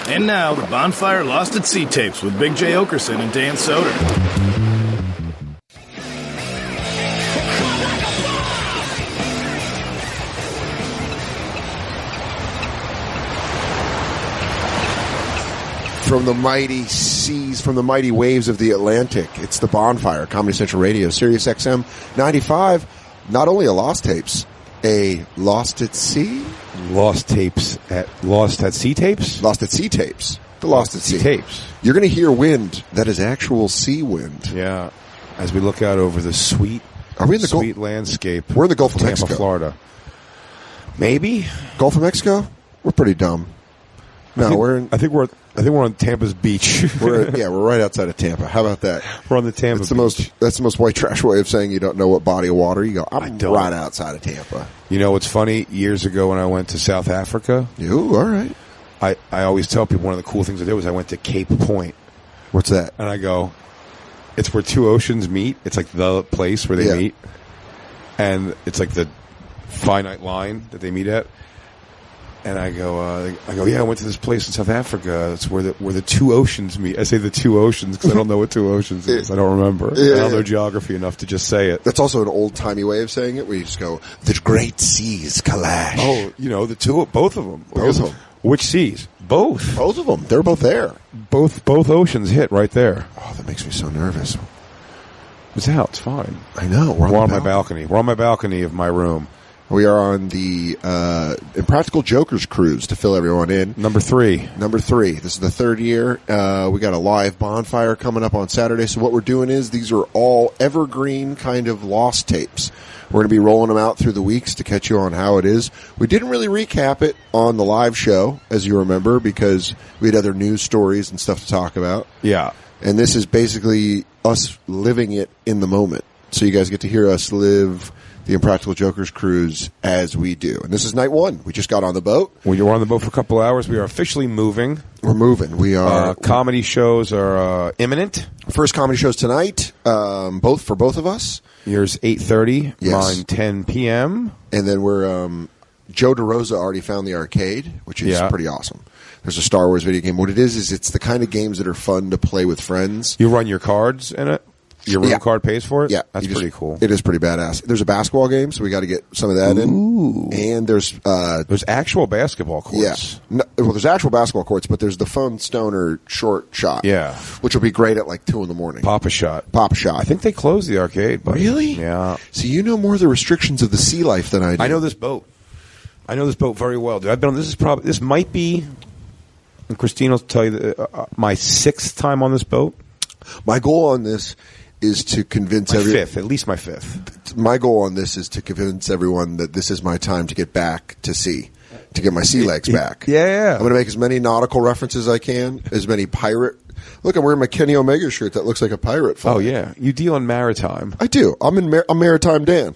And now, the Bonfire Lost at Sea tapes with Big J. Oakerson and Dan Soder. From the mighty seas, from the mighty waves of the Atlantic, it's the Bonfire, Comedy Central Radio, Sirius XM 95. Not only a Lost Tapes, a Lost at Sea? Lost at Sea tapes? Lost at Sea tapes. The Lost at Sea tapes. You're going to hear wind that is actual sea wind. Yeah. As we look out over the sweet landscape. We're in the Gulf of Tampa, Mexico. Florida. Maybe? Gulf of Mexico? We're pretty dumb. No, I think we're on Tampa's beach. we're right outside of Tampa. How about that? We're on the Tampa beach. That's the most white trash way of saying you don't know what body of water. You go, I'm right outside of Tampa. You know what's funny? Years ago when I went to South Africa. Ooh, all right. I always tell people one of the cool things I did was I went to Cape Point. What's that? And I go, it's where two oceans meet. It's like the place where they meet. And it's like the finite line that they meet at. And I go, yeah, I went to this place in South Africa. It's where the two oceans meet. I say the two oceans because I don't know what two oceans is. I don't remember. I don't know geography enough to just say it. That's also an old-timey way of saying it, where you just go, the great seas clash. Oh, both of them. Both of them. Which seas? Both. Both of them. They're both there. Both oceans hit right there. Oh, that makes me so nervous. It's out. It's fine. I know. We're on my balcony. We're on my balcony of my room. We are on the Impractical Jokers Cruise, to fill everyone in. Number 3. This is the third year. We got a live bonfire coming up on Saturday. So what we're doing is these are all evergreen kind of lost tapes. We're going to be rolling them out through the weeks to catch you on how it is. We didn't really recap it on the live show, as you remember, because we had other news stories and stuff to talk about. Yeah. And this is basically us living it in the moment. So you guys get to hear us live the Impractical Jokers Cruise as we do. And this is night 1. We just got on the boat. We were on the boat for a couple of hours. We are officially moving. We're moving. We are. Comedy shows are imminent. First comedy shows tonight, both of us. Yours 8:30, yes. Mine 10 p.m. And then we're Joe DeRosa already found the arcade, which is pretty awesome. There's a Star Wars video game. What it is it's the kind of games that are fun to play with friends. You run your cards in it? Your room card pays for it? Yeah. That's pretty cool. It is pretty badass. There's a basketball game, so we got to get some of that in. And there's actual basketball courts. Yeah. No, there's actual basketball courts, but there's the Phone Stoner short shot. Yeah. Which will be great at like 2 in the morning. Pop a shot. I think they closed the arcade. But really? Yeah. So you know more of the restrictions of the sea life than I do. I know this boat very well, dude. I've been on this might be, and Christine will tell you, my 6th time on this boat. My goal on this is to convince everyone. At least my 5th. My goal on this is to convince everyone that this is my time to get back to sea, to get my sea legs back. Yeah. I'm going to make as many nautical references as I can, as many pirate. Look, I'm wearing my Kenny Omega shirt that looks like a pirate flag. Oh, yeah. You deal in maritime. I do. I'm Maritime Dan.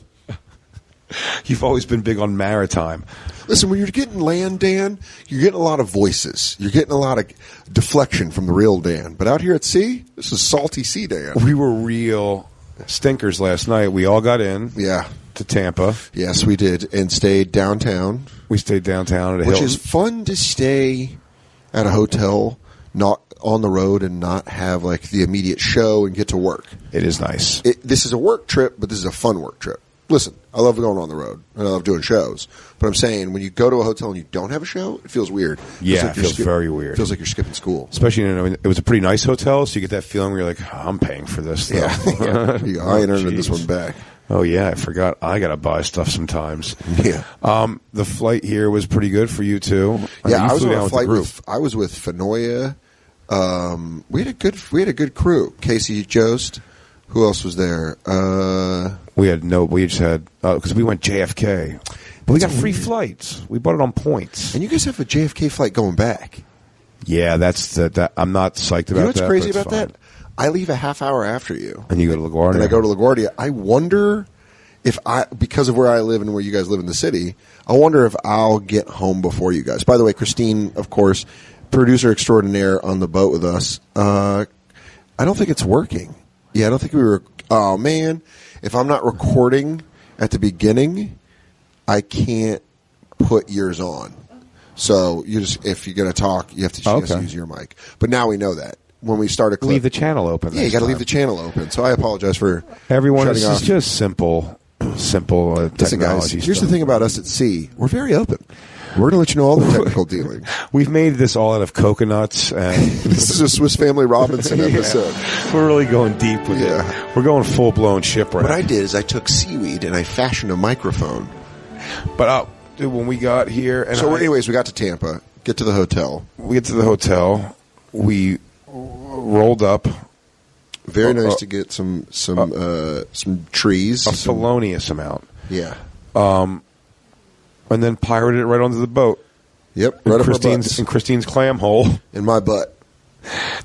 You've always been big on maritime. Listen, when you're getting land, Dan, you're getting a lot of voices. You're getting a lot of deflection from the real Dan. But out here at sea, this is salty sea Dan. We were real stinkers last night. We all got in to Tampa. Yes, we did, and stayed downtown. We stayed downtown at a Which Hilton. is fun to stay at a hotel, not on the road, and not have like the immediate show and get to work. It is nice. This is a work trip, but this is a fun work trip. Listen, I love going on the road, and I love doing shows. But I'm saying, when you go to a hotel and you don't have a show, it feels weird. Yeah, it feels very weird. It feels like you're skipping school. Especially, it was a pretty nice hotel, so you get that feeling where you're like, oh, I'm paying for this. Yeah. You go, I ain't earning this one back. Oh, yeah, I forgot. I got to buy stuff sometimes. Yeah. The flight here was pretty good for you, too. I was on a flight I was with Fenoya. We had a good crew. Casey Jost. Who else was there? We just had, because we went JFK. But we got free flights. We bought it on points. And you guys have a JFK flight going back. Yeah, that I'm not psyched about that. You know what's crazy about that? I leave a half hour after you. And you go to LaGuardia. And I go to LaGuardia. I wonder if because of where I live and where you guys live in the city, I wonder if I'll get home before you guys. By the way, Christine, of course, producer extraordinaire on the boat with us. I don't think it's working. Yeah, I don't think we were. Oh, man. If I'm not recording at the beginning, I can't put yours on. So you just if you're going to talk, you have to use your mic. But now we know that. When we start a clip, leave the channel open. Yeah, you got to leave the channel open. So I apologize for everyone. This is just simple technology. Listen, guys. Here's the thing about us at sea: we're very open. We're going to let you know all the technical dealings. We've made this all out of coconuts. And this is a Swiss Family Robinson episode. We're really going deep with it. We're going full blown shipwreck. What I did is I took seaweed and I fashioned a microphone. But dude, when we got here, and anyways, we got to Tampa. Get to the hotel. We get to the hotel. We rolled up. Very nice to get some trees. A felonious amount. Yeah. And then pirated it right onto the boat. Yep. Right up in Christine's clam hole. In my butt.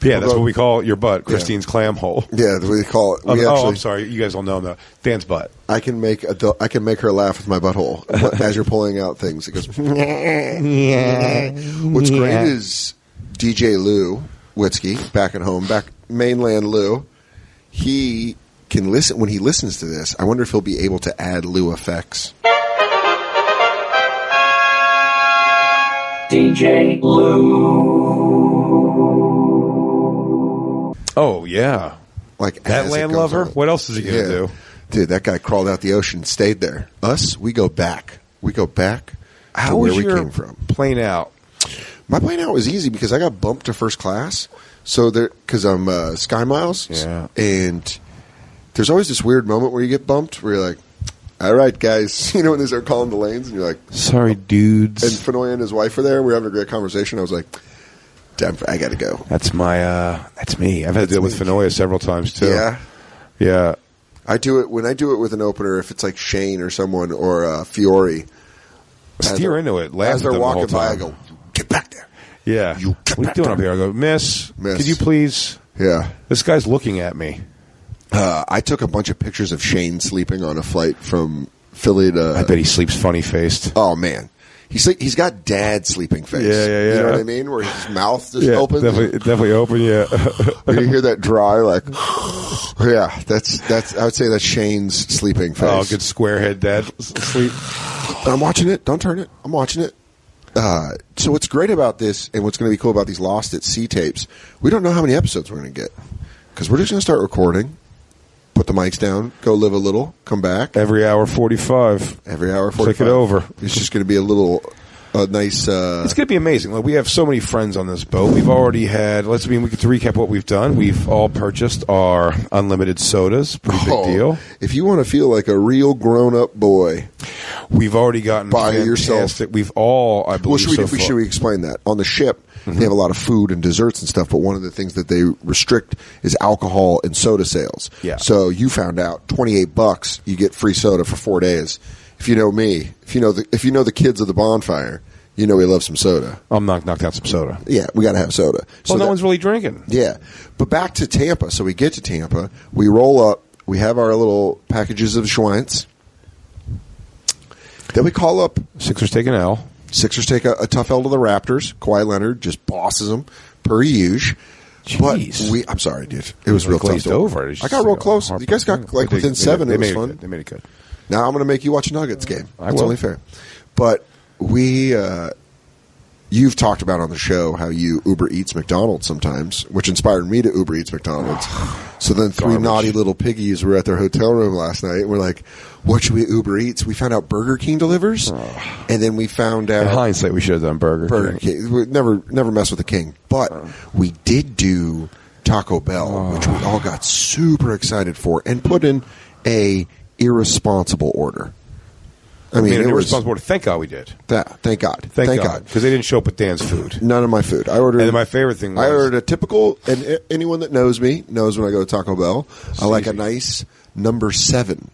Yeah, that's what we call your butt, Christine's clam hole. Yeah, we call it. I'm sorry. You guys all know that. Dan's butt. I can make her laugh with my butthole as you're pulling out things. It goes. Yeah. What's great is DJ Lou Witzke back at home, mainland Lou. He can listen when he listens to this. I wonder if he'll be able to add Lou effects. DJ Lou. Oh yeah, like that landlubber. What else is he gonna do? Dude, that guy crawled out the ocean, stayed there. Us, we go back. We go back to where we came from. Plane out. My plane out was easy because I got bumped to first class. So because I'm Sky Miles, and there's always this weird moment where you get bumped, where you're like, "All right, guys," when they start calling the lanes, and you're like, "Sorry, dudes." And Fenoy and his wife were there. We were having a great conversation. I was like, "Damn, I got to go." That's me. I've had to deal with Fenoy several times too. Yeah. I do it when I do it with an opener. If it's like Shane or someone or Fiore, steer into it. As they're walking by, I go, "Get back there." Yeah. What are you doing up here? I go, Miss, could you please? Yeah. This guy's looking at me. I took a bunch of pictures of Shane sleeping on a flight from Philly to... I bet he sleeps funny-faced. Oh, man. He's got dad sleeping face. Yeah. You know what I mean? Where his mouth just opens. Definitely open, yeah. You hear that dry, like... Yeah, that's. I would say that's Shane's sleeping face. Oh, good square head dad sleep. I'm watching it. Don't turn it. I'm watching it. So what's great about this and what's going to be cool about these Lost at Sea tapes, we don't know how many episodes we're going to get. Because we're just going to start recording, put the mics down, go live a little, come back. Every hour 45. Every hour 45. Click it over. It's just going to be a nice... It's going to be amazing. Like, we have so many friends on this boat. We've already had... we get to recap what we've done. We've all purchased our unlimited sodas. Pretty big deal. If you want to feel like a real grown-up boy... We've already gotten by yourself. We've all, I believe, should we explain that? On the ship, they have a lot of food and desserts and stuff, but one of the things that they restrict is alcohol and soda sales. Yeah. So you found out $28, you get free soda for 4 days. If you know me, if you know the kids of the Bonfire, you know we love some soda. I'm knocked out some soda. Yeah, we got to have soda. Well, no one's really drinking. Yeah, but back to Tampa. So we get to Tampa, we roll up, we have our little packages of Schwein's. Then we call up... Sixers take an L. Sixers take a tough L to the Raptors. Kawhi Leonard just bosses them, per usual. Jeez. But I'm sorry, dude. It was real glazed tough. over. I got real close. You guys got within 7. It was fun. They made it good. Now I'm going to make you watch a Nuggets game. That's only fair. But you've talked about on the show how you Uber Eats McDonald's sometimes, which inspired me to Uber Eats McDonald's. So then 3 naughty little piggies were at their hotel room last night, and we're like, what should we Uber Eats? We found out Burger King delivers, and then we found out... In hindsight, we should have done Burger King. We never mess with the king. But we did do Taco Bell, which we all got super excited for, and put in a irresponsible order. I mean, an irresponsible order. Thank God we did. Thank God. Thank God. Because they didn't show up with Dan's food. None of my food. I ordered... And my favorite thing was... I ordered a typical... And anyone that knows me knows when I go to Taco Bell, I like a nice number 7.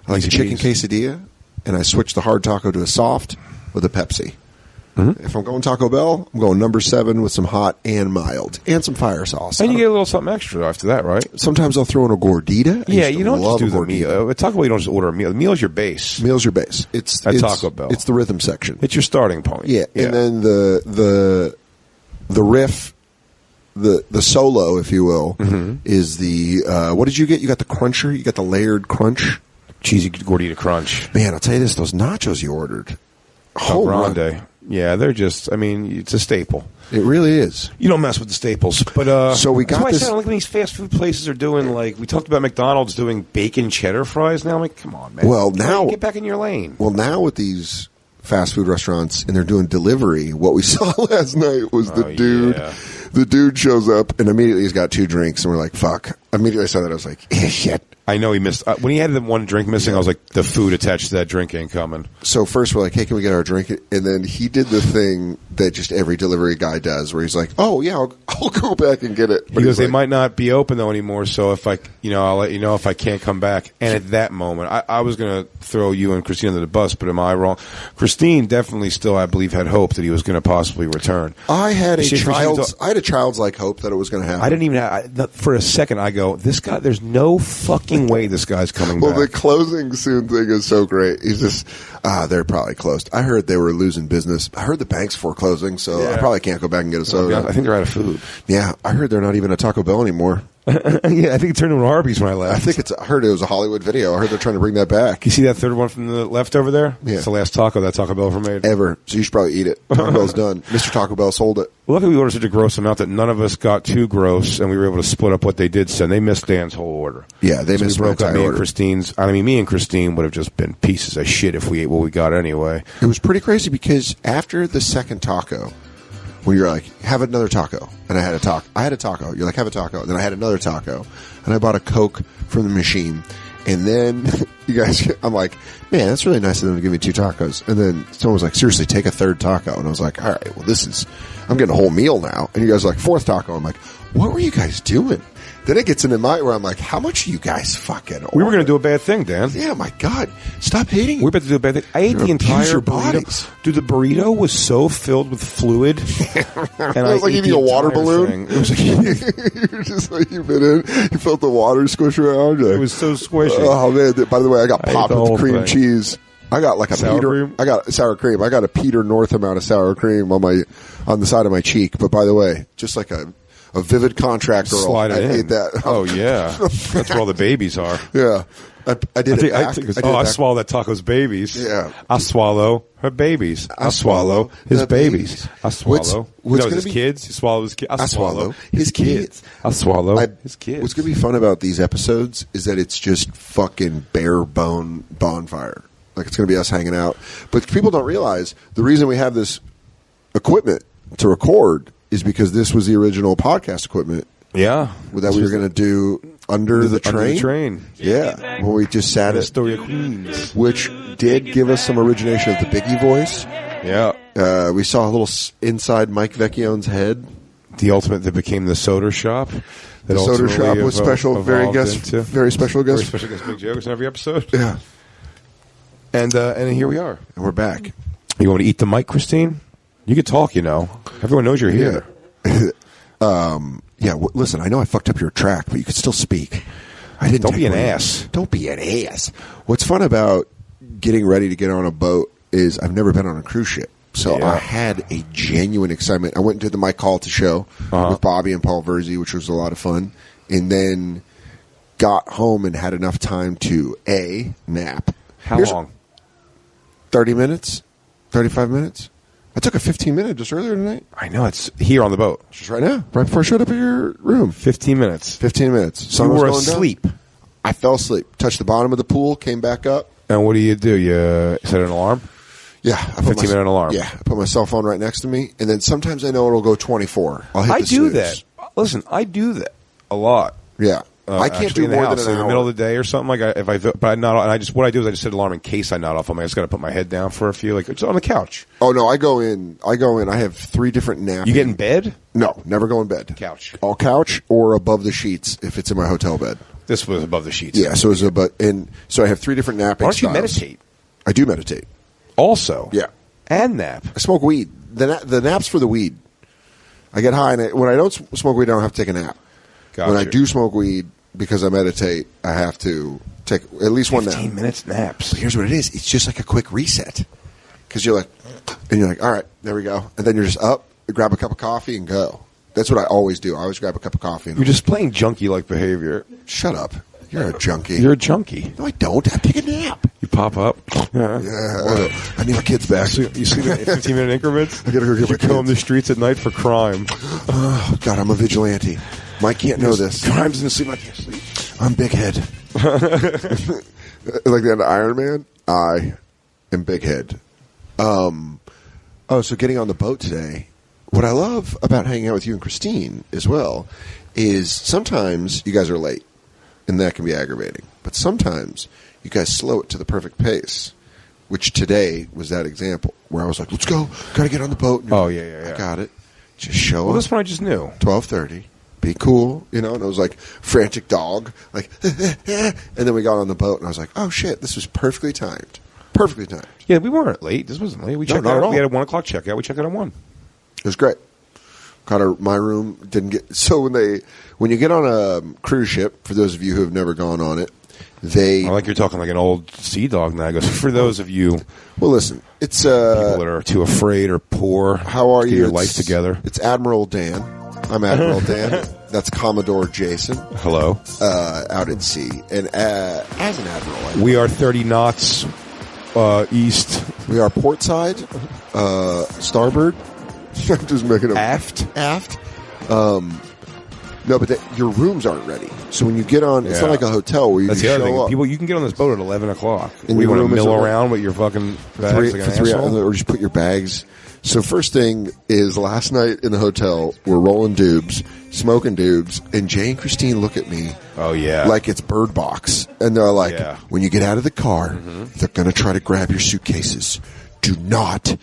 I like a chicken quesadilla, and I switch the hard taco to a soft with a Pepsi. If I'm going Taco Bell, I'm going number 7 with some hot and mild and some fire sauce. And you get a little something extra after that, right? Sometimes I'll throw in a gordita. Yeah, you don't just do the meal. At Taco Bell, you don't just order a meal. The meal's your base. Meal's your base. It's Taco Bell. It's the rhythm section. It's your starting point. Yeah. And then the riff, the solo, if you will, is the what did you get? You got the cruncher. You got the layered crunch, cheesy gordita crunch. Man, I'll tell you this: those nachos you ordered, Grande. Yeah, they're just. I mean, it's a staple. It really is. You don't mess with the staples, but so we got that's why this. I said, like, when these fast food places are doing, like, we talked about McDonald's doing bacon cheddar fries. Now I'm like, come on, man. Well, now get back in your lane. Well, now with these fast food restaurants and they're doing delivery, what we saw last night was the dude. Yeah. The dude shows up and immediately he's got 2 drinks, and we're like, "Fuck!" Immediately I saw that, I was like, "Shit." I know he missed when he had the one drink missing. I was like, the food attached to that drink ain't coming. So first we're like, "Hey, can we get our drink?" And then he did the thing that just every delivery guy does, where he's like, "Oh yeah, I'll go back and get it." But he goes, "They might not be open though anymore. So if I'll let you know if I can't come back." And at that moment, I was going to throw you and Christine under the bus, but am I wrong? Christine definitely still, I believe, had hope that he was going to possibly return. I had a child's like hope that it was going to happen. I didn't even for a second. I go, this guy. There's no fucking way this guy's coming back. Well, the closing soon thing is so great. He's just, they're probably closed. I heard they were losing business. I heard the bank's foreclosing, so I probably can't go back and get a soda. I think they're out of food. Yeah, I heard they're not even a Taco Bell anymore. Yeah, I think it turned into an Arby's when I left. I heard it was a Hollywood Video. I heard they're trying to bring that back. You see that third one from the left over there? Yeah. It's the last taco that Taco Bell ever made. Ever. So you should probably eat it. Taco Bell's done. Mr. Taco Bell sold it. Luckily, we ordered such a gross amount that none of us got too gross, and we were able to split up what they did send. They missed Dan's whole order. Yeah, they missed my broke up entire order. Me and Christine would have just been pieces of shit if we ate what we got anyway. It was pretty crazy because after the second taco, when you're like, have another taco, and I had a taco. You're like, have a taco. And then I had another taco, and I bought a Coke from the machine. And then you guys, I'm like, man, that's really nice of them to give me 2 tacos. And then someone was like, seriously, take a third taco. And I was like, all right, well, I'm getting a whole meal now. And you guys are like, 4th taco. I'm like, what were you guys doing? Then it gets into my where I'm like, how much do you guys fucking order? We were going to do a bad thing, Dan. Yeah, my God. Stop hating. We're about to do a bad thing. I ate the entire bodies. burrito. Dude, the burrito was so filled with fluid. And it was like eating a water balloon. It was like you're just like, you've been in, you felt the water squish around. It was so squishy. Oh, man. By the way, I got popped with cream thing. cheese. I got like a sour Peter. Cream? I got sour cream. I got a Peter North amount of sour cream on the side of my cheek. But by the way, just like a vivid contract girl. Slide it I in. ate that. Oh yeah, that's where all the babies are. Yeah, I did it. I swallow that taco's babies. Yeah, I swallow her babies. I swallow his babies. I swallow. What's his kids? You swallow his kids. I swallow his kids. I swallow his kids. What's going to be fun about these episodes is that it's just fucking bare bone bonfire. Like it's going to be us hanging out. But people don't realize the reason we have this equipment to record is because this was the original podcast equipment. Yeah, that we were going to do under the train. Under the train. Yeah, when we just sat at Astoria, Queens, which did give us some origination of the Biggie voice. Yeah, we saw a little inside Mike Vecchione's head. The ultimate that became the Soder shop. The Soder shop was special, very special guest, big jokes in every episode. Yeah, and here we are, and we're back. You want to eat the mic, Christine? You can talk, you know. Everyone knows you're here. Yeah. Listen, I know I fucked up your track, but you could still speak. I didn't. Don't be an ass. Don't be an ass. What's fun about getting ready to get on a boat is I've never been on a cruise ship, so I had a genuine excitement. I went and did the Mike Calta show with Bobby and Paul Verzi, which was a lot of fun, and then got home and had enough time to nap. How long? 30 minutes, 35 minutes. I took a 15-minute just earlier tonight. I know, it's here on the boat. Just right now, right before I showed up at your room. 15 minutes. 15 minutes. Sun you were asleep. Down. I fell asleep. Touched the bottom of the pool, came back up. And what do? You set an alarm? Yeah. 15-minute alarm. Yeah. I put my cell phone right next to me, and then sometimes I know it'll go 24. I'll hit I the do snooze. that. Listen, I do that a lot. Yeah. I can't do more than an in hour. the middle of the day or something what I do is I just set an alarm in case I nod off. I just got to put my head down for a few, like it's on the couch. Oh no, I go in. I have 3 different naps. You get in bed? No, never go in bed. Couch. All couch or above the sheets if it's in my hotel bed. This was above the sheets. Yeah, so so I have 3 different napping. Why don't you styles. meditate? I do meditate. Also, yeah, and nap. I smoke weed. The nap's for the weed. I get high, and when I don't smoke weed, I don't have to take a nap. Gotcha. When I do smoke weed, because I meditate, I have to take at least one nap. 15 minutes naps. But here's what it is. It's just like a quick reset. Because you're like, all right, there we go. And then you're just up, grab a cup of coffee, and go. That's what I always do. I always grab a cup of coffee. And You're just playing junkie-like behavior. Shut up. You're a junkie. You're a junkie. No, I don't. I take a nap. You pop up. Yeah, I need my kids back. You see the 15-minute increments? I gotta go get my You comb kids. the streets at night for crime. Oh, God, I'm a vigilante. Mike can't know this. Crimes in the sleep. I can't sleep. I'm Big Head. Like the end of Iron Man, I am Big Head. So getting on the boat today, what I love about hanging out with you and Christine as well is sometimes you guys are late, and that can be aggravating. But sometimes you guys slow it to the perfect pace, which today was that example where I was like, let's go, gotta get on the boat. And Oh, yeah. I got it. Just show Well, up. this one I just knew. 12:30. Be cool, and it was like frantic dog, like, and then we got on the boat, and I was like, oh shit, this was perfectly timed. Perfectly timed. Yeah, we weren't late. This wasn't late. We checked not out. at all. We had a 1 o'clock checkout. We checked out at 1. It was great. My room didn't get, so when you get on a cruise ship, for those of you who have never gone on it, I like you're talking like an old sea dog now. I goes, for those of you well, listen, it's, people that are too afraid or poor, how are to you? get your life together. It's Admiral Dan. I'm Admiral Dan. That's Commodore Jason, Hello. out at sea. And, as an Admiral, We are 30 knots east. we are portside, starboard. I'm just making up. Aft. No, but your rooms aren't ready. So when you get on, it's not Yeah. like a hotel where you That's just the other show thing. up. People, you can get on this boat at 11 o'clock. And We your want to room mill isn't- around with your fucking bags like an asshole. or just put your bags. So first thing is last night in the hotel, we're rolling doobs, smoking doobs, and Jay and Christine look at me Oh, yeah. like it's Bird Box. And they're like, Yeah. when you get out of the car, they're going to try to grab your suitcases. Do not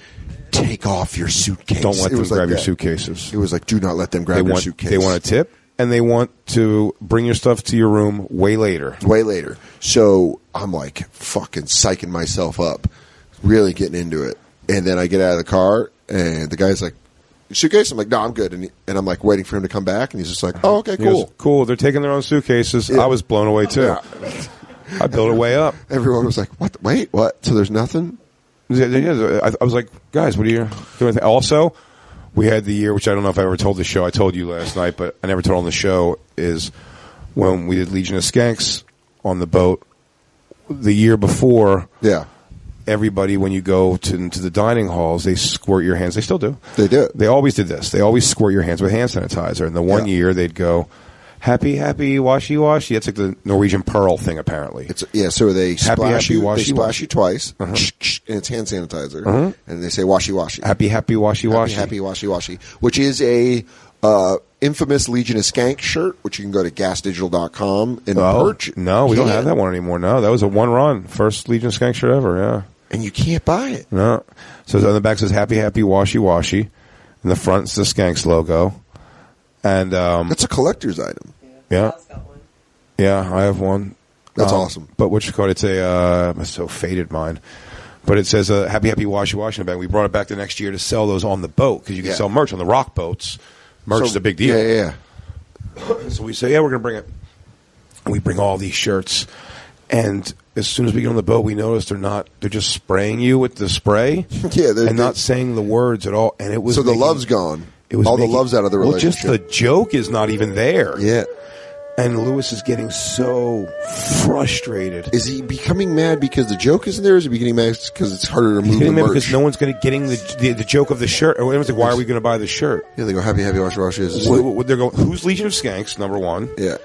take off your suitcase. Don't let It them was like grab your that. suitcases. It was like, do not let them grab your suitcase. They want a tip, and they want to bring your stuff to your room way later. Way later. So I'm like fucking psyching myself up, really getting into it. And then I get out of the car, and the guy's like, suitcase? I'm like, no, I'm good. And I'm like waiting for him to come back, and he's just like, oh, okay, He goes, cool. cool. They're taking their own suitcases. Yeah. I was blown away, too. Yeah. I built it way up. Everyone was like, what? Wait, what? So there's nothing? Yeah, I was like, guys, what are you doing? Also, we had the year, which I don't know if I ever told the show. I told you last night, but I never told on the show, is when we did Legion of Skanks on the boat. The year before, Yeah, everybody, when you go into the dining halls, they squirt your hands. They still do. they do. They always did this. They always squirt your hands with hand sanitizer. And the one Yeah. year, they'd go, happy, happy, washy, washy. That's like the Norwegian Pearl thing, apparently. So they splash happy, you, washy, they splash washy. you twice, and it's hand sanitizer, and they say washy washy. Happy, happy, washy, washy. Happy washy washy, which is a infamous Legion of Skank shirt, which you can go to gasdigital.com and purchase. No, we don't have that one anymore. No, that was a one run. First Legion of Skank shirt ever, yeah. And you can't buy it. No. So on the back says happy, happy, washy, washy. In the front it's the Skanks logo. And That's a collector's item. yeah. Sal's got one. Yeah, I have one. That's awesome. But what you call it? It's it's so faded mine. But it says happy, happy, washy, washy in the back. We brought it back the next year to sell those on the boat because you can Yeah. sell merch on the rock boats. Merch is a big deal. Yeah. So we say, yeah, we're going to bring it. We bring all these shirts. And as soon as we get on the boat, we notice they're just spraying you with the spray Yeah, and not saying the words at all. And it was So the love's gone. It was all making- the love's out of the Well, relationship. just the joke is not even there. Yeah. And Lewis is getting so frustrated. Is he becoming mad because the joke isn't there? Or is he getting mad because it's harder to He's move the getting mad merch? because no one's getting the joke of the shirt. Or everyone's like, why are we going to buy the shirt? Yeah, they go happy, happy, washy, washy. They're going, who's Legion of Skanks, number one? Yeah.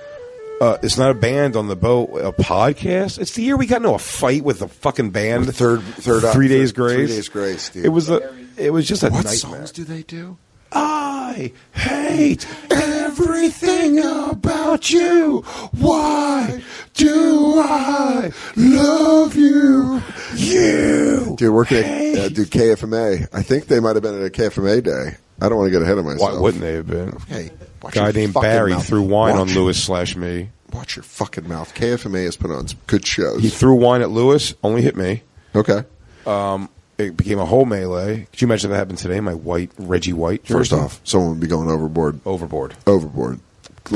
It's not a band on the boat, a podcast. It's the year we got into a fight with a fucking band. The third 3 Days Grace. 3 Days Grace, dude. It was just a What nightmare. songs do they do? I hate everything about you. Why do I love you? You. Dude, working at KFMA. I think they might have been at a KFMA day. I don't want to get ahead of myself. Why wouldn't they have been? Hey, watch Guy your named fucking Barry mouth. threw wine Watch- on Lewis/me. Watch your fucking mouth. KFMA has put on some good shows. He threw wine at Lewis, only hit me. Okay. It became a whole melee. Could you imagine if that happened today? My Reggie White jersey? First off, someone would be going overboard. Overboard. Overboard.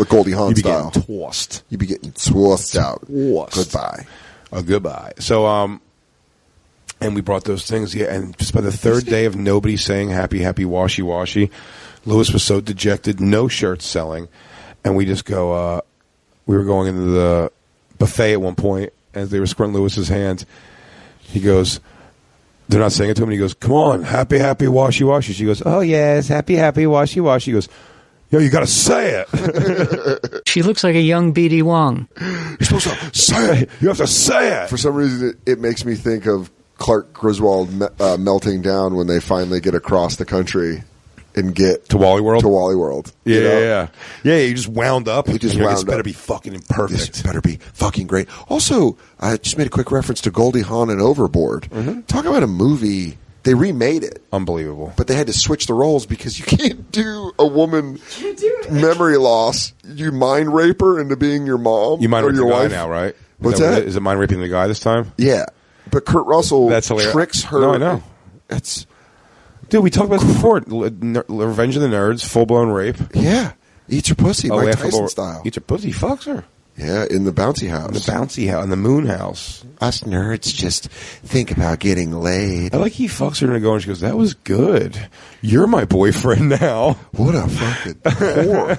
Goldie Hawn You'd be style. getting tossed. You'd be getting tossed out. Tossed. Goodbye. A goodbye. So, and we brought those things, yeah, and just by the third day of nobody saying happy, happy, washy, washy, Lewis was so dejected, no shirts selling, and we just go, we were going into the buffet at one point, as they were squirting Lewis's hands, He goes, they're not saying it to him. And he goes, come on, happy, happy, washy, washy. She goes, oh, yes, happy, happy, washy, washy. He goes, yo, you got to say it. She looks like a young B.D. Wong. You're supposed to say it. You have to say it. For some reason, it makes me think of Clark Griswold melting down when they finally get across the country and get to Wally World. Yeah, you know? yeah. He just wound up. He just wound wound up. This better be fucking perfect. This better be fucking great. Also, I just made a quick reference to Goldie Hawn and Overboard. Talk about a movie. They remade it. Unbelievable. But they had to switch the roles because you can't do a woman memory loss. You mind rape her into being your mom. You mind or raping your the guy wife now, right? What's that? Is it mind raping the guy this time? Yeah. But Kurt Russell tricks her. No, I know. Dude, we talked about this before. Revenge of the Nerds, full-blown rape. Yeah. Eats her pussy, Mike Tyson style. Eats her pussy, fucks her. Yeah, in the bouncy house. In the moon house. Us nerds just think about getting laid. I like he fucks her and she goes, that was good. You're my boyfriend now. What a fucking whore.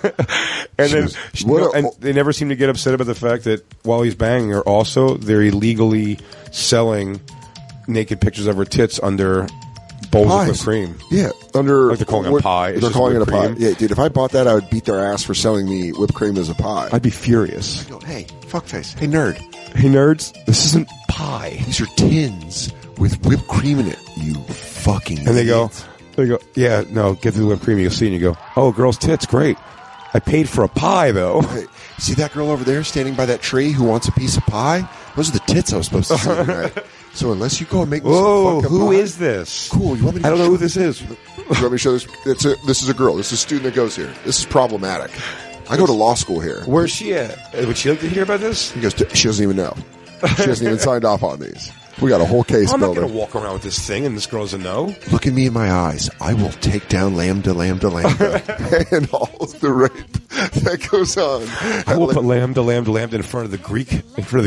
And they never seem to get upset about the fact that while he's banging her, also they're illegally selling naked pictures of her tits under bowls of whipped cream. Yeah, under like they're calling it a pie. They're calling it a pie. Yeah, dude. If I bought that, I would beat their ass for selling me whipped cream as a pie. I'd be furious. I'd go, hey, fuckface. Hey, nerd. Hey, nerds. This isn't pie. These are tins with whipped cream in it. You fucking. And they go, yeah, no, get the whipped cream. You'll see, and you go, oh, girl's tits, great. I paid for a pie though. Hey, see that girl over there standing by that tree who wants a piece of pie? Those are the tits I was supposed to see tonight. So unless you go and make me some fucking who pie, is this? Cool. You want me to I don't know who this is. You want me to show this? This is a girl. This is a student that goes here. This is problematic. I go to law school here. Where's she at? Would she like to hear about this? He goes, she doesn't even know. She hasn't even signed off on these. We got a whole case I'm building. not going to walk around with this thing and this girl doesn't know. Look at me in my eyes. I will take down lambda, lambda, lambda, and all of the rape that goes on. I will put lambda in front of the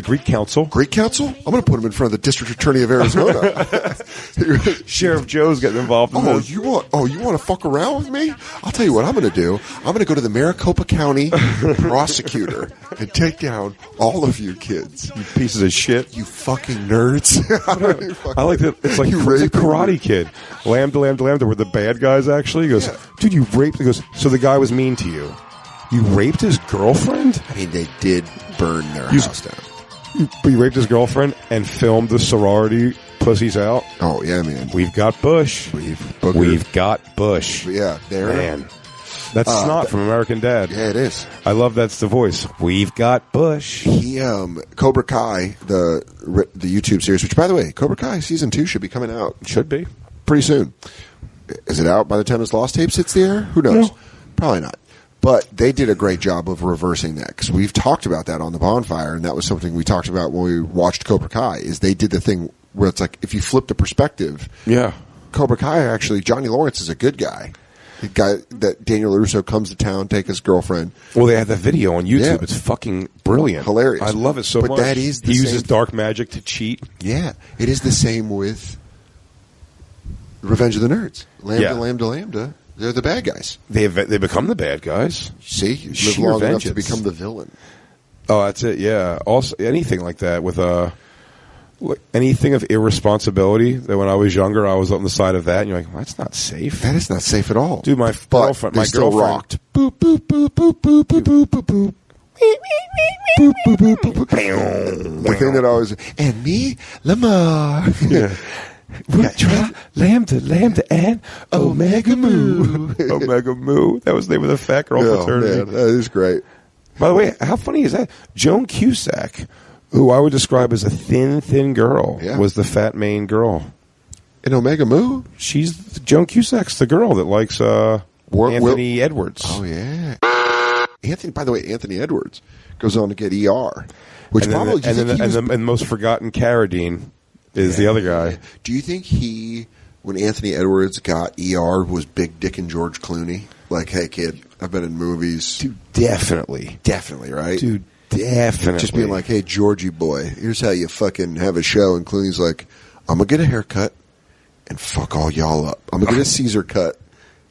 Greek council. Greek council? I'm going to put him in front of the district attorney of Arizona. Sheriff Joe's getting involved in this. You want to fuck around with me? I'll tell you what I'm going to do. I'm going to go to the Maricopa County prosecutor and take down all of you kids. You pieces of shit. You fucking nerds. I like that. It's like the Karate Kid. Lambda, were the bad guys actually? He goes, dude, you raped. He goes, so the guy was mean to you. You raped his girlfriend? I mean, they did burn their house down. But you raped his girlfriend and filmed the sorority pussies out? Oh, yeah, man. We've got Bush. We've got Bush. Yeah, there. Man. That's Snot from American Dad. Yeah, it is. I love that's the voice. We've got Bush. He, Cobra Kai, the YouTube series, which, by the way, Cobra Kai Season 2 should be coming out. Should be. Pretty soon. Is it out by the time this Lost Tapes hits the air? Who knows? No. Probably not. But they did a great job of reversing that, because we've talked about that on the Bonfire, and that was something we talked about when we watched Cobra Kai, is they did the thing where it's like, if you flip the perspective, Cobra Kai, actually, Johnny Lawrence is a good guy. The guy that Daniel LaRusso comes to town, take his girlfriend. Well, they have that video on YouTube. Yeah. It's fucking brilliant. Hilarious. I love it so much. But that is the He uses dark magic to cheat. Yeah. It is the same with Revenge of the Nerds. Lambda. They're the bad guys. They become the bad guys. See? You live long enough to become the villain. Oh, that's it, yeah. Also, anything like that with anything of irresponsibility, that when I was younger, I was on the side of that, and you're like, well, that's not safe. That is not safe at all. Dude, my girlfriend rocked. Boop, boop, boop, boop, boop, boop, boop, boop, boop. Boop, boop, boop, boop, boop. The thing that always, and me, Lamar. Yeah. Lambda, and Omega Mu. Omega Mu. That was the name of the fat girl fraternity. Man, that is great. By the way, how funny is that? Joan Cusack, who I would describe as a thin girl, was the fat main girl. In Omega Mu? Joan Cusack's the girl that likes Anthony Edwards. Oh, yeah. By the way, Anthony Edwards goes on to get ER. Which the most forgotten Carradine is the other guy. Do you think when Anthony Edwards got ER, was Big Dick and George Clooney? Like, hey, kid, I've been in movies. Dude, definitely. Definitely, right? Dude, definitely. Just being like, hey, Georgie boy, here's how you fucking have a show. And Clooney's like, I'm going to get a haircut and fuck all y'all up. I'm going to get a Caesar cut.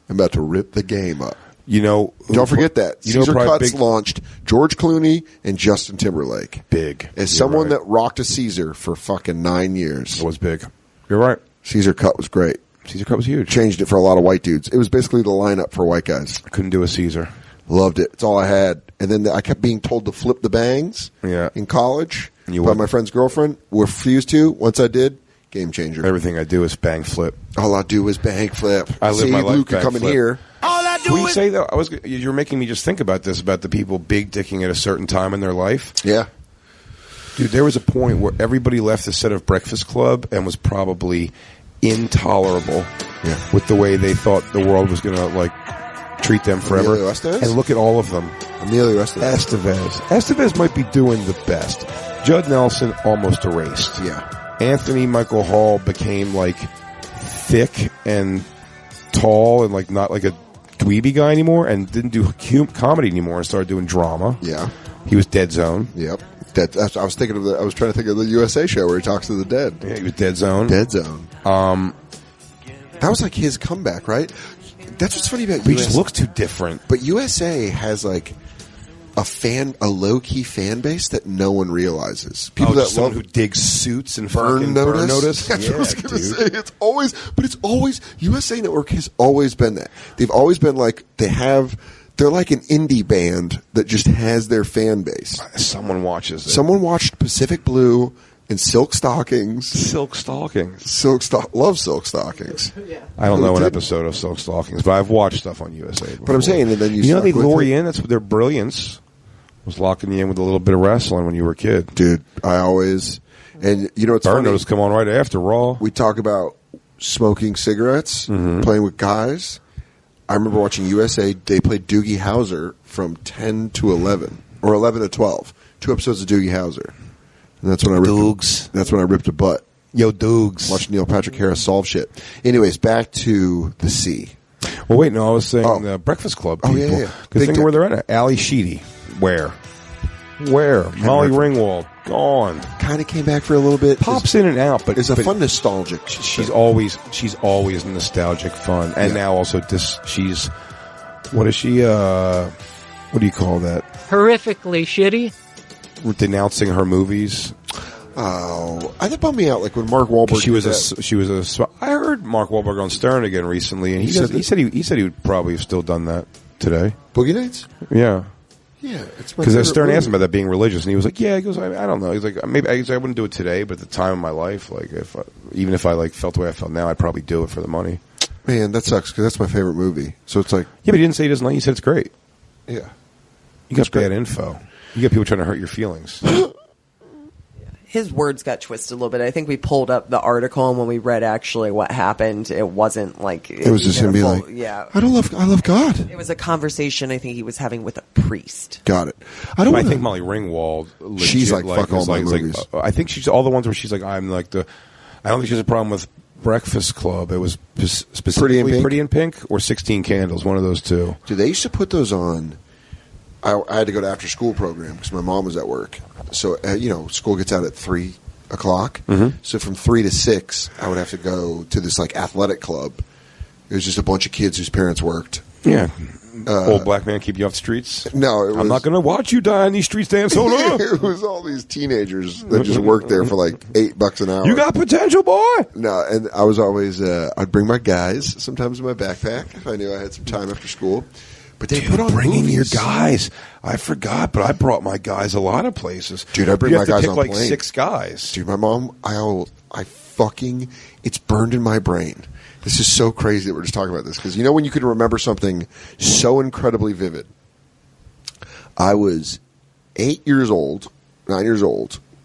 I'm about to rip the game up. You know, Don't forget that. You know, Caesar probably Cuts launched George Clooney and Justin Timberlake. Big. As You're someone right. that rocked a Caesar for fucking 9 years. It was big. You're right. Caesar Cut was great. Caesar Cut was huge. Changed it for a lot of white dudes. It was basically the lineup for white guys. I couldn't do a Caesar. Loved it. It's all I had. And then I kept being told to flip the bangs in college You by would. my friend's girlfriend. Refused to. Once I did, game changer. Everything I do is bang flip. All I do is bang flip. I live my life Luke could bang come in flip. here. Will you say though? You're making me just think about this, about the people big dicking at a certain time in their life. Yeah. Dude, there was a point where everybody left the set of Breakfast Club and was probably intolerable with the way they thought the world was going to like treat them forever. Emilio Estevez? And look at all of them. Emilio Estevez. Estevez might be doing the best. Judd Nelson almost erased. Yeah. Anthony Michael Hall became like thick and tall and like not like a dweeby guy anymore, and didn't do comedy anymore and started doing drama. Yeah. He was Dead Zone. Yep. I was thinking of I was trying to think of the USA show where he talks to the dead. Yeah, he was Dead Zone. Dead Zone. That was like his comeback, right? That's what's funny about But he USA. just looks too different. But USA has like a low key fan base that no one realizes. People that someone love who digs suits and Burn fucking Notice. Burn Notice. That's what I was Yeah, going to dude. say. It's always USA Network has always been that. They've always been like they're like an indie band that just has their fan base. Someone watches it. Someone watched Pacific Blue and Silk Stockings. Silk Stockings. Love Silk Stockings. I don't know an Didn't. episode of Silk Stockings, but I've watched stuff on USA before. But I'm saying, and then you know, they stuck with lure it. you in. That's their brilliance. Was locking you in with a little bit of wrestling when you were a kid. Dude, I always, and you know what's Burn funny? Notice come on right after Raw. We talk about smoking cigarettes, playing with guys. I remember watching USA. They played Doogie Howser from 10 to 11 or 11 to 12. 2 episodes of Doogie Howser, and that's when I ripped. That's when I ripped a butt. Yo, Doogs. Watching Neil Patrick Harris solve shit. Anyways, back to the sea. Well, wait, no, I was saying Oh. the Breakfast Club Oh, people. yeah, yeah. Because Big think of where they're at. Ali Sheedy. Where? Molly Ringwald. Gone. Kind of came back for a little bit. Pops in and out, but It's a but fun nostalgic. She's always nostalgic fun, and now also she's what is she? What do you call that? Horrifically shitty. Denouncing her movies. Oh, that bummed me out. Like when Mark Wahlberg. I heard Mark Wahlberg on Stern again recently, and he said he would probably have still done that today. Boogie Nights. Yeah. Yeah, it's my Because Stern favorite asked him movie. about that being religious, and he was like, "Yeah." He goes, "I don't know." He's like, "Maybe I wouldn't do it today, but at the time of my life, like even if I like felt the way I felt now, I'd probably do it for the money." Man, that sucks because that's my favorite movie. So it's like, Yeah, but he didn't say he doesn't like. He said it's great. yeah, You got bad info. You got people trying to hurt your feelings. His words got twisted a little bit. I think we pulled up the article, and when we read actually what happened, it wasn't like it was just even gonna be a like, full- yeah. I love God. It was a conversation I think he was having with a priest. Got it. I wanna- think Molly Ringwald. Legit, She's like, fuck all is my is like, movies. I think she's all the ones where she's like, I'm like the. I don't think she has a problem with Breakfast Club. It was specifically Pretty in Pink or 16 Candles. One of those two. Dude, they used to put those on. I had to go to after school program because my mom was at work. So school gets out at 3 o'clock. Mm-hmm. So from 3 to 6, I would have to go to this like athletic club. It was just a bunch of kids whose parents worked. Yeah. Old black man keep you off the streets? No, it was, I'm not going to watch you die in these streets, Dan Soda. it was all these teenagers that just worked there for like $8 an hour. You got potential, boy. No, and I was always I'd bring my guys sometimes in my backpack if I knew I had some time after school. But they put on bringing movies. your guys. I forgot, but I brought my guys a lot of places. Dude, I bring you my have to guys pick on like planes. 6 guys. Dude, my mom, it's burned in my brain. This is so crazy that we're just talking about this because when you can remember something so incredibly vivid. I was 9 years old,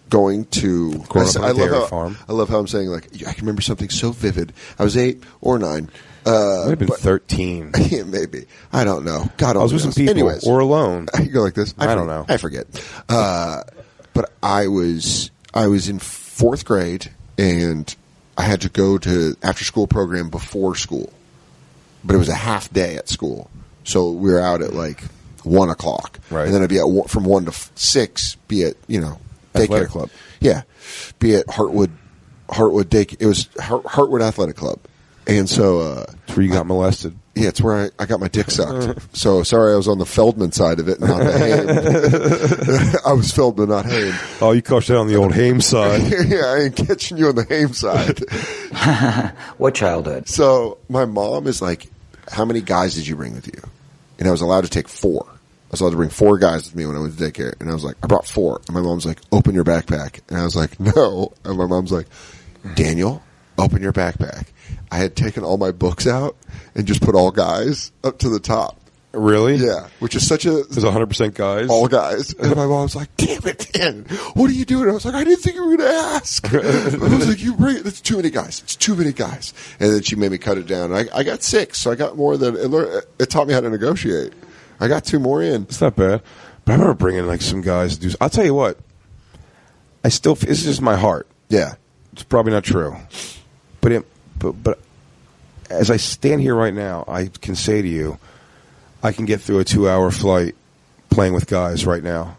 going to. Growing up on a dairy farm. I love how I'm saying like I can remember something so vivid. I was 8 or 9. Might have been 13. Yeah, maybe. I don't know. God, I was with some people Anyways, or alone. You go like this. I don't know. I forget. But I was in 4th grade and I had to go to after school program before school, but it was a half day at school, so we were out at like 1 o'clock, right? And then I'd be at from 1 to 6, be at athletic club, yeah, be at Heartwood Daycare. It was Heartwood Athletic Club. And so... That's where you got molested. Yeah, it's where I got my dick sucked. So, sorry, I was on the Feldman side of it, not the Haim. I was Feldman, not Haim. Oh, you caught that on the old Haim side. Yeah, I ain't catching you on the Haim side. What childhood? So, my mom is like, how many guys did you bring with you? And I was allowed to take 4. I was allowed to bring 4 guys with me when I went to daycare. And I was like, I brought 4. And my mom's like, open your backpack. And I was like, no. And my mom's like, Daniel, open your backpack. I had taken all my books out and just put all guys up to the top. Really? Yeah, which is such a... It was 100% guys? All guys. And my mom was like, damn it, Dan, what are you doing? I was like, I didn't think you were going to ask. I was like, you bring it. That's too many guys. It's too many guys. And then she made me cut it down. I got 6, so I got more than... It taught me how to negotiate. I got 2 more in. It's not bad. But I remember bringing like some guys to do... I'll tell you what. I still... This is just my heart. Yeah. It's probably not true. But as I stand here right now, I can say to you, I can get through a 2-hour flight playing with guys right now.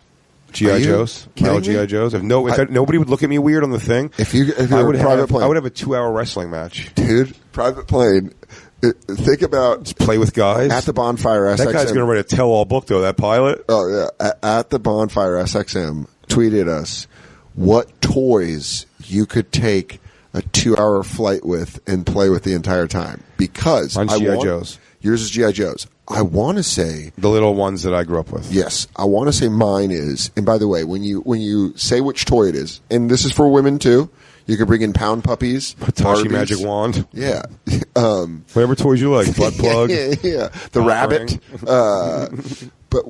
G.I. Joes. My old G.I. Joes. If nobody would look at me weird on the thing, if you I would private plane. I would have a 2-hour wrestling match. Dude, private plane. Think about... Just play with guys. At the Bonfire SXM. That guy's going to write a tell-all book, though, that pilot. Oh, yeah. At the Bonfire SXM, tweeted us what toys you could take a 2-hour flight with and play with the entire time. Because Mine's G.I. Joes. Yours is G.I. Joes. I want to say... The little ones that I grew up with. Yes. I want to say mine is... And by the way, when you say which toy it is, and this is for women too, you could bring in pound puppies. Hitachi Magic Wand. Yeah. Whatever toys you like. Butt plug. Yeah. The rabbit. But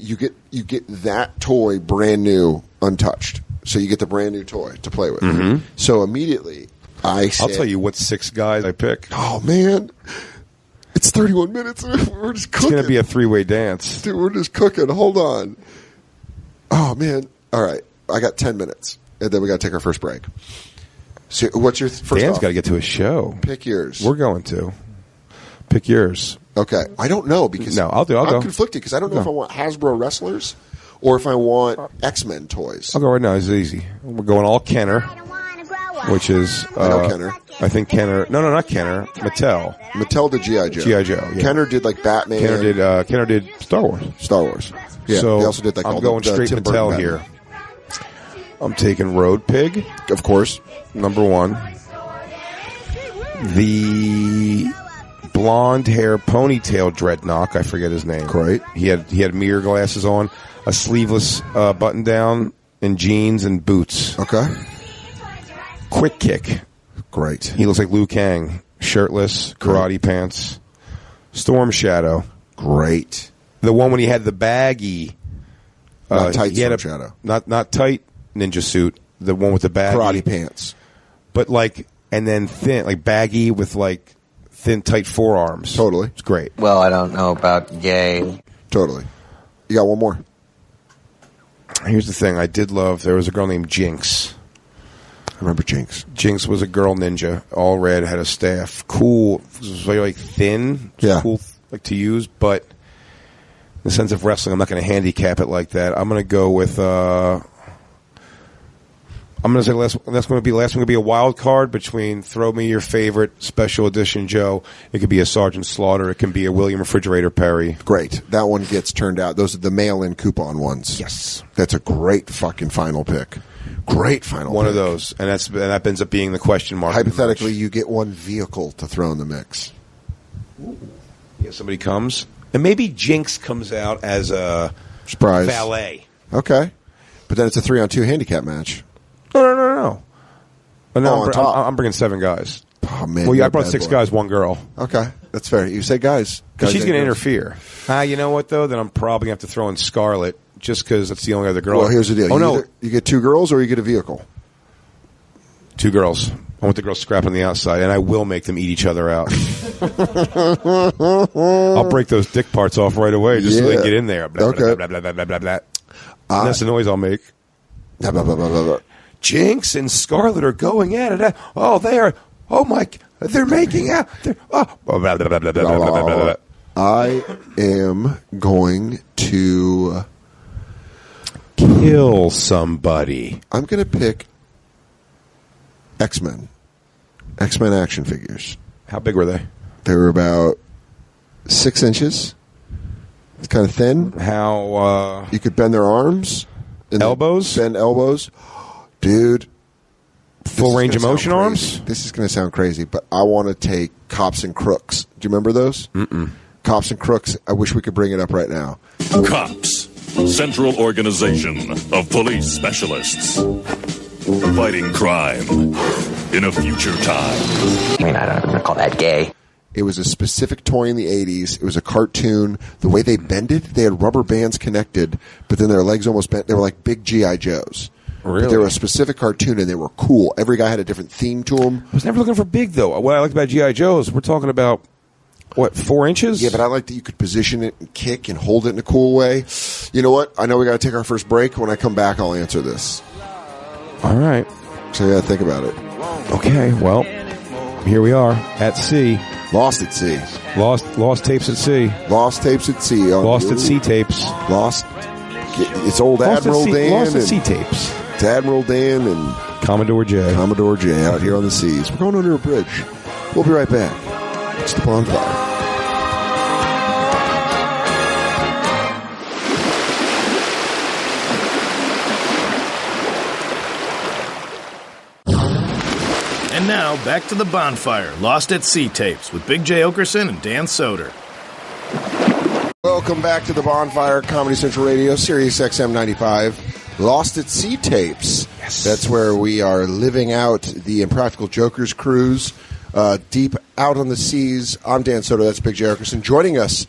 you get that toy brand new, untouched. So you get the brand new toy to play with. Mm-hmm. So immediately, I'll tell you what 6 guys I pick. Oh, man. It's 31 minutes. We're just cooking. It's going to be a 3-way dance. Dude, we're just cooking. Hold on. Oh, man. All right. I got 10 minutes. And then we got to take our first break. So what's your first Dan's got to get to a show. Pick yours. We're going to. Pick yours. Okay. I don't know because... No, I'll go. I'm conflicted because I don't know if I want Hasbro wrestlers or if I want X-Men toys. I'll go right now. It's easy. We're going all Kenner, which is... I know Kenner. I think Kenner... No, not Kenner. Mattel. Mattel did G.I. Joe. G.I. Joe, yeah. Kenner did like Batman. Kenner did Star Wars. Star Wars. Yeah, so they also did like I'm all going the straight Tim Mattel Burton here. I'm taking Road Pig. Of course. Number 1. The blonde hair ponytail dreadnought. I forget his name. Great. He had mirror glasses on, a sleeveless button down, and jeans and boots. Okay. Quick Kick. Great. He looks like Liu Kang. Shirtless, karate pants. Storm Shadow. Great. The one when he had the baggy. Not tight he had Storm Shadow. Not tight ninja suit. The one with the baggy. Karate pants. But like, and then thin, like baggy with like thin, tight forearms. Totally. It's great. Well, I don't know about gay. Totally. You got one more. Here's the thing. I did love, there was a girl named Jinx. I remember Jinx. Jinx was a girl ninja, all red, had a staff. Cool. It was very like thin. Yeah. Cool like to use, but in the sense of wrestling, I'm not going to handicap it like that. I'm going to go with, I'm going to say that's going to be last one. Going to be a wild card between throw me your favorite special edition Joe. It could be a Sergeant Slaughter. It can be a William Refrigerator Perry. Great. That one gets turned out. Those are the mail-in coupon ones. Yes. That's a great fucking final pick. Great final One pick. of those. And that ends up being the question mark. Hypothetically, you get one vehicle to throw in the mix. Yeah, somebody comes. And maybe Jinx comes out as a surprise valet. Okay. But then it's a 3-on-2 handicap match. No. I'm bringing 7 guys. Oh, man. Well, yeah, you're I a brought bad 6 boy. guys, 1 girl. Okay. That's fair. You say guys. Because she's going to girls. interfere. You know what, though? Then I'm probably going to have to throw in Scarlet just because that's the only other girl. Well, here's the deal. Oh, no. You get 2 girls or you get a vehicle? 2 girls. I want the girls scrapping on the outside, and I will make them eat each other out. I'll break those dick parts off right away just so they can get in there. Blah, Okay. blah, blah, blah, blah, blah, blah. And that's the noise I'll make. Blah, blah, blah, blah, blah, blah. Jinx and Scarlet are going at it. Oh, they are. Oh, my. They're making out. Blah, blah, blah, blah, blah, blah, blah, blah. I am going to kill somebody. I'm going to pick X-Men action figures. How big were they? They were about 6 inches. It's kind of thin. How You could bend their arms. And elbows? Bend elbows. Dude. full range of motion arms? This is going to sound crazy, but I want to take Cops and Crooks. Do you remember those? Mm-mm. Cops and Crooks. I wish we could bring it up right now. Cops, Central Organization of Police Specialists. Fighting crime in a future time. I mean, I don't call that gay. It was a specific toy in the 80s. It was a cartoon. The way they bended, they had rubber bands connected, but then their legs almost bent. They were like big G.I. Joes. Really? But they were a specific cartoon, and they were cool. Every guy had a different theme to them. I was never looking for big, though. What I liked about G.I. Joe's, we're talking about, what, 4 inches? Yeah, but I like that you could position it and kick and hold it in a cool way. You know what? I know we got to take our first break. When I come back, I'll answer this. All right. So you got to think about it. Okay, well, here we are at sea. Lost at sea. Lost tapes at sea. Lost tapes at sea. Lost at sea tapes. Lost. It's old Lost Admiral at sea, Dan. Lost at sea tapes. It's Admiral Dan and Commodore J. Commodore J out here on the seas. We're going under a bridge. We'll be right back. It's the Bonfire. And now, back to the Bonfire, Lost at Sea tapes with Big J. Oakerson and Dan Soder. Welcome back to the Bonfire, Comedy Central Radio, Sirius XM 95, Lost at Sea tapes. Yes. That's where we are living out the Impractical Jokers Cruise, deep out on the seas. I'm Dan Soder, that's Big J. Oakerson. Joining us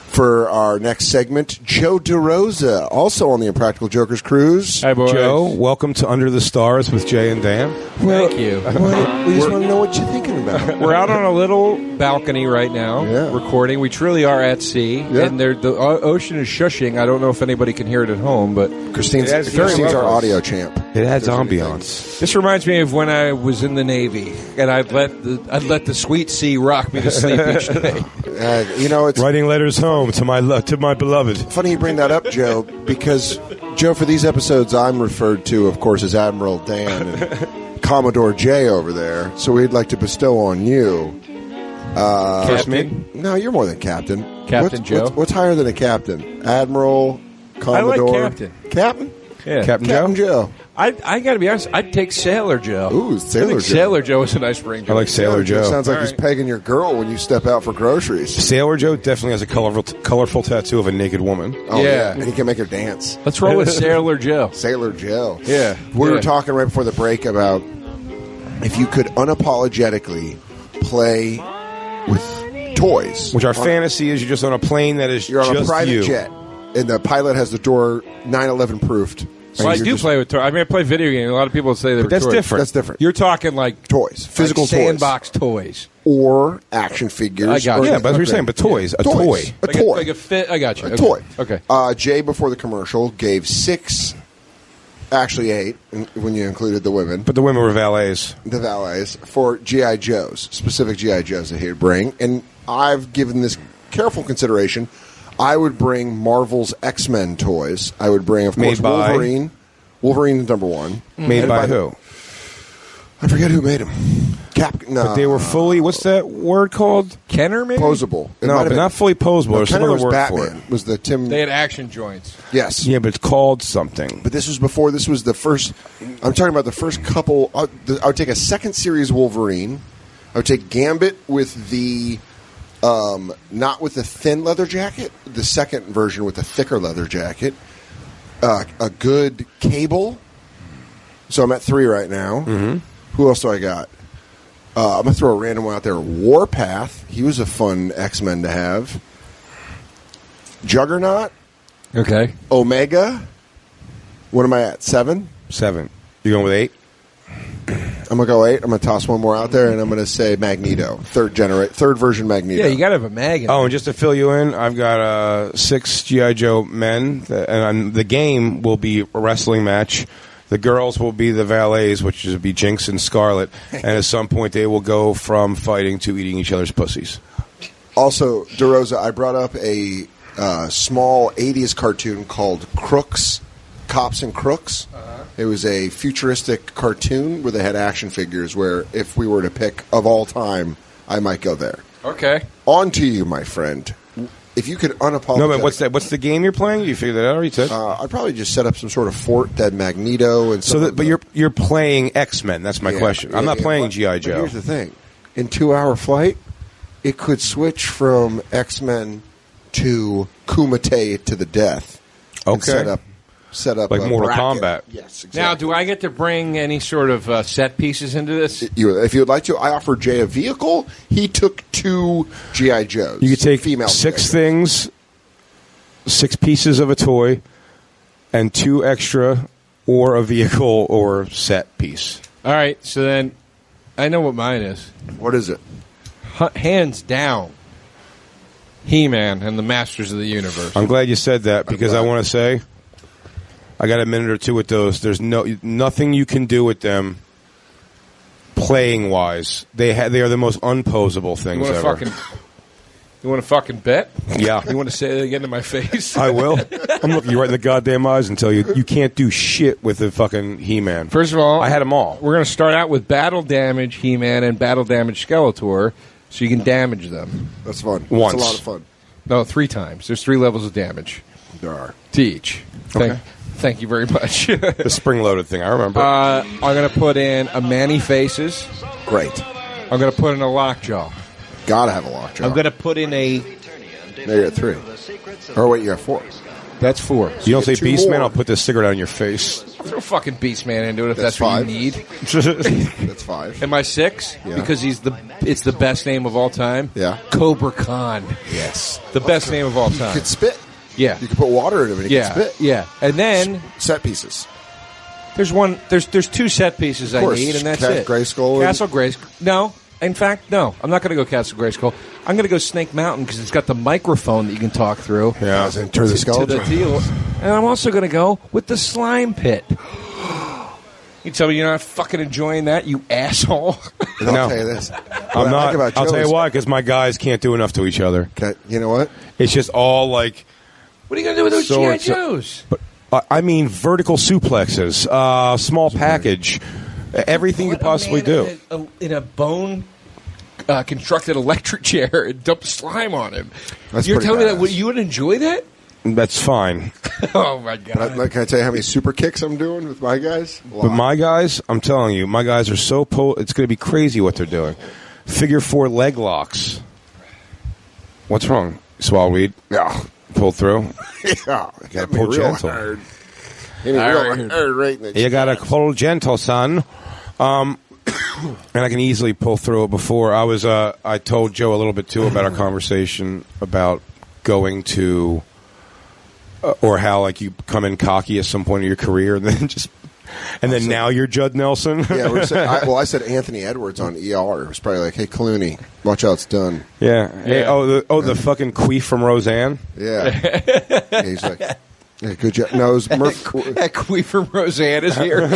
for our next segment, Joe DeRosa, also on the Impractical Jokers Cruise. Hi, boys. Joe, welcome to Under the Stars with Jay and Dan. Thank you. We just want to know what you're thinking about. We're out on a little balcony right now, Yeah. recording. We truly are at sea, Yeah. and the ocean is shushing. I don't know if anybody can hear it at home, but Christine's It has our levels. audio champ. It adds ambiance. this reminds me of when I was in the Navy, and I'd let the sweet sea rock me to sleep each day. It's Writing letters home to my beloved. funny you bring that up, Joe, because, Joe, for these episodes, I'm referred to, of course, as Admiral Dan and Commodore J over there. So we'd like to bestow on you. Captain? No, you're more than captain. Captain Joe? What's higher than a captain? Admiral, Commodore. captain. Captain? Yeah. Captain Captain Joe? Joe. I got to be honest, I'd take Sailor Joe. Ooh, I Sailor think Joe. Sailor Joe is a nice ring. I like Sailor Joe. Sounds like All he's right. pegging your girl when you step out for groceries. Sailor Joe definitely has a colorful tattoo of a naked woman. Oh, Yeah. And he can make her dance. Let's roll with Sailor Joe. Sailor Joe. Yeah. We were Yeah. talking right before the break about if you could unapologetically play with toys. Which our fantasy is you're just on a plane that is You're on just a private you. jet, and the pilot has the door 9/11 proofed. Well, I You're do just- play with toys. I mean, I play video games. A lot of people say they're That's toys. different. That's different. You're talking like Toys, physical like toys, sandbox toys. or action figures. I got or- you. Yeah, but that's what you're saying. But toys. A Toys. toy. A Like toy. like a fit. I got you. A Okay. toy. Okay. Jay, before the commercial, gave 6, actually 8, when you included the women, But the women were valets. the valets, for G.I. Joes, specific G.I. Joes that he'd bring. And I've given this careful consideration. I would bring Marvel's X-Men toys. I would bring, of course, Made by? Wolverine. Wolverine is number one. Made And by who? I forget who made them. No, But they were fully, what's that word called? Kenner, maybe? posable. It No, might have but been- not fully posable. No, There's some Kenner other was word Batman. for it. Was the Tim? They had action joints. Yes. Yeah, but it's called something. But this was before. This was the first. I'm talking about the first couple. I would take a second series Wolverine. I would take Gambit with the, not with the thin leather jacket. The second version with the thicker leather jacket. A good Cable. So I'm at 3 right now. Mm-hmm. Who else do I got? I'm gonna throw a random one out there. Warpath. He was a fun X-Men to have. Juggernaut. Okay. Omega. What am I at? 7? 7. You going with 8? I'm gonna go 8. I'm gonna toss one more out there, and I'm gonna say Magneto, third version Magneto. Yeah, you got to have a mag in Oh, there. and just to fill you in, I've got 6 G.I. Joe men, and the game will be a wrestling match. The girls will be the valets, which will be Jinx and Scarlet, and at some point they will go from fighting to eating each other's pussies. Also, DeRosa, I brought up a small '80s cartoon called Crooks, Cops and Crooks. It was a futuristic cartoon where they had action figures. Where if we were to pick of all time, I might go there. Okay. On to you, my friend. If you could unapologetic... No, but what's the game you're playing? You figured that out already, said? I'd probably just set up some sort of fort that Magneto and So, but you're playing X-Men. That's my question. I'm not playing G.I. Joe. Here's the thing. In 2-hour flight, it could switch from X-Men to Kumite to the death. And Okay. set up Like a Mortal bracket. Kombat. Yes, exactly. Now, do I get to bring any sort of set pieces into this? If you would like to, I offered Jay a vehicle. He took 2 G.I. Joes. You could take female 6 G.I. things, 6 pieces of a toy, and 2 extra, or a vehicle or set piece. All right, so then I know what mine is. What is it? Hands down, He-Man and the Masters of the Universe. I'm glad you said that because I want to say I got a minute or two with those. There's nothing you can do with them playing wise. They are the most unposable things ever. You want to fucking bet? Yeah. You want to say it again to my face? I will. I'm looking you right in the goddamn eyes and tell you can't do shit with the fucking He-Man. First of all, I had them all. We're going to start out with Battle Damage He-Man and Battle Damage Skeletor, so you can damage them. That's fun. Once. That's a lot of fun. No, 3 times. There's 3 levels of damage There are. to each. Okay. Thank you very much. The spring-loaded thing, I remember. I'm going to put in a Manny Faces. Great. I'm going to put in a Lockjaw. Gotta have a lockjaw. I'm going to put in a... Now you're at 3. Or wait, you're at 4. That's 4. You don't say two Beast Man, more. I'll put this cigarette on your face. I'll throw fucking Beast Man into it if That's that's what 5. you need. That's 5. Am I 6? Yeah. Because it's the best name of all time? Yeah. Cobra Khan. Yes. The best name of all You time. could spit. Yeah. You could put water in him and he Yeah. could spit. Yeah. And then Set pieces. there's 2 set pieces I course. need, and that's Cat it. Grayskull and- Castle Grayskull. No. In fact, no. I'm not going to go Castle Grayskull. I'm going to go Snake Mountain because it's got the microphone that you can talk through. Yeah. As in Turn the To Skeleton. the deal. And I'm also going to go with the slime pit. You tell me you're not fucking enjoying that, you asshole. And I'll No. tell you this. I'm not. I'll tell you why, because my guys can't do enough to each other. You know what? It's just all like... What are you going to do with those G.I. Swords. Joes? But I mean, vertical suplexes, small package, everything you Put a possibly man do. in a bone constructed electric chair and dump slime on him. That's You're pretty telling me badass. that you would enjoy that? That's fine. Oh my god! But can I tell you how many super kicks I'm doing with my guys? But my guys, I'm telling you, my guys are so it's going to be crazy what they're doing. Figure 4 leg locks. What's wrong? Swallow weed? Yeah. Pull through? Yeah. Gotta pull gentle. Hard. Hit me real hard right in the You got to pull gentle, son. And I can easily pull through it. Before I told Joe a little bit too about our conversation about going to, or how like you come in cocky at some point in your career, and then now you're Judd Nelson. Yeah, I said Anthony Edwards on ER. It was probably like, hey, Clooney, watch out, it's done. Yeah. Hey, the fucking queef from Roseanne. Yeah. Yeah, he's like, yeah, good job. No, it was Murph. That queen from Roseanne is here.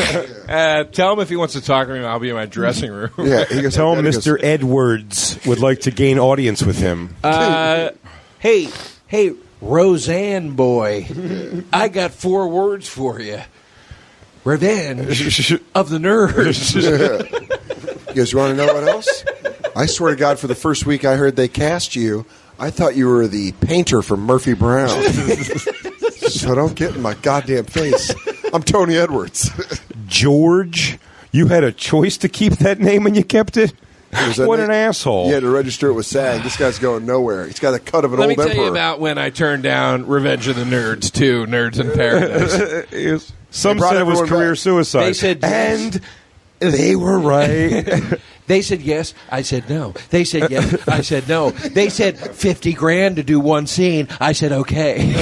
Tell him if he wants to talk to me, I'll be in my dressing room. Yeah, he goes, Tell him he goes, Mr. Edwards would like to gain audience with him. Hey, Roseanne boy, I got 4 words for you. Revenge of the Nerds. You guys want to know what else? I swear to God, for the first week I heard they cast you, I thought you were the painter from Murphy Brown. So don't get in my goddamn face. I'm Tony Edwards. George, you had a choice to keep that name and you kept it? What an asshole. You had to register it with SAG. This guy's going nowhere. He's got the cut of an Let old me tell emperor. you about when I turned down Revenge of the Nerds 2, Nerds in Paradise. Some brought said it was everyone career back. suicide. They said yes. And they were right. They said yes. I said no. They said yes. I said no. They said $50,000 to do one scene. I said okay.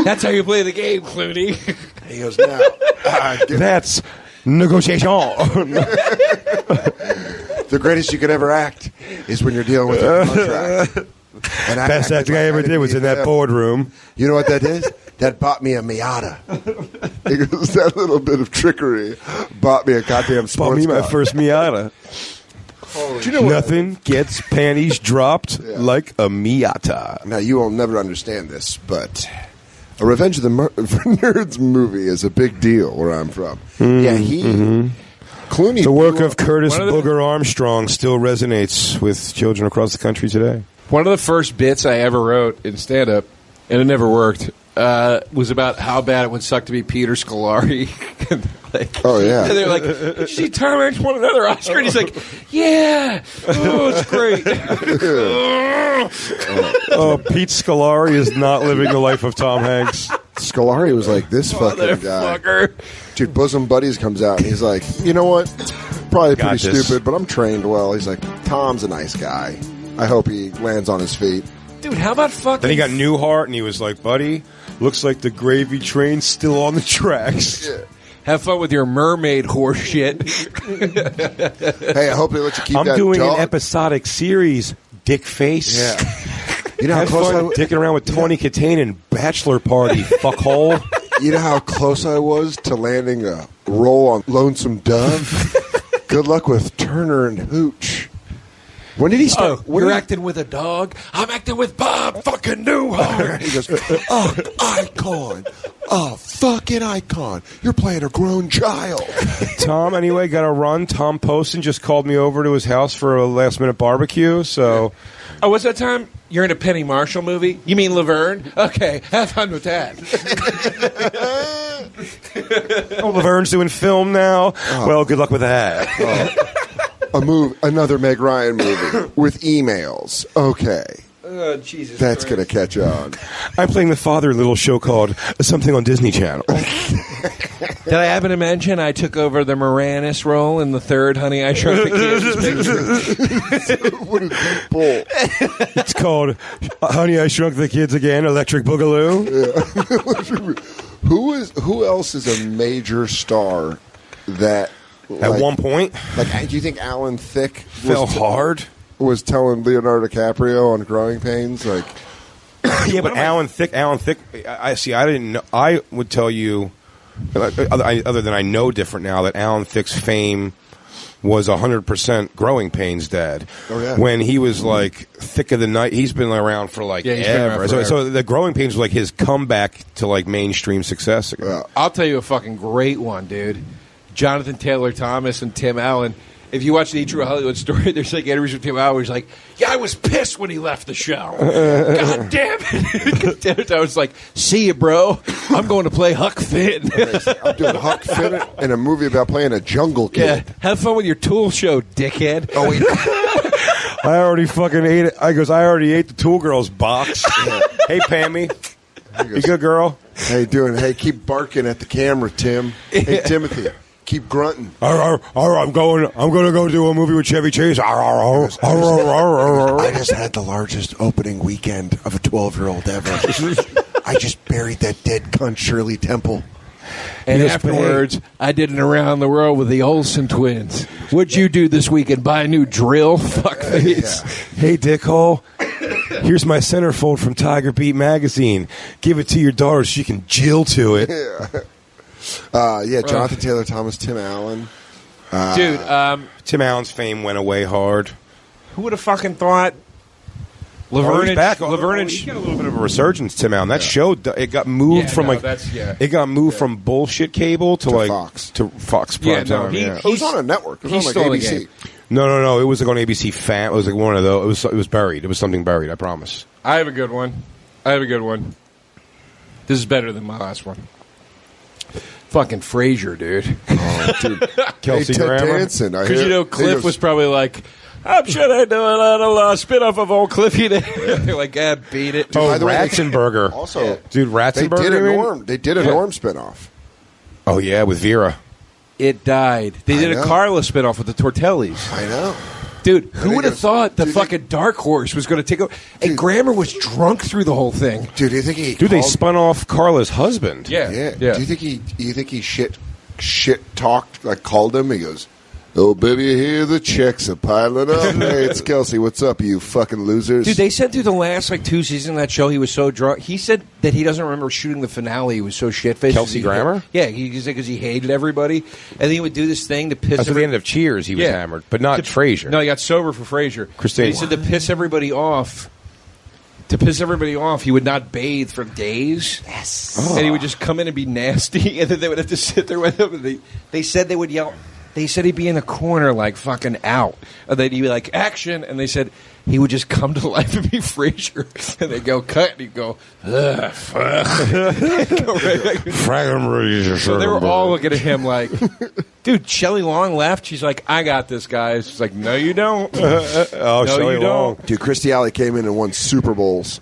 That's how you play the game, Clooney. He goes, now. That's negotiation. The greatest you could ever act is when you're dealing with a contract. And I Best acted acting I like ever didn't did was need in that them. boardroom. You know what that is? That bought me a Miata. It was that little bit of trickery. Bought me a goddamn Bought sports me my car. first Miata. Do you know what? Nothing gets panties dropped like a Miata. Now, you will never understand this, but a Revenge of the Nerds movie is a big deal where I'm from. Yeah, Clooney Clooney. The work blew of up- Curtis One of the- Booger Armstrong still resonates with children across the country today. One of the first bits I ever wrote in stand-up, and it never worked, was about how bad it would suck to be Peter Scolari. Oh, yeah. And they're like, "Did you see Tom Hanks won another Oscar?" And he's like, "Yeah, oh, it's great." Oh, Pete Scolari is not living the life of Tom Hanks. Scolari was like, this fucking guy. Motherfucker. Dude, Bosom Buddies comes out and he's like, you know what? Probably Got pretty this. stupid, but I'm trained well. He's like, Tom's a nice guy. I hope he lands on his feet. Dude, how about fucking... Then he got Newhart, and he was like, buddy, looks like the gravy train's still on the tracks. Yeah. Have fun with your mermaid horse shit. Hey, I hope they let you keep I'm that doing dog. an episodic series, dick face. Yeah. You know how Have close fun dicking around with Tawny Katane and Bachelor Party, fuckhole. You know how close I was to landing a role on Lonesome Dove? Good luck with Turner and Hooch. When did he start? when You're did he- acting with a dog? I'm acting with Bob fucking Newhart. He goes, oh, icon. Oh, fucking icon. You're playing a grown child. Tom, anyway, got to run. Tom Poston just called me over to his house for a last-minute barbecue, so... Oh, what's that time? You're in a Penny Marshall movie? You mean Laverne? Okay, have fun with that. Oh, Laverne's doing film now. Well, good luck with that. Another Meg Ryan movie with emails. Okay. Oh, Jesus That's going to catch on. I'm playing the father in a little show called Something on Disney Channel. Did I happen to mention I took over the Moranis role in the third Honey, I Shrunk the Kids picture? What a deep pull. It's called Honey, I Shrunk the Kids Again, Electric Boogaloo. Who else is a major star that At one point, like, do you think Alan Thicke fell hard. was telling Leonardo DiCaprio on Growing Pains, like, Yeah, but Alan Thicke, I see. I didn't know. I would tell you, other than I know different now, that Alan Thicke's fame was 100% Growing Pains dad. Oh, yeah. When he was like thick of the night, he's been around for like Yeah, he's been around ever. forever. So the Growing Pains was like his comeback to like mainstream success again. I'll tell you a fucking great one, dude. Jonathan Taylor Thomas and Tim Allen. If you watch the True Hollywood Story, there's like interviews with Tim Allen where he's like, "Yeah, I was pissed when he left the show. God damn it!" I was like, "See you, bro. I'm going to play Huck Finn." I'm doing Huck Finn in a movie about playing a jungle Yeah, kid. have fun with your Tool show, dickhead. Oh, wait. I already fucking ate it. I already ate the Tool Girls box. Hey, Pammy. You good, girl? Hey, keep barking at the camera, Tim. Hey, Timothy, keep grunting. I'm going to go do a movie with Chevy Chase. I just had the largest opening weekend of a 12-year-old ever. I just buried that dead cunt Shirley Temple. And Yes, afterwards, I did an around the world with the Olsen twins. What'd you do this weekend? Buy a new drill? Fuckface. Hey, dickhole. Here's my centerfold from Tiger Beat magazine. Give it to your daughter so she can jill to it. Jonathan Taylor Thomas, Tim Allen. Dude, Tim Allen's fame went away hard. who would have fucking thought Laverne He's back. Laverne He got a little bit of a resurgence, Tim Allen. That show, it got moved it got moved from bullshit cable to like Fox. to Fox Yeah, prime no, time. he- It was on a network. It was he's on still in like the ABC. game. No. It was like on ABC Fan. It was like one of those. It was buried. It was something buried. I promise. I have a good one. This is better than my last one. Fucking Frasier, dude. Oh, dude. Kelsey hey, Ted Grammer. Danson. Because, you know, Cliff was probably like, I'm sure I do a little spin-off of old Cliffy there. They're like, beat it. Oh, by the way, Ratzenberger. Also, Dude, Ratzenberger. They did a Norm spinoff. Oh yeah, with Vera. It died. They did a know. Carla spin-off with the Tortellis. I know. Dude, who think would have it's- thought the do you think- fucking Dark Horse was going to take over? And Grammer was drunk through the whole thing. Dude, do you think he? Dude, they called- spun off Carla's husband. Yeah. Do you think he shit talked, like called him? He goes, "Oh baby, here the checks are piling up." Hey, it's Kelsey. What's up, you fucking losers? Dude, they said through the last 2 seasons of that show he was so drunk. He said that he doesn't remember shooting the finale. He was so shit-faced. Kelsey Grammer? Yeah, he said because he hated everybody. And then he would do this thing to piss That's at the end of Cheers. He was Yeah. hammered, but not Frasier. No, he got sober for Frasier. Christine. And he said to piss everybody off. To piss everybody off, he would not bathe for days. Yes. And he would just come in and be nasty, and then they would have to sit there with him. And they said they would yell, They said he'd be in the corner, like, fucking out. And then he'd be like, action. And they said he would just come to life and be Frasier. And they'd go, cut. And he'd go, ugh, fuck. Go right back. So they were all looking at him like, dude, Shelley Long left. She's like, I got this, guys. She's like, no, you don't. Oh, no, Shelley you Long. don't. Dude, Christy Alley came in and won Super Bowls.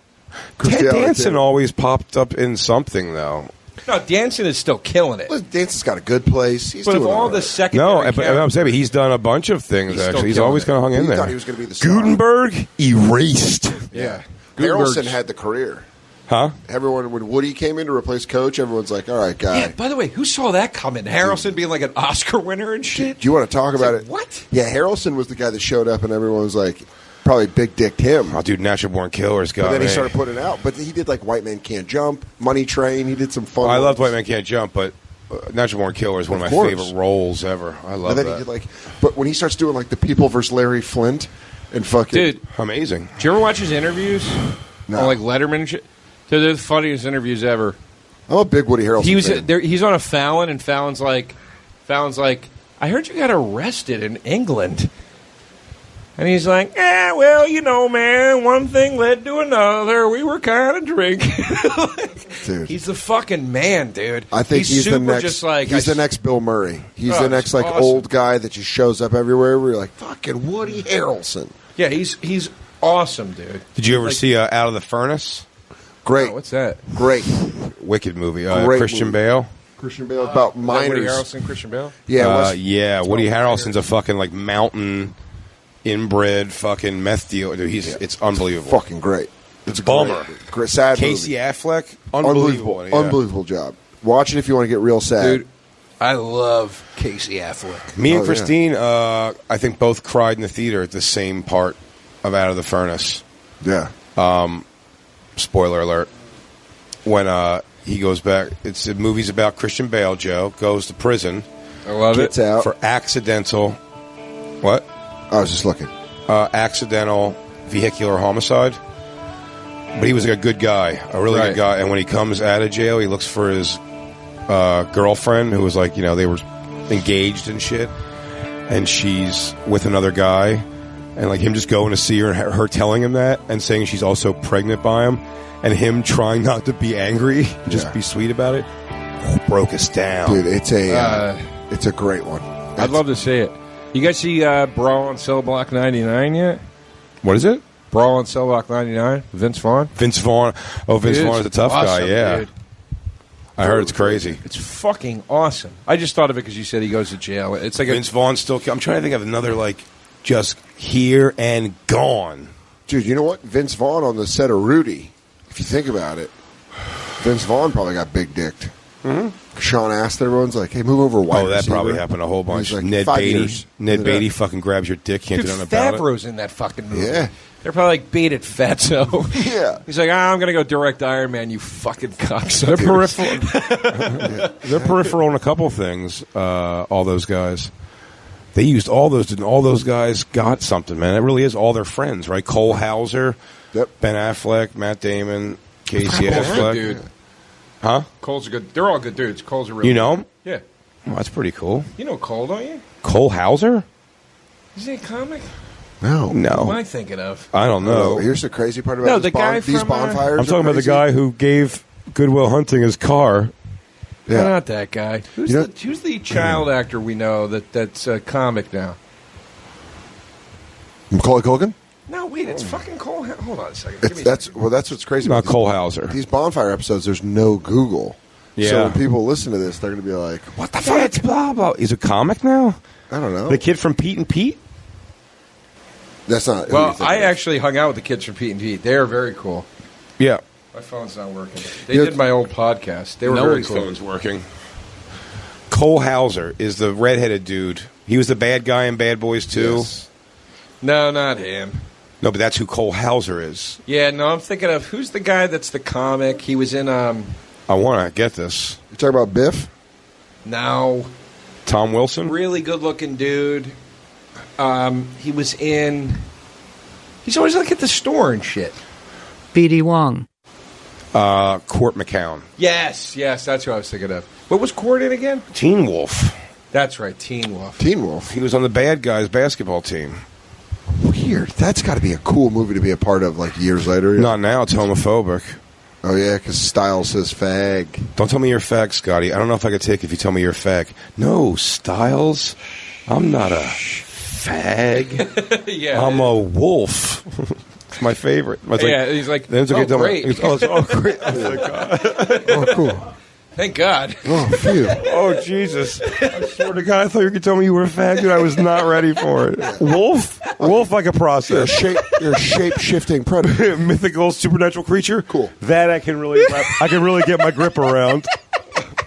Ted Danson always popped up in something, though. No, Danson is still killing it. Listen, Danson's got a good place. He's But doing of all all the right. secondary No, but I'm saying he's done a bunch of things, He's still actually. He's killing always it. kind of hung in He there. thought he was going to be the star. Gutenberg erased. Yeah. Harrelson had the career. Huh? Everyone, when Woody came in to replace Coach, everyone's like, all right, guy. Yeah, by the way, who saw that coming? Harrelson being like an Oscar winner and shit? Do you want to talk about like, it? what? Yeah, Harrelson was the guy that showed up, and everyone was like, probably big dicked him. Oh, dude, Natural Born Killers got But then he me. started putting it out. But he did like White Man Can't Jump, Money Train. He did some fun. I loved ones. White Man Can't Jump, but Natural Born Killer is one of Of my course. favorite roles ever. I love And then that. he did like, but when he starts doing like the People versus Larry Flint and fucking Dude, Amazing. did you ever watch his interviews? No. On like Letterman and shit? They're the funniest interviews ever. I'm a big Woody Harrelson He was fan. there. He's on a Fallon, and Fallon's like, I heard you got arrested in England. And he's like, well, you know, man, one thing led to another. We were kind of drinking. Dude. He's the fucking man, dude. I think he's super the next. just like he's the next Bill Murray. He's Oh, the next like awesome. old guy that just shows up everywhere. Where you're like fucking Woody Harrelson. Yeah, he's awesome, dude. Did you ever Like- see Out of the Furnace? Great, Oh, what's that? great. Wicked movie. Great Christian movie. Bale. Christian Bale about Is that Woody miners. Harrelson, Christian Bale. Yeah, it was- Yeah. Woody Harrelson's a fucking like mountain inbred fucking meth dealer. Dude, it's unbelievable. fucking great. It's a Bummer. great, sad Casey movie. Affleck, Unbelievable, yeah. unbelievable job. Watch it if you want to get real sad. Dude, I love Casey Affleck. Me and Oh, Christine, I think both cried in the theater at the same part of Out of the Furnace. Yeah, Spoiler alert. When he goes back, it's a movie's about Christian Bale. Joe goes to prison I love gets it. out. for accidental. What? I was just looking. Accidental vehicular homicide. But he was a good guy, a really Right. good guy. And when he comes out of jail, he looks for his girlfriend, who was like, they were engaged and shit. And she's with another guy. And like him just going to see her and her telling him that and saying she's also pregnant by him. And him trying not to be angry, just Yeah. be sweet about it, broke us down. Dude, it's a great one. I'd love to see it. You guys see Brawl on Cell Block 99 yet? What is it? Brawl on Cell Block 99? Vince Vaughn? Vince Vaughn. Oh, Vince Dude, Vaughn is a it's tough guy, awesome, yeah. dude. I heard it's crazy. It's fucking awesome. I just thought of it because you said he goes to jail. It's like Vince Vaughn's still. I'm trying to think of another like just here and gone. Dude, you know what? Vince Vaughn on the set of Rudy. If you think about it, Vince Vaughn probably got big dicked. Mm-hmm. Sean asked everyone's like, "Hey, move over." Wide Oh, that receiver. probably happened a whole And he's bunch. like, Ned 5 Beatty. years. Ned Yeah. Beatty fucking grabs your dick. Can't Dude, do nothing about it. Favreau's in that fucking movie. Yeah. They're probably like, beat it, fatso. Yeah. He's like, I'm going to go direct Iron Man, you fucking They're cocksucker. peripheral. They're peripheral in a couple things. All those guys. They used all those. And all those guys got something, man. It really is all their friends, right? Cole Hauser, Yep. Ben Affleck, Matt Damon, Casey Cole's a Affleck. good dude. Huh? Cole's a good. They're all good dudes. Cole's a real You know him? Yeah. Oh, that's pretty cool. You know Cole, don't you? Cole Hauser? Is he a comic? No, Who am No. I thinking of? I don't know. Here's the crazy part about No, this the guy these from, bonfires. I'm talking are about the crazy. guy who gave Goodwill Hunting his car. Yeah. Not that guy. Who's, You know- who's the child actor we know that's a comic now? Macaulay Culkin. No, wait, it's fucking Cole. Hold on a second. Give me a That's second. what's crazy. Not about Cole Hauser. these bonfire episodes. There's no Google. Yeah. So when people listen to this, they're going to be like, "What the fuck?" It's blah blah. He's a comic now. I don't know. The kid from Pete and Pete. That's not. who Well, you think I of. actually hung out with the kids from Pete and Pete. They are very cool. Yeah. My phone's not working. They Yeah. did my old podcast. They were No very one's cool. phone's working. Cole Hauser is the redheaded dude. He was the bad guy in Bad Boys 2. Yes. No, not him. No, but that's who Cole Hauser is. Yeah, no, I'm thinking of who's the guy that's the comic. He was in I want to get this. You talking about Biff? no, Tom Wilson. really good looking dude. He was in. He's always like at the store and shit. BD Wong. Court McCown. Yes, that's who I was thinking of. What was Court in again? Teen Wolf. That's right, Teen Wolf. Teen Wolf. He was on the bad guys basketball team. Weird. That's got to be a cool movie to be a part of, like, years later. Not now. It's homophobic. Oh, yeah, because Styles says fag. Don't tell me you're a fag, Scotty. I don't know if I could take it if you tell me you're a fag. No, Styles. I'm not a fag. Yeah. I'm a wolf. It's my favorite. He's like, great. great. Great. Oh, cool. Thank God. Oh, phew. Oh, Jesus. I swear to God, I thought you could tell me you were a fag, dude. I was not ready for it. Wolf? Wolf I could process. You're a shape-shifting predator. Mythical, supernatural creature? Cool. That I can really get my grip around.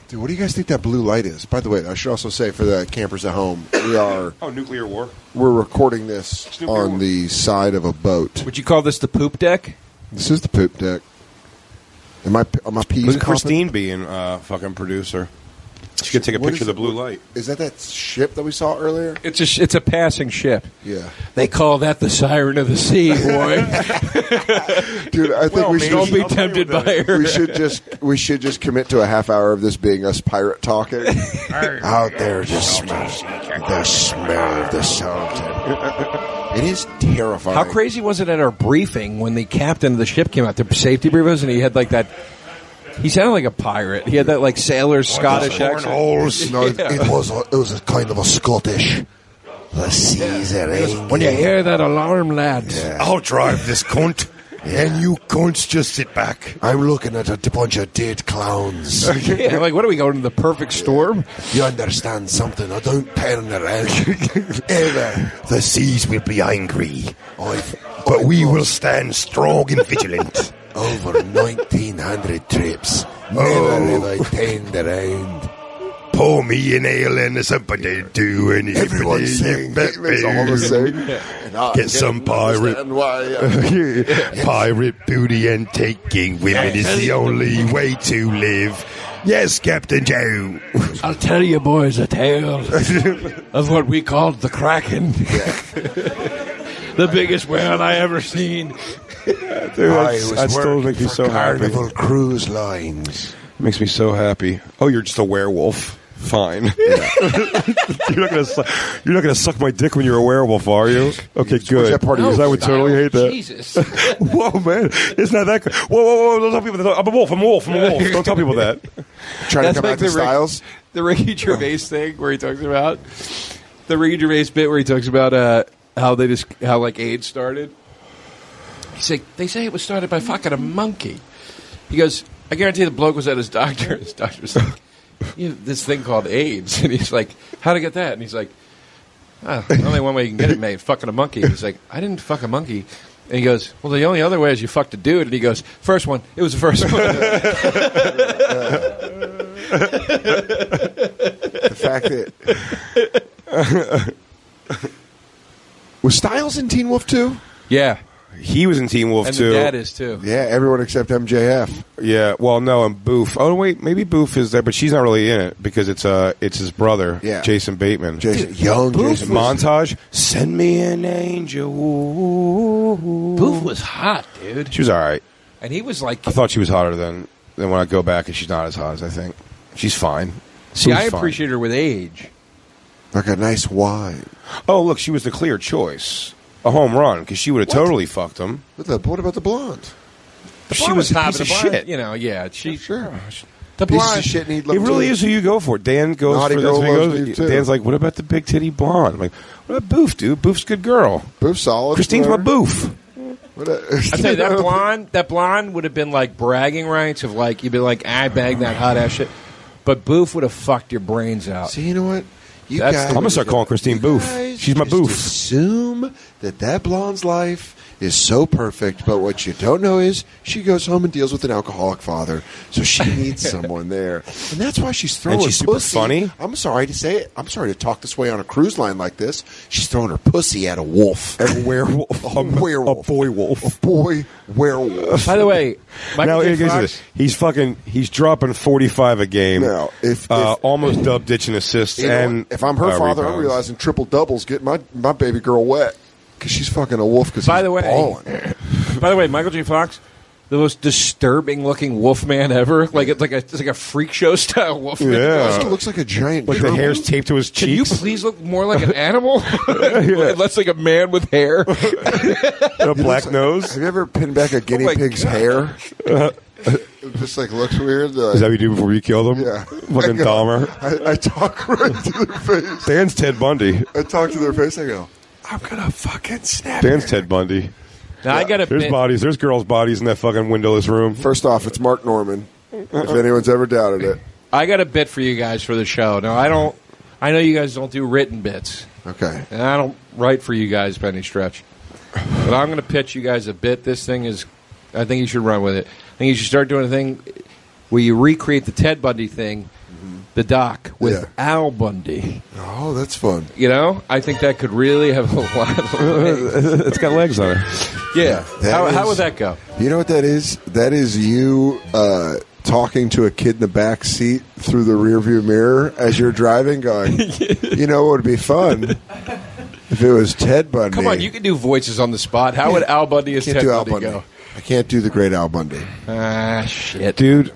Dude, what do you guys think that blue light is? By the way, I should also say for the campers at home, Nuclear war. we're recording this on the side of a boat. Would you call this the poop deck? This is the poop deck. Am I peas Look at popping? Christine being fucking producer. She could take a What picture is of the blue light. Is that ship that we saw earlier? It's a passing ship. Yeah. They call that the siren of the sea, boy. Dude, I think we should Don't be tempted by her. we should just commit to a half hour of this being us pirate talking. Out there, just smell of the salt. It is terrifying. How crazy was it at our briefing when the captain of the ship came out, the safety briefers, and he had like that. He sounded like a pirate. He had that like sailor's Scottish accent. No, it was a kind of a Scottish. The seas are angry. When you hear that alarm, lads. Yeah. I'll drive this cunt. And you cunts just sit back. I'm looking at a bunch of dead clowns. Yeah, like, what are we going to the perfect storm? You understand something? I don't turn around ever. The seas will be angry. But we will stand strong and vigilant. Over 1,900 trips. Never have I turned around. Pour me an ale and something to do. And Everyone's saying it's all the same. Get some pirate. Pirate booty and taking women is the only way to live. Yes, Captain Joe. I'll tell you boys a tale of what we called the Kraken. The biggest whale I ever seen. Dude, that still makes me so Carnival happy. Cruise Lines. Makes me so happy. Oh, you're just a werewolf. Fine. Yeah. You're not gonna suck my dick when you're a werewolf, are you? Okay, good. That part of Because I would totally hate that. Jesus. Whoa, man, it's not that good. Whoa! Don't tell people that. I'm a wolf. Don't tell people that. Trying to come out to Styles. The Ricky Gervais thing where he talks about the Ricky Gervais bit where he talks about how like AIDS started. He's like, they say it was started by fucking a monkey. He goes, I guarantee the bloke was at his doctor. His doctor's like, you have this thing called AIDS. And he's like, how'd I get that? And he's like, only one way you can get it, mate, fucking a monkey. And he's like, I didn't fuck a monkey. And he goes, well, the only other way is you fucked a dude. And he goes, first one. It was the first one. The fact that... Was Styles in Teen Wolf 2? Yeah. He was in Teen Wolf and too. And the dad is too. Yeah, everyone except MJF. Yeah, well, no, and Boof. Oh, wait, maybe Boof is there, but she's not really in it because it's his brother, Jason Bateman. Young Jason. Montage, send me an angel. Boof was hot, dude. She was all right. And he was like... I thought she was hotter than when I go back, and she's not as hot as I think. She's fine. See, I appreciate her with age. Like a nice wine. Oh, look, she was the clear choice. A home run, because she would have totally fucked him. What about the blonde? She was a piece of shit. You know, yeah. Sure. The Piece blonde. of shit. It really is who you go for. Dan goes Naughty for girl loves this. me, too. Dan's like, what about the big titty blonde? I'm like, what about Boof, dude? Boof's a good girl. Boof's solid. Christine's my Boof. I tell you, that blonde would have been like bragging rights of like, you'd be like, I bag that hot ass shit. But Boof would have fucked your brains out. See, you know what? I'm going to start calling Christine Boof. She's my Boof. Assume that blonde's life is so perfect, but what you don't know is she goes home and deals with an alcoholic father, so she needs someone there. And that's why she's throwing And she's super pussy. funny. I'm sorry to say it. I'm sorry to talk this way on a cruise line like this. She's throwing her pussy at a wolf. At a werewolf. A werewolf. A boy wolf. A boy werewolf. By the way, Michael J. Fox, he's dropping 45 a game. Now, if almost dub ditching assists. you know And what? If I'm her father, I'm realizing triple doubles get my baby girl wet because she's fucking a wolf. Because by the way, Michael J. Fox, the most disturbing looking Wolfman ever. Like it's like a freak show style Wolfman. Yeah. It looks like a giant. Like the hair's taped to his Can you cheeks. please look more like an animal? Less like a man with hair. A black nose. Have you ever pinned back a guinea my pig's hair? It just like looks weird. Is that what you do before you kill them? Yeah. Fucking Dahmer. I talk right to their face. Dan's Ted Bundy. I talk to their face. I go, I'm gonna fucking snap. Dan's Ted Bundy. Now I got a There's bit. bodies. There's girls' bodies in that fucking windowless room. First off, it's Mark Norman. If anyone's ever doubted it. I got a bit for you guys for the show. Now I know you guys don't do written bits, Okay. and I don't write for you guys by any stretch. But I'm going to pitch you guys a bit. This thing is, I think you should run with it. I think you should start doing a thing where you recreate the Ted Bundy thing, the doc, with Al Bundy. Oh, that's fun. You know, I think that could really have a lot of legs. It's got legs on it. Yeah. That How is- would that go? You know what that is? That is you talking to a kid in the back seat through the rearview mirror as you're driving, going, you know what would be fun if it was Ted Bundy. Come on, you can do voices on the spot. How would Al Bundy as can't Ted do Al Bundy Bundy. go? I can't do the great Al Bundy. Ah, shit. Dude,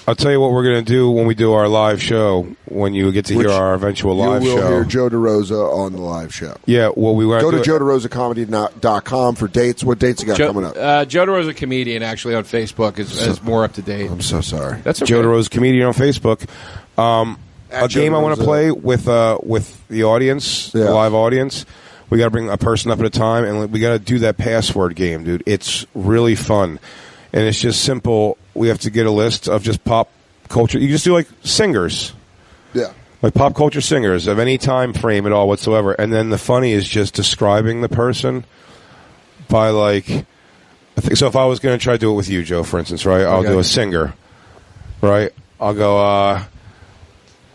I'll tell you what we're going to do when we do our live show, when you get to Which hear our eventual live you will show. hear Joe DeRosa on the live show. Yeah, well, we were Go to joederosacomedy.com for dates. What dates you got coming up? Joe DeRosa Comedian, actually, on Facebook is more up to date. I'm so sorry. That's okay. Joe DeRose Comedian on Facebook. A Joe game I want DeRosa. to play with the audience, Yeah. the live audience. We got to bring a person up at a time, and we got to do that password game, dude. It's really fun, and it's just simple. We have to get a list of just pop culture. You just do like singers, Yeah. like pop culture singers of any time frame at all whatsoever. And then the funny is just describing the person by like. I think so. If I was going to try to do it with you, Joe, for instance, right? I'll Okay. do a singer, right? I'll go.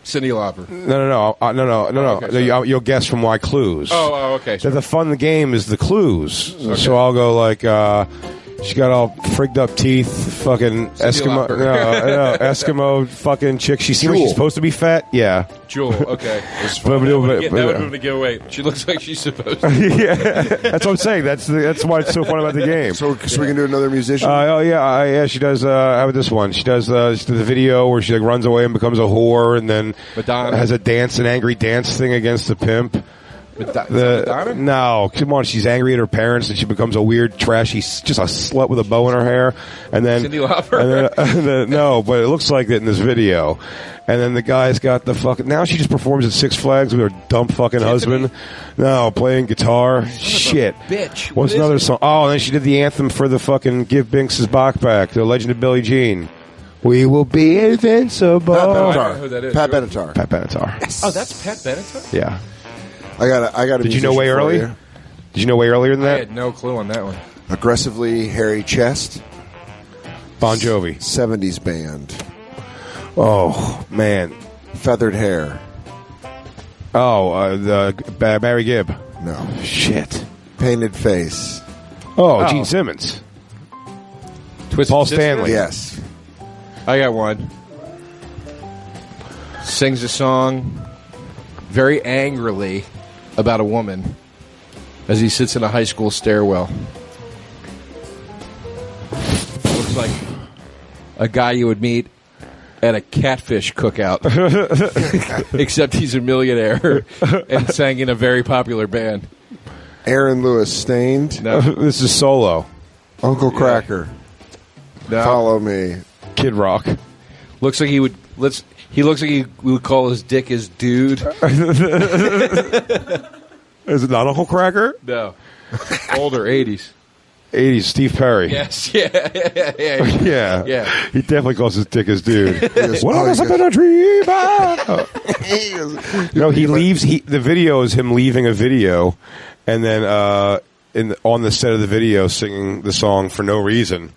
Cindy Lauper. No. Okay, sorry. You'll guess from my clues. Oh, okay. So the fun of the game is the clues. So I'll go like, she got all frigged up teeth, fucking Eskimo, Lauper. no, Eskimo fucking chick. She seems like she's Jewel. supposed to be fat. Yeah. Jewel, okay. But- That would but- have been a giveaway. She looks like she's supposed to. yeah. That's what I'm saying. That's why it's so fun about the game. So we can do another musician? Yeah. She does. How about this one? She does the video where she like runs away and becomes a whore, and then Madonna. has an angry dance thing against the pimp. Madonna? No, come on. She's angry at her parents, and she becomes a weird, trashy, just a slut with a bow in her hair. And then, Cyndi Lauper? and then no, but it looks like that in this video. And then the guy's got the fucking. Now she just performs at Six Flags with her dumb fucking husband. No, playing guitar. Shit. bitch. What's What is another it? song? Oh, and then she did the anthem for the fucking Give Binks' Bach Back, the Legend of Billie Jean. We will be invincible. Pat I don't Benatar. know who that is. Pat Benatar. Pat Benatar. Oh, that's Pat Benatar? Yeah. I got a Did you know musician way for early? you. Did you know way earlier than I that? had no clue on that one. Aggressively hairy chest. Bon Jovi. 70s band. Oh, man. Feathered hair. Oh, Barry Gibb. No. Shit. Painted face. Oh, Gene Simmons. Twisted Paul Sister? Stanley. Yes. I got one. Sings a song very angrily about a woman as he sits in a high school stairwell. Looks like a guy you would meet at a catfish cookout. Except he's a millionaire and sang in a very popular band. Aaron Lewis Stained. No. This is Solo. Uncle Cracker. No. Follow me. Kid Rock. Looks like he would. He looks like he would call his dick his dude. Is it not Uncle Cracker? No, older 80s. 80s, Steve Perry. Yes, yeah. Yeah. He definitely calls his dick his dude. goes, What oh, else he I've been a dreamer? No, he leaves. The video is him leaving a video, and then on the set of the video singing the song for no reason.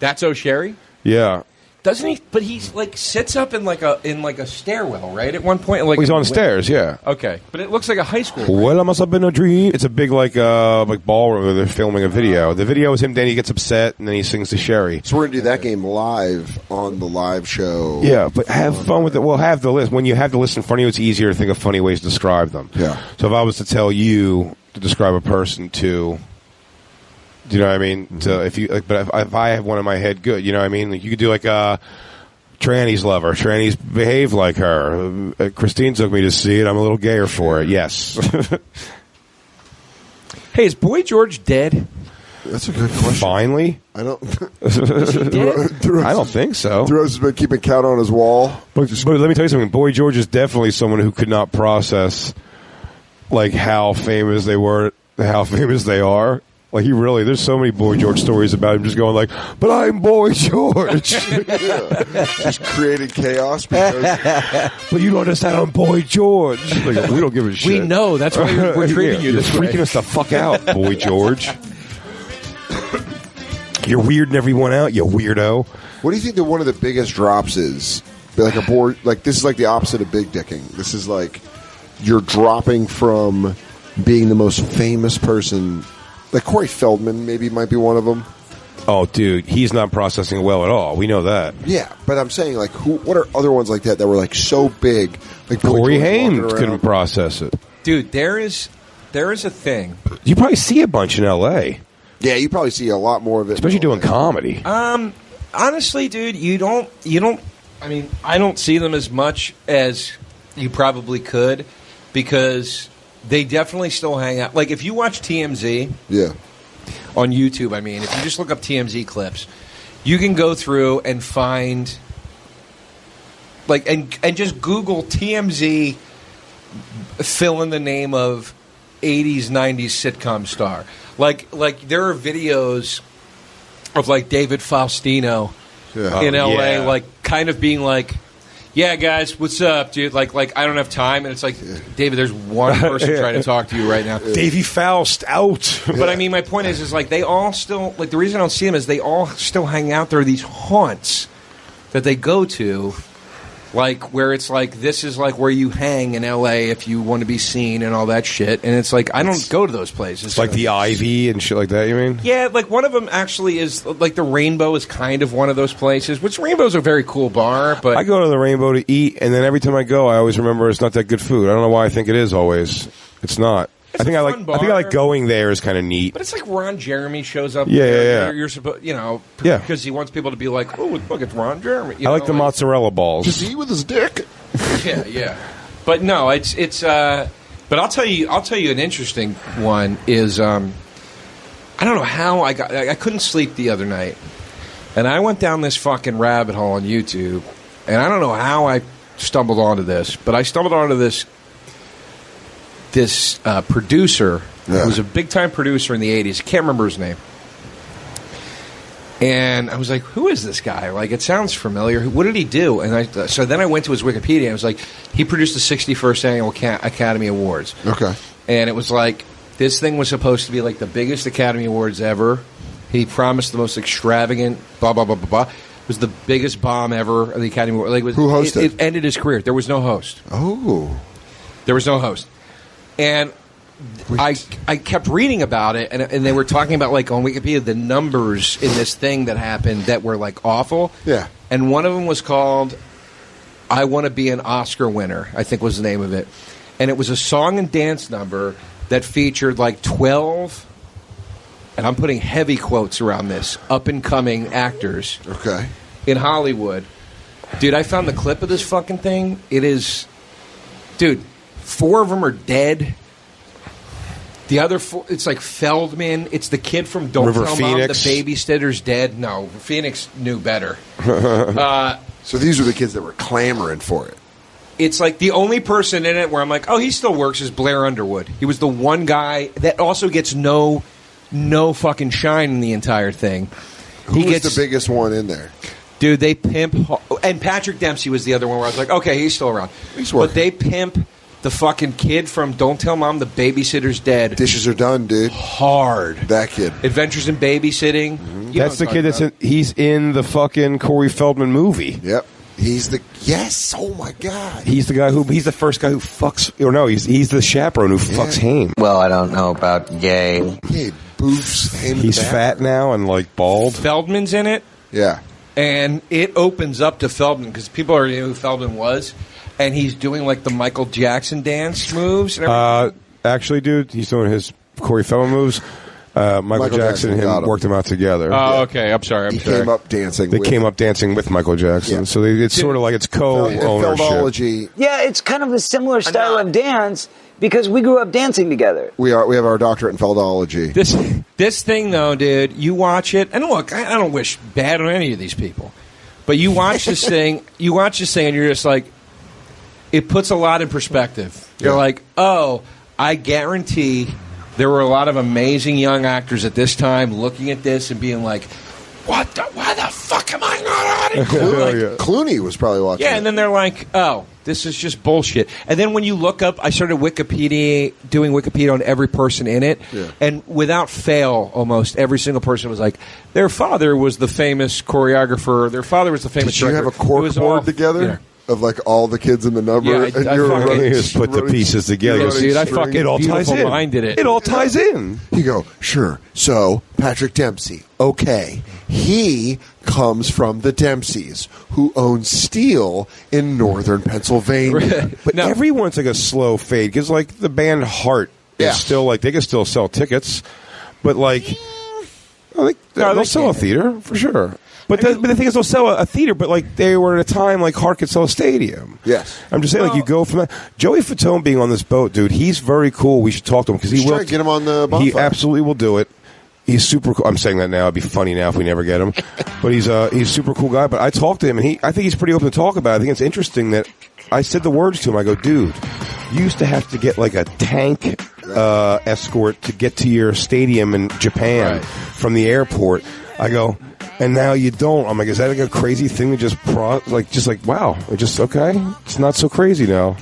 That's O'Sherry. Yeah. Doesn't he? But he's like sits up in like a stairwell, right? At one point, like He's on stairs, yeah. Okay, but it looks like a high school. Well, I must have been a dream. It's a big like ballroom where they're filming a video. The video is him. Then he gets upset, and then he sings to Sherry. So we're going to do that game live on the live show. Yeah, but have fun with it. Well, have the list. When you have the list in front of you, it's easier to think of funny ways to describe them. Yeah. So if I was to tell you to describe a person to Do you know what I mean? So if you, like, but if I have one in my head, good. You know what I mean? Like, you could do like Tranny's lover. Tranny's behave like her. Christine took me to see it. I'm a little gayer for it. Yes. Hey, is Boy George dead? That's a good question. Finally? I don't. I don't think so. Thoreau's has been keeping count on his wall. But let me tell you something. Boy George is definitely someone who could not process like how famous they were, how famous they are. Like, he really, there's so many Boy George stories about him just going like, but I'm Boy George. Just created chaos. Because but you don't understand, I'm Boy George. Like, we don't give a shit. We know. That's why we're treating you You're this way. freaking us the fuck out, Boy George. You're weirding everyone out, you weirdo. what do you think that one of the biggest drops is? Like a board, like this is like the opposite of big dicking. This is like you're dropping from being the most famous person. Like Corey Feldman, maybe might be one of them. Oh, dude, he's not processing it well at all. We know that. Yeah, but I'm saying, like, what are other ones like that were like so big? Like Corey Haim couldn't process it. Dude, there is a thing. You probably see a bunch in L.A. Yeah, you probably see a lot more of it, especially doing comedy. Honestly, dude, you don't. I mean, I don't see them as much as you probably could because they definitely still hang out. Like, if you watch TMZ, yeah, on YouTube, I mean, if you just look up TMZ clips, you can go through and find, like, and just Google TMZ, fill in the name of 80s, 90s sitcom star. Like there are videos of, like, David Faustino in L.A., like, kind of being like, yeah, guys, what's up, dude? Like, I don't have time. And it's like, David, there's one person trying to talk to you right now. Davey Faust, out. But, I mean, my point is like, they all still, like, the reason I don't see them is they all still hang out there, these haunts that they go to, like, where it's like, this is, like, where you hang in L.A. if you want to be seen and all that shit. And it's like, I don't go to those places. It's like the Ivy and shit like that, you mean? Yeah, like, one of them actually is, like, the Rainbow is kind of one of those places, which Rainbow's a very cool bar, but... I go to the Rainbow to eat, and then every time I go, I always remember it's not that good food. I don't know why I think it is always. It's not. It's I think I like going there is kind of neat. But it's like Ron Jeremy shows up. Yeah, there. yeah. You're supposed, Yeah. because he wants people to be like, oh, look, it's Ron Jeremy. I like the mozzarella balls. Does he with his dick? Yeah. But no, it's. But I'll tell you an interesting one is. I don't know how I couldn't sleep the other night, and I went down this fucking rabbit hole on YouTube, and I don't know how I stumbled onto this, but I stumbled onto this producer who was a big time producer in the 80s. I can't remember his name. And I was like, who is this guy? Like, it sounds familiar. What did he do? And so then I went to his Wikipedia. And I was like, he produced the 61st Annual Academy Awards. Okay. And it was like, this thing was supposed to be like the biggest Academy Awards ever. He promised the most extravagant, blah, blah, blah, blah, blah. It was the biggest bomb ever of the Academy Awards. Like, who hosted? It ended his career. There was no host. Oh. There was no host. And I kept reading about it, and they were talking about, like, on Wikipedia, the numbers in this thing that happened that were, like, awful. Yeah. And one of them was called I Want to Be an Oscar Winner, I think was the name of it. And it was a song and dance number that featured, like, 12, and I'm putting heavy quotes around this, up-and-coming actors in Hollywood. Dude, I found the clip of this fucking thing. It is... Dude, 4 of them are dead. The other 4, it's like Feldman. It's the kid from Don't River Tell Phoenix. Mom the babysitter's dead. No, Phoenix knew better. So these were the kids that were clamoring for it. It's like the only person in it where I'm like, oh, he still works is Blair Underwood. He was the one guy that also gets no fucking shine in the entire thing. Who was the biggest one in there? Dude, they pimp... And Patrick Dempsey was the other one where I was like, okay, he's still around. He's working. But they pimp the fucking kid from Don't Tell Mom the Babysitter's Dead. Dishes are done, dude. Hard. That kid. Adventures in Babysitting. Mm-hmm. That's the kid that's in... He's in the fucking Corey Feldman movie. Yep. He's the... Yes! Oh, my God. He's the guy who... He's the first guy who fucks... Or no, he's the chaperone who fucks Haim. Well, I don't know about gay. Yeah, boofs Haim. He's fat now and, like, bald. Feldman's in it. Yeah. And it opens up to Feldman because people already knew who Feldman was. And he's doing, like, the Michael Jackson dance moves and everything. Actually, dude, he's doing his Corey Feldman moves. Michael Jackson and him worked them out together. Oh, okay. I'm sorry. He came up dancing. They came up dancing with Michael Jackson. Yeah. So it's sort of like it's co-ownership. Feldology. Yeah, it's kind of a similar style of dance because we grew up dancing together. We have our doctorate in feldology. This thing, though, dude, you watch it, and look, I don't wish bad on any of these people, but you watch this thing, and you're just like, it puts a lot in perspective. You're like, oh, I guarantee there were a lot of amazing young actors at this time looking at this and being like, why the fuck am I not on it? Clooney was probably watching. Yeah, and then they're like, oh, this is just bullshit. And then when you look up, I started doing Wikipedia on every person in it, and without fail, almost every single person was like, their father was the famous choreographer, their father was the famous Did you director. have a cork board together? Yeah. Of like all the kids in the number, Yeah, and I you're fucking running, just put the pieces together. Yeah, dude, I fucking it all ties in. minded it. It all ties in. You go, sure. So Patrick Dempsey, okay, he comes from the Dempseys, who own steel in northern Pennsylvania. But everyone's like a slow fade because like the band Heart is still like they can still sell tickets, but like they'll sell a theater for sure. But the thing is, they'll sell a theater, but like they were at a time like Heart could sell a stadium. Yes, I'm just saying, like you go from that. Joey Fatone being on this boat, dude. He's very cool. We should talk to him because he will try to get him on the Bonfire. He absolutely will do it. He's super cool. I'm saying that now. It'd be funny now if we never get him. But he's a super cool guy. But I talked to him, and I think he's pretty open to talk about it. I think it's interesting that I said the words to him. I go, dude, you used to have to get like a tank escort to get to your stadium in Japan from the airport. I go, and now you don't. I'm like, is that like a crazy thing to just wow, okay? It's not so crazy now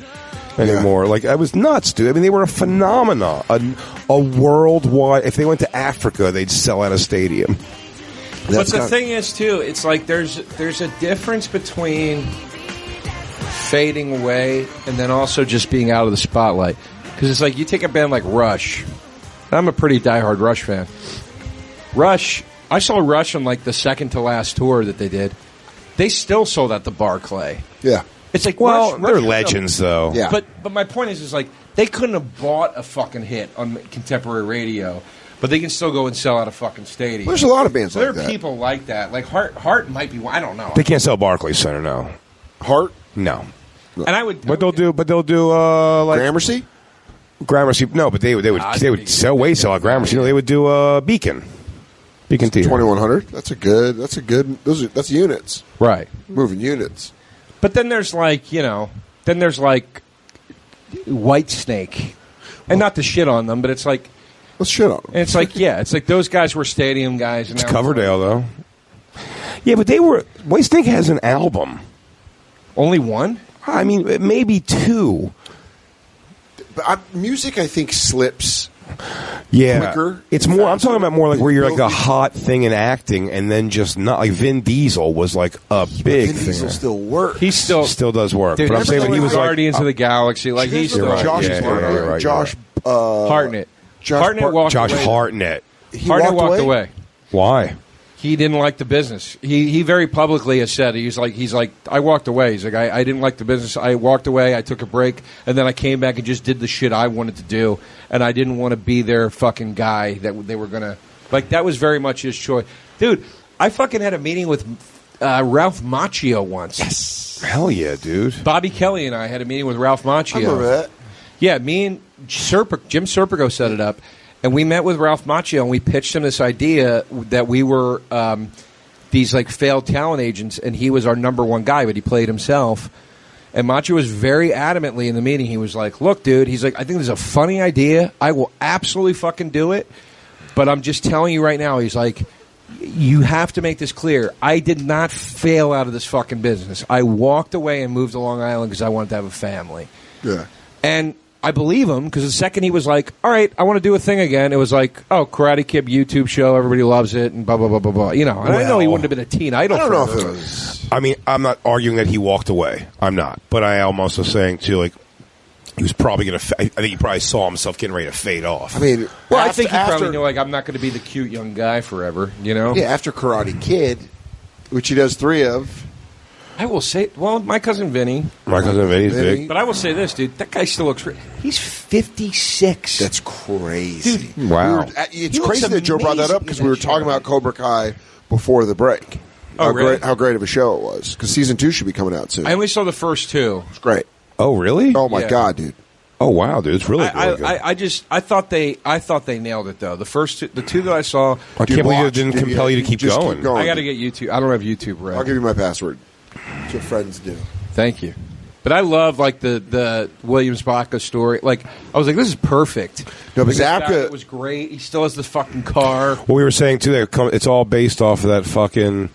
anymore. Like, I was nuts, dude. I mean, they were a phenomenon. A worldwide, if they went to Africa, they'd sell out a stadium. But the thing is, too, it's like there's a difference between fading away and then also just being out of the spotlight. Because it's like, you take a band like Rush. I'm a pretty diehard Rush fan. Rush, I saw Rush on like the second to last tour that they did. They still sold out the Barclay. Yeah. It's like, well, they're Rush legends, though. Yeah. But my point is like, they couldn't have bought a fucking hit on contemporary radio, but they can still go and sell out a fucking stadium. There's a lot of bands so like there that. are people like that. Like Heart might be one. I don't know. They can't sell Barclays Center, no. Heart? No. And I would. But they'll do like Gramercy? Gramercy. No, but they would sell out Gramercy. No, they would do Beacon Theater. 2100. That's that's units. Right. Moving units. But then there's like, there's like White Snake. And not to shit on them, but it's like, let's shit on them. And it's like, it's like those guys were stadium guys. And it's Coverdale, though. Yeah, but White Snake has an album. Only one? I mean, maybe two. But music, I think, slips. Yeah, quicker. It's more. I'm talking about more like where you're like a hot thing in acting, and then just not like Vin Diesel was like a big thing. Diesel still works. He still does work. Dude, but I'm saying when he was like Guardians of the Galaxy, like he's still right. Josh Hartnett. Hartnett walked Josh away. Hartnett. Hartnett walked away. Why? He didn't like the business. He very publicly has said he's like I walked away. He's like I didn't like the business. I walked away. I took a break, and then I came back and just did the shit I wanted to do, and I didn't want to be their fucking guy that they were gonna like. That was very much his choice, dude. I fucking had a meeting with Ralph Macchio once. Yes, hell yeah, dude. Bobby Kelly and I had a meeting with Ralph Macchio. I remember that. Yeah, me and Jim Serpico set it up. And we met with Ralph Macchio, and we pitched him this idea that we were these like failed talent agents, and he was our number one guy, but he played himself. And Macchio was very adamantly in the meeting. He was like, "Look, dude," he's like, "I think this is a funny idea. I will absolutely fucking do it. But I'm just telling you right now," he's like, "you have to make this clear. I did not fail out of this fucking business. I walked away and moved to Long Island because I wanted to have a family." Yeah. And I believe him because the second he was like, "All right, I want to do a thing again," it was like, "Oh, Karate Kid YouTube show, everybody loves it," and blah blah blah blah blah. And I know he wouldn't have been a teen idol. I don't know if it was. I mean, I'm not arguing that he walked away. I'm not, but I am also saying too, like he was probably going to. I think he probably saw himself getting ready to fade off. I mean, I think he probably knew, like, I'm not going to be the cute young guy forever. Yeah, after Karate Kid, which he does 3 of. I will say, well, my cousin Vinny. My cousin Vinny's big. But I will say this, dude. That guy still looks... He's 56. That's crazy. Dude, Wow. It's crazy that Joe brought that up because we were talking about Cobra Kai before the break. Oh, really? How great of a show it was. Because season 2 should be coming out soon. I only saw the first 2. It's great. Oh, really? Oh my Yeah. God, dude. Oh, wow, dude. It's really good. I thought they nailed it though. The first 2, the 2 that I saw, I can't believe it didn't compel you to keep just going. I got to get YouTube. I don't have YouTube, right? I'll give you my password. That's what friends do. Thank you. But I love like the Williams Baca story. Like I was like, this is perfect. No, but Like, Zabka it was great. He still has this fucking car. Well, we were saying, too, that it's all based off of that fucking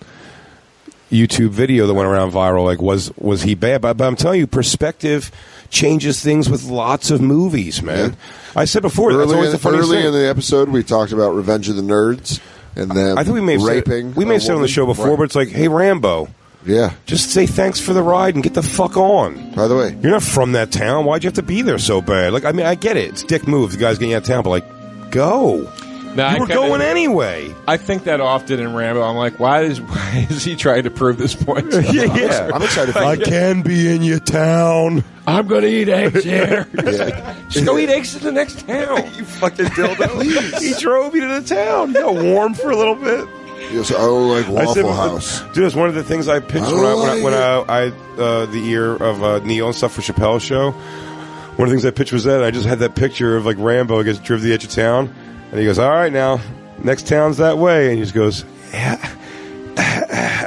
YouTube video that went around viral. Like, was he bad? But I'm telling you, perspective changes things with lots of movies, man. Yeah. I said before, that's always the funniest early thing. in the episode, we talked about Revenge of the Nerds and then I think we may have raping. we may have said on the show before, but it's like, hey, Rambo, yeah. just say thanks for the ride and get the fuck on. By the way, You're not from that town. Why'd you have to be there so bad? Like, I mean, I get it. It's dick move. The guy's getting out of town, but like, go. No, You were going anyway. I think that often in Rambo. I'm like, why is he trying to prove this point? Yeah. I'm excited for I can be in your town. I'm going to eat eggs here. Yeah. Just go eat eggs in the next town. You fucking dildo. He drove you to the town. You got warm for a little bit. Yes, I don't like I said, Waffle House. Dude, it's one of the things I pitched when I the year of Neil and stuff for Chappelle's show. One of the things I pitched was that I just had that picture of like Rambo, I guess, driven to the edge of town, and he goes, "All right, now next town's that way," and he just goes, "Yeah."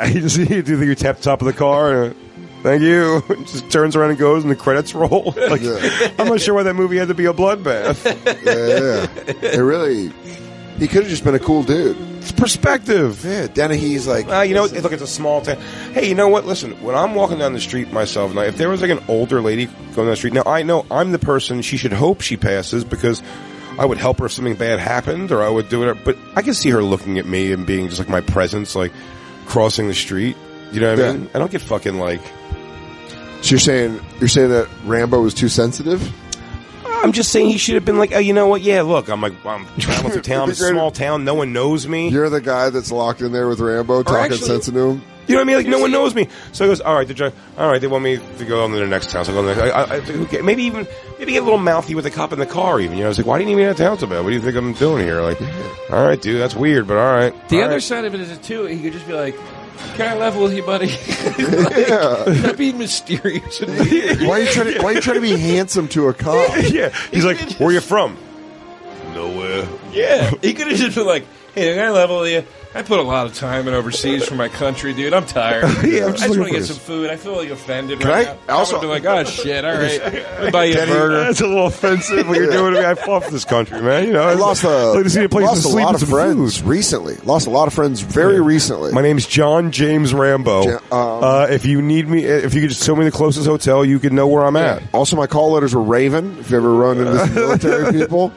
He just you tap the top of the car. And, thank you. Just turns around and goes, and the credits roll. Like, Yeah. I'm not sure why that movie had to be a bloodbath. Yeah. It really. He could have just been a cool dude. It's perspective. Yeah, Dennehy's like. You know, look, it's a small town. Hey, you know what? Listen, when I'm walking down the street myself, now, if there was like an older lady going down the street, now I know I'm the person she should hope she passes because I would help her if something bad happened, or I would do it. But I can see her looking at me and being just like my presence, like crossing the street. You know what I mean? I don't get fucking like. So you're saying that Rambo was too sensitive? I'm just saying he should have been like, oh, you know what? Yeah, look, I'm traveling through town. It's a small town. No one knows me. You're the guy that's locked in there with Rambo talking actually- sense into him? You know what I mean? Like, no one knows me. So he goes, all right, they want me to go on to the next town. So I go on the next, okay, maybe get a little mouthy with the cop in the car even. You know, I was like, why didn't you even have town so bad? What do you think I'm doing here? Like, all right, dude, that's weird, but all right. The All other right. side of it is, too, he could just be like, can I level with you, buddy? Not being mysterious. And weird. Why are you trying to be handsome to a cop? Yeah. He's like, where you from? Nowhere. Yeah. He could have just been like, hey, can I level with you? I put a lot of time in overseas for my country, dude. I'm tired. Yeah, I'm just I just looking want to for get this. some food. I feel like offended Can right I now. also- I would be like, oh, shit, all right. Let me buy you a burger. That's a little offensive. What you're doing to me. I fought for this country, man. You know, I lost like to see a place to lost a sleep lot and of some friends food. recently. Lost a lot of friends very recently. My name's John James Rambo. If you need me, if you could just tell me the closest hotel, you can know where I'm at. Also, my call letters were Raven. If you ever run into some military people,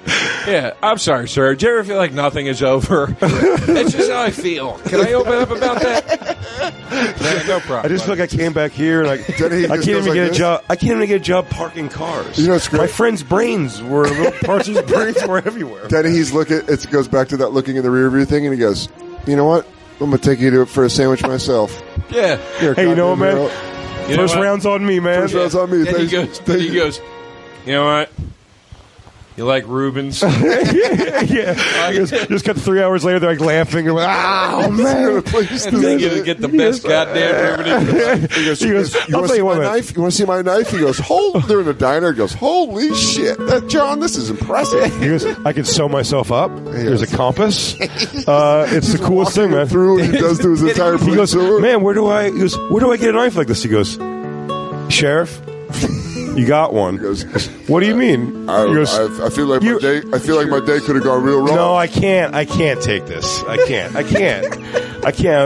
Yeah, I'm sorry, sir. Do you ever feel like nothing is over? It's just how I feel. Can I open up about that? No problem. I just feel like I came back here and I can't even get a job. I can't even get a job parking cars. You know what's great? My friend's brains were little parts of his brains were everywhere. then he's looking. It goes back to that looking in the rear view thing, and he goes, "You know what? I'm gonna take you for a sandwich myself." Yeah. You're a Hey, you know what, man? goddamn hero. You know First what? round's on me, man. First round's on me. Then he Thanks. goes, you know what? You like Rubens? Yeah. Just cut 3 hours later, they're like laughing. And oh, man. Please And then you get the best goddamn Rubens. He goes, He goes, you I'll want to tell see you my what, man. knife? You want to see my knife? He goes, they're in a diner. He goes, holy shit. John, this is impressive. He goes, I can sew myself up. There's a compass. It's the coolest thing, man. Through and he does to his entire He goes, police. man, where do I get a knife like this? He goes, Sheriff, you got one. He goes, What do you mean? He goes, I feel like my day could have gone real wrong. no, I can't take this. I can't.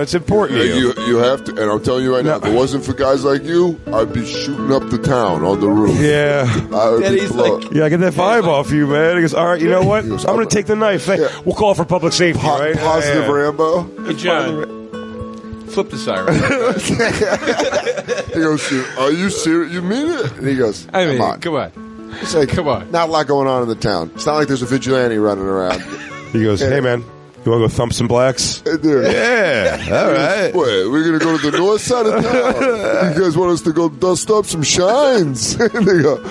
It's important to you. You have to, and I'm telling you right now, if it wasn't for guys like you, I'd be shooting up the town on the roof. Yeah. I would And be he's blowing. like- Yeah, I get that vibe off you, man. He goes, all right, you know what? He goes, I'm going to take the knife. Hey, Yeah. we'll call for public safety, right? Positive Yeah. Rambo. Hey, John, flip the siren. He goes, are you serious? You mean it? And he goes, I mean, come on. come on. It's like, Come on. not a lot going on in the town. It's not like there's a vigilante running around. He goes, hey, man, You want to go thump some blacks? Dude. Yeah, all right. Wait, we're going to go to the north side of town. You guys want us to go dust up some shines? They go,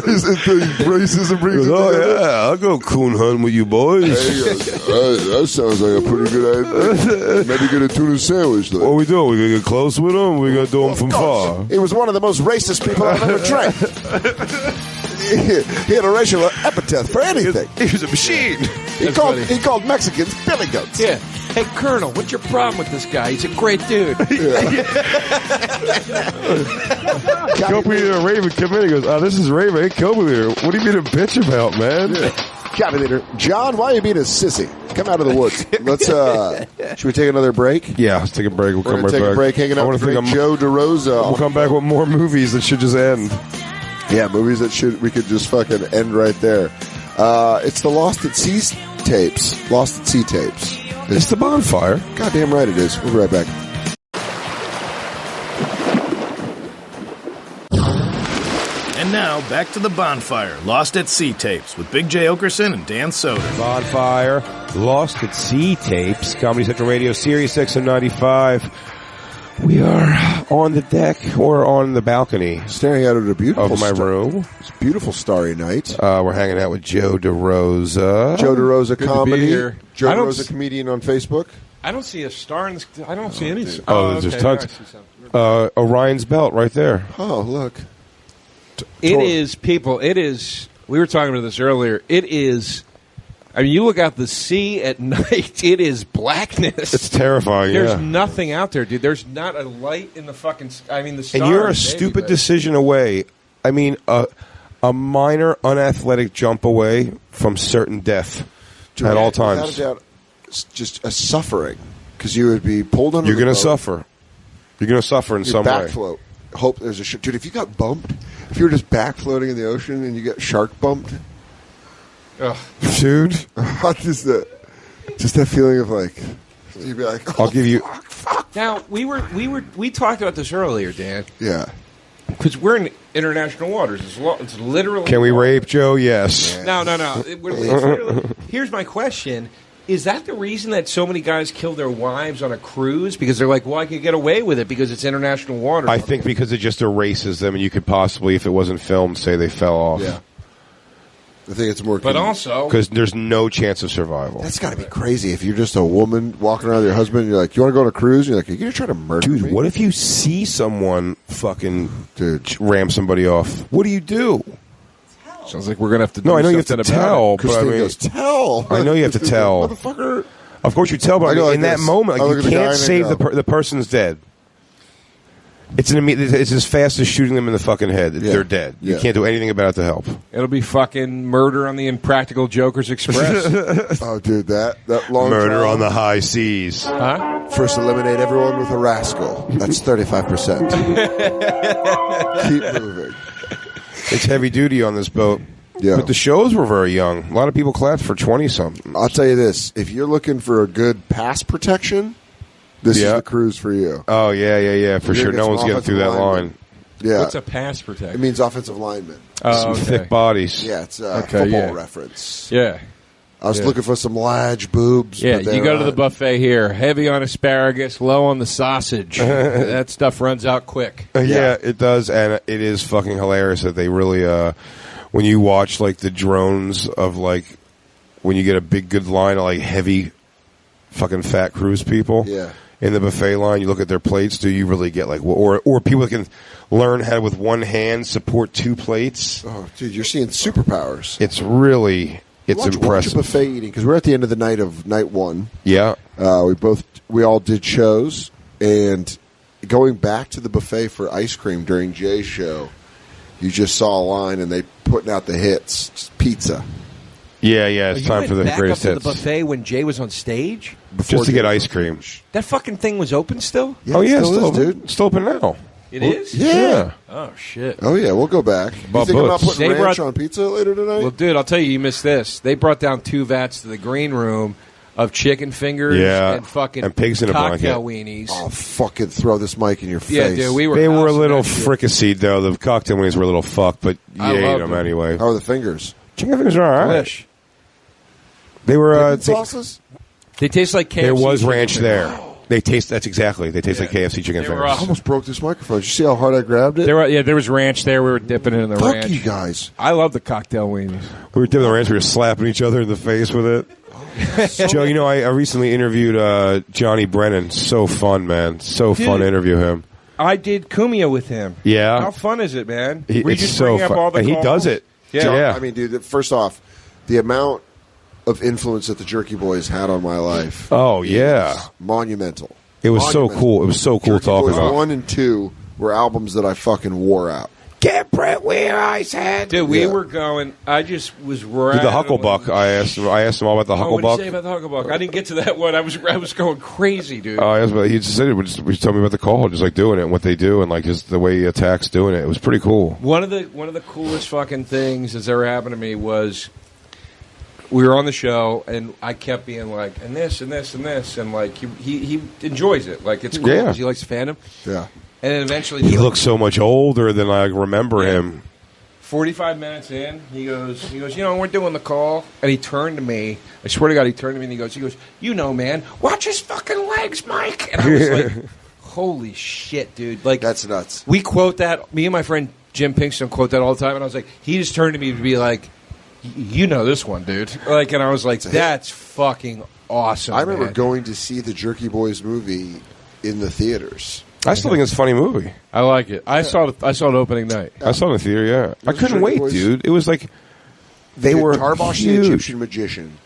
racism brings it Oh, together. yeah, I'll go coon hunting with you boys. He goes, that sounds like a pretty good idea. Maybe get a tuna sandwich, though. What we doing? We going to get close with them? We going to do them from far? He was one of the most racist people I've ever trained. He had a racial epithet for anything. He was a machine. He called Mexicans billy goats. Yeah. Hey, Colonel, what's your problem with this guy? He's a great dude. Copy leader Raven come in. He goes, "Oh, this is Raven. Hey, Copy leader, what do you mean a bitch about, man?" Yeah. Copy leader, John, why are you being a sissy? Come out of the woods. Let's. Should we take another break? Yeah, let's take a break. We'll We're come gonna right take back. a break. Hanging I out wanna with think great I'm- Joe DeRosa. We'll come back with more movies that should just end. Yeah, movies that we could just fucking end right there. It's the Lost at Sea tapes. Lost at Sea tapes. It's the Bonfire. Goddamn right it is. We'll be right back. And now, back to the Bonfire, Lost at Sea tapes with Big J. Oakerson and Dan Soder. Bonfire, Lost at Sea tapes, Comedy Central Radio, Sirius XM95. We are on the deck or on the balcony Staring out at a beautiful of my room. It's a beautiful starry night. We're hanging out with Joe DeRosa. Joe DeRosa Good to be comedy. here. Joe I don't DeRosa comedian on Facebook. I don't see a star in this. I don't see any. Oh, there's tons. Orion's belt right there. Oh, look. It is, people. It is. We were talking about this earlier. It is. I mean, you look out the sea at night. It is blackness. It's terrifying. There's yeah. nothing out there, dude. There's not a light in the fucking. I mean, the stars. And you're a maybe, stupid but- decision away. I mean, a minor unathletic jump away from certain death at all times. Without a doubt, it's just a suffering because you would be pulled under. You're going to suffer. You're going to suffer in Your some back way. float. Hope there's a dude. If you got bumped, if you were just back floating in the ocean and you get shark bumped, dude. just that feeling of like you'd be like, oh, I'll give you. Now we talked about this earlier, Dan, yeah. because we're in international waters. It's literally. Can we rape Joe? Yes. No. It's literally, here's my question. Is that the reason that so many guys kill their wives on a cruise? Because they're like, well, I could get away with it because it's international waters. I think because it just erases them, and you could possibly, if it wasn't filmed, say they fell off. Yeah. I think it's more. But also, because there's no chance of survival. That's got to be crazy if you're just a woman walking around with your husband. And you're like, you want to go on a cruise? And you're like, are you gonna try to murder Dude, me? what if you see someone fucking ram somebody off? What do you do? sounds like we're gonna have to. No, I know you have to tell, but I Christine mean, goes, tell. I know you have to tell. Motherfucker. Of course you tell, but I go in like that this. moment, I like, look you at the guy can't and I save go- the person's dead. It's it's as fast as shooting them in the fucking head. Yeah. They're dead. You Yeah. can't do anything about it to help. It'll be fucking murder on the Impractical Jokers Express. Oh, dude, that long Murder trial. on the high seas. Huh? First, eliminate everyone with a rascal. That's 35%. Keep moving. It's heavy duty on this boat. Yeah. But the shows were very young. A lot of people clapped for 20-something. I'll tell you this: if you're looking for a good pass protection, this is Yeah. the cruise for you. Oh, yeah, for You're sure. gonna No get one's some getting through that offensive line. linemen. Yeah, What's a pass protect? it means offensive lineman. Some thick bodies. Yeah, it's a Okay, football yeah. reference. Yeah. I was Yeah. looking for some large boobs. Yeah, but you they're go to the not. buffet here. Heavy on asparagus, low on the sausage. That stuff runs out quick. Yeah, it does, and it is fucking hilarious that they really, when you watch, like, the drones of, like, when you get a big, good line of, like, heavy fucking fat cruise people Yeah. in the buffet line, you look at their plates, do you really get, like, or people that can learn how to, with one hand, support two plates? Oh, dude, you're seeing superpowers. It's really, it's Watch impressive. a buffet eating because we're at the end of the night of night one. Yeah. We all did shows, and going back to the buffet for ice cream during Jay's show, you just saw a line and they putting out the hits. Just pizza. Yeah, it's time for the back greatest up to hits. the buffet when Jay was on stage? Just to get ice cream. That fucking thing was open still? Oh, yeah, it still is, open. dude. It's still open now. It is? Yeah. Oh, shit. Oh, yeah, we'll go back. You Bob think I'm not Butts. putting They ranch brought- on pizza later tonight? Well, dude, I'll tell you missed this. They brought down 2 vats to the green room of chicken fingers Yeah, and fucking and pigs in a cocktail blanket. weenies. I'll fucking throw this mic in your face. Yeah, dude, we were They were a housing little that shit. fricasseed, though. The cocktail wings were a little fucked, but you I ate loved them them. anyway. How are the fingers? Chicken fingers are all right. Delish. They were Dipping sauces? They taste like KFC. There was chicken ranch fingers. there. They taste. That's exactly. They taste like KFC chicken They were fingers. I almost broke this microphone. Did you see how hard I grabbed it? There was ranch there. We were dipping it in the Fuck ranch. you guys. I love the cocktail weenies. We were dipping the ranch. We were slapping each other in the face with it. Joe, you know, I recently interviewed Johnny Brennan. So fun, man. So fun to interview him. I did Kumia with him. Yeah. How fun is it, man? It's We just so bring up fun. all the And he calls. does it. Yeah. I mean, dude, first off, the amount of influence that the Jerky Boys had on my life. Oh, yeah. is monumental. It was so Monumental. cool. It was so cool Jerky talking Boys about. 1 and 2 were albums that I fucking wore out. Get Brett where I said. Dude, we Yeah. were going. I just was Dude, rattling. the Hucklebuck. I asked him all about the Oh, what did you say Hucklebuck. about the Hucklebuck? I didn't get to that one. I was going crazy, dude. I asked, he just said it. He told me about the call, just like doing it, and what they do, and like just the way he attacks doing it. It was pretty cool. One of the coolest fucking things that's ever happened to me was we were on the show, and I kept being like, and this, and this, and this, and like he enjoys it. Like it's cool Yeah. because he likes the fandom. Yeah. And then eventually He looks so much older than I remember him. 45 minutes in, he goes, you know, we're doing the call, and he turned to me. I swear to God, he turned to me and he goes, you know, man, watch his fucking legs, Mike. And I was like, holy shit, dude! Like That's nuts. We quote that. Me and my friend Jim Pinkston quote that all the time, and I was like, he just turned to me to be like, you know this one, dude. Like, and I was like, that's fucking awesome. I remember man. going to see the Jerky Boys movie in the theaters. I still think it's a funny movie. I like it. I saw it opening night. I saw it in the theater. Yeah, I couldn't Jerky wait, Boys. dude. It was like they Dude, were Tarbosh huge. the Egyptian Magician.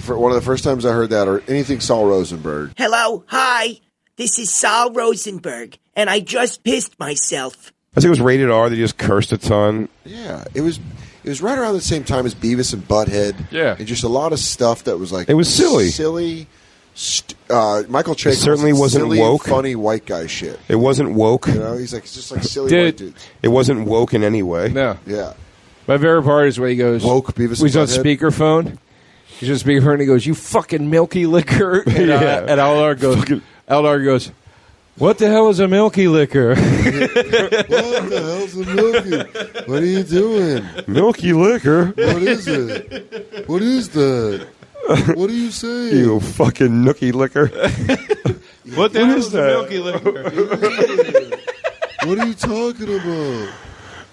One of the first times I heard that, or anything Saul Rosenberg. Hello, hi. This is Saul Rosenberg, and I just pissed myself. I think it was rated R. They just cursed a ton. Yeah, it was right around the same time as Beavis and Butthead. Yeah. and just a lot of stuff that was like It was silly. Michael Che certainly wasn't silly, woke. funny white guy shit. It wasn't woke. You know, he's like it's just like silly Dude. white dudes. It wasn't woke in any way. No, Yeah, my favorite part is when he goes Woke Beavis He's and on Butthead. speakerphone. He's on speakerphone. And he goes, "You fucking milky liquor." And, Yeah. and Eldar goes, "What the hell is a milky liquor?" what the hell's a milky? What are you doing? Milky liquor. What is it? What is that? What are you saying? You fucking nookie liquor. What the hell is is a that? milky liquor? What are you talking about?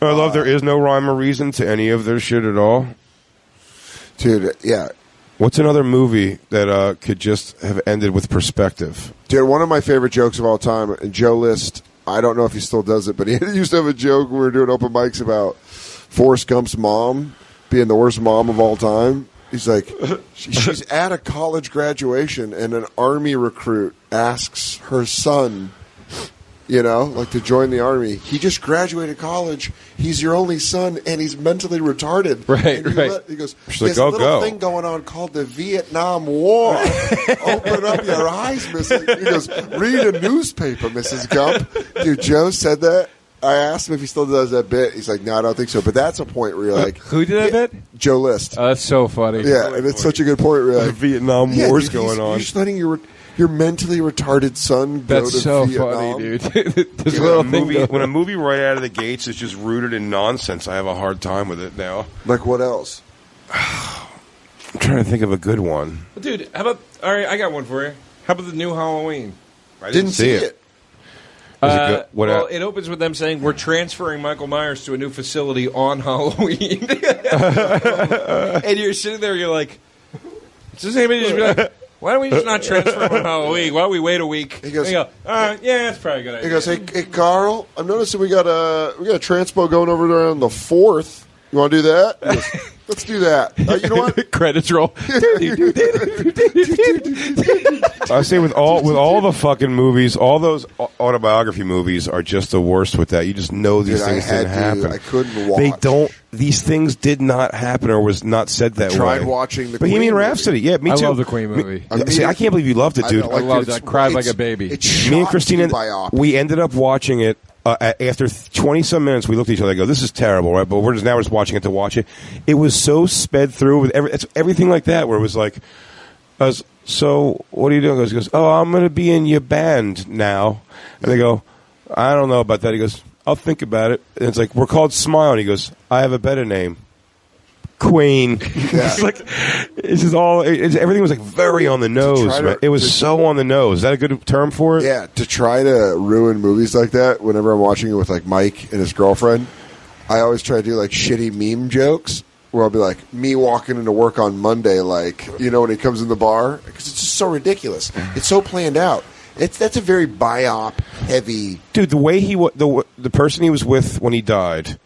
I love there is no rhyme or reason to any of their shit at all. Dude, yeah. What's another movie that could just have ended with perspective? Dude, one of my favorite jokes of all time, and Joe List, I don't know if he still does it, but he used to have a joke when we were doing open mics about Forrest Gump's mom being the worst mom of all time. He's like, she's at a college graduation, and an Army recruit asks her son, you know, like to join the Army. He just graduated college. He's your only son, and he's mentally retarded. Right, And right. He goes, She's like, this "Go, little go." thing going on called the Vietnam War. Open up your eyes, Mrs. He goes, read a newspaper, Mrs. Gump. Dude, Joe said that. I asked him if he still does that bit. He's like, no, I don't think so. But that's a point where you're like, Who did that bit? Joe List. Oh, that's so funny. Yeah, and it's such a good point. Where you're The like, Vietnam yeah, War's dude, going on. You're just letting your mentally retarded son go That's to so Vietnam. funny, dude. This When little a, thing movie, goes- when a movie right out of the gates is just rooted in nonsense, I have a hard time with it now. Like what else? I'm trying to think of a good one. Dude, how about? All right, I got one for you. How about the new Halloween? I Didn't see it. Is it good? What, Well, it opens with them saying we're transferring Michael Myers to a new facility on Halloween, and you're sitting there, you're like, does anybody just be like, why don't we just not transfer him on Halloween? Why don't we wait a week? He goes- And you go, yeah, that's probably a good idea. He goes, hey, Carl, I'm noticing we got a transpo going over there on the 4th. You want to do that? He goes, let's do that. You know what? Credits roll. I say with all the fucking movies, all those autobiography movies are just the worst with that. You just know these Dude, things didn't happen. I couldn't watch. They don't. These things did not happen, or was not said that way. Tried watching the Bohemian Queen Rhapsody. movie. Yeah, me I too. love the Queen movie. See, I can't believe you loved it, dude. I loved it. I cried like a baby. Me and Christina, we ended up watching it. After 20-some minutes, we looked at each other and go, this is terrible, right? But we're just watching it to watch it. It was so sped through with everything like that, where it was like, so what are you doing? He goes, oh, I'm going to be in your band now. And they go, I don't know about that. He goes, I'll think about it. And it's like, we're called Smile. And he goes, I have a better name. Queen. It's just all. Everything was like very on the nose. Man. It was so on the nose. Is that a good term for it? Yeah, to try to ruin movies like that. Whenever I'm watching it with like Mike and his girlfriend, I always try to do like shitty meme jokes. Where I'll be like, me walking into work on Monday, like, you know, when he comes in the bar, because it's just so ridiculous. It's so planned out. That's a very biop heavy. Dude, the way the person he was with when he died.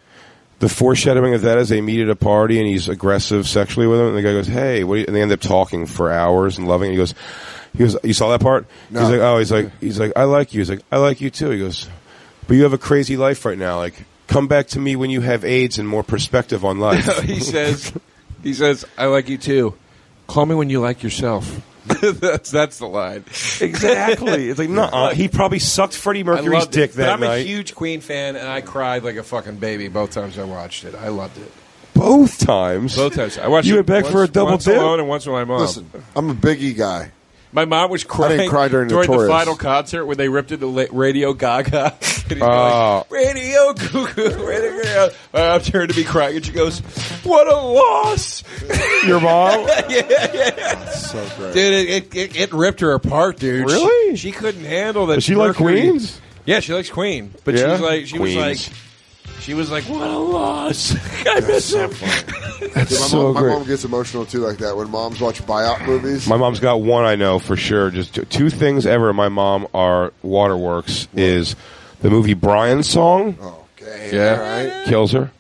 The foreshadowing of that is they meet at a party and he's aggressive sexually with him, and the guy goes, "Hey," and they end up talking for hours and loving. And he goes, "You saw that part?" No. He's like, "Oh, he's like, I like you." He's like, "I like you too." He goes, "But you have a crazy life right now. Like, come back to me when you have AIDS and more perspective on life." he says, "I like you too. Call me when you like yourself." that's the line. Exactly. It's like, no, he probably sucked Freddie Mercury's dick that night. I'm a huge Queen fan, and I cried like a fucking baby both times I watched it. I loved it. Both times? Both times. I watched you it went back once, for a double once dip? alone and once with my mom. Listen, I'm a Biggie guy. My mom was crying. I didn't cry during the Notorious. final concert when they ripped into Radio Gaga. And he's like, Radio Cuckoo, Radio Gaga. My mom turned to me crying, and she goes, "What a loss!" Your mom? yeah. So great, dude. It ripped her apart, dude. Really? She couldn't handle that. Does she like Queens? Yeah, she likes Queen, but she was like, "What a loss! I miss him." That's my mom gets emotional too, like that when moms watch buyout movies. My mom's got one I know for sure. Just two things ever. My mom are waterworks. Is the movie Brian's Song? Okay, yeah, right. Kills her,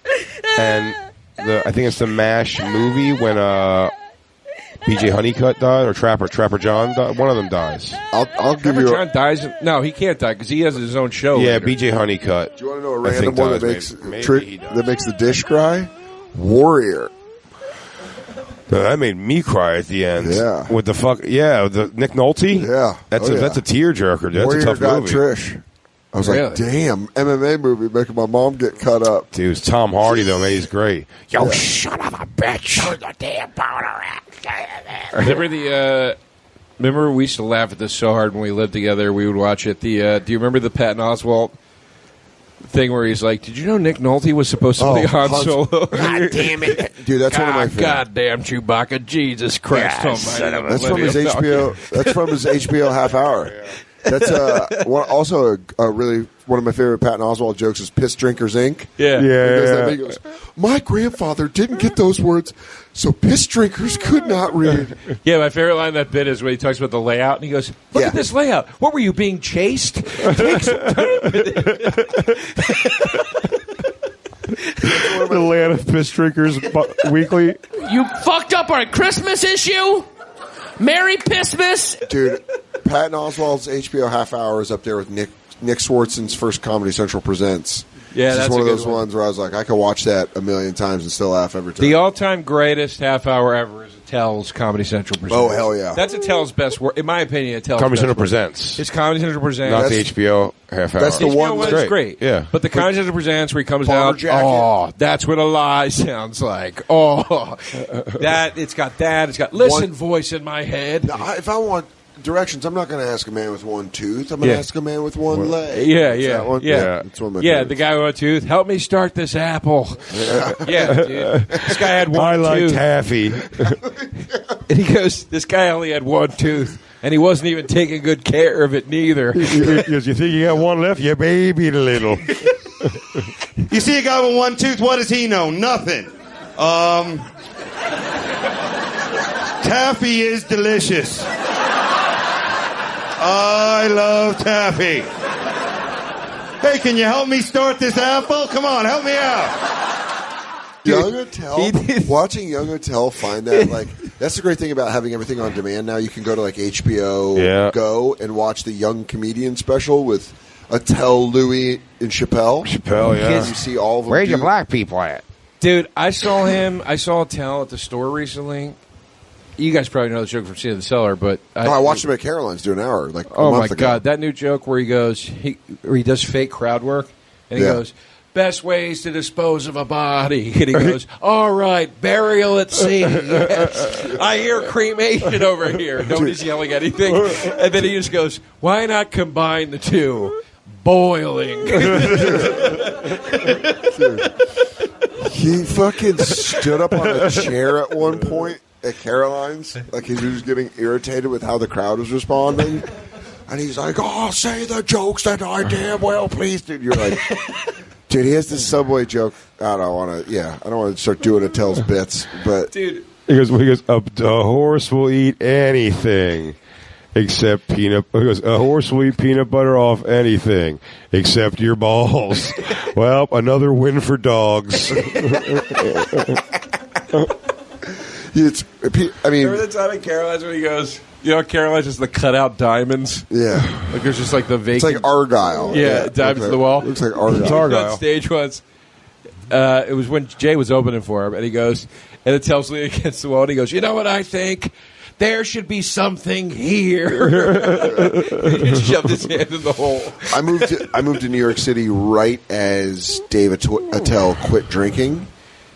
and I think it's the MASH movie when BJ Honeycutt died or Trapper John died. One of them dies. I'll give Trapper you. John dies. No, he can't die because he has his own show. Yeah, later. BJ Honeycutt. Do you want to know a random one that makes the dish cry? Warrior. No, that made me cry at the end. Yeah. With the the Nick Nolte. Yeah. That's a tearjerker. That's Warrior a tough got movie. Trish. I was like, damn, MMA movie making my mom get cut up. Dude, it's Tom Hardy though, man, he's great. Yo, Yeah. shut up, a bitch. Put the damn powder out. Remember we used to laugh at this so hard when we lived together. We would watch it. Do you remember the Patton Oswalt thing where he's like, "Did you know Nick Nolte was supposed to be Han Solo?" God damn it, dude! That's one of my favorites. Goddamn Chewbacca! Jesus Christ! Almighty. That's from his HBO. That's from his HBO half hour. That's also a really one of my favorite Patton Oswalt jokes is "Piss Drinkers Inc." Yeah. He goes, my grandfather didn't get those words, so piss drinkers could not read. Yeah, my favorite line in that bit is when he talks about the layout, and he goes, "Look at this layout. What were you being chased? Take some time with it." The Land of Piss Drinkers Weekly. You fucked up our Christmas issue? Merry Pissmas! Dude, Patton Oswalt's HBO half hour is up there with Nick Swartzen's first Comedy Central Presents. Yeah, it's that's one a of good those one. ones where I was like, I could watch that a million times and still laugh every time. The all-time greatest half hour ever is Attell's Comedy Central Presents. Oh, hell yeah. That's Attell's best work. In my opinion, Attell's Comedy best Central work. Presents. It's Comedy Central Presents. Not the HBO half hour. That's the one that's great. Yeah. But the Comedy Central Presents where he comes Bomber out, jacket. that's what a lie sounds like. Oh, it's got listen voice in my head. Now, if I want directions, I'm not going to ask a man with one tooth. I'm going to ask a man with one leg. Yeah. It's one of my favorites. The guy with one tooth. Help me start this apple. Yeah, dude. This guy had one I like tooth. taffy. And he goes, this guy only had one tooth, and he wasn't even taking good care of it neither. He goes, you think you got one left? Yeah, baby, little. You see a guy with one tooth, what does he know? Nothing. Taffy is delicious. I love taffy. Hey, can you help me start this apple? Come on, help me out. Young Attell, watching Young Attell find that, like, that's the great thing about having everything on demand now. You can go to, like, HBO Go and watch the Young Comedian special with Attell, Louis, and Chappelle. You see all of them. Where's your black people at? Dude, I saw Attell at the store recently. You guys probably know the joke from City of the Cellar, but I watched him at Caroline's do an hour, like a oh month my ago. God, that new joke where he goes, where he does fake crowd work, and he goes, best ways to dispose of a body, and he goes, all right, burial at sea. I hear cremation over here. Nobody's yelling anything, and then he just goes, why not combine the two? Boiling. He fucking stood up on a chair at one point at Caroline's. Like, he was getting irritated with how the crowd was responding. And he's like, "Oh, say the jokes that I damn well please, dude." You're like, dude, he has this Subway joke. I don't want to start doing Attell's bits, but dude, he goes, a horse will eat anything except peanut. He goes, a horse will eat peanut butter off anything except your balls. Well, another win for dogs. Remember the time at Caroline's when he goes, Caroline's is the cutout diamonds? Yeah. Like there's just like the vacant. It's like Argyle. Yeah, diamonds to the wall. Looks like Argyle. It's Argyle. On stage once. It was when Jay was opening for him, and he goes, and it tells leaning against the wall, and he goes, "You know what I think? There should be something here." He shoved his hand in the hole. I moved to New York City right as Dave Attell quit drinking,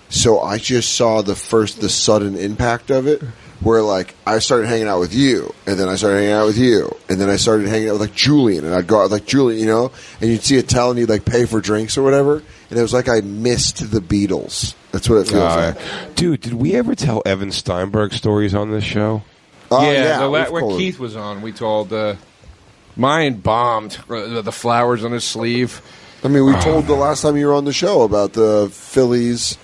so I just saw the sudden impact of it. Where, like, I started hanging out with you, and then I started hanging out with you, and then I started hanging out with, like, Julian, and I'd go out with, like, Julian, and you'd see Attell, and you'd, like, pay for drinks or whatever, and it was like I missed the Beatles. That's what it feels like. Dude, did we ever tell Evan Steinberg stories on this show? Where Keith was on, we told, mine bombed, the flowers on his sleeve. I mean, we told the last time you were on the show about the Phillies...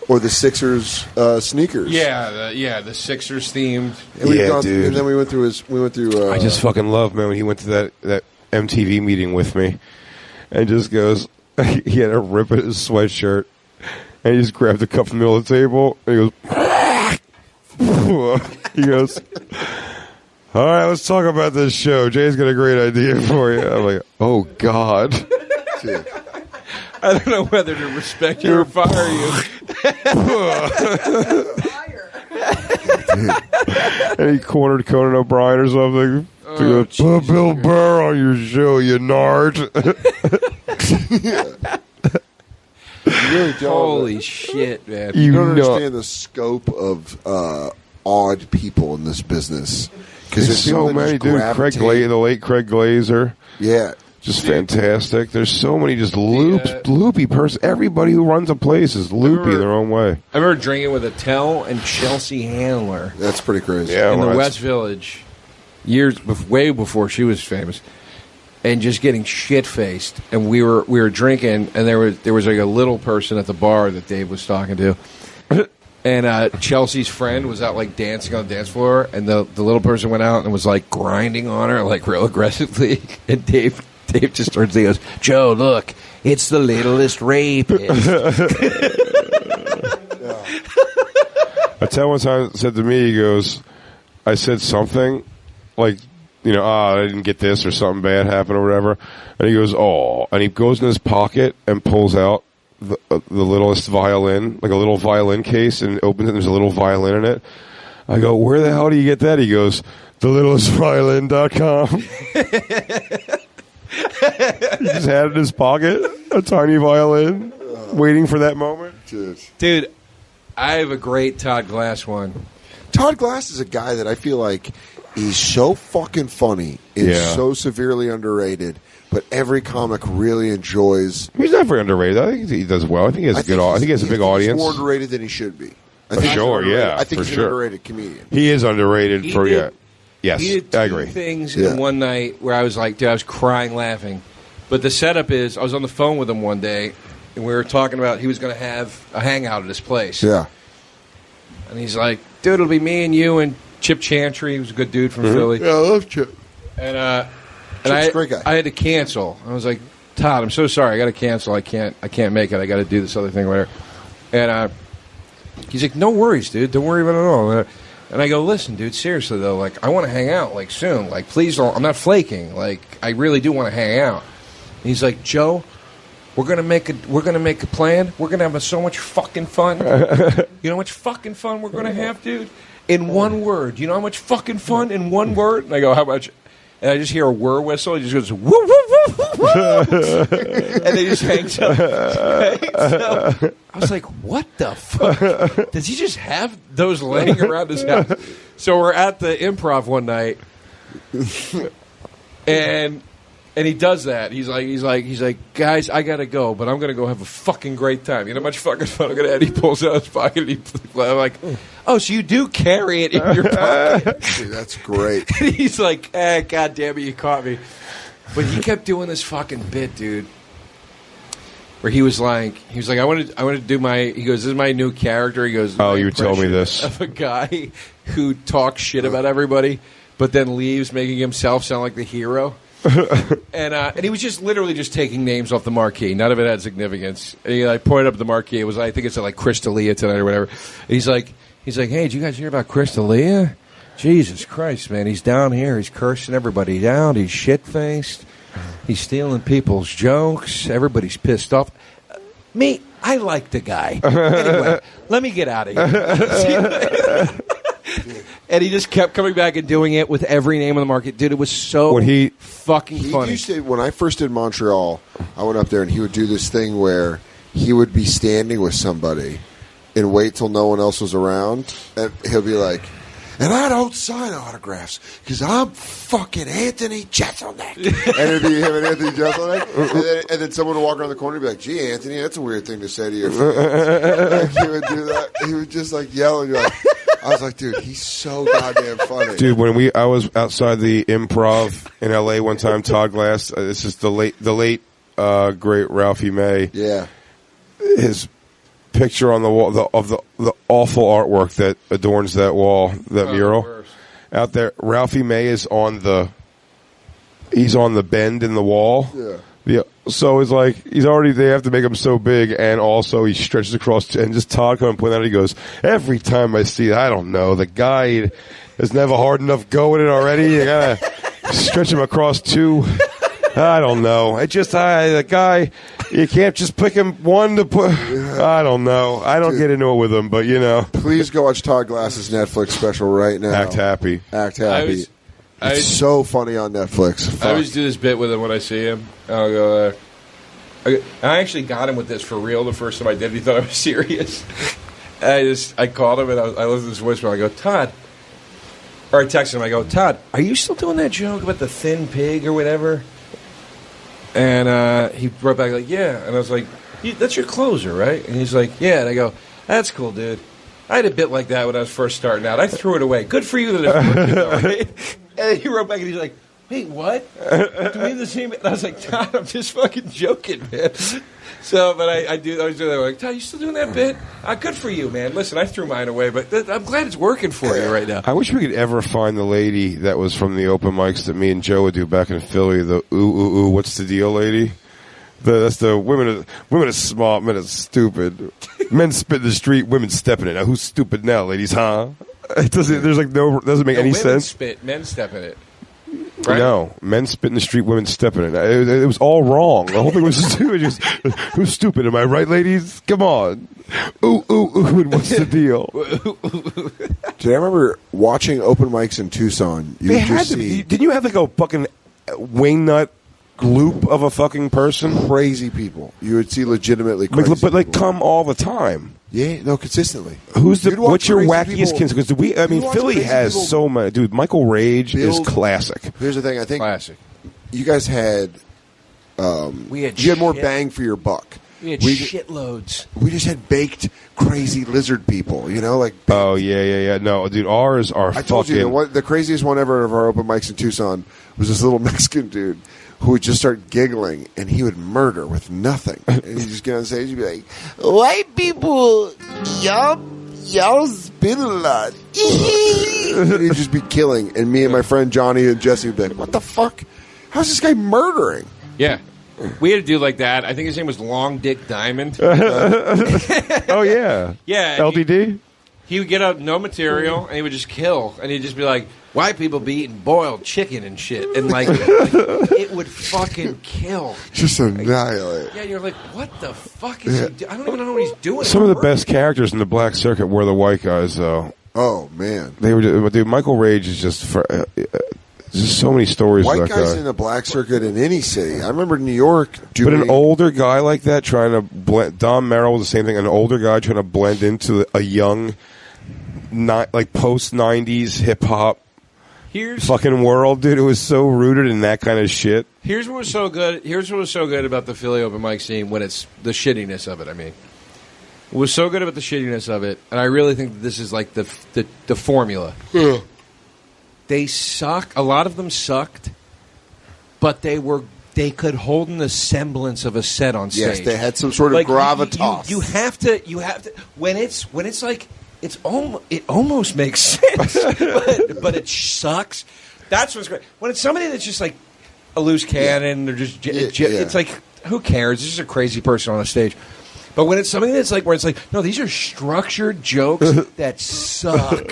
Or the Sixers sneakers. The Sixers themed. Dude. And then we went through I just fucking love, man, when he went to that MTV meeting with me, and just goes, he had a rip at his sweatshirt, and he just grabbed a cup from the middle of the table, and he goes, "All right, let's talk about this show. Jay's got a great idea for you." I'm like, "Oh God." Dude. I don't know whether to respect you or fire you. And he cornered Conan O'Brien or something. Put Bill Burr on your show, you nard. Holy shit, man. You don't understand the scope of odd people in this business. Because there's so many, dude. The late Craig Glazer. Yeah. Just fantastic. There's so many just loopy person. Everybody who runs a place is loopy their own way. I remember drinking with Attell and Chelsea Handler. That's pretty crazy. Yeah, in the West Village, way before she was famous, and just getting shit faced. And we were drinking, and there was like a little person at the bar that Dave was talking to. And Chelsea's friend was out like dancing on the dance floor, and the little person went out and was like grinding on her like real aggressively. And Dave just turns and goes, "Joe, look, it's the littlest rapist." Attell one time said to me, he goes, I said something like, I didn't get this or something bad happened or whatever. And he goes, "Oh," and he goes in his pocket and pulls out the littlest violin, like a little violin case, and opens it and there's a little violin in it. I go, "Where the hell do you get that?" He goes, thelittlestviolin.com. He just had it in his pocket, a tiny violin, waiting for that moment. Dude, I have a great Todd Glass one. Todd Glass is a guy that I feel like he's so fucking funny and so severely underrated, but every comic really enjoys. He's not very underrated. I think he does well. I think he has a big audience. He's more underrated than he should be. I think he's an underrated comedian. He is underrated Yes, he did I agree. Things in one night where I was like, dude, I was crying laughing. But the setup is, I was on the phone with him one day, and we were talking about he was going to have a hangout at his place. Yeah. And he's like, "Dude, it'll be me and you and Chip Chantry." He was a good dude from Philly. Yeah, I love Chip. And I had to cancel. I was like, "Todd, I'm so sorry. I got to cancel. I can't make it. I got to do this other thing, whatever." And he's like, "No worries, dude. Don't worry about it at all." And I go, "Listen, dude, seriously though, like I want to hang out like soon. Like please don't. I'm not flaking. Like I really do want to hang out." And he's like, "Joe, we're gonna make a plan. We're gonna have so much fucking fun. You know how much fucking fun we're gonna have, dude? In one word. You know how much fucking fun in one word?" And I go, "How much?" And I just hear a whir whistle. He just goes, "Woo, woo, woo, woo." And then he just hangs up. I was like, what the fuck? Does he just have those laying around his house? So we're at the Improv one night, and And he does that. He's like, guys, I gotta go, but I'm gonna go have a fucking great time. You know how much fucking fun I'm gonna have? He pulls out his pocket. I'm like, oh, so you do carry it in your pocket? Dude, that's great. And he's like, God damn it, you caught me. But he kept doing this fucking bit, dude. Where he was like, I wanted to do my. He goes, this is my new character. He goes, oh, you told me this. Of a guy who talks shit about everybody, but then leaves, making himself sound like the hero. And he was just literally just taking names off the marquee. None of it had significance. And he pointed up at the marquee. It was, I think it's like Chris D'Elia tonight or whatever. And he's like, hey, did you guys hear about Chris D'Elia? Jesus Christ, man, he's down here. He's cursing everybody down. He's shit faced. He's stealing people's jokes. Everybody's pissed off. Me, I like the guy. Anyway, let me get out of here. And he just kept coming back and doing it with every name on the market. Dude, it was so fucking funny. When I first did Montreal, I went up there and he would do this thing where he would be standing with somebody and wait till no one else was around. And he'll be like, and I don't sign autographs because I'm fucking Anthony Jeselnik. And it'd be him and Anthony Jeselnik. And then someone would walk around the corner and be like, gee, Anthony, that's a weird thing to say to your friends. Like, he would do that. He would just yell and you're like, I was like, dude, he's so goddamn funny. Dude, when I was outside the Improv in L.A. one time, Todd Glass, this is the late great Ralphie May. Yeah. His picture on the wall of the awful artwork that adorns that wall, that mural out there. Ralphie May is he's on the bend in the wall. Yeah. So it's like they have to make him so big, and also he stretches across. And just Todd coming and point out, he goes, every time I see it, I don't know, the guy doesn't have a hard enough go at it already. You gotta stretch him across two. I don't know. The guy, you can't just pick him one to put. I don't know. I don't get into it with him, but you know. Please go watch Todd Glass's Netflix special right now. Act Happy. Act Happy. It's so funny on Netflix. Fuck. I always do this bit with him when I see him. I'll go, I actually got him with this for real the first time I did. He thought I was serious. I called him and I listened to his voicemail. I go, Todd. Or I texted him. I go, Todd, are you still doing that joke about the thin pig or whatever? And he wrote back like, yeah. And I was like, that's your closer, right? And he's like, yeah. And I go, that's cool, dude. I had a bit like that when I was first starting out. I threw it away. Good for you that it's working, though, right? And he wrote back and he's like, wait, what? Do we have the same? And I was like, Todd, I'm just fucking joking, man. So, but I was doing that. Like, Todd, you still doing that bit? Good for you, man. Listen, I threw mine away, but I'm glad it's working for you right now. I wish we could ever find the lady that was from the open mics that me and Joe would do back in Philly. The ooh, what's the deal, lady? That's the women are smart, men are stupid. Men spit in the street, women step in it. Now who's stupid now, ladies? Huh? It doesn't. There's doesn't make any women sense. Spit, men step in it. Right? No, men spit in the street, women step in it. It was all wrong. The whole thing was stupid. Just, who's stupid? Am I right, ladies? Come on. Ooh, and what's the deal? Dude, I remember watching open mics in Tucson. Didn't you have like a fucking wingnut gloop of a fucking person? Crazy people. You would see legitimately crazy but people. come all the time. Yeah, no, consistently. What's your wackiest? Because Philly has people. so many. Dude, Michael Rage is classic. Here's the thing. I think classic. You guys had. You had more bang for your buck. We had shitloads. We just had baked crazy lizard people. You know, like. Oh yeah. No, dude, ours are. I told you the craziest one ever of our open mics in Tucson was this little Mexican dude who would just start giggling, and he would murder with nothing. And he'd just get on stage and be like, white people, y'all spit a lot. And he'd just be killing. And me and my friend Johnny and Jesse would be like, what the fuck? How's this guy murdering? Yeah. We had a dude like that. I think his name was Long Dick Diamond. Oh, yeah. Yeah. LDD? He would get out no material, and he would just kill. And he'd just be like, white people be eating boiled chicken and shit. And, like it would fucking kill. Just annihilate. Yeah, you're like, what the fuck is he doing? I don't even know what he's doing. Some of the best characters in the black circuit were the white guys, though. Oh, man. They were. Dude, Michael Rage is just... There's just so many stories white of that guys guy. In the black circuit in any city. I remember New York doing... But an older guy like that trying to blend... Don Merrill was the same thing. An older guy trying to blend into a young... post-90s hip-hop fucking world, dude. It was so rooted in that kind of shit. Here's what was so good. Here's what was so good about the Philly open mic scene when it's the shittiness of it. I mean, it was so good about the shittiness of it, and I really think that this is like the formula. Yeah. They suck. A lot of them sucked, but they could hold an semblance of a set on stage. Yes, they had some sort of gravitas. You have to when it's like it almost makes sense, but it sucks. That's what's great. When it's somebody that's just like a loose cannon, or just it's like, who cares? This is a crazy person on a stage. But when it's something that's like where it's like, no, these are structured jokes that suck.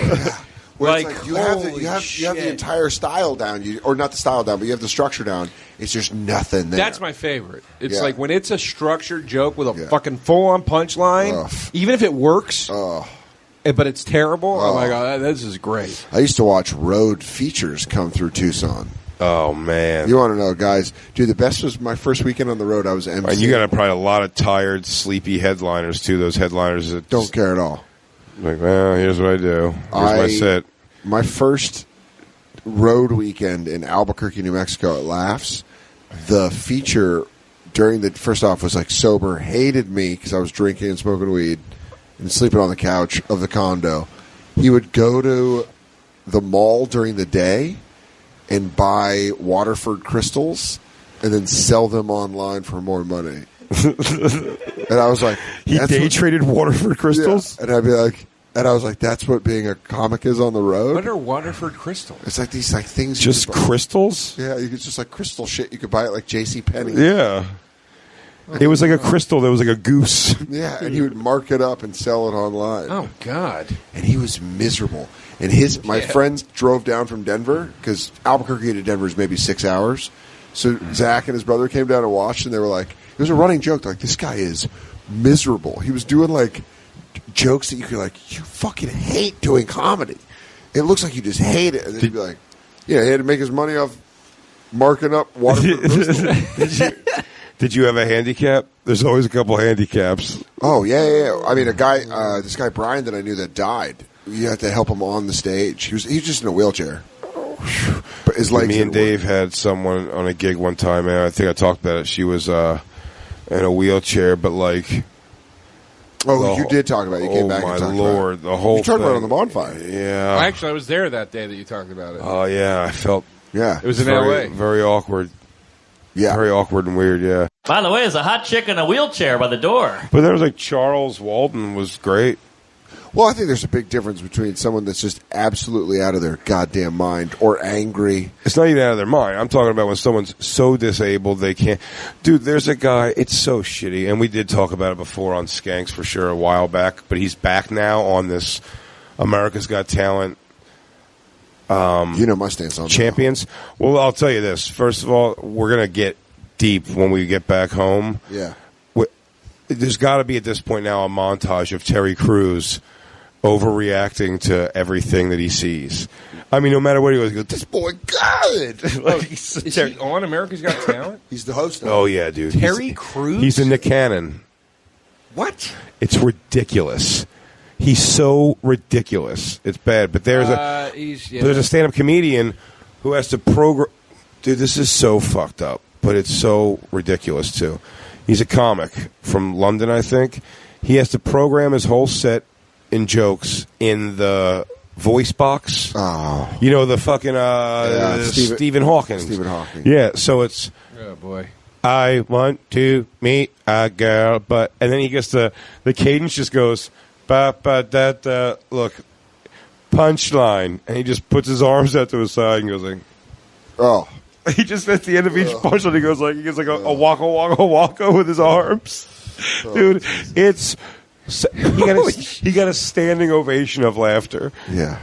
Like, you have the entire style down, or not the style down, but you have the structure down. It's just nothing there. That's my favorite. It's like when it's a structured joke with a fucking full-on punchline, even if it works, but it's terrible. I'm like, oh, this is great. I used to watch road features come through Tucson. Oh, man. You want to know, guys? Dude, the best was my first weekend on the road. I was MC. And you got probably a lot of tired, sleepy headliners, too. Those headliners that don't care at all. Like, well, here's what I do. Here's my set. My first road weekend in Albuquerque, New Mexico at Laughs, the feature during the first off was like sober, hated me because I was drinking and smoking weed and sleeping on the couch of the condo. He would go to the mall during the day and buy Waterford crystals and then sell them online for more money. And I was like, he day traded Waterford crystals? Yeah. And I'd be like, and I was like, that's what being a comic is on the road? What are Waterford crystals? It's like these like things. Just crystals? Yeah, you could just like crystal shit. You could buy it like JCPenney. Yeah. It was like a crystal that was like a goose. Yeah, and he would mark it up and sell it online. Oh, God. And he was miserable. And my friends drove down from Denver, because Albuquerque to Denver is maybe 6 hours. So Zach and his brother came down and watched, and they were like, it was a running joke. Like, this guy is miserable. He was doing like jokes that you could like, you fucking hate doing comedy. It looks like you just hate it. And then he'd be like, yeah, he had to make his money off marking up Waterford crystals. Did you have a handicap? There's always a couple handicaps. Oh, yeah. I mean, this guy Brian that I knew that died, you had to help him on the stage. He was just in a wheelchair. But his legs. Me and Dave had someone on a gig one time, and I think I talked about it. She was in a wheelchair, but like... Oh, you did talk about it. You came back and talked Lord, about it. The whole You talked thing. about it on the Bonfire. Yeah. Actually, I was there that day that you talked about it. Oh, yeah. I felt... Yeah. It was in L.A. Very awkward. Yeah. Very awkward and weird, yeah. By the way, there's a hot chick in a wheelchair by the door. But there was like Charles Walden was great. Well, I think there's a big difference between someone that's just absolutely out of their goddamn mind or angry. It's not even out of their mind. I'm talking about when someone's so disabled they can't. Dude, there's a guy, it's so shitty, and we did talk about it before on Skanks for sure a while back, but he's back now on this America's Got Talent. You know my stance on Champions. Well, I'll tell you this. First of all, we're going to get deep when we get back home. Yeah. There's got to be at this point now a montage of Terry Crews overreacting to everything that he sees. I mean, no matter what he goes, this boy good. Is he on America's Got Talent? He's the host now. Oh, yeah, dude. Terry Crews? He's in Nick Cannon. What? It's ridiculous. He's so ridiculous. It's bad. But there's a stand-up comedian who has to program. Dude, this is so fucked up, but it's so ridiculous, too. He's a comic from London, I think. He has to program his whole set in jokes in the voice box. Oh. You know, the fucking Stephen Hawking. Stephen Hawking. Yeah, so it's... Oh, boy. I want to meet a girl, but... And then he gets the cadence just goes... Ba-ba-da-da. Look, punchline. And he just puts his arms out to his side and goes like... Oh. He just, at the end of each punchline, he gives like a waka with his arms. Dude, it's... He got a standing ovation of laughter. Yeah.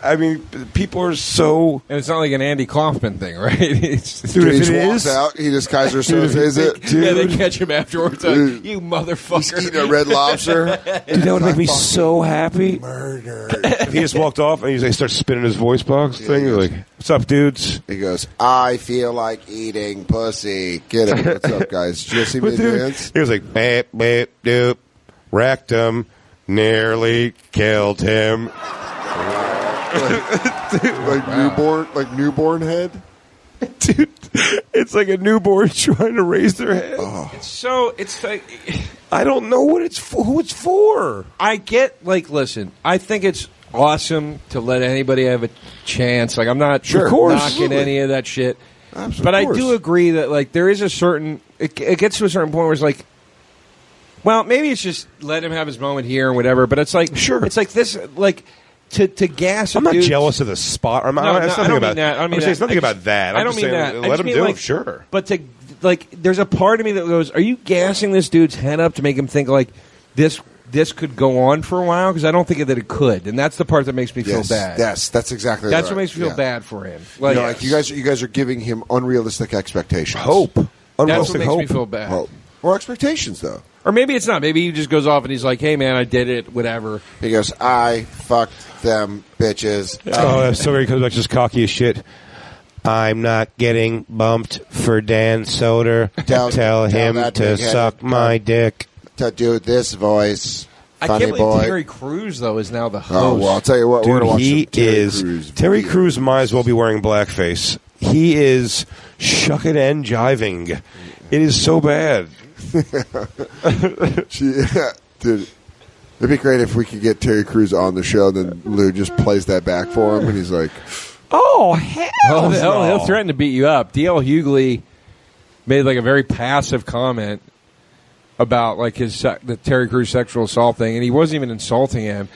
I mean, people are so... And it's not like an Andy Kaufman thing, right? Dude, he just walks out. He just Kaiser says it. Dude. Yeah, they catch him afterwards. Like, you motherfucker. He's eating a Red Lobster. Dude, that would make me so happy. Murdered. If he just walked off and he starts spinning his voice box thing, you're like, what's up, dudes? He goes, I feel like eating pussy. Get him. What's up, guys? Did you see me dance? He was like, beep, beep, doop, wrecked him, nearly killed him. newborn head. Dude, it's like a newborn trying to raise their head. Oh. It's like I don't know what it's for. Who it's for? I get listen. I think it's awesome to let anybody have a chance. Like I'm not knocking any of that shit. Absolutely. But I do agree that there is a certain. It gets to a certain point where it's like, well, maybe it's just let him have his moment here and whatever. But it's like It's like this To gas. I'm not jealous of the spot. I'm not saying nothing about that. I don't mean that. Let him do it. Sure. But there's a part of me that goes, "Are you gassing this dude's head up to make him think like this could go on for a while?" Because I don't think that it could, and that's the part that makes me feel bad. Yes, that's exactly. That's right. what makes me feel bad for him. You guys are giving him unrealistic expectations. Hope. That's what makes me feel bad. Hope. Or expectations, though. Or maybe it's not. Maybe he just goes off and he's like, "Hey, man, I did it. Whatever." He goes, "I fucked them bitches." Oh, so he comes back just cocky as shit. I'm not getting bumped for Dan Soder. Tell him to suck my dick. To do this voice. I Funny can't believe boy. Terry Crews, though, is now the host. Oh, well, I'll tell you what. Dude, we're going to watch he Terry is. Crews Terry video. Crews might as well be wearing blackface. He is shucking and jiving. It is so bad. Dude, it'd be great if we could get Terry Crews on the show, then Lou just plays that back for him, and he's like, "Oh, hell no." He'll threaten to beat you up. D.L. Hughley made a very passive comment about the Terry Crews sexual assault thing, and he wasn't even insulting him.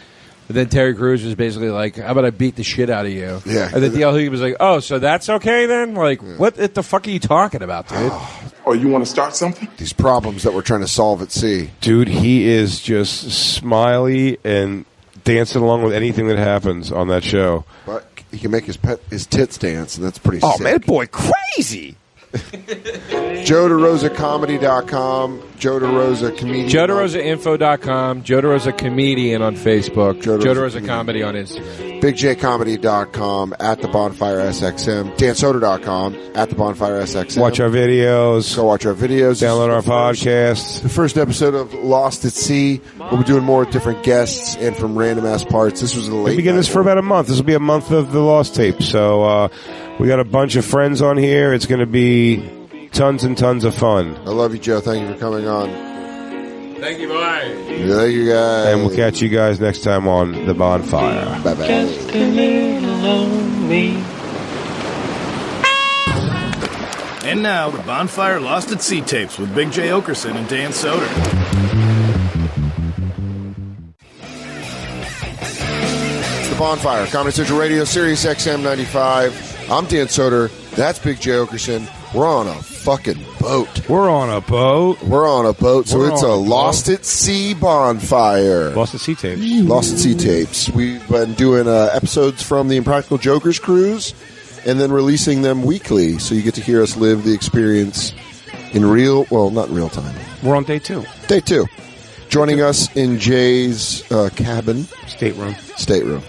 But then Terry Crews was basically like, "How about I beat the shit out of you?" Yeah. And then D.L. Hughley was like, "Oh, so that's okay then? What the fuck are you talking about, dude?" Oh, you want to start something? These problems that we're trying to solve at sea. Dude, he is just smiley and dancing along with anything that happens on that show. But he can make his tits dance, and that's pretty sick. Oh, man, boy, crazy. JoeDeRosaComedy.com, Joe DeRosa Comedian. JoeDeRosaInfo.com, Joe DeRosa Comedian on Facebook, Joe DeRosa Comedy on Instagram. BigJComedy.com, at the Bonfire SXM, DanSoder.com, at the Bonfire SXM. Watch our videos. Go watch our videos. Download our podcasts. The first episode of Lost at Sea. We'll be doing more with different guests and from random ass parts. This was a late. We've been getting this for about a month. This will be a month of the Lost tape. So we got a bunch of friends on here. It's going to be tons and tons of fun. I love you, Joe. Thank you for coming on. Thank you, bye. Thank you, guys. And we'll catch you guys next time on The Bonfire. Bye-bye. Just a little lonely. And now, the Bonfire Lost at Sea tapes with Big J. Oakerson and Dan Soder. The Bonfire, Comedy Central Radio, Sirius XM 95. I'm Dan Soder. That's Big J. Oakerson. We're on a fucking boat. We're on a boat. So it's a Lost at Sea bonfire. Lost at Sea tapes. Lost at Sea tapes. We've been doing episodes from the Impractical Jokers Cruise and then releasing them weekly. So you get to hear us live the experience in not in real time. We're on day 2. Day 2. Joining us in Jay's cabin. Stateroom,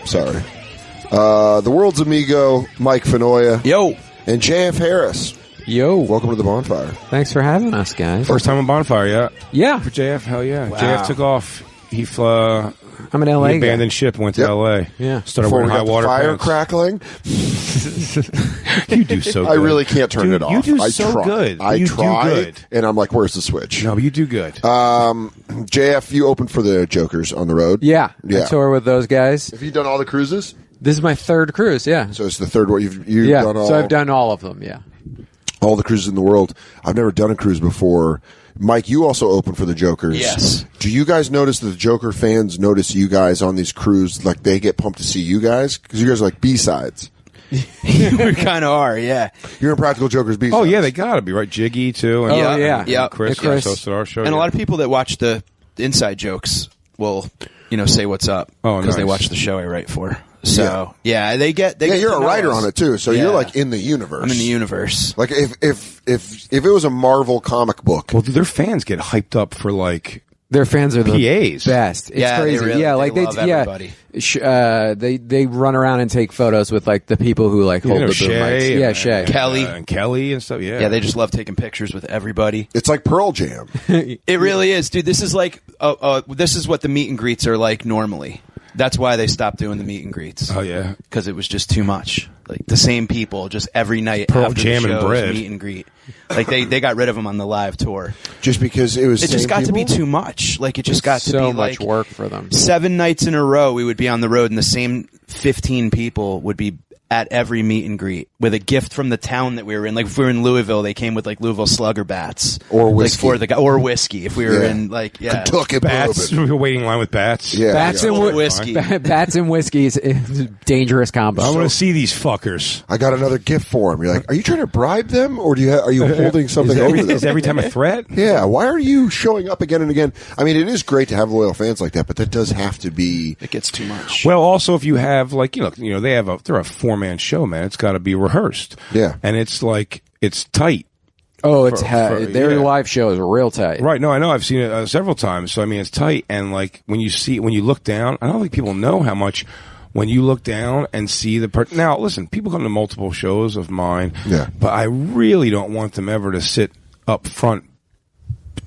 sorry. The world's amigo, Mike Fenoya. Yo. And JF Harris. Yo. Welcome to the Bonfire. Thanks for having us, guys. First time on Bonfire, yeah? Yeah. For JF, hell yeah. Wow. JF took off. He flew. I'm an LA He abandoned ship, went to LA. Yeah. Started Before wearing we high got water the fire pants. crackling. You do so good. I really can't turn Dude, it off. You do I so try. good. I you try, do good. and I'm like, where's the switch? No, but you do good. JF, you opened for the Jokers on the road. Yeah. I tour with those guys. Have you done all the cruises? This is my third cruise, yeah. So it's the third one. You've done all. So I've done all of them, yeah. All the cruises in the world. I've never done a cruise before. Mike, you also opened for the Jokers. Yes. Do you guys notice that the Joker fans notice you guys on these cruises? Like they get pumped to see you guys? Because you guys are like B-sides. We kind of are, yeah. You're in Practical Jokers B-sides. Oh, yeah, they got to be, right? Jiggy, too. And, Yeah. Chris hosted our show. And a lot of people that watch the inside jokes will, say what's up. Oh, because they nice. watch the show I write for. So, they get you're to a know writer us. on it, too. So you're like in the universe. I'm in the universe. Like if it was a Marvel comic book. Well, their fans get hyped up for, like... Their fans are the PAs. best. It's crazy. They love everybody. They run around and take photos with like the people who hold the boom mics. Yeah, Shay, Kelly, and Kelly and stuff. Yeah, they just love taking pictures with everybody. It's like Pearl Jam. It really is, dude. This is like this is what the meet and greets are like normally. That's why they stopped doing the meet and greets. Oh yeah, because it was just too much. Like the same people, just every night Pearl after Jam the and shows, bread. meet and greet. Like they got rid of them on the live tour. Just because it just got to be too much. Like it just got to be so much like work for them. 7 nights in a row we would be on the road and the same 15 people would be at every meet and greet with a gift from the town that we were in. Like if we were in Louisville, they came with like Louisville Slugger bats or whiskey, like or whiskey. If we were in like Kentucky bats, we were waiting in line with bats. Yeah, bats and whiskey. Bats and whiskey is a dangerous combo. I want to see these fuckers. I got another gift for him. You're like, are you trying to bribe them, or are you holding something over them? Is every time a threat? Yeah. Why are you showing up again and again? I mean, it is great to have loyal fans like that, but that does have to be. It gets too much. Well, also if you have like they're a 4-man show, man. It's got to be rehearsed. Yeah, and it's like it's tight. Oh, it's their live show is real tight. Right. No, I know. I've seen it several times. So I mean, it's tight. And like when you look down, I don't think people know how much. When you look down and see now, listen, people come to multiple shows of mine. Yeah, but I really don't want them ever to sit up front.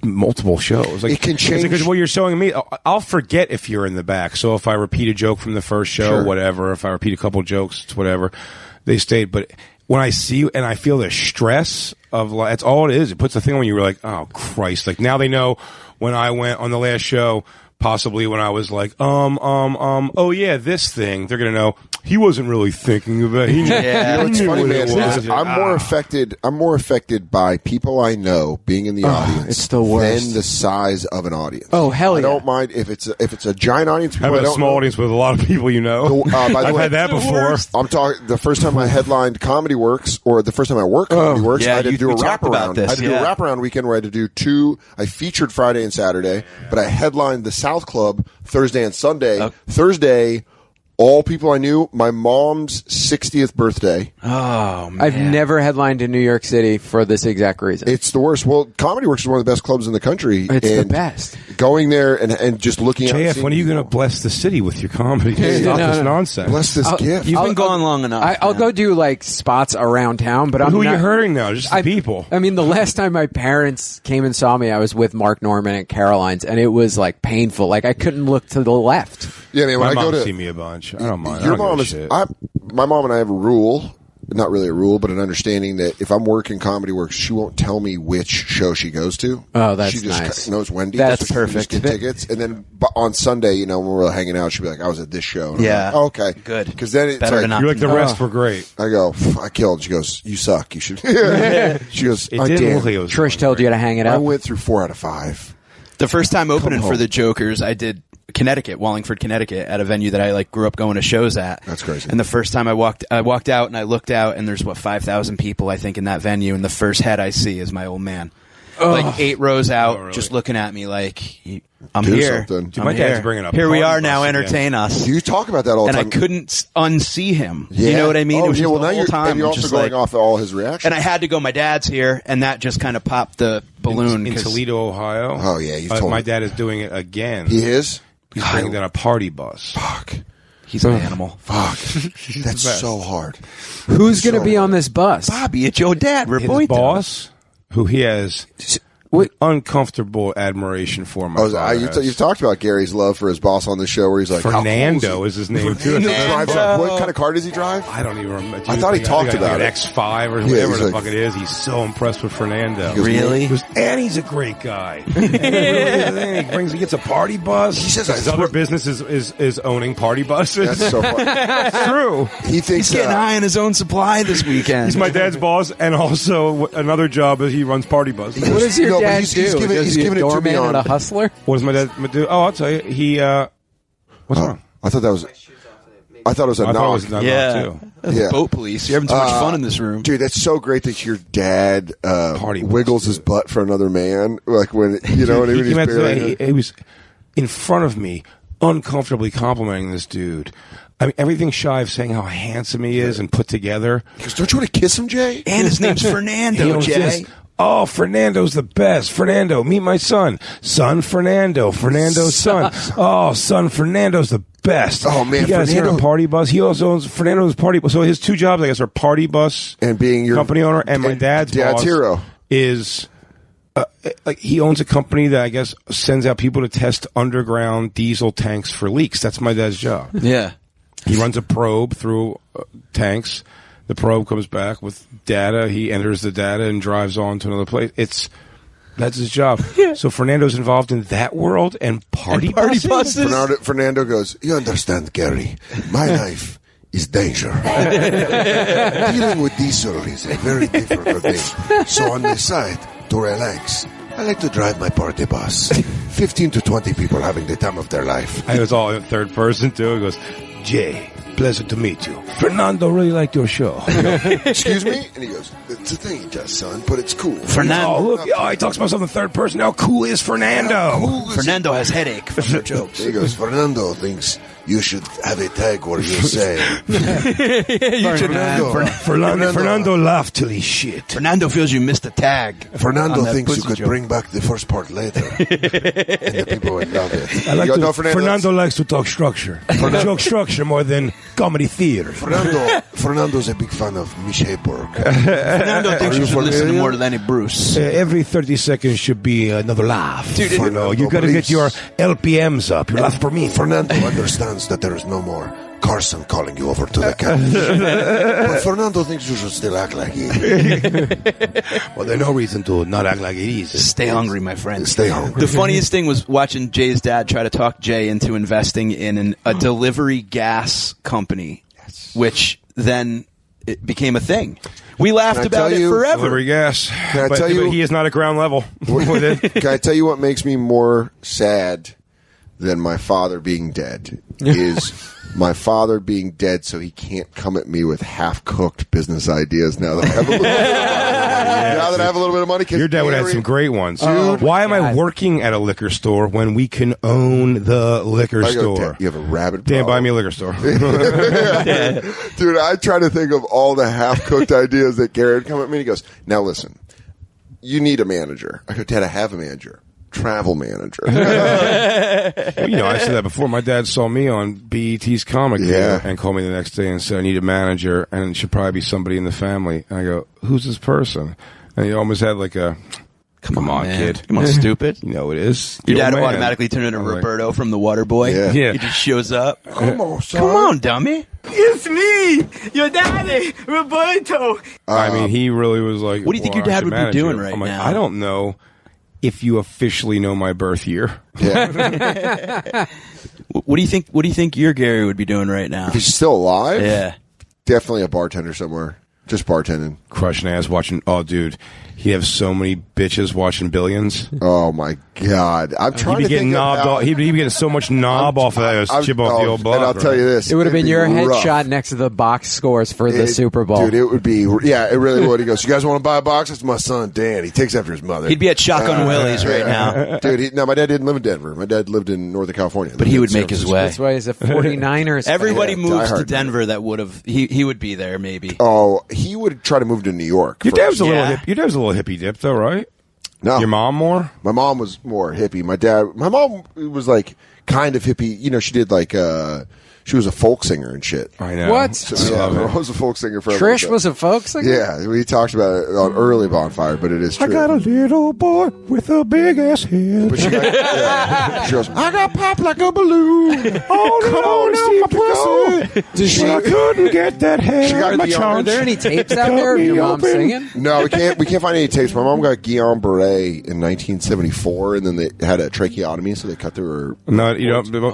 Multiple shows. Like, it can change. Because what you're showing me, I'll forget if you're in the back. So if I repeat a joke from the first show, whatever. If I repeat a couple jokes, it's whatever. They stayed. But when I see you and I feel the stress of like, that's all it is. It puts the thing on you. You're like, oh Christ! Like now they know when I went on the last show. Possibly when I was like, oh yeah, this thing. They're gonna know he wasn't really thinking about it. Yeah, it's funny, man. I'm more affected by people I know being in the audience. It's the worst. Than the size of an audience. Oh hell yeah! I don't mind if it's a giant audience. How about a small audience with a lot of people you know? By the I've way, had that before. I'm talking the first time I headlined Comedy Works, or the first time I worked Comedy Works. I had to do a wraparound. I had to do a wraparound weekend where I had to do 2. I featured Friday and Saturday, but I headlined the South Club Thursday and Sunday. Thursday, all people I knew. My mom's 60th birthday. Oh man! I've never headlined in New York City for this exact reason. It's the worst. Well, Comedy Works is one of the best clubs in the country. It's the best. Going there and just looking at JF, when are you going to bless the city with your comedy? Stop this nonsense. Bless this gift. You've been gone long enough. I'll go do like spots around town, but who are you hurting now? Just the people. I mean, the last time my parents came and saw me, I was with Mark Norman at Caroline's, and it was like painful. Like I couldn't look to the left. Yeah, man. When my I go mom to see me a bunch, I don't mind. Your mom is. My mom and I have a rule. Not really a rule, but an understanding that if I'm working Comedy Works, she won't tell me which show she goes to. Oh, that's she just nice. knows Wendy. That's so perfect. Get tickets, and then on Sunday, when we're hanging out, she'll be like, "I was at this show." And yeah. I'm like, oh, okay. Good. Because then it's Better like you're like the rest were great. I go, I killed. She goes, "You suck. You should." She goes, It didn't look like it was Trish told you to hang it up. I went through 4 out of 5. The first time opening for the Jokers, I did Connecticut, Wallingford, Connecticut, at a venue that I like grew up going to shows at. That's crazy. And the first time I walked out and I looked out, and there's 5,000 people I think in that venue, and the first head I see is my old man, like 8 rows out, just looking at me like, I'm Do here. something. Dude, my dad's bringing up. Here we party are now. bus Entertain us. You talk about that all the time, and I couldn't unsee him. Yeah. You know what I mean? Oh, it was yeah. just Well, the now whole you're time. and you're I'm also just going like, off all his reactions. and I had to go. My dad's here, and that just kind of popped the balloon in Toledo, Ohio. Oh yeah, you've told my me. dad is doing it again. He is. He's bringing down a party bus. Fuck. He's an animal. Fuck. That's so hard. Who's going to be on this bus? Bobby, it's your dad. We're His boss, who he has uncomfortable admiration for. You've talked about Gary's love for his boss on the show, where he's like, Fernando is his name too. What kind of car does he drive? I don't even remember. I thought he talked about an it. X5 or whatever the fuck it is. He's so impressed with Fernando. Really? He goes, and he's a great guy. He gets a party bus. He says his other business is owning party buses. That's so funny. It's true. He thinks He's getting high on his own supply this weekend. He's my dad's boss, and also another job is he runs party buses. What does your dad do? He's giving it to me on a hustler. What does my dad do? Oh, I'll tell you. He what's wrong? I thought it was a knock. Too. Yeah. Boat police. You're having too much fun in this room. Dude, that's so great that your dad wiggles his butt for another man. Like when he was in front of me, uncomfortably complimenting this dude. I mean, everything shy of saying how handsome he is and put together. Because don't you want to kiss him, Jay? And his name's Fernando, Jay. Oh, Fernando's the best. Fernando, meet my son. Son Fernando. Fernando's son. Oh, son Fernando's the best. Oh, man. He got his Fernando. a party bus. He also owns Fernando's party bus. So his 2 jobs, I guess, are party bus and being your company owner, and my dad's boss hero is like he owns a company that I guess sends out people to test underground diesel tanks for leaks. That's my dad's job. Yeah. He runs a probe through tanks. The probe comes back with data. He enters the data and drives on to another place. That's his job. Yeah. So Fernando's involved in that world and party buses. Fernando goes, you understand, Gary, my life is danger. Dealing with diesel is a very difficult thing. So on the side, to relax, I like to drive my party bus. 15 to 20 people having the time of their life. I was all in third person, too. He goes, Jay, pleasure to meet you. Fernando really liked your show. Excuse me? And he goes, it's a thing he does, son, but it's cool. Fernando. Oh, look, he talks about himself in third person. How cool is Fernando? Fernando has headache from their jokes. He goes, Fernando thinks you should have a tag where you say. Fernando laughed till he shit. Fernando feels you missed a tag. Fernando thinks you could bring back the first part later. And the people would love it. Fernando likes to talk structure. Joke structure more than comedy theater. Fernando's a big fan of Michelle Burke. Fernando thinks you should listen to more Lenny Bruce. Every 30 seconds should be another laugh. Dude, you got to get your LPMs up. Your laugh per minute. Fernando understands that there is no more Carson calling you over to the couch. But Fernando thinks you should still act like it. Well, there's no reason to not act like it is. Stay hungry, my friend. Stay hungry. The funniest thing was watching Jay's dad try to talk Jay into investing in a delivery gas company, which then it became a thing. We laughed about it forever. Delivery gas. Can I tell you? But he is not at ground level. Can I tell you what makes me more sad than my father being dead is my father being dead so he can't come at me with half-cooked business ideas now that I have a little bit of money. Now that I have a little bit of money. Your dad would have some great ones. Why am I working at a liquor store when we can own the liquor store? You have a rabbit Dan, buy me a liquor store. Dude, I try to think of all the half-cooked ideas that Gary would come at me and he goes, now listen, you need a manager. I go, Dad, I have a manager. Travel manager. I said that before. My dad saw me on BET's Comic Deal and called me the next day and said, I need a manager, and it should probably be somebody in the family. And I go, who's this person? And he almost had like a, come on, man. kid. Come on, stupid. You know it is. Your dad automatically turned into Roberto from The Waterboy. Yeah. He just shows up. Come on, son. Come on, dummy. It's me, your daddy, Roberto. I mean, he really was like, what do you think your dad would be doing right I'm like, now? I don't know if you officially know my birth year. Yeah. What do you think? What do you think your Gary would be doing right now? If he's still alive? Yeah. Definitely a bartender somewhere. Just bartending. Crushing ass watching. Oh, dude. He'd have so many bitches watching Billions. Oh, my God. I'm trying to think he'd be getting so much knob off of that. Chip off the old block. And I'll tell you this. It would have been your headshot next to the box scores for the Super Bowl. Dude, it would be, it really would. He goes, you guys want to buy a box? That's my son, Dan. He takes after his mother. He'd be at Shotgun Willie's right now. Dude, my dad didn't live in Denver. My dad lived in Northern California. But he would make his way. That's why he's a 49ers. Everybody moves to Denver that would have, he would be there maybe. Oh, he would try to move to New York. Your dad's a little hippie dip though, right? No. Your mom more? My mom was more hippie. My mom was like kind of hippie. You know, she did like, she was a folk singer and shit. I know. What? So, my mom was a folk singer for Trish was a folk singer? Yeah, we talked about it on early Bonfire, but it is true. I got a little boy with a big ass head. But she goes, I got popped like a balloon. Oh, come on, my pussy. She couldn't get that head out of my chunks. Are there any tapes out there of your mom singing? No, we can't find any tapes. My mom got Guillain Barre in 1974, and then they had a tracheotomy, so they cut through her. No,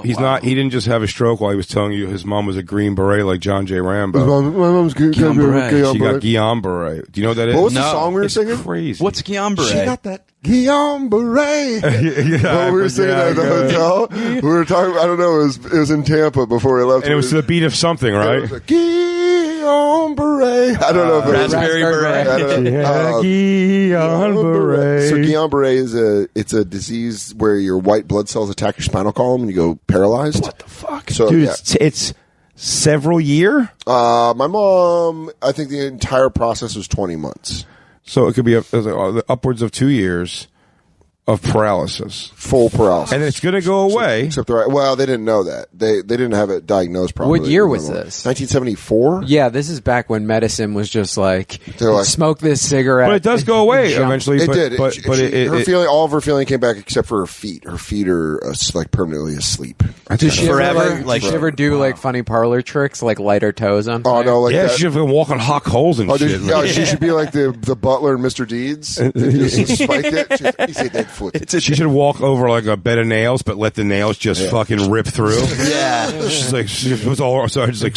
he's not. He didn't just have a stroke while he was telling you his mom was a Green Beret like John J. Rambo. My mom's Guillain Barre. She got Guillain Barre. Do you know what that is? What was the song we were singing? Crazy. What's Guillain Barre? She got that Guillain Barre. Well, we were singing that at the hotel. We were talking. I don't know. It was in Tampa before we left. And it was to the beat of something, right? It was like, Guillain Barre. I don't know if it was Raspberry Beret. I don't know. Guillain Barre. So Guillain Barre is a disease where your white blood cells attack your spinal column and you go paralyzed. What the fuck? So, dude, it's several year? My mom, I think the entire process was 20 months. So it could be upwards of 2 years. of paralysis. Full paralysis. And it's going to go away. Except well, they didn't know that. They didn't have it diagnosed properly. What year was this? 1974? Yeah, this is back when medicine was just like, They're like- smoke this cigarette. But it does go away Jump. eventually. It but, did. But, Her feeling, all of her feeling came back except for her feet. Her feet are like permanently asleep. Did she Forever? Did she ever do like funny parlor tricks, like light her toes on fire? Oh no, like yeah, that. she should have been walking hot holes and shit. She should be like the butler in Mr. Deeds. Just spiked it. He's a dead foot. She should walk over like a bed of nails, but let the nails just fucking rip through. Yeah. She's like, she was all sorry, just like,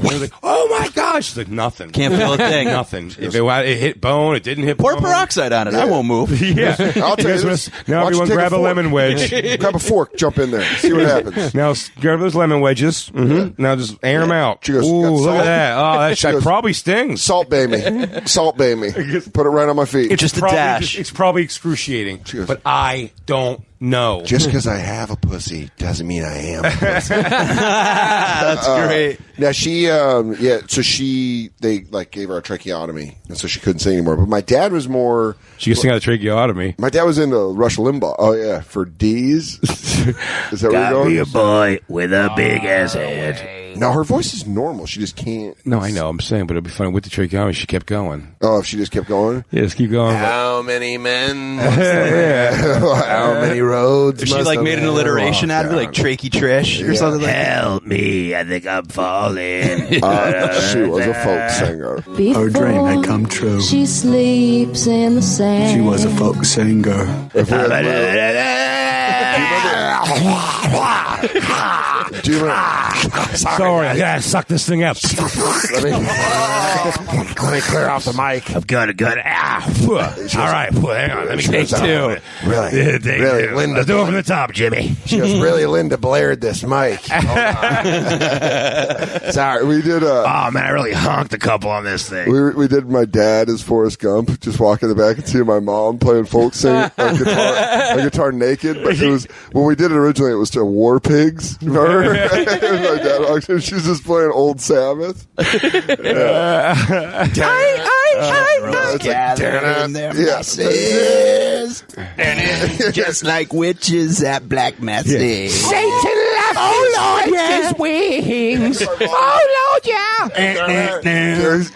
like, oh my gosh, she's like nothing. Can't feel a thing. Nothing. If it hit bone, it didn't hit. Pour bone. peroxide on it. I won't move. Yeah, I'll tell you this. Now Why don't everyone you take grab a fork? lemon wedge. Grab a fork, jump in there, see what happens. Now grab those lemon wedges. Mm-hmm. Now just air them out. She goes, Ooh, "Got look salt?" at that. Oh, that She shit goes, probably stings. Salt bay me. Salt bay me. Put it right on my feet. It's Just a probably dash. It's probably excruciating, She goes, but I don't know. just because I have a pussy doesn't mean I am a pussy. That's great. Now they like gave her a tracheotomy, and so she couldn't sing anymore. But my dad was more. She could sing out a tracheotomy. My dad was into Rush Limbaugh. Oh yeah, for D's. Is that where you're going? boy with a big ass head. No, her voice is normal. She just can't. No, I know. I'm saying, but it'd be funny with the tracheotomy. She kept going. Oh, if she just kept going. Yeah, just keep going. How many men? How many roads? If she like made an alliteration out of it, like Trakey Trish or something like that. Help me, I think I'm falling. She was a folk singer. Her dream had come true. She sleeps in the sand. She was a folk singer. Do you remember? Sorry, I gotta suck this thing up. Let me clear off the mic. I've got it. All right, hang on. Let me take two. Really, Linda. Do it from the top, Jimmy. She goes, really, Linda blared this mic. Sorry, we did. Oh man, I really honked a couple on this thing. We did my dad as Forrest Gump, just walking in the back and seeing my mom playing folk sing on guitar naked. But it was when we did it originally, it was to War Pigs. Remember? My dad walked in, she was just playing Old Sabbath. Gathering their messes. Just like witches at Black Mass Day. Satan left his wings. Oh, Lord, yeah.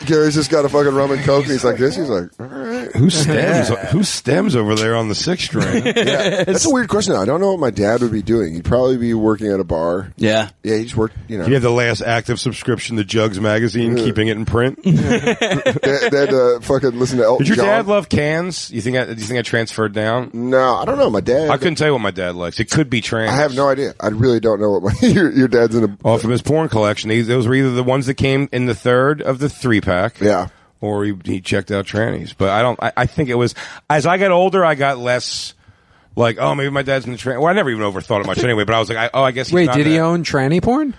Gary's just got a fucking rum and coke, and he's like this. He's like, all right. Who stems over there on the sixth string? Yeah, that's a weird question. I don't know what my dad would be doing. He'd probably be working at a bar. Yeah. Yeah, he just worked, You have the last active subscription to Jugs magazine, keeping it in print. They had to fucking listen to Elton Did your John. dad love cans? Do you think I transferred down? No, I don't know. My dad. I couldn't tell you what my dad likes. It could be trans. I have no idea. I really don't know what your dad's in a. Oh, from his porn collection, those were either the ones that came in the third of the 3-pack. Yeah. Or he checked out trannies. But I think it was, as I got older, I got less like, oh, maybe my dad's in the tranny. Well, I never even overthought it much anyway, but I was like, I guess he's Wait, not did he that. own tranny porn?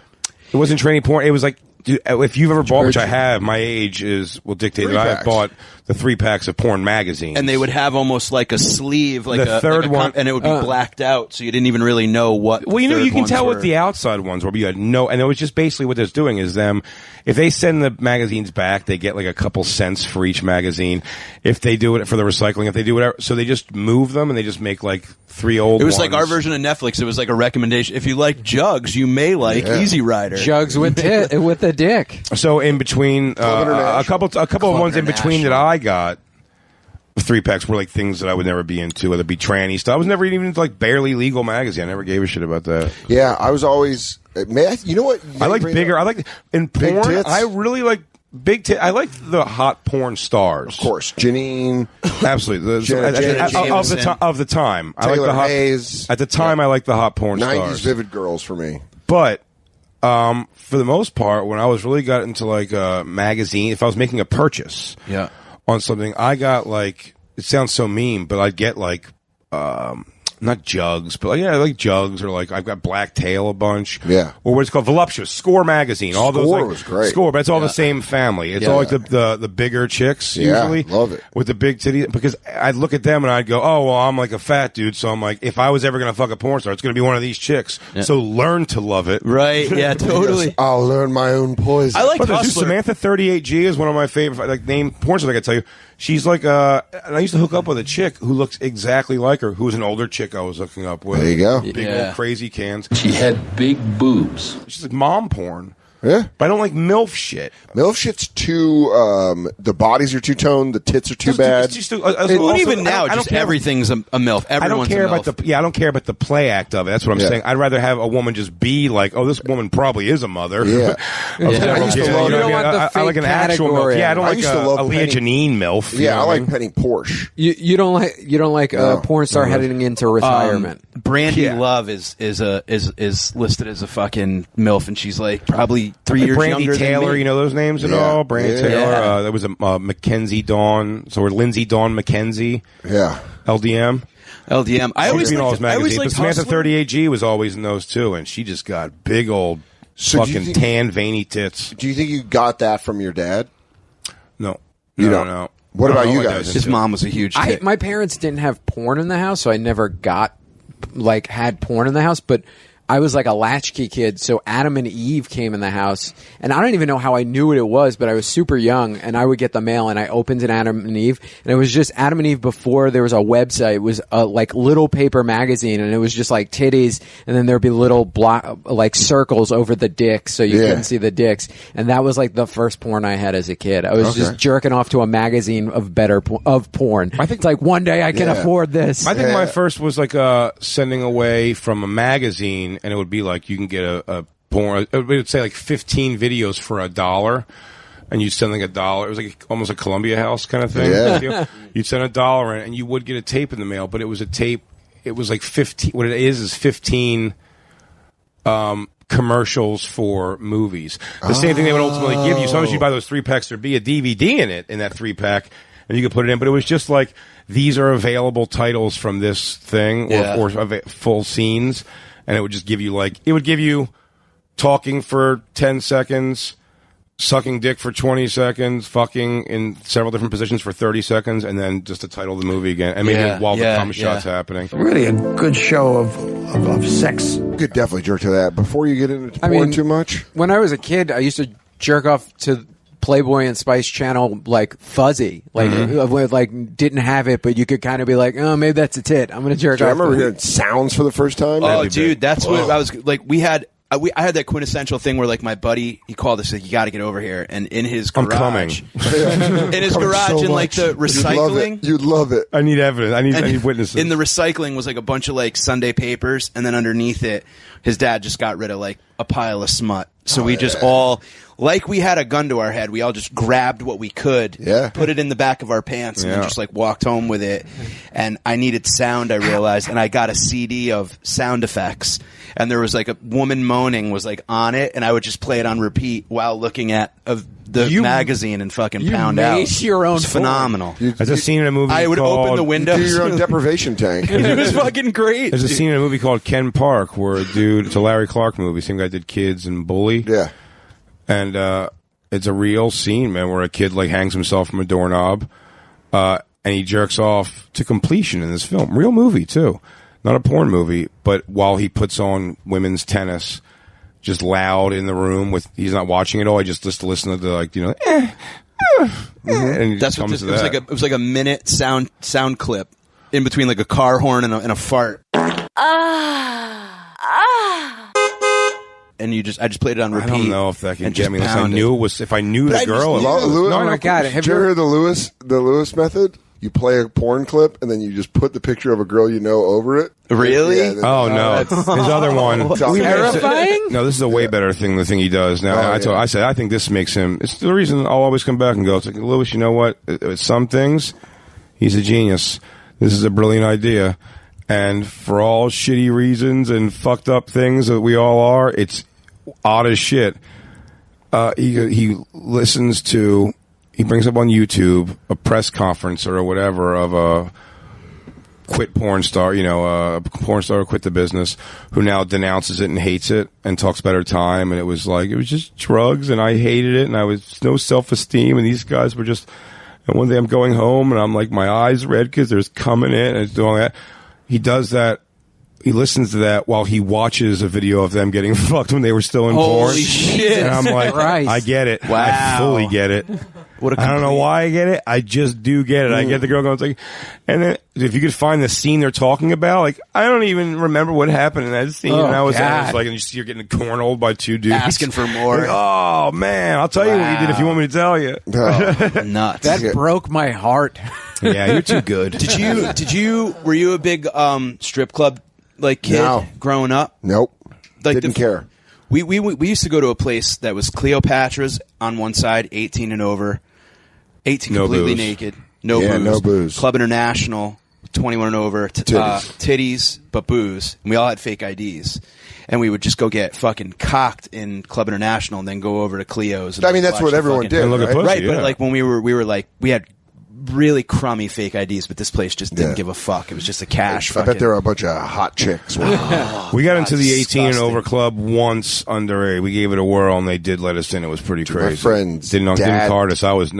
It wasn't tranny porn. It was like, dude, if you've ever bought, which I have, my age will dictate that I have bought the 3-packs of porn magazines. And they would have almost like a sleeve, like the third one, and it would be blacked out, so you didn't even really know what. Well, you can tell what the outside ones were, but you had no, and it was just basically what they're doing is them. If they send the magazines back, they get like a couple cents for each magazine. If they do it for the recycling, if they do whatever, so they just move them and they just make like 3 old. It was ones. like our version of Netflix. It was like a recommendation. If you like Jugs, you may like Easy Rider. Jugs with a dick. So in between, a couple of ones in between that I got. 3-packs were like things that I would never be into, whether it be tranny stuff. I was never even into like barely legal magazine. I never gave a shit about that. Yeah, I was always. You know what? I like bigger. I like in Big porn. tits? I really like big tits. I like the hot porn stars, Of course, Janine. Absolutely. Janet Of the time, I Taylor like the hot. Hayes. At the time, I like the hot porn 90s stars. Vivid Girls for me. But for the most part, when I was really got into like a magazine, if I was making a purchase, on something, I got like. It sounds so mean, but I'd get like, not Jugs, but like Jugs, or like I've got Black Tail a bunch. Yeah. Or what's called Voluptuous, Score magazine. All those Score like, was great. Score, but it's all the same family. It's all like the bigger chicks usually. Love it. With the big titties, because I'd look at them and I'd go, oh, well, I'm like a fat dude, so I'm like, if I was ever going to fuck a porn star, it's going to be one of these chicks. Yeah. So learn to love it. Right, yeah, totally. I'll learn my own poison. I like But Hustler. Samantha 38G is one of my favorite, like, name porn stars I can tell you. She's like, and I used to hook up with a chick who looks exactly like her, who was an older chick I was hooking up with. There you go. Big old crazy cans. She had big boobs. She's like mom porn. Yeah. But I don't like MILF shit. MILF shit's too, the bodies are too toned, the tits are too bad. Even now, just everything's a MILF. I don't Everyone's care a MILF. about I don't care about the play act of it. That's what I'm Yeah. saying. I'd rather have a woman just be like, oh, this woman probably is a mother. Yeah. I used to love I like an actual MILF. Yeah, I don't like used to love a Leah Janine MILF. Yeah, I like Penny Porsche. You don't like a porn star heading into retirement. Brandy Love is listed as a fucking MILF, and she's like probably 3 years Brandy younger Taylor, than me. you know those names at all? Brandy Taylor. There was a Mackenzie Dawn. So we're Lindsay Dawn McKenzie. Yeah. LDM. I always She'd be in all liked, those I always magazines. But liked Samantha Hustler. 38G was always in those too, and she just got big old So do you fucking think- tan, veiny tits. Do you think you got that from your dad? No. You no, don't? no. What I about don't you know what guys? that His is. mom was a huge tit. My parents didn't have porn in the house, so I never had porn in the house, but I was like a latchkey kid, so Adam and Eve came in the house, and I don't even know how I knew what it was, but I was super young, and I would get the mail, and I opened an Adam and Eve, and it was just Adam and Eve before there was a website. It was a like little paper magazine, and it was just like titties, and then there'd be little like circles over the dicks, so you couldn't see the dicks, and that was like the first porn I had as a kid. I was just jerking off to a magazine of porn. I think it's like one day I can afford this. I think my first was like sending away from a magazine, and it would be like you can get a porn. It would say like 15 videos for $1, and you'd send like $1. It was like almost a Columbia House kind of thing. Yeah. You'd send $1 in, and you would get a tape in the mail, but it was a tape. It was like 15. What it is 15 commercials for movies. The same thing they would ultimately give you. Sometimes you buy those 3-packs, there'd be a DVD in it, in that 3-pack, and you could put it in. But it was just like, these are available titles from this thing, or full scenes, and it would just give you like, it would give you talking for 10 seconds, sucking dick for 20 seconds, fucking in several different positions for 30 seconds, and then just the title of the movie again. And maybe while the cum shot's happening. Really a good show of sex. You could definitely jerk to that. Before you get into porn too much? When I was a kid, I used to jerk off to Playboy and Spice Channel like fuzzy, like didn't have it, but you could kind of be like, oh, maybe that's a tit. I'm gonna jerk Do off. I remember hearing sounds for the first time? Oh, dude, that's what I was like. I had that quintessential thing where like my buddy, he called us like, you got to get over here, and in his garage, I'm coming. in his garage, so in like the recycling, You'd love it. I need evidence. I need witnesses. In the recycling was like a bunch of like Sunday papers, and then underneath it, his dad just got rid of like a pile of smut. So we just all, like we had a gun to our head, we all just grabbed what we could, put it in the back of our pants, and then just like walked home with it. And I needed sound, I realized, and I got a CD of sound effects. And there was like a woman moaning was like on it, and I would just play it on repeat while looking at the magazine and fucking pound out. You made your own It was phenomenal. There's a scene in a movie I would called, open the windows. Do your own deprivation tank. It was fucking great. There's a scene in a movie called Ken Park where a dude, it's a Larry Clark movie, same guy did Kids and Bully. Yeah. And it's a real scene, man, where a kid like hangs himself from a doorknob, and he jerks off to completion in this film. Real movie too, not a porn movie. But while he puts on women's tennis, just loud in the room he's not watching it all. He just listen to the like and That's what this, it was like a minute sound clip in between like a car horn and a fart. And I just played it on repeat. I don't know if that can get me. If I knew But the girl. Oh my God! Have you ever heard the Lewis method? You play a porn clip and then you just put the picture of a girl you know over it. Really? Yeah, Oh no! His other one. Terrifying? No, this is a way better thing. The thing he does now. I said I think this makes him. It's the reason I'll always come back and go. It's like, Lewis, you know what? Some things, he's a genius. This is a brilliant idea, and for all shitty reasons and fucked up things that we all are, it's odd as shit. He listens to. He brings up on YouTube a press conference or whatever of a quit porn star, a porn star who quit the business, who now denounces it and hates it and talks about her time. And it was just drugs and I hated it and I was no self-esteem and these guys were just, and one day I'm going home and I'm like, my eyes red because there's cum in it and it's doing that. He does that. He listens to that while he watches a video of them getting fucked when they were still in porn. Holy shit. And I'm like, I get it. Wow. I fully get it. What a I don't know why I get it. I just do get it. I get the girl going, like, and then if you could find the scene they're talking about, like, I don't even remember what happened in that scene. Oh, and I was God. like, and you're getting cornholed by two dudes. Asking for more. Like, oh, man. I'll tell you what you did if you want me to tell you. Nuts. That broke my heart. Yeah, you're too good. Were you a big strip club like kid No. growing up? Nope. Like Didn't care. We used to go to a place that was Cleopatra's on one side, 18 and over, 18 No completely booze. naked, Yeah, no booze. Club International, 21 and over, titties, but booze. And we all had fake IDs. And we would just go get fucking cocked in Club International and then go over to Cleo's. And I mean, that's watch what the everyone fucking- did, look at right? pussy, Right, yeah. but like when we were like, we had really crummy fake IDs, but this place just didn't Yeah. give a fuck. It was just a cash. I bet there were a bunch of hot chicks. We got into the 18 and disgusting. over club once under we gave it a whirl and they did let us in. It was pretty crazy. my friend's didn't dad- card us. I was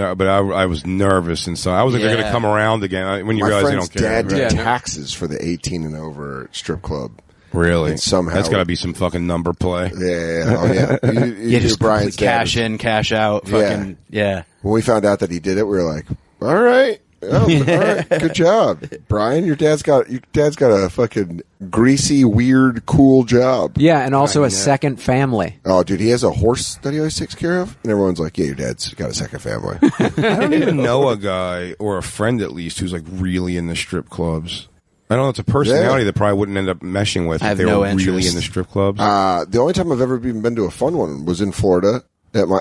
nervous and so I was like, they're going to Yeah. come around again when you My realize they friend's don't care. dad did Yeah. taxes for the 18 and over strip club. Really? And somehow that's got to be some fucking number play. Yeah. Oh, yeah. You Yeah, do just Brian's dad. cash in, cash out. Fucking, yeah. When we found out that he did it, we were like, all right. Oh, all right, good job, Brian. Your dad's got a fucking greasy, weird, cool job. Yeah, and also a second family. Oh, dude, he has a horse that he always takes care of, and everyone's like, "Yeah, your dad's got a second family." I don't even know a guy or a friend at least who's like really in the strip clubs. I don't know. It's a personality that probably wouldn't end up meshing with I if have they no were really interest. in the strip clubs. The only time I've ever been to a fun one was in Florida.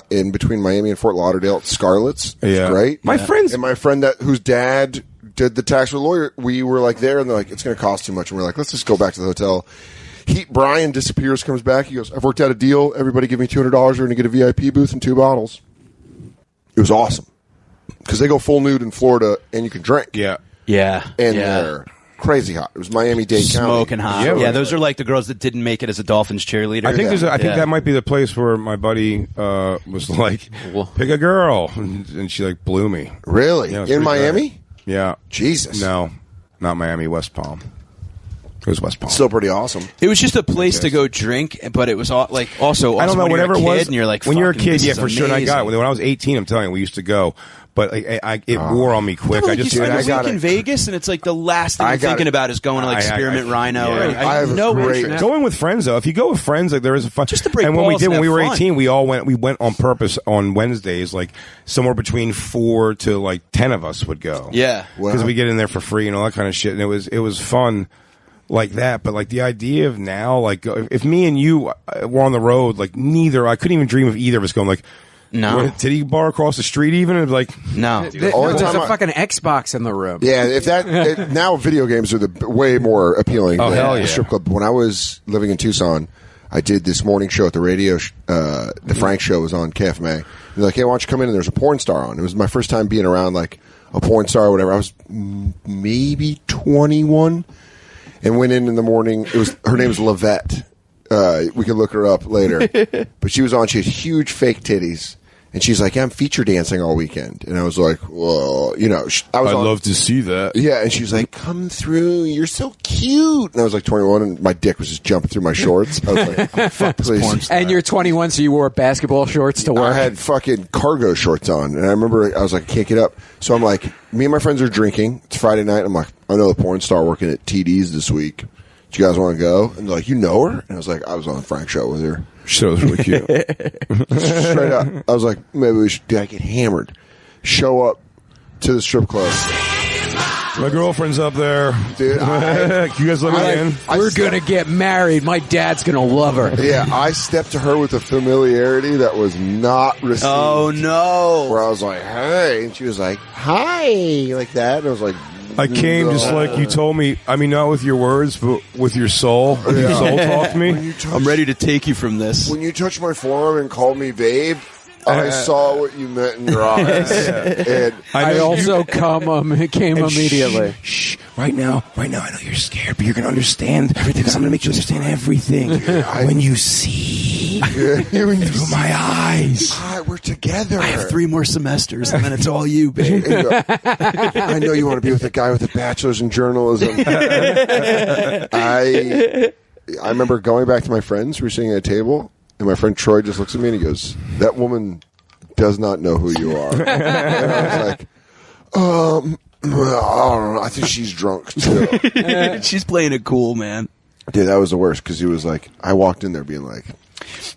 In between Miami and Fort Lauderdale at Scarlett's. It was Yeah. great. My friends- and my friend whose dad did the tax with a lawyer, we were like there and they're like, it's going to cost too much. And we're like, let's just go back to the hotel. Brian disappears, comes back. He goes, I've worked out a deal. Everybody give me $200. We're going to get a VIP booth and 2 bottles. It was awesome. Because they go full nude in Florida and you can drink. Yeah. Yeah. And yeah. they're crazy hot. It was Miami-Dade County. Smoking hot. Yeah, Yeah, those are like the girls that didn't make it as a Dolphins cheerleader. I think I think Yeah. that might be the place where my buddy was like, pick a girl, and she like blew me. Really? Yeah, it was In pretty Miami? great. Yeah. Jesus. No, not Miami. West Palm. It was West Palm. Still pretty awesome. It was just a place to go drink, but it was like also I don't know, when whatever you're a it kid was. and you're like, when you're a fucking, kid, this yeah, is for sure. And I got it. When I was 18, I'm telling you, we used to go. But it wore on me quick. Like I just you spend I a got week in it. Vegas, and it's like the last thing I you're got thinking it. about is going to like Spearmint Rhino. yeah. I have no great- interest. Going with friends though, if you go with friends, like there is a fun. Just to break and when we balls did and when we have were fun. 18, we went on purpose on Wednesdays, like somewhere between 4 to like 10 of us would go. Yeah. because Wow. we get in there for free and all that kind of shit, and it was fun. Like that, but like the idea of now, like if me and you were on the road, like I couldn't even dream of either of us going like, No. we're at a titty bar across the street, even and like, No. only There's time a I- fucking Xbox in the room. Yeah, if now video games are way more appealing Oh, than hell the yeah. strip club. When I was living in Tucson, I did this morning show at the radio. The Frank show was on KFMA. They're like, hey, why don't you come in? And there's a porn star on. It was my first time being around like a porn star or whatever. I was maybe 21 and went in the morning. Her name was Lavette. We could look her up later. But she was on. She had huge fake titties. And she's like, yeah, I'm feature dancing all weekend. And I was like, well, I was I'd on. love to see that. Yeah, and she's like, come through. You're so cute. And I was like 21, and my dick was just jumping through my shorts. I was like, oh, fuck, please. And you're 21, so you wore basketball shorts to work. I had fucking cargo shorts on. And I remember I was like, I can't get up. So I'm like, me and my friends are drinking. It's Friday night. I'm like, I know the porn star working at TD's this week. Do you guys want to go? And they're like, you know her? And I was like, I was on the Frank show with her. She was really cute. Straight up. I was like, maybe we should get hammered. Show up to the strip club. My girlfriend's up there. Dude, can you guys let me in? We're going to get married. My dad's going to love her. Yeah, I stepped to her with a familiarity that was not received. Oh, no. Where I was like, hey. And she was like, hi. Like that. And I was like, I came just like you told me. I mean, not with your words, but with your soul. Your soul talked to me. I'm ready to take you from this. When you touched my forearm and called me babe, I saw what you meant in your eyes. And I also came immediately. Shh. Right now, I know you're scared, but you're going to understand everything. I'm going to make you understand everything. When you see through my eyes. Hi, we're together. I have 3 more semesters, and then it's all you, babe. I know you want to be with a guy with a bachelor's in journalism. I remember going back to my friends. We were sitting at a table, and my friend Troy just looks at me and he goes, that woman does not know who you are. And I was like, I don't know. I think she's drunk too. She's playing it cool, man. Dude, that was the worst because he was like, I walked in there being like,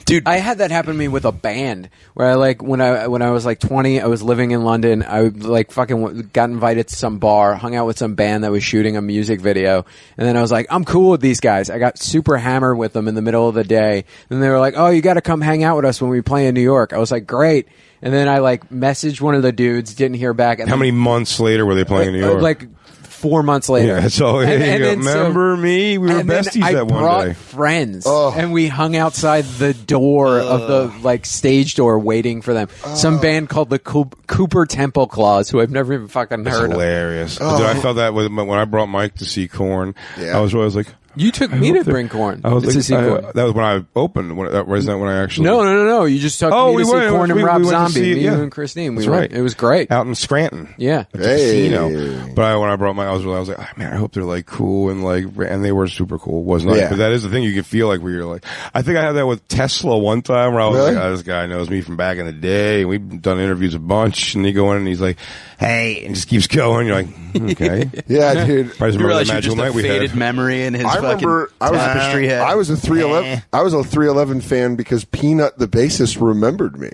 dude, I had that happen to me with a band where I like when I was like 20, I was living in London. I like fucking got invited to some bar, hung out with some band that was shooting a music video, and then I was like, I'm cool with these guys. I got super hammered with them in the middle of the day, and they were like, oh, you got to come hang out with us when we play in New York. I was like, great. And then I like messaged one of the dudes, didn't hear back. And How many months later were they playing in New York? Like 4 months later. Yeah, so remember me? We were besties that one brought day. Friends, and we hung outside the door of the like stage door waiting for them. Some band called the Cooper Temple Claws, who I've never even fucking That's heard hilarious. of. Dude, I felt that when I brought Mike to see Korn. Yeah. I was always like, you took me to bring Korn. I was to see Korn. that was when I opened. Wasn't that when I actually? No. You just took me to see Korn and Rob Zombie. You and Christine. That's right. It was great. Out in Scranton. Yeah. At the casino. But when I brought Mike, I was like, oh, man, I hope they're like cool and they were super cool. It was nice. Yeah. But that is the thing you can feel like where you're like, I think I had that with Tesla one time where I was like, oh, this guy knows me from back in the day. And we've done interviews a bunch. And they go in and he's like, hey, and just keeps going. You're like, okay. Yeah, dude. I just You remember realize the you're magical just a night we faded had. memory in his I remember tapestry head. I was a 311. I was a 311 fan because Peanut, the bassist, remembered me.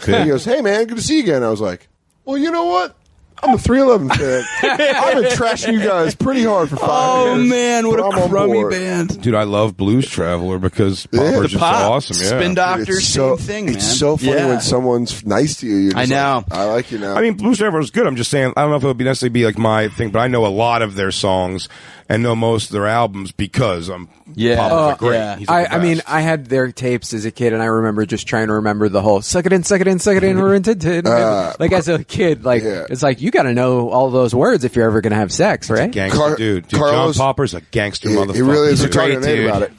big. He goes, "Hey man, good to see you again." I was like, "Well, you know what? I'm a 311 fan. I've been trashing you guys pretty hard for 5 years. Oh man, what but I'm a on crummy board." band. Dude, I love Blues Traveler because Yeah. Popper's The just Pop. so awesome. Yeah. Spin Doctor, Dude, it's same thing, man. It's so funny Yeah. when someone's nice to you. You're just I know. like, I like you now. I mean, Blues Traveler is good. I'm just saying, I don't know if it would necessarily be like my thing, but I know a lot of their songs and know most of their albums because Popper's like great. yeah. He's like the I mean, best. I had their tapes as a kid, and I remember just trying to remember the whole "suck it in, suck it in, suck it in," we're into like as a kid, like it's like you got to know all those words if you're ever going to have sex, right? Gangster dude. Carlos- John Popper's a gangster motherfucker. He really is. Dude. We're talking to Nate about it.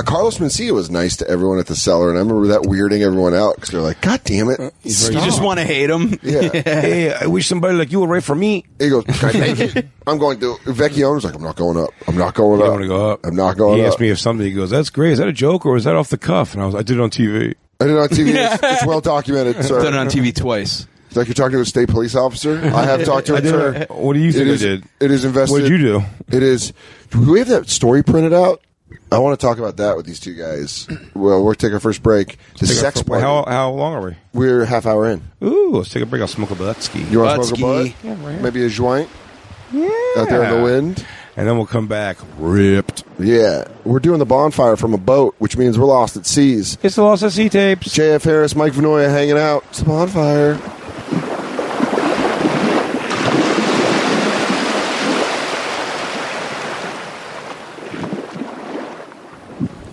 Carlos Mencia was nice to everyone at the Cellar, and I remember that weirding everyone out because they're like, "God damn it, You just want to hate him. Yeah. Hey, I wish somebody like you would write for me. He goes, "Can I make it?" I'm going to. Vecchione's like, "I'm not going up. I'm not going You up. don't want to go up. I'm not going He up." asked me if something. He goes, "That's great. Is that a joke or is that off the cuff?" And I did it on TV. I did it on TV. It's well documented, sir. Done it on TV twice. It's like you're talking to a state police officer. I have talked to him, sir. What do you think I did? It is invested. What did you do? It is. Do we have that story printed out? I want to talk about that with these two guys. Well, we'll take our first break. The sex party. How long are we? We're half hour in. Ooh, let's take a break. I'll smoke a Butsky. You want to smoke a butt? Yeah, Maybe a joint? Out there in the wind? And then we'll come back ripped. Yeah. We're doing the bonfire from a boat, which means we're lost at seas. It's the Lost at Sea tapes. JF Harris, Mike Vanoia hanging out. It's the bonfire.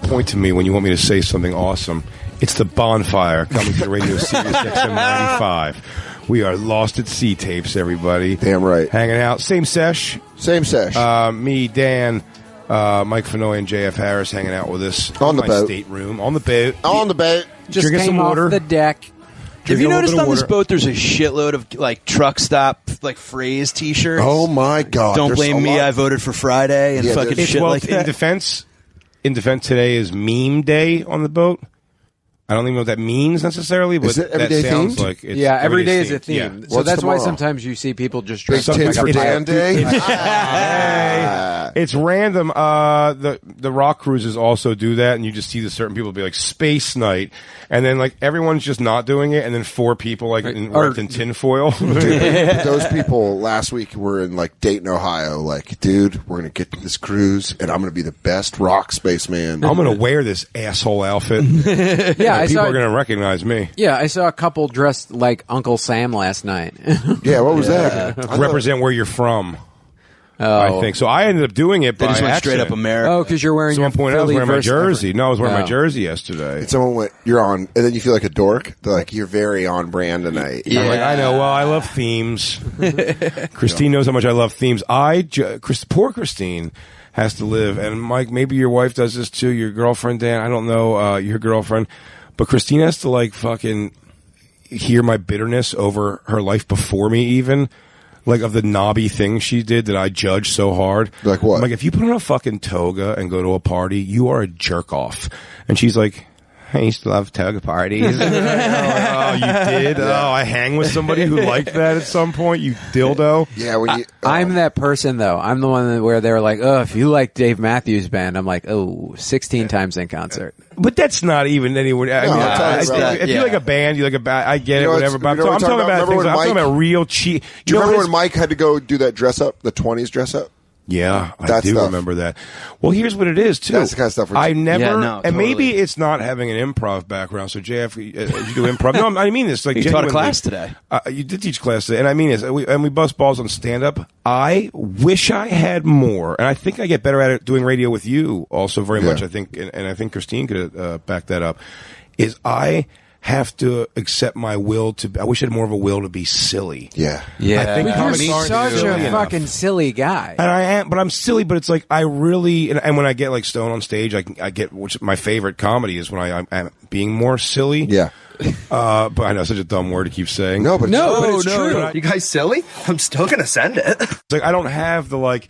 Point to me when you want me to say something awesome. It's the bonfire coming to the radio Sirius XM 95. We are Lost at Sea tapes, everybody. Damn right. Hanging out. Same sesh. Same sesh. Me, Dan, Mike Vanoia, and JF Harris hanging out with us On the in my boat. stateroom. On the boat. On the boat. Just Drinking came some off water. the deck. Have you Drinking a little noticed bit of on this water. boat there's a shitload of like truck stop like phrase T-shirts? Oh my God. Don't There's blame a me. lot. I voted for Friday and Yeah, fucking there's- shit Well, like that. in defense, today is meme day on the boat. I don't even know what that means necessarily, but Is it every that day sounds themed? like it's Yeah, every day is a themed. theme. Yeah. So What's that's why tomorrow? sometimes you see people just Big dressed tits up for like a Dan pirate. Day. It's random. The rock cruises also do that, and you just see the certain people be like Space Night, and then like everyone's just not doing it, and then 4 people like wrapped in tinfoil. Dude, those people last week were in like Dayton, Ohio. Like, dude, we're gonna get to this cruise, and I'm gonna be the best rock spaceman. I'm gonna wear this asshole outfit. Yeah, I people saw. are gonna recognize me. Yeah, I saw a couple dressed like Uncle Sam last night. Yeah, what was that? I Represent where you're from. Oh. I think so. I ended up doing it They by just went straight accident. up America. Oh, because you're wearing Someone your pointed out I was Philly wearing my versus jersey. different- No, I was wearing my Oh. jersey yesterday. And someone went, "You're on," and then you feel like a dork. They're like, "You're very on brand tonight." I'm like, I know. Well, I love themes. Christine knows how much I love themes. Poor Christine has to live, and Mike, maybe your wife does this too. Your girlfriend, Dan, I don't know, your girlfriend, but Christine has to like fucking hear my bitterness over her life before me, even like of the knobby things she did that I judge so hard. Like what? I'm like, if you put on a fucking toga and go to a party, you are a jerk off. And she's like, I used to love toga parties. Oh, you did? Oh, I hang with somebody who liked that at some point, you dildo. Yeah, when you, I'm that person, though. I'm the one where they're like, oh, if you like Dave Matthews Band, I'm like, 16 times in concert. But that's not even anywhere. If you like a band, you like a band, I get it, whatever. But I'm talking about things. I'm talking about real cheap. Do you remember when Mike had to go do that dress up, the 20s dress up? Yeah, I do remember that. Well, here's what it is, too. That's the kind of stuff I never, totally. and maybe it's not having an improv background. So, JF, you do improv. No, I mean this. Like, you taught a class today. You did teach class today, and I mean this. We bust balls on stand-up. I wish I had more, and I think I get better at it doing radio with you also very much. I think, and I think Christine could back that up, is I have to accept my will to. I wish I had more of a will to be silly. Yeah. I think You're such a fucking silly guy. And I am, but I'm silly. But it's like I really, and when I get like stoned on stage, I get, which my favorite comedy is when I'm being more silly. Yeah. But I know such a dumb word to keep saying. No, but it's true. You guys silly? I'm still gonna send it. It's like I don't have the like,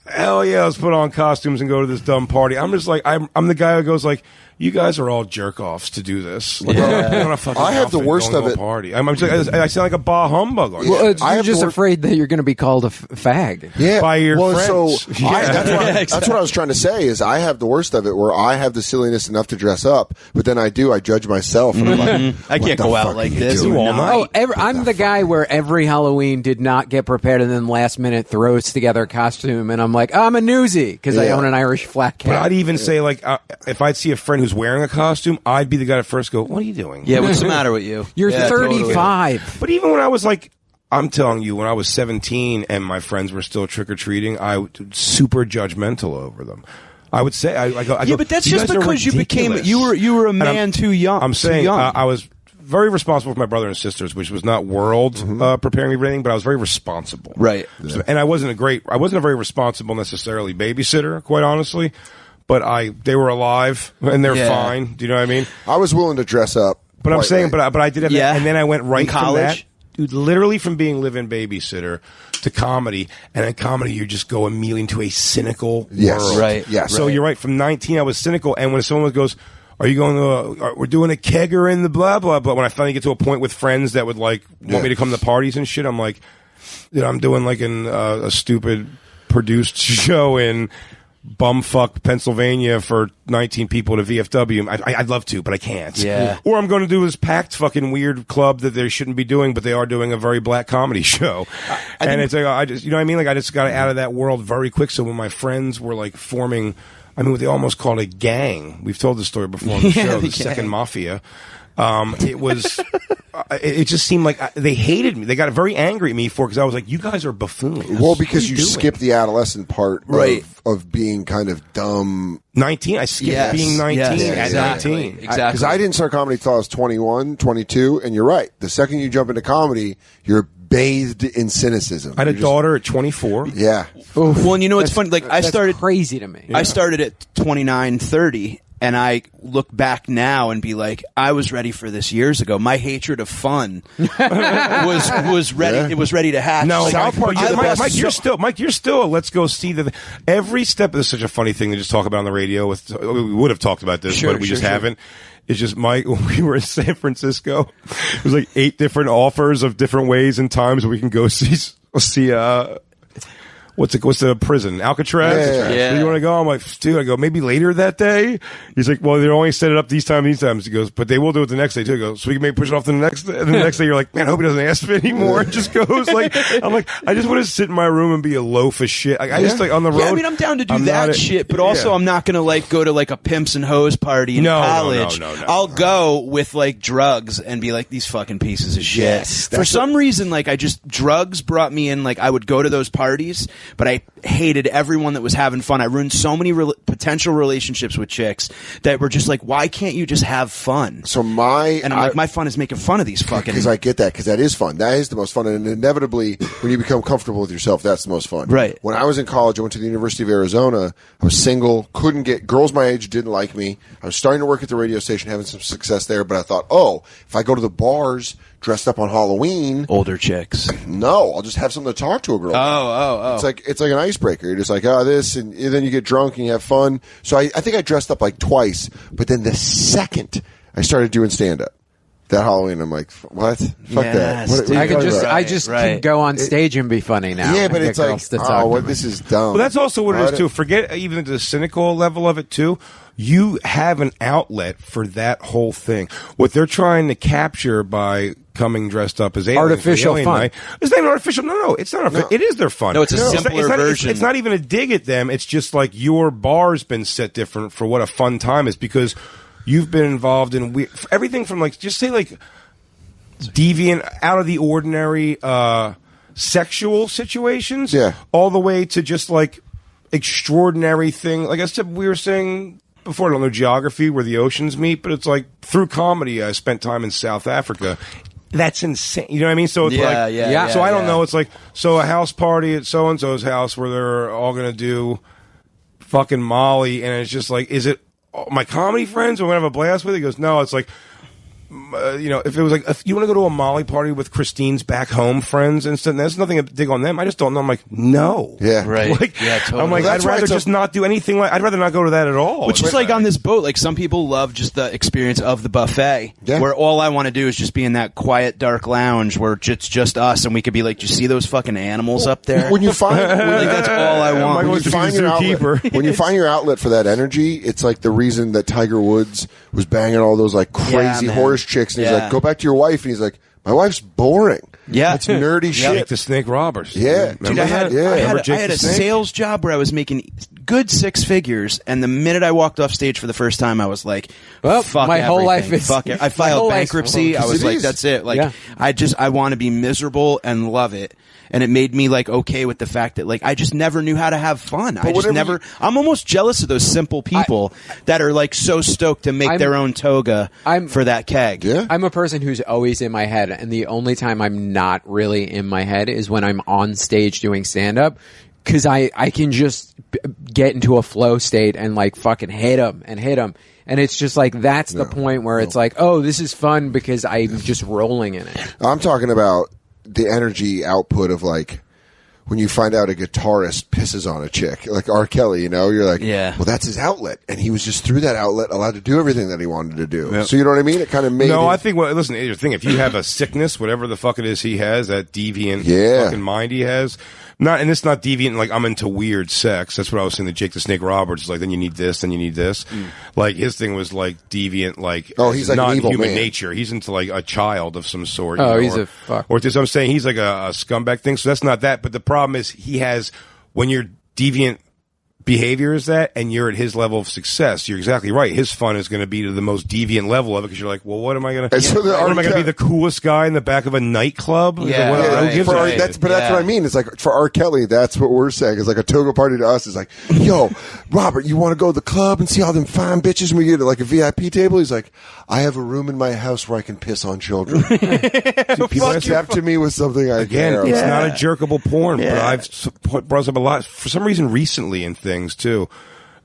hell yeah, let's put on costumes and go to this dumb party. I'm just like I'm the guy who goes like, you guys are all jerk offs to do this. Like, I have the worst of it. Party. I sound like a bah humbug. Well, you're just afraid that you're going to be called a fag. Yeah, by your friends. So that's what I was trying to say is I have the worst of it where I have the silliness enough to dress up, but then I judge myself and I'm like, I can't go out like this. I'm the guy where every Halloween did not get prepared and then last minute throws together a costume and I'm like, I'm a newsie because I own an Irish flat cap. But I'd even say like if I'd see a friend who's wearing a costume, I'd be the guy to first go, what are you doing? Yeah, what's the matter with you? You're 35. Totally. But even when I was like, I'm telling you, when I was 17 and my friends were still trick-or-treating, I was super judgmental over them. I would say, I go, but that's just because you became, you were a man too young. I'm saying, I was very responsible for my brother and sisters, which was not world preparing me for anything, but I was very responsible. Right. So, and I wasn't a very responsible necessarily babysitter, quite honestly. But they were alive and they're fine. Do you know what I mean? I was willing to dress up. But I'm saying, but I did have that, and then I went right from that, dude, literally from being live-in babysitter to comedy, and in comedy you just go immediately into a cynical world. Right. Yes. So you're right. From 19, I was cynical, and when someone goes, "Are you going to? We're doing a kegger in the blah blah blah." When I finally get to a point with friends that would like want me to come to parties and shit, I'm like, I'm doing like a stupid produced show in bumfuck Pennsylvania for 19 people at a VFW. I'd love to, but I can't. Yeah. Or I'm going to do this packed fucking weird club that they shouldn't be doing, but they are doing a very black comedy show. And it's like, I just, you know what I mean? Like I just got out of that world very quick. So when my friends were like forming, I mean, what they almost called a gang. We've told this story before on the show, the Second Mafia. It was, it just seemed like they hated me. They got very angry at me because I was like, you guys are buffoons. Well, because you skipped the adolescent part of being kind of dumb. 19, I skipped being 19 at 19. Exactly. Because I didn't start comedy until I was 21, 22, and you're right. The second you jump into comedy, you're bathed in cynicism. I had a daughter at 24. Yeah. Well, and you know what's funny? Like I started crazy to me. I started at 29, 30. And I look back now and be like, I was ready for this years ago. My hatred of fun was ready. Yeah. It was ready to hatch. No, like, Mike, you're still. Let's go see every step. This is such a funny thing to just talk about on the radio. We would have talked about this, but we just haven't. It's just Mike. When we were in San Francisco, there's like 8 different offers of different ways and times we can go see. What's the prison? Alcatraz? Yeah. Do you want to go? I'm like, dude, I go, maybe later that day? He's like, well, they're only set it up these times. He goes, but they will do it the next day too. I go, so we can maybe push it off to the next day. And the next day you're like, man, I hope he doesn't ask me anymore. It just goes like, I'm like, I just want to sit in my room and be a loaf of shit. Like, I just like on the road. Yeah, I mean, I'm down to do that shit, but also I'm not going to like go to like a pimps and hoes party in college. No. I'll go with like drugs and be like, these fucking pieces of shit. Yes, for some reason, like drugs brought me in, like I would go to those parties, but I hated everyone that was having fun. I ruined so many potential relationships with chicks that were just like, why can't you just have fun? So my fun is making fun of these fucking. Because I get that, because that is fun. That is the most fun, and inevitably, when you become comfortable with yourself, that's the most fun. Right. When I was in college, I went to the University of Arizona. I was single, couldn't get girls my age didn't like me. I was starting to work at the radio station, having some success there, but I thought, if I go to the bars dressed up on Halloween, older chicks. No, I'll just have something to talk to a girl. Oh. It's like an icebreaker. You're just like, this, and then you get drunk and you have fun. So I think I dressed up like twice, but then the second I started doing stand-up. That Halloween, I'm like, what? Fuck that. What I just can go on stage and be funny now. Yeah, but it's like, this is dumb. Well, that's also what it is, too. Forget even the cynical level of it, too. You have an outlet for that whole thing. What they're trying to capture by coming dressed up as aliens. Artificial fun. Night, it's not artificial. No, it's not. It is their fun. No, it's a simpler version. It's not even a dig at them. It's just like your bar's been set different for what a fun time is because you've been involved in everything from like, just say like deviant, out of the ordinary sexual situations, all the way to just like extraordinary thing. Like I said, we were saying before, I don't know geography where the oceans meet, but it's like through comedy, I spent time in South Africa. That's insane. You know what I mean? So it's so I don't know. It's like, so a house party at so-and-so's house where they're all going to do fucking Molly. And it's just like, is it my comedy friends we're going to have a blast with? He goes, no, it's like, if it was like, if you want to go to a Molly party with Christine's back home friends and stuff, there's nothing to dig on them. I just don't know. I'm like, no. Yeah. Right. Like, Totally. I'm like, I'd rather just not do anything I'd rather not go to that at all. Which is like on this boat, like some people love just the experience of the buffet, where all I want to do is just be in that quiet, dark lounge where it's just us, and we could be like, do you see those fucking animals up there? When you find, like, that's all I want. When you find your outlet for that energy, it's like the reason that Tiger Woods was banging all those like crazy horse chicks, and he's like, go back to your wife, and he's like, my wife's boring. Yeah, it's nerdy shit. Jake the Snake Roberts. Yeah, dude, I had a sales job where I was making good six figures, and the minute I walked off stage for the first time, I was like, well, fuck my everything. whole life is fuck it. I filed bankruptcy. I was like, that's it. Like, I want to be miserable and love it. And it made me like okay with the fact that like I just never knew how to have fun. I just never. I'm almost jealous of those simple people that are like so stoked to make their own toga for that keg. Yeah. I'm a person who's always in my head, and the only time I'm not really in my head is when I'm on stage doing stand up. Because I can just get into a flow state and like fucking hit them. And it's just like, that's the point where it's like, oh, this is fun because I'm just rolling in it. I'm talking about the energy output of like when you find out a guitarist pisses on a chick, like R. Kelly, you're like, well, that's his outlet. And he was just through that outlet allowed to do everything that he wanted to do. Yep. So you know what I mean? It kind of made I think, listen, here's the thing. If you have a sickness, whatever the fuck it is he has, that deviant fucking mind he has, and it's not deviant, like I'm into weird sex. That's what I was saying to Jake the Snake Roberts. Is like, then you need this, then you need this. Like his thing was like deviant, like he's like not an evil human man. nature. He's into like a child of some sort. He's a fuck. Or I'm saying he's like a scumbag thing. So that's not that. But the problem is he has, when your deviant behavior is that, and you're at his level of success, you're exactly right. His fun is going to be to the most deviant level of it because you're like, well, what am I going to? So am I going to be the coolest guy in the back of a nightclub? That's what I mean. It's like for R. Kelly, that's what we're saying. It's like a toga party to us is like, yo, Robert, you want to go to the club and see all them fine bitches and we get like a VIP table? He's like, I have a room in my house where I can piss on children. People step to me with something I care. It's not a jerkable porn, but I've brought up a lot for some reason recently in things too.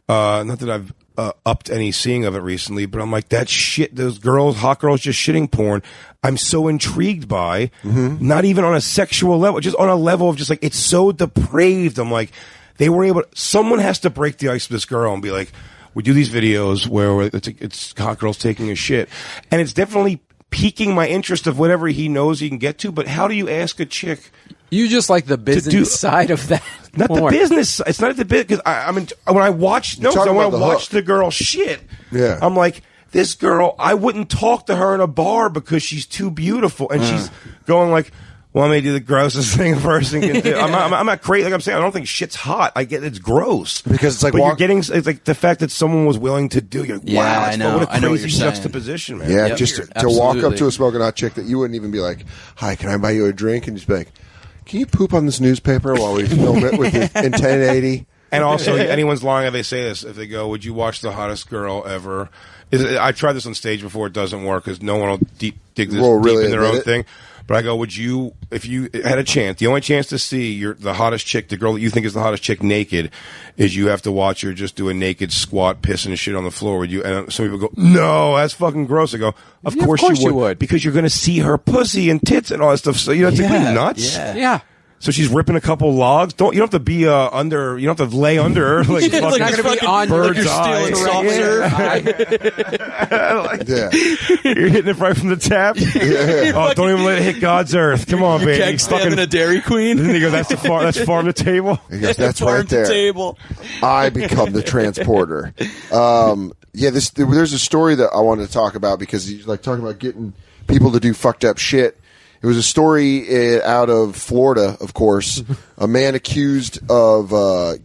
Not that I've upped any seeing of it recently, but I'm like, that shit, those hot girls just shitting porn, I'm so intrigued by, not even on a sexual level, just on a level of just like, it's so depraved. I'm like, someone has to break the ice with this girl and be like, we do these videos where it's hot girls taking a shit. And it's definitely piquing my interest of whatever he knows he can get to, but how do you ask a chick? You just like the business side of that. Not the business. It's not the business. Because when I watch the girl shit, I'm like, this girl, I wouldn't talk to her in a bar because she's too beautiful. And she's going like, well, I may do the grossest thing a person can do. I'm not crazy. Like I'm saying, I don't think shit's hot. I get it's gross. Because it's like, but it's like the fact that someone was willing to do. You're like, wow, I know. What a crazy what juxtaposition, man. Yeah, just to walk up to a smoking hot chick that you wouldn't even be like, hi, can I buy you a drink? And just be like, can you poop on this newspaper while we film it with in 1080? And also, anyone's lying if they say this. If they go, would you watch the hottest girl ever? I tried this on stage before. It doesn't work because no one will dig this deep in their own thing. But I go, would you, if you had a chance, the only chance to see the hottest chick, the girl that you think is the hottest chick naked, is you have to watch her just do a naked squat, piss and shit on the floor. Would you? And some people go, no, that's fucking gross. I go, of course you would. Because you're going to see her pussy and tits and all that stuff. So, it's like, are you nuts? Yeah. So she's ripping a couple logs. You don't have to be under. You don't have to lay under her like It's not fucking gonna be on bird's you're eye. stealing Yeah. You're hitting it right from the tap. Oh, don't even let it hit God's earth. Come on, baby. Keg stand in a Dairy Queen. And then he goes, that's farm to table. He goes, that's Farm right to there. table. I become the transporter. There's a story that I wanted to talk about because he's like talking about getting people to do fucked up shit. It was a story out of Florida, of course. A man accused of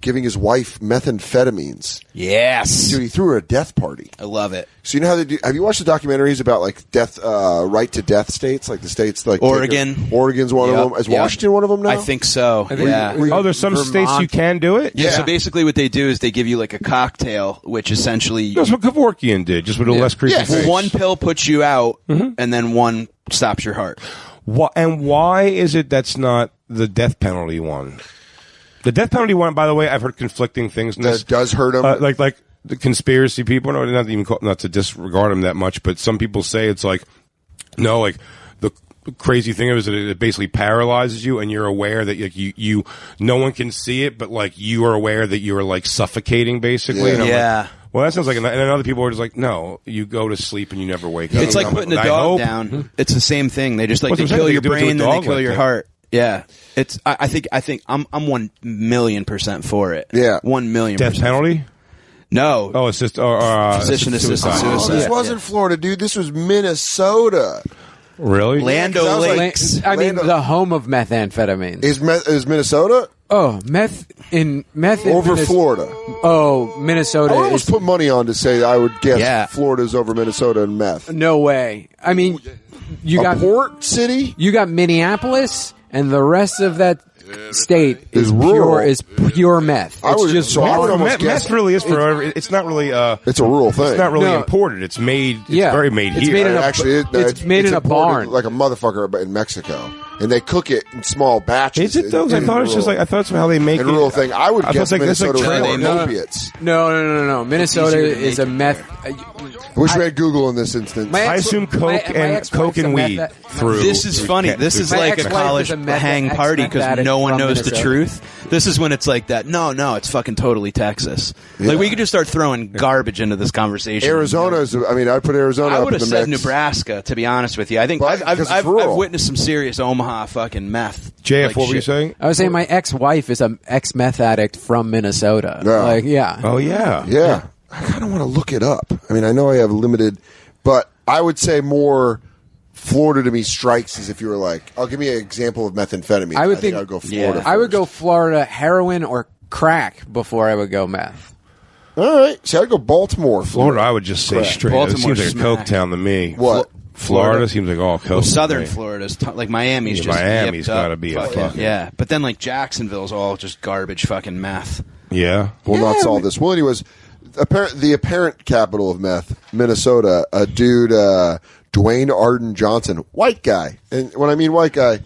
giving his wife methamphetamines. Yes. Dude, he threw her a death party. I love it. So you know how they do? Have you watched the documentaries about like death, right to death states, like the states like Oregon? Oregon's one of them. Is Washington one of them now? I think so. Yeah. There's some states you can do it. Yeah. So basically, what they do is they give you like a cocktail, which essentially That's what Kevorkian did, just with a less creepy face. one pill puts you out, and then one stops your heart. Why is it that's not the death penalty one? The death penalty one, by the way, I've heard conflicting things. That does hurt him. Like the conspiracy people, not to disregard them that much, but some people say it's like, no, like the crazy thing is that it basically paralyzes you, and you're aware that like you no one can see it, but like you are aware that you are like suffocating basically. Yeah. And I'm Yeah. like, well, that sounds like, and then other people are just like, no, you go to sleep and you never wake up. It's like I'm putting a I dog hope- down. It's the same thing. They just like What's they the same kill thing? your They do it to a brain, then they dog kill like your that. heart. Yeah. It's. I think I'm 1,000,000% for it. Yeah. 1,000,000%. Death penalty? No. Oh, it's just Physician-assisted suicide. Oh, this wasn't Florida, dude. This was Minnesota. Really? Lando Yeah, 'cause I was Lakes. I mean, the home of methamphetamine. Is Minnesota meth in over Florida? Oh, Minnesota I would almost is put money on to say I would guess Yeah. Florida's over Minnesota in meth. no way. I mean, you A got port city? you got Minneapolis, and the rest of that state Is is rural. pure meth. I It's would- just so I would water. almost guess Meth really is for. It's not really. it's a rural thing. It's not really No. imported. It's made. It's Yeah. very made It's here. made in a- Actually, it's made in a imported barn. like a motherfucker in Mexico, and they cook it in small batches. Is it though? 'Cause I thought it's just like I thought it's how they make a it. rural thing. I would I thought guess it's like- it's like Minnesota trailer. was No, no. opiates. No. Minnesota easier to is make a it meth. I wish we had Google in this instance. I assume coke and weed through. This is funny. This is My like a ex-wife college is a meth- hang party because ex-meth no one addict knows from the Minnesota. truth. This is when it's like that. No, it's fucking totally Texas. Like we could just start throwing garbage into this conversation. Arizona is. I mean, I'd put Arizona I up would in have the said mix. Nebraska, to be honest with you. I think But- I've because it's rural. witnessed some serious Omaha fucking meth. JF, like what were you shit. saying? I was saying my ex-wife is an ex-meth addict from Minnesota. Yeah. Like, yeah. Oh yeah. Yeah, I kind of want to look it up. I mean, I know I have limited, but I would say more Florida to me strikes as if you were like, "Oh, give me an example of methamphetamine." I would think I'd go Florida. I would first. go Florida heroin or crack before I would go meth. All right, see, I'd go Baltimore. Florida, I would just say Crap. straight. Baltimore It seems like a smack. coke town to me. What? Florida seems like all coke. Well, southern to me. Florida's like Miami's Yeah, just Miami's yipped up. gotta be a fucking- yeah. But then like Jacksonville's all just garbage fucking meth. Yeah. Will not solve this. Well, anyways, the apparent capital of meth, Minnesota. A dude, Dwayne Arden Johnson, white guy, and when I mean white guy.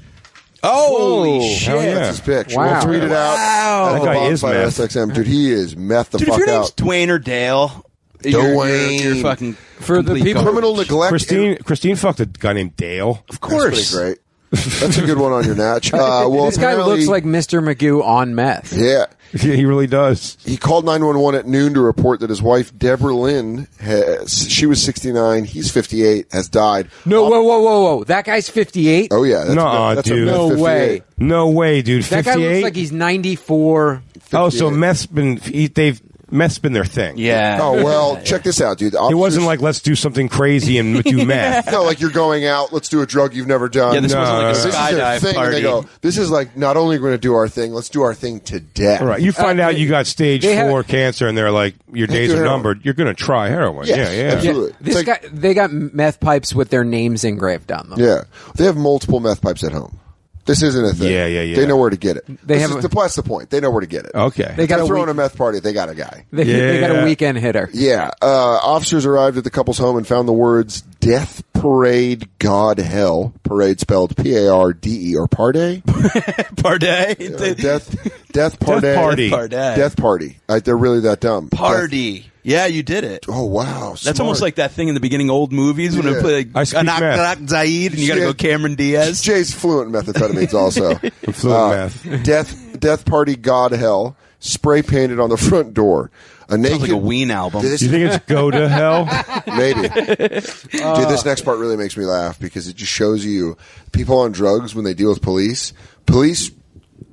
Holy Whoa, shit! hell yeah. That's his pitch. Wow. We'll tweet it out. Wow. At That guy is Bonfire meth. SXM. Dude, he is meth the Dude, if fuck your name's out. Dwayne or Dale, Dwayne. you're fucking For the complete people- garbage. Criminal neglect. Christine fucked a guy named Dale. of course. That's pretty great. That's a good one on your natch. Well, This guy apparently- looks like Mr. Magoo on meth. Yeah. Yeah, he really does. He called 911 at noon to report that his wife, Deborah Lynn, she was 69, he's 58, has died. No, whoa. That guy's 58? Oh, yeah. Nuh-uh, that's a dude. meth No 58. way. No way, dude. That guy 58. looks like he's 94. Oh, so 58. meth's been their thing. Yeah. Oh, well, check this out, dude. It wasn't like let's do something crazy and do meth. No, like you're going out, let's do a drug you've never done. Yeah, this wasn't like a This is their skydive thing, and party. they go, this is like, not only are we going to do our thing, let's do our thing to death. All right, you find out you got stage they have- 4 cancer, and they're like, your days do are heroin. numbered. You're going to try heroin. Yes, yeah. absolutely. This It's like- guy, they got meth pipes with their names engraved on them. Yeah. They have multiple meth pipes at home. This isn't a thing. Yeah. They know where to get it. They That's have the point. They know where to get it. Okay. They got They're a throwing week- a meth party. They got a guy. They got a weekend hitter. Yeah. Officers arrived at the couple's home and found the words Death Parade God Hell. Parade spelled P-A-R-D-E or Parday. Parday. Death Party. Death Party. They're really that dumb. Party. Yeah, you did it. Oh, wow. That's Smart. almost like that thing in the beginning old movies when Yeah. they play like Anak Zaid and you got to go Cameron Diaz. Jay's fluent in methamphetamines also. Fluent meth. Death Party God Hell. Spray painted on the front door. Sounds like a Ween album. Do you think it's Go to Hell? Maybe. Dude, this next part really makes me laugh because it just shows you people on drugs when they deal with police. Police,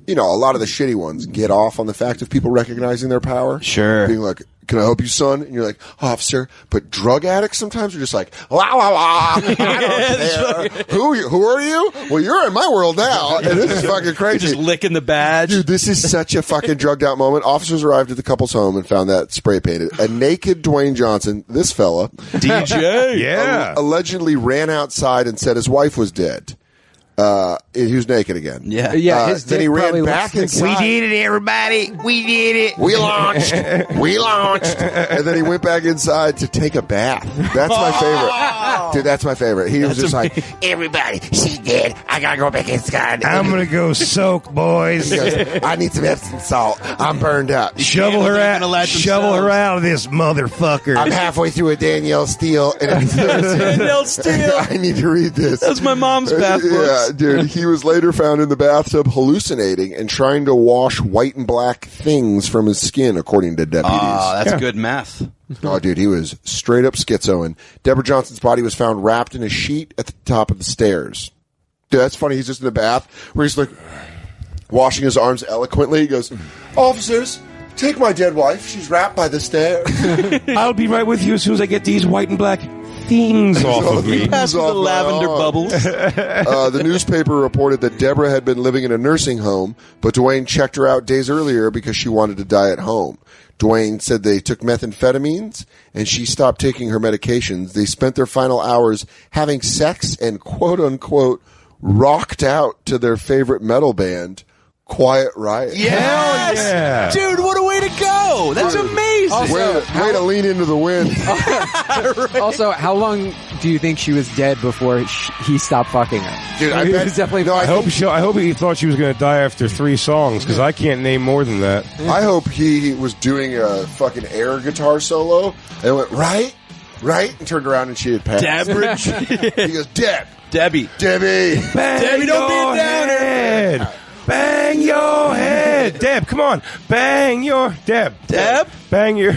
you know, a lot of the shitty ones get off on the fact of people recognizing their power. Sure. Being like, can I help you, son? And you're like, officer. But drug addicts sometimes are just like, la, la, la. I don't care. Who are you? Well, you're in my world now. And this is fucking crazy. Just licking the badge. Dude, this is such a fucking drugged out moment. Officers arrived at the couple's home and found that spray painted. A naked Dwayne Johnson, this fella, DJ, yeah, allegedly ran outside and said his wife was dead. He was naked again. Yeah. Then he ran back inside. We did it, everybody. We did it. We launched. And then he went back inside to take a bath. That's my favorite. Dude, that's my favorite. He was just like, Everybody, she did. I gotta go back inside. I'm gonna go soak, boys. he goes, I need some Epsom salt. I'm burned up. Shovel her out of this motherfucker. I'm halfway through a Danielle Steele. And Danielle Steele. I need to read this. That's my mom's bath books. Yeah, dude. He was later found in the bathtub hallucinating and trying to wash white and black things from his skin, according to deputies. Oh, that's good meth. Oh, dude, he was straight up schizo. And Deborah Johnson's body was found wrapped in a sheet at the top of the stairs. Dude, that's funny. He's just in the bath where he's like washing his arms eloquently. He goes, officers, take my dead wife. She's wrapped by the stairs. I'll be right with you as soon as I get these white and black things off of me. Pass me the lavender bubbles. The newspaper reported that Deborah had been living in a nursing home, but Dwayne checked her out days earlier because she wanted to die at home. Dwayne said they took methamphetamines and she stopped taking her medications. They spent their final hours having sex and quote unquote rocked out to their favorite metal band, Quiet Riot. Yes! Yeah. Dude, what a way to go! That's amazing! Way to lean into the wind. Also, how long do you think she was dead before he stopped fucking her? Dude, I He bet, was definitely. no, I hope he thought she was going to die after 3 songs because I can't name more than that. I hope he was doing a fucking air guitar solo and went, right, and turned around and she had passed. Deborah. He goes, Debbie. Debbie, don't be a downer. head. Bang your head. Deb, come on. Bang your... Deb. Bang your...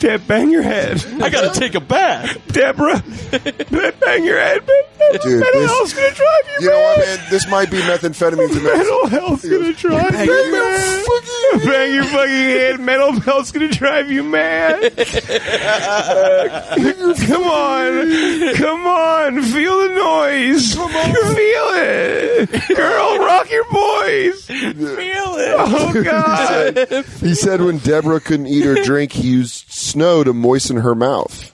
Deb, bang your head. I gotta take a bath. Deborah. Bang your head. Dude, Mental health's going to drive you, you know what, man? This might be methamphetamines. Mental health's going to drive you, man. Bang your fucking head. Mental health's going to drive you mad. Come on. Feel the noise. Feel it. Girl, rock your boys. Feel it. Oh, God. He said when Deborah couldn't eat or drink, he used snow to moisten her mouth.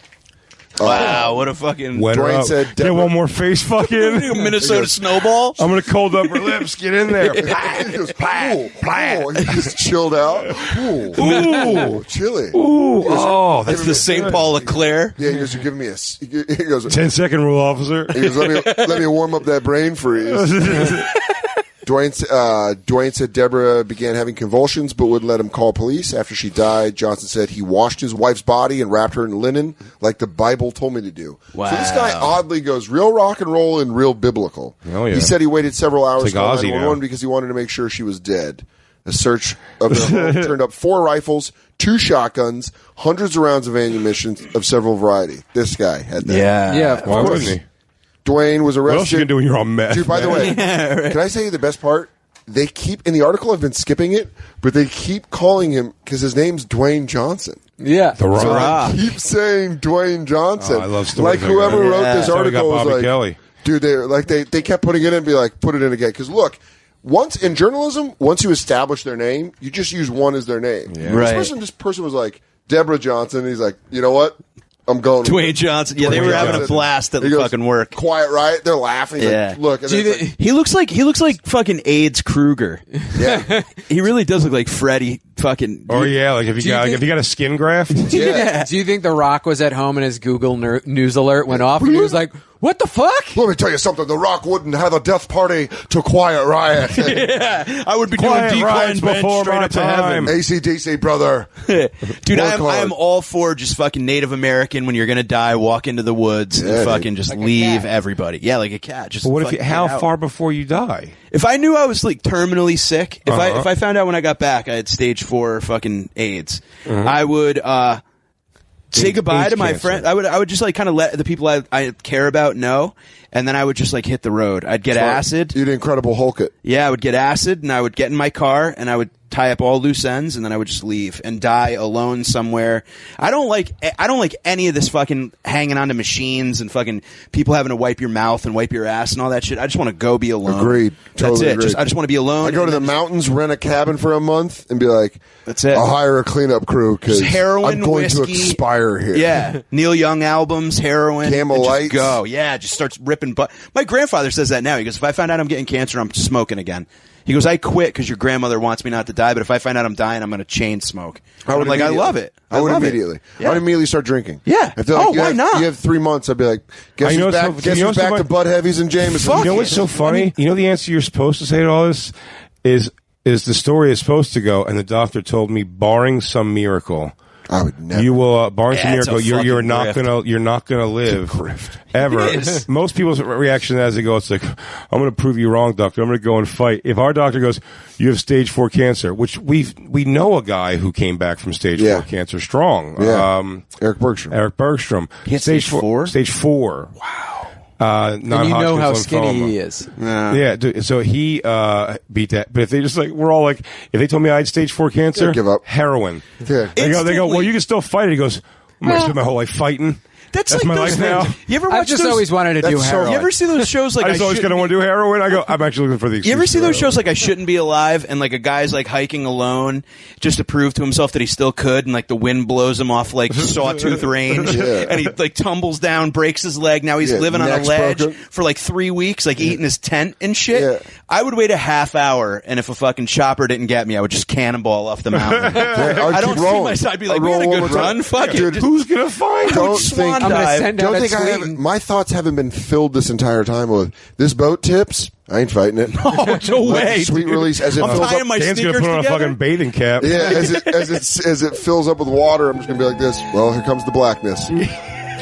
Wow, what a fucking... Dwayne said, Get one more face fucking. Minnesota snowball? I'm going to cold up her lips. Get in there. He goes, he just chilled out. Ooh, chilly. Ooh. That's the St. Paul Leclerc. Yeah, he goes, you're giving me he goes, 10-second rule, officer. He goes, let me warm up that brain freeze. Dwayne said Deborah began having convulsions but wouldn't let him call police. After she died, Johnson said he washed his wife's body and wrapped her in linen like the Bible told me to do. Wow. So this guy oddly goes real rock and roll and real biblical. Oh, yeah. He said he waited several hours It's to like call Ozzy 911 now. because he wanted to make sure she was dead. A search of their home turned up 4 rifles, 2 shotguns, hundreds of rounds of ammunition of several variety. This guy had that. Yeah, of Why course. wouldn't he? Dwayne was arrested. What else you can do when you're on meth? Dude, by the way, can I tell you the best part? They keep, in the article, I've been skipping it, but they keep calling him, because his name's Dwayne Johnson. Yeah. The Rock. So I keep saying Dwayne Johnson. Oh, I love stories like whoever like that. wrote this That's how we got article was Bobby like, Kelly. dude, they kept putting it in and be like, put it in again. Because look, once in journalism, once you establish their name, you just use one as their name. Yeah. Right. This person was like, Deborah Johnson. And he's like, you know what? I'm going. Dwayne Johnson. Yeah, they were having a blast at the fucking work. Quiet Riot. They're laughing. He's Yeah. like, look. And He looks like fucking AIDS Kruger. Yeah. He really does look like Freddy fucking. Oh yeah, like if you got a skin graft. Yeah. Do you think The Rock was at home and his Google news alert went off and he was like, "What the fuck?" Let me tell you something. The Rock wouldn't have a death party to Quiet Riot. Yeah, I would be Quiet doing decline bench before straight my up to heaven. AC/DC, brother. Dude, Work I hard. am all for just fucking Native American when you're gonna die, walk into the woods Yeah, and fucking dude. just Like a leave cat. everybody. Yeah, like a cat. Just But what if? fucking How get out. far before you die? If I knew I was like terminally sick, if Uh-huh. I found out when I got back I had stage 4 fucking AIDS, Mhm. I would say goodbye to my cancer. friend. I would just like kind of let the people I care about know, and then I would just like hit the road. I'd get acid. You'd Incredible Hulk it. Yeah, I would get acid, and I would get in my car, and I would tie up all loose ends, and then I would just leave and die alone somewhere. I don't like any of this fucking hanging onto machines and fucking people having to wipe your mouth and wipe your ass and all that shit. I just want to go be alone. Agreed. That's Totally it. agreed. I just want to be alone. I go to and the then mountains, rent a cabin for a month, and be like, "That's it. I'll hire a cleanup crew because Just heroin, I'm going to whiskey. expire here." Yeah, Neil Young albums, heroin, Camel and just Lights. go. Yeah, just starts ripping. But my grandfather says that now. He goes, "If I find out I'm getting cancer, I'm smoking again." He goes, "I quit because your grandmother wants me not to die, but if I find out I'm dying, I'm going to chain smoke." I would I'm like, I immediately. love it. I would love it. immediately. Yeah. I'd immediately start drinking. Yeah. If they're like, Oh, why not? You have 3 months. I'd be like, guess You know who's what's back, so- guess you know who's what's back so to Bud Heavies and Jameson. You know what's so funny? You know the answer you're supposed to say to all this is the story is supposed to go, and the doctor told me, barring some miracle, I would never. you will barring some Yeah, it's a miracle, you're fucking not grift. you're not gonna live ever. It is. Most people's reaction as they go, it's like, I'm going to prove you wrong, doctor. I'm going to go and fight. If our doctor goes, you have stage 4 cancer, which we know a guy who came back from stage 4 cancer strong. Yeah. Eric Bergstrom. He had stage 4. Stage 4. Wow. And you know how skinny he is. Yeah, dude, so he beat that. But if they just like, we're all like, if they told me I had stage 4 cancer, Yeah, give up. heroin. Yeah. They go, well, you can still fight it. He goes, I'm going to spend my whole life fighting. That's like my life now. You ever I've watch just those? always wanted to do heroin. You ever see those shows like I just always Should going to Be- want to do heroin. I go, I'm actually looking for the excuse. You ever see for those heroin. shows like I Shouldn't Be Alive, and like a guy's like hiking alone just to prove to himself that he still could, and like the wind blows him off like Sawtooth Range, Yeah. and he like tumbles down, breaks his leg. Now he's Yeah, living on a neck's ledge broken. for like 3 weeks, like eating his tent and shit. Yeah. I would wait a half hour, and if a fucking chopper didn't get me, I would just cannonball off the mountain. Yeah, I don't keep see rolling. myself. I'd be like, I'd we had a roll one good more time. run. Fuck Dude, it. Who's going to find? Don't swan think. I'm gonna dive. send out Don't a think I tweet. haven't. My thoughts haven't been filled this entire time with this boat tips. I ain't fighting it. Oh, no Let way. the sweet release as it I'm fills tying up. my Dan's going to sneakers put on a together. fucking bathing cap. Yeah, as it fills up with water, I'm just gonna be like this. Well, here comes the blackness.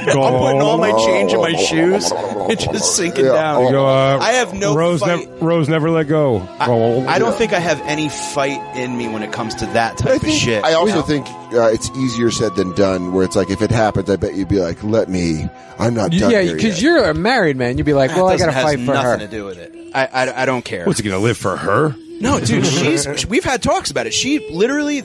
I'm putting all my change in my shoes and just sinking Yeah. down. You go, I have no Rose, fight. Rose never let go. I don't think I have any fight in me when it comes to that type of shit. I also think it's easier said than done. Where it's like, if it happens, I bet you'd be like, "Let me. I'm not done Yeah, here because yet." you're a married man. You'd be like, well, I got to has fight for her. nothing to do with it. I don't care. What's he going to live for her? No, dude, we've had talks about it. She literally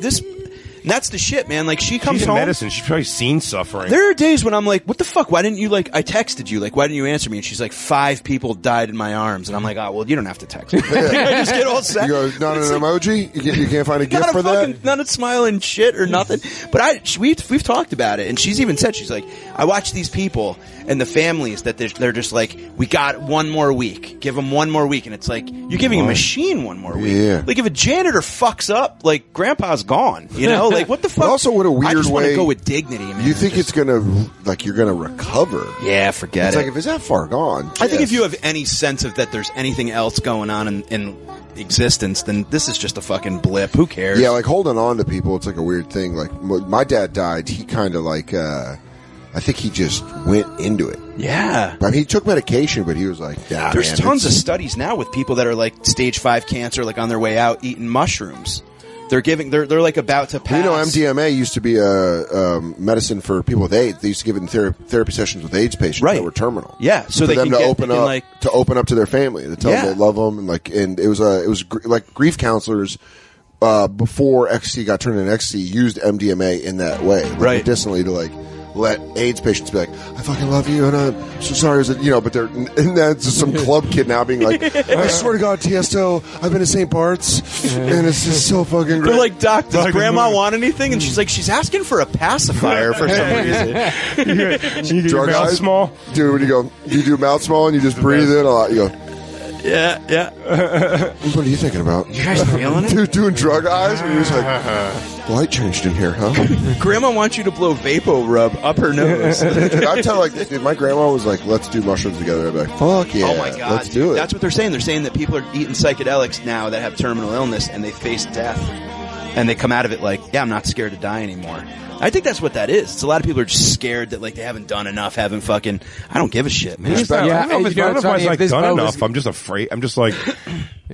and that's the shit, man. Like she comes She's in home. medicine. She's probably seen suffering. There are days when I'm like, what the fuck? Why didn't you I texted you. Like, why didn't you answer me? And she's like, 5 people died in my arms. And I'm like, oh, well, you don't have to text me. I just get all sad. You go, not an emoji. You can't find a gift for that. Not a smiling shit or nothing. But we've talked about it, and she's even said, she's like, I watch these people and the families that they're just like, we got one more week. Give them one more week. And it's like, you're giving a machine one more week. Yeah. Like, if a janitor fucks up, like, grandpa's gone. You know? Like, what the fuck? But also, what a weird I just want way- to go with dignity, man. You think it's gonna you're gonna recover? Yeah, forget It's it. like, if it's that far gone. I think yes. if you have any sense of that there's anything else going on in existence, then this is just a fucking blip. Who cares? Yeah, like holding on to people, it's like a weird thing. Like when my dad died, he kind of like, I think he just went into it. Yeah. I mean, he took medication, but he was like, yeah, There's man, tons of it's- studies now with people that are like stage 5 cancer, like on their way out eating mushrooms. They're like about to pass. You know, MDMA used to be a medicine for people with AIDS. They used to give it in therapy sessions with AIDS patients that were terminal. Yeah, so for they them can to get- open they can, up like- to open up to their family, to tell them they love them, and it was like grief counselors before ecstasy got turned into ecstasy used MDMA in that way, like medicinally to like let AIDS patients be like, I fucking love you, and I'm so sorry, but they're, and that's just some club kid now being like, I swear to God, Tiesto, I've been to St. Bart's, and it's just so fucking great. They're like, Doc, does Grandma want anything? And she's like, she's asking for a pacifier for some reason. You Drug mouth eyes? small? Dude, when you do mouth small and you just breathe in a lot, you go, yeah. what are you thinking about? You guys feeling it? Dude, doing drug eyes, and you're just like, light changed in here, huh? Grandma wants you to blow Vapo Rub up her nose. Dude, I'm telling like this, dude, my grandma was like, let's do mushrooms together. I'd be like, fuck yeah. Oh my God. Let's do it. That's what they're saying. They're saying that people are eating psychedelics now that have terminal illness and they face death. And they come out of it like, yeah, I'm not scared to die anymore. I think that's what that is. It's a lot of people are just scared that like they haven't done enough, I don't give a shit, man. I don't know if I like done enough. I'm just afraid. I'm just like,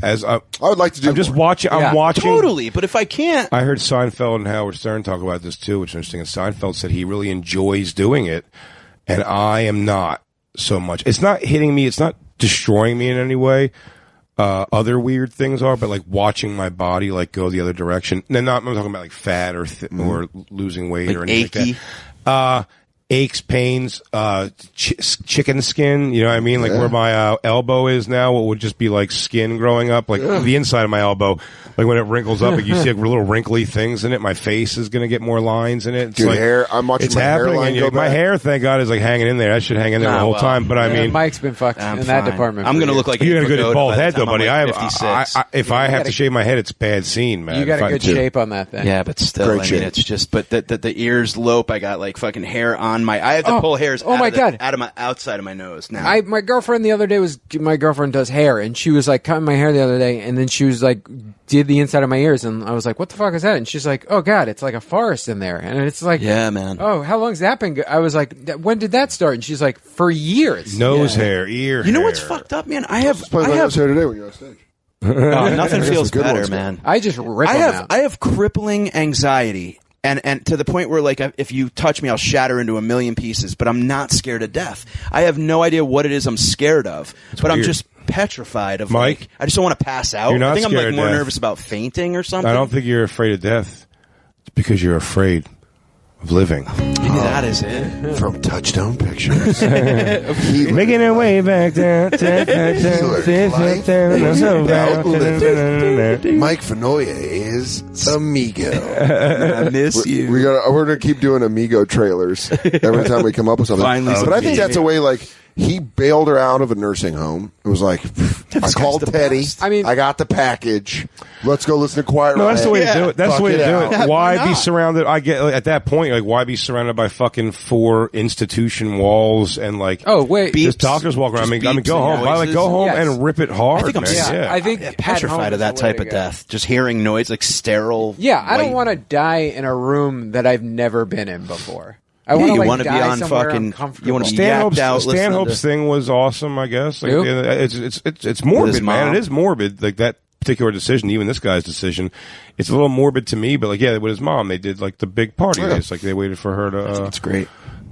I would like to do. I'm just watching. I'm watching. Totally, but if I can't, I heard Seinfeld and Howard Stern talk about this too, which is interesting. And Seinfeld said he really enjoys doing it, and I am not so much. It's not hitting me. It's not destroying me in any way. Other weird things are, but like watching my body like go the other direction. And I'm not talking about like fat or or losing weight like or anything achy. like that. Aches, pains, chicken skin. You know what I mean? Like where my elbow is now, what would just be like skin growing up, like the inside of my elbow. Like when it wrinkles up, like you see like little wrinkly things in it. My face is going to get more lines in it. It's Dude, like, hair. I'm watching it's my happening. hairline And go my back. hair, thank God, is like hanging in there. That should hang in there the whole time. But I mean, Mike's been fucked in that department. I'm going to look like you a got a good pagoda bald by the head though, time I'm buddy. like I 56. if I have to shave my head, it's a bad scene, man. You got a good shape on that thing. Yeah, but still, Great I shape. mean, it's just, but the ears lope. I got like fucking hair on my. I have to pull hairs. Out of my outside of my nose now. My girlfriend the other day my girlfriend does hair, and she was like cutting my hair the other day, and then she was like did the inside of my ears, and I was like, what the fuck is that? And she's like, oh God, it's like a forest in there, and it's like, yeah, man. Oh, how long's that been? I was like, when did that start? And she's like, for years. Nose hair, ear. You know hair. what's fucked up, man? I have nose hair today when you're on stage. Nothing feels good better, ones, man. I just rip them out. I have crippling anxiety. And to the point where, like, if you touch me, I'll shatter into a million pieces, but I'm not scared of death. I have no idea what it is I'm scared of, but I'm just petrified of, Mike, like, I just don't want to pass out. You're not I think I'm, scared like, of more death. nervous about fainting or something. I don't think you're afraid of death. It's because you're afraid of living. Maybe that is it. From Touchstone Pictures. Making our way back down. Mike Fenoya is Amigo. I miss you. We're gonna keep doing Amigo trailers every time we come up with something. Finally, but I think that's a way like he bailed her out of a nursing home. It was like, I called Teddy. I mean, I got the package. Let's go listen to Quiet No, that's the way Riot. to do it. That's the way to do it. Yeah, Why why be not? surrounded? I get at that point, like, why be surrounded by fucking 4 institution walls and like, oh wait, just doctors walk around. I mean, go home. I like go home and rip it hard. I think I'm man. I think petrified of that type of death. Just hearing noise, like sterile. Yeah, I don't white- want to die in a room that I've never been in before. I Yeah, want to you like wanna be die on somewhere fucking- uncomfortable. you wanna be Stanhope's, yacked out listening Stanhope's to- thing was awesome, I guess. Like, Who? it's morbid, his man. mom. It is morbid. Like that particular decision, even this guy's decision, it's a little morbid to me. But like, yeah, with his mom, they did like the big party. Yeah. It's like they waited for her to. It's great.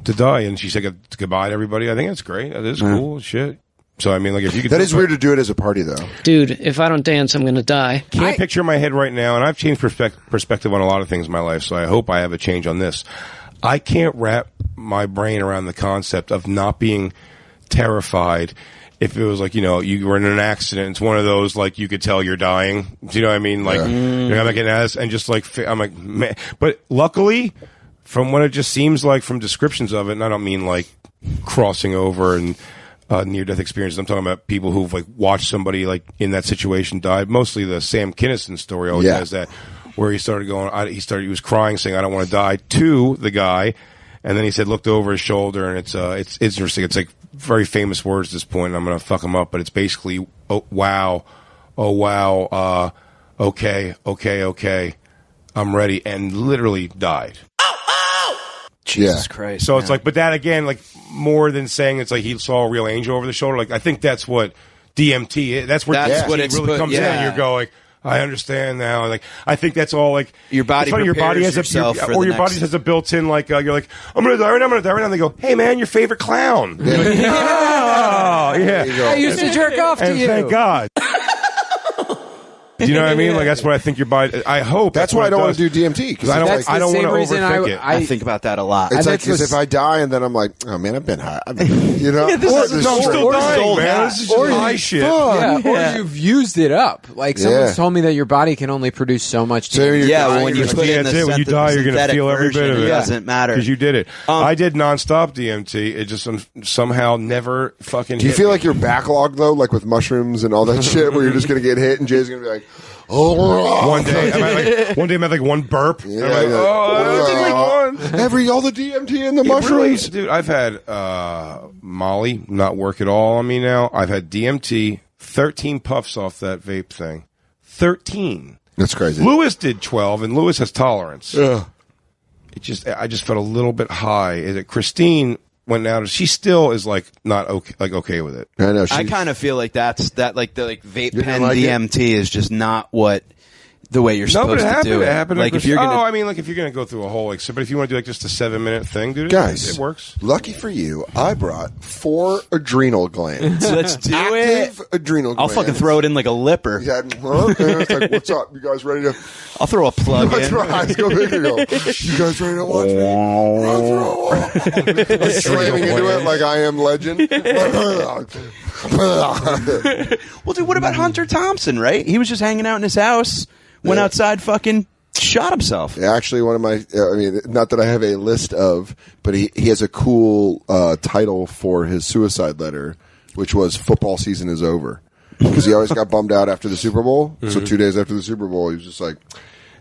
To die, and she said goodbye to everybody. I think that's great. That is cool shit. So I mean, like if you could, That is weird to do it as a party, though. Dude, if I don't dance, I'm going to die. Can't picture my head right now, and I've changed perspective on a lot of things in my life. So I hope I have a change on this. I can't wrap my brain around the concept of not being terrified. If it was like, you know, you were in an accident, it's one of those, like, you could tell you're dying. Do you know what I mean? Like, you're not getting at this, and just like, I'm like, man. But luckily, from what it just seems like from descriptions of it, and I don't mean like crossing over and near-death experiences. I'm talking about people who've like watched somebody like in that situation die. Mostly the Sam Kinison story always has that, where he started going, he was crying, saying, "I don't want to die," to the guy, and then he said, looked over his shoulder, and it's interesting. It's like very famous words at this point, and I'm going to fuck him up, but it's basically, oh wow, okay, I'm ready, and literally died. Jesus Christ. So it's like, but that again, like more than saying it's like he saw a real angel over the shoulder. Like I think that's what DMT is. That's where DMT what it's really comes in. yeah. And you're going, I understand now. Like I think that's all like your body. Your body has yourself or your body has a built-in like you're like I'm gonna die right now. I'm gonna die right now. And they go, hey man, your favorite clown. Yeah. Like, oh yeah. I used to jerk off to and you. Thank God. Do you know what I mean? Like that's what I think your body. I hope that's why I don't want to do DMT because I don't want to overthink it. I think about that a lot. It's like because if I die and then I'm like, oh man, I've been high. You know, I'm still dying, man. This is just high shit. Or you've used it up. Like someone's told me that your body can only produce so much. When you put in the when you die, you're going to feel every bit of it. It doesn't matter because you did it. I did nonstop DMT. It just somehow never fucking. Do you feel like you're backlogged though, like with mushrooms and all that shit, where you're just going to get hit and Jay's going to be like, oh. One day I'm at like one burp. Yeah, I'm like, all the DMT and the mushrooms. Dude, I've had Molly not work at all on me now. I've had DMT, 13 puffs off that vape thing. 13. That's crazy. Lewis did 12, and Lewis has tolerance. Yeah. I just felt a little bit high. Christine went out. She still is like not okay with it. I know. I kind of feel like the vape pen like DMT is just not what the way you're supposed to do it. It happened. Like if you're if you're gonna go through a whole but if you want to do like just a 7-minute thing, dude, guys, it works. Lucky for you, I brought 4 adrenal glands. Let's do Active adrenal glands. I'll fucking throw it in like a lipper. Yeah, it's like, what's up? You guys ready to? I'll throw a plug in. Let's go big and go. You guys ready to watch me? I'm slamming into it like I am Legend. Well, dude, what about Hunter Thompson? Right? He was just hanging out in his house. Went outside, fucking shot himself. Yeah, actually, one of my, not that I have a list of, but he has a cool title for his suicide letter, which was "Football Season is Over," because he always got bummed out after the Super Bowl. Mm-hmm. So 2 days after the Super Bowl, he was just like,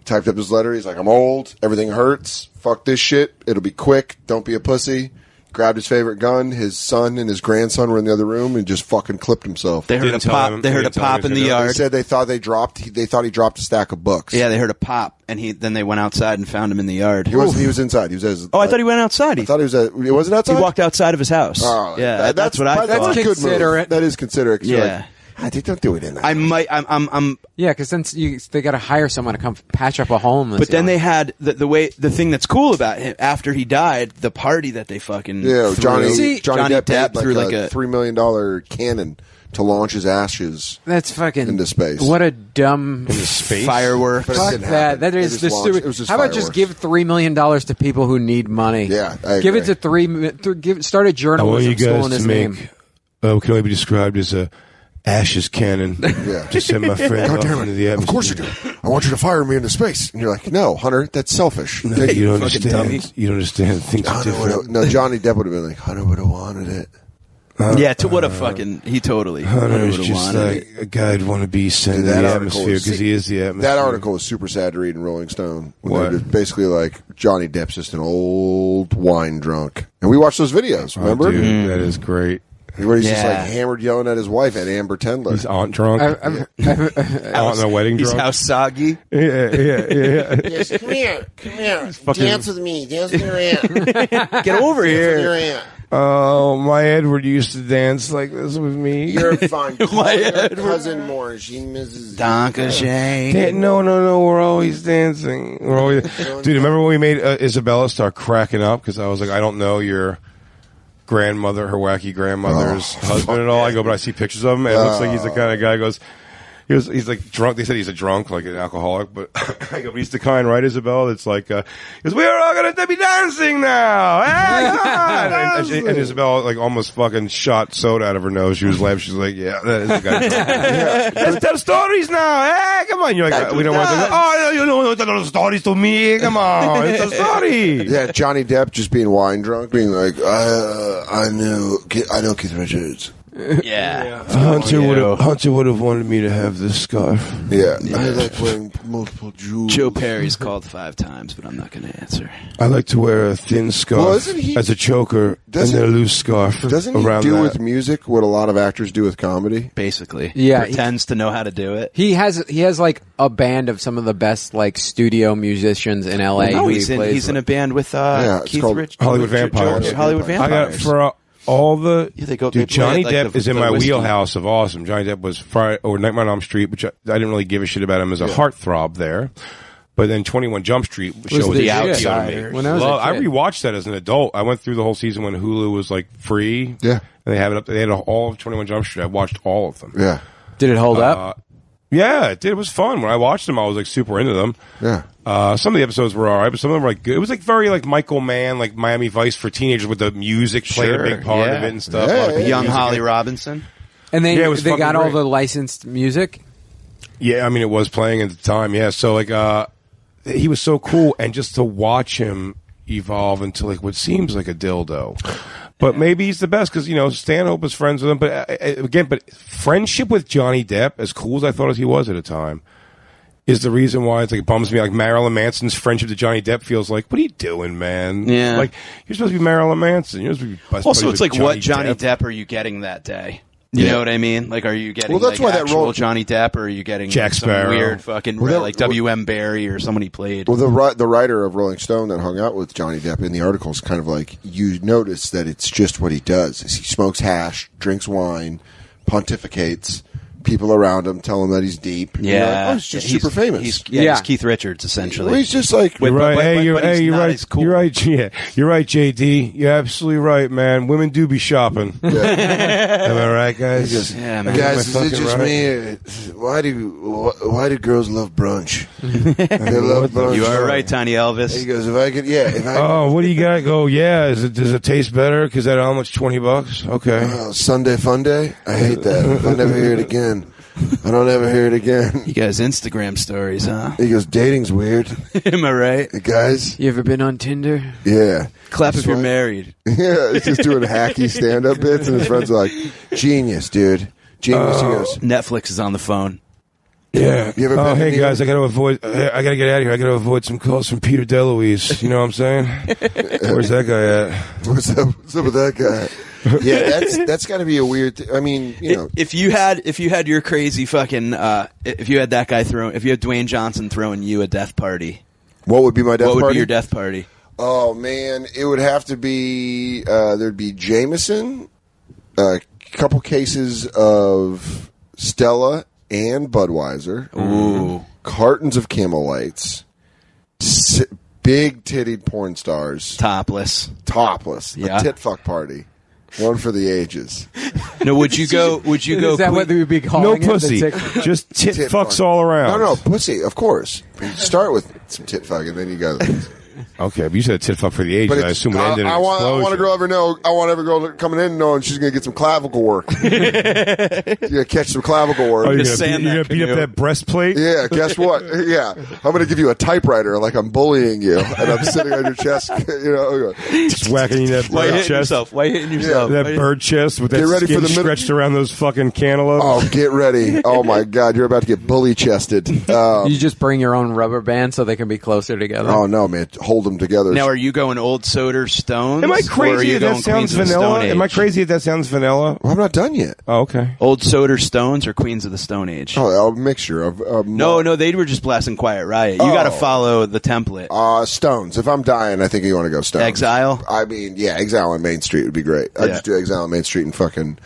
typed up his letter. He's like, "I'm old. Everything hurts. Fuck this shit. It'll be quick. Don't be a pussy." Grabbed his favorite gun. His son and his grandson were in the other room and just fucking clipped himself. They heard a pop. They heard a pop in the yard. They said they thought he dropped a stack of books. Yeah, they heard a pop, and then they went outside and found him in the yard. He was inside. He was. I thought he went outside. I thought he was. He wasn't outside. He walked outside of his house. Oh, yeah, that's what I thought. That's a good move. That is considerate. Yeah. Don't do it in there. Yeah, because then they got to hire someone to come patch up a hole in this. But then they had the thing that's cool about him after he died, the party that they fucking Johnny Depp threw like a $3 million cannon to launch his ashes. That's fucking into space. What a dumb fireworks. Fuck that. That is the stupid. How about just give $3 million to people who need money? Yeah, I give agree. it to start a journalism school in his name. Can only be described as a ashes cannon to send my friend off into the atmosphere. Of course you do. I want you to fire me into space. And you're like, no, Hunter, that's selfish. No, you don't understand. You don't understand. Things are different. No, Johnny Depp would have been like, Hunter would have wanted it. He totally. Hunter is just like a guy who'd want to be sent into the atmosphere because he is the atmosphere. That article was super sad to read in Rolling Stone. What? Just basically like, Johnny Depp's just an old wine drunk. And we watched those videos, remember? Dude, that is great. Where he's just like hammered yelling at his wife at Amber Tendler. He's aunt drunk. Aunt in a wedding drunk. He's house soggy. Yeah. Yes, come here. Dance with me. Dance with your aunt. Get over here. With your aunt. Oh, my Edward used to dance like this with me. You're fine. My Edward. Cousin more. She misses Donkashay. No. We're always dancing. Dude, remember when we made Isabella start cracking up? Because I was like, I don't know your grandmother, her wacky grandmother's husband at all. I go, but I see pictures of him, and it looks like he's the kind of guy who goes, he's like drunk. They said he's a drunk, like an alcoholic, but I go, but he's the kind, right, Isabel? That's like, he goes, we are all going to be dancing now. and Isabel like almost fucking shot soda out of her nose. She was laughing. She's like, yeah, that is the guy. Let's tell stories now. Hey, come on. You're like, we don't want to go, oh, you don't tell stories to me. Come on. It's a story. Yeah, Johnny Depp just being wine drunk, being like, I know Keith Richards. Yeah. Hunter would have wanted me to have this scarf. Yeah. I like wearing multiple jewels. Joe Perry's called 5 times, but I'm not going to answer. I like to wear a thin scarf as a choker and then a loose scarf. Doesn't he do with music what a lot of actors do with comedy? Basically. Yeah. Pretends to know how to do it. He has like a band of some of the best like studio musicians in LA. No, he's in a band with Keith Richards. Hollywood Vampires. Hollywood Vampires. I got all the dude, Johnny like Depp is in my wheelhouse of awesome. Johnny Depp was Nightmare on Elm Street, which I didn't really give a shit about him as a heartthrob there. But then 21 Jump Street was the outsider. When I rewatched that as an adult. I went through the whole season when Hulu was like free. Yeah, and they have it up. They had all of 21 Jump Street. I watched all of them. Yeah. Did it hold up? Yeah, it did. It was fun. When I watched them, I was like super into them. Yeah. Some of the episodes were all right, but some of them were like good. It was like very like Michael Mann, like Miami Vice for teenagers, with the music playing a big part of it and stuff. Young Holly Robinson. And they it was they got fucking all great. the licensed music. Yeah, I mean, it was playing at the time. Yeah, so like, he was so cool, and just to watch him evolve into like what seems like a dildo. But maybe he's the best because, Stanhope was friends with him. But but friendship with Johnny Depp, as cool as I thought he was at the time, is the reason why it bums me. Like Marilyn Manson's friendship to Johnny Depp feels like, what are you doing, man? Yeah. Like, you're supposed to be Marilyn Manson. You're supposed to be best Also, buddy it's with like, what Johnny Depp are you getting that day? You know what I mean? Like, are you getting Well, that's like, why that actual role- Johnny Depp, or are you getting Jack some Sparrow. weird fucking like W.M. Barry or someone he played? Well, the writer of Rolling Stone that hung out with Johnny Depp in the article is kind of like, you notice that it's just what he does. Is he smokes hash, drinks wine, pontificates. People around him tell him that he's deep. Yeah, You're like, he's just super famous. He's Keith Richards essentially. Well, he's just like You're right. You're right. As cool. You're right. Yeah, you're right, JD. You're absolutely right, man. Women do be shopping. Am I right, guys? He goes, Yeah, man. guys, Am I is it fucking just me? Why do girls love brunch? They love brunch. You are right, Tiny Elvis. He goes, if I could, Oh, what do you got? Go, yeah. Does it taste better? Because that how much? $20? Okay. Sunday fun day. I hate that. I'll never hear it again. I don't ever hear it again. You guys Instagram stories, huh? He goes, dating's weird. Am I right? Guys? You ever been on Tinder? Yeah. Clap if you're married. Yeah, he's just doing hacky stand-up bits, and his friends are like, genius, dude. Genius. He goes, Netflix is on the phone. Yeah. You ever been hey to guys, I gotta get out of here. I gotta avoid some calls from Peter DeLuise. You know what I'm saying? Where's that guy at? What's up with that guy? Yeah, that's got to be a weird. I mean, if you had your crazy fucking, if you had that guy if you had Dwayne Johnson throwing you a death party, what would be my death party? What would be your death party? Oh man, it would have to be there'd be Jameson, a couple cases of Stella and Budweiser, cartons of Camel Lights, big tittied porn stars, topless, a tit fuck party. One for the ages. No, would you go? Is that what they would be calling No it? pussy, just tit fucks fuck. all around. No, pussy, of course. You start with some tit fuck, and then you go. Okay, but you said tit fuck for the ages. I assume it ended in an I want every girl coming in knowing she's going to get some clavicle work. You're going to catch some clavicle work. Oh, you're going to beat up that breastplate? Yeah, guess what? Yeah, I'm going to give you a typewriter like I'm bullying you, and I'm sitting on your chest, just whacking you that bird chest. Why hitting yourself? That bird chest with that Get ready skin for the stretched around those fucking cantaloupes. Oh, get ready. Oh, my God, you're about to get bully chested. You just bring your own rubber band so they can be closer together. Oh, no, man. Hold them together. Now, are you going old Soder Stones? Am I or are crazy you if that going sounds Queens of the vanilla? Stone Age? Am I crazy if that sounds vanilla? Well, I'm not done yet. Oh, okay. Old Soder Stones or Queens of the Stone Age? Oh, a mixture of No, they were just blasting Quiet Riot. You got to follow the template. Stones. If I'm dying, I think you want to go Stones. Exile? I mean, yeah, Exile on Main Street would be great. I'd just do Exile on Main Street and fucking,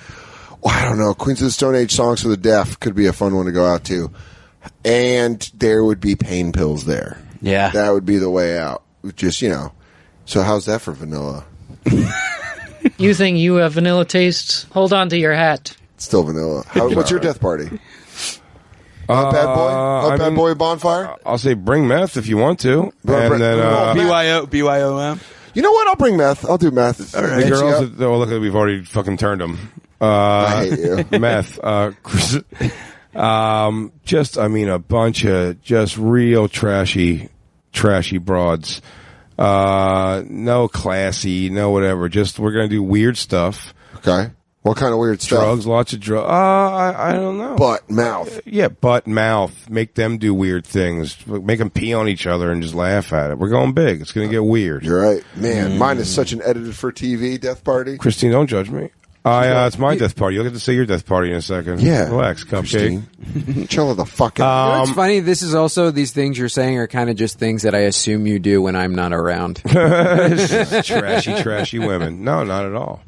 I don't know, Queens of the Stone Age songs for the deaf could be a fun one to go out to. And there would be pain pills there. Yeah. That would be the way out. Just, So how's that for vanilla? You think you have vanilla taste? Hold on to your hat. It's still vanilla. What's your death party? Bad boy bonfire? I'll say bring meth if you want to. And then, BYOM? You know what? I'll bring meth. I'll do meth. All right. The girls, look, we've already fucking turned them. I hate you. Meth. A bunch of just real trashy broads. No classy, no whatever. Just we're gonna do weird stuff. Okay. What kind of weird stuff? Drugs, lots of drugs. I don't know. Butt, mouth. Yeah, butt, mouth. Make them do weird things. Make them pee on each other and just laugh at it. We're going big. It's gonna get weird. You're right, man. Mine is such an edited for TV death party. Christine, don't judge me. It's my death party. You'll get to say your death party in a second. Yeah. Relax, cupcake. Chill the fuck out. It's funny. This is also, these things you're saying are kind of just things that I assume you do when I'm not around. Trashy women. No, not at all.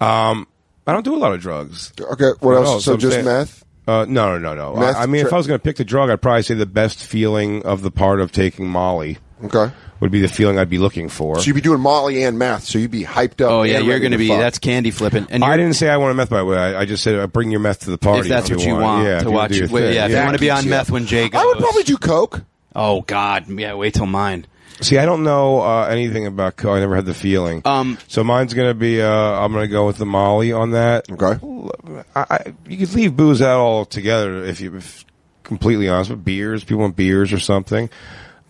I don't do a lot of drugs. Okay, what else? So just meth? No. Meth if I was going to pick the drug, I'd probably say the best feeling of the part of taking Molly. Okay. would be the feeling I'd be looking for. So you'd be doing Molly and meth, so you'd be hyped up. Oh yeah, and you're ready going to be. fuck. That's candy flipping. And I didn't say I want a meth, by the way. I just said bring your meth to the party if that's what you want Yeah, to watch. If you want to be on meth when Jay goes. I would probably do coke. Oh God, yeah. Wait till mine. See, I don't know anything about coke. I never had the feeling. So mine's going to be. I'm going to go with the Molly on that. Okay. You could leave booze out altogether if completely honest with beers. People want beers or something.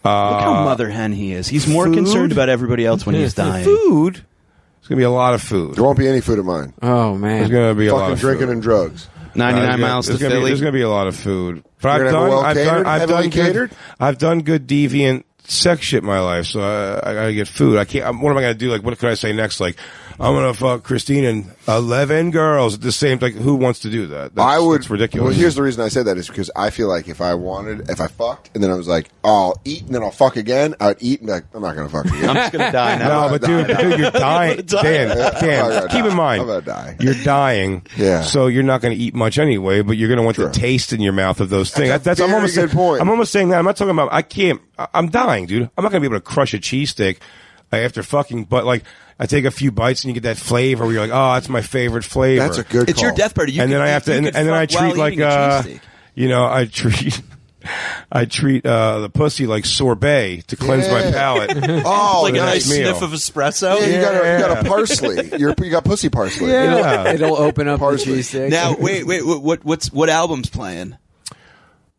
Look how mother hen he is. He's more concerned about everybody else when he's dying. Food. There's going to be a lot of food. There won't be any food at mine. Oh man, there's going to be a lot fucking of drinking food. and drugs. 99 miles to Philly. There's going to be a lot of food. But You're I've done good deviant sex shit in my life, so I got to get food. I can't. What am I going to do? Like, what could I say next? Like, I'm going to fuck Christine and 11 girls at the same time. Like, who wants to do that? That's ridiculous. Well, here's the reason I said that is because I feel like if I fucked and then I was like, I'll eat and then I'll fuck again, I'd eat and be like, I'm not going to fuck again. I'm just going to die now. No, but dude, you're dying. Dan, keep in mind, I'm going to die. You're dying. Yeah. So you're not going to eat much anyway, but you're going to want the taste in your mouth of those things. That's a very good point. I'm almost saying that. I'm not talking about, I'm dying, dude. I'm not going to be able to crush a cheesesteak after fucking, but like, I take a few bites and you get that flavor where you're like, oh, that's my favorite flavor. That's a good It's call. your death party. And then I have to, and then I treat like, I treat the pussy like sorbet to cleanse my palate. Oh, like a nice meal. sniff of espresso. Yeah, you got a parsley. You got pussy parsley. Yeah. It'll open up the cheesesteak. Now, wait. What album's playing?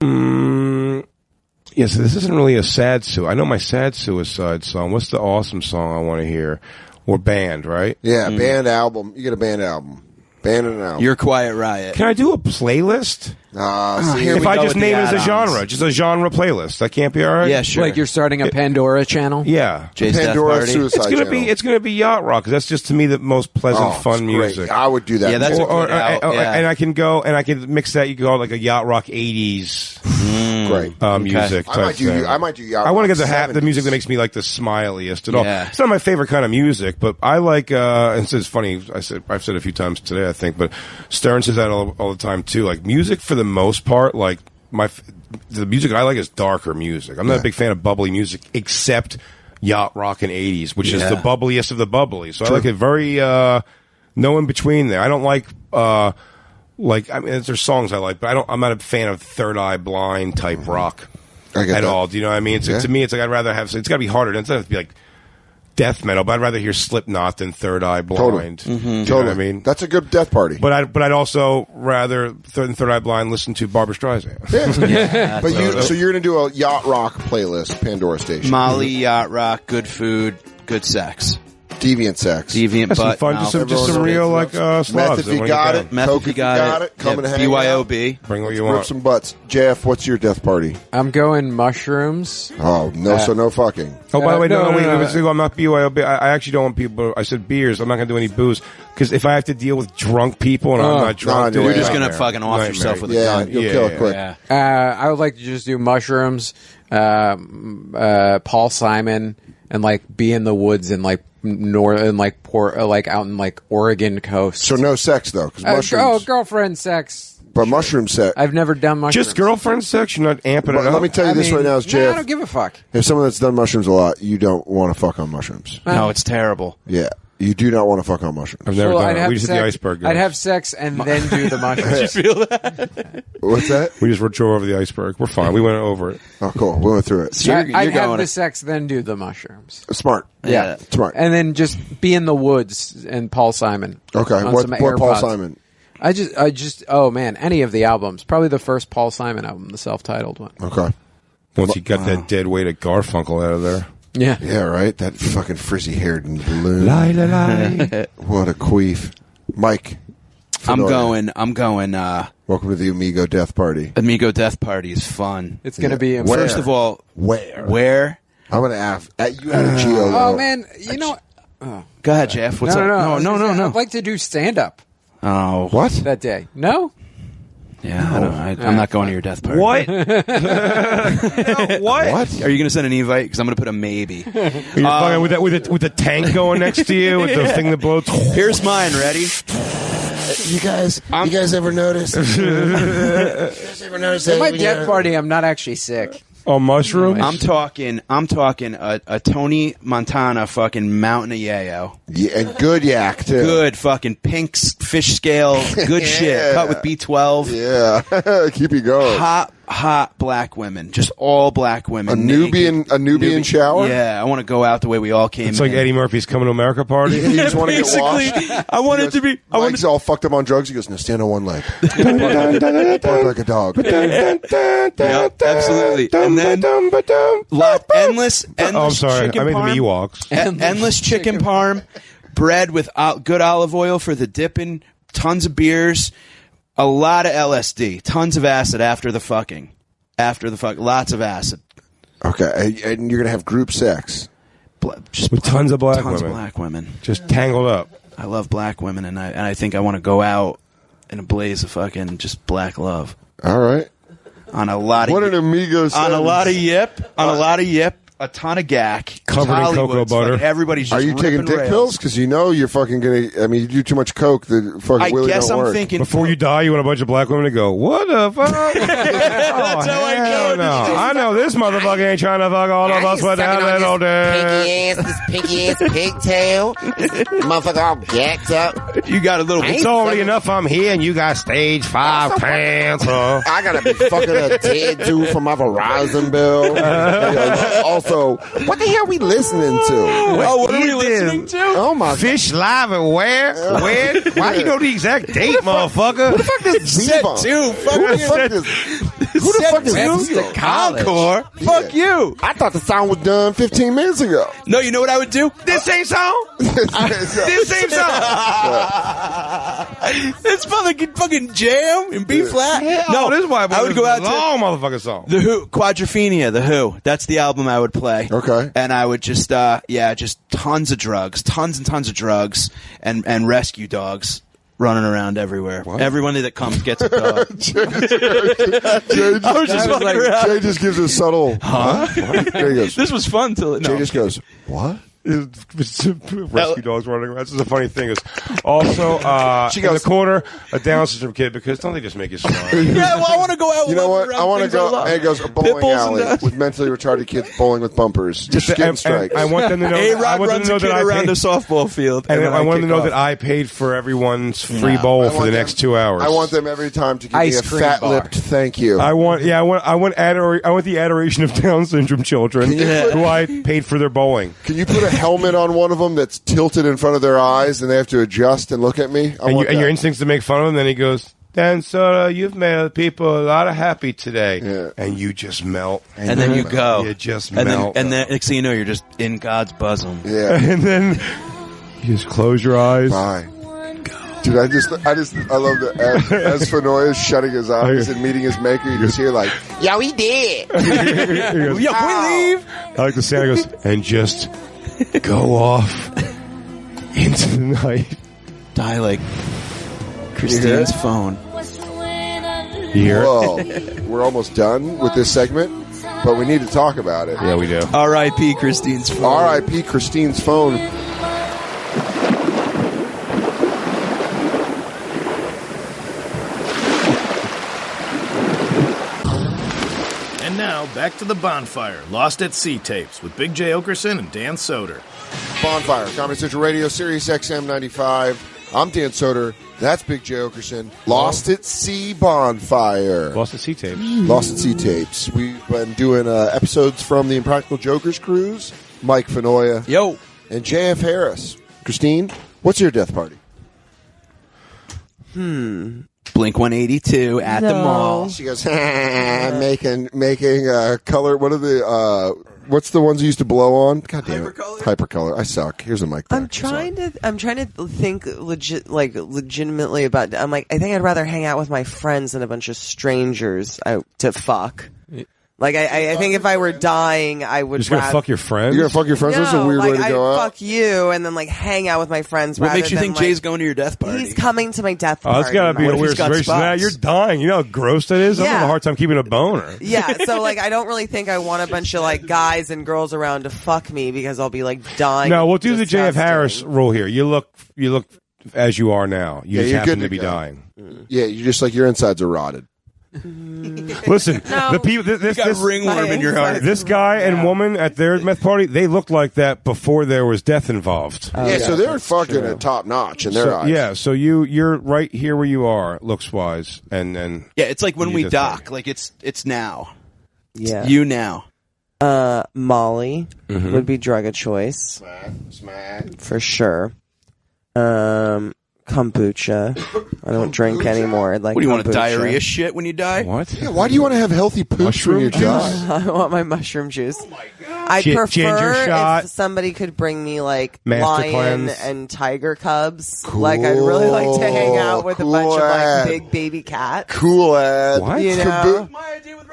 Yes, this isn't really a sad I know my sad suicide song. What's the awesome song I want to hear? Or band, right? Yeah, band album. You get a band album. Band and an album. Your Quiet Riot. Can I do a playlist? If I just name it as a genre, just a genre playlist, that can't be all right. Yeah, sure. Like you're starting a Pandora channel. Yeah, Jay's Pandora Death Party. Suicide Channel. It's gonna be yacht rock because that's just to me the most pleasant, fun it's great. music. I would do that. Yeah, that's a good out. Yeah. And I can go and I can mix that. You can go like a yacht rock '80s great music. I might do. Thing. I might do yacht. I want to rock get the 70s. music that makes me like the smiliest at all. Yeah. It's not my favorite kind of music, but I like. And it's funny. I've said it a few times today, I think, but Stern says that all the time too. Like music for the most part, like the music I like is darker music. I'm not a big fan of bubbly music, except yacht rock and '80s, which is the bubbliest of the bubbly. So I like it very no in between there. I don't like. There's songs I like, but I'm not a fan of Third Eye Blind type rock at all. Do you know what I mean? To me, it's like I'd rather have. It's got to be harder. It doesn't have to be like death metal, but I'd rather hear Slipknot than Third Eye Blind. Totally. Do you know what I mean? That's a good death party. But I'd also rather Third Eye Blind listen to Barbra Streisand. Yeah. But you're going to do a yacht rock playlist, Pandora Station. Molly, yacht rock, good food, good sex. Deviant sex. Deviant That's butt. some fun, just some real like slobs. Meth if you got it. Meth Coke if you got it. Come and hang out. BYOB. Bring what you Rip want. some butts. JF, what's your death party? I'm going mushrooms. Oh, no, so no fucking. Oh, by the way, no, wait. no. I'm not BYOB. I actually don't want people. I said beers. I'm not going to do any booze because if I have to deal with drunk people and I'm not drunk, no, you're just going to fucking off yourself with a gun. You'll kill it quick. Yeah. I would like to just do mushrooms, Paul Simon, and like be in the woods and like out in like Oregon coast. So no sex though, because mushrooms. Girlfriend sex. But mushroom sex. I've never done mushrooms. Just girlfriend sex. You're not amping it up. Let me tell you this right now, is I JF. don't give a fuck. If someone that's done mushrooms a lot, you don't want to fuck on mushrooms. No, it's terrible. Yeah. You do not want to fuck on mushrooms. I've never done it. We just did the iceberg. I'd have sex and then do the mushrooms. Did you feel that? What's that? We just drove over the iceberg. We're fine. We went over it. Oh, cool. We went through it. So I'd have the sex, then do the mushrooms. Smart. Yeah. Smart. And then just be in the woods and Paul Simon. Okay. On What some Paul AirPods. Simon? I just, oh man, any of the albums. Probably the first Paul Simon album, the self-titled one. Okay. Once you got that dead weight of Garfunkel out of there. Yeah. Yeah, right? That fucking frizzy-haired balloon. Lie, lie, lie. What a queef. Mike. I'm Fedora. going, Welcome to the Amigo Death Party. Amigo Death Party is fun. It's going to be... Where? First of all, where? I'm going to ask. You had a Geo. Oh man, you know... Oh. Go ahead, Jeff. What's up? No. I'd like to do stand-up Oh. What? that day. No? Yeah, I don't know. I'm not going to your death party. What? What? Are you going to send an invite? Because I'm going to put a maybe. You're fucking with the tank going next to you, with the thing that blows. Here's mine. Ready? You guys ever notice? At my death party, I'm not actually sick. On mushrooms? I'm talking a Tony Montana fucking mountain of yayo. Yeah, and good yak too. Good fucking pink fish scale. Good shit. Cut with B12. Yeah, keep you going. Hot black women, just all black women. A Nubian shower. Yeah, I want to go out the way we all came. It's like in. Eddie Murphy's Coming to America party. You just want to get washed. I want it to be. Mike's all fucked up on drugs. He goes, "Now stand on one leg, bark like a dog." Yep, absolutely. And then endless. Oh, I'm sorry. Chicken I made them parm. Ewoks. Endless chicken parm, bread with good olive oil for the dipping. Tons of beers. A lot of LSD, tons of acid after the fucking. Lots of acid. Okay, and you're going to have group sex. Just with tons of black women. Just tangled up. I love black women, and I think I want to go out in a blaze of fucking just black love. All right. On a lot of... What an amigo sentence. On a lot of yip. A ton of gack. Covered in cocoa butter. Like everybody's just Are you taking dick pills? Because you know you're fucking going to... I mean, you do too much coke, the fucking willy don't work. Thinking... Before you die, you want a bunch of black women to go, what the fuck? That's how I go. No. I know this motherfucker ain't trying to fuck all of us without that old This pinky ass pigtail. Motherfucker all gacked up. You got a little... It's already enough I'm here and you got stage 5 cancer. I got to be fucking a dead dude from my Verizon bill. Also, what the hell are we listening to? What are we listening to? Oh my Fish Live and where? When? Why do you know the exact date, motherfucker? Who the fuck is Set Viva? 2. Who the fuck is the Encore? Fuck you. I thought the song was done 15 minutes ago. No, you know what I would do? This same song? This same song? It's fucking jam in B flat. No, this is why I would go out to long motherfucking song. The Who, Quadrophenia, The Who. That's the album I would play. Okay. And I would just, just tons of drugs, tons and tons of drugs, and rescue dogs running around everywhere. What? Everyone that comes gets a dog. Jay just gives a subtle, huh? Jay goes, this was fun till Jay just goes, what? Rescue dogs running around. This is a funny thing. Is also in the corner a Down syndrome kid because don't they just make you smile? Yeah, well, I want to go out. You know what? I want to go. And it goes a bowling alley with mentally retarded kids bowling with bumpers. Just skin strikes. I want them to know. A-Rod runs a kid around a softball field, and I want them to know that I paid for everyone's free bowl for the next 2 hours. I want them every time to give me a fat-lipped thank you. I want the adoration of Down syndrome children who I paid for their bowling. Can you put a helmet on one of them that's tilted in front of their eyes and they have to adjust and look at me? And your instincts to make fun of him. Then he goes, Dan Soder, you've made people a lot of happy today. Yeah. And you just melt. And then you go. You just melt. And then next thing you know, you're just in God's bosom. Yeah. And then you just close your eyes. Bye. Dude, I love that as Fanoy is shutting his eyes and meeting his maker, you just hear like, yo, he did. Yo, we leave. I like the Santa goes, and just go off into the night. Die like Christine's phone. Here. Whoa. We're almost done with this segment, but we need to talk about it. Yeah, we do. R.I.P. Christine's phone. R.I.P. Christine's phone. And now, back to the Bonfire, Lost at Sea tapes with Big J. Oakerson and Dan Soder. Bonfire, Comedy Central Radio, Sirius XM 95. I'm Dan Soder. That's Big J. Oakerson. Lost at Sea Bonfire. Lost at Sea tapes. Lost at Sea tapes. We've been doing episodes from the Impractical Jokers Cruise. Mike Fanoia. Yo. And JF Harris. Christine, what's your death party? Blink 182 at the mall. She goes, making color. What are the what's the ones you used to blow on? God damn it, Hypercolor. I suck. Here's a mic. I'm trying to think legitimately about. I'm like, I think I'd rather hang out with my friends than a bunch of strangers to fuck. Like, I think if I were dying, I would. Just gonna fuck your friends? You're gonna fuck your friends? No, That's a weird way to go out. Fuck you, and then hang out with my friends. What makes you than, think Jay's going to your death party? He's coming to my death party. Oh, that's gotta be a weird situation. Now you're dying. You know how gross that is? I'm having a hard time keeping a boner. Yeah, so I don't really think I want a bunch of guys and girls around to fuck me because I'll be dying. No, we'll do the JF Harris rule here. You look as you are now. You just happen to be dying. Yeah, you just your insides are rotted. Listen, No. the people. This got ringworm in your heart. This guy and woman at their meth party, they looked like that before there was death involved. So they're fucking at top notch in their eyes. Yeah, so you're right here where you are, looks wise, and Yeah, it's like when you we just dock. Like it's now. Yeah. You now. Molly Mm-hmm. would be drug of choice. Smack. For sure. Kombucha. I don't drink anymore. Like, What do you want? A kombucha. diarrhea shit when you die? What? Yeah, why do you want to have healthy pooch when you die? I want my mushroom juice. I Ginger prefer shot. if somebody could bring me like Master lion cleanse. and tiger cubs. Like I'd really like to hang out with a bunch of ad. like big baby cats. Cool ad. What? You know,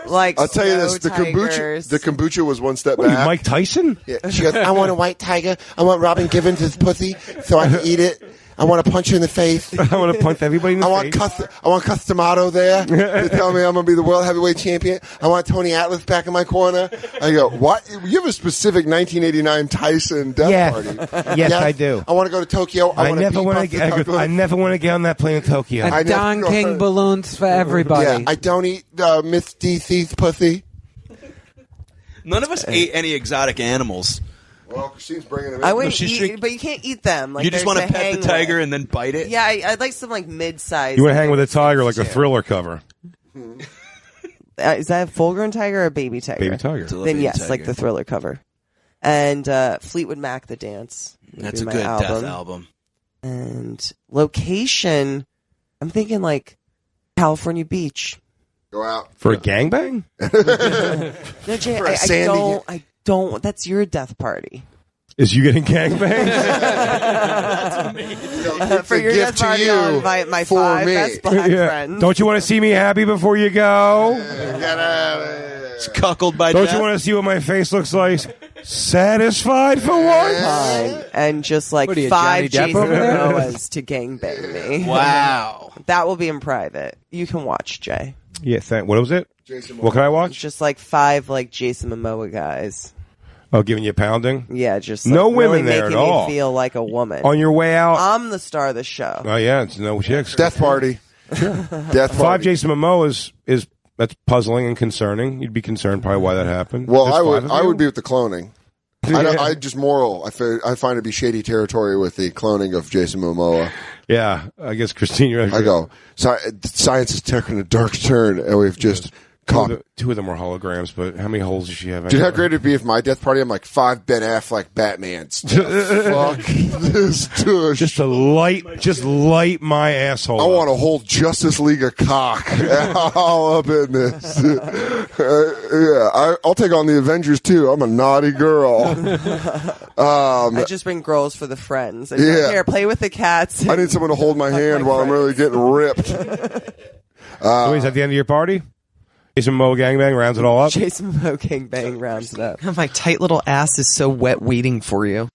like I'll tell you this: snow tigers. the kombucha was one step What are you, back. Mike Tyson? Yeah. She goes, I want a white tiger. I want Robin Givens' his pussy so I can eat it. I want to punch her in the face. I want to punch everybody in the face. I want Customato there to tell me I'm going to be the world heavyweight champion. I want Tony Atlas back in my corner. I go, what? You have a specific 1989 Tyson death party. Yes, I do. I want to go to Tokyo. I never want to. I never want to get on that plane in Tokyo. And Don King balloons for everybody. Yeah, I don't eat Miss DC's pussy. None of us ate any exotic animals. Well, Christine's bringing them in. I wouldn't she's eat, drink- but you can't eat them. Like, You just want want to pet the tiger and then bite it? Yeah, I'd like some like mid-size. You want to hang with a tiger like a Thriller cover? Is that a full-grown tiger or a baby tiger? Baby tiger. Then yes, like the Thriller cover. And Fleetwood Mac, The Dance. would That's be a my good death album. And location, I'm thinking like California Beach. Go out. For a gangbang? No, Jay, For a sandy- I don't. That's your death party. Is you getting gangbanged? For your death party, I'll invite my 5 best black friends. Don't you want to see me happy before you go? It's cuckold by Don't death. you want to see what my face looks like? Satisfied for once? Fine. And just like What are you, 5 Johnny Depp Jason over there? Momoas to gangbang me. Wow. That will be in private. You can watch, Jay. Yeah, what was it? What can I watch? Just like 5 like Jason Momoa guys. Oh, giving you a pounding? Yeah, just No like, women really there making at all. me feel like a woman. On your way out? I'm the star of the show. Oh, yeah, it's no chicks. Death party. Death 5 party. Jason Momoa is that's puzzling and concerning. You'd be concerned probably why that happened. Well, There's 5 of I you? would be with the cloning. I just moral. I find it to be shady territory with the cloning of Jason Momoa. Yeah, I guess Christine. You're I go. Science is taking a dark turn, and we've just caught. Two of them were holograms, but how many holes does she have? Dude, how great it'd be if my death party I'm like 5 Ben Affleck Batmans. Fuck this tush. Just light my asshole. I want a whole Justice League of cock all up in this. I'll take on the Avengers too. I'm a naughty girl. I just bring girls for the friends. And Yeah. Here, play with the cats. I need someone to hold my hand while I'm really getting ripped. So is that the end of your party? Jason Momoa gangbang rounds it all up. Jason Momoa gangbang rounds it up. My tight little ass is so wet waiting for you.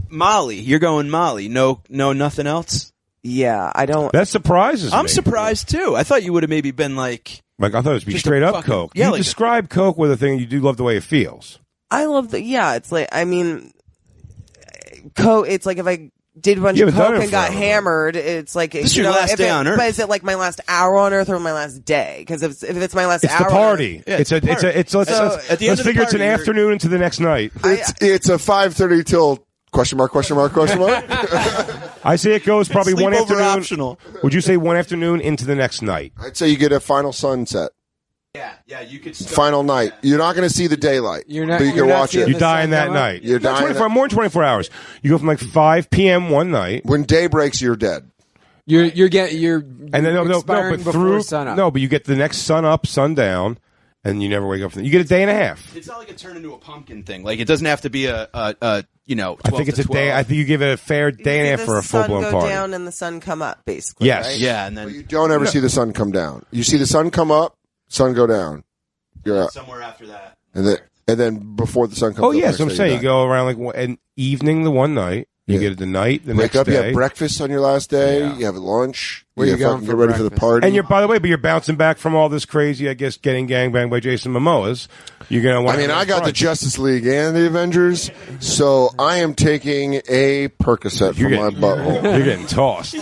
Molly. You're going Molly. No, nothing else? Yeah, I don't. That surprises me. I'm surprised, too. I thought you would have maybe been like... I thought it would be Just a straight up fucking- Coke. yeah, You like- describe Coke with a thing you do love the way it feels. I love the. Yeah, it's like, I mean, Coke, it's like if I did a bunch You of haven't done Coke it and got forever. hammered, it's like. This is you your know, last if day it- on Earth. But is it like my last hour on Earth or my last day? Because if it's my last It's hour the party. on Earth, It's let's at the end let's of the figure it's an party, you're- afternoon into the next night. It's a 5:30 till question mark. I say it goes probably one Sleepover afternoon. optional. Would you say one afternoon into the next night? I'd say you get a final sunset. Yeah, you could start. Final night. You're not going to see the daylight. You're not- but you you're can not watch seeing it. You die in that night. You're Not dying 24 more than 24 hours. You go from like 5 p.m. one night. When day breaks, you're dead. You're And then no, expiring but before through sunup. no, but you get the next sun up, sun down, and you never wake up from that. You get a day and a half. It's not like it turned into a pumpkin thing. Like, it doesn't have to be a 12 I think it's to a day. 12. I think you give it a fair day and a half for a full blown The sun party. go down and the sun come up, basically. Yes. right? Yeah, and then... You don't ever see the sun come down. You see the sun come up, sun go down. You're out. Somewhere after that. And then before the sun comes Oh up. yeah, next so I'm day, saying you you die. go around like an evening the one night, You get it the night, the Wake next up, day. you have breakfast on your last day. You have lunch. Where you going fucking for get ready for the breakfast? party. And by the way, you're bouncing back from all this crazy, I guess, getting gangbanged by Jason Momoa's. You're gonna want. I mean, I got the Justice League and the Avengers, so I am taking a Percocet from my butthole. You're getting tossed.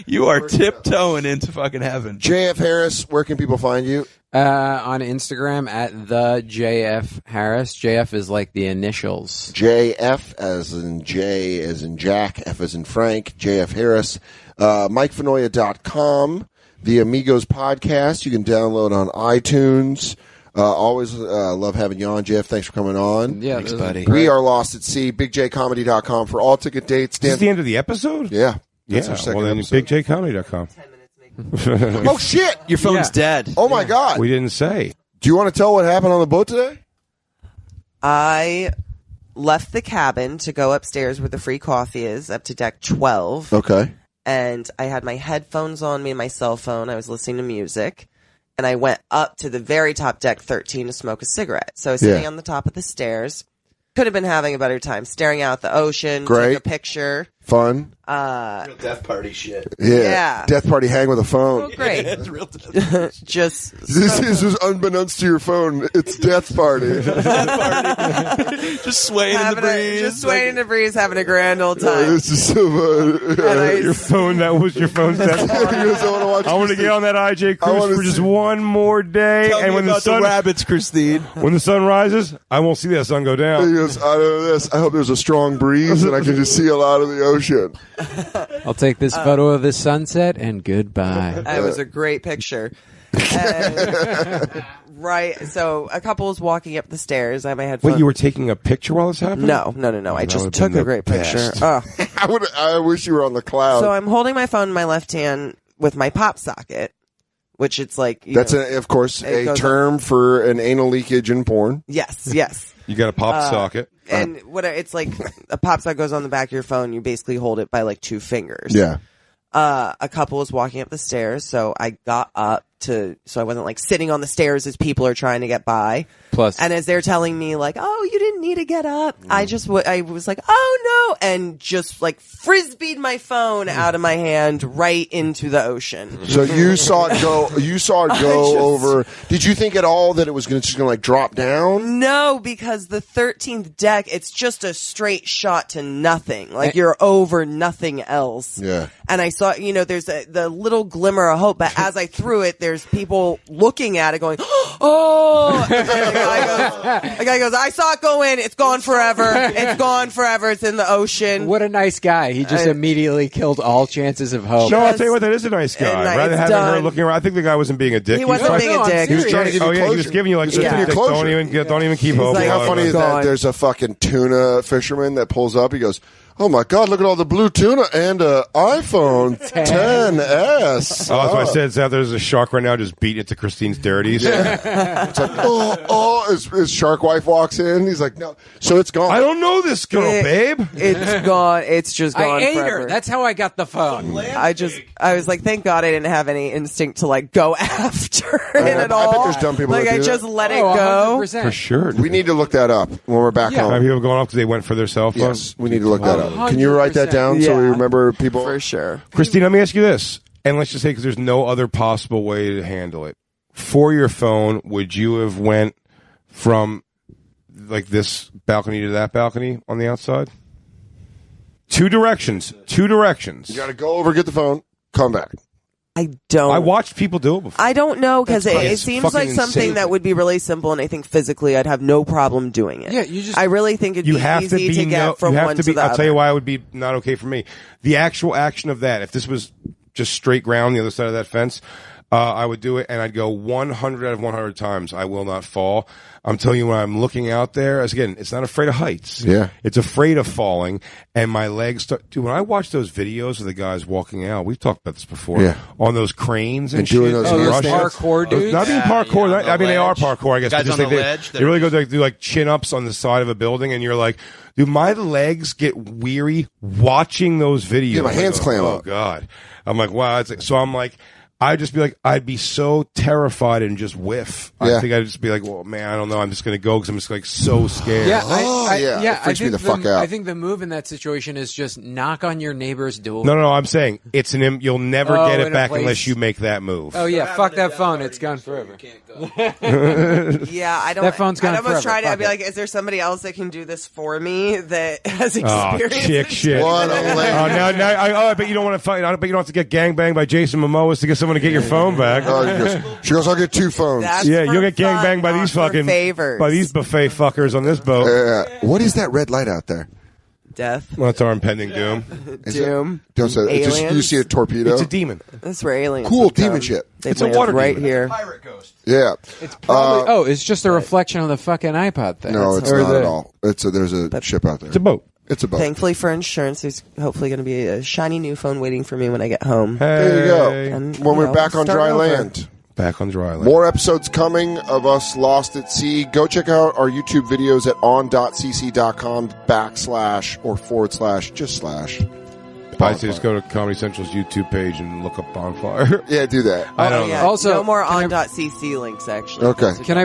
You are tiptoeing into fucking heaven. JF Harris, where can people find you? On Instagram at the JF Harris. JF is like the initials. JF as in J as in Jack, F as in Frank, JF Harris. MikeFenoya.com. The Amigos podcast you can download on iTunes. Always love having you on, Jeff. Thanks for coming on. Yeah, thanks, buddy. We are Lost at Sea. BigJComedy.com for all ticket dates. Is this the end of the episode? Yeah. Yeah. That's our Well, then second BigJComedy.com. Oh, shit! Your phone's dead. Oh, my God. We didn't say. Do you want to tell what happened on the boat today? I left the cabin to go upstairs where the free coffee is, up to deck 12. Okay. And I had my headphones on me and my cell phone. I was listening to music. And I went up to the very top deck 13 to smoke a cigarette. So I was sitting on the top of the stairs. Could have been having a better time. Staring out the ocean. Great. Took a picture. Fun. Real death party shit. Yeah. Death party hang with a phone. Oh, great. That's real death Just. This is unbeknownst to your phone. It's death party. Just swaying in the breeze. Just swaying in the breeze, having a grand old time. This is so fun. Your phone, that was your phone's death party. I want to get on that IJ cruise for just one more day. Tell and me when about the sun, rabbits, Christine. When the sun rises, I won't see that sun go He down. goes, I know this. I hope there's a strong breeze and I can just see a lot of the ocean. I'll take this photo of the sunset and goodbye. It was a great picture. And, right. So a couple was walking up the stairs. I had my headphones. Wait, you were taking a picture while this happened? No. I that just would've took been a the great picture. best. Oh. I wish you were on the cloud. So I'm holding my phone in my left hand with my pop socket, which it's like That's, of course, a term for an anal leakage in porn. Yes. You got a pop socket. And it's like a pop socket goes on the back of your phone. You basically hold it by like two fingers. Yeah. A couple was walking up the stairs, so I got up so I wasn't like sitting on the stairs as people are trying to get by. Plus, and as they're telling me like, "Oh, you didn't need to get up," I was like, "Oh no," and just like frisbeed my phone out of my hand right into the ocean. So you saw it go. You saw it go over. Did you think at all that it was just going to like drop down? No, because the 13th deck, it's just a straight shot to nothing. Like you're over nothing else. Yeah. And I saw, there's the little glimmer of hope, but as I threw it, there's people looking at it going, "Oh!" And the guy goes, "I saw it go in. It's gone forever. It's gone forever. It's in the ocean." What a nice guy. He just immediately killed all chances of hope. No, I'll tell you what, that is a nice guy. Rather than having her looking around, I think the guy wasn't being a dick. He wasn't being a dick. He was trying to give you closure. He was giving you like, He was giving you closure. don't even keep hope. like, How funny is that? There's a fucking tuna fisherman that pulls up. He goes, "Oh my God, look at all the blue tuna and iPhone 10s." Oh, that's why I said it's out there's a shark right now just beating it to Christine's dirties. It's like, his shark wife walks in. He's like, "No." So it's gone. I don't know this girl, babe. It's gone. It's just gone I ate forever. her. That's how I got the phone. I was like, thank God I didn't have any instinct to like go after it at all. I bet there's dumb people like that I do just that. let it go. 100%. For sure. We need to look that up when we're back home. Have people going off because they went for their cell phone? Yes, we need to look that up. Can you write that down so we Yeah. remember people? For sure. Christine, let me ask you this. And let's just say, because there's no other possible way to handle it. For your phone, would you have went from like this balcony to that balcony on the outside? Two directions. You got to go over, get the phone, come back. I don't. I watched people do it before. I don't know because it It's seems fucking like something insane. that would be really simple, and I think physically I'd have no problem doing it. Yeah, you just. I really think it'd You be have to easy be to get from you have one to be. the I'll other. tell you why it would be not okay for me. The actual action of that. If this was just straight ground, the other side of that fence, I would do it, and I'd go 100 out of 100 times. I will not fall. I'm telling you, when I'm looking out there, as again, it's not afraid of heights. Yeah. It's afraid of falling, and my legs start. Dude, when I watch those videos of the guys walking out, we've talked about this before. Yeah. On those cranes and doing shit. those in handstands. Russia. Parkour dudes? Not being parkour. I mean, they are parkour, I guess. Guys but just on the they, ledge, they really go to do like chin ups on the side of a building, and you're like, dude, my legs get weary watching those videos. Yeah, my hands clam Oh up. God. I'm like, wow. So I'm like, I'd just be like, I'd be so terrified and just whiff. Yeah. I think I'd just be like, well, man, I don't know. I'm just going to go because I'm just like so scared. Yeah, It freaks me the fuck out. I think the move in that situation is just knock on your neighbor's door. No. I'm saying it's you'll never get it in a back place. unless you make that move. Oh yeah, fuck that phone. It's gone forever. Yeah, I don't. That phone's gone I'd almost forever. try to. I'd be Fuck like, is there somebody else that can do this for me that has Oh, experience? chick shit. What a lady. I bet you don't want to fight. I bet you don't have to get gangbanged by Jason Momoa to get someone to get your phone back. She goes, I'll get 2 phones. Yeah, you'll get gangbanged by these fucking by these buffet fuckers on this boat. What is that red light out there? Death. Well, that's our impending doom. Doom. Don't say it's just, you see a torpedo. It's a demon. That's where aliens. Cool have demon come. shit. They It's a land water right demon. here. Pirate ghost. Yeah. It's probably. it's just a reflection of the fucking iPod thing. No, it's Or not the- at all. There's a ship out there. It's a boat. It's a boat. Thankfully for insurance, there's hopefully going to be a shiny new phone waiting for me when I get home. There you go. And, When we're back on start dry over. land. Back on dry land. More episodes coming of us lost at sea. Go check out our YouTube videos at on.cc.com//just/ I say just go to Comedy Central's YouTube page and look up Bonfire. Yeah, do that. I don't know. Also, no more can I- on.cc links, actually. Okay. Can I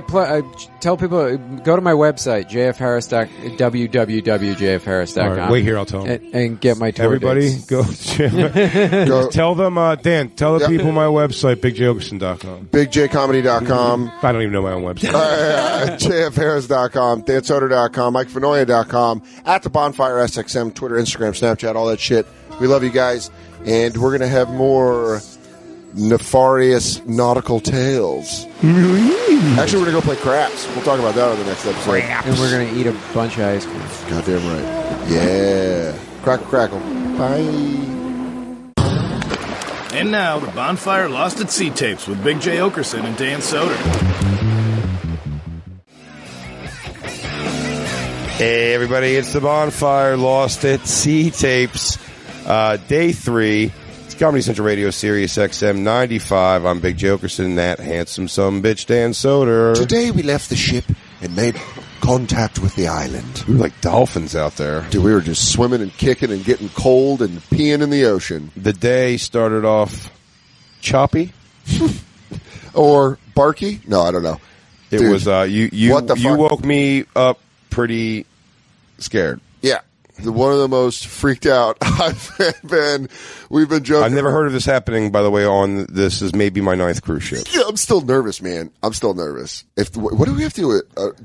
tell people, go to my website, www.jfharris.com. All right, wait here, I'll tell 'em. And get my tour Everybody, dates. go. Tell them, Dan, tell the people my website, bigjyokerson.com. BigJComedy.com. I don't even know my own website. JFHarris.com, DanSoder.com, MikeFenoya.com, at the Bonfire SXM, Twitter, Instagram, Snapchat, all that shit. We love you guys, and we're going to have more nefarious nautical tales. Actually, we're going to go play craps. We'll talk about that on the next episode. And we're going to eat a bunch of ice cream. Goddamn right. Yeah. Crackle, crackle. Bye. And now, the Bonfire Lost at Sea tapes with Big J. Oakerson and Dan Soder. Hey, everybody, it's the Bonfire Lost at Sea tapes. Day 3. It's Comedy Central Radio, Sirius XM 95. I'm Big J. Oakerson, that handsome son bitch, Dan Soder. Today we left the ship and made contact with the island. We were like dolphins out there. Dude, we were just swimming and kicking and getting cold and peeing in the ocean. The day started off choppy. Or barky? No, I don't know. It Dude, was, you what the fuck? woke me up pretty scared. Yeah. One of the most freaked out I've been. We've been joking. I've never heard of this happening, by the way, on this is maybe my 9th cruise ship. Yeah, I'm still nervous, man. I'm still nervous. What do we have to?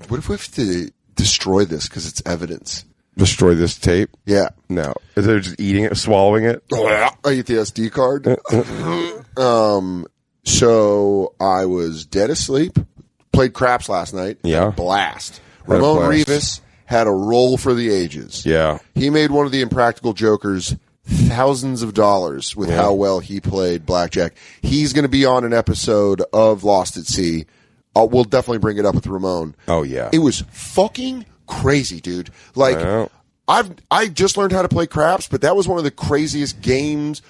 What if we have to destroy this because it's evidence? Destroy this tape? Yeah. No. Is it just eating it, swallowing it? I eat the SD card. So I was dead asleep. Played craps last night. Yeah. Had a blast. Had a Ramon blast. Rivas had a role for the ages. Yeah. He made one of the Impractical Jokers thousands of dollars with how well he played blackjack. He's going to be on an episode of Lost at Sea. We'll definitely bring it up with Ramon. Oh, yeah. It was fucking crazy, dude. Like, I just learned how to play craps, but that was one of the craziest games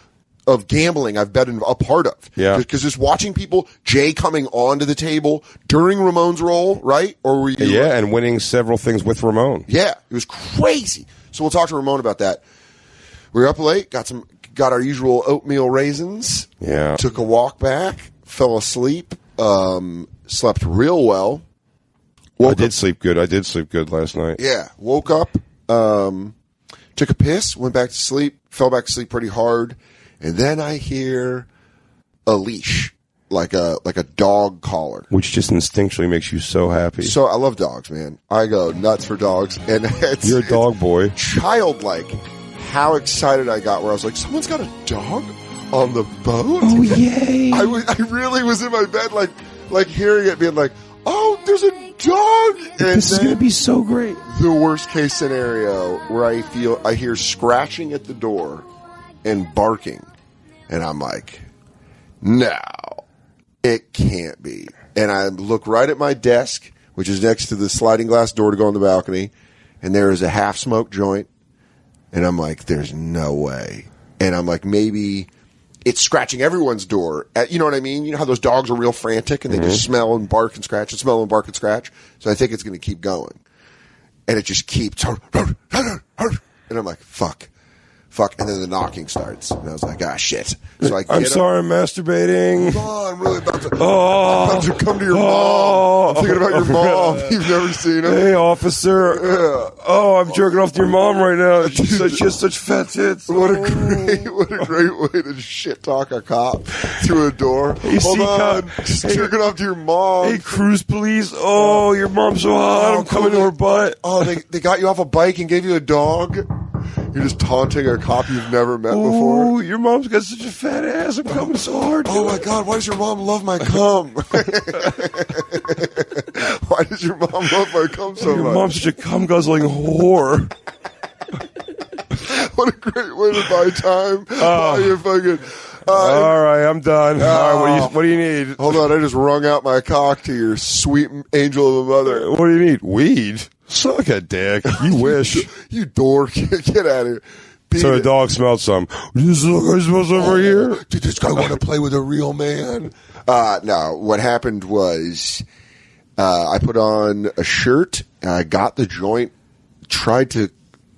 of gambling I've been a part of. Yeah. Because just watching people, Jay coming onto the table during Ramon's role, right? Or were you? Yeah, and winning several things with Ramon. Yeah, it was crazy. So we'll talk to Ramon about that. We were up late, got our usual oatmeal raisins. Yeah. Took a walk back, fell asleep, slept real well. I did sleep good. I did sleep good last night. Yeah, woke up, took a piss, went back to sleep, fell back to sleep pretty hard, and then I hear a leash, like a dog collar. Which just instinctually makes you so happy. So I love dogs, man. I go nuts for dogs, and You're a dog boy. Childlike how excited I got, where I was like, someone's got a dog on the boat? Oh, yay. I really was in my bed, like hearing it, being like, oh, there's a dog. And This is going to be so great. The worst case scenario where I hear scratching at the door and barking, and I'm like, no, it can't be. And I look right at my desk, which is next to the sliding glass door to go on the balcony, and there is a half-smoked joint, and I'm like, there's no way. And I'm like, maybe it's scratching everyone's door. You know what I mean? You know how those dogs are real frantic and they just smell and bark and scratch and smell and bark and scratch? So I think it's going to keep going. And it just keeps. And I'm like, fuck. fuck, and then the knocking starts. And I was like, ah, shit. So I get I'm up. sorry, I'm masturbating. Oh, I'm really about to come to your mom. I'm thinking about your mom. You've never seen her. Hey, officer. Yeah. Oh, I'm jerking off to your mom right now. She has such fat tits. What a great way to shit talk a cop through a door. Hey, Hold on. Just jerking off to your mom. Hey, cruise police. Oh, your mom's so hot. I'm coming to her butt. Oh, they got you off a bike and gave you a dog? You're just taunting a cop you've never met before? Oh, your mom's got such a fat ass. I'm coming so hard. Oh, my God. Why does your mom love my cum? Why does your mom love my cum so much? Your mom's such a cum guzzling whore. What a great way to buy time. Oh, you're fucking... all right, I'm done. All right, what do you need? Hold on, I just wrung out my cock to your sweet angel of a mother. What do you need? Weed? Suck a dick. You wish. You dork. Get out of here. So the dog smelled some. This guy smells over here. Did this guy want to play with a real man? No, what happened was I put on a shirt, I got the joint, tried to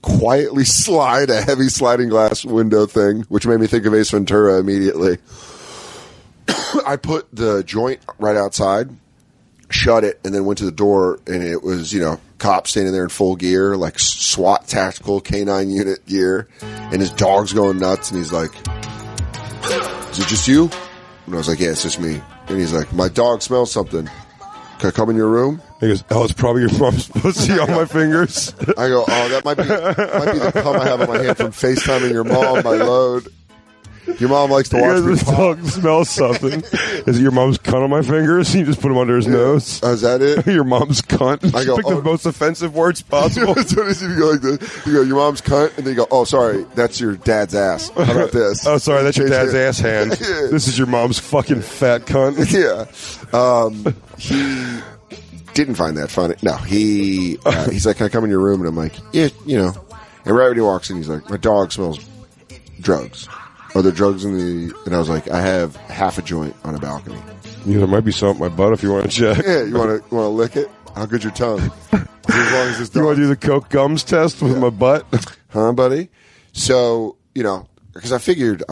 quietly slide a heavy sliding glass window thing, which made me think of Ace Ventura immediately. I put the joint right outside, shut it, and then went to the door, and it was, cops standing there in full gear, like SWAT tactical K9 unit gear, and his dog's going nuts, and he's like, is it just you? And I was like, yeah, it's just me. And he's like, my dog smells something. Can I come in your room? He goes, oh, it's probably your mom's pussy on my fingers. I go, oh, that might be the cum I have on my hand from FaceTiming your mom by load. Your mom likes to watch me the dog smells something. Is it your mom's cunt on my fingers? You just put them under his nose. Oh, is that it? Your mom's cunt. I go, pick the most offensive words possible. So you go like this. You go, your mom's cunt, and then you go, oh, sorry, that's your dad's ass. How about this? Oh, sorry, that's your dad's ass hand. Yeah. This is your mom's fucking fat cunt. Yeah. He didn't find that funny. No, he's like, can I come in your room? And I'm like, yeah, And right when he walks in, he's like, my dog smells drugs. Are there drugs in the... And I was like, I have half a joint on a balcony. Yeah, there might be something in my butt if you want to check. Yeah, you want to lick it? How good's your tongue? As long as it's you want to do the Coke Gums test with my butt? Huh, buddy? So, because I figured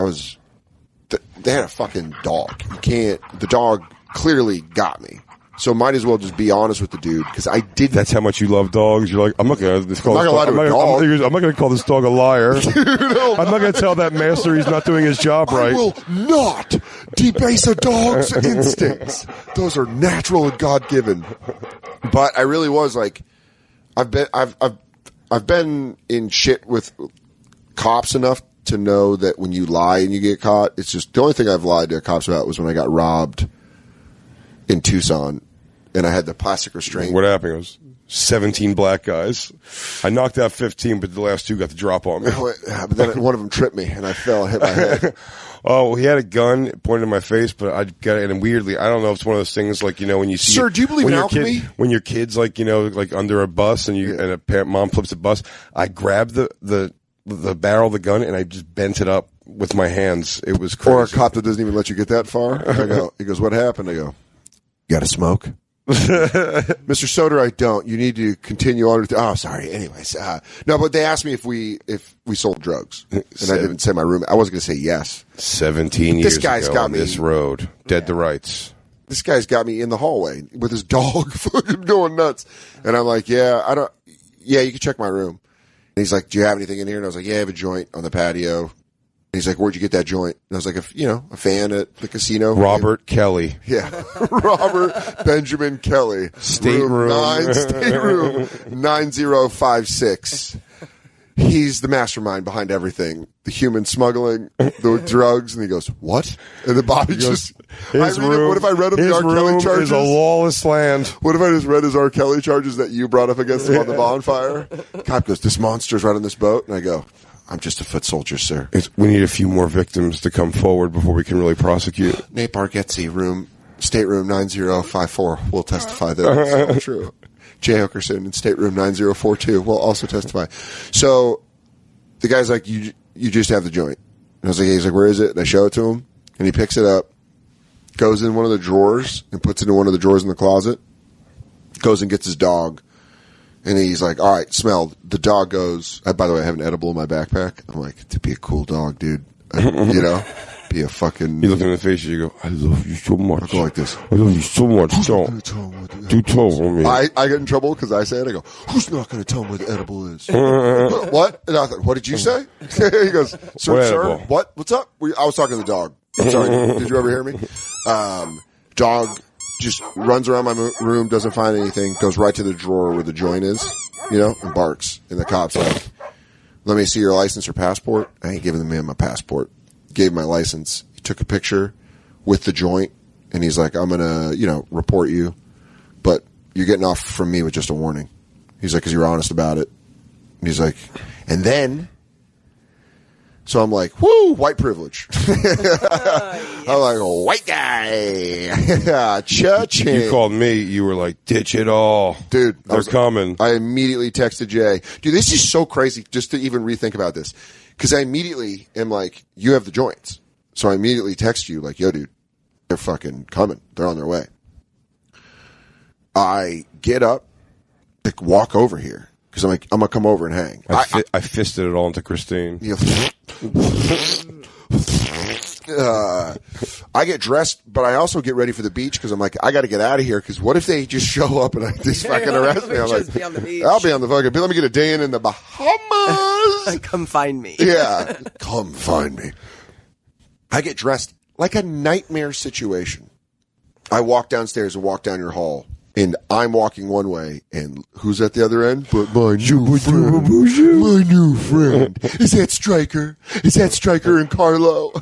they had a fucking dog. The dog clearly got me. So might as well just be honest with the dude, because I didn't. That's how much you love dogs. You're like, I'm not going to call this dog a liar. I'm not going to tell that master he's not doing his job right. I will not debase a dog's instincts. Those are natural and God-given. But I really was like, I've been in shit with cops enough to know that when you lie and you get caught, it's just the only thing I've lied to cops about was when I got robbed in Tucson, and I had the plastic restraint. What happened? It was 17 black guys. I knocked out 15, but the last two got the drop on me. But then one of them tripped me, and I fell and hit my head. Oh, he had a gun pointed in my face, but I got it, and weirdly, I don't know if it's one of those things like, when you see... Sir, do you believe in alchemy? When your kid's like, like under a bus, and mom flips a bus, I grabbed the barrel of the gun, and I just bent it up with my hands. It was crazy. Or a cop that doesn't even let you get that far. He goes, what happened? I go, you got to smoke? Mr. Soder, I don't. You need to continue on. Sorry. Anyways, no, but they asked me if we sold drugs, and I didn't say my room. I wasn't going to say yes. 17 years ago on this road, dead to rights. This guy's got me in the hallway with his dog fucking going nuts, and I'm like, yeah, you can check my room. And he's like, do you have anything in here? And I was like, yeah, I have a joint on the patio. And he's like, where'd you get that joint? And I was like, a fan at the casino. Robert Kelly. Yeah. Robert Benjamin Kelly. Stateroom 9056. He's the mastermind behind everything. The human smuggling, the drugs. And he goes, what? And then Bobby what if I read him the R. Kelly charges? Is a lawless land. What if I just read his R. Kelly charges that you brought up against him on the bonfire? Cop goes, this monster's right on this boat. And I go, I'm just a foot soldier, sir. We need a few more victims to come forward before we can really prosecute. Nate Bargatze, stateroom 9054 will testify that it's all true. Jay Oakerson in stateroom 9042 will also testify. So the guy's like, you just have the joint. And I was like, he's like, where is it? And I show it to him, and he picks it up, goes in one of the drawers, and puts it in one of the drawers in the closet, goes and gets his dog, And he's like, all right, smell. The dog goes, by the way, I have an edible in my backpack. I'm like, to be a cool dog, dude. You know? Be a fucking... You look in the face and you go, I love you so much. I go like this. I love you so much. Don't. Do tell me. I get in trouble because I say it. I go, who's not going to tell him where the edible is? What? And I thought, what did you say? He goes, sir, what? What's up? I was talking to the dog. I'm sorry. Did you ever hear me? Dog just runs around my room, doesn't find anything, goes right to the drawer where the joint is, you know, and barks. And the cop's like, let me see your license or passport. I ain't giving the man my passport. Gave my license. He took a picture with the joint, and he's like, I'm going to, you know, report you, but you're getting off from me with just a warning. He's like, because you're honest about it. And he's like, and then, so I'm like, woo, white privilege. I'm like, a white guy. Cha-ching. You called me. You were like, ditch it all. Dude. They're coming. I immediately texted Jay. Dude, this is so crazy just to even rethink about this. Because I immediately am like, you have the joints. So I immediately text you like, yo, dude, they're fucking coming. They're on their way. I get up, like, walk over here. Because I'm like, I'm going to come over and hang. I fisted it all into Christine. I get dressed, but I also get ready for the beach because I'm like, I got to get out of here because what if they just show up and I just fucking arrest me? I'm like, be on the beach. I'll be on the fucking beach. Let me get a day in the Bahamas. Come find me. Yeah, come find me. I get dressed like a nightmare situation. I walk downstairs and walk down your hall. And I'm walking one way, and who's at the other end? But my new friend. My new friend. Is that Stryker? Is that Stryker and Carlo?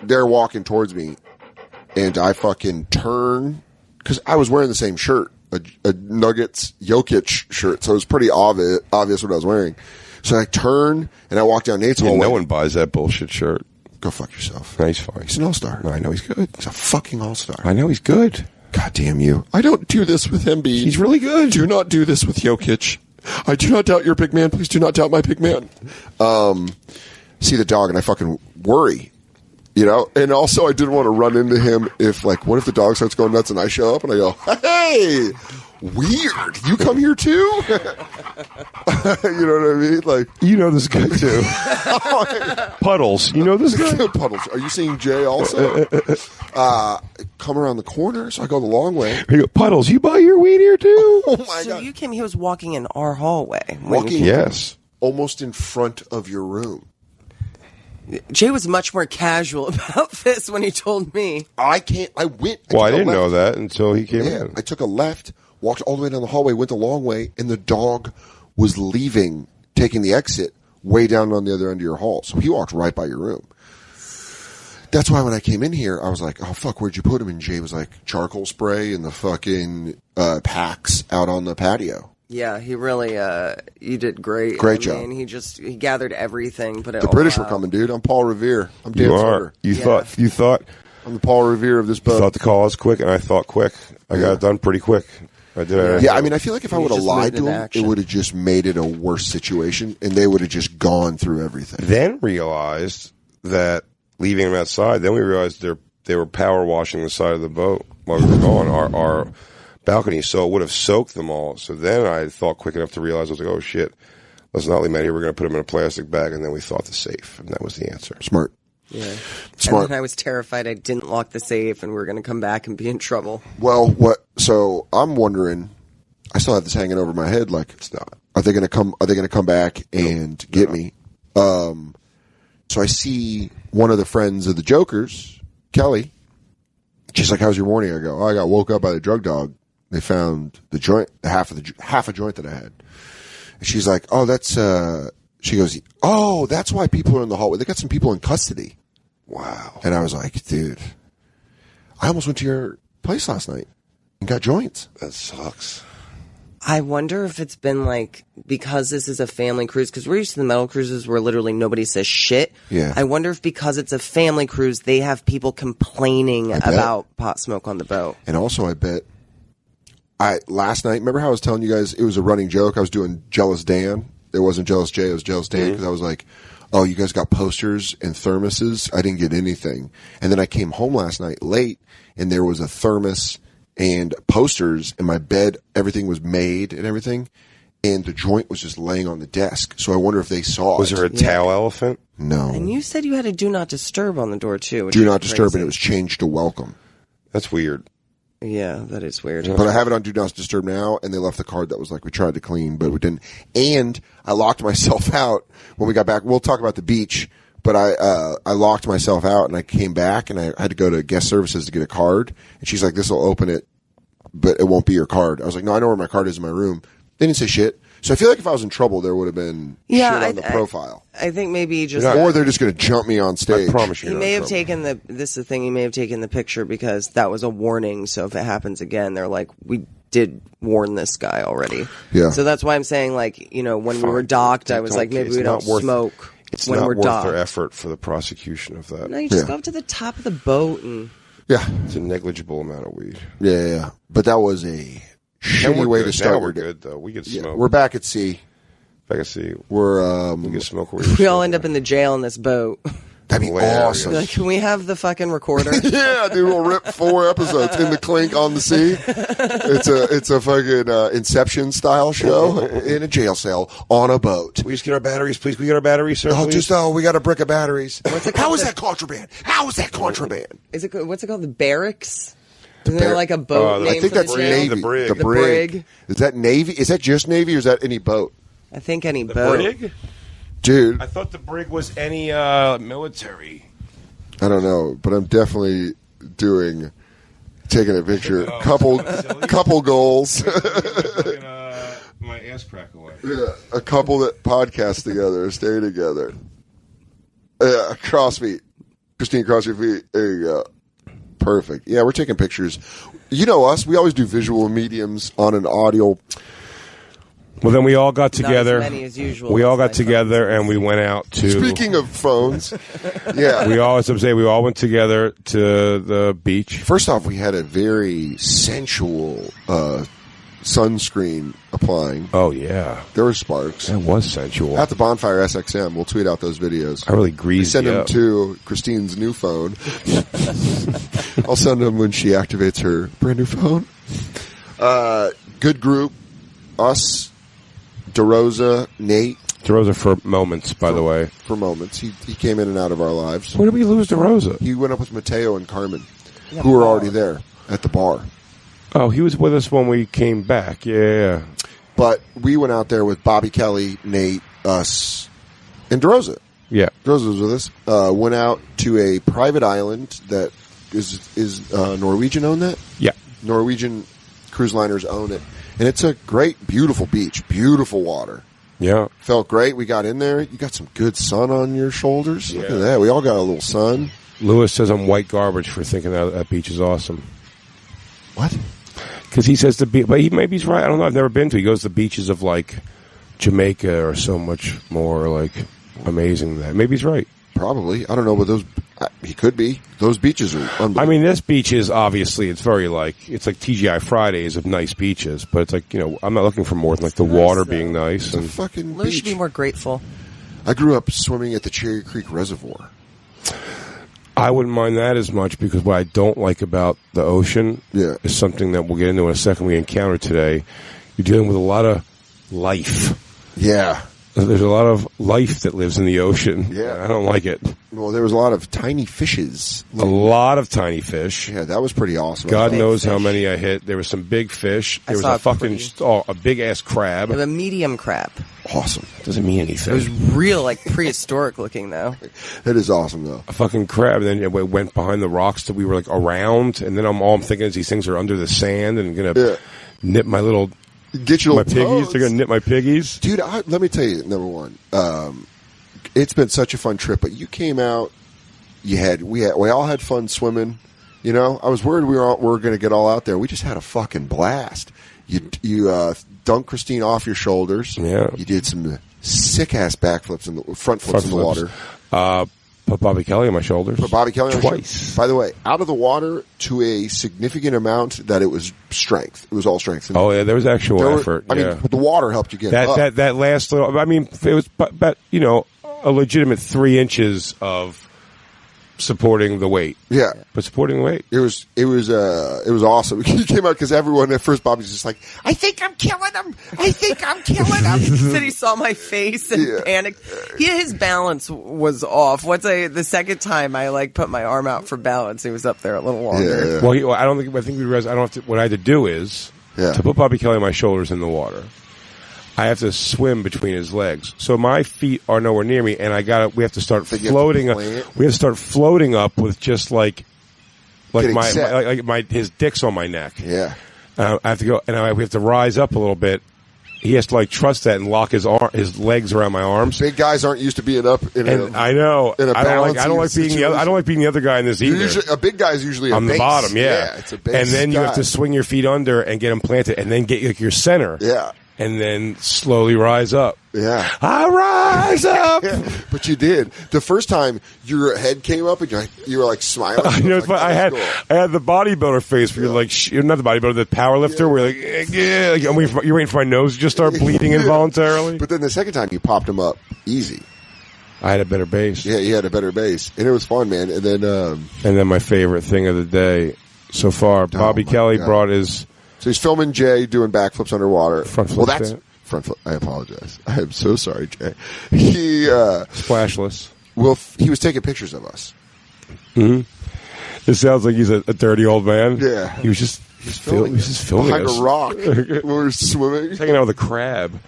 They're walking towards me, and I fucking turn, because I was wearing the same shirt, a Nuggets Jokic shirt, so it was pretty obvious what I was wearing. So I turn, and I walk down Nate's hallway. No one buys that bullshit shirt. Go fuck yourself. No, he's fine. He's an all-star. No, I know he's good. He's a fucking all-star. I know he's good. God damn you. I don't do this with Embiid. He's really good. Do not do this with Jokic. I do not doubt your big man. Please do not doubt my big man. See the dog and I fucking worry. You know? And also I didn't want to run into him if, like, what if the dog starts going nuts and I show up and I go, hey, weird. You come here too? You know what I mean? Like, you know this guy too. Puddles. You know this guy? Puddles. Are you seeing Jay also? Come around the corner, so I go the long way. Puddles, you buy your weed here too? Oh my God. You came, he was walking in our hallway. Walking, yes. Almost in front of your room. Jay was much more casual about this when he told me. I didn't know that until he came in. I took a left, walked all the way down the hallway, went the long way, and the dog was leaving, taking the exit way down on the other end of your hall. So he walked right by your room. That's why when I came in here, I was like, oh, fuck, where'd you put him? And Jay was like, charcoal spray and the fucking packs out on the patio. Yeah, he really, you did great. Great job. He gathered everything, put it The all British out. were coming, dude. I'm Paul Revere. I'm Dan You Soder. are. You thought. I'm the Paul Revere of this boat. You thought the call was quick, and I thought quick. I got it done pretty quick. I did. Yeah, I mean, I feel like if I would have lied to them, it would have just made it a worse situation, and they would have just gone through everything. Then realized that leaving them outside, then we realized they were power washing the side of the boat while we were gone, our balcony, so it would have soaked them all. So then I thought quick enough to realize, I was like, oh shit, let's not leave them out here, we're going to put them in a plastic bag, and then we thought the safe, and that was the answer. Smart. Yeah. Smart. And then I was terrified I didn't lock the safe and we were going to come back and be in trouble. Well, so I'm wondering, I still have this hanging over my head, like, it's not. Are they going to come back and get me? So I see one of the friends of the Jokers, Kelly. She's like, how's your morning? I go, oh, I got woke up by the drug dog. They found the joint, half a joint that I had. And she's like, oh, that's, she goes, oh, that's why people are in the hallway. They got some people in custody. Wow. And I was like, dude, I almost went to your place last night and got joints. That sucks. I wonder if it's been like, because this is a family cruise, because we're used to the metal cruises where literally nobody says shit. Yeah. I wonder if because it's a family cruise, they have people complaining about pot smoke on the boat. And also, I bet, last night, remember how I was telling you guys it was a running joke? I was doing Jealous Dan. It wasn't Jealous Jay, it was Jealous Dan, because I was like, oh, you guys got posters and thermoses? I didn't get anything. And then I came home last night late, and there was a thermos and posters, and my bed, everything was made and everything, and the joint was just laying on the desk. So I wonder if they saw Was it. there a towel elephant? No. And you said you had a do not disturb on the door too. which Do is not disturb, crazy. and it was changed to welcome. That's weird. Yeah, that is weird. But I have it on do not disturb now, and they left the card that was like, we tried to clean, but we didn't. And I locked myself out when we got back. We'll talk about the beach, but I locked myself out, and I came back, and I had to go to guest services to get a card. And she's like, this will open it, but it won't be your card. I was like, no, I know where my card is in my room. They didn't say shit. So I feel like if I was in trouble, there would have been shit on the profile. I think maybe just or they're just going to jump me on stage. I promise you. He may have taken this is the thing. He may have taken the picture because that was a warning. So if it happens again, they're like, we did warn this guy already. Yeah. So that's why I'm saying, like, you know, when we were docked, I was like, maybe we don't smoke It's when not we're worth docked. their effort for the prosecution of that. No, you just go up to the top of the boat and. Yeah. It's a negligible amount of weed. Yeah. But that was a shitty way to start. Now we're good, though. We could smoke. We're back at sea. Back at sea. We're, we can smoke. We all end up in the jail in this boat. That'd be awesome. Like, can we have the fucking recorder? Yeah, dude, we'll rip 4 episodes in the clink on the sea. It's a fucking Inception style show in a jail cell on a boat. We just get our batteries, please. We get our batteries, sir. We got a brick of batteries. How is that contraband? How is that contraband? Is it what's it called? The barracks? Isn't there like a boat name I think for that's the jail? Navy. The brig. The brig. Is that Navy? Is that just Navy, or is that any boat? I think any boat. Brig? Dude, I thought the brig was any military. I don't know, but I'm definitely taking a picture. Couple goals. My ass crack away. Yeah, a couple that podcast together, stay together. Yeah, crossfeet. Christine, cross your feet. There you go. Perfect. Yeah, we're taking pictures. You know us. We always do visual mediums on an audio. Well, then we all got together. Not as many as usual. We all got together and we went out to. Speaking of phones, yeah, we all went together to the beach. First off, we had a very sensual sunscreen applying. Oh yeah, there were sparks. That was sensual. At the Bonfire SXM, we'll tweet out those videos. I really greased. Send them to Christine's new phone. I'll send them when she activates her brand new phone. Good group, us. DeRosa, Nate. DeRosa for moments, by the way. For moments. He came in and out of our lives. Where did we lose DeRosa? He went up with Mateo and Carmen, who were already there at the bar. Oh, he was with us when we came back. Yeah. But we went out there with Bobby Kelly, Nate, us, and DeRosa. Yeah. DeRosa was with us. Went out to a private island that is Norwegian own that? Yeah. Norwegian cruise liners own it. And it's a great, beautiful beach. Beautiful water. Yeah. Felt great. We got in there. You got some good sun on your shoulders. Look at that. We all got a little sun. Lewis says I'm white garbage for thinking that beach is awesome. What? Because he says the beach, but maybe he's right. I don't know. I've never been to. He goes to the beaches of like Jamaica are so much more like amazing than that. Maybe he's right. Probably. I don't know, but those he could be. Those beaches are unbelievable. I mean, this beach is obviously it's very like it's like TGI Fridays of nice beaches, but it's like, you know, I'm not looking for more than like the water being nice. It's a fucking Lou beach. should be more grateful. I grew up swimming at the Cherry Creek Reservoir. I wouldn't mind that as much because what I don't like about the ocean is something that we'll get into in a second we encounter today. You're dealing with a lot of life. Yeah. There's a lot of life that lives in the ocean. Yeah. I don't like it. Well, there was a lot of tiny fishes. A lot of tiny fish. Yeah, that was pretty awesome. God knows how many I hit. There were some big fish. There was a fucking a big ass crab. A medium crab. Awesome. Doesn't mean anything. It was real, like prehistoric looking though. It is awesome though. A fucking crab. And then it went behind the rocks that we were like around. And then all I'm thinking is these things are under the sand and gonna nip my little. Get your my little piggies. toes. They're gonna nip my piggies, dude. Let me tell you, number one, it's been such a fun trip. But you came out, we all had fun swimming. You know, I was worried we were going to get all out there. We just had a fucking blast. You dunked Christine off your shoulders. Yeah, you did some sick ass backflips in the front flips in the water. Put Bobby Kelly on my shoulders. Put Bobby Kelly on twice. By the way, out of the water to a significant amount that it was strength. It was all strength. Oh yeah, there was actual effort. I mean, the water helped you get up. That last little. I mean, it was but you know a legitimate 3 inches of supporting the weight. Yeah. But supporting the weight. It was awesome. He came out because everyone at first, Bobby's just like, I think I'm killing him. I think I'm killing him. He said he saw my face and panicked. His balance was off. The second time I put my arm out for balance, he was up there a little longer. Well, I think we realized I don't have to, what I had to do is to put Bobby Kelly on my shoulders in the water. I have to swim between his legs, so my feet are nowhere near me, and we have to start floating. We have to start floating up with just like his dick's on my neck. Yeah, I have to go, and we have to rise up a little bit. He has to trust that and lock his legs around my arms. Big guys aren't used to being up. I know. I don't like being the other guy in this either. A big guy is usually on the bottom. Yeah, it's a base and then you have to swing your feet under and get them planted, and then get your center. Yeah. And then slowly rise up. Yeah. I rise up! But you did. The first time your head came up and you were smiling. I had the bodybuilder face where you're not the bodybuilder, the power lifter where you're waiting for my nose to just start bleeding involuntarily. But then the second time you popped him up easy. I had a better base. Yeah, you had a better base. And it was fun, man. And then my favorite thing of the day so far, Bobby Kelly brought his... So he's filming Jay doing backflips underwater. Front flip. That's front flip. I apologize. I am so sorry, Jay. He splashless. He was taking pictures of us. Mm-hmm. This sounds like he's a dirty old man. Yeah. He was just filming behind us. A rock when we were swimming. Hanging out with a crab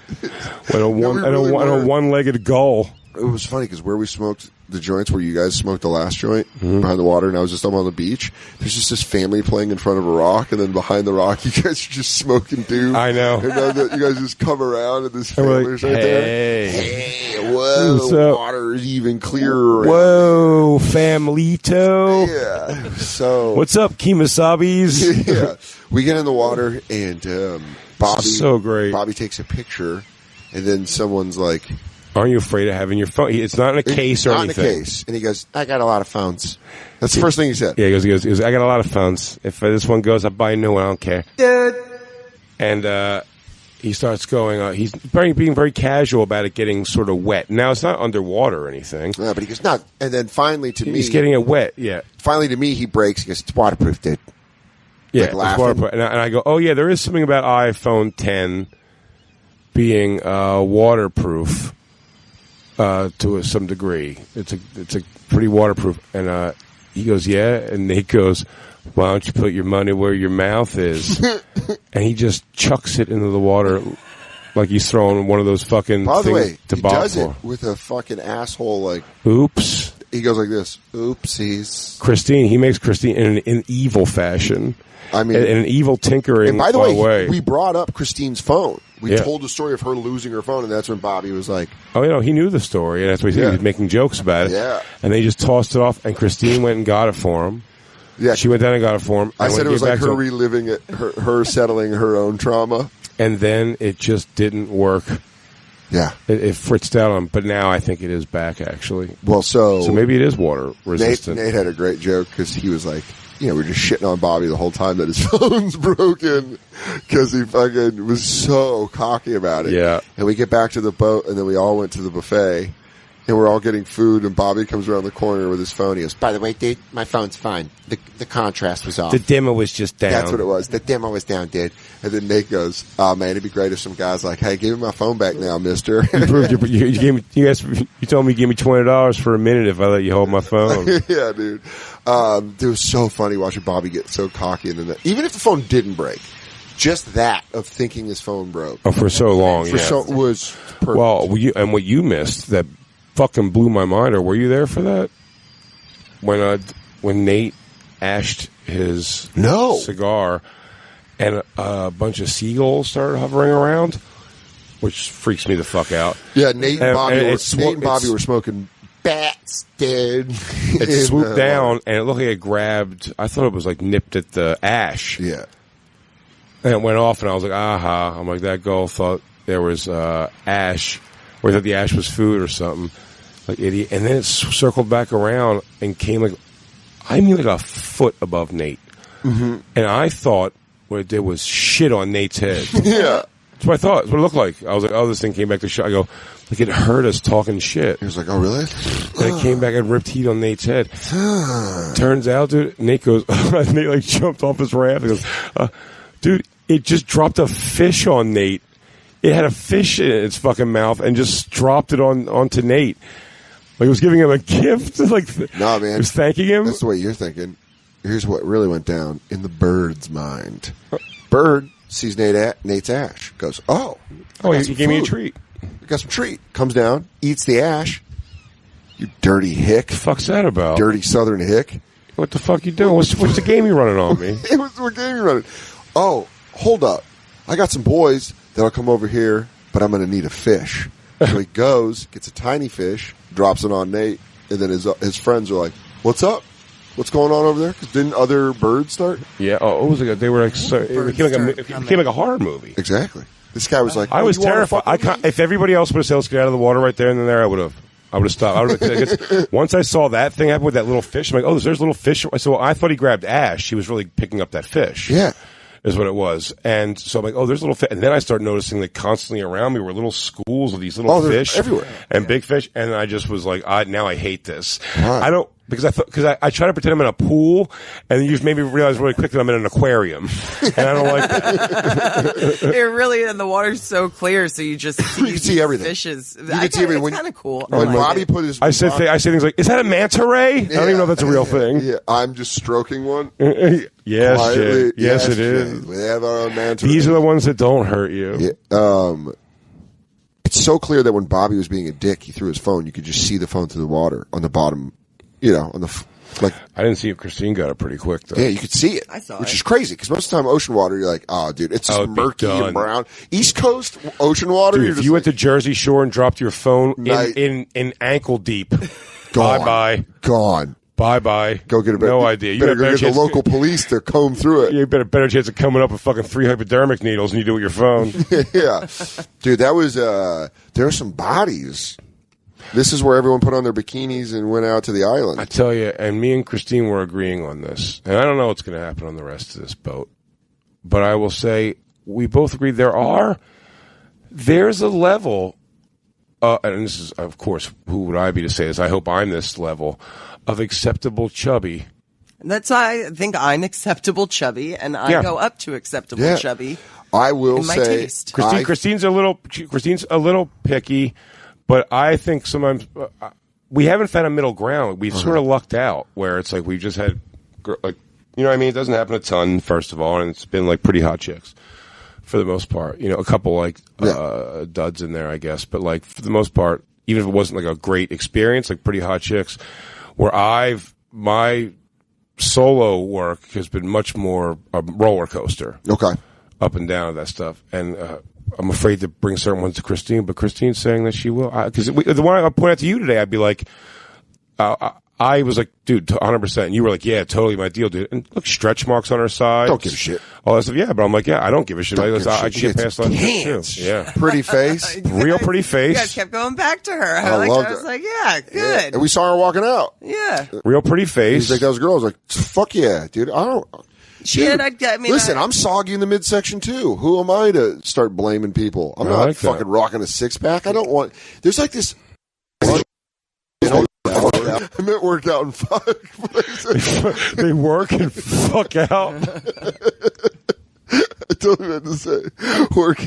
and a one-legged gull. It was funny because where we smoked the joints, where you guys smoked the last joint behind the water, and I was just up on the beach. There's just this family playing in front of a rock, and then behind the rock, you guys are just smoking doom. I know. And then you guys just come around, and this family's right there. Hey, whoa, the water is even clearer. Whoa, familito. Yeah. So what's up, Kemasabis? Yeah. We get in the water, and Bobby. So great. Bobby takes a picture, and then someone's like, aren't you afraid of having your phone? It's not in a case or anything. Not in a case. And he goes, I got a lot of phones. That's the first thing he said. Yeah, he goes, I got a lot of phones. If this one goes, I'll buy a new one. I don't care. Dude. And he starts going, he's being very casual about it getting sort of wet. Now, it's not underwater or anything. No, but he goes, no. And then finally to me. He's getting it wet, yeah. Finally to me, he breaks. He goes, it's waterproof, dude. Yeah, it's waterproof. And I go, oh, yeah, there is something about iPhone 10 being waterproof. To some degree, it's a pretty waterproof, and he goes, yeah, and Nate goes, why don't you put your money where your mouth is? And he just chucks it into the water like he's throwing one of those fucking by the things way, to he bob does for. it with a fucking asshole oops. He goes like this, oopsies. Christine, he makes Christine in an evil fashion. I mean, in an evil tinkering. And by the way, we brought up Christine's phone. We told the story of her losing her phone, and that's when Bobby was like, oh, he knew the story, and that's what he was making jokes about it. Yeah. And they just tossed it off, and Christine went and got it for him. Yeah. She went down and got it for him. I said it was like her reliving it, her settling her own trauma. And then it just didn't work. Yeah. It fritzed out on him, but now I think it is back, actually. Well, so maybe it is water resistant. Nate had a great joke because he was like, we're just shitting on Bobby the whole time that his phone's broken because he fucking was so cocky about it. Yeah. And we get back to the boat, and then we all went to the buffet, and we're all getting food, and Bobby comes around the corner with his phone. He goes, by the way, dude, my phone's fine. The contrast was off. The dimmer was just down. That's what it was. The dimmer was down, dude. And then Nate goes, oh, man, it'd be great if some guy's like, hey, give me my phone back now, mister. You told me you gave me $20 for a minute if I let you hold my phone. Yeah, dude. It was so funny watching Bobby get so cocky. And then even if the phone didn't break, just that of thinking his phone broke. Oh, for so long, was perfect. Well, what you missed that fucking blew my mind, or were you there for that? When Nate ashed his cigar and a bunch of seagulls started hovering around, which freaks me the fuck out. Yeah, Nate and Bobby were smoking bats, dude. It swooped down, and it looked like it grabbed, I thought it was like nipped at the ash. Yeah. And it went off, and I was like, aha. I'm like, that gull thought there was ash, or that the ash was food or something. Like idiot. And then it circled back around and came like a foot above Nate. Mm-hmm. And I thought what it did was shit on Nate's head. Yeah. That's what I thought. That's what it looked like. I was like, oh, this thing came back to shit. I go, Like, it heard us talking shit. He was like, oh, really? And it came back and ripped heat on Nate's head. Turns out, dude, Nate goes, Nate, like, jumped off his raft. He goes, dude, it just dropped a fish on Nate. It had a fish in its fucking mouth and just dropped it onto Nate. Like, it was giving him a gift. Like, nah, man. It was thanking him. That's the way you're thinking. Here's what really went down in the bird's mind. Bird sees Nate's ash. Goes, oh, he gave me a treat. I got some treat. Comes down, eats the ash. You dirty hick. The fuck's that about? Dirty southern hick. What the fuck you doing? What's the game you running on me? What game you running? Oh, hold up. I got some boys that'll come over here, but I'm going to need a fish. So he goes, gets a tiny fish, drops it on Nate, and then his friends are like, what's up? What's going on over there? 'Cause didn't other birds start? Yeah. Oh, it was like they were like it became like a horror movie. Exactly. This guy was like, I was terrified. If everybody else would have said, let's get out of the water right there and then there, I would have stopped. Once I saw that thing happen with that little fish, I'm like, oh, there's little fish. So I thought he grabbed ash. He was really picking up that fish. Yeah. Is what it was. And so I'm like, oh, there's little fish. And then I started noticing that constantly around me were little schools of these little fish. Everywhere. And big fish. And I just was like, now I hate this. Right. I don't, because I try to pretend I'm in a pool, and then you just made me realize really quick that I'm in an aquarium. And I don't like that. They're really, and the water's so clear, so you just see everything. Fishes. You can see everything. It's kind of cool. When Bobby put his... I say things like, is that a manta ray? I don't even know if that's a real thing. Yeah, I'm just stroking one. Yes, quietly. yes, it is. Jay. We have our own manta These rays. are the ones that don't hurt you. Yeah. It's so clear that when Bobby was being a dick, he threw his phone. You could just see the phone through the water on the bottom, on the... Like, I didn't see it. Christine got it pretty quick, though. Yeah, you could see it. I saw which it. is crazy, because most of the time ocean water, you're like, oh, dude, it's just murky and brown. East Coast ocean water, Dude, you're if just you went to Jersey Shore and dropped your phone in ankle deep, bye-bye. Gone. Bye-bye. Go get a no idea. You better go get the chance local police to comb through it. You better better chance of coming up with fucking 3 hypodermic needles than you do with your phone. Yeah. Dude, that was, there are some bodies. This is where everyone put on their bikinis and went out to the island. I tell you, and me and Christine were agreeing on this. And I don't know what's going to happen on the rest of this boat. But I will say, we both agree there's a level, and this is, of course, who would I be to say this? I hope I'm this level of acceptable chubby. That's why I think I'm acceptable chubby, and I go up to acceptable chubby. I will in my say, taste. Christine's a little picky. But I think sometimes we haven't found a middle ground. We've sort of lucked out where it's like we've just had, like, you know what I mean? It doesn't happen a ton, first of all, and it's been like pretty hot chicks for the most part. You know, a couple like duds in there, I guess. But like for the most part, even if it wasn't like a great experience, like pretty hot chicks, where my solo work has been much more a roller coaster. Okay. Up and down of that stuff. And, I'm afraid to bring certain ones to Christine, but Christine's saying that she will. Because the one I point out to you today, I'd be like, I was like, dude, 100%. And you were like, yeah, totally my deal, dude. And look, stretch marks on her side. Don't give a shit. All that stuff. Yeah, but I'm like, yeah, I don't give a shit. Don't give a I shit. can get past that Hands. too. Yeah. Pretty face. Real pretty face. You guys kept going back to her. I loved was her. like, yeah, good. And we saw her walking out. Yeah. Real pretty face. He's like, those girls. Like, fuck yeah, dude. I don't... Shit, I mean, listen, I'm soggy in the midsection tue. Who am I to start blaming people? I'm not fucking rocking a six pack. I don't want. There's like this. I meant work out and fuck. They work and fuck out. I totally meant to say work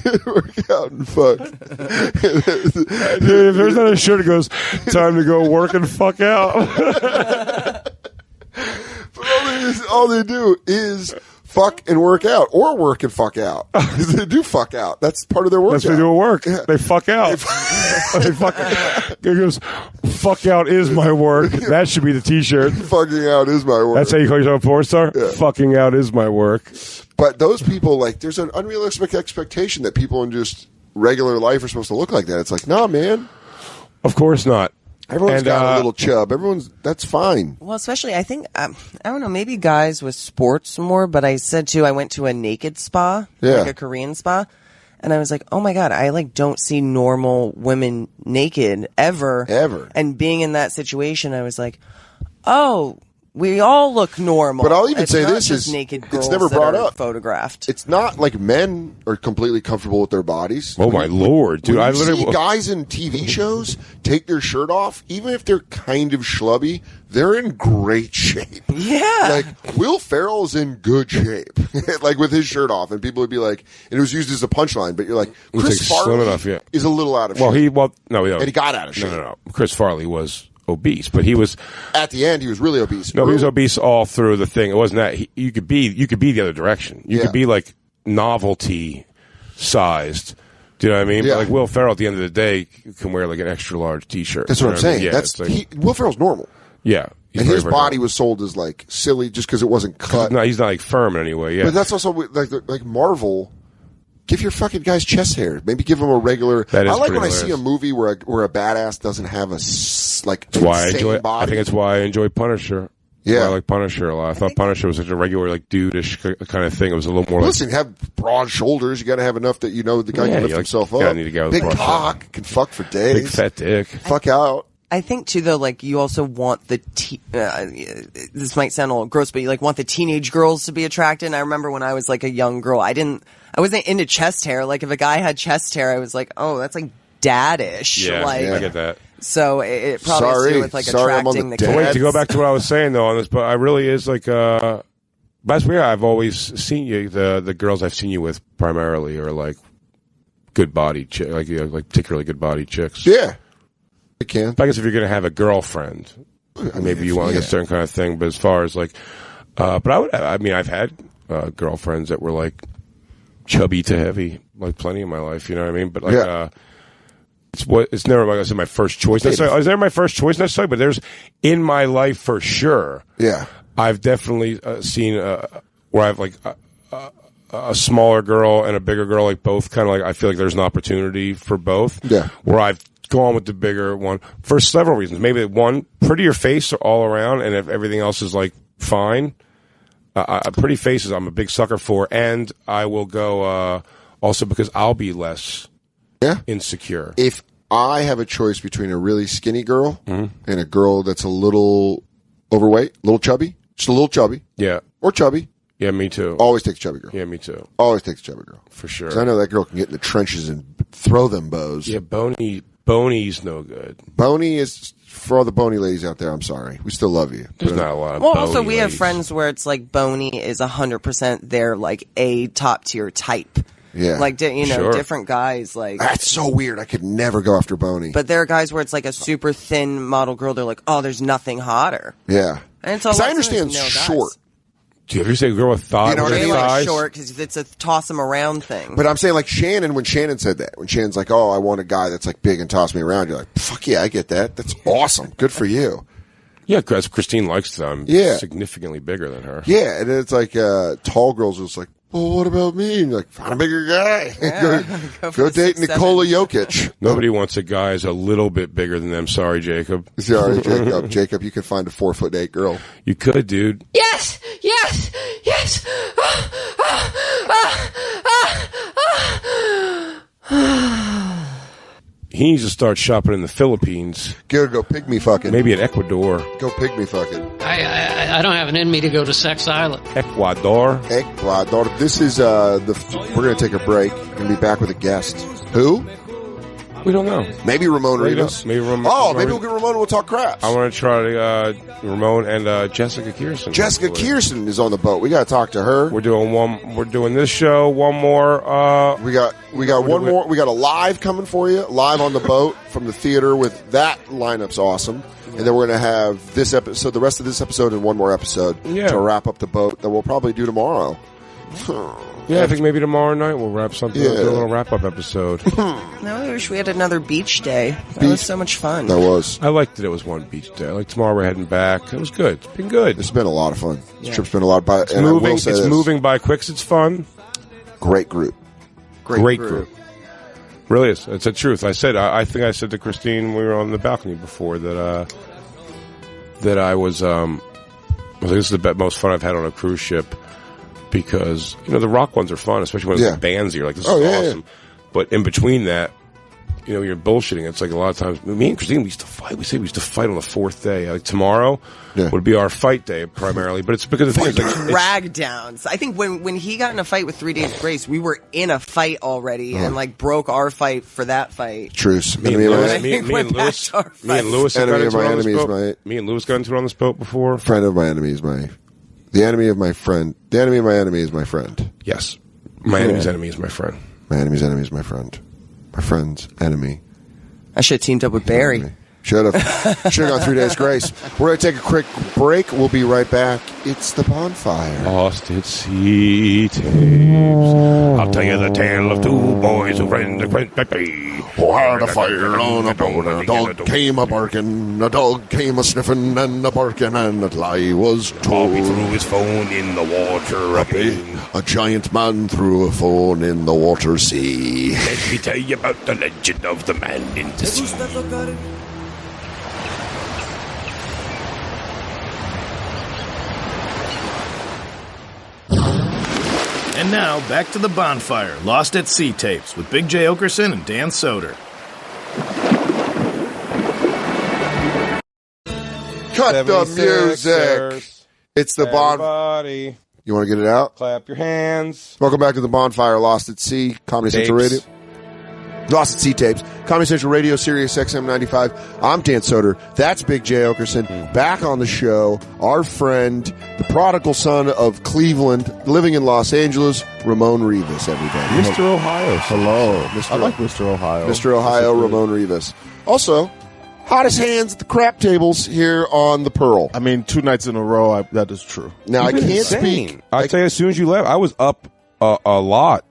out and fuck. Dude, if there's not a shirt that goes, time to go work and fuck out. All they do is fuck and work out, or work and fuck out. They do fuck out. That's part of their work. That's what they do at work. Yeah. They fuck out. They fuck out. It goes, fuck out is my work. That should be the t-shirt. Fucking out is my work. That's how you call yourself a porn star? Yeah. Fucking out is my work. But those people, like, there's an unrealistic expectation that people in just regular life are supposed to look like that. It's like, nah, man. Of course not. Everyone's got a little chub. That's fine. Well, especially, I think, I don't know, maybe guys with sports more, but I said too, I went to a naked spa, like a Korean spa, and I was like, oh my God, I like don't see normal women naked ever. Ever. And being in that situation, I was like, oh, We all look normal. But I'll even It's say not this just is naked girls it's never that brought are up. photographed. It's not like men are completely comfortable with their bodies. Oh my lord, dude! When I you literally see guys in TV shows take their shirt off, even if they're kind of schlubby, they're in great shape. Yeah, like Will Ferrell's in good shape, like with his shirt off, and people would be like, and it was used as a punchline. But you're like, He's, Chris like, slim Farley enough, yeah. is a little out of well, shape. and he got out of shape. No. Chris Farley was obese, but he was at the end. He was really obese. No, he was obese all through the thing. It wasn't that you could be the other direction. You could be like novelty sized. Do you know what I mean? Yeah. But like Will Ferrell, at the end of the day, can wear like an extra large T-shirt. That's You what know I'm saying. I mean? Yeah, That's it's like, Will Ferrell's normal. yeah, he's And very, his very body normal. was sold as like silly just because it wasn't cut. No, he's not like firm in any way. Yeah, But that's also like Marvel. Give your fucking guys chest hair. Maybe give them a regular. That is I like when pretty I see a movie where a badass doesn't have a like That's why I insane enjoy. body. I think it's why I enjoy Punisher. Yeah. Why I like Punisher a lot. I thought Punisher was such a regular like dude-ish kind of thing. It was a little more like Listen, have broad shoulders. You got to have enough that the guy can lift himself up. Need a guy with Big broad cock can fuck for days. big fat dick. Fuck out. I think too, though, like you also want the this might sound a little gross, but you like want the teenage girls to be attracted. And I remember when I was like a young girl, I wasn't into chest hair. Like if a guy had chest hair, I was like, oh, that's like dadish. Yeah, like, I get that. So it probably has to do with like attracting the kids. Wait, to go back to what I was saying though on this, but I really is like that's weird. I've always seen you. The girls I've seen you with primarily are like good body, like particularly good body chicks. Yeah. I can. I guess if you're going to have a girlfriend, maybe you want like a certain kind of thing. But as far as like, but I've had girlfriends that were like chubby to heavy, like plenty in my life. You know what I mean? But like, it's never like I said my first choice. Necessarily. It's never my first choice necessarily, but there's in my life for sure. Yeah, I've definitely seen where I've like. A smaller girl and a bigger girl, like both kind of like I feel like there's an opportunity for both. Yeah, where I've gone with the bigger one for several reasons. Maybe one, prettier face all around, and if everything else is like fine, pretty faces I'm a big sucker for, and I will go also because I'll be less insecure. If I have a choice between a really skinny girl Mm-hmm. and a girl that's a little overweight, a little chubby, just a little chubby, or chubby. Yeah, me too. Always take the chubby girl. Yeah, me too. Always take the chubby girl. For sure. 'Cause I know that girl can get in the trenches and throw them bows. Yeah, Boney's no good. Boney is, for all the bony ladies out there, I'm sorry. We still love you. There's not a lot of Well, bony also we have ladies. friends where it's like Boney is 100% their like a top tier type. Yeah. Like Sure. different guys like. That's so weird. I could never go after Boney. But there are guys where it's like a super thin model girl. They're like, oh, there's nothing hotter. Yeah. And it's a 'Cause lot I of times understand male guys. short. Do you ever say a girl with thighs? You know what I mean? Like thighs? short because it's a toss them around thing. But I'm saying like Shannon, when Shannon said that, when Shannon's like, oh, I want a guy that's like big and toss me around, you're like, fuck yeah, I get that. That's awesome. Good for you. Yeah, because Christine likes them. Yeah. Significantly bigger than her. Yeah, and it's like tall girls was like, well, what about me? And you're like, find a bigger guy. go date Nikola Jokic. Nobody wants a guy who's a little bit bigger than them. Sorry, Jacob. Sorry, Jacob. Jacob, you could find a 4'8" girl. You could, dude. Yes, yes, yes. He needs to start shopping in the Philippines. Go pygmy fucking. Maybe in Ecuador. Go pygmy fucking. I don't have it in me to go to Sex Island. Ecuador. This is we're going to take a break. We're going to be back with a guest. Who? We don't know. Maybe Ramon Rivas. Maybe Ramon. Maybe we'll get Ramon and we'll talk crap. I want to try Ramon and Jessica Kierson. Jessica Kierson is on the boat. We got to talk to her. We're doing this show. One more. We got one more. We got a live coming for you. Live on the boat from the theater with that lineup's awesome. And then we're going to have this episode, the rest of this episode, and one more episode to wrap up the boat that we'll probably do tomorrow. Yeah, I think maybe tomorrow night we'll wrap something up, do a little wrap-up episode. No, I wish we had another beach day. That was so much fun. That was. I liked that it was one beach day. Like tomorrow we're heading back. It was good. It's been good. It's been a lot of fun. This trip's been a lot of fun. It's moving by quick. It's fun. Great group. Great group. Really is. It's the truth. I think I said to Christine when we were on the balcony before that I was this is the most fun I've had on a cruise ship. Because, the rock ones are fun, especially when it's bands. You're like, this is awesome. Yeah. But in between that, you're bullshitting. It's like a lot of times, me and Christine, we used to fight. We used to fight on the fourth day. Like tomorrow would be our fight day primarily, but it's because the thing is, like, drag downs. I think when he got in a fight with 3 Days Grace, we were in a fight already and like broke our fight for that fight. Truce. Me and Lewis got into it on this boat before. Friend of my enemy is the enemy of my friend. The enemy of my enemy is my friend. Yes. My enemy's enemy is my friend. My enemy's enemy is my friend. My friend's enemy. I should have teamed up with Barry. Should have gone 3 Days Grace. We're going to take a quick break. We'll be right back. It's the Bonfire. Lost at Sea Tapes. I'll tell you the tale of two boys who ran the who had a fire on a boat, and a dog came a barking, a dog came a sniffing, and a barking, and a lie was told. Bobby threw his phone in the water again. A giant man threw a phone in the water sea. Let me tell you about the legend of the man in the sea. And now, back to the Bonfire, Lost at Sea Tapes, with Big J. Oakerson and Dan Soder. Cut the music! It's the Bonfire. You want to get it out? Clap your hands. Welcome back to the Bonfire, Lost at Sea, Comedy Central Radio. Lost at Sea Tapes, Comedy Central Radio, Sirius XM 95. I'm Dan Soder. That's Big J. Oakerson. Back on the show, our friend, the prodigal son of Cleveland, living in Los Angeles, Ramon Rivas, everybody. Mr. Ohio. Hello. I like Mr. Ohio. Mr. Ohio, Ramon Rivas. Also, hottest hands at the crap tables here on the Pearl. I mean, 2 nights in a row, that is true. Now, I can't speak. I'll tell you, as soon as you left, I was up a lot.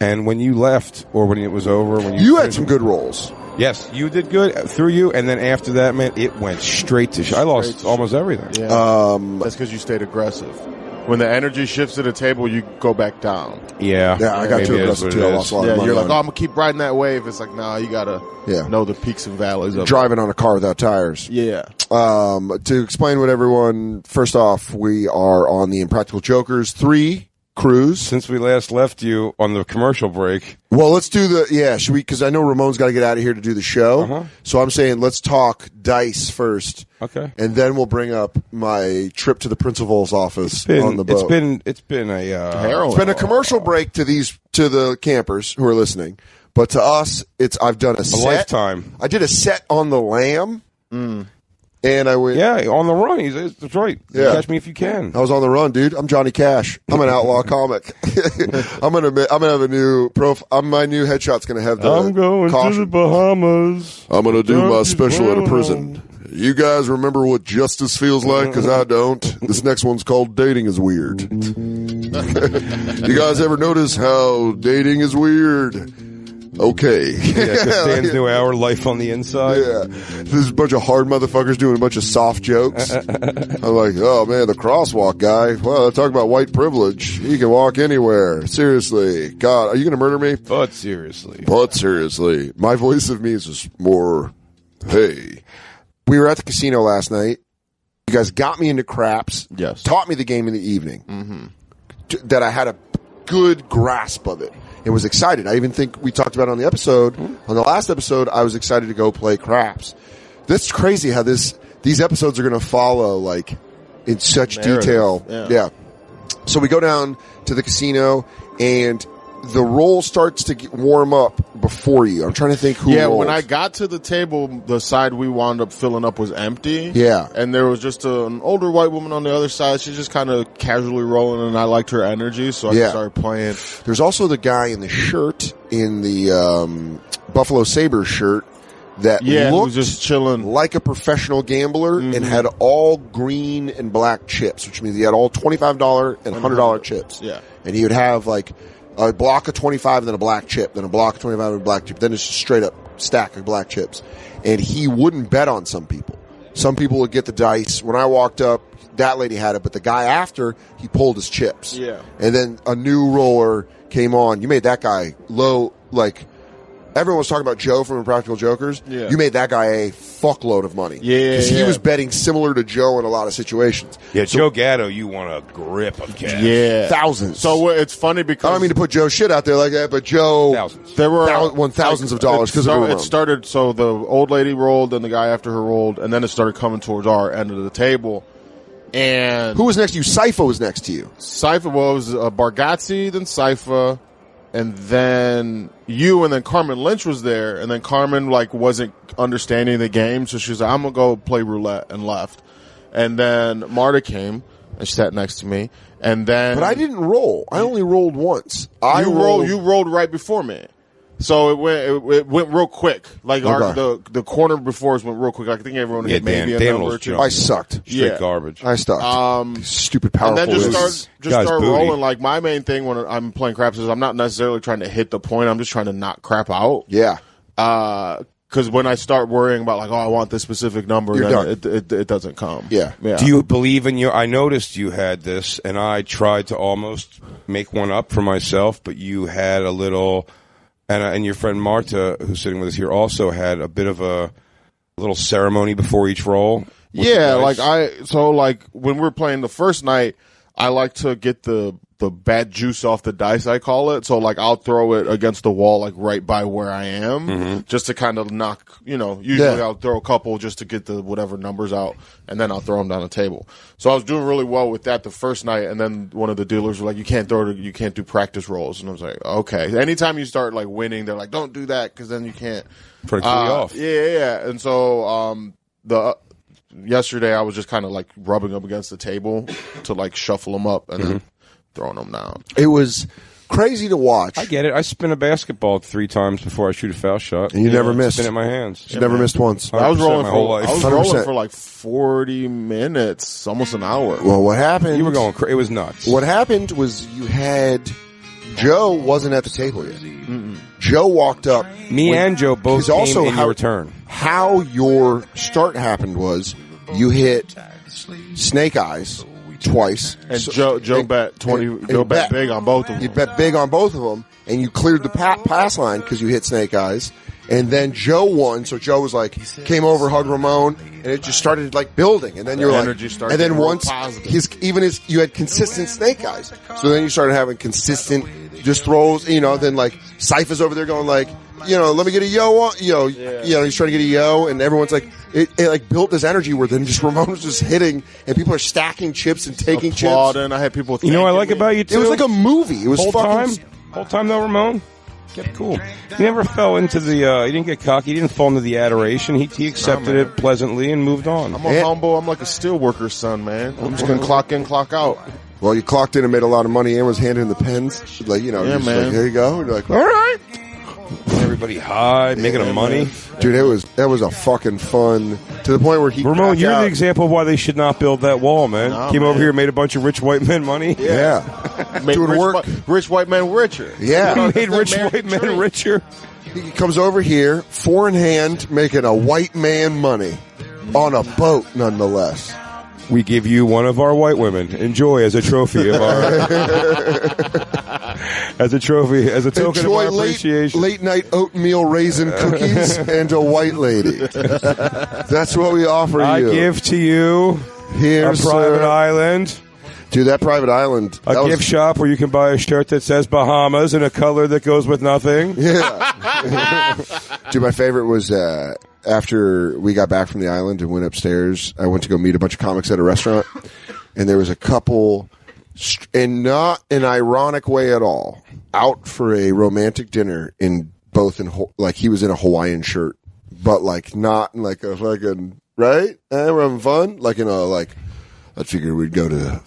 And when you left, or when it was over, when you had some good rolls. Yes, you did good through you, and then after that, man, it went straight to. I lost almost everything. Yeah. That's because you stayed aggressive. When the energy shifts to the table, you go back down. Yeah, I got too aggressive too. I lost a lot of money. You're like, I'm gonna keep riding that wave. It's like, nah, you gotta know the peaks and valleys of driving on a car without tires. Yeah. To explain what everyone, first off, we are on the Impractical Jokers 3 Cruise. Since we last left you on the commercial break. Well, let's do should we, because I know Ramon's got to get out of here to do the show. So I'm saying let's talk dice first. Okay. And then we'll bring up my trip to the principal's office on the boat. It's been a commercial break to the campers who are listening. But to us, I've done a set. Lifetime. I did a set on the Lamb. And I went... Yeah, on the run. That's right. Yeah. Catch me if you can. I was on the run, dude. I'm Johnny Cash. I'm an outlaw comic. I'm gonna have a new profile. My new headshot's gonna have the I'm going caution. to the Bahamas. I'm gonna do my special at a prison. You guys remember what justice feels like? Because I don't. This next one's called Dating is Weird. You guys ever notice how dating is weird? Okay. Dan's new hour, Life on the Inside. Yeah. There's a bunch of hard motherfuckers doing a bunch of soft jokes. I'm like, oh man, the crosswalk guy. Well, talk about white privilege. He can walk anywhere. Seriously. God, are you going to murder me? But seriously. My voice of me is just more, hey. We were at the casino last night. You guys got me into craps. Yes. Taught me the game in the evening. That I had a good grasp of it. And was excited. I even think we talked about it on the episode. On the last episode, I was excited to go play craps. That's crazy how these episodes are going to follow like in such detail. Yeah. So we go down to the casino, and the roll starts to warm up before you. I'm trying to think who rolled. When I got to the table, the side we wound up filling up was empty. Yeah. And there was just an older white woman on the other side. She's just kind of casually rolling, and I liked her energy, so I just started playing. There's also the guy in the shirt, in the Buffalo Sabres shirt, that looked just chilling like a professional gambler and had all green and black chips, which means he had all $25 and $100 chips. Yeah. And he would have like a block of 25 and then a black chip, then a block of 25 and a black chip, then it's just straight up stack of black chips. And he wouldn't bet on some people. Some people would get the dice. When I walked up, that lady had it, but the guy after, he pulled his chips. Yeah. And then a new roller came on. You made that guy low, like everyone was talking about Joe from Impractical Jokers. Yeah. You made that guy a fuckload of money. Yeah, because he yeah. was betting similar to Joe in a lot of situations. Yeah, Joe Gatto, you want a grip of cash. Yeah, thousands. So it's funny because I don't mean to put Joe's shit out there like that, but Joe, thousands. There were won thousands of dollars because of Ramon. It started. So the old lady rolled, and the guy after her rolled, and then it started coming towards our end of the table. And who was next to you? Sypha was next to you. Sypha was Bargatze, then Sypha, and then you, and then Carmen Lynch was there, and then Carmen wasn't understanding the game, so she was like, "I'm gonna go play roulette," and left. And then Marta came and she sat next to me, and then But I didn't roll. I only rolled once. You rolled right before me. So it went real quick. Like the corner before us went real quick. I think everyone hit maybe a number or two. I sucked. Straight garbage. I sucked. Stupid powerful. And then whiz. start rolling. Like my main thing when I'm playing craps is I'm not necessarily trying to hit the point. I'm just trying to knock crap out. Yeah. Because when I start worrying about I want this specific number, then it doesn't come. Yeah. Do you believe in your? I noticed you had this, and I tried to almost make one up for myself, but you had a little. And your friend Marta, who's sitting with us here, also had a bit of a little ceremony before each roll. Yeah, when we're playing the first night, I like to get the bad juice off the dice, I call it. So I'll throw it against the wall, right by where I am, just to kind of knock. Usually I'll throw a couple just to get the whatever numbers out, and then I'll throw them down the table. So I was doing really well with that the first night, and then one of the dealers were like, "You can't you can't do practice rolls," and I was like, "Okay." Anytime you start winning, they're like, "Don't do that because then you can't." Try to kill you off. Yeah. And so yesterday I was just kind of rubbing up against the table to shuffle them up and then throwing them down. It was crazy to watch. I get it. I spin a basketball 3 times before I shoot a foul shot. And you never missed. Spin it in my hands. You never missed once. I was rolling my whole life. I was rolling for 40 minutes, almost an hour. Well, what happened? You were going crazy. It was nuts. What happened was you had Joe wasn't at the table yet. Joe walked up. Me and Joe both came in your turn. How your start happened was you hit Snake Eyes twice. And Joe bet 20. Joe bet big on both of them. You bet big on both of them, and you cleared the pass line because you hit Snake Eyes. And then Joe won, so Joe was came over, hugged Ramon, and it just started building. And then you're energy started and then getting real once positive. you had consistent Snake Eyes, so then you started having consistent just throws. Then Sypha's over there going let me get a yo, he's trying to get a yo, and everyone's it built this energy where then just Ramon was just hitting, and people are stacking chips and taking chips. And I had people. You know what I like about you too? It was like a movie. It was whole time though, Ramon. Get cool. He never fell into the. He didn't get cocky. He didn't fall into the adoration. He accepted it pleasantly and moved on. I'm humble. I'm like a steel worker's son, man. I'm just gonna clock in, clock out. Well, you clocked in and made a lot of money and was handing the pens. Yeah, man. Here you go. And you're all right. Everybody high, making them money. Dude, that was a fucking fun, to the point where he Ramon, you're the example of why they should not build that wall, man. Came over here, made a bunch of rich white men money. Yeah. Doing work. Rich white men richer. Yeah. Made rich white men richer. He comes over here, 4 in hand, making a white man money. On a boat, nonetheless. We give you one of our white women. Enjoy as a trophy of our... as a token of our appreciation. Late night oatmeal raisin cookies and a white lady. That's what we offer you. I give to you a private island. Dude, that private island. A gift shop where you can buy a shirt that says Bahamas in a color that goes with nothing. Yeah. Dude, my favorite was after we got back from the island and went upstairs, I went to go meet a bunch of comics at a restaurant, and there was a couple, and not an ironic way at all, out for a romantic dinner he was in a Hawaiian shirt, but not in a fucking, right? We're having fun? I figured we'd go to the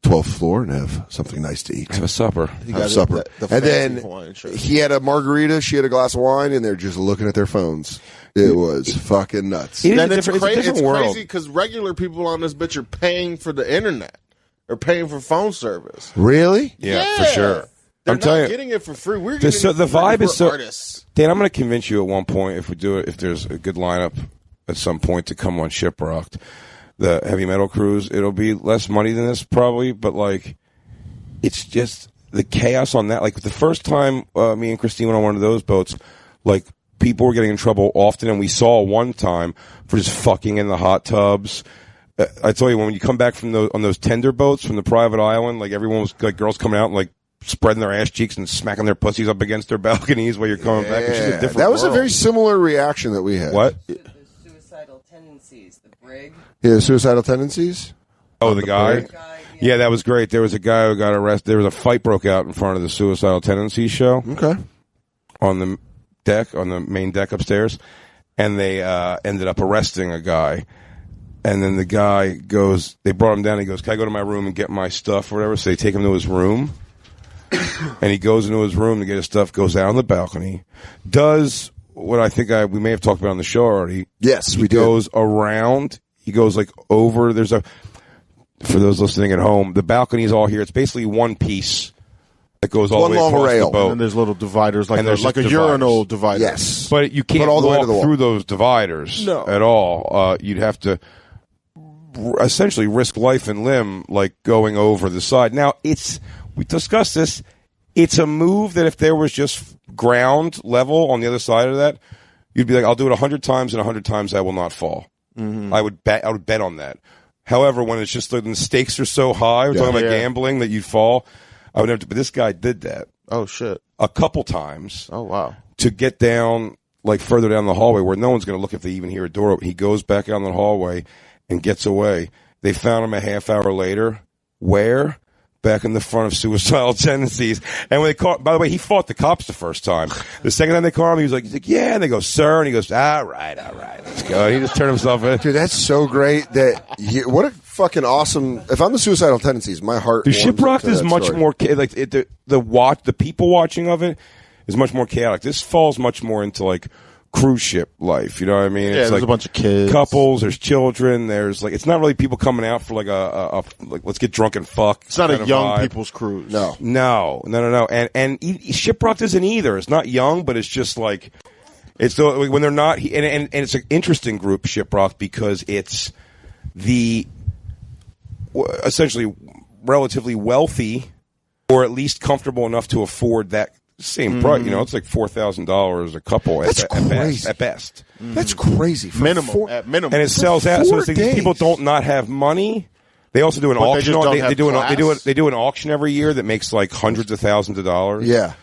12th floor and have something nice to eat. Have a supper. Have supper. And then he had a margarita, she had a glass of wine, and they're just looking at their phones. It was fucking nuts. It's crazy because regular people on this bitch are paying for the internet. They're paying for phone service. Really? Yeah, for sure. They're not getting it for free. We're getting it for the vibe free is so. Artists. Dan, I'm going to convince you at one point if we do it, if there's a good lineup at some point to come on Shipwrecked, the heavy metal cruise. It'll be less money than this probably, but it's just the chaos on that. The first time me and Christine went on one of those boats, like people were getting in trouble often, and we saw one time for just fucking in the hot tubs. I tell you, when you come back from on those tender boats from the private island, like everyone was like girls coming out and like spreading their ass cheeks and smacking their pussies up against their balconies while you're coming back. It's just a different that was world. a very similar reaction that we had. What? The suicidal tendencies, the brig. Yeah, suicidal tendencies. Oh, the guy? Yeah, that was great. There was a guy who got arrested. There was a fight broke out in front of the Suicidal Tendencies show. Okay. On the deck, on the main deck upstairs. And they ended up arresting a guy. And then the guy goes, they brought him down. He goes, can I go to my room and get my stuff or whatever? So they take him to his room. And he goes into his room to get his stuff, goes out on the balcony, does what I think we may have talked about on the show already. Yes, we goes around. He goes like over. There's for those listening at home, the balcony's all here. It's basically one piece that goes all the way across the boat. And there's little dividers, like there's a urinal divider. Yes. But you can't all the way walk to the wall. through those dividers at all. You'd have to essentially risk life and limb, like going over the side. Now, we discussed this. It's a move that if there was just ground level on the other side of that, you'd be like, I'll do it 100 times, and 100 times I will not fall. Mm-hmm. I would bet on that. However, when it's just like the stakes are so high, we're talking about gambling that you'd fall. I would never. But this guy did that. Oh shit! A couple times. Oh wow! To get down, like further down the hallway where no one's going to look if they even hear a door open. He goes back out in the hallway and gets away. They found him a half hour later. Where? Back in the front of Suicidal Tendencies. And when they caught, by the way, he fought the cops the first time. The second time they caught him, he's like, yeah. And they go, sir. And he goes, all right, let's go. And he just turned himself in. Dude, that's so great what a fucking awesome, if I'm the Suicidal Tendencies, my heart. The warms Shipwrecked up to is that much story. more, like, the people watching of it is much more chaotic. This falls much more into, like, cruise ship life, you know what I mean? Yeah, it's there's like a bunch of kids, couples, there's children, there's like, it's not really people coming out for like like let's get drunk and fuck. It's not a young vibe. people's cruise. No. And Shipwrecked isn't either. It's not young, but it's just like, it's when they're not, and it's an interesting group, Shipwrecked, because it's the essentially relatively wealthy, or at least comfortable enough to afford that same price. You know, it's like $4,000 a couple at best. That's crazy. At minimum. And it sells out. So it's like these people don't not have money. They also do an auction. They do an auction every year that makes like hundreds of thousands of dollars. Yeah.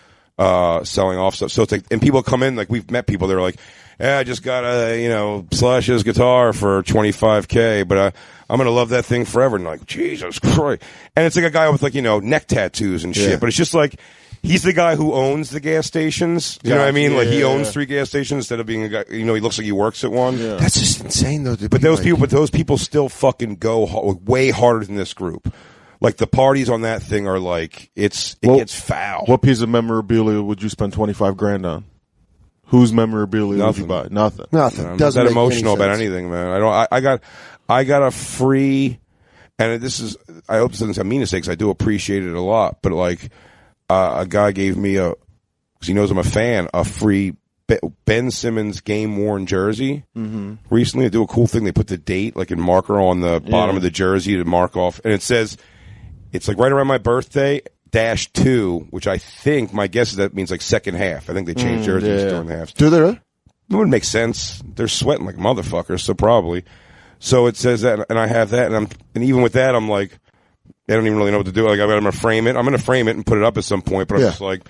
Selling off stuff. So it's like, and people come in, like we've met people, they're like, yeah, I just got Slash's guitar for $25K, but I'm going to love that thing forever. And like, Jesus Christ. And it's like a guy with like, neck tattoos and shit, but it's just like, he's the guy who owns the gas stations. You know what I mean? Like he owns 3 gas stations instead of being a guy. He looks like he works at one. Yeah. That's just insane, though. But those people still fucking go way harder than this group. Like the parties on that thing are like it gets foul. What piece of memorabilia would you spend $25,000 on? Whose memorabilia would you buy? Nothing. Nothing. I'm Doesn't not that make emotional any about sense. anything, man. I got a free, and this is, I hope this doesn't sound mean to say because I do appreciate it a lot, but like. A guy gave me because he knows I'm a fan, a free Ben Simmons game-worn jersey. Mm-hmm. Recently, they do a cool thing. They put the date, like in marker on the bottom of the jersey to mark off. And it says, it's like right around my birthday, -2, which I think, my guess is that means like second half. I think they changed jerseys during the half. Do they? It would make sense. They're sweating like motherfuckers, so probably. So it says that, and I have that, and even with that, I'm like, I don't even really know what to do. Like, I'm going to frame it. I'm going to frame it and put it up at some point. But I'm just like,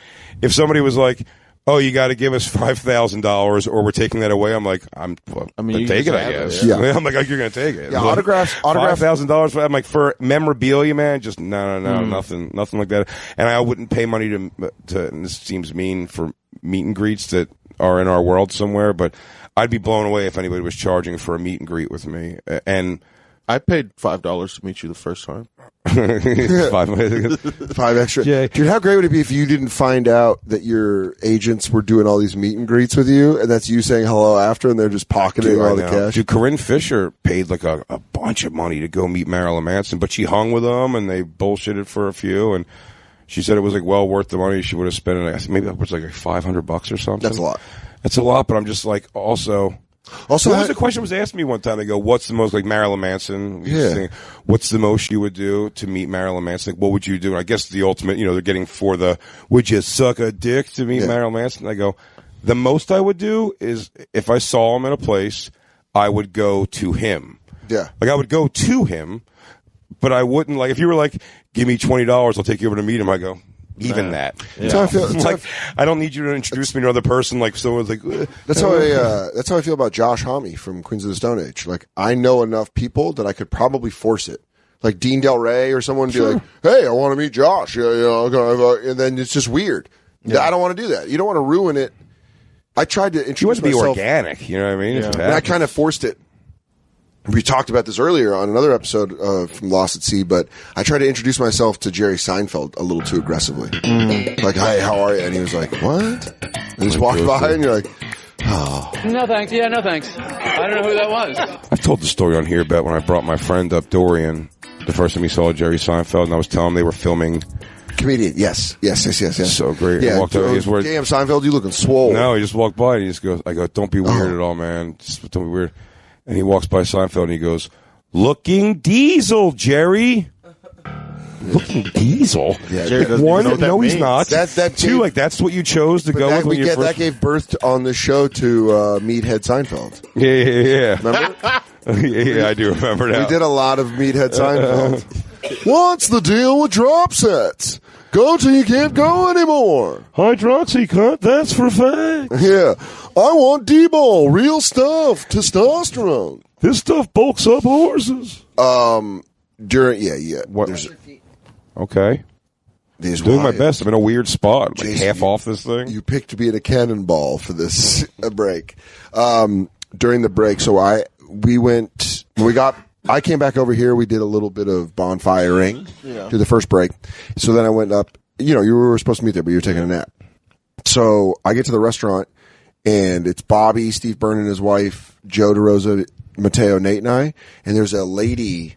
if somebody was like, "Oh, you got to give us $5,000, or we're taking that away," I'm like, I'm take it, I guess. Yeah. I'm like, you're going to take it. Yeah, Like, autographs. $5,000. I'm like, for memorabilia, man. Just no, Mm. nothing like that. And I wouldn't pay money to. And this seems mean for meet and greets that are in our world somewhere, but I'd be blown away if anybody was charging for a meet and greet with me. And I paid $5 to meet you the first time. 5 extra. Dude, how great would it be if you didn't find out that your agents were doing all these meet and greets with you, and that's you saying hello after, and they're just pocketing all the cash? Dude, Corinne Fisher paid like a bunch of money to go meet Marilyn Manson, but she hung with them, and they bullshitted for a few, and she said it was like well worth the money she would have spent. I think maybe that was like $500 or something. That's a lot. That's a lot, but I'm just like, also, what was the question was asked me one time? They go, what's the most, like Marilyn Manson? What's the most you would do to meet Marilyn Manson? Like, what would you do? And I guess the ultimate, they're getting for the, would you suck a dick to meet Marilyn Manson? I go, The most I would do is if I saw him in a place, I would go to him. Yeah. Like I would go to him, but I wouldn't like if you were like, give me $20, I'll take you over to meet him. I go, even that. That's how I feel. Like, I don't need you to introduce me to another person. Like someone's like, That's how I feel about Josh Homme from Queens of the Stone Age. Like I know enough people that I could probably force it. Like Dean Del Rey or someone be like, "Hey, I want to meet Josh," and then it's just weird. Yeah. I don't want to do that. You don't want to ruin it. I tried to introduce you want to be myself. organic. You know what I mean? Yeah. And I kind of forced it. We talked about this earlier on another episode from Lost at Sea, but I tried to introduce myself to Jerry Seinfeld a little too aggressively. Like, "Hey, how are you?" And he was like, "What?" And just walked by, and you're like, "Oh, No thanks. Yeah, no thanks. I don't know who that was. I've told the story on here about when I brought my friend up, Dorian, the first time he saw Jerry Seinfeld, and I was telling him they were filming. Comedian, yes. So great. Yeah, He walked over, he was weird. damn, Seinfeld, you looking swole. No, he just walked by and he just goes, I go, don't be weird at all, man. Just don't be weird. And he walks by Seinfeld and he goes, looking diesel, Jerry. Looking diesel? Yeah, Jerry doesn't One, even know what that no, he's means. not. That Two, gave- like that's what you chose to go with when you first. That gave birth on the show to Meathead Seinfeld. Yeah. Remember? yeah, I do remember that. We did a lot of Meathead Seinfeld. What's the deal with drop sets? Go till you can't go anymore. Hydroxy cut, that's for fact. Yeah. I want D-ball, real stuff, testosterone. This stuff bulks up horses. What? Okay. Doing my best. I'm in a weird spot. I'm like Jason, half off this thing. You picked being a cannonball for this break. During the break, so I came back over here. We did a little bit of bonfiring to the first break. So then I went up. You were supposed to meet there, but you were taking a nap. So I get to the restaurant, and it's Bobby, Steve Byrne and his wife, Joe DeRosa, Mateo, Nate, and I. And there's a lady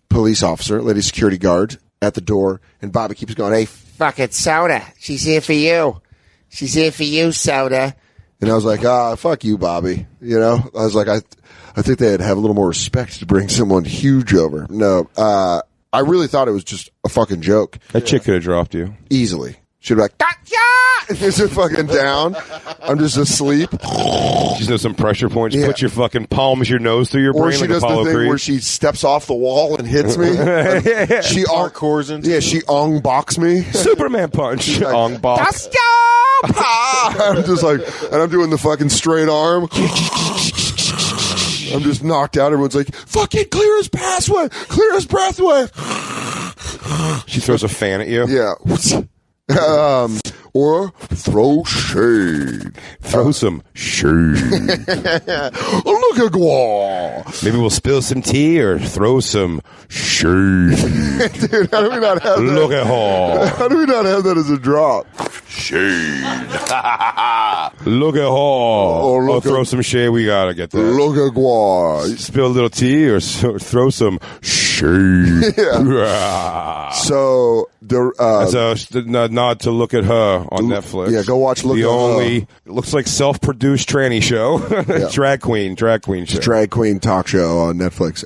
police officer, lady security guard at the door, and Bobby keeps going, "Hey, Fuck it, Soda. She's here for you. She's here for you, Soda." And I was like, fuck you, Bobby. I was like, I think they'd have a little more respect to bring someone huge over. No, I really thought it was just a fucking joke. That chick could have dropped you. Easily. She'd be like, "Gotcha!" And just fucking down. I'm just asleep. Just know some pressure points. Yeah. Put your fucking palms, your nose through your brain Or she like does Apollo the thing Creed. where she steps off the wall and hits me. She parkours into she ong-box me. Superman punch. Ong box. I'm just like, and I'm doing the fucking straight arm. I'm just knocked out. Everyone's like, "Fucking clear his pathway, clear his breathway." She throws a fan at you. Yeah. Or throw shade. Throw some shade. Look at Gwa. Maybe we'll spill some tea or throw some shade. Dude, how do we not have that? Look at her. How do we not have that as a drop? Shade. Look at her. Oh, throw some shade. We gotta get that. Look at Gwa. Spill a little tea or throw some shade. Yeah. So that's a nod to Look at Her on Netflix. Yeah, go watch Look at Her. It looks like self-produced tranny show. Yeah. drag queen show. Drag queen talk show on Netflix.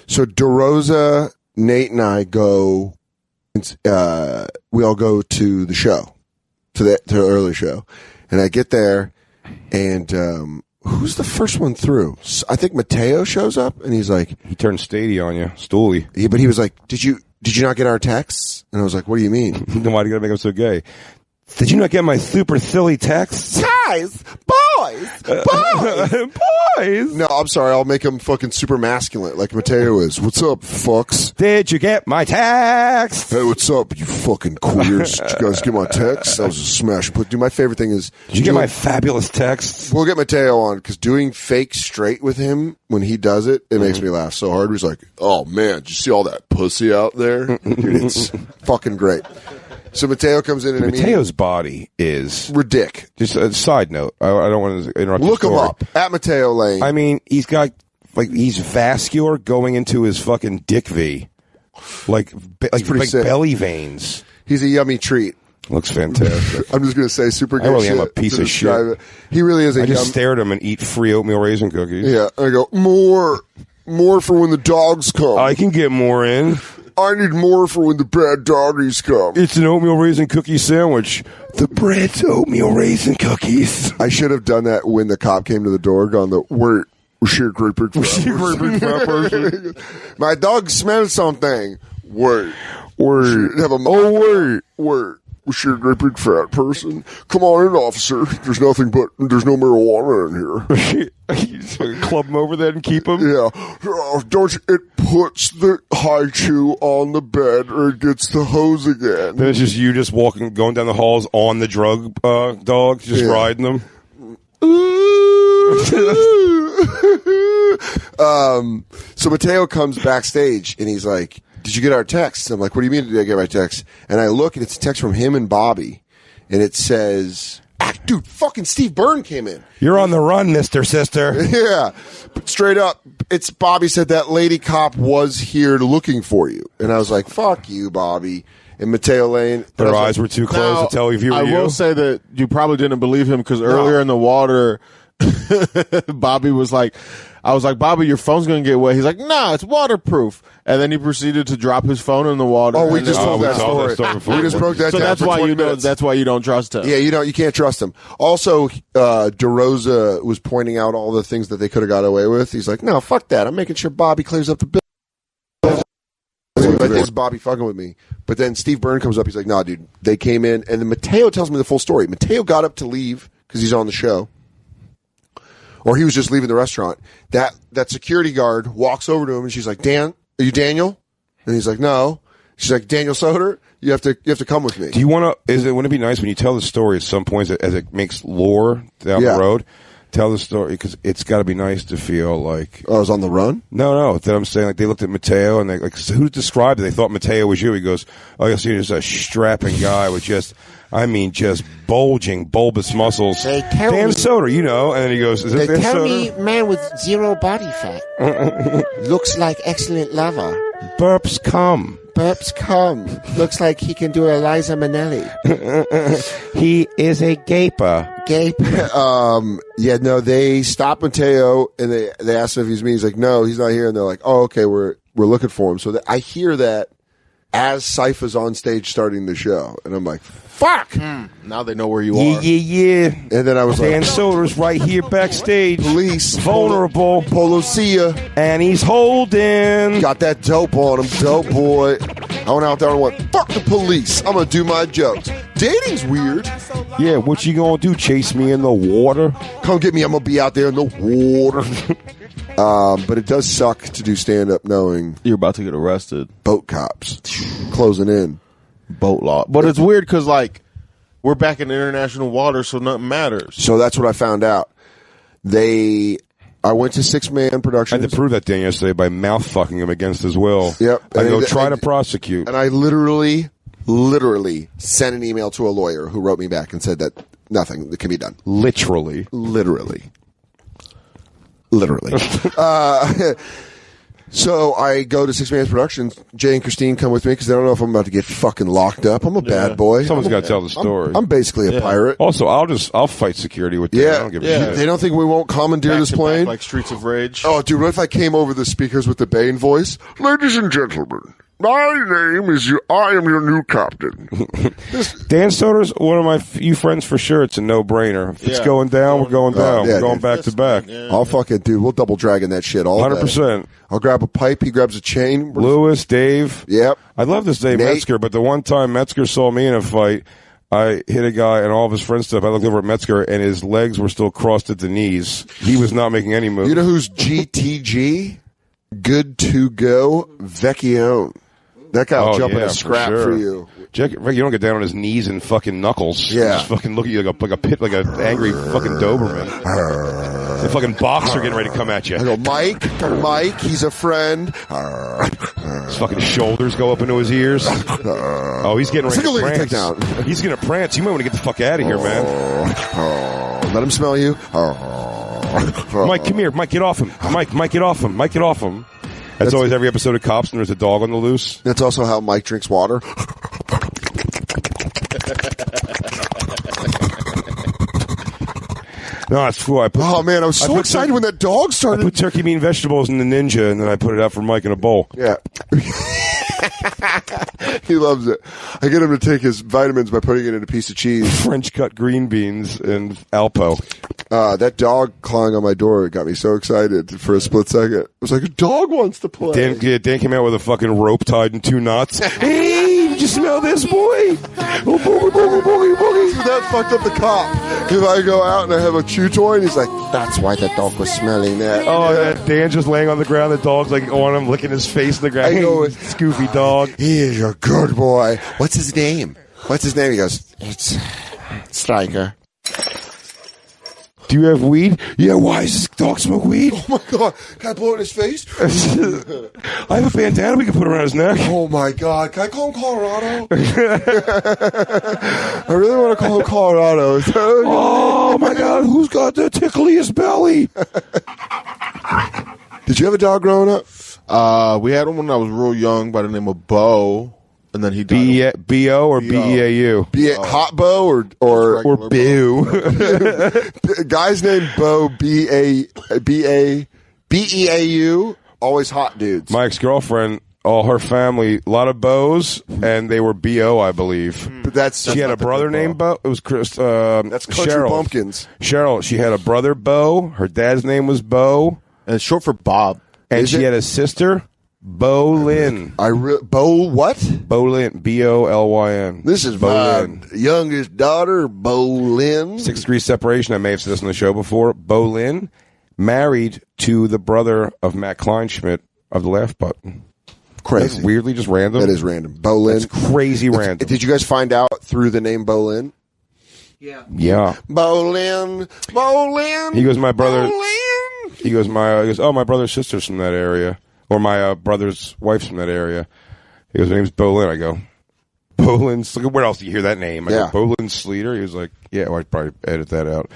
So DeRosa, Nate, and I go. We all go to the show, to the early show, and I get there, and who's the first one through? I think Mateo shows up, and he's like, he turned Stady on you, Stoolie. Yeah, but he was like, "Did you not get our texts?" And I was like, "What do you mean?" Then why do you gotta make him so gay? Did you not get my super silly texts? Guys, boys. No, I'm sorry. I'll make him fucking super masculine like Mateo is. What's up, fucks? Did you get my text? Hey, what's up, you fucking queers? Did you guys get my text? That was a smash. But dude, my favorite thing is, did you get my fabulous texts? We'll get Mateo on because doing fake straight with him when he does it, it makes me laugh so hard. He's like, "Oh man, did you see all that pussy out there?" Dude, it's fucking great. So Mateo comes in and Mateo's body is ridiculous. Just a side note. I don't want to interrupt. Look your him story. up at Mateo Lane. I mean, he's got he's vascular going into his fucking dick V, like belly veins. He's a yummy treat. Looks fantastic. I'm just gonna say super good. I really shit am a piece to of describe shit. it. He really is a. I just stare at him and eat free oatmeal raisin cookies. Yeah, I go more for when the dogs come. I can get more in. I need more for when the bad doggies come. It's an oatmeal raisin cookie sandwich. The bread's oatmeal raisin cookies. I should have done that when the cop came to the door, gone the, wait, was she a great big fat person? My dog smelled something. Wait. Have a wait. Was she a great big fat person? Come on in, officer. There's no marijuana in here. You just fucking club him over there and keep him? Yeah. Don't you, it puts the high chew on the bed or it gets the hose again. Then it's just you just walking, going down the halls on the drug dog, just riding them. So Mateo comes backstage and he's like, did you get our text? I'm like, what do you mean did I get my text? And I look and it's a text from him and Bobby. And it says, dude, fucking Steve Byrne came in. You're on the run, Mr. Sister. Yeah. But straight up, it's Bobby said that lady cop was here looking for you. And I was like, fuck you, Bobby. And Mateo Lane. Their eyes were too close to tell if you were you. I will say that you probably didn't believe him because earlier in the water, Bobby was like, I was like, Bobby, your phone's going to get wet. He's like, nah, it's waterproof. And then he proceeded to drop his phone in the water. Oh, we just told that story. We just broke that so down that's for why 20 you know. minutes. That's why you don't trust him. Yeah, you can't trust him. Also, DeRosa was pointing out all the things that they could have got away with. He's like, no, fuck that. I'm making sure Bobby clears up the bill. This is Bobby fucking with me. But then Steve Byrne comes up. He's like, nah, dude, they came in. And then Mateo tells me the full story. Mateo got up to leave because he's on the show. Or he was just leaving the restaurant. That security guard walks over to him and she's like, Dan, are you Daniel? And he's like, no. She's like, Daniel Soder, you have to come with me. Do you want to, wouldn't it be nice when you tell the story at some points as it makes lore down the road? Tell the story because it's got to be nice to feel like. Oh, I was on the run? No. That I'm saying, like, they looked at Mateo and they, like, who described it? They thought Mateo was you. He goes, oh, you'll see just a strapping guy with just bulging, bulbous muscles. They tell Dan me- Soder, you know. And then he goes, is it They Dan tell Soder? me man with zero body fat. Looks like excellent lover. Burps come. Looks like he can do Eliza Minnelli. He is a gaper. Yeah, no, they stopped Mateo and they asked him if he's me. He's like, no, he's not here. And they're like, oh, okay, we're looking for him. So I hear that as Cypher's on stage starting the show. And I'm like, fuck! Now they know where you are. Yeah. And then I was Dan like, Soder's right here backstage. Police. Vulnerable. Polo Cia. And he's holding. Got that dope on him, dope boy. I went out there and went, fuck the police. I'm going to do my jokes. Dating's weird. Yeah, what you going to do? Chase me in the water? Come get me. I'm going to be out there in the water. But it does suck to do stand-up knowing you're about to get arrested. Boat cops closing in. Boat law. But it's weird because, like, we're back in international waters, so nothing matters. So that's what I found out. I went to 6-Man Productions. I had to prove that Dan yesterday by mouth fucking him against his will. Yep. I go try to prosecute. And I literally sent an email to a lawyer who wrote me back and said that nothing that can be done. Literally. So I go to 6-Man Productions. Jay and Christine come with me because they don't know if I'm about to get fucking locked up. I'm a bad boy. Someone's got to tell the story. I'm basically a pirate. Also, I'll fight security with them. I don't give a shit. They don't think we won't commandeer this plane? Like Streets of Rage. Oh, dude, what if I came over the speakers with the Bane voice? Ladies and gentlemen, my name is I am your new captain. Dan Soder's one of my few friends for sure. It's a no-brainer. If it's going down, we're going down. We're going back to back. I'll fucking, dude, we'll double dragon that shit all 100%. day. I'll grab a pipe, he grabs a chain. Lewis, Dave. Yep. I love this Dave Nate. Metzger, but the one time Metzger saw me in a fight, I hit a guy and all of his friends stuff. I looked over at Metzger and his legs were still crossed at the knees. He was not making any moves. You know who's GTG? Good to go, Vecchione. That guy will jump in a scrap for you. You don't get down on his knees and fucking knuckles. Yeah. Just fucking look at you like an angry fucking Doberman. The fucking boxer getting ready to come at you. I go, Mike, he's a friend. His fucking shoulders go up into his ears. Oh, he's getting ready to prance. He's going to prance. You might want to get the fuck out of here, man. Let him smell you. Mike, come here. Mike, get off him. Mike, get off him. Mike, get off him. That's always every episode of Cops, and there's a dog on the loose. That's also how Mike drinks water. No, it's cool. Oh, man, I was so excited when that dog started. I put turkey bean vegetables in the Ninja, and then I put it out for Mike in a bowl. Yeah. He loves it. I get him to take his vitamins by putting it in a piece of cheese. French cut green beans and Alpo. That dog clawing on my door got me so excited for a split second. It was like, a dog wants to play. Dan came out with a fucking rope tied in 2 knots. Hey, did you smell this, boy? Oh, boogie, boogie, boogie, boogie. That fucked up the cop. If I go out and I have a chew toy, and he's like, that's why the dog was smelling that. Oh, yeah. Dan's just laying on the ground. The dog's like on him, licking his face in the ground. I go, Scooby dog. He is a good boy. What's his name? He goes, it's Stryker. Do you have weed? Yeah, why does this dog smoke weed? Oh my God. Can I blow it in his face? I have a bandana we can put around his neck. Oh my God. Can I call him Colorado? I really want to call him Colorado. Oh my God. Who's got the tickliest belly? Did you have a dog growing up? We had one when I was real young by the name of Bo. And then he died. B-O or B-E-A-U? Hot Bo or Boo. Guy's named Bo, B-E-A-U, always hot dudes. My ex-girlfriend, all her family, a lot of Bo's, and they were B-O, I believe. But she had a brother named Bo. It was Chris. That's Country Cheryl. Bumpkins. Cheryl. She had a brother, Bo. Her dad's name was Bo. And it's short for Bob. And she had a sister, Bolyn. Bo what? Bolyn. B-O-L-Y-N. This is Bolyn. my youngest daughter, Bolyn. 6 degrees separation. I may have said this on the show before. Bolyn married to the brother of Matt Kleinschmidt of the Laugh Button. Crazy. That's weirdly just random. That is random. Bolyn. That's crazy random. Did you guys find out through the name Bolyn? Yeah. Bolyn. He goes, my brother. He goes, my brother's sister's from that area. Or my brother's wife's from that area. He goes, my name's Bolyn. I go, Bolyn. Where else do you hear that name? I go, Bolyn Sleater. He was like, yeah, well, I'd probably edit that out.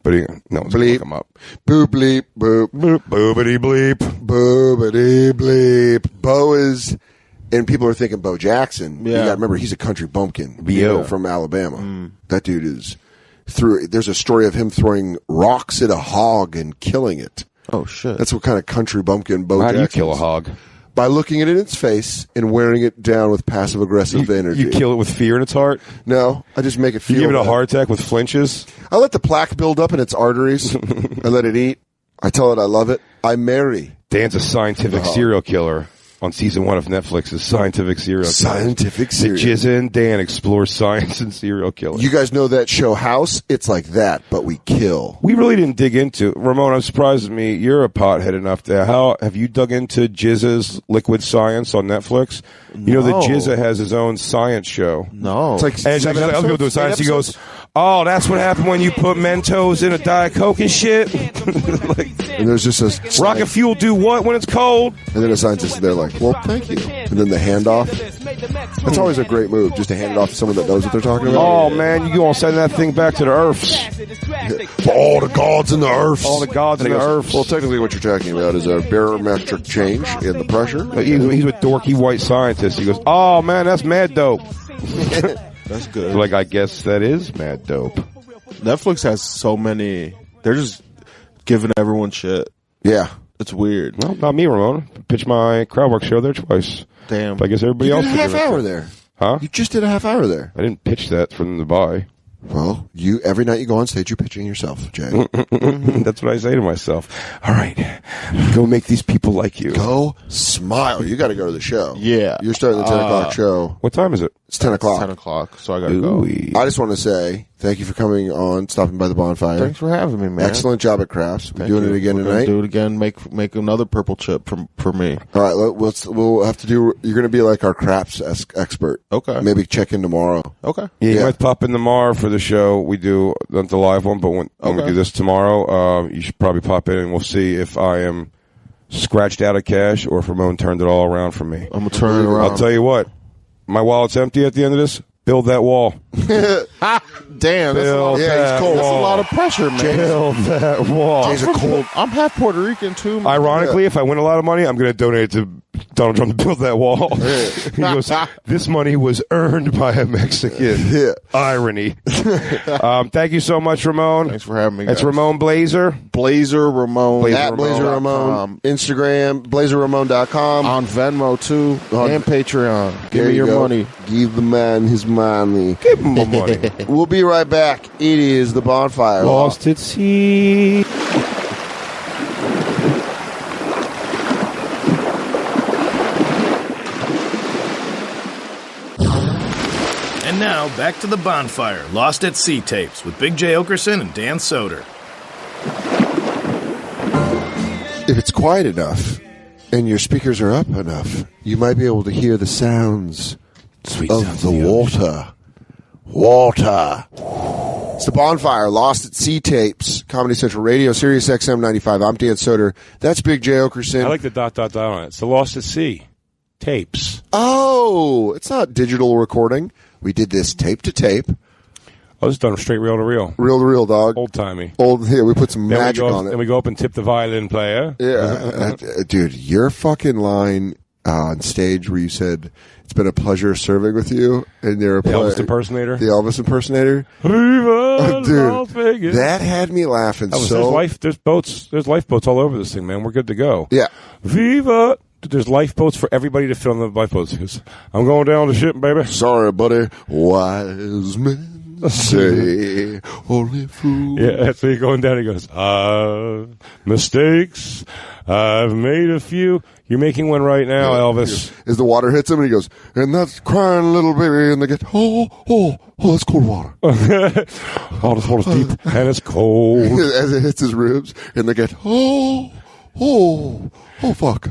But no one's going to look him up. Boop, bleep, boop. Boop, boobity, bleep. Boobity, bleep. Bo is, and people are thinking Bo Jackson. Yeah. You got to remember, he's a country bumpkin. B.O. From Alabama. That dude is there's a story of him throwing rocks at a hog and killing it. Oh, shit. That's what kind of country bumpkin Bo How Jackson do you kill a hog? By looking at it in its face and wearing it down with passive-aggressive energy. You kill it with fear in its heart? No, I just make it feel You give it a bad. heart attack with flinches? I let the plaque build up in its arteries. I let it eat. I tell it I love it. I marry. Dan's a scientific serial killer on season 1 of Netflix's Scientific Serial Killer. Scientific serial. Jizza and Dan explore science and serial killers. You guys know that show House? It's like that, but we kill. We really didn't dig into Ramon. I'm surprised at me. You're a pothead enough to. How have you dug into Jizza's Liquid Science on Netflix? You know that Jizza has his own science show. No, it's like and seven I'll go to episodes? science. He 8 goes, "Oh, that's what happened when you put Mentos in a Diet Coke and shit." And there's just a rocket fuel do what when it's cold? And then a scientist is there like, well, thank you. And then the handoff. That's always a great move, just to hand it off to someone that knows what they're talking about. Oh man, you gonna send that thing back to the earths? For all the gods in the earths. All the gods in the earths. Well, technically, what you're talking about is a barometric change in the pressure. He's with dorky white scientists. He goes, "Oh man, that's mad dope." That's good. Like, I guess that is mad dope. Netflix has so many. They're just giving everyone shit. Yeah. It's weird. Well, not me, Ramon. Pitch my crowd work show there twice. Damn. But I guess everybody You else did a half did it. hour there. Huh? You just did a half hour there. I didn't pitch that for them to buy. Well, every night you go on stage, you're pitching yourself, Jay. That's what I say to myself. All right, go make these people like you. Go smile. You got to go to the show. Yeah. You're starting the 10 o'clock show. What time is it? It's 10 o'clock. 10 o'clock, so I gotta go. I just want to say thank you for coming on, stopping by the Bonfire. Thanks for having me, man. Excellent job at crafts. We're Thank doing you. it again We're gonna tonight. Do it again. Make another purple chip for me. All right, we'll have to do. You're going to be like our crafts expert. Okay. Maybe check in tomorrow. Okay. Yeah, you might pop in tomorrow for the show. We do not the live one, but when we do this tomorrow, you should probably pop in and we'll see if I am scratched out of cash or if Ramon turned it all around for me. I'm gonna turn it around. I'll tell you what, my wallet's empty at the end of this. Build that wall. Damn, that's a lot. Yeah, That's a lot of pressure, man. Build that wall. Jay's a cold. I'm half Puerto Rican too. Man. Ironically, if I win a lot of money, I'm going to donate it to Donald Trump built that wall. He goes, this money was earned by a Mexican. Yeah. Irony. Thank you so much, Ramon. Thanks for having me. It's guys. Ramon Blazer. Blazer Ramon. At Blazer Ramon. Instagram, blazerramon.com. On Venmo, too. And Patreon. Give me your money. Give the man his money. Give him my money. We'll be right back. It is the Bonfire. Lost at sea. And now, back to the Bonfire, Lost at Sea tapes with Big J. Oakerson and Dan Soder. If it's quiet enough and your speakers are up enough, you might be able to hear the sounds of the water. Water. It's the Bonfire, Lost at Sea tapes, Comedy Central Radio, Sirius XM 95. I'm Dan Soder. That's Big J. Oakerson. I like the ... on it. It's the Lost at Sea tapes. Oh, it's not digital recording. We did this tape to tape. Oh, this is done straight reel to reel. Reel to reel, dog. Old timey. Yeah, we put some magic on it. And we go up and tip the violin player. Yeah. Dude, your fucking line on stage where you said, it's been a pleasure serving with you, and you're the Elvis impersonator. The Elvis impersonator. Viva dude, Las Vegas. That had me laughing There's lifeboats all over this thing, man. We're good to go. Yeah. Viva. There's lifeboats for everybody to fill in the lifeboats. I'm going down the ship, baby. Sorry, buddy. Wise men say only fools. Yeah, that's me going down. He goes, mistakes. I've made a few. You're making one right now, Elvis. As the water hits him, and he goes, and that's crying little baby, and they get, oh, that's cold water. Oh, this water's deep, and it's cold. As it hits his ribs, and they get, oh, fuck.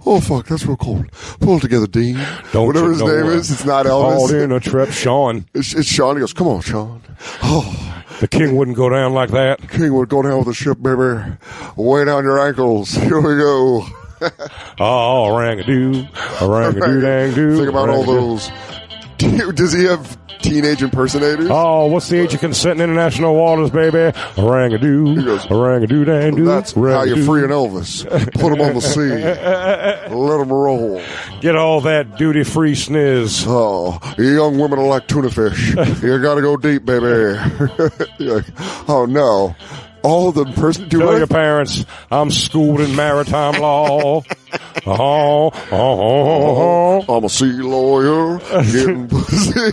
Oh, fuck, that's real cold. Pull it together, Dean. Whatever his name is, it's not Elvis. Called in a trip, Sean. It's Sean. He goes, come on, Sean. Oh. The king wouldn't go down like that. The king would go down with the ship, baby. Way down your ankles. Here we go. Oh, rang-a-doo, rang-a-doo-dang-doo. Think about all those. Does he have teenage impersonators? Oh, what's the age of consent in international waters, baby? Rang-a-doo, rang-a-doo-dang-doo. That's how you free an Elvis. Put him on the sea. Let him roll. Get all that duty-free sniz. Oh, you young women are like tuna fish. You gotta go deep, baby. Oh, no. All the person. Tell your parents I'm schooled in maritime law. I'm a sea lawyer. Getting pussy.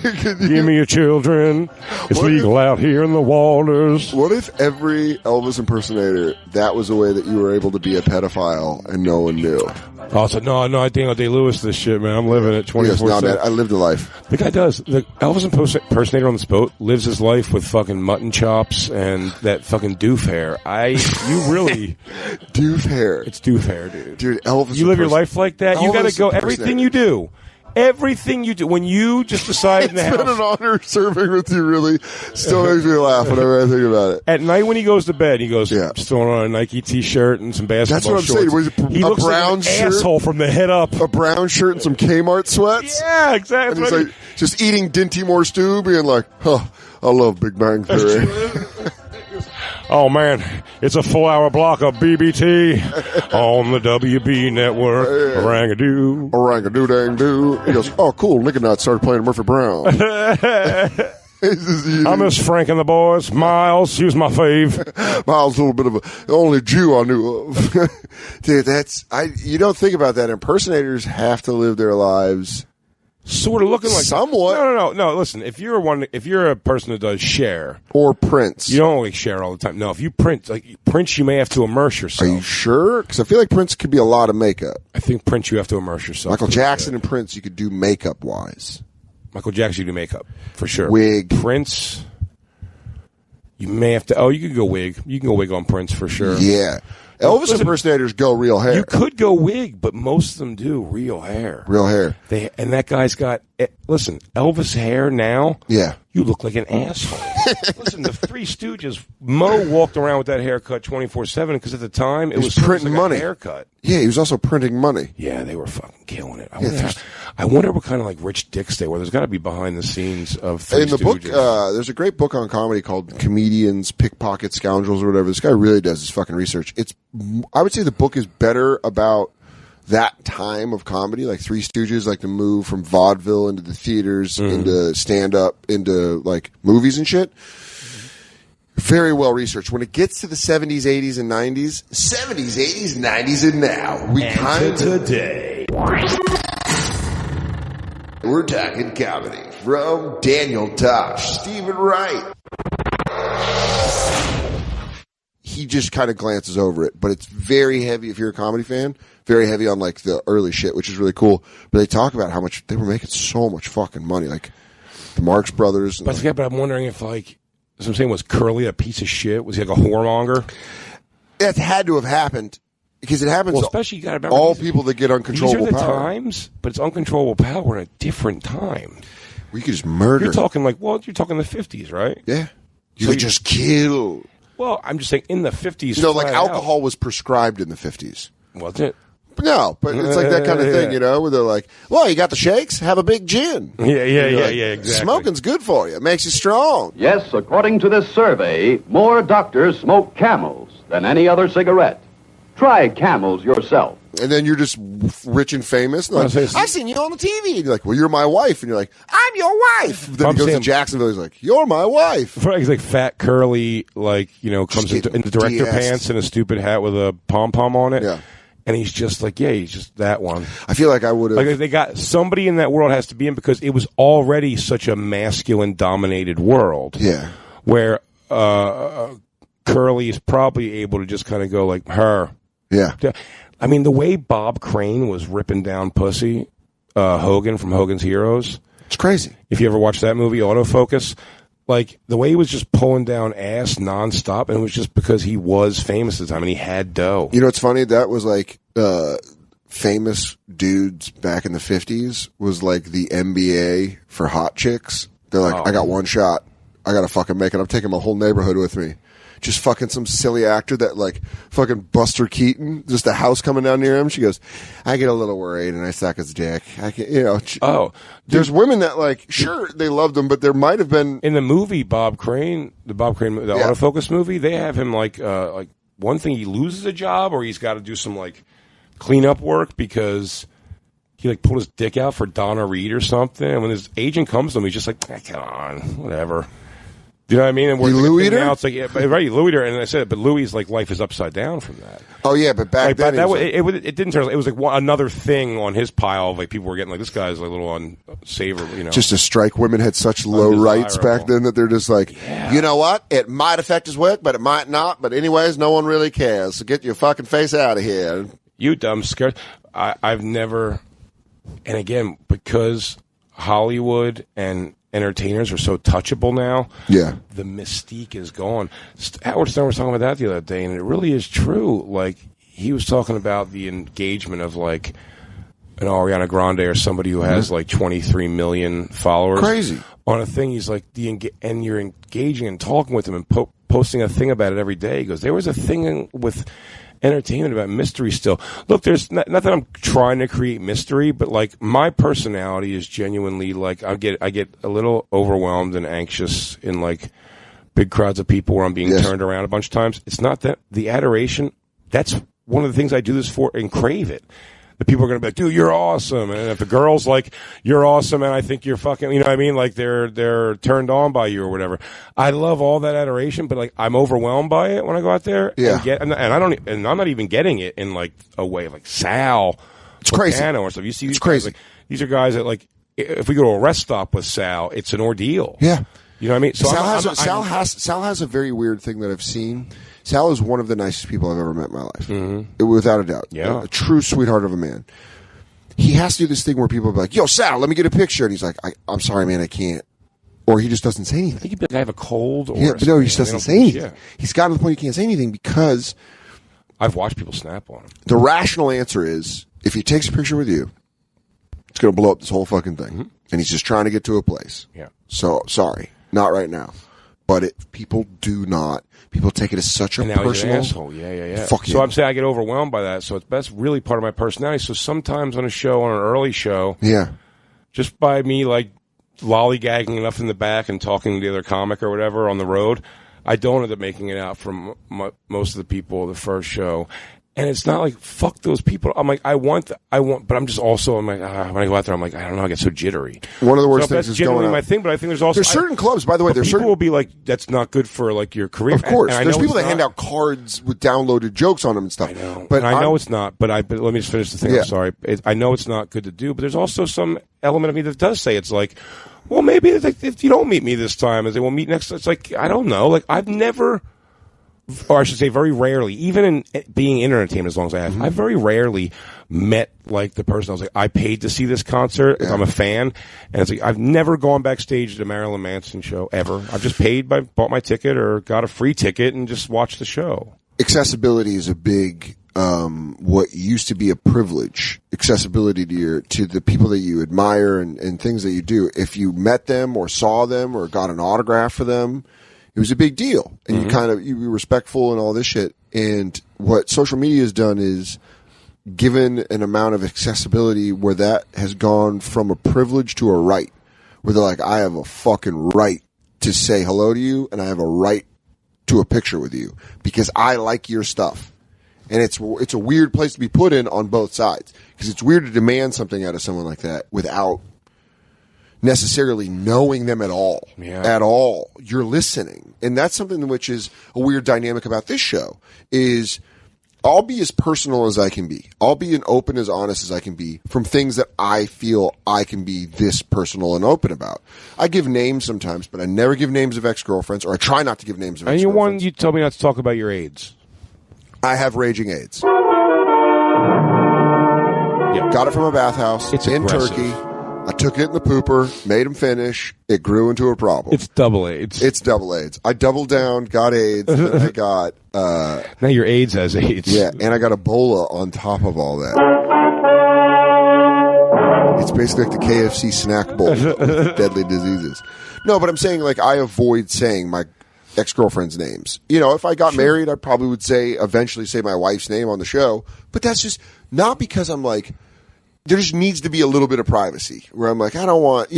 Give me your children. It's legal out here in the waters. What if every Elvis impersonator, that was the way that you were able to be a pedophile and no one knew? Oh, so no, I Daniel Day-Lewis this shit, man. I'm living it 24/7. Yes, no, man, I lived a life. The guy does. The Elvis impersonator on this boat lives his life with fucking mutton chops and that fucking doof hair. You really doof hair. It's doof hair, dude. Dude, Elvis. You live your life like that. You got to go. Everything you do. When you just decide in the house. It's been an honor serving with you, really. Still makes me laugh whenever I think about it. At night when he goes to bed, he goes, just throwing on a Nike t-shirt and some basketball shorts. That's what I'm saying. He looks like an asshole from the head up. A brown shirt and some Kmart sweats? Yeah, exactly. And he's like, just eating Dinty Moore stew, being like, I love Big Bang Theory. Oh, man, it's a 4-hour block of BBT on the WB network. Orangadoo. Orangadoo-dang-doo. He goes, oh, cool. Nick and I started playing Murphy Brown. I miss Frank and the boys. Miles, he was my fave. Miles, a little bit of the only Jew I knew of. Dude, you don't think about that. Impersonators have to live their lives sort of looking like somewhat. No. Listen, if you're a person who does Cher or Prince, you don't only Cher all the time. No, if you Prince, you may have to immerse yourself. Are you sure? Because I feel like Prince could be a lot of makeup. I think Prince, you have to immerse yourself. Michael Jackson and Prince, you could do makeup wise. Michael Jackson, you do makeup for sure. Wig. Prince, you may have to. Oh, you could go wig. You can go wig on Prince for sure. Yeah. Elvis impersonators go real hair. You could go wig, but most of them do real hair. Real hair. And that guy's got. Listen, Elvis hair now. Yeah. You look like an asshole. Listen, the Three Stooges. Mo walked around with that haircut 24/7 because at the time it was printing like money. A haircut. Yeah, he was also printing money. Yeah, they were fucking killing it. I wonder what kind of like rich dicks they were. There's got to be behind the scenes of Three In the Stooges. book, there's a great book on comedy called Comedians, Pickpocket Scoundrels, or whatever. This guy really does his fucking research. I would say the book is better about that time of comedy, like Three Stooges, like the move from vaudeville into the theaters, into stand-up, into like movies and shit. Very well researched. When it gets to the 70s, 80s, and 90s, 70s, 80s, 90s, and now, we kind of today. We're talking comedy from Daniel Tosh, Stephen Wright. He just kind of glances over it, but it's very heavy if you're a comedy fan. Very heavy on like the early shit, which is really cool. But they talk about how much they were making so much fucking money, like the Marx Brothers. But I'm wondering if like, as I'm saying, was Curly a piece of shit? Was he like a whoremonger? It had to have happened because it happens. Well, especially you got to remember all people that get uncontrollable these are the power. times, but it's uncontrollable power in a different time. We could just murder. You're talking like, well, you're talking the 50s, right? Yeah, you could just kill. Well, I'm just saying in the 50s. You know, like alcohol was prescribed in the 50s. Wasn't it? No, but it's like that kind of thing, you know, where they're like, well, you got the shakes, have a big gin. Yeah, exactly. Smoking's good for you. It makes you strong. Yes, according to this survey, more doctors smoke Camels than any other cigarette. Try Camels yourself. And then you're just rich and famous. And like, I've seen you on the TV. And you're like, well, you're my wife. And you're like, I'm your wife. Then he goes to Jacksonville. He's like, you're my wife. He's like fat, curly, like, you know, comes in the director pants and a stupid hat with a pom-pom on it. Yeah. And he's just like, yeah, he's just that one. I feel like I would have. Like they got somebody in that world has to be in because it was already such a masculine-dominated world. Yeah. Where Curly is probably able to just kind of go like her. Yeah. I mean, the way Bob Crane was ripping down pussy, Hogan from Hogan's Heroes. It's crazy. If you ever watched that movie, Autofocus, like the way he was just pulling down ass nonstop, and it was just because he was famous at the time and he had dough. You know what's funny? That was like famous dudes back in the 50s was like the NBA for hot chicks. They're like, I got one shot. I got to fucking make it. I'm taking my whole neighborhood with me. Just fucking some silly actor that like fucking Buster Keaton, just a house coming down near him. She goes, I get a little worried and I suck his dick. I can, you know. There's women that like, sure, they loved him, but there might have been in the movie the Autofocus movie. They have him like one thing he loses a job or he's got to do some like cleanup work because he like pulled his dick out for Donna Reed or something. And when his agent comes to him, he's just like, come on, whatever. Do you know what I mean? And we're Lou Eater? Now it's like, yeah, right, Lou Eater. And I said, but Louis' like life is upside down from that. Oh yeah, but back then it didn't turn. It was like another thing on his pile of like people were getting like this guy's like a little unsavory, you know. Just to strike women had such low rights back then that they're just like, you know what? It might affect his work, but it might not. But anyways, no one really cares. So get your fucking face out of here. You dumb scared. I've never, and again because Hollywood and entertainers are so touchable now. Yeah. The mystique is gone. Howard Stern was talking about that the other day, and it really is true. Like, he was talking about the engagement of, like, an Ariana Grande or somebody who has, like, 23 million followers. Crazy. On a thing, he's like, and you're engaging and talking with them and posting a thing about it every day. He goes, there was a thing with entertainment about mystery still. Look, there's not that I'm trying to create mystery, but like my personality is genuinely like I get a little overwhelmed and anxious in like big crowds of people where I'm being turned around a bunch of times. It's not that the adoration. That's one of the things I do this for and crave it. The people are going to be like, dude, you're awesome. And if the girl's like, you're awesome and I think you're fucking, you know what I mean? Like they're turned on by you or whatever. I love all that adoration, but like I'm overwhelmed by it when I go out there. Yeah. And I'm not even getting it in like a way like Sal. It's crazy. Or stuff. You see, it's crazy. Like, these are guys that like, if we go to a rest stop with Sal, it's an ordeal. Yeah. You know what I mean? So Sal has a very weird thing that I've seen. Sal is one of the nicest people I've ever met in my life. Mm-hmm. Without a doubt. Yeah. A true sweetheart of a man. He has to do this thing where people are like, yo, Sal, let me get a picture. And he's like, I'm sorry, man, I can't. Or he just doesn't say anything. He could be like, I have a cold. Or but no, he just doesn't say anything. Yeah. He's gotten to the point he can't say anything because I've watched people snap on him. The rational answer is, if he takes a picture with you, it's going to blow up this whole fucking thing. Mm-hmm. And he's just trying to get to a place. Yeah. So, sorry. Not right now. But people do not. People take it as such a and now personal. He's an asshole. Yeah. Fuck so you. I'm saying I get overwhelmed by that. So that's really part of my personality. So sometimes on a show, on an early show, just by me like lollygagging enough in the back and talking to the other comic or whatever on the road, I don't end up making it out from most of the people of the first show. And it's not like, fuck those people. I'm like, I want, but I'm just also, I'm like, when I go out there, I'm like, I don't know, I get so jittery. One of the worst so things that's is generally going my out. thing, but I think there's certain clubs, by the way, people certain will be like, that's not good for like your career. Of course. And I There's know people it's that hand not. out cards with downloaded jokes on them and stuff. I know. But And I know it's not, but let me just finish the thing. Yeah. I'm sorry. I know it's not good to do, but there's also some element of me that does say it's like, well, maybe if you don't meet me this time, and they will meet next, it's like, I don't know. Like, I've never, or I should say very rarely, even in being in entertainment as long as I have, I've very rarely met like the person I was like, I paid to see this concert if I'm a fan. And it's like, I've never gone backstage at a Marilyn Manson show ever. I've just bought my ticket or got a free ticket and just watched the show. Accessibility is a big, what used to be a privilege. Accessibility to the people that you admire and things that you do. If you met them or saw them or got an autograph for them, it was a big deal. And you be respectful and all this shit. And what social media has done is given an amount of accessibility where that has gone from a privilege to a right. Where they're like, I have a fucking right to say hello to you and I have a right to a picture with you because I like your stuff. And it's a weird place to be put in on both sides because it's weird to demand something out of someone like that without necessarily knowing them at all. At all. You're listening. And that's something which is a weird dynamic about this show is I'll be as personal as I can be. I'll be as open, as honest as I can be from things that I feel I can be this personal and open about. I give names sometimes, but I never give names of ex-girlfriends, or I try not to give names of ex-girlfriends. And you told me not to talk about your AIDS. I have raging AIDS. Got it from a bathhouse in aggressive. Turkey. I took it in the pooper, made him finish. It grew into a problem. It's double AIDS. It's double AIDS. I doubled down, got AIDS, then I got... now your AIDS has AIDS. Yeah, and I got Ebola on top of all that. It's basically like the KFC snack bowl with deadly diseases. No, but I'm saying, like, I avoid saying my ex-girlfriend's names. You know, if I got married, I probably would eventually say my wife's name on the show. But that's just not because I'm like... There just needs to be a little bit of privacy where I'm like, I don't want,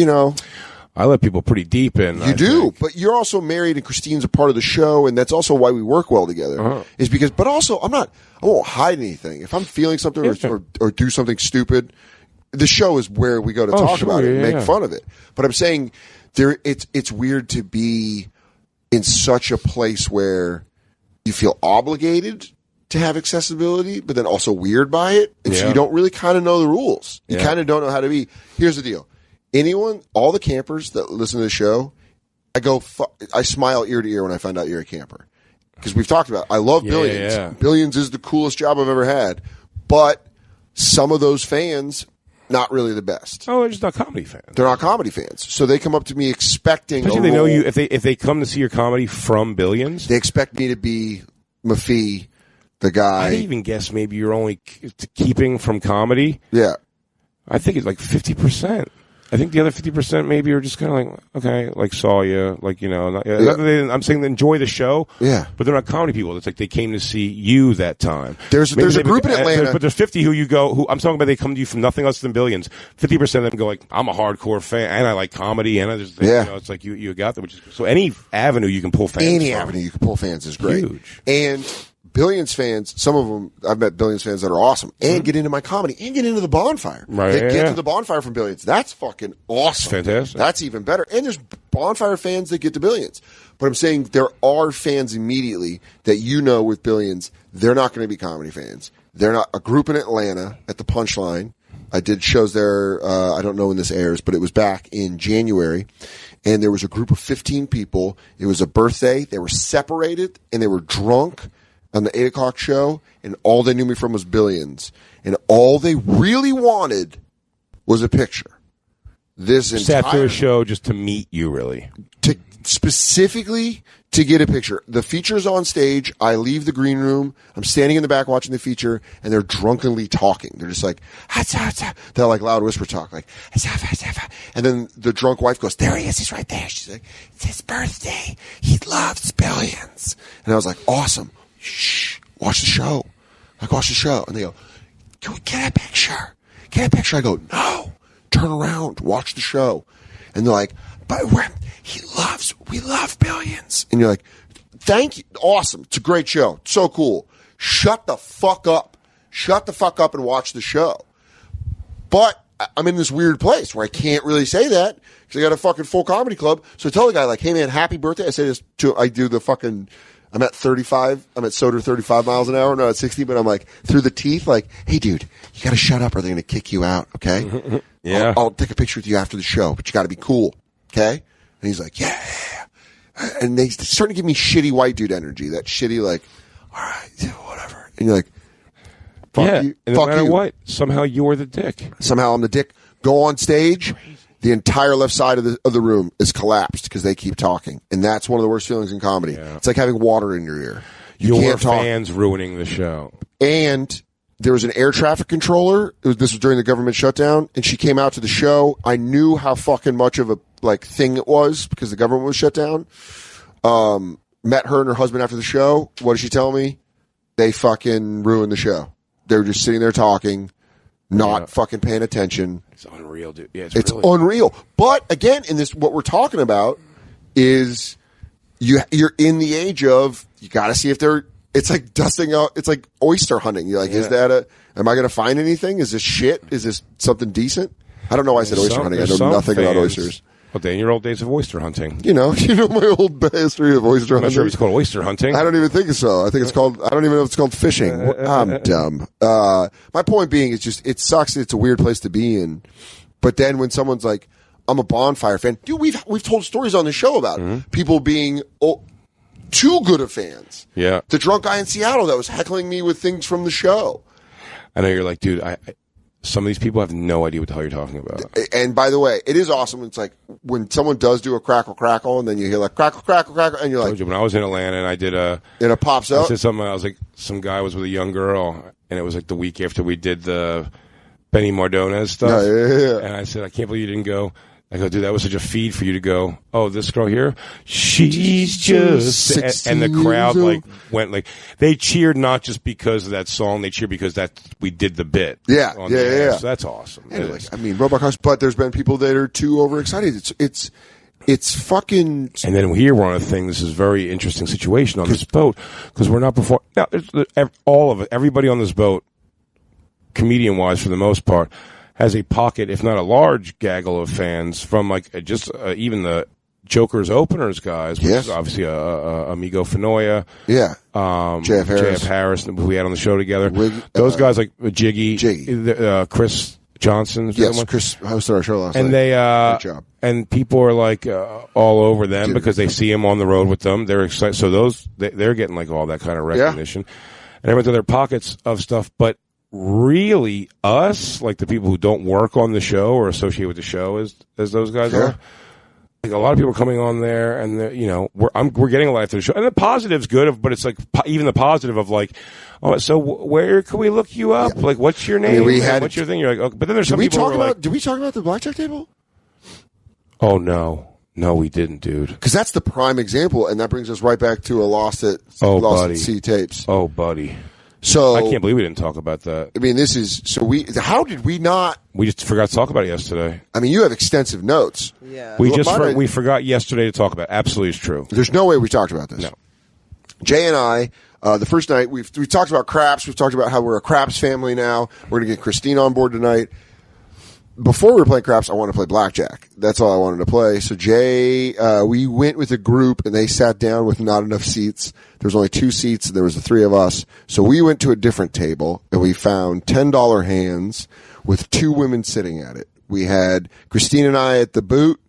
I let people pretty deep in. You do, but you're also married and Christine's a part of the show, and that's also why we work well together. Is because, but also, I won't hide anything. If I'm feeling something or do something stupid, the show is where we go to talk about it and make fun of it. But I'm saying it's weird to be in such a place where you feel obligated to have accessibility, but then also weird by it. And so you don't really kind of know the rules. You kind of don't know how to be. Here's the deal. All the campers that listen to the show, I smile ear to ear when I find out you're a camper. Because we've talked about it. I love Billions. Yeah. Billions is the coolest job I've ever had. But some of those fans, not really the best. Oh, they're just not comedy fans. They're not comedy fans. So they come up to me expecting Especially they know you, if they come to see your comedy from Billions. They expect me to be Mafi, the guy. I'd even guess maybe you're only keeping from comedy. Yeah. I think it's like 50%. I think the other 50% maybe you're just kind of like, okay, like saw you, like, I'm saying enjoy the show. Yeah. But they're not comedy people. It's like they came to see you that time. There's a group in Atlanta. But there's 50 who I'm talking about, they come to you from nothing less than Billions. 50% of them go like, I'm a hardcore fan and I like comedy and I just think, it's like you got that. So any avenue you can pull fans avenue you can pull fans is great. Huge. And Billions fans, some of them, I've met Billions fans that are awesome and get into my comedy and get into the Bonfire. Right. They get to the Bonfire from Billions. That's fucking awesome. Fantastic. That's even better. And there's Bonfire fans that get to Billions. But I'm saying there are fans immediately that with Billions, they're not going to be comedy fans. They're not. A group in Atlanta at the Punchline. I did shows there, I don't know when this airs, but it was back in January. And there was a group of 15 people. It was a birthday. They were separated and they were drunk on the 8 o'clock show, and all they knew me from was Billions. And all they really wanted was a picture. Just after a show, just to meet you, really. Specifically to get a picture. The feature's on stage. I leave the green room. I'm standing in the back watching the feature, and they're drunkenly talking. They're just like, they're like loud whisper talk, like, and then the drunk wife goes, there he is. He's right there. She's like, it's his birthday. He loves Billions. And I was like, awesome. Shh, watch the show. Watch the show. And they go, can we get a picture? Get a picture. I go, no, turn around, watch the show. And they're like, but we love Billions. And you're like, thank you. Awesome. It's a great show. So cool. Shut the fuck up. shut the fuck up and watch the show. But I'm in this weird place where I can't really say that because I got a fucking full comedy club. So I tell the guy, like, hey man, happy birthday. I say this I do the fucking, I'm at 35. I'm at Soder 35 miles an hour, not at 60, but I'm like through the teeth, like, hey dude, you got to shut up or they're going to kick you out. Okay. Yeah. I'll take a picture with you after the show, but you got to be cool. Okay. And he's like, yeah. And they starting to give me shitty white dude energy. That shitty, like, all right, whatever. And you're like, fuck you. And Fuck no matter you. what, somehow you're the dick. Somehow I'm the dick. Go on stage. The entire left side of the room is collapsed because they keep talking. And that's one of the worst feelings in comedy. Yeah. It's like having water in your ear. You Your can't talk. fans ruining the show. And there was an air traffic controller. This was during the government shutdown. And she came out to the show. I knew how fucking much of a thing it was because the government was shut down. Met her and her husband after the show. What did she tell me? They fucking ruined the show. They were just sitting there talking, not fucking paying attention. It's unreal, dude. Yeah, it's really unreal. But again, in this, what we're talking about is you're in the age of you got to see if they're. It's like dusting out. It's like oyster hunting. You're like, is that am I going to find anything? Is this shit? Is this something decent? I don't know why I said oyster hunting. I know nothing about oysters. Well, in your old days of oyster hunting. You know my old history of oyster hunting. I'm not sure if it's called oyster hunting. I don't even think so. I think it's called, I don't even know if it's called fishing. I'm dumb. My point being is just, it sucks. It's a weird place to be in. But then when someone's like, I'm a Bonfire fan. Dude, we've told stories on the show about people being too good of fans. Yeah. The drunk guy in Seattle that was heckling me with things from the show. I know you're like, dude, some of these people have no idea what the hell you're talking about. And by the way, it is awesome. It's like when someone does do a crackle, crackle, and then you hear like crackle, crackle, crackle, and you're like, when I was in Atlanta and I did and it pops up. I said something. I was like, some guy was with a young girl, and it was like the week after we did the Benny Mardones stuff. Yeah. And I said, I can't believe you didn't go. I go, dude, that was such a feed for you to go, oh, this girl here, she's just, and the crowd went they cheered not just because of that song, they cheered because we did the bit. Yeah. So that's awesome. Anyway, I mean, Robocop, but there's been people that are too overexcited. It's fucking. And then here we're on a thing. This is a very interesting situation on this boat because we're not before. Now, all of it, everybody on this boat, comedian wise for the most part, has a pocket, if not a large gaggle of fans from even the Jokers openers guys, which is obviously Amigo Fenoya, JF Harris, who we had on the show together. Those guys like Jiggy, Chris Johnson, Chris hosted our show last night. And they great job. And people are like all over them because they see him on the road with them. They're excited, so they're getting like all that kind of recognition, and everyone's in their pockets of stuff, but. Really, us, like the people who don't work on the show or associate with the show as those guys are. Like a lot of people are coming on there, and we're getting a lot to the show, and the positive's good, but it's like even the positive of like, oh, so where can we look you up? Like, what's your name? What's your thing? You're like, okay, but then there's some people who are like, did we talk about the blackjack table? Oh no, we didn't, dude. Because that's the prime example, and that brings us right back to a Lost at C tapes. Oh, buddy. So I can't believe we didn't talk about that. I mean, how did we not? We just forgot to talk about it yesterday. I mean, you have extensive notes. Yeah. We forgot yesterday to talk about it. Absolutely is true. There's no way we talked about this. No. Jay and I, the first night, we talked about craps. We've talked about how we're a craps family now. We're going to get Christine on board tonight. Before we were playing craps, I wanted to play blackjack. That's all I wanted to play. So Jay, we went with a group and they sat down with not enough seats. There was only 2 seats. There was the 3 of us. So we went to a different table and we found $10 hands with 2 women sitting at it. We had Christine and I at the boot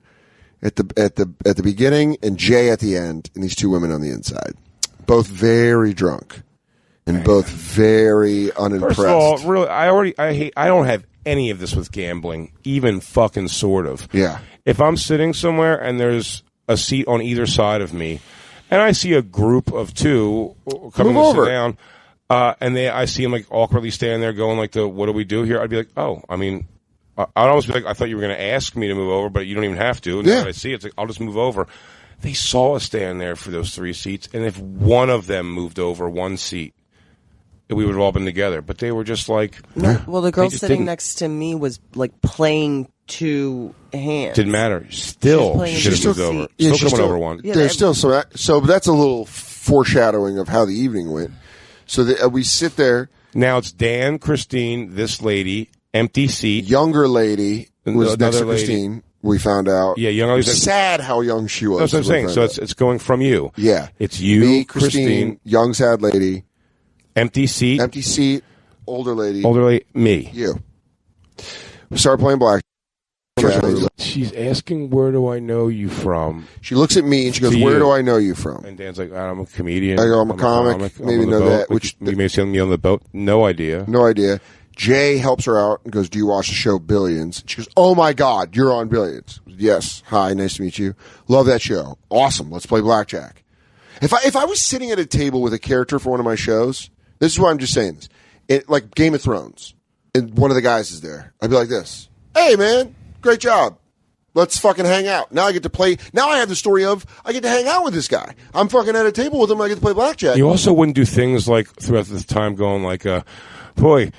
at the beginning and Jay at the end and these 2 women on the inside. Both very drunk and both very unimpressed. First of all, really, I don't have any of this with gambling, even fucking sort of. Yeah. If I'm sitting somewhere and there's a seat on either side of me, and I see a group of 2 coming to sit down, and I see them like awkwardly standing there going like, what do we do here? I'd be like, oh, I mean, I'd almost be like, I thought you were going to ask me to move over, but you don't even have to. And now that I see it, it's like, I'll just move over. They saw us stand there for those 3 seats, and if one of them moved over 1 seat, we would have all been together, but they were just like. Well, the girl sitting next to me was like playing 2 hands. Didn't matter. Still, should have moved over. Yeah, still coming over 1. Yeah, there's still so that's a little foreshadowing of how the evening went. So we sit there, Now it's Dan, Christine, this lady, empty seat. Younger lady was next to lady. Christine. We found out. Yeah, young lady. Sad how young she was. That's what I'm saying. So it's going from you. Yeah. It's you, Me, Christine, young sad lady, empty seat, older lady, me. You. We started playing black. She's asking, where do I know you from? She looks at me and she goes, where do I know you from? And Dan's like, I'm a comedian. I go, I'm a comic. Maybe know that. Which you may see me on the boat. No idea. No idea. Jay helps her out and goes, do you watch the show Billions? She goes, oh my God, you're on Billions. Yes. Hi, nice to meet you. Love that show. Awesome. Let's play blackjack. If I was sitting at a table with a character for one of my shows, this is why I'm just saying this. Like Game of Thrones, and one of the guys is there, I'd be like this. Hey, man, great job. Let's fucking hang out. Now I get to play. Now I have the story of I get to hang out with this guy. I'm fucking at a table with him. I get to play blackjack. You also wouldn't do things like throughout this time going like, boy,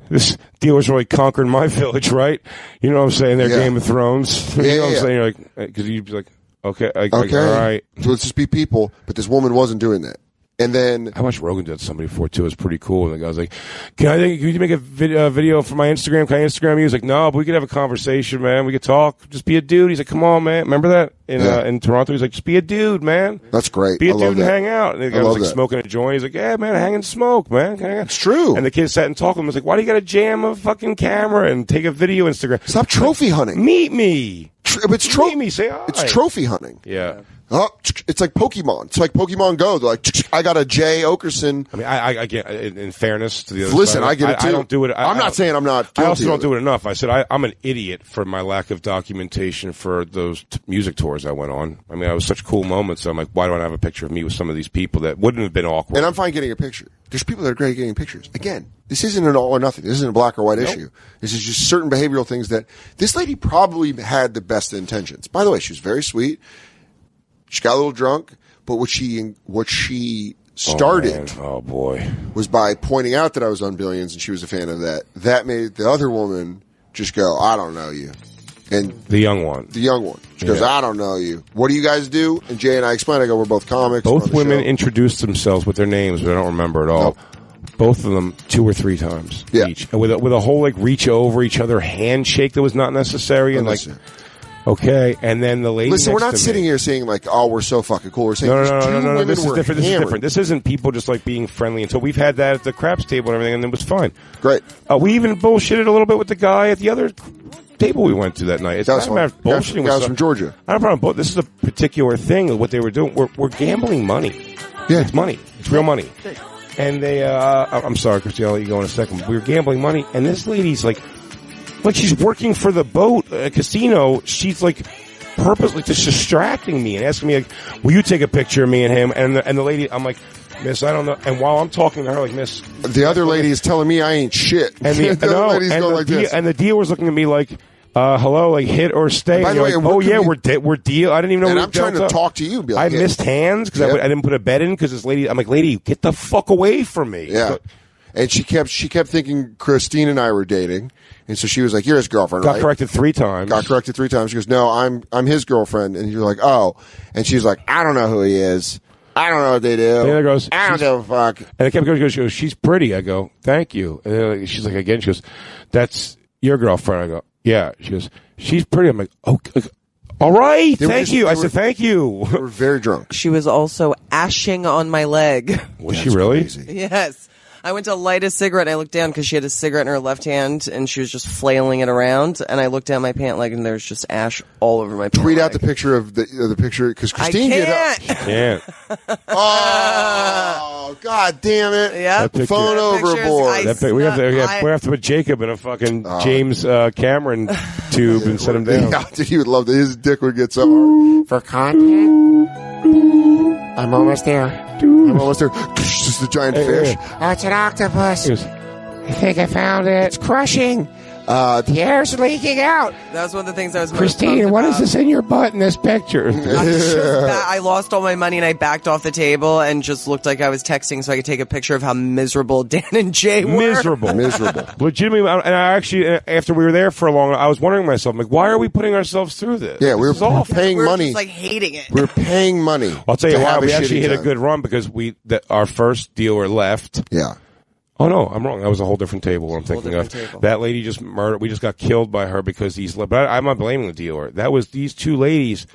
this deal was really conquering my village, right? You know what I'm saying? They're Game of Thrones. You know what I'm saying? You're like, because you'd be like, okay, like, all right. So let's just be people. But this woman wasn't doing that. And then I watched Rogan did somebody before too. It was pretty cool. And the guy was like, can you make a video for my Instagram? Can I Instagram you? He's like, no, but we could have a conversation, man. We could talk. Just be a dude. He's like, come on, man. Remember that in Toronto? He's like, just be a dude, man. That's great. Be a I dude love and that. hang out. And the guy was like smoking a joint. He's like, yeah, man, hang and smoke, man. It's true. And the kid sat and talked to him. He was like, why do you got to jam a fucking camera and take a video Instagram? Stop trophy hunting. Meet me. Meet me. Say hi. It's trophy hunting. Yeah. Oh, it's like Pokemon. It's like Pokemon Go. They're like, I got a Jay Oakerson. I mean, I get, in fairness to the other Listen, side, I get it too. I don't do it. I'm not saying I'm not guilty. I also don't of do it enough. I said I'm an idiot for my lack of documentation for those music tours I went on. I mean, I was such cool moments. So I'm like, why don't I have a picture of me with some of these people that wouldn't have been awkward? And I'm fine getting a picture. There's people that are great at getting pictures. Again, this isn't an all or nothing. This isn't a black or white issue. This is just certain behavioral things that this lady probably had the best intentions. By the way, she was very sweet. She got a little drunk, but what she started oh boy, was by pointing out that I was on Billions and she was a fan of that. That made the other woman just go, I don't know you. And the young one. She goes, I don't know you. What do you guys do? And Jay and I explained, I go, we're both comics. Both women introduced themselves with their names, but I don't remember at all. Both of them 2 or 3 times each. And with a whole like reach over each other handshake that was not necessary and like okay, and then the lady. Listen, next we're not to sitting me, here saying like, "Oh, we're so fucking cool." We're saying no. women This is were different. This is hammered. different. This isn't people just like being friendly until we've had that at the craps table and everything, and it was fine. Great. We even bullshitted a little bit with the guy at the other table we went to that night. It's not a matter of bullshitting. Guys from Georgia. I don't have a problem. This is a particular thing of what they were doing. We're gambling money. Yeah, it's money. It's real money. And they, I'm sorry, Christy, I'll let you go in a second. We were gambling money, and this lady's like she's working for the boat casino. She's like purposely just distracting me and asking me, like, will you take a picture of me and him? And the lady, I'm like, miss, I don't know. And while I'm talking to her, like, miss. The other lady is telling me I ain't shit. And the other lady's going like this. And the dealer was looking at me like, hello, like hit or stay. By And the way, like, we're deal. I didn't even know. And we I'm trying to talk to you. Be like, I missed hands because I didn't put a bet in because this lady. I'm like, lady, get the fuck away from me. Yeah. So, and she kept thinking Christine and I were dating, and so she was like, "You're his girlfriend." Got corrected 3 times. Got corrected 3 times. She goes, "No, I'm his girlfriend." And you're like, "Oh," and she's like, "I don't know who he is. I don't know what they do. And the other goes, I don't give a fuck." And I kept going. She goes, "She's pretty." I go, "Thank you." And then she's like, again, she goes, "That's your girlfriend." I go, "Yeah." She goes, "She's pretty." I'm like, "Okay." All right, thank you. I said, thank you. They were very drunk. She was also ashing on my leg. Was she really? Yes. I went to light a cigarette, and I looked down because she had a cigarette in her left hand, and she was just flailing it around. And I looked down my pant leg, and there was just ash all over my pant Tweet leg. out the picture of the picture because Christine did. Can't. Oh, God damn it! Yeah, phone overboard. We have to put Jacob in a fucking James Cameron tube and set him down. Yeah, he would love that. His dick would get so hard. For content, I'm almost there. I'm almost there. Just a giant fish. Oh, it's an octopus. I think I found it. It's crushing. The air's leaking out. That was one of the things I was most Christine, bummed what about. is this in your butt in this picture? I lost all my money and I backed off the table and just looked like I was texting so I could take a picture of how miserable Dan and Jay were. Miserable. Legitimately, and I actually, after we were there for a long, I was wondering to myself, like, why are we putting ourselves through this? Yeah, we were paying we were money. just like hating it. We were paying money. I'll tell you to why. have We a actually shitty hit a time. good run because our first dealer left. Yeah. Oh no, I'm wrong. That was a whole different table. What I'm thinking of. different table. That lady just murdered. We just got killed by her because these. But I'm not blaming the dealer. That was these two ladies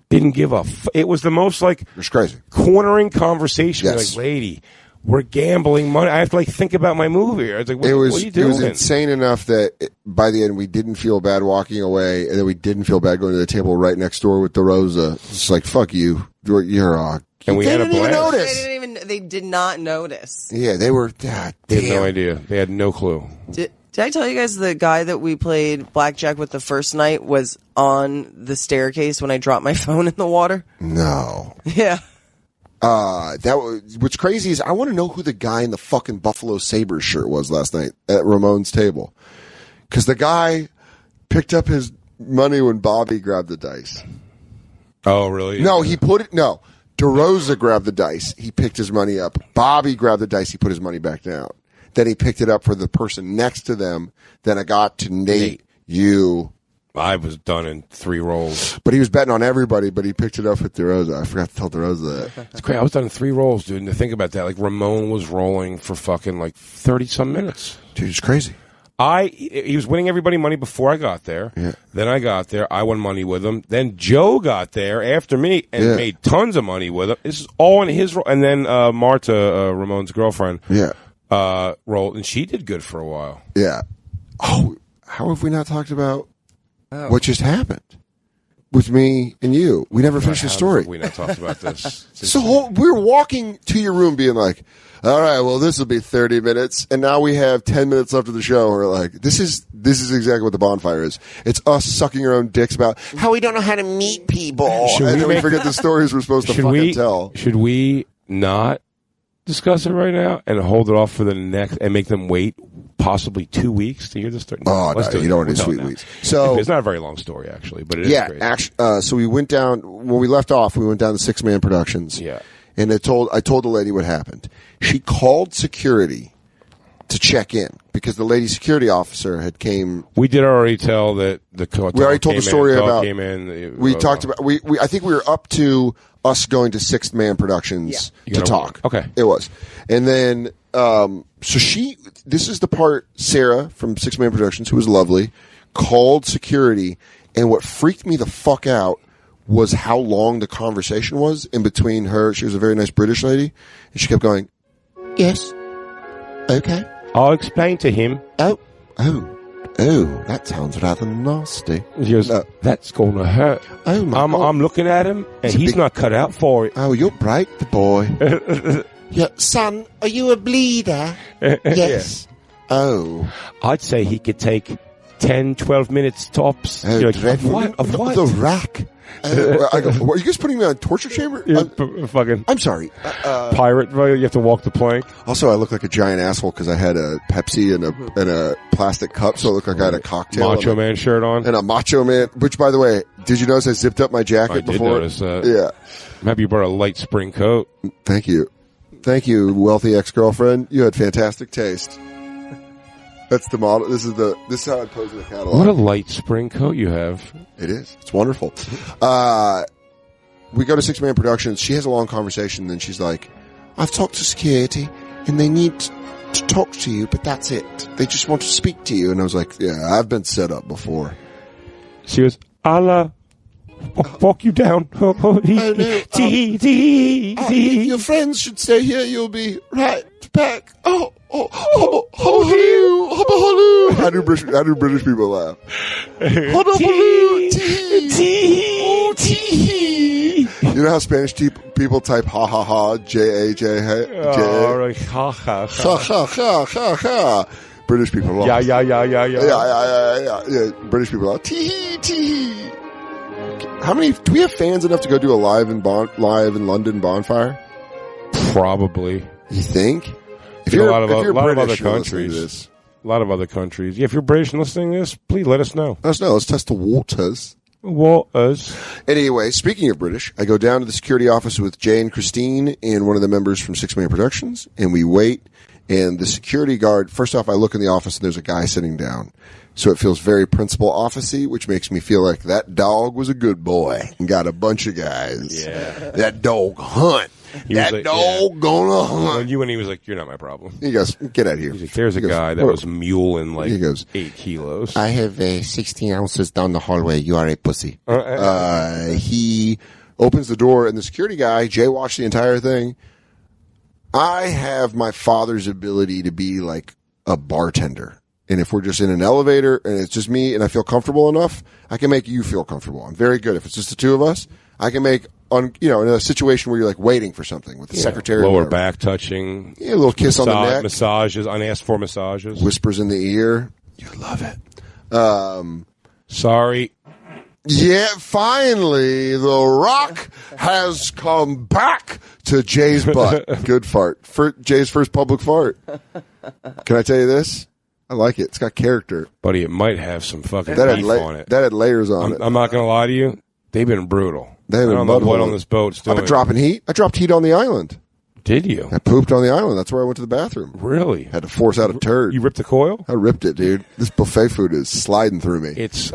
didn't give a. It was the most like it's crazy cornering conversation. Yes. Like, lady, we're gambling money. I have to like think about my movie. I was like, what are you doing? It was insane enough that by the end we didn't feel bad walking away, and then we didn't feel bad going to the table right next door with DeRosa. It's like, fuck you. You're and we they had a didn't even blast. notice. They did not notice. Yeah, they were. God, They had no idea. They had no clue. Did I tell you guys the guy that we played blackjack with the first night was on the staircase when I dropped my phone in the water? No. Yeah. What's crazy is I want to know who the guy in the fucking Buffalo Sabres shirt was last night at Ramon's table. Because the guy picked up his money when Bobby grabbed the dice. Oh, really? No, he put it. No, DeRosa grabbed the dice. He picked his money up. Bobby grabbed the dice. He put his money back down. Then he picked it up for the person next to them. Then I got to Nate. You. I was done in 3 rolls. But he was betting on everybody, but he picked it up with DeRosa. I forgot to tell DeRosa that. It's crazy. I was done in 3 rolls, dude. And to think about that, like Ramon was rolling for fucking like 30-some minutes. Dude, it's crazy. He was winning everybody money before I got there. Yeah. Then I got there. I won money with him. Then Joe got there after me and made tons of money with him. This is all in his role. And then Marta, Ramon's girlfriend, rolled, and she did good for a while. Yeah. Oh, how have we not talked about what just happened with me and you? We never finished the story. We not talked about this. So we were walking to your room being like, all right, well, this will be 30 minutes. And now we have 10 minutes left of the show. We're like, this is exactly what the bonfire is. It's us sucking our own dicks about how we don't know how to meet people. And then we forget the stories we're supposed to fucking tell. Should we not discuss it right now and hold it off for the next and make them wait possibly 2 weeks to hear the story? No, you don't want to do sweet weeks. So it's not a very long story, actually, but it is great. Actually, so we went down, when we left off, we went down to 6-Man Productions. Yeah. And I told the lady what happened. She called security to check in because the lady security officer had came. We did already tell that the we already told the story about. Came in, we talked about. I think we were up to us going to 6-Man Productions to talk. Okay, it was, and then so she. This is the part Sarah from 6-Man Productions, who was lovely, called security, and what freaked me the fuck out was how long the conversation was in between her. She was a very nice British lady, and she kept going, yes, okay. I'll explain to him. Oh, that sounds rather nasty. He goes, that's going to hurt. Oh, my God. I'm looking at him, and he's not cut out for it. Oh, you'll break the boy. Yeah, son, are you a bleeder? Yes. Oh. I'd say he could take 10, 12 minutes tops. Oh, like, dreadful. Of what? The rack. I go, are you guys putting me on a torture chamber? Yeah, I'm sorry. Pirate, you have to walk the plank. Also, I look like a giant asshole because I had a Pepsi and a plastic cup, so I look like I had a cocktail. Macho Man shirt on. And a Macho Man, which, by the way, did you notice I zipped up my jacket before? I did notice that. Yeah. I'm happy you brought a light spring coat. Thank you. Thank you, wealthy ex-girlfriend. You had fantastic taste. That's the model. This is how it pose in the catalog. What a light spring coat you have. It is. It's wonderful. We go to 6-Man Productions. She has a long conversation, and then she's like, I've talked to security, and they need to talk to you, but that's it. They just want to speak to you. And I was like, yeah, I've been set up before. She goes, I'll walk you down. Your friends should stay here. You'll be right back. How do British people laugh? You know how Spanish people type ha ha ha, J-A-J, ha ha ha. British people laugh. Yeah. British people laugh. Tee. How many? Do we have fans enough to go do a live in London bonfire? Probably. You think? If you're a lot of other countries. A lot of other countries. Yeah, if you're British and listening to this, please let us know. Let us know. Let's test the waters. Anyway, speaking of British, I go down to the security office with Jay and Christine and one of the members from 6-Man Productions, and we wait. And the security guard, first off, I look in the office and there's a guy sitting down. So it feels very principal office-y, which makes me feel like that dog was a good boy and got a bunch of guys. Yeah. That dog hunt. He was That like, dog gonna hunt. When you and he was like, "You're not my problem." He goes, "Get out of here." He's like, "There's a guy that was muling like 8 kilos." I have 16 ounces down the hallway. You are a pussy. He opens the door, and the security guy, Jay, watched the entire thing. I have my father's ability to be like a bartender. And if we're just in an elevator and it's just me and I feel comfortable enough, I can make you feel comfortable. I'm very good. If it's just the two of us, I can make, in a situation where you're like waiting for something with the secretary. Lower back touching. Yeah, a little kiss on the neck. Massages, unasked for massages. Whispers in the ear. You love it. Sorry. Yeah, finally, The Rock has come back to Jay's butt. Good fart. Jay's first public fart. Can I tell you this? I like it. It's got character. Buddy, it might have some fucking beef on it. That had layers on it. I'm not going to lie to you. They've been brutal. They've been I don't know what on this boat's doing. I've been dropping heat. I dropped heat on the island. Did you? I pooped on the island. That's where I went to the bathroom. Really? Had to force out a turd. You ripped the coil? I ripped it, dude. This buffet food is sliding through me. It's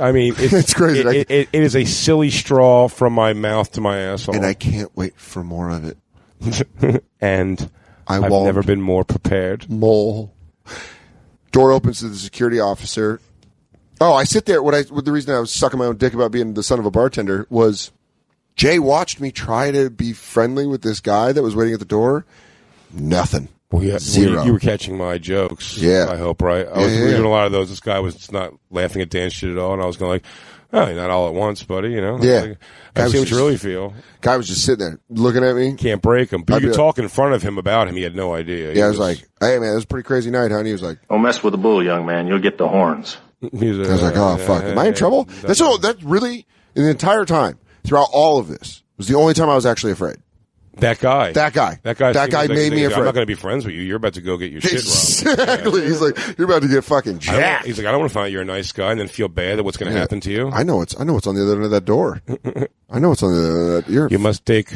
crazy. It is a silly straw from my mouth to my asshole. And I can't wait for more of it. And I've never been more prepared. Mole. Door opens to the security officer. Oh, I sit there. The reason I was sucking my own dick about being the son of a bartender was Jay watched me try to be friendly with this guy that was waiting at the door. Nothing. Zero. You were catching my jokes. Yeah. I hope, right? I was doing a lot of those. This guy was just not laughing at Dan shit at all, and I was going like, "Oh, not all at once, buddy." Yeah. Like, I see what you really feel. Guy was just sitting there looking at me. Can't break him. But you could talk in front of him about him. He had no idea. I was like, "Hey, man, this was a pretty crazy night, honey." He was like, "Don't mess with the bull, young man. You'll get the horns." I was like, "Oh, fuck. Am I in trouble?" That's really, in the entire time, throughout all of this, was the only time I was actually afraid. That guy made me afraid. I'm not going to be friends with you. You're about to go get your shit robbed. Exactly. Yeah. He's like, you're about to get fucking jacked. He's like, I don't want to find out you're a nice guy and then feel bad at what's going to happen to you. I know what's on the other end of that door. I know what's on the other end of that. You must take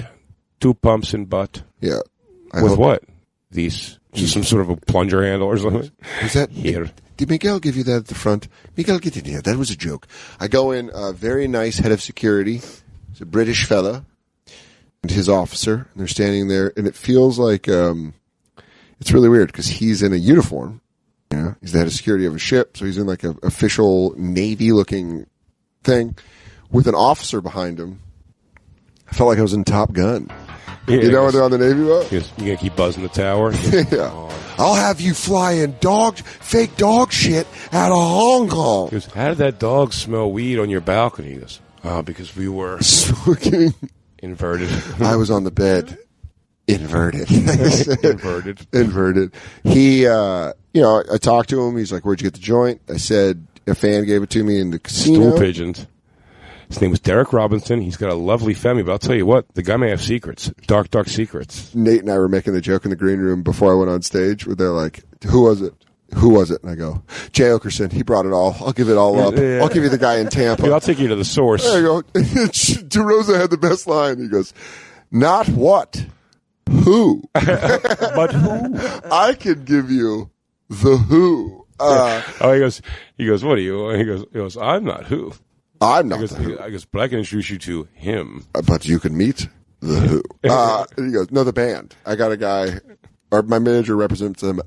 2 pumps in butt. Yeah. With what? These? Just some sort of a plunger handle or something? Is that here? Did Miguel give you that at the front? Miguel, get in here. That was a joke. I go in, very nice head of security. He's a British fella. And his officer, and they're standing there, and it feels like it's really weird because he's in a uniform. He's the head of security of a ship, so he's in like an official Navy-looking thing with an officer behind him. I felt like I was in Top Gun. Yeah, you know when they're on the Navy boat? You gonna keep buzzing the tower? Yeah. I'll have you flying fake dog shit out of Hong Kong. He goes, how did that dog smell weed on your balcony? He goes, because we were smoking. Inverted. I was on the bed. Inverted. Inverted. He, I talked to him. He's like, "Where'd you get the joint?" I said, "A fan gave it to me in the casino." Stool pigeons. His name was Derek Robinson. He's got a lovely family, but I'll tell you what, the guy may have secrets. Dark, dark secrets. Nate and I were making the joke in the green room before I went on stage where they're like, "Who was it? Who was it?" And I go, "Jay Oakerson. He brought it all. I'll give it all up. Yeah. I'll give you the guy in Tampa. Dude, I'll take you to the source." There you go. DeRosa had the best line. He goes, "Not what, who, but who? I can give you the who." He goes, "What are you?" He goes, "I'm not who. I'm not the who." I guess, but I can introduce you to him. But you can meet the who. And he goes, "No, the band. I got a guy, or my manager represents them."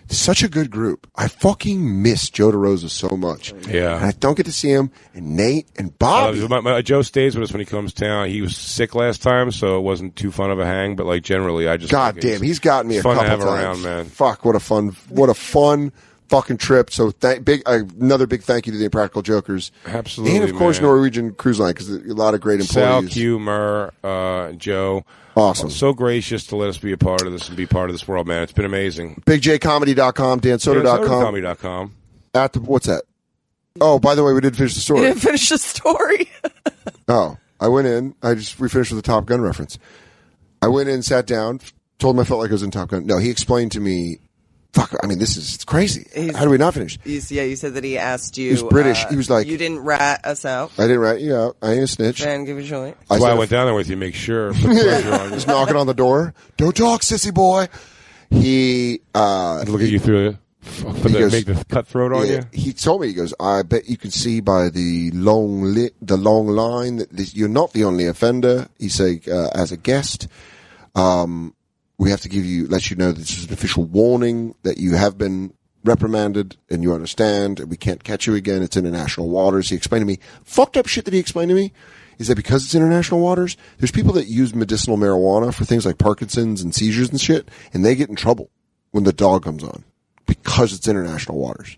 Such a good group. I fucking miss Joe DeRosa so much. Yeah. And I don't get to see him, and Nate and Bobby. Joe stays with us when he comes down. He was sick last time, so it wasn't too fun of a hang, but like generally I just God damn, he's gotten me a couple times. times. Around, man. Fuck, what a fun fucking trip. So another big thank you to the Impractical Jokers. Absolutely. And of course Norwegian Cruise Line, because a lot of great employees. Sal, Q, Murr, Joe. Awesome. So gracious to let us be a part of this and be part of this world, man. It's been amazing. BigJComedy.com, DanSoder.com. DanSoderComedy.com. What's that? Oh, by the way, we didn't finish the story. You didn't finish the story. Oh, I went in. We finished with a Top Gun reference. I went in, sat down, told him I felt like I was in Top Gun. No, he explained to me, fuck, I mean, it's crazy. How do we not finish? You said that he asked you. He was British. He was like, you didn't rat us out. I didn't rat you out. I ain't a snitch. And give a joint. That's why I went down there with you, make sure. Just knocking on the door. Don't talk, sissy boy. He, look at you through it. Make the cutthroat on you. He told me, he goes, "I bet you can see by the long line that you're not the only offender." He said, "As a guest, We have to let you know this is an official warning that you have been reprimanded and you understand and we can't catch you again. It's international waters. He explained to me, fucked up shit that he explained to me is that because it's international waters, there's people that use medicinal marijuana for things like Parkinson's and seizures and shit, and they get in trouble when the dog comes on because it's international waters.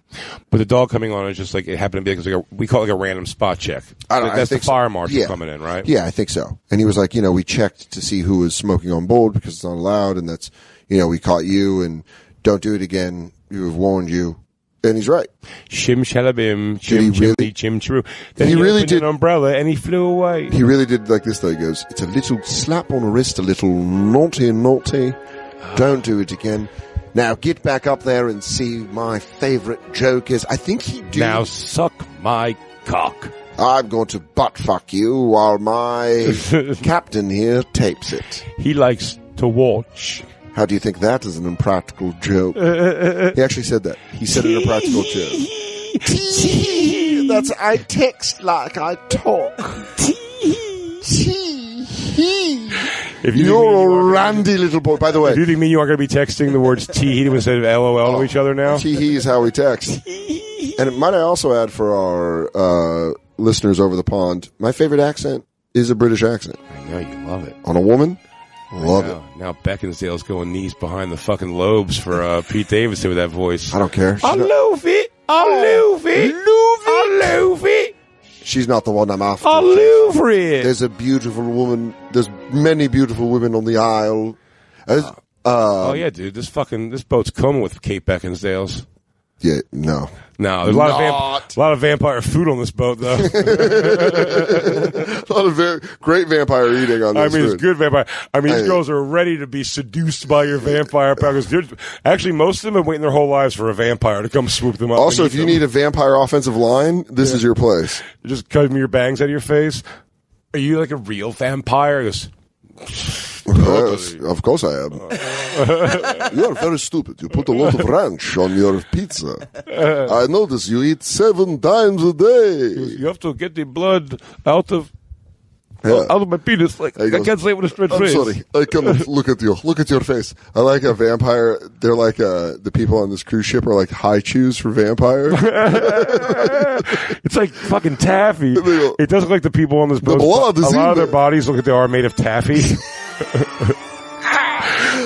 But the dog coming on is just like, it happened to be like we call it like a random spot check. That's the fire marshal coming in, right? Yeah, I think so. And he was like, we checked to see who was smoking on board because it's not allowed, and that's, we caught you, and don't do it again. We have warned you. And he's right. Shim shalabim, chim chimney, chim chiroo. Then he really did an umbrella and he flew away. He really did like this though. He goes, it's a little slap on the wrist, a little naughty. Don't do it again. Now get back up there and see my favorite jokers. I think he did. Now suck my cock. I'm going to butt fuck you while my captain here tapes it. He likes to watch. How do you think that is an impractical joke? He actually said that. He said an impractical joke. That's I text like I talk. You're a randy little boy. By the way, if you think me and you are going to be texting the words tee instead of LOL to each other now? Tee is how we text. And might I also add for our listeners over the pond, my favorite accent is a British accent. I know you love it. On a woman? Love it. Now Beckinsale's going knees behind the fucking lobes for Pete Davidson with that voice. I don't care. I love it. I love it. She's not the one I'm after. I love it. There's a beautiful woman. There's many beautiful women on the aisle. Oh yeah, dude. This boat's coming with Kate Beckinsale's. Yeah, no. No, there's a lot of vampire food on this boat, though. A lot of great vampire eating on this it's good vampire. These girls are ready to be seduced by your vampire powers. Actually, most of them have been waiting their whole lives for a vampire to come swoop them up. Also, if you need a vampire offensive line, this is your place. Just cutting your bangs out of your face. Are you like a real vampire? Yes, of course I am. You are very stupid. You put a lot of ranch on your pizza. I notice you eat 7 times a day. You have to get the blood out of my penis. Like I can't say it with a straight face. I'm sorry. I cannot look at you. Look at your face. I like a vampire. They're like the people on this cruise ship are like high chews for vampire. It's like fucking taffy. It doesn't look like the people on this boat. A lot of their bodies look like they are made of taffy.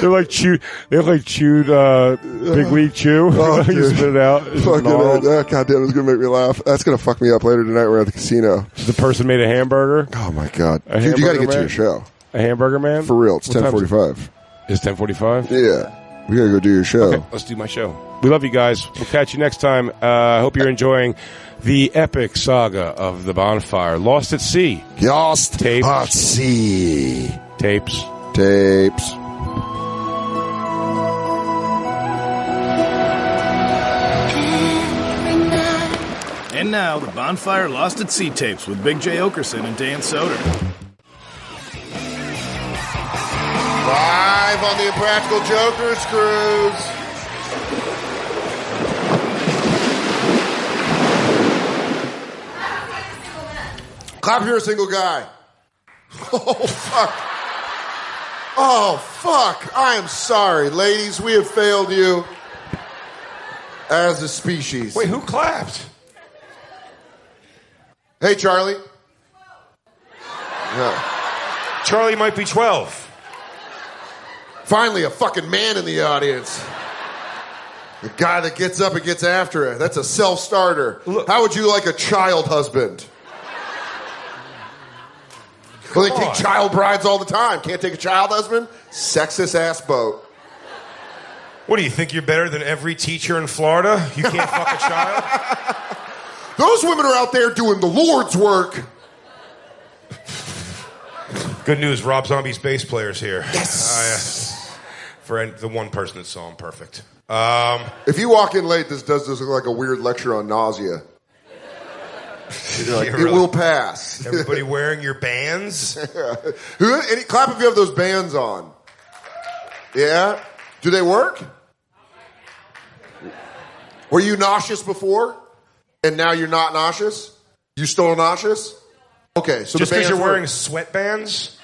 They're like chewed. They look like chewed big league chew. Oh, you spit it out. God damn, it's gonna make me laugh. That's gonna fuck me up later tonight. We're at the casino. The person made a hamburger. Oh my god, dude, you gotta get to your show. A hamburger man for real. It's 10:45. It's 10:45. Yeah, we gotta go do your show. Okay, let's do my show. We love you guys. We'll catch you next time. I hope you're enjoying the epic saga of the Bonfire. Lost at Sea. Lost Tapes. at Sea. Tapes. And now, the Bonfire Lost at Sea tapes with Big J. Oakerson and Dan Soder. Live on the Impractical Jokers Cruise. Clap if you're a single guy. Oh, fuck. Oh, fuck. I am sorry. Ladies, we have failed you as a species. Wait, who clapped? Hey, Charlie. No. Charlie might be 12. Finally, a fucking man in the audience. The guy that gets up and gets after it. That's a self-starter. How would you like a child husband? Well, they take child brides all the time. Can't take a child husband? Sexist ass boat. What do you think? You're better than every teacher in Florida? You can't fuck a child? Those women are out there doing the Lord's work. Good news, Rob Zombie's bass player's here. Yes. For the one person that saw him, perfect. If you walk in late, this does look like a weird lecture on nausea. Like, it will pass. Everybody wearing your bands? Clap if you have those bands on. Yeah? Do they work? Were you nauseous before? And now you're not nauseous? You still nauseous? Okay, so just because you're wearing sweatbands?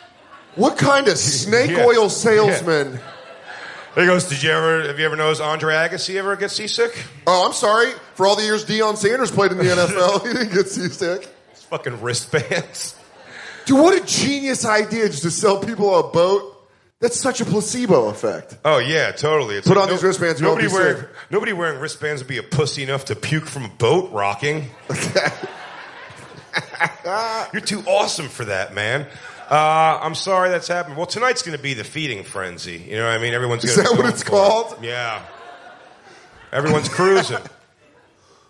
What kind of snake oil salesman? He goes, have you ever noticed Andre Agassi ever get seasick? Oh, I'm sorry. For all the years Deion Sanders played in the NFL, he didn't get seasick. It's fucking wristbands. Dude, what a genius idea just to sell people a boat. That's such a placebo effect. Oh, yeah, totally. It's Put on these wristbands, you won't be sick. Nobody wearing wristbands would be a pussy enough to puke from a boat rocking. You're too awesome for that, man. I'm sorry that's happened. Well, tonight's going to be the feeding frenzy. You know what I mean? Everyone's Is going to that what it's called? Yeah. Everyone's cruising.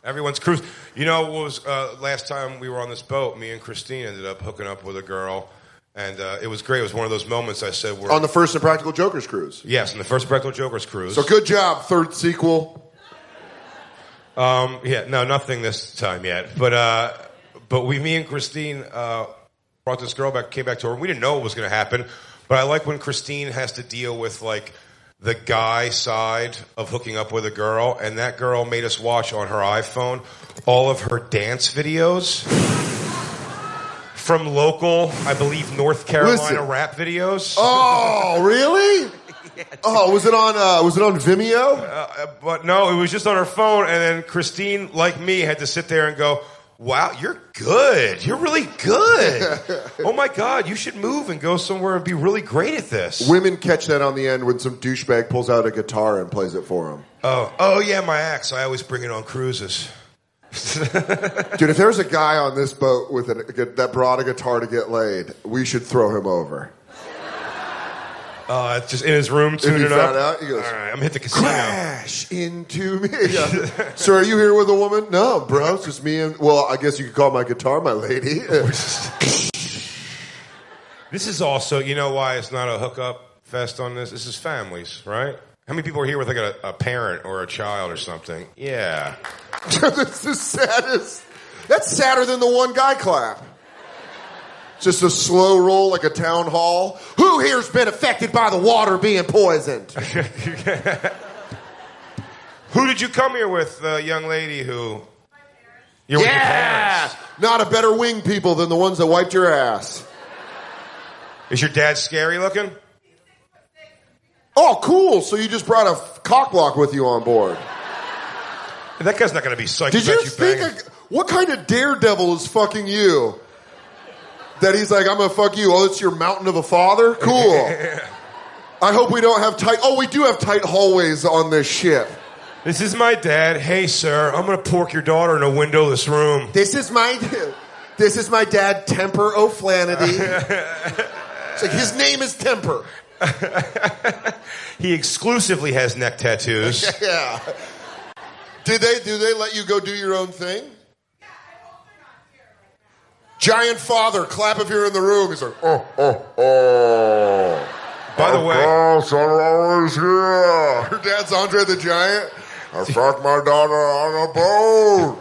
Everyone's cruising. You know, what was last time we were on this boat, me and Christine ended up hooking up with a girl, and it was great. It was one of those moments I said we're... On the first Impractical Jokers Cruise. Yes, on the first Impractical Jokers Cruise. So good job, third sequel. Yeah, no, nothing this time yet. But me and Christine brought this girl back, came back to her, and we didn't know what was going to happen. But I like when Christine has to deal with, like, the guy side of hooking up with a girl, and that girl made us watch on her iPhone all of her dance videos from local, I believe, North Carolina rap videos. Oh, really? Oh, was it on Vimeo? But no, it was just on her phone, and then Christine, like me, had to sit there and go, wow, you're good. You're really good. Oh, my God, you should move and go somewhere and be really great at this. Women catch that on the end when some douchebag pulls out a guitar and plays it for them. Oh, yeah, my axe. I always bring it on cruises. Dude, if there's a guy on this boat with that brought a guitar to get laid, we should throw him over. Just in his room, tuning it up. Out, he goes, all right, I'm hit the casino. Crash into me. Yeah. Sir, are you here with a woman? No, bro, it's just me and... Well, I guess you could call my guitar my lady. This is also... You know why it's not a hookup fest on this? This is families, right? How many people are here with like a parent or a child or something? Yeah. That's the saddest. That's sadder than the one guy clap. Just a slow roll like a town hall. Who here's been affected by the water being poisoned? Who did you come here with, young lady who... You're with your parents? Not a better wing people than the ones that wiped your ass. Is your dad scary looking? Oh, cool. So you just brought a cock block with you on board. That guy's not going to be psyched Did about you think... What kind of daredevil is fucking you? That he's like, I'm going to fuck you. Oh, it's your mountain of a father? Cool. I hope we don't have tight... Oh, we do have tight hallways on this ship. This is my dad. Hey, sir, I'm going to pork your daughter in a windowless room. This is my dad, Temper O'Flanity. It's like, his name is Temper. He exclusively has neck tattoos. Yeah. Do they let you go do your own thing? Giant father, clap if you're in the room. He's like, oh. By the way, always here. Your dad's Andre the Giant. I fucked my daughter on a boat.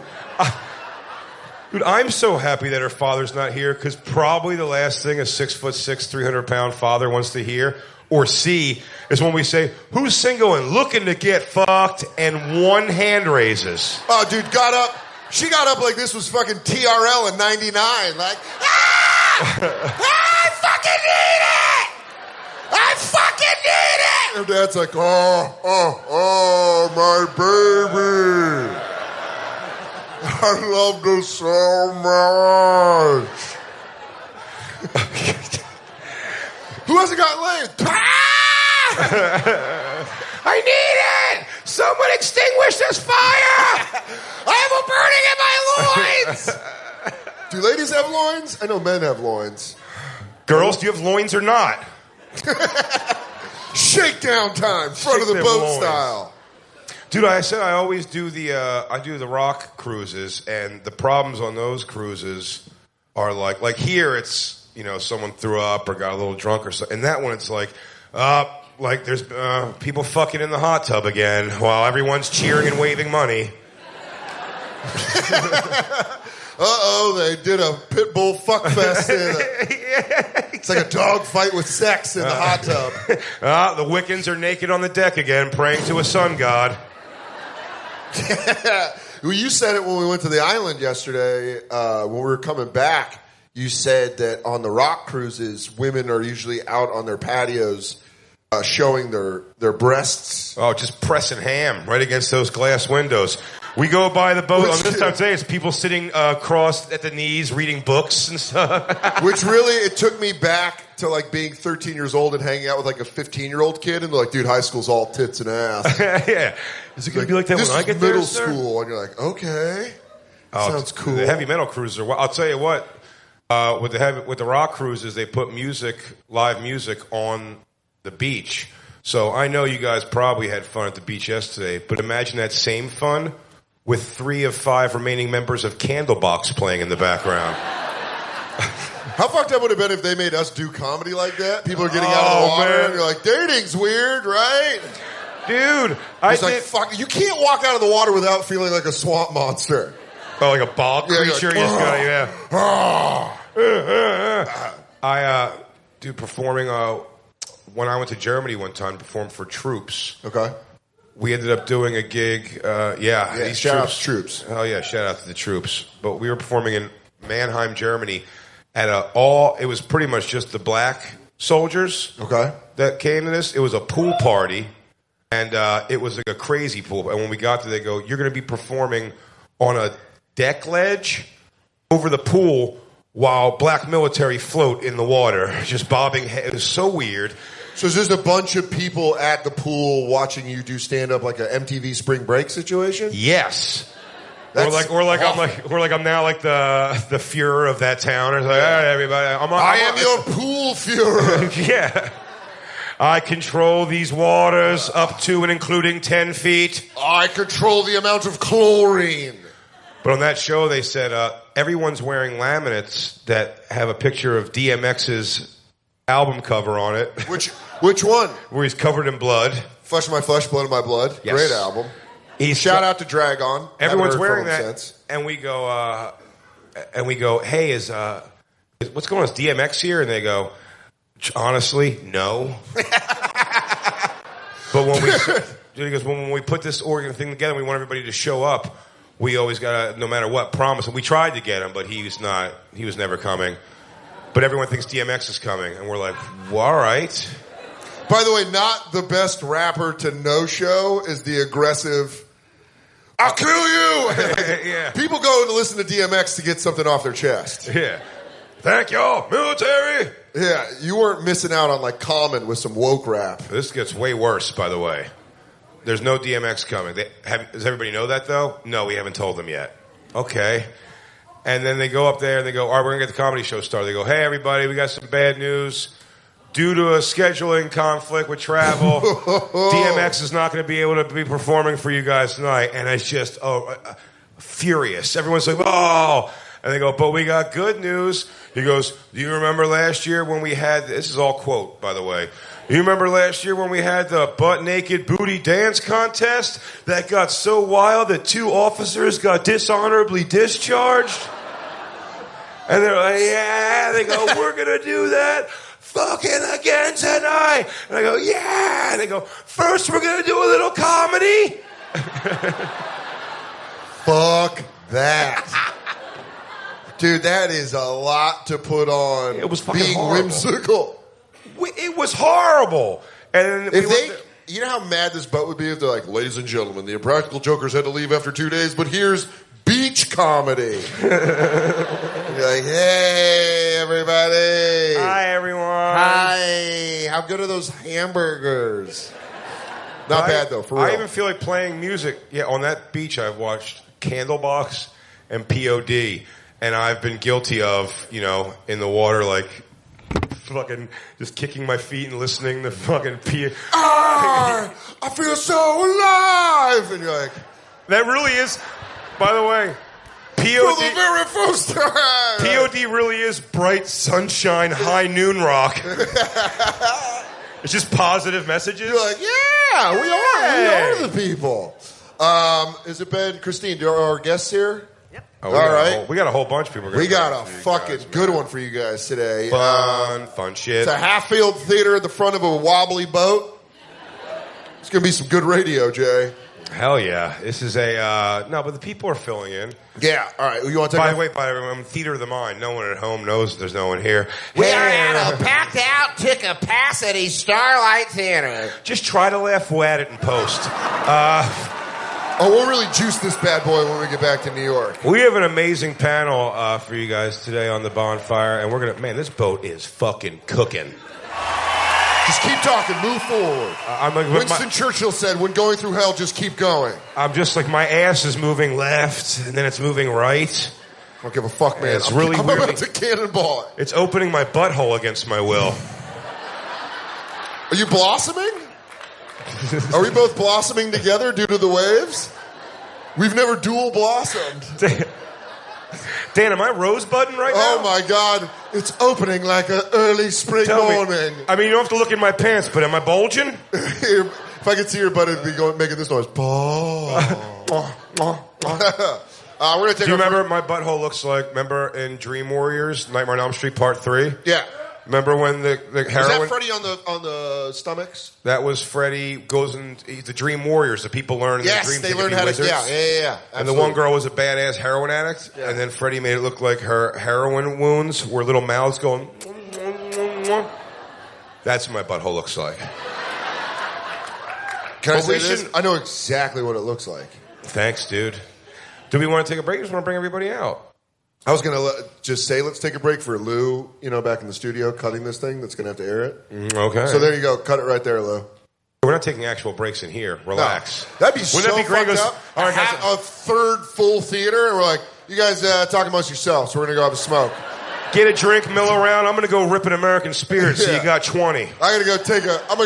Dude, I'm so happy that her father's not here because probably the last thing a 6'6", 300-pound father wants to hear or see is when we say, "Who's single and looking to get fucked?" and one hand raises. Oh, dude, she got up like this was fucking TRL in 99. Like, I fucking need it! I fucking need it! Her dad's like, oh, my baby. I love this so much. Who hasn't got laid? I need it! Someone extinguish this fire! I have a burning in my loins! Do ladies have loins? I know men have loins. Girls, do you have loins or not? Shakedown time, front of the boat loins. style. Dude, I said I always do the rock cruises, and the problems on those cruises are like here it's, someone threw up or got a little drunk or something. And that one it's like there's people fucking in the hot tub again while everyone's cheering and waving money. They did a pit bull fuck fest. It's like a dog fight with sex in the hot tub. The Wiccans are naked on the deck again, praying to a sun god. Well, you said it when we went to the island yesterday. When we were coming back, you said that on the rock cruises, women are usually out on their patios showing their breasts. Oh, just pressing ham right against those glass windows. We go by the boat on this time today. It's people sitting crossed at the knees reading books and stuff. Which really, it took me back to like being 13 years old and hanging out with like a 15-year-old kid, and they're like, dude, high school's all tits and ass. Yeah. Is it going to be like that when I get there? Middle school, and you're like, okay, sounds cool. The heavy metal cruiser. Well, I'll tell you what. With the rock cruises, they put live music on the beach. So I know you guys probably had fun at the beach yesterday, but imagine that same fun with 3 of 5 remaining members of Candlebox playing in the background. How fucked up would it have been if they made us do comedy like that? People are getting out of the water, man. and you're like, dating's weird, right? Dude, fuck, you can't walk out of the water without feeling like a swamp monster. Oh, like a bog creature? Performing, when I went to Germany one time, performed for Troops. Okay. We ended up doing a gig, these shout out to Troops. Oh yeah, shout out to the Troops. But we were performing in Mannheim, Germany, at it was pretty much just the black soldiers that came to this. It was a pool party, and it was like a crazy pool. And when we got there, they go, you're going to be performing on a deck ledge over the pool while black military float in the water, just bobbing. It was so weird. So is this a bunch of people at the pool watching you do stand-up like an MTV Spring Break situation? Yes. I'm now like the Fuhrer of that town. It's like, all right, everybody. I am your pool Fuhrer. Yeah. I control these waters up to and including 10 feet. I control the amount of chlorine. But on that show, they said everyone's wearing laminates that have a picture of DMX's album cover on it. Which one? Where he's covered in blood. Flesh of my flesh, blood of my blood. Yes. Great album. Shout out to Dragon. Everyone's wearing that, and we go, hey, is what's going on? Is DMX here? And they go, honestly, no. But when we put this organ thing together, we want everybody to show up. We always gotta, no matter what, promise. And we tried to get him, but he was never coming. But everyone thinks DMX is coming, and we're like, well, all right. By the way, not the best rapper to no-show is the aggressive, I'll kill you! Yeah. People go to listen to DMX to get something off their chest. Yeah. Thank y'all, military! Yeah, you weren't missing out on like Common with some woke rap. This gets way worse, by the way. There's no DMX coming. Does everybody know that, though? No, we haven't told them yet. Okay. And then they go up there and they go, all right, we're going to get the comedy show started. They go, hey, everybody, we got some bad news. Due to a scheduling conflict with travel, DMX is not going to be able to be performing for you guys tonight. And it's just furious. Everyone's like, oh. And they go, but we got good news. He goes, do you remember last year when we had, this is all quote, by the way. You remember last year when we had the butt-naked booty dance contest that got so wild that 2 officers got dishonorably discharged? And they're like, yeah. They go, we're going to do that fucking again tonight. And I go, yeah. And they go, first we're going to do a little comedy. Fuck that. Dude, that is a lot to put on. It was fucking being horrible. Whimsical. It was horrible. And you know how mad this boat would be if they're like, ladies and gentlemen, the Impractical Jokers had to leave after 2 days, but here's beach comedy. You're like, hey, everybody. Hi, everyone. Hi. How good are those hamburgers? Not bad, though, for real. I even feel like playing music. Yeah, on that beach, I've watched Candlebox and POD, and I've been guilty of, in the water, like, fucking just kicking my feet and listening to fucking I feel so alive! And you're like... That really is, by the way, POD... For the very first time! POD really is bright sunshine, high noon rock. It's just positive messages. You're like, yeah, we are the people. Has it been, Christine, are our guests here? Oh, all right. We got a whole bunch of people. We got a fucking good one for you guys today. Fun shit. It's a half-field theater at the front of a wobbly boat. It's going to be some good radio, Jay. Hell yeah. This is a, no, but the people are filling in. Yeah, all right. You want to take By the way, I'm Theater of the Mind. No one at home knows there's no one here. We are at a packed out to capacity Starlight Theater. Just try to laugh at it in post. We'll really juice this bad boy when we get back to New York. We have an amazing panel for you guys today on the Bonfire, and we're going to, man, this boat is fucking cooking. Just keep talking, move forward. Winston Churchill said, when going through hell, just keep going. I'm just like, my ass is moving left, and then it's moving right. I don't give a fuck, man. It's really I'm weird. about to cannonball it. It's opening my butthole against my will. Are you blossoming? Are we both blossoming together due to the waves? We've never dual blossomed. Dan, am I rosebudding right now? Oh my God, it's opening like an early spring morning. I mean, you don't have to look in my pants, but am I bulging? If I could see your butt, it'd be making this noise. We're gonna take. Do you remember what my butthole looks like? Remember in Dream Warriors, Nightmare on Elm Street Part 3? Yeah. Remember when the heroin? Was that Freddy on the stomachs? That was Freddy goes in the Dream Warriors. The people learn in yes, the dreams they learn how wizards. to. Yeah. Absolutely. And the one girl was a badass heroin addict, and then Freddy made it look like her heroin wounds were little mouths going. That's what my butthole looks like. Can I say this? I know exactly what it looks like. Thanks, dude. Do we want to take a break or just want to bring everybody out? I was going to just say, let's take a break for Lou, back in the studio, cutting this thing that's going to have to air it. Okay. So there you go. Cut it right there, Lou. We're not taking actual breaks in here. Relax. No, that'd be so Wouldn't that be great? fucked up. All right, guys. A third full theater, and we're like, you guys talk amongst yourselves. We're going to go have a smoke. Get a drink, mill around. I'm going to go rip an American Spirit, so you got 20. I'm going to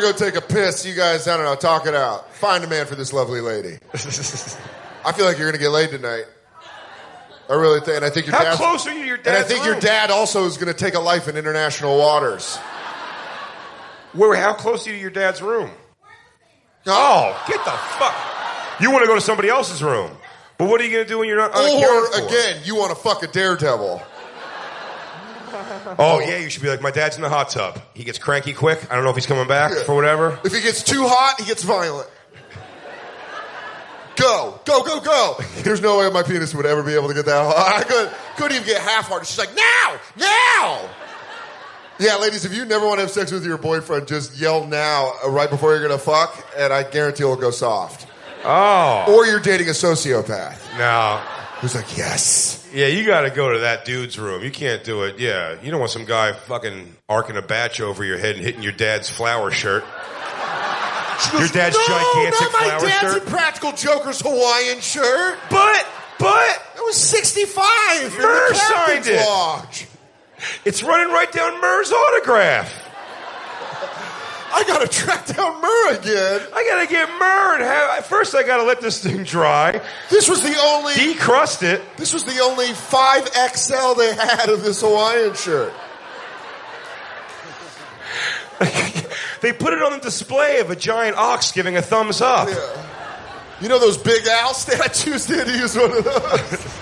go take a piss. You guys, I don't know, talk it out. Find a man for this lovely lady. I feel like you're going to get laid tonight. I really think, and I think your How close are you to your dad's And I think your dad also is going to take a life in international waters. How close are you to your dad's room? Oh, get the fuck. You want to go to somebody else's room. But what are you going to do when you're not Or, again, you want to fuck a daredevil. Oh, yeah, you should be like, my dad's in the hot tub. He gets cranky quick. I don't know if he's coming back for whatever. If he gets too hot, he gets violent. Go, go, go, go. There's no way my penis would ever be able to get that hard. I couldn't even get half hard. She's like, now! Yeah, ladies, if you never want to have sex with your boyfriend, just yell now right before you're going to fuck, and I guarantee it'll go soft. Oh. Or you're dating a sociopath. No. Who's like, yes. Yeah, you got to go to that dude's room. You can't do it. Yeah, you don't want some guy fucking arcing a batch over your head and hitting your dad's flower shirt. Goes, your dad's gigantic not my flower dad's shirt. Impractical Jokers Hawaiian shirt. But it was 65. Murr signed it. Lodge. It's running right down Murr's autograph. I gotta track down Murr again. I gotta get Murr. First, I gotta let this thing dry. This was the only decrust it. This was the only 5XL they had of this Hawaiian shirt. They put it on the display of a giant ox giving a thumbs up. Yeah. You know those Big Al statues? They had to use one of those.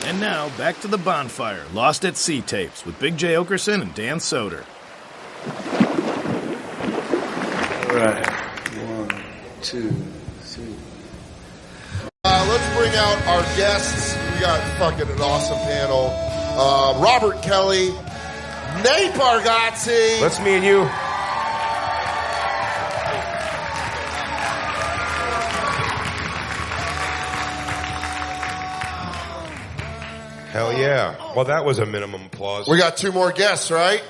And now, back to the Bonfire, Lost at Sea tapes with Big J. Oakerson and Dan Soder. All right. 1, 2, 3. Let's bring out our guests. We got fucking an awesome panel. Robert Kelly, Nate Bargatze. That's me and you. Hell yeah. Well, that was a minimum applause. We got 2 more guests, right?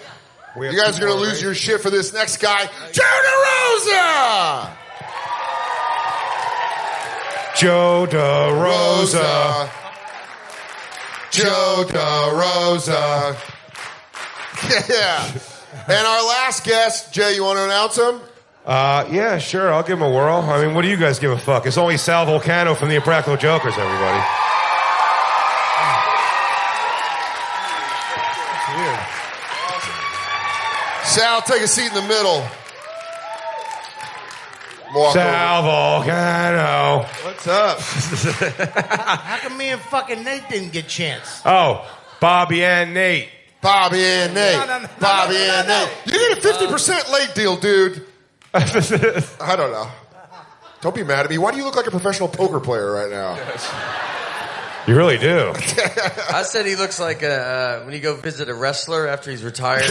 You guys are going to lose your shit for this next guy, Joe DeRosa! Joe DeRosa. Joe DeRosa. Yeah. And our last guest, Jay, you want to announce him? Yeah, sure. I'll give him a whirl. I mean, what do you guys give a fuck? It's only Sal Volcano from the Impractical Jokers, everybody. Weird. Sal, take a seat in the middle. Sal Volcano. What's up? How come me and fucking Nate didn't get a chance? Oh, Bobby and Nate. Bobby and Nate. Bobby and Nate. You get a 50% late deal, dude. I don't know. Don't be mad at me. Why do you look like a professional poker player right now? You really do. I said he looks like when you go visit a wrestler after he's retired.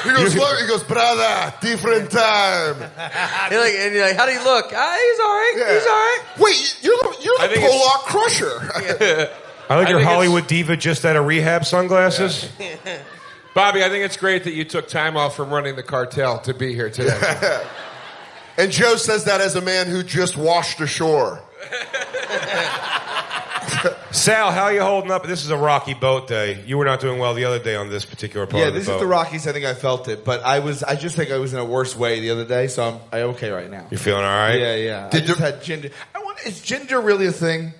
He goes, brother, different time. And you're like, how do you look? He's all right. Yeah. He's all right. Wait, you're the Pollock Crusher. I like your Hollywood diva just out of rehab sunglasses. Yeah. Bobby, I think it's great that you took time off from running the cartel to be here today. And Joe says that as a man who just washed ashore. Sal, how are you holding up? This is a rocky boat day. You were not doing well the other day on this particular part of the boat. Yeah, this is the Rockies. I think I felt it, but I just think I was in a worse way the other day, so I'm okay right now. You feeling all right? Yeah. I just had ginger. Is ginger really a thing?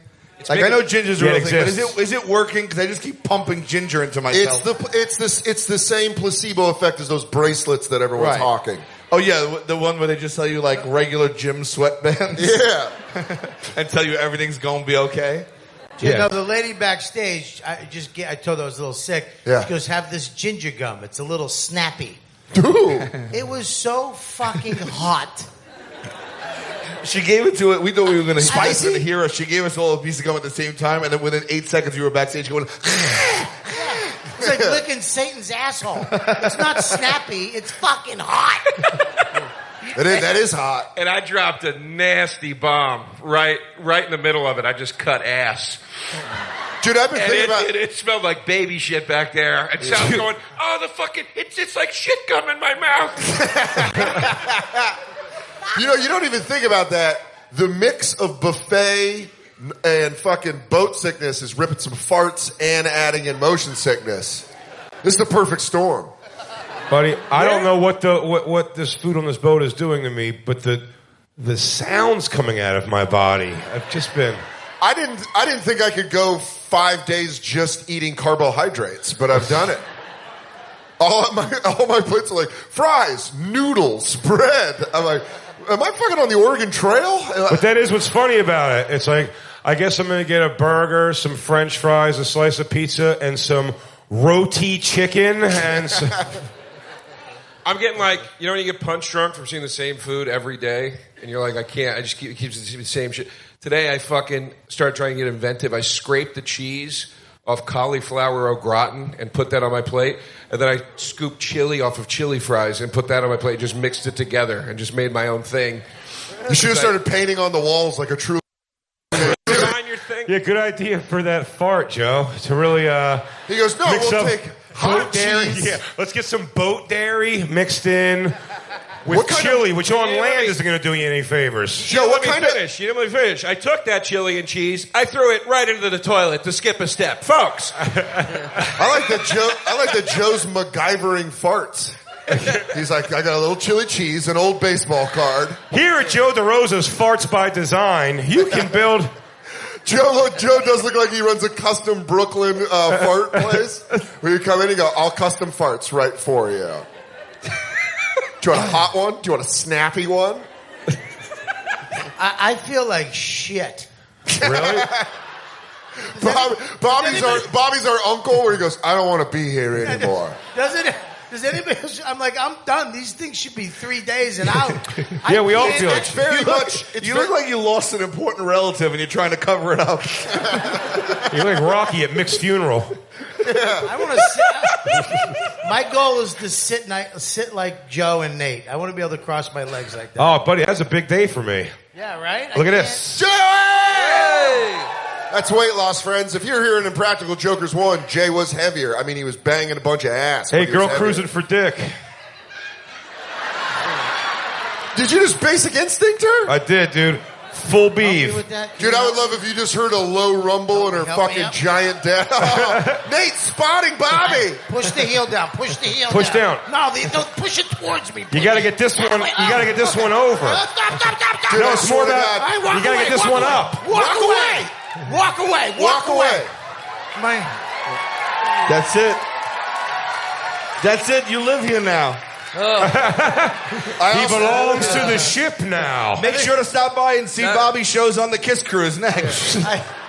I know ginger's a real thing, but is it working? Because I just keep pumping ginger into myself. It's the same placebo effect as those bracelets that everyone's hawking. Oh yeah, the one where they just sell you like regular gym sweatbands. Yeah, and tell you everything's gonna be okay. You know, the lady backstage, I told her I was a little sick. Yeah. She goes, have this ginger gum. It's a little snappy. Ooh. It was so fucking hot. She gave it to it. We thought we were going to hear her. She gave us all a piece of gum at the same time, and then within 8 seconds, we were backstage going. It's like licking Satan's asshole. It's not snappy. It's fucking hot. That is hot. And I dropped a nasty bomb right in the middle of it. I just cut ass. Dude, I've been thinking about it smelled like baby shit back there. And Sal's going, oh, the fucking, it's like shit gum in my mouth. You know, you don't even think about that. The mix of buffet and fucking boat sickness is ripping some farts and adding in motion sickness. This is the perfect storm. Buddy, I don't know what this food on this boat is doing to me, but the sounds coming out of my body, I've just been... I didn't think I could go 5 days just eating carbohydrates, but I've done it. All my plates are like fries, noodles, bread. I'm like, am I fucking on the Oregon Trail? But that is what's funny about it. It's like, I guess I'm going to get a burger, some French fries, a slice of pizza, and some roti chicken, and some... I'm getting like, you know when you get punch drunk from seeing the same food every day? And you're like, I can't, I just keep the same shit. Today I fucking started trying to get inventive. I scraped the cheese off cauliflower au gratin and put that on my plate. And then I scooped chili off of chili fries and put that on my plate. Just mixed it together and just made my own thing. You should have started painting on the walls like a true... Design your thing. Yeah, good idea for that fart, Joe. To really, He goes, no, mix we'll up take hot dairy. cheese. Yeah, let's get some boat dairy mixed in with chili, which on land isn't going to do you any favors. Joe, what kind of... You didn't let me finish. I took that chili and cheese, I threw it right into the toilet to skip a step. Folks. I like that Joe's MacGyvering farts. He's like, I got a little chili cheese, an old baseball card. Here at Joe DeRosa's Farts by Design, you can build... Joe does look like he runs a custom Brooklyn fart place. Where you come in and go, I'll custom farts right for you. Do you want a hot one? Do you want a snappy one? I feel like shit. Really? Bobby's our uncle where he goes, I don't want to be here anymore. Does anybody else? I'm like, I'm done. These things should be 3 days and out. Yeah, we all feel it. It's very much. You look like you lost an important relative and you're trying to cover it up. You're like Rocky at Mick's funeral. I want to sit. My goal is to sit like Joe and Nate. I want to be able to cross my legs like that. Oh, buddy, that's a big day for me. Yeah, right? Look at this. Joey! Hey! That's weight loss, friends. If you're here in Impractical Jokers 1, Jay was heavier. I mean, he was banging a bunch of ass. Hey, girl cruising for dick. Did you just Basic Instinct her? I did, dude. Full beef. Dude, I would love if you just heard a low rumble in her fucking giant dad. Nate spotting Bobby. Push the heel down. Push the heel Push down. No, don't push it towards me. You got to get this one. You got to get this one over. Stop. Dude, no, it's more about. You got to get this one up. Walk away. Walk away. Walk away. That's it. That's it. You live here now. He belongs to the ship now. Make sure to stop by and see Bobby's shows on the Kiss Cruise next.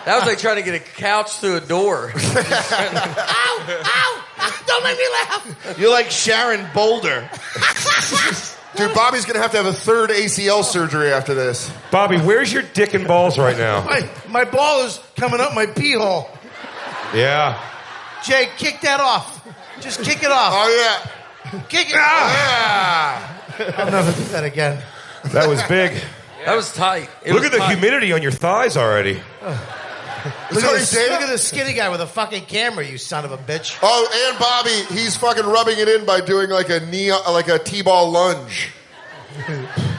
That was like trying to get a couch through a door. Ow! Don't make me laugh. You're like Sharon Boulder. Dude, Bobby's going to have a third ACL surgery after this. Bobby, where's your dick and balls right now? My ball is coming up my pee hole. Yeah. Jay, kick that off. Just kick it off. Oh, yeah. Kick it off. I'll never do that again. That was big. That was tight. Look at the humidity on your thighs already. Look at this skinny guy with a fucking camera, you son of a bitch. Oh, and Bobby, he's fucking rubbing it in by doing like a T-ball lunge.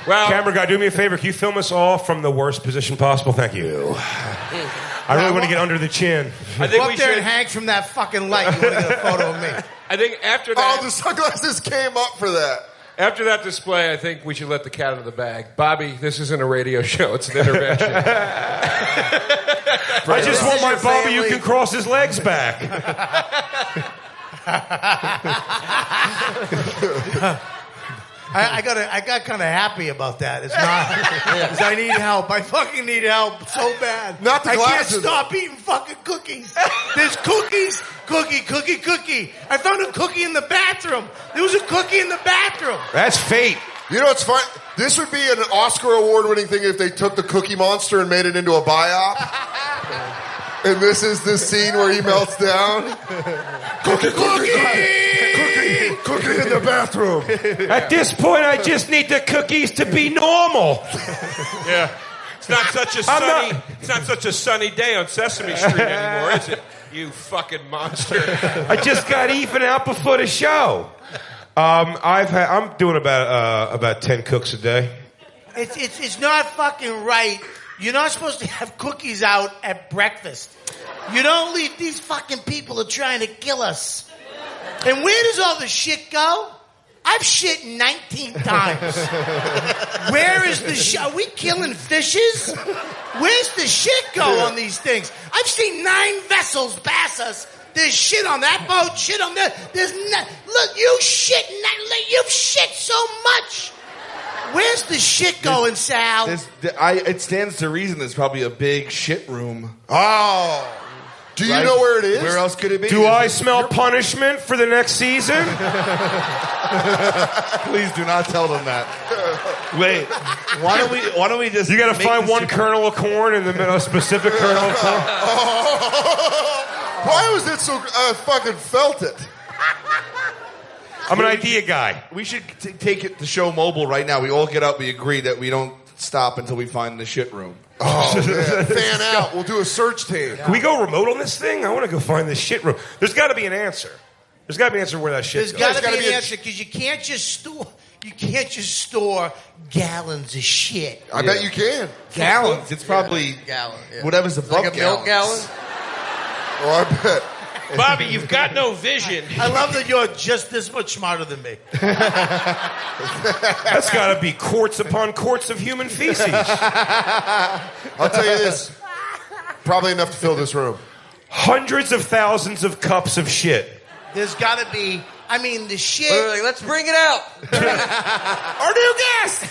Well, camera guy, do me a favor. Can you film us all from the worst position possible? Thank you. I really want to get under the chin. I think we should and hang from that fucking light. You want to get a photo of me? I think after that... Oh, the sunglasses came up for that. After that display, I think we should let the cat out of the bag. Bobby, this isn't a radio show. It's an intervention. I just want my Bobby who can cross his legs back. I got kind of happy about that. It's not because I need help. I fucking need help so bad. Not the I glasses. can't stop eating fucking cookies. There's cookies. Cookie. I found a cookie in the bathroom. There was a cookie in the bathroom. That's fate. You know what's fun? This would be an Oscar award-winning thing if they took the Cookie Monster and made it into a biop. And this is the scene where he melts down. Cookie in the bathroom. At this point, I just need the cookies to be normal. Yeah. It's not such a sunny day on Sesame Street anymore, is it? You fucking monster. I just got even out before the show. I'm doing about 10 cooks a day. It's not fucking right. You're not supposed to have cookies out at breakfast. You don't leave. These fucking people are trying to kill us. And where does all the shit go? I've shit 19 times. Where is the shit? Are we killing fishes? Where's the shit go on these things? I've seen 9 vessels pass us. There's shit on that boat, shit on that. Look, you've shit so much. Where's the shit going, Sal? It stands to reason there's probably a big shit room. Oh. Do you know where it is? Where else could it be? Do I smell punishment for the next season? Please do not tell them that. Wait, why don't we just... You got to find one kernel of corn and a specific kernel of corn. Why was it so... I fucking felt it. I'm an idea guy. We should take it to show mobile right now. We all get up. We agree that we don't stop until we find the shit room. Oh, man. Fan out. We'll do a search team. Can we go remote on this thing? I want to go find this shit room. There's got to be an answer. There's got to be an answer where that shit goes. There's got to be an answer because you can't just store gallons of shit. I bet you can. Gallons. It's probably whatever's above like a milk gallon. Oh, I bet. Bobby, you've got no vision. I love that you're just this much smarter than me. That's got to be quarts upon quarts of human feces. I'll tell you this. Probably enough to fill this room. Hundreds of thousands of cups of shit. There's got to be... I mean, the shit... Let's bring it out. Our new guest!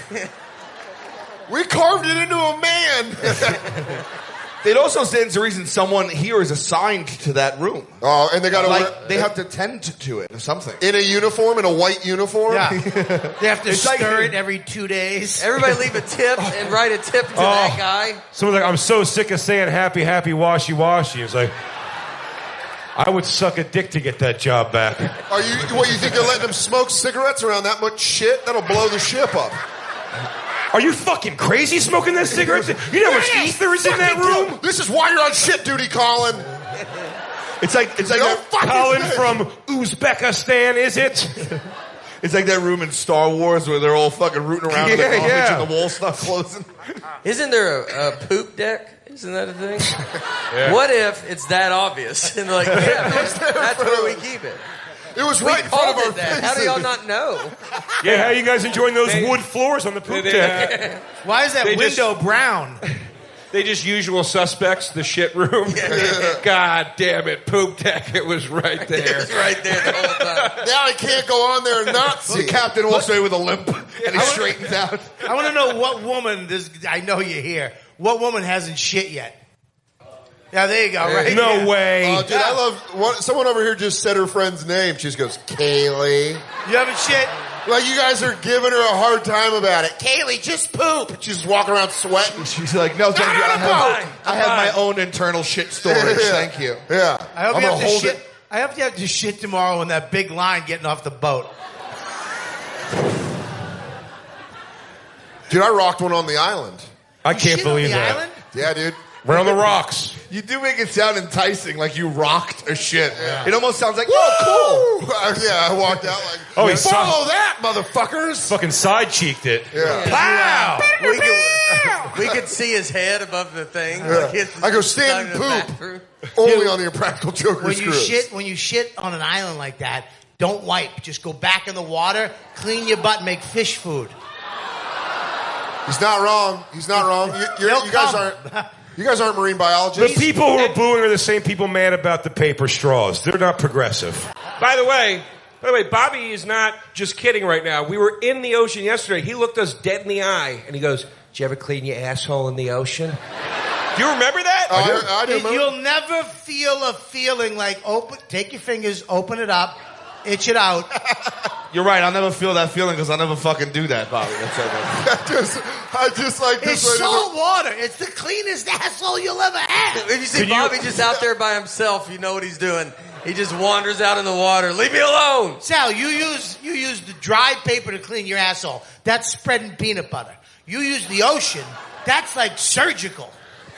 We carved it into a man. It also stands to reason someone here is assigned to that room. Oh, and they got to they have to tend to it or something. In a uniform, in a white uniform? Yeah. They have to stir it every 2 days. Everybody leave a tip and write a tip to that guy. Someone's like, I'm so sick of saying happy, happy, washy, washy. It's like, I would suck a dick to get that job back. You think they're letting them smoke cigarettes around that much shit? That'll blow the ship up. Are you fucking crazy smoking that cigarette? You know how much ether is in that room? This is why you're on shit duty, Colin. It's like Colin from Uzbekistan, is it? It's like that room in Star Wars where they're all fucking rooting around in the garbage and the wall stuff closing. Isn't there a poop deck? Isn't that a thing? Yeah. What if it's that obvious? And like, that's where we keep it. It was right in front of our faces. How do y'all not know? Yeah, how are you guys enjoying those wood floors on the poop deck? Why is that window brown? They just usual suspects, the shit room. God damn it, poop deck. It was right there. It was right there the whole time. Now I can't go on there and not see. The captain walks away with a limp and he straightens out. I want to know what woman, I know you're here, what woman hasn't shit yet? Yeah, there you go. Right? No Yeah. way. Oh, dude, I love. Someone over here just said her friend's name. She just goes, Kaylee. You having shit? Like you guys are giving her a hard time about it. Kaylee, just poop. She's walking around sweating. She's like, no, thank you. I have my own internal shit storage. Thank you. Yeah. I hope I'm you gonna have to hold shit. it. I hope you have to shit tomorrow in that big line getting off the boat. Dude, I rocked one on the island. I can't shit on believe the that. island? Yeah, dude. We're on the rocks. You do make it sound enticing, like you rocked a shit. Yeah. It almost sounds like, oh, cool. Yeah, I walked out like, Oh, he follow that, motherfuckers. Fucking side cheeked it. Yeah. Pow! We could see his head above the thing. Yeah. Like I go stand and poop. Only on the Impractical Jokers Cruise. When you shit on an island like that, don't wipe. Just go back in the water, clean your butt, and make fish food. He's not wrong. He's not wrong. You guys aren't marine biologists. The people who are booing are the same people mad about the paper straws. They're not progressive. By the way, Bobby is not just kidding right now. We were in the ocean yesterday. He looked us dead in the eye, and he goes, "Did you ever clean your asshole in the ocean?" Do you remember that? I do. You'll never feel a feeling like take your fingers, open it up, itch it out. You're right. I'll never feel that feeling because I'll never fucking do that, Bobby. I just like this. It's salt water. It's the cleanest asshole you'll ever have. If you see Bobby just out there by himself, you know what he's doing. He just wanders out in the water. Leave me alone. Sal, you use the dry paper to clean your asshole. That's spreading peanut butter. You use the ocean. That's like surgical.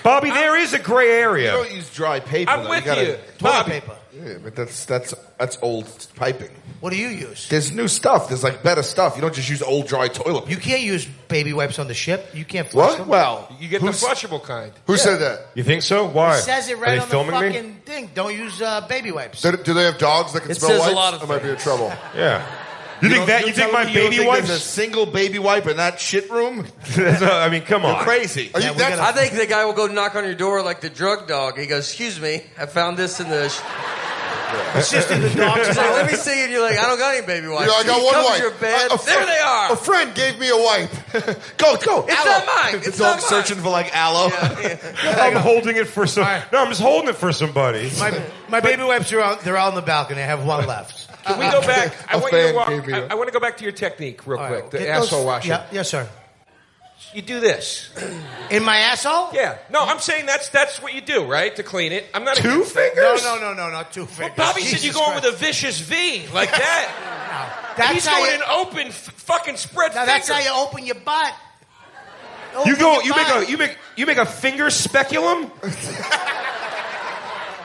Bobby, there is a gray area. You don't use dry paper. I'm though. with gotta, you. Toilet paper. Yeah, but that's old piping. What do you use? There's new stuff. There's like better stuff. You don't just use old dry toilet paper. You can't use baby wipes on the ship. You can't flush them. Well, You get the flushable kind. Who said that? You think so? Why? It says it Are right they on the filming fucking me? thing. Don't use baby wipes. Do they have dogs that can It smell says a wipes? lot of I might be in things. trouble. Yeah. You think that? You think my baby There's a wipes? single baby wipe in that shit room? I mean, come on. You're crazy. I think the guy will go knock on your door like the drug dog. He goes, "Excuse me, I found this in the." It's just in the dog's He's like, mouth. "Let me see it." You're like, "I don't got any baby wipes." I got He one covers wipe. your bed. A There they are. A friend gave me a wipe. Go. It's not mine. The It's not dog's mine. searching for like aloe. I'm holding it for some. No, I'm just holding it for somebody. My baby wipes are out. They're out on the balcony. I have one left. Can we go back? I want to go back to your technique real All quick. right, The get asshole those- washing. Yeah, yes, sir. You do this. In my asshole? Yeah. No, I'm saying that's what you do, right? To clean it. I'm not Two against that. fingers? No, not 2 fingers. Bobby said Jesus you're going Christ. with a vicious V like that. That's He's how going you- an open fucking spread. Now that's how you open your butt. You go. Open your butt. You make a finger speculum.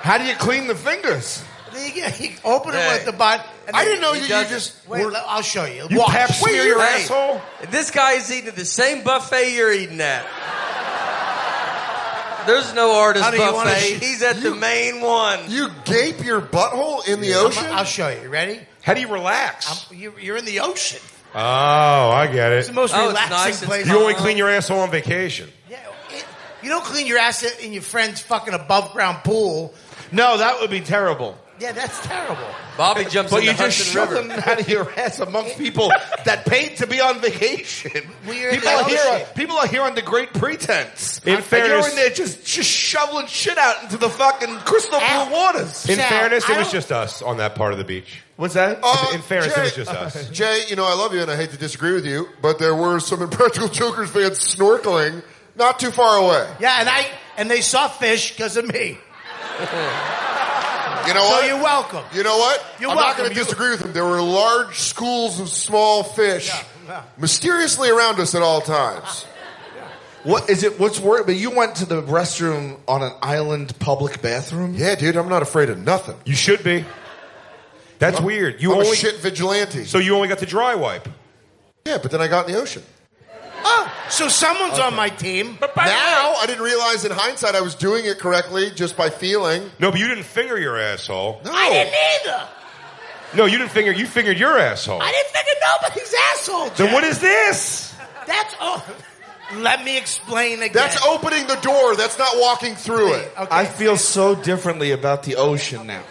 How do you clean the fingers? You open it with the butt. And I then didn't know he you does just it. Wait, I'll show you. You Watch. pap smear your Hey, asshole. This guy is eating at the same buffet you're eating at. There's no artist Honey, you wanna buffet. sh- He's at the main one. You gape your butthole in the ocean? I'll show you. Ready? How do you relax? You're in the ocean. Oh, I get It's the it. most Oh, it's relaxing nice. place. You only clean your asshole on vacation. Yeah, you don't clean your ass in your friend's fucking above ground pool. No, that would be terrible. Yeah, that's terrible. Bobby jumps But in the you just Hudson shove River. them out of your ass amongst people that paid to be on vacation. We're in People the are here. ocean. People are here under great pretense. In and fairness- you're in there just shoveling shit out into the fucking crystal blue waters. In Sal, fairness, I it was don't- just us on that part of the beach. What's that? In fairness, Jay, it was just us. Jay, I love you and I hate to disagree with you, but there were some Impractical Jokers fans snorkeling not too far away. Yeah, and they saw fish because of me. You know So what? you're welcome. You know what? You're I'm not welcome. going to disagree with him. There were large schools of small fish mysteriously around us at all times. What is it? What's worried? But you went to the restroom on an island public bathroom? Yeah, dude, I'm not afraid of nothing. You should be. That's weird. You I'm only a shit vigilante. So you only got the dry wipe. Yeah, but then I got in the ocean. Oh, so someone's on my team. But by the way, Now, I didn't realize in hindsight I was doing it correctly just by feeling. No, but you didn't finger your asshole. No. I didn't either. No, you didn't finger. You fingered your asshole. I didn't figure nobody's asshole. Then Jack. what is this? That's Let me explain again. That's opening the door. That's not walking through it. Okay. I feel so differently about the ocean now.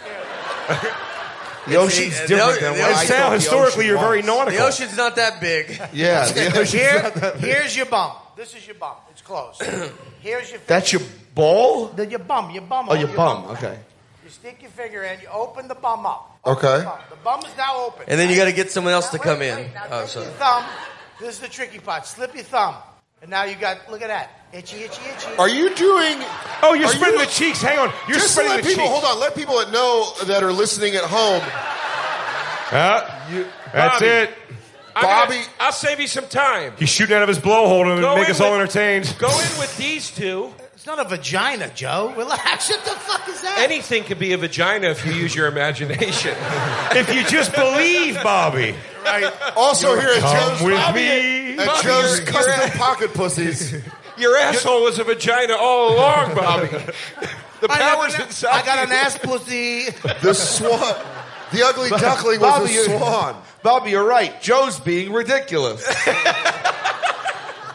The ocean's different than what I Sal, thought the historically, ocean you're very was. nautical. The ocean's not that big. Yeah, the ocean's not that big. Here's your bum. This is your bum. It's closed. Here's your. That's your ball? Your bum. Your bum. Oh, your bum. Okay. You stick your finger in. You open the bum up. Okay. The bum is now open. And then you got to get someone else to come in. Now, take your thumb. This is the tricky part. Slip your thumb. And now you got, look at that. Itchy, itchy, itchy. Are you doing... Oh, you're spreading the cheeks. Hang on. You're just spreading let the people, cheeks. Hold on. Let people that know that are listening at home. That's Bobby. it. Bobby. I'll save you some time. He's shooting out of his blowhole to Go make in us all with- entertained. Go in with these two. It's not a vagina, Joe. Relax. What the fuck is that? Anything could be a vagina if you use your imagination. If you just believe, Bobby. Right. Also here at Come Joe's, with me. at Joe's Custom Pocket Pussies. Your asshole was a vagina all along, Bobby. The power's inside. I got an ass pussy. The swan. The ugly duckling was a swan. Bobby, you're right. Joe's being ridiculous.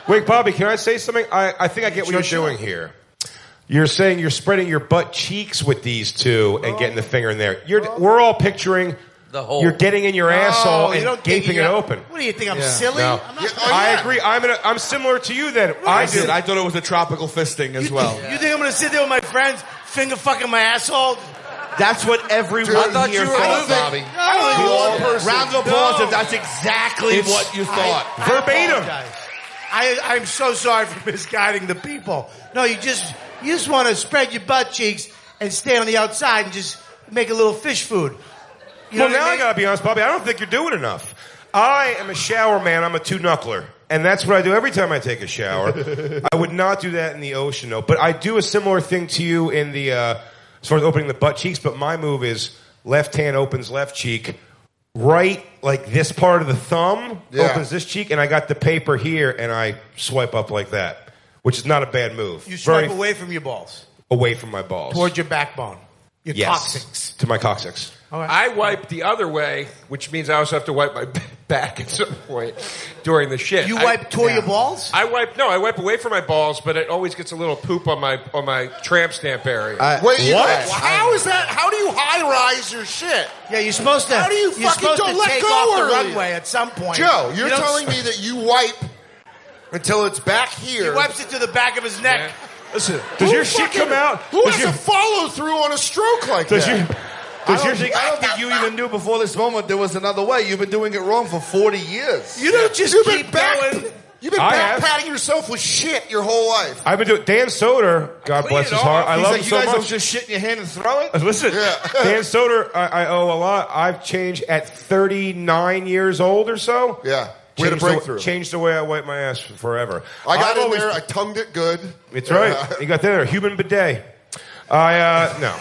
Wait, Bobby, can I say something? I think I get what you're doing here. You're saying you're spreading your butt cheeks with these two and getting the finger in there. We're all picturing the hole. You're getting in your asshole you and don't think gaping you it got- open. What do you think? I'm Yeah. silly? No. I'm not I agree. I'm similar to you then. I did. I thought it was a tropical fisting as well. You think I'm going to sit there with my friends, finger fucking my asshole? That's what everyone I thought here you were thought, moving. Bobby. No. Round of applause No. if that's exactly It's- what you thought. I apologize. I'm so sorry for misguiding the people. No, you just want to spread your butt cheeks and stay on the outside and just make a little fish food. You know Well, what now I I mean? gotta be honest, Bobby. I don't think you're doing enough. I am a shower man. I'm a two-knuckler. And that's what I do every time I take a shower. I would not do that in the ocean, though. But I do a similar thing to you in the, as far as opening the butt cheeks. But my move is left hand opens left cheek. Right, like this part of the thumb opens this cheek. And I got the paper here, and I swipe up like that, which is not a bad move. You swipe Very away from your balls. away from my balls. Toward your backbone. Your Yes. coccyx. To my coccyx. I wipe the other way, which means I also have to wipe my back at some point during the shit. You wipe toward your balls? I wipe away from my balls, but it always gets a little poop on my tramp stamp area. Wait, how is that? How do you high rise your shit? Yeah, you're supposed to. How do you you're fucking supposed don't to let take go off the early? runway at some point. Joe, you're You don't- telling me that you wipe until it's back here. He wipes it to the back of his neck. Listen, does your shit come out? Who Does has your- a follow through on a stroke like Does that? your- I don't think you even knew before this moment there was another way. You've been doing it wrong for 40 years. You don't just You've keep been back- going. You've been I back have. patting yourself with shit your whole life. I've been doing Dan Soder. God bless his heart. I He's love like, him you so guys much. don't just shit in your hand and throw it? Listen, Dan Soder, I owe a lot. I've changed at 39 years old or so. Yeah. We had a breakthrough. Changed the way I wipe my ass forever. I got I've in always- there. I tongued it good. It's right. You got there. Human bidet. No.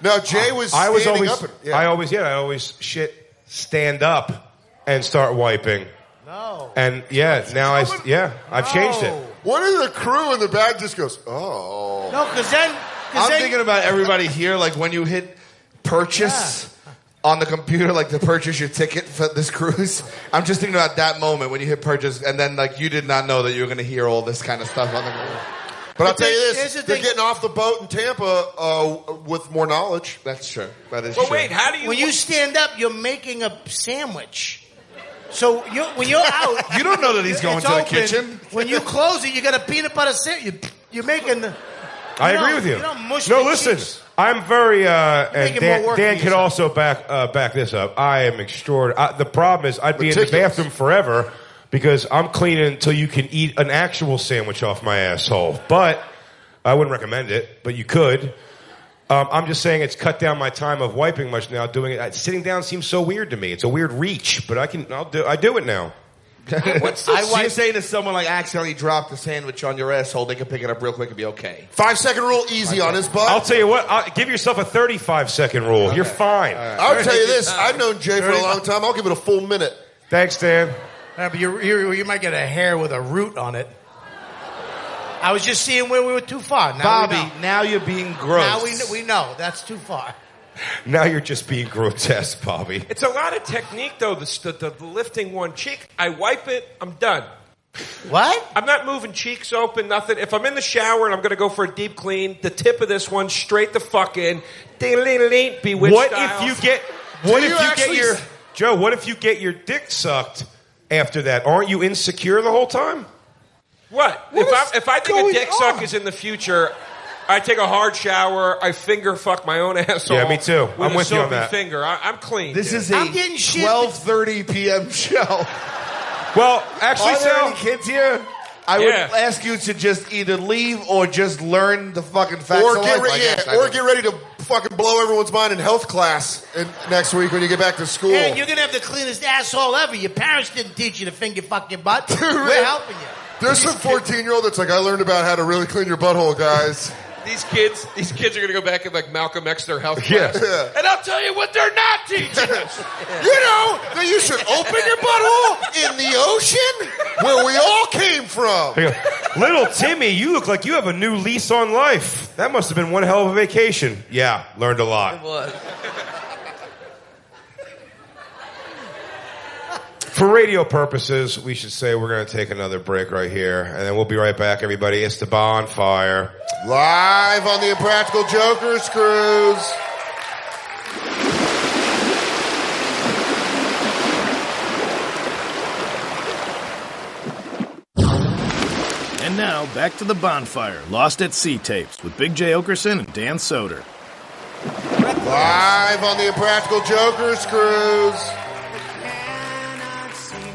No, Jay was I was standing always, up. I always shit stand up and start wiping. No. And I've changed it. One of the crew in the back just goes, oh. No, because then. I'm thinking about everybody here, like when you hit purchase on the computer, like to purchase your ticket for this cruise. I'm just thinking about that moment when you hit purchase, and then like you did not know that you were going to hear all this kind of stuff on the computer. But I'll tell you here's this: the they're thing. getting off the boat in Tampa with more knowledge. That's true. That is Well, true. wait, how do you... When you stand up, you're making a sandwich. So when you're out, You don't know that he's going it's to the open. kitchen. When you close it, you got a peanut butter sandwich. You're making the. I agree with you. You don't mush No, the listen. cheeks. I'm very, and making more work Dan for could also back this up. I am extraordinary. The problem is I'd be in the Meticulous. bathroom forever because I'm cleaning until you can eat an actual sandwich off my asshole. But I wouldn't recommend it, but you could. I'm just saying it's cut down my time of wiping much now. Doing it, sitting down seems so weird to me. It's a weird reach, but I do it now. So you're saying if someone like accidentally dropped a sandwich on your asshole, they can pick it up real quick and be okay. 5-second rule, easy on his butt. I'll tell you what. Give yourself a 35-second rule. You're fine. I'll tell you this: I've known Jay for a long time. I'll give it a full minute. Thanks, Dan. Yeah, but you might get a hair with a root on it. I was just seeing where we were too far. Now Bobby, we know. now you're being gross. Now we know that's too far. Now you're just being grotesque, Bobby. It's a lot of technique, though, the lifting one cheek. I wipe it, I'm done. What? I'm not moving cheeks open, nothing. If I'm in the shower and I'm going to go for a deep clean, the tip of this one straight the fuck in. Ding-a-ling-a-ling, bewitched What style. if you get? What if you get your Joe? What if you get your dick sucked after that? Aren't you insecure the whole time? What? If I think a dick suck is in the future, I take a hard shower. I finger fuck my own asshole. Yeah, me too. With I'm with you on soapy that. Finger. I'm clean. This dude. is a 12:30 p.m. show. Well, actually, are there Sal- any kids here? I would ask you to just either leave or just learn the fucking facts Or of get, life. I guess. I or don't- get ready to fucking blow everyone's mind in health class next week when you get back to school. And you're gonna have the cleanest asshole ever. Your parents didn't teach you to finger fuck your butt. We're helping you. There's some 14-year-old that's like, I learned about how to really clean your butthole, guys. These kids are going to go back and like Malcolm X their health Yeah. class. Yeah. And I'll tell you what they're not teaching us. You know that you should open your butthole in the ocean where we all came from. Little Timmy, you look like you have a new lease on life. That must have been one hell of a vacation. Yeah, learned a lot. For radio purposes, we should say we're going to take another break right here, and then we'll be right back, everybody. It's the Bonfire. Live on the Impractical Jokers Cruise. And now, back to the Bonfire, Lost at Sea tapes with Big J. Oakerson and Dan Soder. Live on the Impractical Jokers Cruise.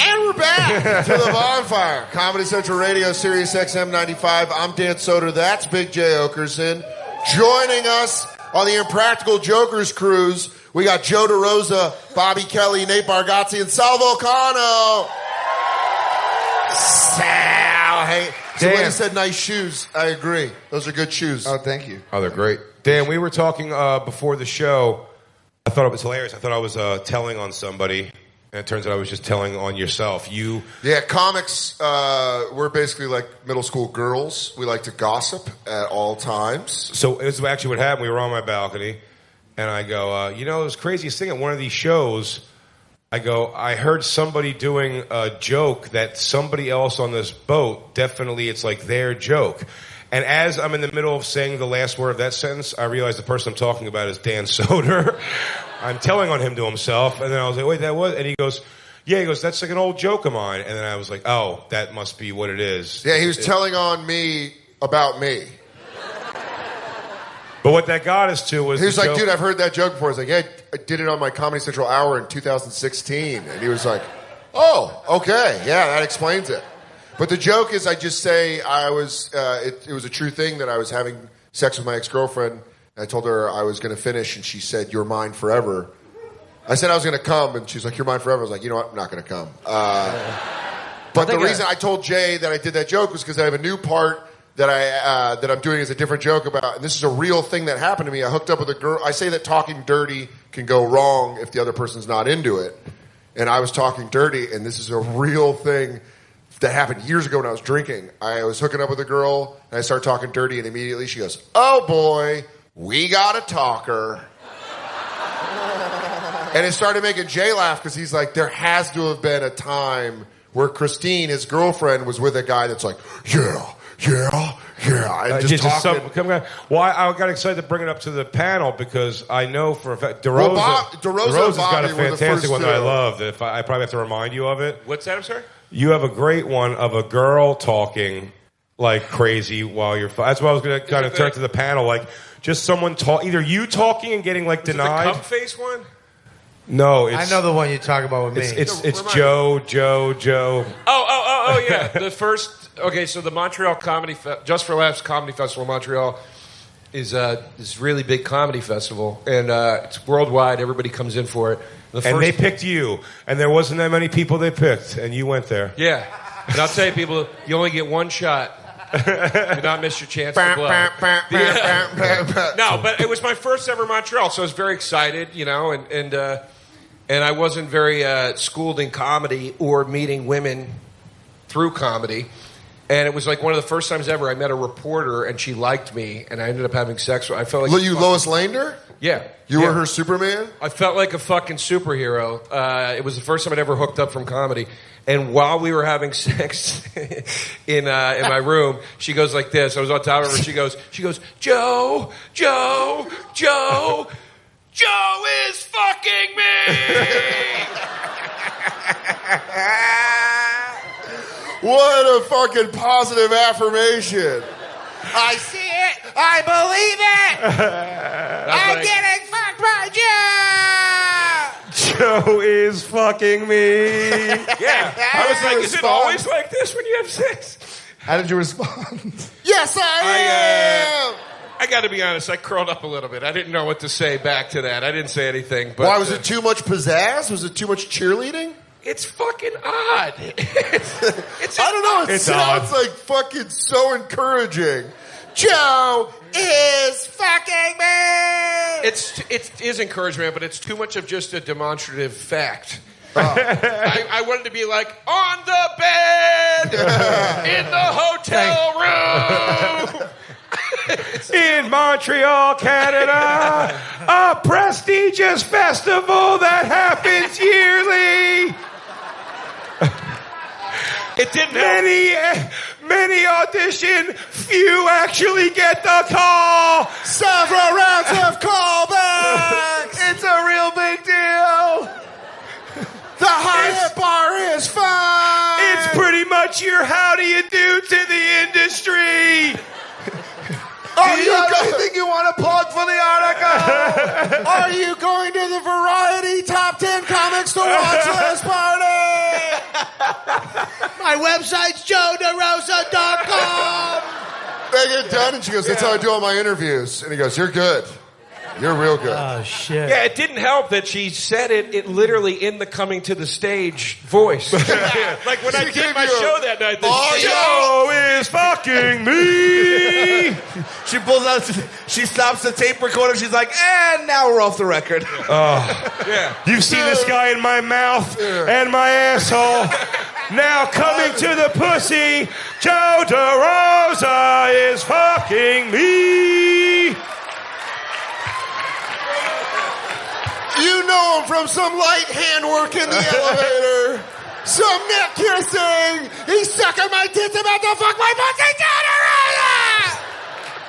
And we're back to the Bonfire. Comedy Central Radio, Sirius XM 95. I'm Dan Soder. That's Big J. Oakerson. Joining us on the Impractical Jokers Cruise, we got Joe DeRosa, Bobby Kelly, Nate Bargatze, and Sal Volcano. Sal, hey. So when he said nice shoes, I agree. Those are good shoes. Oh, thank you. Oh, they're great. Dan, we were talking before the show. I thought it was hilarious. I thought I was telling on somebody, and it turns out I was just telling on yourself. Yeah, comics, we're basically like middle school girls. We like to gossip at all times. So this is actually what happened. We were on my balcony, and I go, it was the craziest thing at one of these shows. I go, I heard somebody doing a joke that somebody else on this boat, definitely it's like their joke. And as I'm in the middle of saying the last word of that sentence, I realize the person I'm talking about is Dan Soder. I'm telling on him to himself, and then I was like, wait, that was? And he goes, that's like an old joke of mine. And then I was like, oh, that must be what it is. Yeah, he was telling on me about me. But what that got us to was he was like, joke. dude, I've heard that joke before. I was like, yeah, I did it on my Comedy Central Hour in 2016. And he was like, oh, okay. Yeah, that explains it. But the joke is I just say I was, it was a true thing that I was having sex with my ex-girlfriend. I told her I was going to finish, and she said, you're mine forever. I said I was going to come, and she's like, you're mine forever. I was like, you know what? I'm not going to come. But the reason I told Jay that I did that joke was because I have a new part that I'm doing as a different joke about, and this is a real thing that happened to me. I hooked up with a girl. I say that talking dirty can go wrong if the other person's not into it. And I was talking dirty, and this is a real thing that happened years ago when I was drinking. I was hooking up with a girl, and I started talking dirty, and immediately she goes, oh boy, we got a talker. And it started making Jay laugh because he's like, there has to have been a time where Christine, his girlfriend, was with a guy that's like, yeah. And just talking. Well, I got excited to bring it up to the panel because I know for a fact DeRosa's got a fantastic one that I love. That I probably have to remind you of it. What's that? I'm sorry. You have a great one of a girl talking like crazy while you're. That's why I was going to kind of turn to the panel, like just someone either you talking and getting like denied. The cup face one. No, I know the one you're talking about with me. It's Joe. Oh, yeah. The first. Okay, so the Montreal Comedy Just for Laughs Comedy Festival in Montreal is this really big comedy festival, and it's worldwide. Everybody comes in for it. And they picked you, and there wasn't that many people they picked, and you went there. Yeah, and I'll tell you, people, you only get one shot. Do not miss your chance to blow. No, but it was my first ever Montreal, so I was very excited, and I wasn't very schooled in comedy or meeting women through comedy. And it was like one of the first times ever I met a reporter, and she liked me, and I ended up having sex with her. I felt like Lois Lander? Yeah. You were her Superman? I felt like a fucking superhero. It was the first time I'd ever hooked up from comedy. And while we were having sex in my room, she goes like this. I was on top of her. She goes, Joe is fucking me. What a fucking positive affirmation. I see it. I believe it. I'm like- getting fucked by Joe. Joe is fucking me. Yeah. I was like, is it always like this when you have sex? How did you respond? Yes, I am. I got to be honest, I curled up a little bit. I didn't know what to say back to that. I didn't say anything. But Why, was it too much pizzazz? Was it too much cheerleading? It's fucking odd. I don't know. It sounds like fucking so encouraging. Joe is fucking me. It is encouragement, but it's too much of just a demonstrative fact. I wanted to be like, on the bed, in the hotel room. In Montreal, Canada, a prestigious festival that happens yearly. It didn't Many audition, few actually get the call. Several rounds of callbacks. It's a real big deal. The Hyatt bar is fun. It's pretty much your how do you do to the industry. Do you have anything you want to plug for the article? Are you going to the Variety Top 10 Comics to Watch List Party? My website's joederosa.com. They get done and she goes, that's how I do all my interviews. And he goes, you're good. You're real good. Oh, shit. Yeah, it didn't help that she said it literally in the coming to the stage voice. Like when I did my show that night. Joe is fucking me. She pulls out, she stops the tape recorder. She's like, and now we're off the record. Yeah. You've seen this guy in my mouth and my asshole. Now coming to the pussy, Joe DeRosa is fucking me. You know him from some light handwork in the elevator. Some neck kissing. He's sucking my tits about to fuck my pussy down.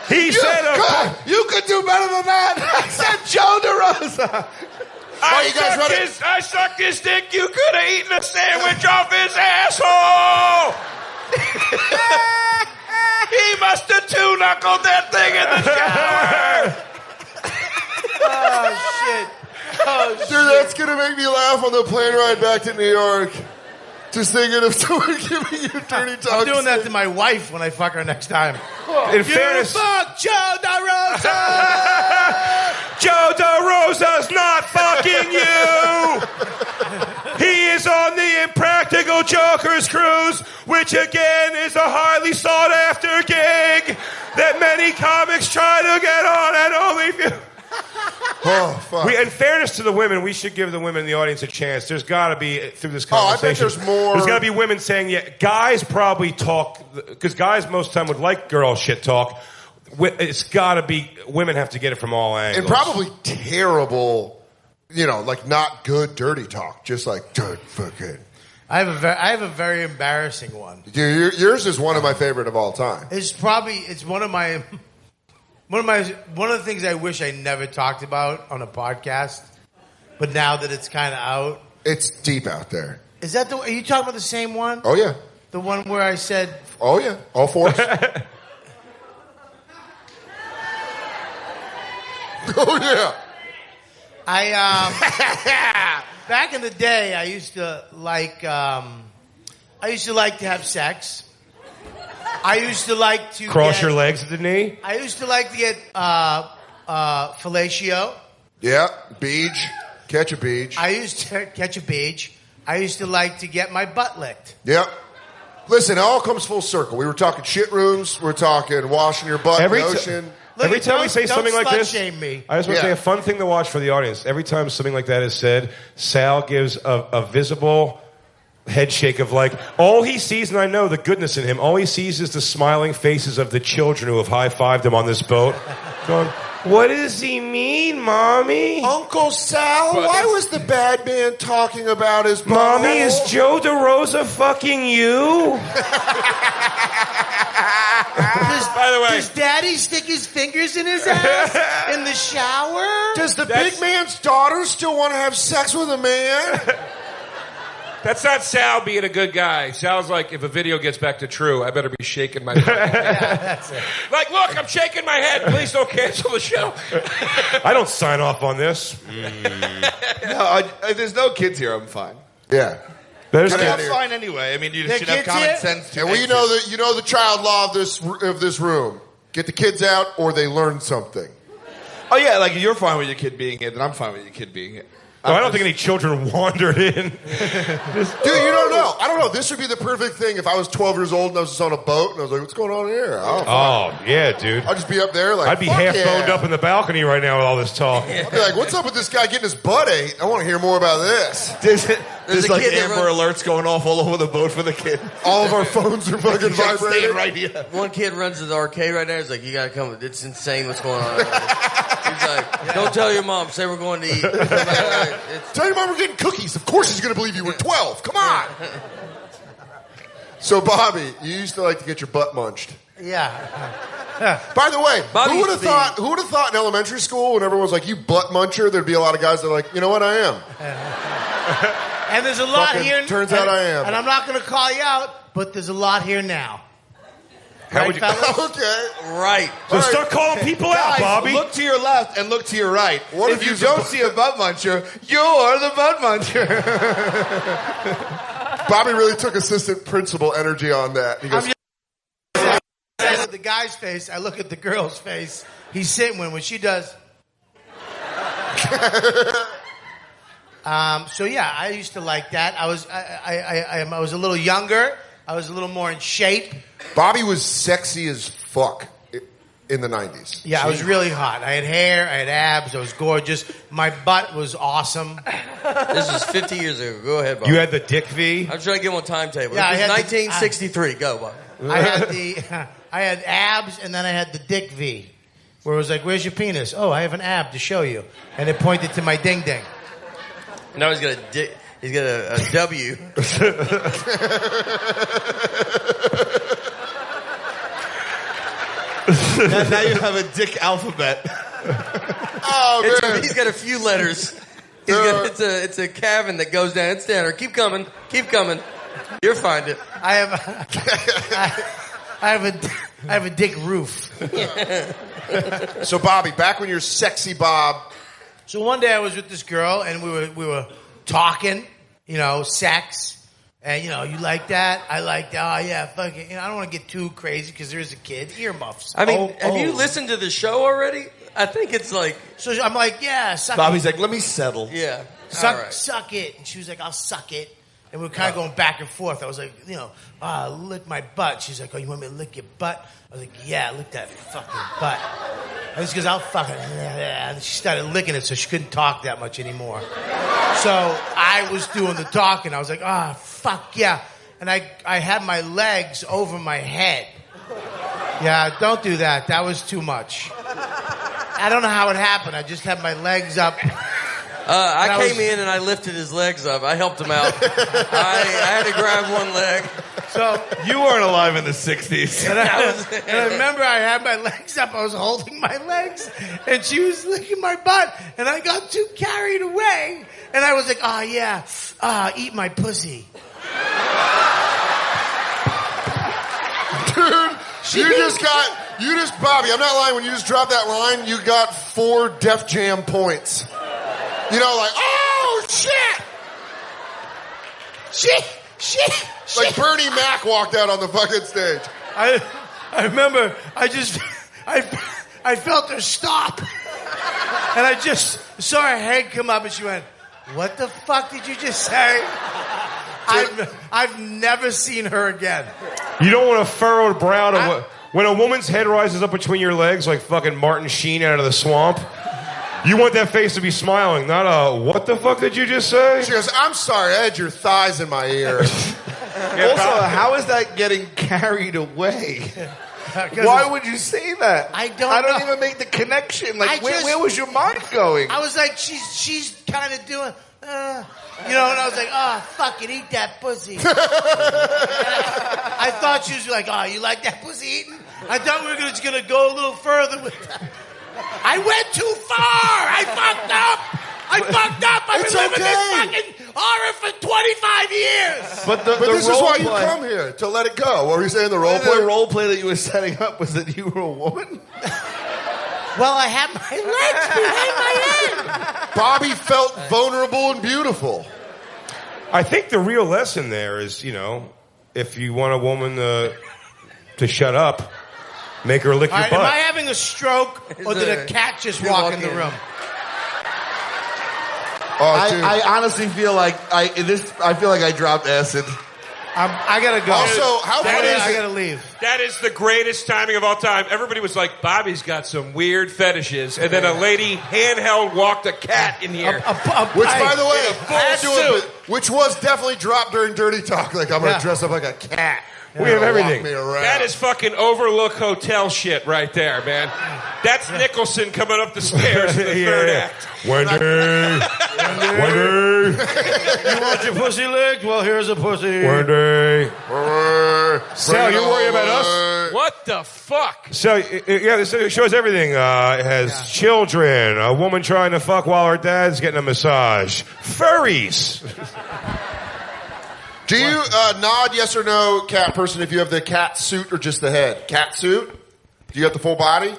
He said you could do better than that. I said Joe DeRosa. I sucked his dick. You could have eaten a sandwich off his asshole. He must have two-knuckled that thing in the shower. Oh, shit. Oh, Dude, that's going to make me laugh on the plane ride back to New York. Just thinking of someone giving you dirty talk. I'm doing that to my wife when I fuck her next time. In fairness, fuck Joe DeRosa! Joe DeRosa's not fucking you. He is on the Impractical Jokers Cruise, which again is a highly sought after gig that many comics try to get on and only few. Oh, fuck. In fairness to the women, we should give the women in the audience a chance. There's got to be, through this conversation, I bet there's more. There's got to be women saying, yeah, guys probably talk, because guys most of the time would like girl shit talk. It's got to be, women have to get it from all angles. And probably terrible, like not good dirty talk. Just like, dirt fucking. I have a very embarrassing one. Dude, yours is one of my favorite of all time. It's one of the things I wish I never talked about on a podcast, but now that it's kind of out, it's deep out there. Is that are you talking about the same one? Oh yeah, the one where I said, "Oh yeah, all fours." Oh yeah. Back in the day, I used to like to have sex. I used to like to cross your legs at the knee. I used to like to get fellatio. Yeah, beach. Catch a beach. I used to catch a beach. I used to like to get my butt licked. Yep. Listen, it all comes full circle. We were talking shit rooms. We're talking washing your butt in the ocean. Every time we say something like this, shame me. I just want to say a fun thing to watch for the audience. Every time something like that is said, Sal gives a visible head shake of like, all he sees, and I know the goodness in him, all he sees is the smiling faces of the children who have high-fived him on this boat. Going, what does he mean, Mommy? Uncle Sal, why was the bad man talking about his Mommy, butthole? is Joe DeRosa fucking you? By the way, does Daddy stick his fingers in his ass in the shower? Does the big man's daughter still want to have sex with a man? That's not Sal being a good guy. Sal's like, if a video gets back to true, I better be shaking my head. That's it. Like, look, I'm shaking my head. Please don't cancel the show. I don't sign off on this. No, there's no kids here. I'm fine. Yeah. I'm fine anyway. I mean, you should have common sense. To well, you know the child law of this room. Get the kids out, or they learn something. Oh yeah, like you're fine with your kid being here, then I'm fine with your kid being here. No, I don't think any children wandered in. Dude, you don't know. I don't know. This would be the perfect thing if I was 12 years old and I was just on a boat and I was like, what's going on here? Oh, yeah, dude. I'd just be up there like, I'd be half boned up in the balcony right now with all this talk. I'd be like, what's up with this guy getting his butt ate? I want to hear more about this. There's like Amber Alerts going off all over the boat for the kid. All of our phones are fucking vibrating. Right here. One kid runs to the arcade right now. He's like, you gotta come. It's insane what's going on. He's like, don't tell your mom. Say we're going to eat. Tell your mom we're getting cookies. Of course she's going to believe you. We're 12. Come on. So, Bobby, you used to like to get your butt munched. Yeah. By the way, Bobby who would have thought in elementary school when everyone was like, you butt muncher, there'd be a lot of guys that are like, you know what, I am. And there's a lot Fucking here. turns out I am. And I'm not going to call you out, but there's a lot here now. How would you? Okay. Right. So start calling people out, Guys, Bobby. Look to your left and look to your right. What if if you you don't see a butt muncher, you're the butt muncher. Bobby really took assistant principal energy on that. He goes, I look at the guy's face. I look at the girl's face. He's sitting when she does. So yeah, I used to like that. I was a little younger. I was a little more in shape. Bobby was sexy as fuck in the 90s. Yeah, I was really hot. I had hair, I had abs, I was gorgeous. My butt was awesome. This was 50 years ago. Go ahead, Bob. You had the Dick V? I'm trying to get one timetable. Yeah, It was I had 1963. Go, Bob. I had abs, and then I had the Dick V, where it was like, "Where's your penis?" "Oh, I have an ab to show you," and it pointed to my ding ding. Now he's got a W. now you have a dick alphabet. Oh, man. He's got a few letters. It's a cabin that goes down. It's down there. Keep coming. Keep coming. You'll find it. I have a dick roof. So, Bobby, back when you're sexy Bob. So one day I was with this girl, and we were talking, sex. And, you like that? I like that. Oh, yeah, fuck it. I don't want to get too crazy because there's a kid. Earmuffs. I mean, have you listened to the show already? I think it's like... So I'm like, yeah, suck Bobby's it. like, let me settle. Yeah. Suck it. And she was like, I'll suck it. And we were kind of going back and forth. I was like, lick my butt. She's like, oh, you want me to lick your butt? I was like, yeah, lick that fucking butt. And she goes, I'll fucking... And she started licking it, so she couldn't talk that much anymore. So I was doing the talking. I was like, fuck yeah. And I had my legs over my head. Yeah, don't do that. That was too much. I don't know how it happened. I just had my legs up. I came in and I lifted his legs up. I helped him out. I had to grab one leg. So you weren't alive in the 60s. And I remember I had my legs up. I was holding my legs, and she was licking my butt, and I got too carried away. And I was like, oh, yeah, eat my pussy. Dude, Bobby, I'm not lying, when you just dropped that line, you got 4 Def Jam points. Oh, shit! Shit! Like Bernie Mac walked out on the fucking stage. I remember, I felt her stop. And I just saw her head come up, and she went, what the fuck did you just say? I've never seen her again. You don't want a furrowed brow when a woman's head rises up between your legs like fucking Martin Sheen out of the swamp. You want that face to be smiling, not a, what the fuck did you just say? She goes, I'm sorry, I had your thighs in my ear. Also, how is that getting carried away? Why would you say that? I don't even make the connection. Like, where was your mind going? I was like, she's kind of doing, and I was like, oh, fuck it, eat that pussy. I thought she was like, oh, you like that pussy eating? I thought we were just going to go a little further with that. I went too far. I fucked up. I've been living this fucking horror for 25 years. But this is why you come here, to let it go. What were you saying, the role play? The role play that you were setting up was that you were a woman? Well, I have my legs behind my head. Bobby felt vulnerable and beautiful. I think the real lesson there is, if you want a woman to shut up, make her lick your butt. Am I having a stroke, or did a cat just walk in the room? I honestly feel like I feel like I dropped acid. I gotta go. Also, how funny is I it? gotta leave. That is the greatest timing of all time. Everybody was like, Bobby's got some weird fetishes. And then a lady handheld walked a cat in here. Which, by the way, which was definitely dropped during Dirty Talk. Like, I'm going to dress up like a cat. We have everything. Walk me around. That is fucking Overlook Hotel shit right there, man. That's Nicholson coming up the stairs in the third act. Wendy. You want your pussy licked? Well, here's a pussy. Wendy. Sal, you're worried about us? What the fuck? So, this shows everything. It has children, a woman trying to fuck while her dad's getting a massage, furries. Do you nod yes or no, cat person, if you have the cat suit or just the head? Cat suit? Do you have the full body?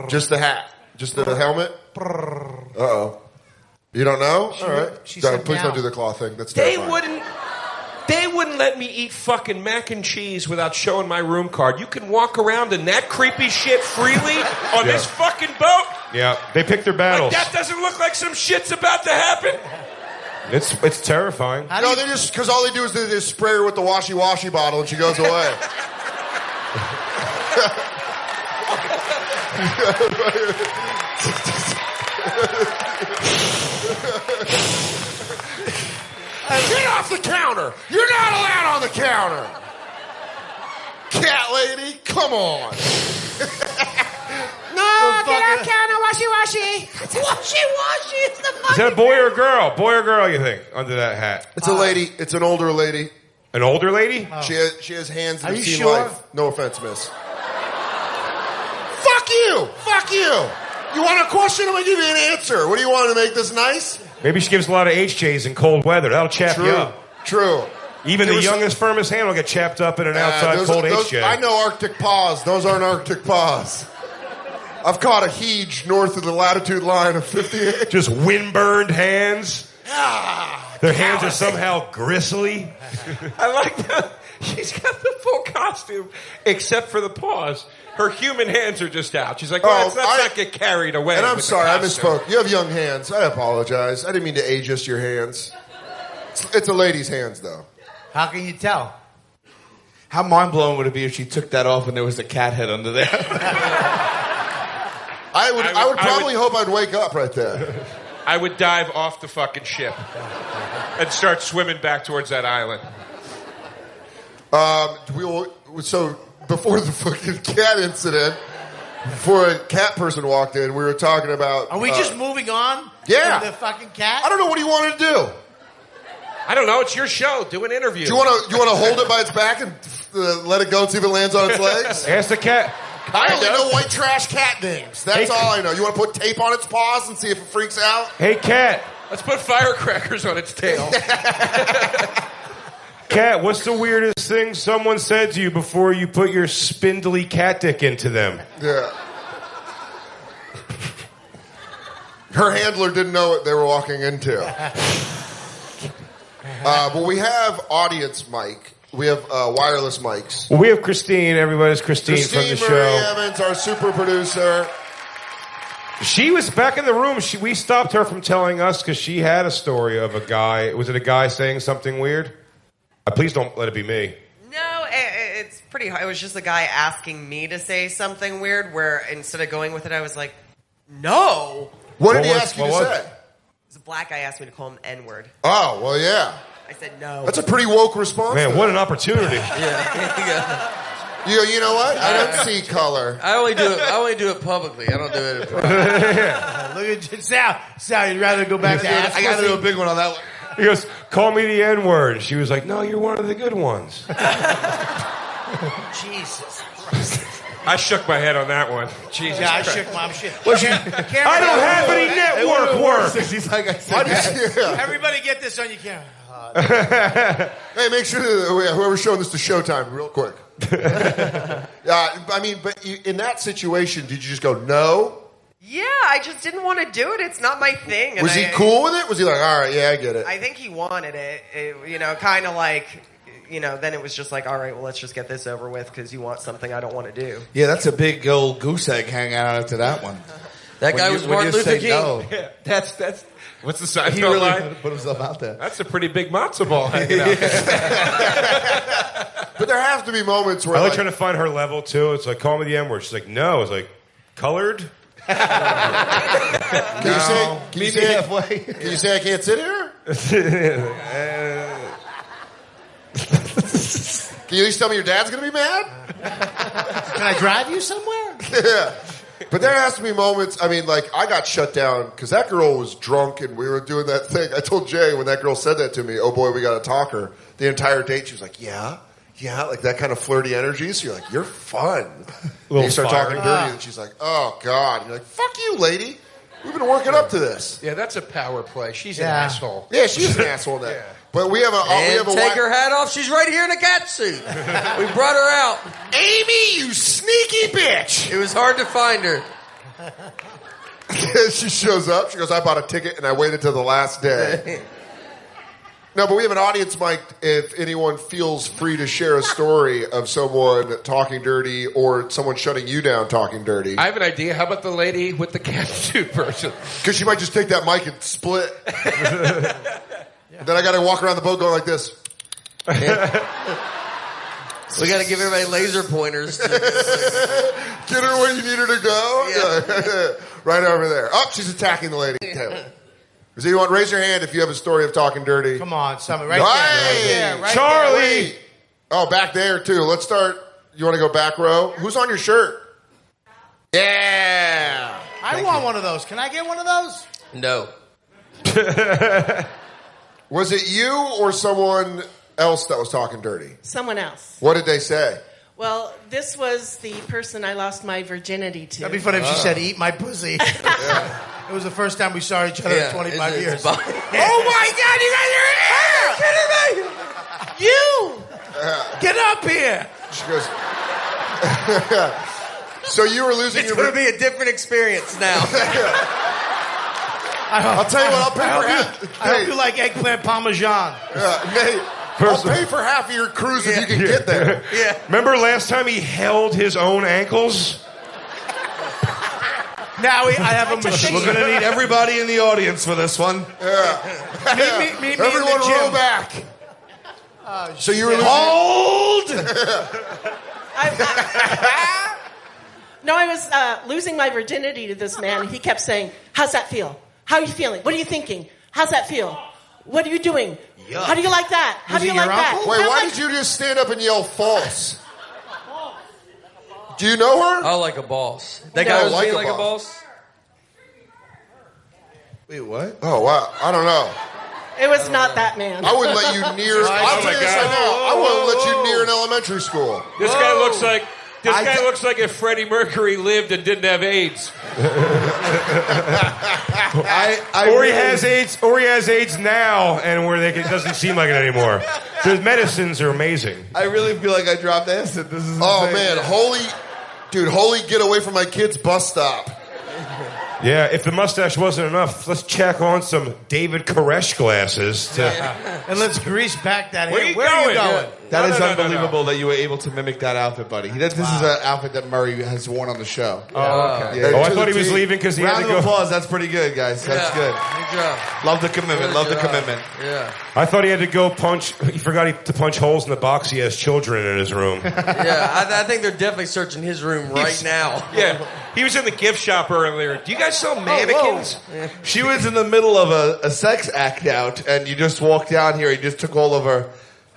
Just the hat? Just the helmet? Uh-oh. You don't know? All right. Please don't do the claw thing. That's terrifying. They wouldn't let me eat fucking mac and cheese without showing my room card. You can walk around in that creepy shit freely on this fucking boat? Yeah, they pick their battles. Like, that doesn't look like some shit's about to happen. It's terrifying. No, they just, because all they do is they just spray her with the washy-washy bottle and she goes away. Get off the counter! You're not allowed on the counter! Cat lady, come on! No, get off counter, washy-washy. Washy-washy is the fucking... Is that a boy or a girl? Boy or girl, you think, under that hat? It's a lady. It's an older lady. An older lady? Oh. She has hands that Are have you seen sure? life. No offense, miss. Fuck you! Fuck you! You want a question? I'm going to give you an answer. What do you want to make this nice? Maybe she gives a lot of HJs in cold weather. That'll chap you up. True. Even the youngest, firmest hand will get chapped up in an outside cold HJ. I know Arctic paws. Those aren't Arctic paws. I've caught a Hege north of the latitude line of 58. Just windburned hands. Their hands are somehow gristly. I like that. She's got the full costume, except for the paws. Her human hands are just out. She's like, let's not get carried away. And I'm with sorry, the I costume. misspoke. You have young hands. I apologize. I didn't mean to ageist your hands. It's a lady's hands, though. How can you tell? How mind-blowing would it be if she took that off and there was a cat head under there? I would probably hope I'd wake up right there. I would dive off the fucking ship and start swimming back towards that island. So before the fucking cat incident, before a cat person walked in, we were talking about... Are we just moving on? Yeah. To the fucking cat? I don't know what you wanted to do. I don't know. It's your show. Do an interview. Do you want to hold it by its back and let it go and see if it lands on its legs? Ask the cat. I only know white trash cat names. That's all I know. You want to put tape on its paws and see if it freaks out? Hey, cat. Let's put firecrackers on its tail. Cat, what's the weirdest thing someone said to you before you put your spindly cat dick into them? Yeah. Her handler didn't know what they were walking into. But we have audience mic. We have wireless mics. Well, we have Christine. Everybody's Christine from the Marie show. Evans, our super producer. She was back in the room. We stopped her from telling us because she had a story of a guy. Was it a guy saying something weird? Please don't let it be me. No, it's pretty hard. It was just a guy asking me to say something weird where instead of going with it, I was like, no. What did he ask you to say? It was a black guy asked me to call him N-word. Oh, well, yeah. I said no. That's a pretty woke response. Man, what an opportunity. Yeah. You know what? I don't see color. I only do it publicly. I don't do it in private. Look at Sal, you'd rather go back to ass I got to do a pussy? big one on that one. He goes, call me the N-word. She was like, no, you're one of the good ones. Jesus Christ. I shook my head on that one. Jesus Yeah, I Christ. shook my shit. I don't have any network work. He's like, I said, Everybody get this on your camera. Hey, make sure that whoever's showing this to Showtime, real quick. I mean, but in that situation, did you just go no? Yeah, I just didn't want to do it. It's not my thing. And Was he cool with it? Was he like, all right, yeah, I get it? I think he wanted it. Kind of like, then it was just like, all right, well, let's just get this over with because you want something I don't want to do. Yeah, that's a big old goose egg hanging out after that one. That guy was Martin Luther King. No. Yeah, that's what's the Seinfeld He really line? put himself out there. That's a pretty big matzo ball hanging out there. But there have to be moments where I like trying to find her level too. It's like, call me the M word. She's like, no. It's like, colored? Can you say halfway? Can you say I can't sit here? Can you at least tell me your dad's going to be mad? Can I drive you somewhere? Yeah. But there has to be moments, I mean, like, I got shut down because that girl was drunk and we were doing that thing. I told Jay when that girl said that to me, oh boy, we got to talk her. The entire date, she was like, yeah, like that kind of flirty energy. So you're like, you're fun. And you start talking dirty and she's like, oh God. And you're like, fuck you, lady. We've been working up to this. Yeah, that's a power play. She's an asshole. Yeah, she's an asshole in that. Yeah. But we have a take her hat off. She's right here in a cat suit. We brought her out. Amy, you sneaky bitch. It was hard to find her. She shows up. She goes, I bought a ticket and I waited till the last day. No, but we have an audience mic if anyone feels free to share a story of someone talking dirty or someone shutting you down talking dirty. I have an idea. How about the lady with the cat suit person? Because she might just take that mic and split. Then I got to walk around the boat going like this. We got to give everybody laser pointers. Get her where you need her to go. Yeah. Right over there. Oh, she's attacking the lady. Does anyone raise your hand if you have a story of talking dirty? Come on, someone right there. Right Charlie. there. Oh, back there too. Let's start. You want to go back row? Who's on your shirt? Yeah. I want one of those. Can I get one of those? No. Was it you or someone else that was talking dirty? Someone else. What did they say? Well, this was the person I lost my virginity to. That'd be funny if she said, eat my pussy. Yeah. It was the first time we saw each other in 25 years. Oh, my God, you guys are here! Are you kidding me? You! Get up here! She goes... So you were losing your... It's going to be a different experience now. I'll tell you what, I'll pay for half. I hope you like eggplant parmesan. Nate, I'll pay for half of your cruise if you can get there. Yeah. Remember last time he held his own ankles? Now I have a machine. We're going to need everybody in the audience for this one. Yeah. Meet Everyone in the gym. roll back. So you were losing... Hold! No, I was losing my virginity to this man. He kept saying, how's that feel? How are you feeling? What are you thinking? How's that feel? What are you doing? Yuck. How do you like that? How do you like that? Wait, why did you just stand up and yell false? Do you know her? Oh, like a boss. That guy was like a boss? Wait, what? Oh, wow. I don't know. It was not that man. I wouldn't let you near... I'll tell you this right now. I wouldn't let you near an elementary school. This guy looks like... This guy looks like if Freddie Mercury lived and didn't have AIDS. Or he has AIDS now, and where it doesn't seem like it anymore. The medicines are amazing. I really feel like I dropped acid. This is Oh insane. man, holy get away from my kid's bus stop. Yeah, if the mustache wasn't enough, let's check on some David Koresh glasses. And let's grease back that hair. Where Are you going? That is unbelievable that you were able to mimic that outfit, buddy. This is an outfit that Murray has worn on the show. Oh, okay. Yeah. I thought he was leaving because he had Round to go. of applause. That's pretty good, guys. That's good. Good job. Love the commitment. Love the commitment. Yeah. I thought he had to go punch. He forgot to punch holes in the box. He has children in his room. Yeah, I think they're definitely searching his room right now. Yeah, he was in the gift shop earlier. Do you guys sell mannequins? She was in the middle of a sex act out, and you just walked down here. You just took all of her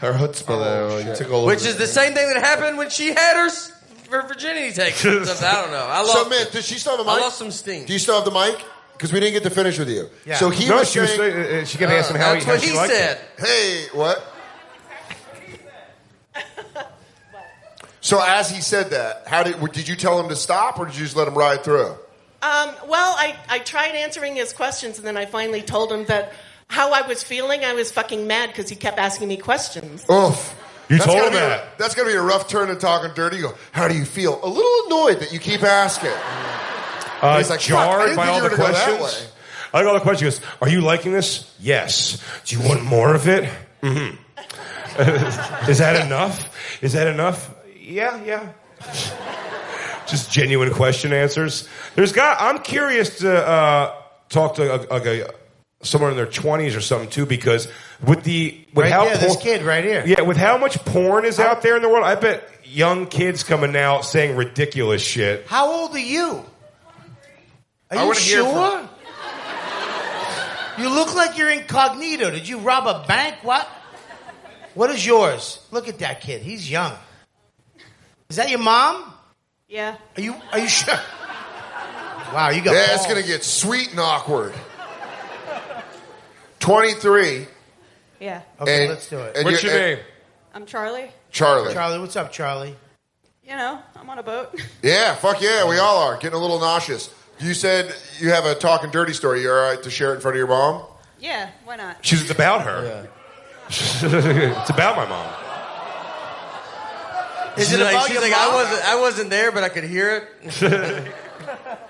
chutzpah there. You took all of Which her- is the same thing that happened when she had her virginity taken. I don't know. So man, does she still have a mic? I lost some steam. Do you still have the mic? Because we didn't get to finish with you. Yeah. So he was saying... she kept asking how That's what she he liked said. it. Hey, what? So as he said that, did you tell him to stop, or did you just let him ride through? Well, I tried answering his questions, and then I finally told him that how I was feeling. I was fucking mad because he kept asking me questions. Oof. You told him that. That's going to be a rough turn in talking dirty. You go, how do you feel? A little annoyed that you keep asking. He's like, jarred by all the questions. I like all the questions. He goes, are you liking this? Yes. Do you want more of it? Mm-hmm. Is that enough? Is that enough? Yeah. Just genuine question answers. I'm curious to talk to someone in their 20s or something too, because this kid right here. Yeah, with how much porn is out there in the world, I bet young kids coming out saying ridiculous shit. How old are you? Are you wanna hear sure? You look like you're incognito. Did you rob a bank? What? What is yours? Look at that kid. He's young. Is that your mom? Yeah. Are you sure? Wow, you got Yeah, balls. it's going to get sweet and awkward. 23. Yeah. Okay, let's do it. What's your name? I'm Charlie. Charlie, what's up, Charlie? You know, I'm on a boat. Yeah, fuck yeah, we all are. Getting a little nauseous. You said you have a talking dirty story. You all right to share it in front of your mom? Yeah, why not? It's about her. Yeah. It's about my mom. Is it about your mom? I wasn't there, but I could hear it.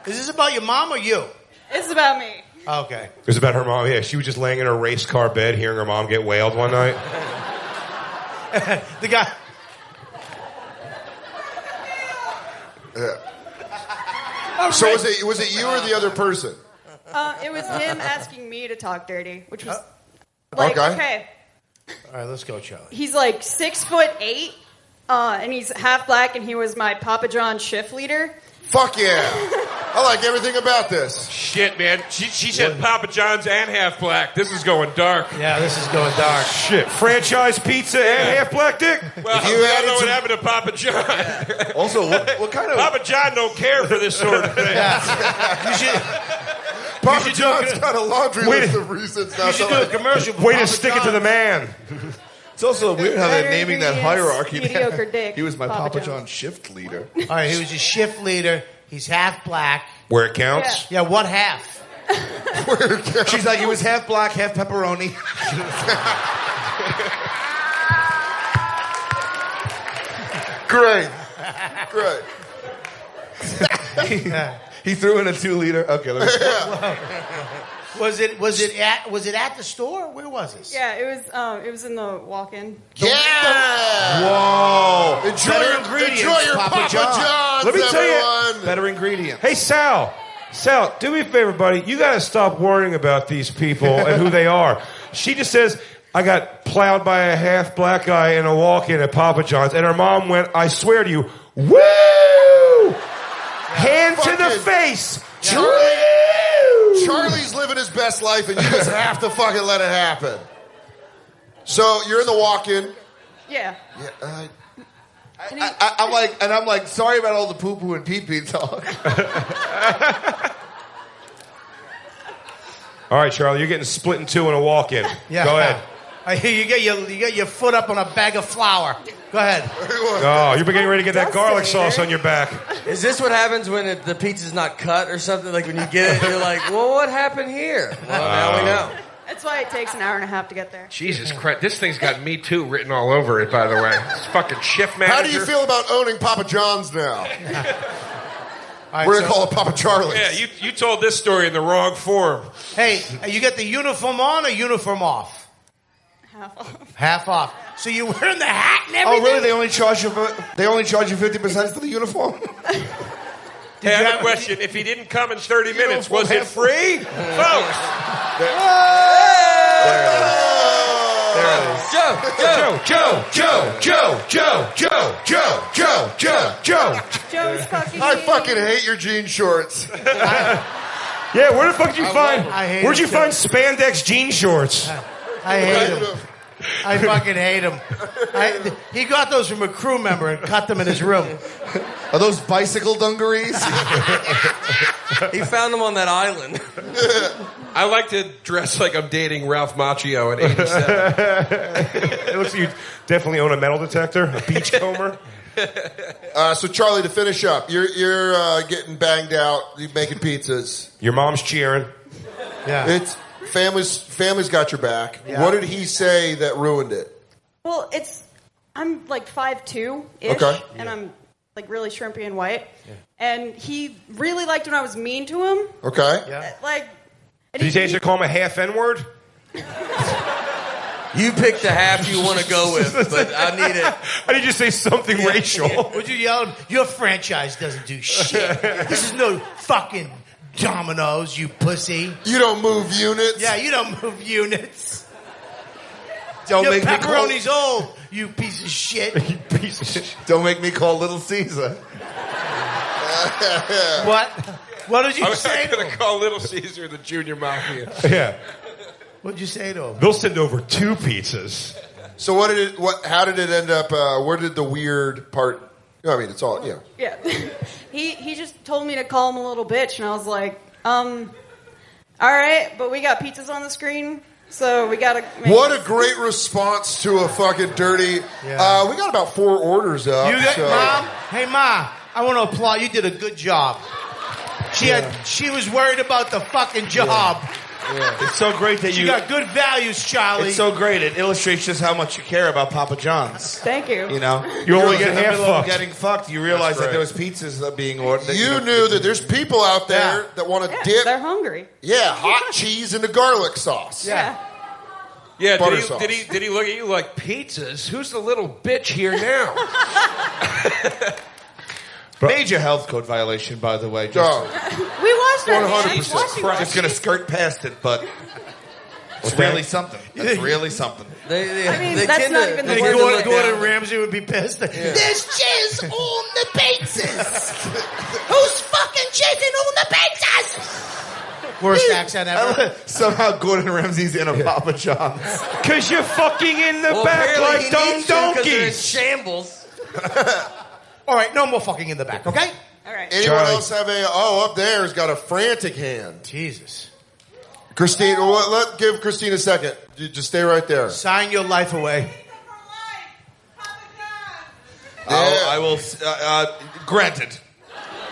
Is this about your mom or you? It's about me. Okay. It was about her mom. Yeah, she was just laying in her race car bed, hearing her mom get wailed one night. The guy. Yeah. So was it you or the other person? It was him asking me to talk dirty, which was okay. All right, let's go, Charlie. He's like 6'8", and he's half black, and he was my Papa John shift leader. Fuck yeah. I like everything about this. Shit, man. She said Papa John's and half black. This is going dark. Yeah, this is going dark. Shit. Franchise pizza and half black dick? Well, you don't know what happened to Papa John. Also, what kind of... Papa John don't care for this sort of thing. Papa John's got a laundry list of reasons. You should do a commercial. Way to stick it to the man. It's also weird how they're naming that hierarchy. Mediocre dick. He was my Papa Papa John John's. shift leader. All right, he was a shift leader. He's half black. Where it counts? Yeah, what half? She's like, he was half black, half pepperoni. Great. He threw in a 2-liter. Okay, let me Was it at the store? Where was this? Yeah, it was in the walk-in. Yeah. Whoa. Enjoy your Papa John's, Let me tell everyone. Better ingredients. Hey, Sal, do me a favor, buddy. You got to stop worrying about these people and who they are. She just says, I got plowed by a half black guy in a walk-in at Papa John's, and her mom went, I swear to you, woo! Hand to the face. Charlie's living his best life, and you just have to fucking let it happen. So you're in the walk-in. Yeah. I'm like, sorry about all the poo-poo and pee-pee talk. All right, Charlie, you're getting split in two in a walk-in. Yeah. Go ahead. I hear you get your foot up on a bag of flour. Go ahead. Oh, you're getting ready to get that garlic sauce on your back. Is this what happens when the pizza's not cut or something? Like when you get it, you're like, well, what happened here? Well, now we know. That's why it takes an hour and a half to get there. Jesus Christ. This thing's got Me Too written all over it, by the way. It's fucking shift manager. How do you feel about owning Papa John's now? Right, We're going to call it Papa Charlie's. Yeah, you told this story in the wrong form. Hey, you get the uniform on or uniform off? Half off. Half off. So you're wearing the hat and everything? Oh, really? They only charge you 50% for the uniform? Hey, I have a question. If he didn't come in 30 minutes, was it free? Folks. There it is. Joe. Joe's fucking I fucking hate your jean shorts. Yeah, where the fuck did you where'd you find spandex jean shorts? I hate him. I fucking hate him. He got those from a crew member and cut them in his room. Are those bicycle dungarees? He found them on that island. I like to dress like I'm dating Ralph Macchio in '87. It looks like you definitely own a metal detector, a beachcomber. So Charlie, to finish up, you're getting banged out. You're making pizzas. Your mom's cheering. Yeah. It's family's got your back. Yeah. What did he say that ruined it? Well, I'm like 5'2"-ish, Okay. and I'm like really shrimpy and white. And he really liked when I was mean to him. Okay. Yeah. Like, Did he say you should call him a half N-word? You pick the half you want to go with, but I need it. I need you to say something racial. Would you yell, your franchise doesn't do shit. This is no fucking Domino's, you pussy. You don't move units. Yeah, you don't move units. Don't Your make me call- pepperoni's old, you piece of shit. You piece of shit. Don't make me call Little Caesar. What? What did you I was say to going to him? call Little Caesar the Junior Mafia. Yeah. What'd you say to him? They'll send over 2 pizzas. So how did it end up? Where did the weird part? I mean, it's all yeah. He just told me to call him a little bitch, and I was like, all right, but we got pizzas on the screen, so we gotta. What a great response to a fucking dirty. Yeah. We got about 4 orders up. Mom? Hey, Ma, I want to applaud. You did a good job. She was worried about the fucking job. Yeah. It's so great that You got good values, Charlie. It's so great. It illustrates just how much you care about Papa John's. Thank you. You know, You only get in the half middle of fucked. getting fucked. You realize that there was pizzas being ordered. You knew that there's people out there that want to dip. They're hungry. Yeah, hot cheese into garlic sauce. Yeah. Yeah, Butter did sauce. he look at you like pizzas? Who's the little bitch here now? Major health code violation, by the way. We watched that. 100%. Just going to skirt past it, but it's really something. That's really something. I mean, that's not even the word. Gordon Ramsay would be pissed. There's jizz on the pizzas. Who's fucking jizzing on the pizzas? Worst accent ever. Somehow Gordon Ramsay's in a Papa John's. Because you're fucking in the back like dumb donkeys. Shambles. All right, no more fucking in the back, okay? All right. Anyone Charlie. else have up there's got a frantic hand. Jesus. Christine, give Christine a second. Just stay right there. Sign your life away. I will. Granted.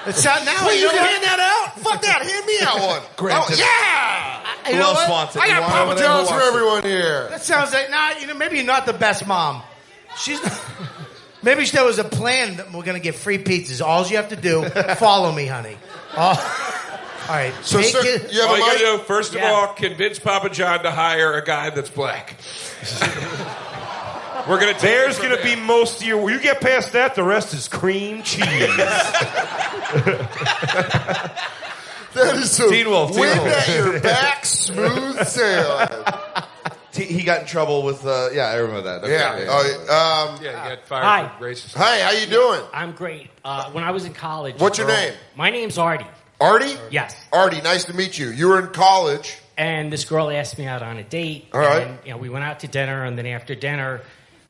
It's out now. Wait, you know can what? hand that out? Fuck that. Hand me out one. Granted. Oh, yeah! You Who know else what? wants it? I You got want Papa over there? Who John's for wants it? everyone here. That sounds like, maybe you're not the best mom. She's not. Maybe there was a plan that we're going to get free pizzas. All you have to do, follow me, honey. All right. So, take sir, it. you have All a you gotta mic? do, first of all, convince Papa John to hire a guy that's black. We're gonna. There's going to be most of your... You get past that, the rest is cream cheese. That is so Teen Wolf. wind at your back, smooth sailing. He got in trouble with. I remember that. Okay. Yeah. Yeah, you got fired Hi. for racist. Hey, how you doing? I'm great. When I was in college... What's your name? My name's Artie. Artie? Yes. Artie, nice to meet you. You were in college. And this girl asked me out on a date. All right. And, we went out to dinner, and then after dinner,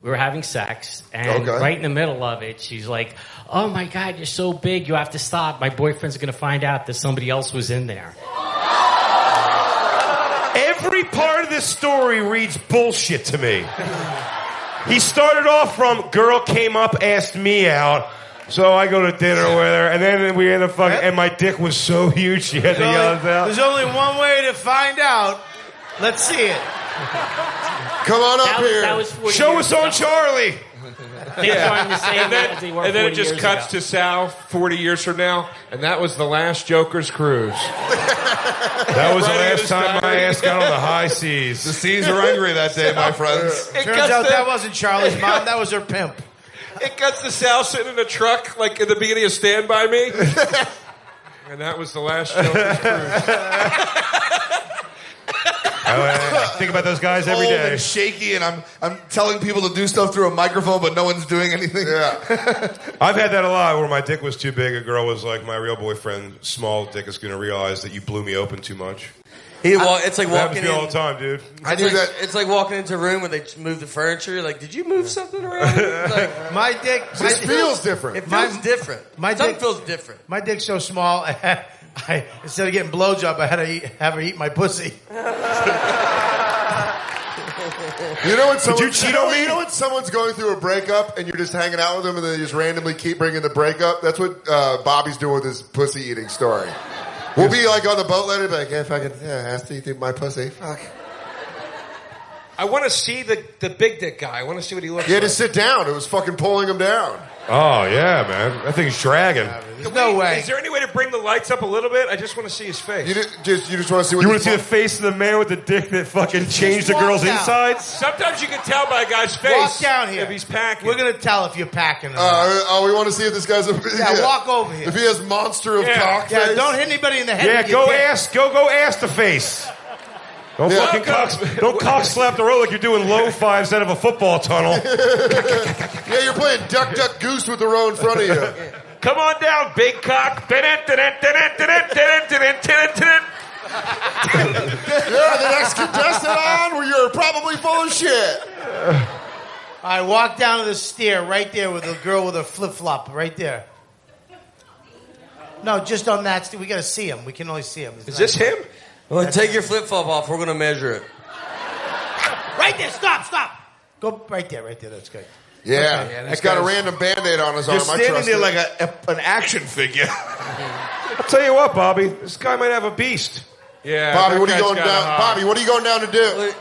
we were having sex. And Okay. right in the middle of it, she's like, oh, my God, you're so big, you have to stop. My boyfriend's going to find out that somebody else was in there. Every part of this story reads bullshit to me. He started off from, girl came up, asked me out. So I go to dinner with her, and then we end up fucking, and my dick was so huge she had to yell it out. There's only one way to find out. Let's see it. Come on up here. That was 40 Show years us on ago. Charlie. Things aren't the same as they were And then 40 it just years cuts ago. to Sal 40 years from now, and that was the last Jokers Cruise. That was the Right in last his time my diary. ass got on the high seas. The seas were angry that day, my friends. Turns out that wasn't Charlie's mom. That was her pimp. It cuts to Sal sitting in a truck, like in the beginning of Stand By Me. And that was the last Jokers Cruise. I think about those guys every Old day. and shaky, and I'm telling people to do stuff through a microphone, but no one's doing anything. Yeah. I've had that a lot where my dick was too big. A girl was like, my real boyfriend, small dick, is going to realize that you blew me open too much. It's like That happens walking to me in. all the time, dude. I do that. It's like walking into a room where they move the furniture. Like, did you move something around? Like, My dick. This feels different. it feels different. My Something dick feels different. My dick's so small. instead of getting blowjob, I had to have her eat my pussy. You know when you cheat on me? You know when someone's going through a breakup and you're just hanging out with them and they just randomly keep bringing the breakup? That's what Bobby's doing with his pussy eating story. We'll be like on the boat later, be like, yeah, fucking, ask to eat my pussy. Fuck. I want to see the big dick guy. I want to see what he looks He had like. to sit down. It was fucking pulling him down. Oh, yeah, man. That thing's dragging. There's no way. Is there any way to bring the lights up a little bit? I just want to see his face. You just want to see what You want to see the face of the man with the dick that fucking changed the girl's insides? Sometimes you can tell by a guy's face. Walk down here. If he's packing. We're going to tell if you're packing or not. We want to see if this guy's a... Yeah, walk over here. If he has monster of cock Yeah, face. don't hit anybody in the head. Yeah, with your dick. go ask the face. Don't don't cock slap the road like you're doing low fives out of a football tunnel. Yeah, you're playing duck, duck, goose with the row in front of you. Come on down, big cock. Yeah, the next contestant on, where you're probably full of shit. All right, walk down to the stair right there with the girl with her flip-flop right there. No, just on that stair. We got to see him. We can only see him. Is this him? Well, take your flip-flop off. We're going to measure it. Right there. Stop. Go right there. That's good. Yeah, Okay, he's got a random Band-Aid on his arm. You're I standing trust there it. like an action figure. I'll tell you what, Bobby. This guy might have a beast. Yeah, Bobby, what are you going down? Bobby, what are you going down to do?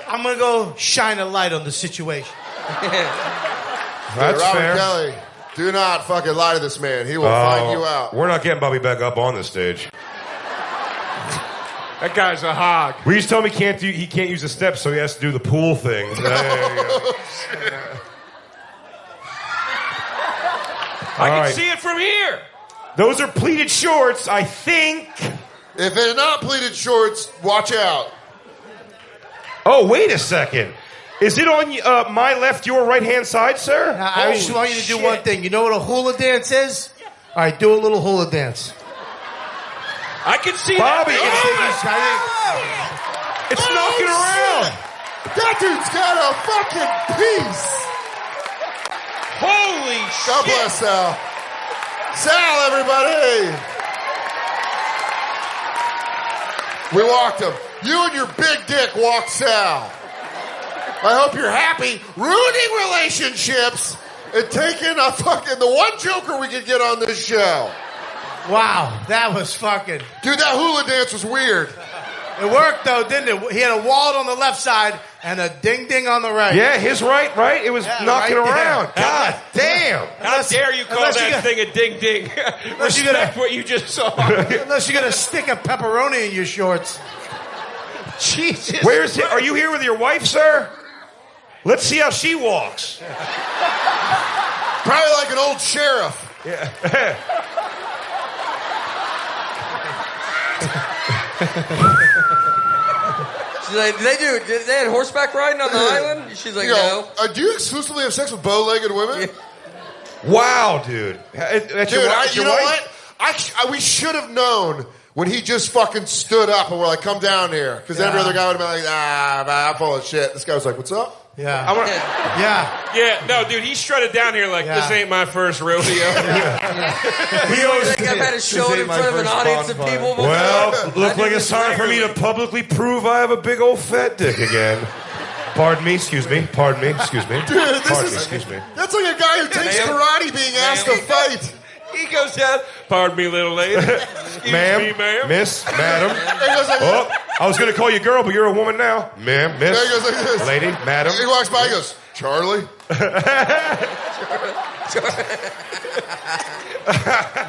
I'm going to go shine a light on the situation. That's Robert fair. Kelly, do not fucking lie to this man. He will find you out. We're not getting Bobby back up on this stage. That guy's a hog. We just told him he can't use the steps, so he has to do the pool thing. There you go. I can right. see it from here. Those are pleated shorts, I think. If they're not pleated shorts, watch out. Oh, wait a second. Is it on my left, your right-hand side, sir? Now, I just want you to do one thing. You know what a hula dance is? All right, do a little hula dance. I can see Bobby, that. it's knocking around. That dude's got a fucking piece. Holy God shit. bless Sal. Sal, everybody. We walked him. You and your big dick walked Sal. I hope you're happy ruining relationships and taking the one joker we could get on this show. Wow, that was fucking... Dude, that hula dance was weird. It worked, though, didn't it? He had a wallet on the left side and a ding-ding on the right. Yeah, his right? It was knocking right around. there. God damn. How dare you call that thing a ding-ding? Respect what you just saw. Unless you're going to stick a pepperoni in your shorts. Jesus. Where's it? Are you here with your wife, sir? Let's see how she walks. Probably like an old sheriff. Yeah. She's like, did they had horseback riding on the island? She's like, no. Do you exclusively have sex with bow-legged women? Yeah. Wow, dude. That's Dude, your you know wife? what? We should have known when he just fucking stood up and we're like, come down here. Because every other guy would have been like, I'm full of shit. This guy was like, what's up? Yeah. Yeah, no, dude, he strutted down here like, this ain't my first rodeo. He always think I've had a show in front of an audience of people before. Well, look like it's time for me to publicly prove I have a big old fat dick again. Pardon me, excuse me. Dude, that's like a guy who takes karate being asked to fight. He goes down, pardon me, little lady. Excuse Ma'am, me, ma'am. miss, madam. He goes like, I was going to call you girl, but you're a woman now. Ma'am, miss, he goes like this. lady, madam. He walks by, he goes, Charlie.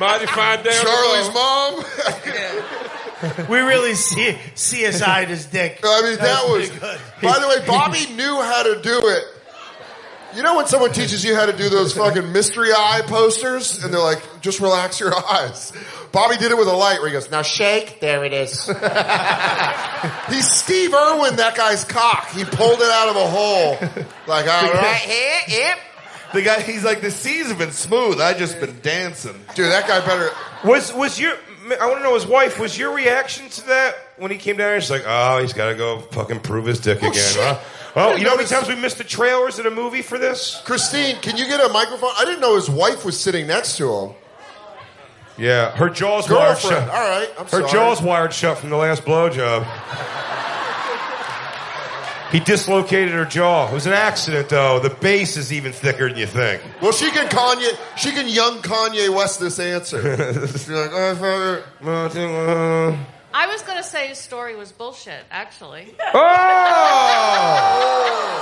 Mighty fine down. Charlie's mom. We really CSI'd his dick. I mean, that was... By the way, Bobby knew how to do it. You know when someone teaches you how to do those fucking mystery eye posters? And they're like, just relax your eyes. Bobby did it with a light where he goes, now shake. There it is. He's Steve Irwin, that guy's cock. He pulled it out of a hole. Like, all right here, yep. The guy, he's like, the seas have been smooth. I just been dancing. Dude, that guy better... Was your... I want to know his wife. Was your reaction to that when he came down here? She's like, oh, he's got to go fucking prove his dick again, shit. huh? Oh, you know how many times we missed the trailers in a movie for this? Christine, can you get a microphone? I didn't know his wife was sitting next to him. Yeah, her jaw's wired Girlfriend. shut. All right, I'm Her sorry. jaw's wired shut from the last blowjob. He dislocated her jaw. It was an accident, though. The base is even thicker than you think. Well, she can young Kanye West this answer. She's like, I was going to say his story was bullshit, actually.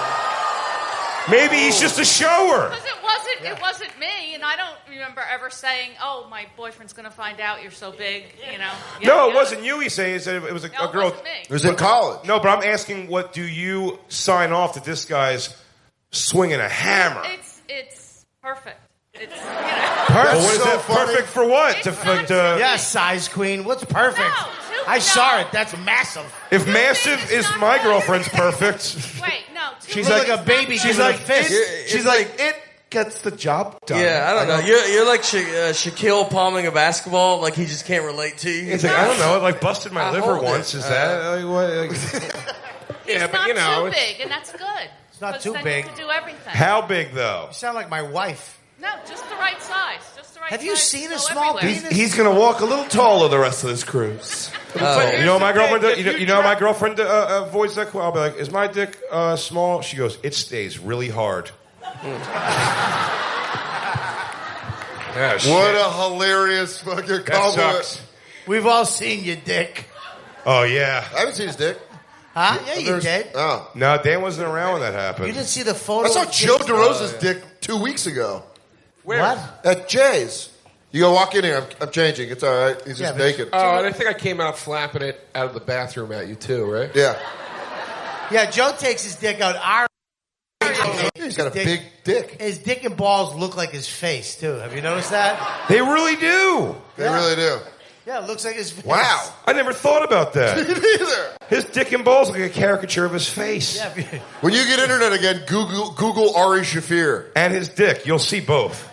Oh! Maybe he's just a shower. Because it wasn't me, and I don't remember ever saying, "Oh, my boyfriend's going to find out you're so big," you know. No, it wasn't you. He said it was a girl. It wasn't me. It was in college. No, but I'm asking, what do you sign off that this guy's swinging a hammer? It's perfect. It's Well, what is that perfect for? What? Yeah, size queen. What's perfect? I saw it. That's massive. If massive is my girlfriend's perfect. Wait, no. She's like a baby. She's like fist. She's like it gets the job done. Yeah, I don't know. You're like Shaquille palming a basketball. Like he just can't relate to you. It's like, I don't know. It like busted my liver once. Is that like, what? Like, yeah, but you know, too big, and that's good. It's not 'Cause too then big. You can do everything. How big though? You sound like my wife. No, just the right size. Just the right Have size. you seen to a go small everywhere. penis? He's gonna walk a little taller the rest of this cruise. You know what my girlfriend? You know my girlfriend avoids that. I'll be like, "Is my dick small?" She goes, "It stays really hard." What a hilarious fucking compliment. sucks. We've all seen your dick. Oh yeah. I haven't seen his dick. Huh? Yeah, you did. Oh. No, Dan wasn't around when that happened. You didn't see the photo. I saw of Joe Jason? DeRosa's dick 2 weeks ago. Where? What? At Jay's. You go walk in here. I'm changing. It's all right. He's just naked. Oh, and I think I came out flapping it out of the bathroom at you too, right? Yeah. Yeah, Joe takes his dick out. He's got a big dick. His dick and balls look like his face too. Have you noticed that? They really do. They really do. Yeah, it looks like his face. Wow. I never thought about that. Me neither. His dick and balls look like a caricature of his face. Yeah. When you get internet again, Google Ari Shaffir And his dick. You'll see both.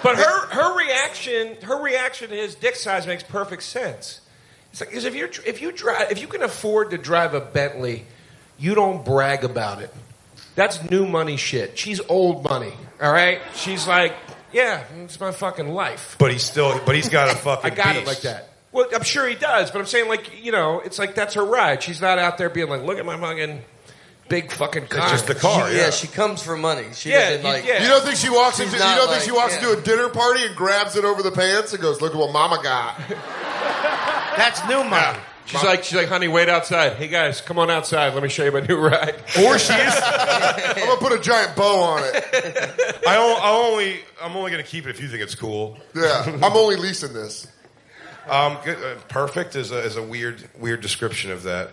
But her reaction to his dick size makes perfect sense. It's like, 'cause if you can afford to drive a Bentley, you don't brag about it. That's new money shit. She's old money. All right. She's like, yeah, it's my fucking life. But he's got a fucking I got beast. it like that. Well, I'm sure he does, but I'm saying, like, you know, it's like that's her ride. She's not out there being like, look at my fucking big fucking car. It's just the car. Yeah, she comes for money. She Yeah, doesn't like. You don't think she walks She's into? not You don't think like- she walks yeah. into a dinner party and grabs it over the pants and goes, "Look at what Mama got." That's new money. She's like, honey, wait outside. Hey guys, come on outside. Let me show you my new ride. Or she is. I'm gonna put a giant bow on it. I'm only going to keep it if you think it's cool. Yeah, I'm only leasing this. Perfect is a weird description of that.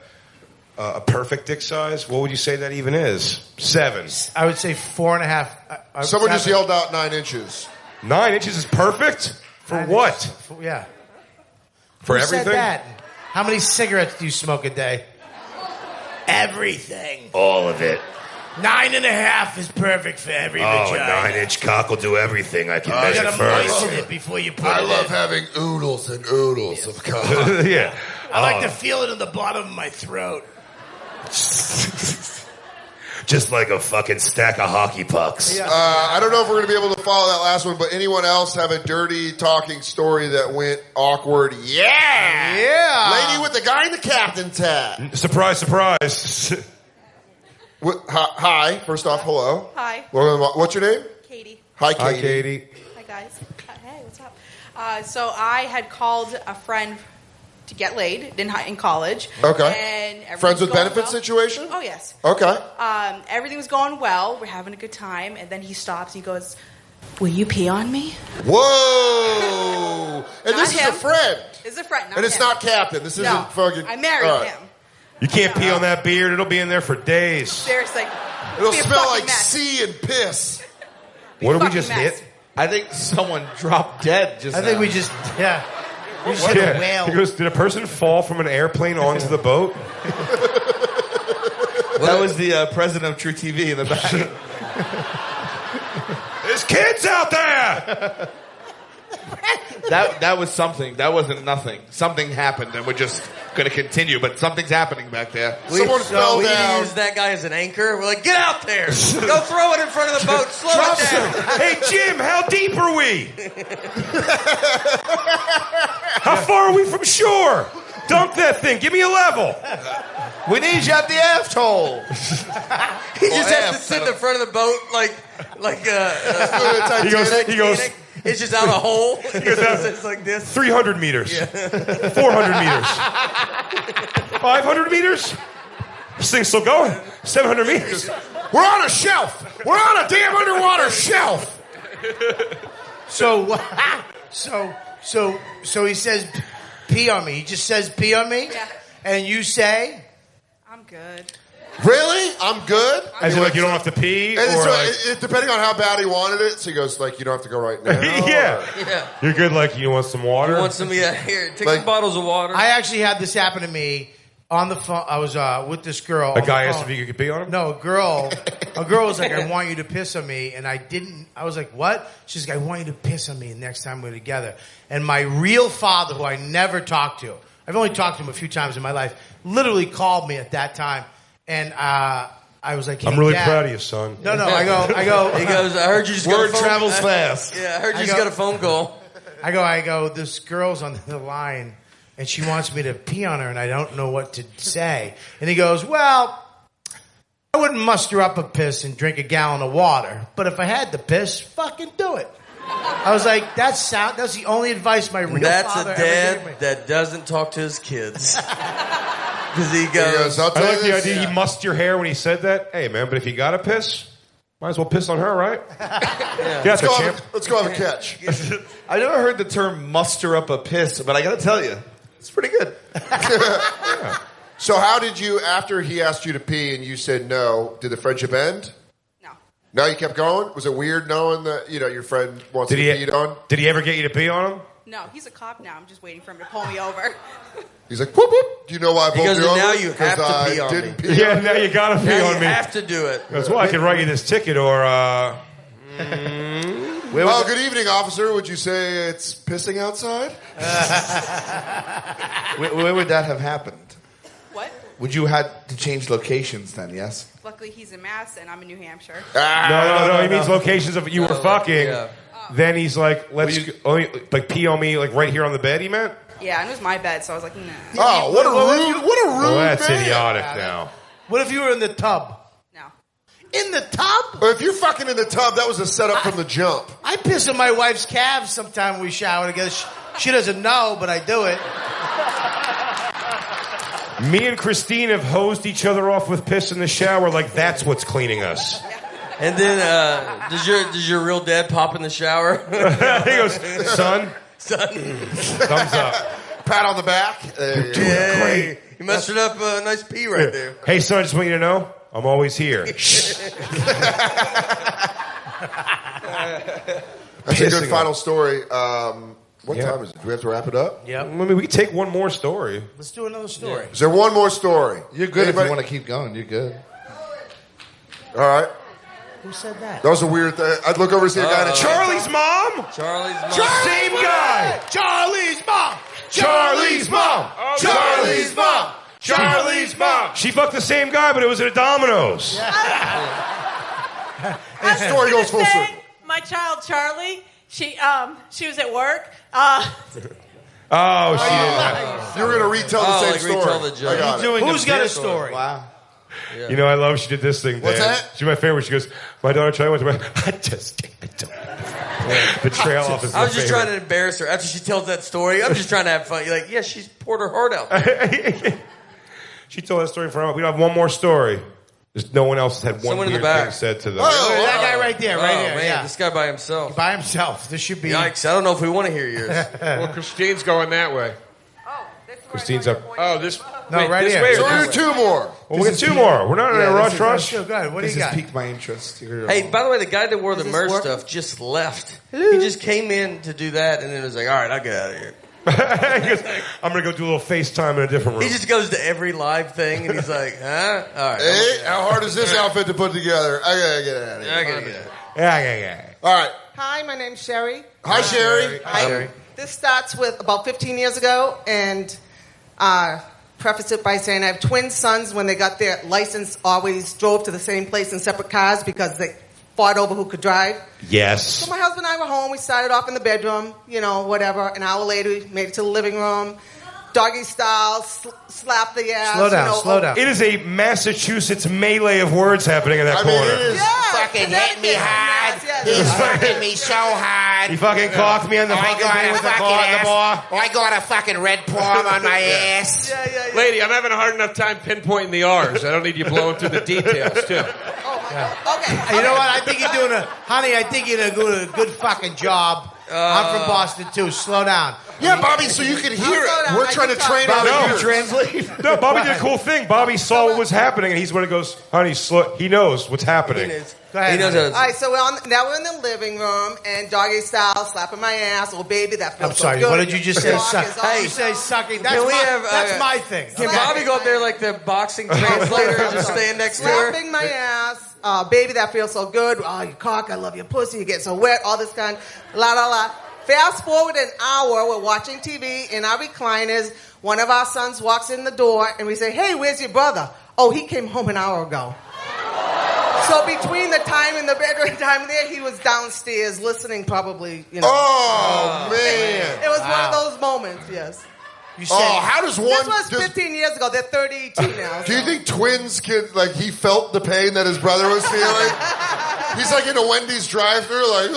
A perfect dick size. What would you say that even is? 7. I would say 4.5. Someone just yelled out 9 inches. 9 inches is perfect for what? Yeah. For Who everything. said that? How many cigarettes do you smoke a day? Everything. All of it. 9.5 is perfect for every Oh, a vagina. 9-inch cock will do everything. I can You measure gotta first. moisten it before you put I it love in. having oodles and oodles of cock. Yeah. I like to feel it in the bottom of my throat. Just like a fucking stack of hockey pucks. I don't know if we're going to be able to follow that last one, but anyone else have a dirty talking story that went awkward? Yeah! Yeah! Lady with the guy in the captain's hat. Surprise, surprise. Hi. First off, hello. Hi. What's your name? Katie. Hi, Katie. Hi, Katie. Hi, guys. Hey, what's up? So I had called a friend to get laid in college. Okay. And everything Friends was with going benefits well. situation? Oh, yes. Okay. Everything was going well. We're having a good time. And then he stops and he goes, will you pee on me? Whoa! And Not this is him. a friend. It's a friend, not And it's him. not Captain. This No. isn't fucking... I married all right. him. You can't pee on that beard. It'll be in there for days. Seriously. It'll Be a smell fucking like mess. sea and piss. What did we fucking just mess. hit? I think someone dropped dead just I think now. we just, yeah. We just hit a Yeah. whale. He goes, did a person fall from an airplane onto the boat? That was the president of True TV in the back. There's kids out there! That was something. That wasn't nothing. Something happened, and we're just going to continue. But something's happening back there. Someone fell we down. use that guy as an anchor. We're like, get out there. Go throw it in front of the boat. Slow it down. Hey, Jim, how deep are we? How far are we from shore? Dump that thing. Give me a level. We need you at the aft hole. He just has to sit in the front of the boat like he goes. It's just out a hole. It's like this. 300 meters. Yeah. 400 meters. 500 meters? This thing's still going. 700 meters. We're on a shelf. We're on a damn underwater shelf. So he says, pee on me. He just says, pee on me? Yeah. And you say? I'm good. Really? I'm good? As in, like, you don't have to pee? And Or so, like, depending on how bad he wanted it, so he goes, like, you don't have to go right now. yeah. You're good, like, you want some water? You want some, here, take some bottles of water. I actually had this happen to me on the phone. I was with this girl. A guy asked if you could pee on him? No, a girl was like, I want you to piss on me. And I didn't. I was like, what? She's like, I want you to piss on me next time we're together. And my real father, who I never talked to, I've only talked to him a few times in my life, literally called me at that time. And I was like, hey, I'm really Dad. proud of you, son. No, I go. He goes, I heard you just got a phone travels fast. Yeah, I heard you just got a phone call. I go, this girl's on the line, and she wants me to pee on her, and I don't know what to say. And he goes, well, I wouldn't muster up a piss and drink a gallon of water, but if I had to piss, fucking do it. I was like, that's the only advice my real father ever gave me. That's a dad that doesn't talk to his kids. Because he goes, I like the idea he mussed your hair when he said that. Hey, man, but if you got to piss, might as well piss on her, right? Yeah. Let's go have a catch. I never heard the term muster up a piss, but I got to tell you, it's pretty good. Yeah. So how did you, after he asked you to pee and you said no, did the friendship end? No, you kept going? Was it weird knowing that, your friend wants to be peed on? Did he ever get you to pee on him? No, he's a cop now. I'm just waiting for him to pull me over. He's like, whoop, whoop. Do you know why I pulled you over? Now you have to pee on me. Yeah, now you got to pee on me. You have to do it. That's why I can write you this ticket or... Well, good evening, officer. Would you say it's pissing outside? Where would that have happened? What? Would you had to change locations then, yes? Luckily, he's in Mass, and I'm in New Hampshire. No. He means locations of you were fucking. Yeah. Then he's like, let's like pee on me, like right here on the bed. He meant. Yeah, and it was my bed, so I was like, nah. Oh, what a rude Well, that's man. idiotic now. What if you were in the tub? No. In the tub? Or if you're fucking in the tub, that was a setup from the jump. I piss on my wife's calves sometime when we shower together. She doesn't know, but I do it. Me and Christine have hosed each other off with piss in the shower like that's what's cleaning us. And then, does your real dad pop in the shower? He goes, son. Thumbs up. Pat on the back. You're doing great. You mustered up a nice pee right there. Hey, son, I just want you to know, I'm always here. That's a good final story. What time is it? Do we have to wrap it up? Yeah. I mean, we can take one more story. Let's do another story. Is there one more story? You're good if you want to keep going. You're good. All right. Who said that? That was a weird thing. I'd look over and see a guy in a Charlie's mom? Charlie's mom. Same guy. Charlie's mom. Charlie's mom. Charlie's mom. Charlie's mom. She fucked the same guy, but it was at a Domino's. The story goes full circle. My child Charlie, she was at work. She didn't. You were going to retell the same story. Retell the joke. Who's got a story? Wow. Yeah. You know, I love she did this thing. What's Dan. that? She's my favorite. She goes, my daughter Charlie went to my... I just can't. The trail off is my I was just favorite. trying to embarrass her. After she tells that story, I'm just trying to have fun. You're like, yeah, she's poured her heart out. She told that story for a while. We have one more story. Just no one else has had one Someone in weird the back. thing said to them. That guy right there, right here. Man, Yeah. this guy by himself. By himself. This should be... Yikes, I don't know if we want to hear yours. Well, Christine's going that way. Christine's up. Oh, this... No, wait, right this here. way or So we're this doing way? two more. Well, we get two more. We're not in a rush. Go ahead. What do This you has got? piqued my interest. Hey, by the way, the guy that wore the merch stuff just left. He just came in to do that, and then was like, all right, I'll get out of here. He goes, I'm going to go do a little FaceTime in a different room. He just goes to every live thing, and he's like, huh? All right. Hey, how hard is this outfit to put together? I got to get out of here. I gotta get out. Yeah. All right. Hi, my name's Sherry. Hi, Sherry. Hi. This starts with about 15 years ago, and preface it by saying I have twin sons. When they got their license, always drove to the same place in separate cars because they fought over who could drive. Yes. So my husband and I were home. We started off in the bedroom, whatever. An hour later, we made it to the living room. Doggy style, slap the ass. Slow down. It is a Massachusetts melee of words happening in that corner. It is fucking hitting me hard. He's fucking me so hard. He fucking cocked me on the fucking thing with the bar. I got a fucking red palm on my ass. Lady, I'm having a hard enough time pinpointing the R's. I don't need you blowing through the details, too. Okay. You know what? I think you're doing I think you're doing a good fucking job. I'm from Boston too. Slow down. Yeah, Bobby, so you can hear it. We're trying to train how to translate. No, Bobby did a cool thing. Bobby saw what was happening, and he's when he goes, honey, slow. He knows what's happening. Go ahead. All right, so now we're in the living room, and doggy style, slapping my ass. Oh, baby, that feels I'm sorry, so good. what did you just say? Hey, you say sucking. That's, Can we my, have, that's my thing. Can Bobby go up there like the boxing translator and just stand next to her? Slapping my ass. Baby, that feels so good. Oh, you cock, I love your pussy. You get so wet. All this kind. La, la, la. Fast forward an hour, we're watching TV in our recliners. One of our sons walks in the door, and we say, hey, where's your brother? Oh, he came home an hour ago. So between the time in the bedroom and time there, he was downstairs listening probably, Oh, man. It was one of those moments, yes. How does one... This was 15 years ago. They're 32 now. Do you think twins can, he felt the pain that his brother was feeling? He's like in a Wendy's drive-thru, like,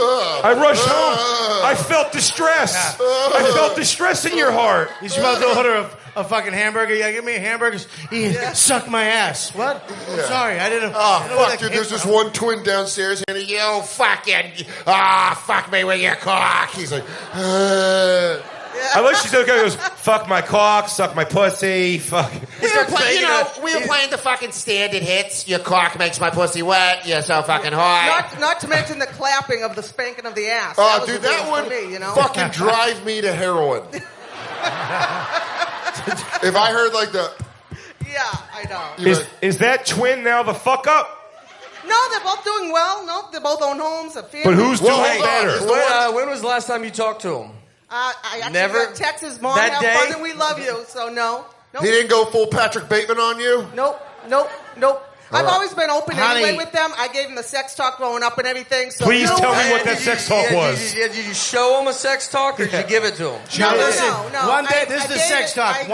I rushed home. I felt distress. I felt distress in your heart. He's about to order a fucking hamburger. Yeah, give me a hamburger. Suck my ass. What? I'm sorry, I didn't... fuck, dude, there's this one twin downstairs, and you fucking... fuck me with your cock. He's like... I like she's okay. Goes, fuck my cock, suck my pussy, fuck. We were playing the fucking standard hits. Your cock makes my pussy wet. You're so fucking hot. Not to mention the clapping of the spanking of the ass. Oh, dude, that would fucking drive me to heroin. If I heard the... Yeah, I know. Is that twin now the fuck up? No, they're both doing well. No, they both own homes. But who's doing better? When was the last time you talked to him? I actually text his mom, that have day? fun and we love you. So no. Nope. He didn't go full Patrick Bateman on you? Nope. I've always been open anyway with them. I gave him the sex talk growing up and everything. So please tell me what that sex talk was. Did you show him a sex talk or did you give it to him? Now listen, one day, this is the sex talk.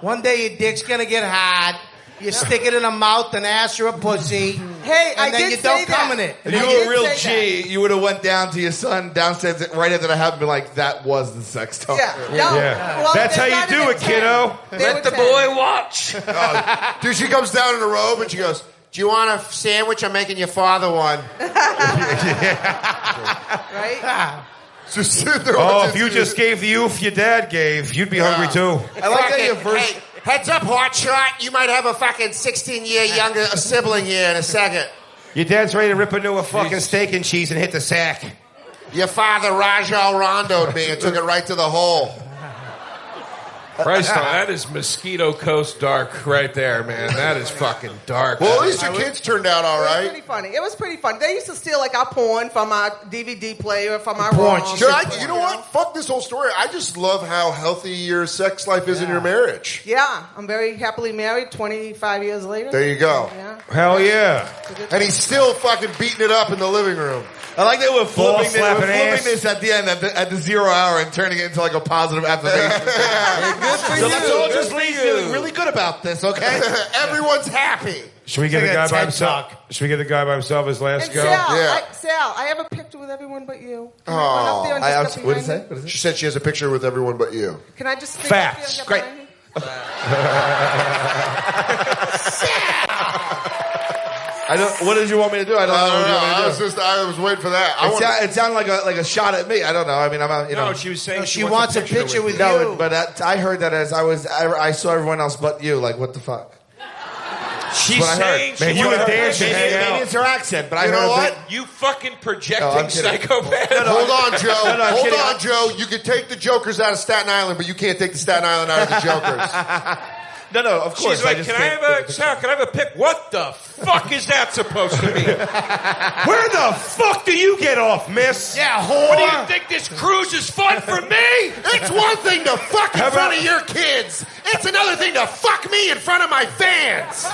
One day your dick's going to get hard. You stick it in a mouth, an ass, or a pussy. Hey, and then you don't come in it. If you were a real G, you would have went down to your son downstairs right after that happened and been like, that was the sex talk. Yeah. Well, that's how you do it, kiddo. Let the boy watch. Dude, she comes down in a robe and she goes, do you want a sandwich? I'm making your father one. Right? Just sit there. If you just gave the oof your dad gave, you'd be hungry too. I like how your first... Hey, heads up, hotshot. You might have a fucking 16-year younger sibling here in a second. Your dad's ready to rip into a fucking steak and cheese and hit the sack. Your father Rajal Rondo'd me and took it right to the hole. Christ, that is Mosquito Coast dark right there, man. That is fucking dark. Well, at least your kids turned out all right. It was pretty funny. They used to steal our porn from our DVD player, from our porn. ROMs. You know what? Fuck this whole story. I just love how healthy your sex life is in your marriage. Yeah, I'm very happily married 25 years later. There you go. Yeah. Hell yeah. And he's still fucking beating it up in the living room. I like that we're flipping this at the end, at the 0 hour, and turning it into a positive affirmation. Good for so you. let's all just leave feeling really good about this, okay? Everyone's happy. Should we get the guy by himself? Should we get the guy by himself as last go? Sal, I have a picture with everyone but you. What did it say? She said she has a picture with everyone but you. Can I just... Facts. Great. What did you want me to do? I don't know what you want me to do. I was waiting for that. It sounded like a shot at me. I don't know. I mean, No, she was saying she wants a picture with you. No, but I heard that as I saw everyone else but you. Like, what the fuck? She's saying man, you and Dan should hang out. Maybe it's her accent, but I heard know what? You fucking projecting psychopath. Hold on, Joe. Hold on, Joe. You can take the Jokers out of Staten Island, but you can't take the Staten Island out of the Jokers. No, of course. She's like, can I have a pic? What the fuck is that supposed to mean? Where the fuck do you get off, miss? Yeah, whore. What do you think this cruise is fun for me? It's one thing to fuck in front of your kids. It's another thing to fuck me in front of my fans.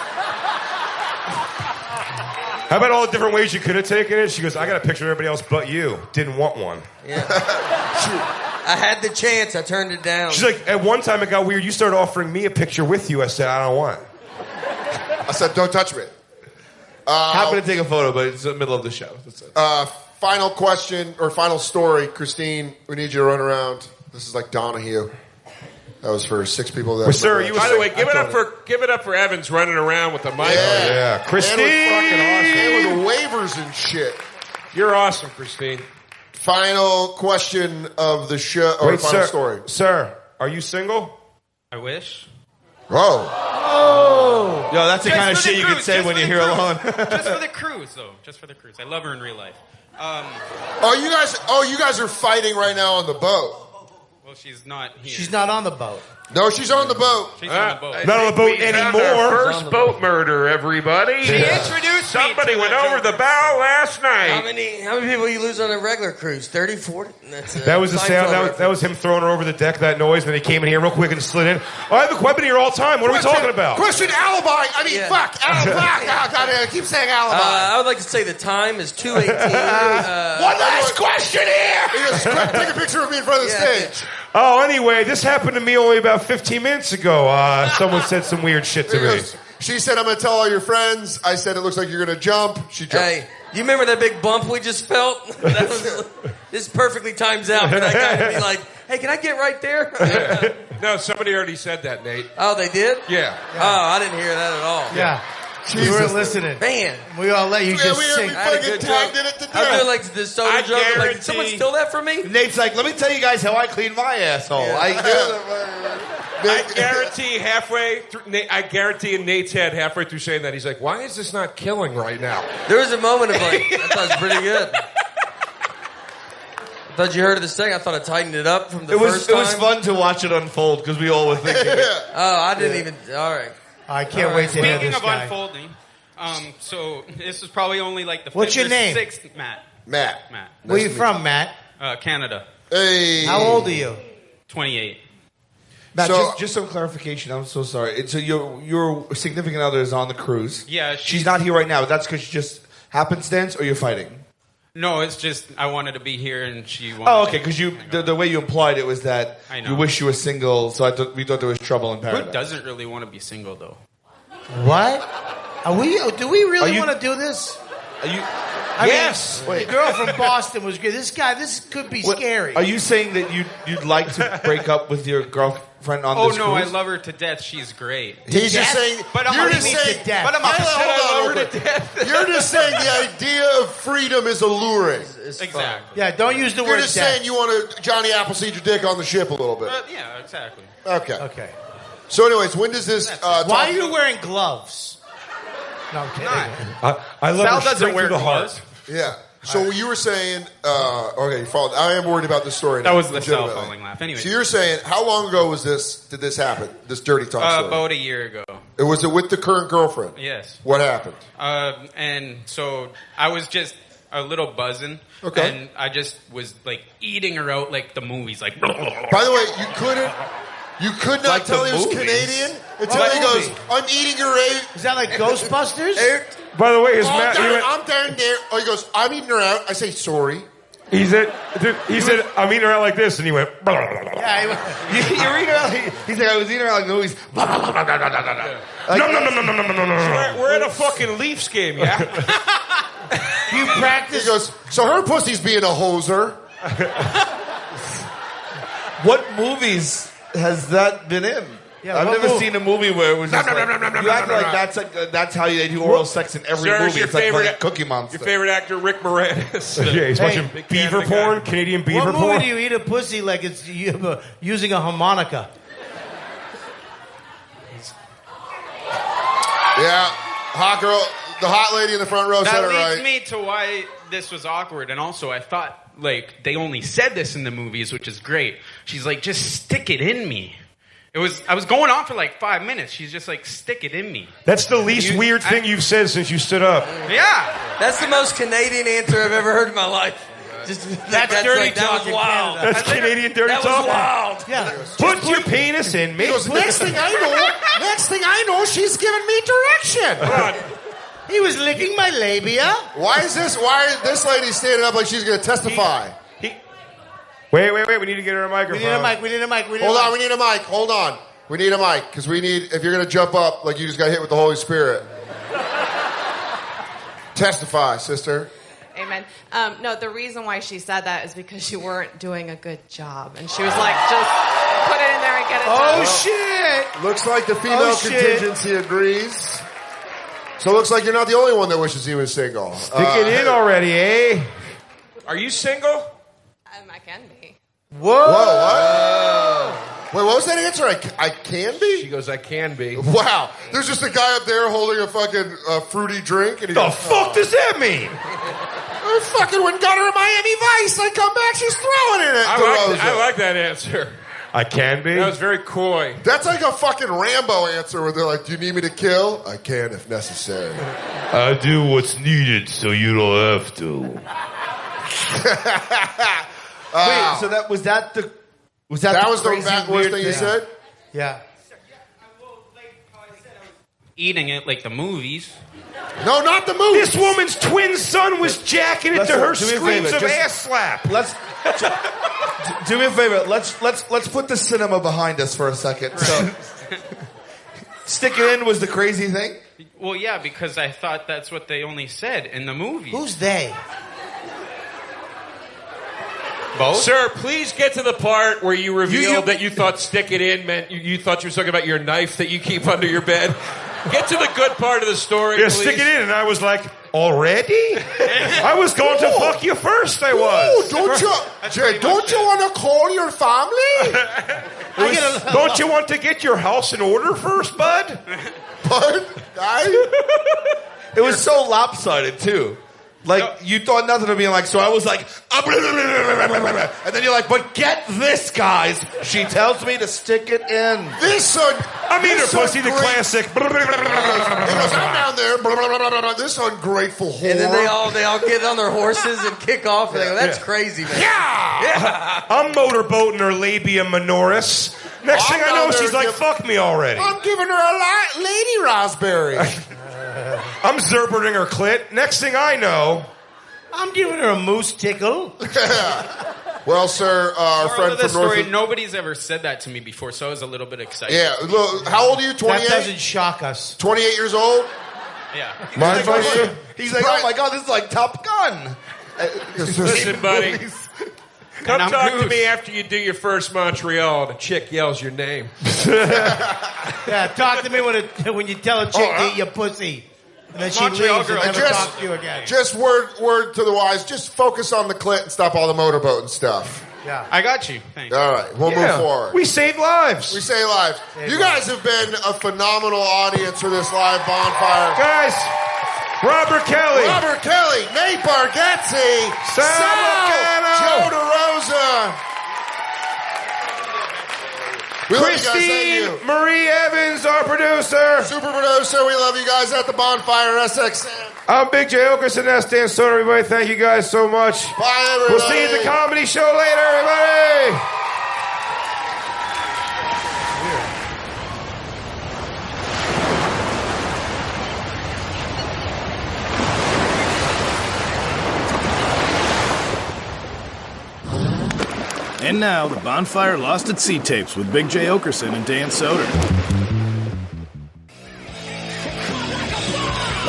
How about all the different ways you could have taken it? She goes, I got a picture of everybody else but you. Didn't want one. Yeah. I had the chance. I turned it down. She's like, at one time it got weird. You started offering me a picture with you. I said, I don't want it. I said, don't touch me. Happy to take a photo, but it's the middle of the show. That's it. Final question or final story. Christine, we need you to run around. This is like Donahue. That was for 6 people. That sir, by the way, give it up for Evans running around with the mic. Yeah, Christine. And with waivers and shit. You're awesome, Christine. Final question of the show, or final story. Sir, are you single? I wish. Oh. Yo, that's the kind of shit you can say when you're here alone. Just for the cruise, though. Just for the cruise. I love her in real life. You guys are fighting right now on the boat. Well, she's not here. She's not on the boat. No, she's on the boat. She's on the boat. Not on the boat anymore. First boat murder, everybody. She introduced Somebody went over the bow last night. How many people you lose on a regular cruise? 30, 40? That was the sound. That was him throwing her over the deck. That noise. Then he came in here real quick and slid in. Oh, I've been here all time. What are we talking about? Question alibi. I mean, fuck. Alibi. I keep saying alibi. I would like to say the time is 2:18. One last question here. Take a picture of me in front of the stage. Oh, anyway, this happened to me only about 15 minutes ago. Someone said some weird shit to me. She said, I'm going to tell all your friends. I said, it looks like you're going to jump. She jumped. Hey, you remember that big bump we just felt? This perfectly times out for that guy to be like, hey, can I get right there? No, somebody already said that, Nate. Oh, they did? Yeah. Oh, I didn't hear that at all. Yeah. We weren't listening. Man. We all let you just sing. I had a good joke. I'm doing like this soda joke. I'm like, did someone steal that from me? Nate's like, let me tell you guys how I clean my asshole. Yeah. I guarantee in Nate's head halfway through saying that, he's like, why is this not killing right now? There was a moment of like, I thought it was pretty good. I thought you heard of this thing. I thought I tightened it up from the first time. It was fun to watch it unfold because we all were thinking it. Oh, I didn't even. All right. I can't wait to hear this guy. Speaking of unfolding, so this is probably only like the What's fifth your name? or sixth. Matt. Matt. Where you from, Matt? Canada. Hey. How old are you? 28. Matt, just some clarification. I'm so sorry. So your significant other is on the cruise. Yeah. She's not here right now. That's because she just happenstance, or you're fighting? No, it's just I wanted to be here and she wanted Oh, okay, because the way you implied it was that I know. you wish you were single, so we thought there was trouble in paradise. Who doesn't really want to be single, though? What? Do we really want to do this? Yes. The girl from Boston was good. This could be scary. Are you saying that you'd like to break up with your girlfriend on this no, cruise? I love her to death. She's great. He's just saying, but I'm you're just saying, death. But I'm upset I love her to death. You're just saying the idea of freedom is alluring. Exactly. Yeah, don't use the word You're just death. saying you want to Johnny Appleseed your dick on the ship a little bit. Yeah, exactly. Okay. So anyways, when does this... Why are you wearing gloves? No, I'm kidding. I love Sal her doesn't straight wear through the gloves. heart. Yeah. So you were saying... okay, you followed. I am worried about the story now. That was the Sal legitimately. falling laugh. Anyway. So you're saying, how long ago did this happen? This dirty talk story? About a year ago. Was it with the current girlfriend? Yes. What happened? And so I was just a little buzzing. Okay. And I just was like eating her out like the movies. Like. By the way, you could not Like tell the he was movies. Canadian until What he movie? goes, I'm eating your out. Is that like Ghostbusters? By the way, his I'm down there. Oh, he goes, I'm eating her out. I say, sorry. He said, I'm eating her out like this, and he went. Yeah, You're eating her. He's like, I was eating her like movies. No. We're at a fucking Leafs game, yeah? You practice. He goes, so her pussy's being a hoser. What movies has that been in? Yeah, I've what never movie? seen a movie where it was just you act like that's how they do oral sex in every Sir, movie. your It's like favorite- fucking Cookie Monster. Your favorite actor, Rick Moranis. Yeah, he's watching Big beaver fan of the porn, guy. Canadian beaver What movie porn. do you eat a pussy like it's using a harmonica? Yeah. Hot girl, the hot lady in the front row said That it leads right. me to why this was awkward. And also, I thought, like, they only said this in the movies, which is great. She's like, just stick it in me. I was going on for like 5 minutes. She's just like, stick it in me. That's the least weird thing you've said since you stood up. Yeah. That's the most Canadian answer I've ever heard in my life. That's dirty like, that talk was in wild. Canada. That's Canadian dirty that talk. was wild. Yeah. Put your penis in me. Next thing I know, she's giving me direction. He was licking my labia. Why is this lady standing up like she's going to testify? Wait. We need to get her a microphone. We need a mic. Hold on. We need a mic. Hold on. We need a mic because if you're going to jump up like you just got hit with the Holy Spirit. Testify, sister. Amen. No, the reason why she said that is because you weren't doing a good job. And she was like, just put it in there and get it done. Shit. Looks like the female contingency agrees. So it looks like you're not the only one that wishes he was single. Stick it in already, eh? Are you single? I can be. Whoa, what? Wait, what was that answer? I can be? She goes, I can be. Wow. There's just a guy up there holding a fucking fruity drink. And The fuck does that mean? I fucking went and got her a Miami Vice. I come back, she's throwing it at I like that answer. I can be? That was very coy. That's like a fucking Rambo answer where they're like, do you need me to kill? I can if necessary. I do what's needed so you don't have to. Wait, so that was the worst thing you said? Yeah. Eating it like the movies. No, not the movie. This woman's twin son was jacking it to her screams of ass slap. Let's do me a favor. Let's put the cinema behind us for a second. So, stick it in was the crazy thing. Well, yeah, because I thought that's what they only said in the movie. Who's they? Both? Sir, please get to the part where you revealed that you thought stick it in meant you thought you were talking about your knife that you keep under your bed. Get to the good part of the story, Yeah, please. stick it in. And I was like, already? I was going to fuck you first, I was. Don't you want to call your family? Don't you want to get your house in order first, bud? Bud? It was so lopsided, too. Like, you thought nothing of being like, so I was like, and then you're like, but get this, guys. She tells me to stick it in. This son. I'm eating pussy, the classic. He goes, I'm down there. This ungrateful whore. And then they all get on their horses and kick off. And they go, that's crazy, man. Yeah! I'm motorboating her labia minoris. Next thing I know, she's like, fuck me already. I'm giving her a lady raspberry. I'm zerbering her clit. Next thing I know, I'm giving her a moose tickle. Well, sir, our friend from North. Nobody's ever said that to me before, so I was a little bit excited. Yeah, look, how old are you? 28. That doesn't shock us. 28 years old. Yeah. He's like, oh my god, this is like Top Gun. Listen, buddy. Come talk to me after you do your first Montreal and a chick yells your name. Yeah, talk to me when you tell a chick to eat your pussy. And then she leaves and never talk to you again. Just word to the wise. Just focus on the clit and stop all the motorboat and stuff. Yeah. I got you. Thanks. All right, we'll move forward. We save lives. We save lives. You guys have been a phenomenal audience for this live bonfire. Guys, Robert Kelly, Nate Bargatze, Sal, Joe DeRosa, Christine Marie Evans, our producer. Super producer, we love you guys at the Bonfire SXM. I'm Big J. Oakerson, that's Dan Soder, everybody. Thank you guys so much. Bye, everybody. We'll see you at the comedy show later, everybody. And now, the Bonfire Lost at Sea tapes with Big J. Oakerson and Dan Soder.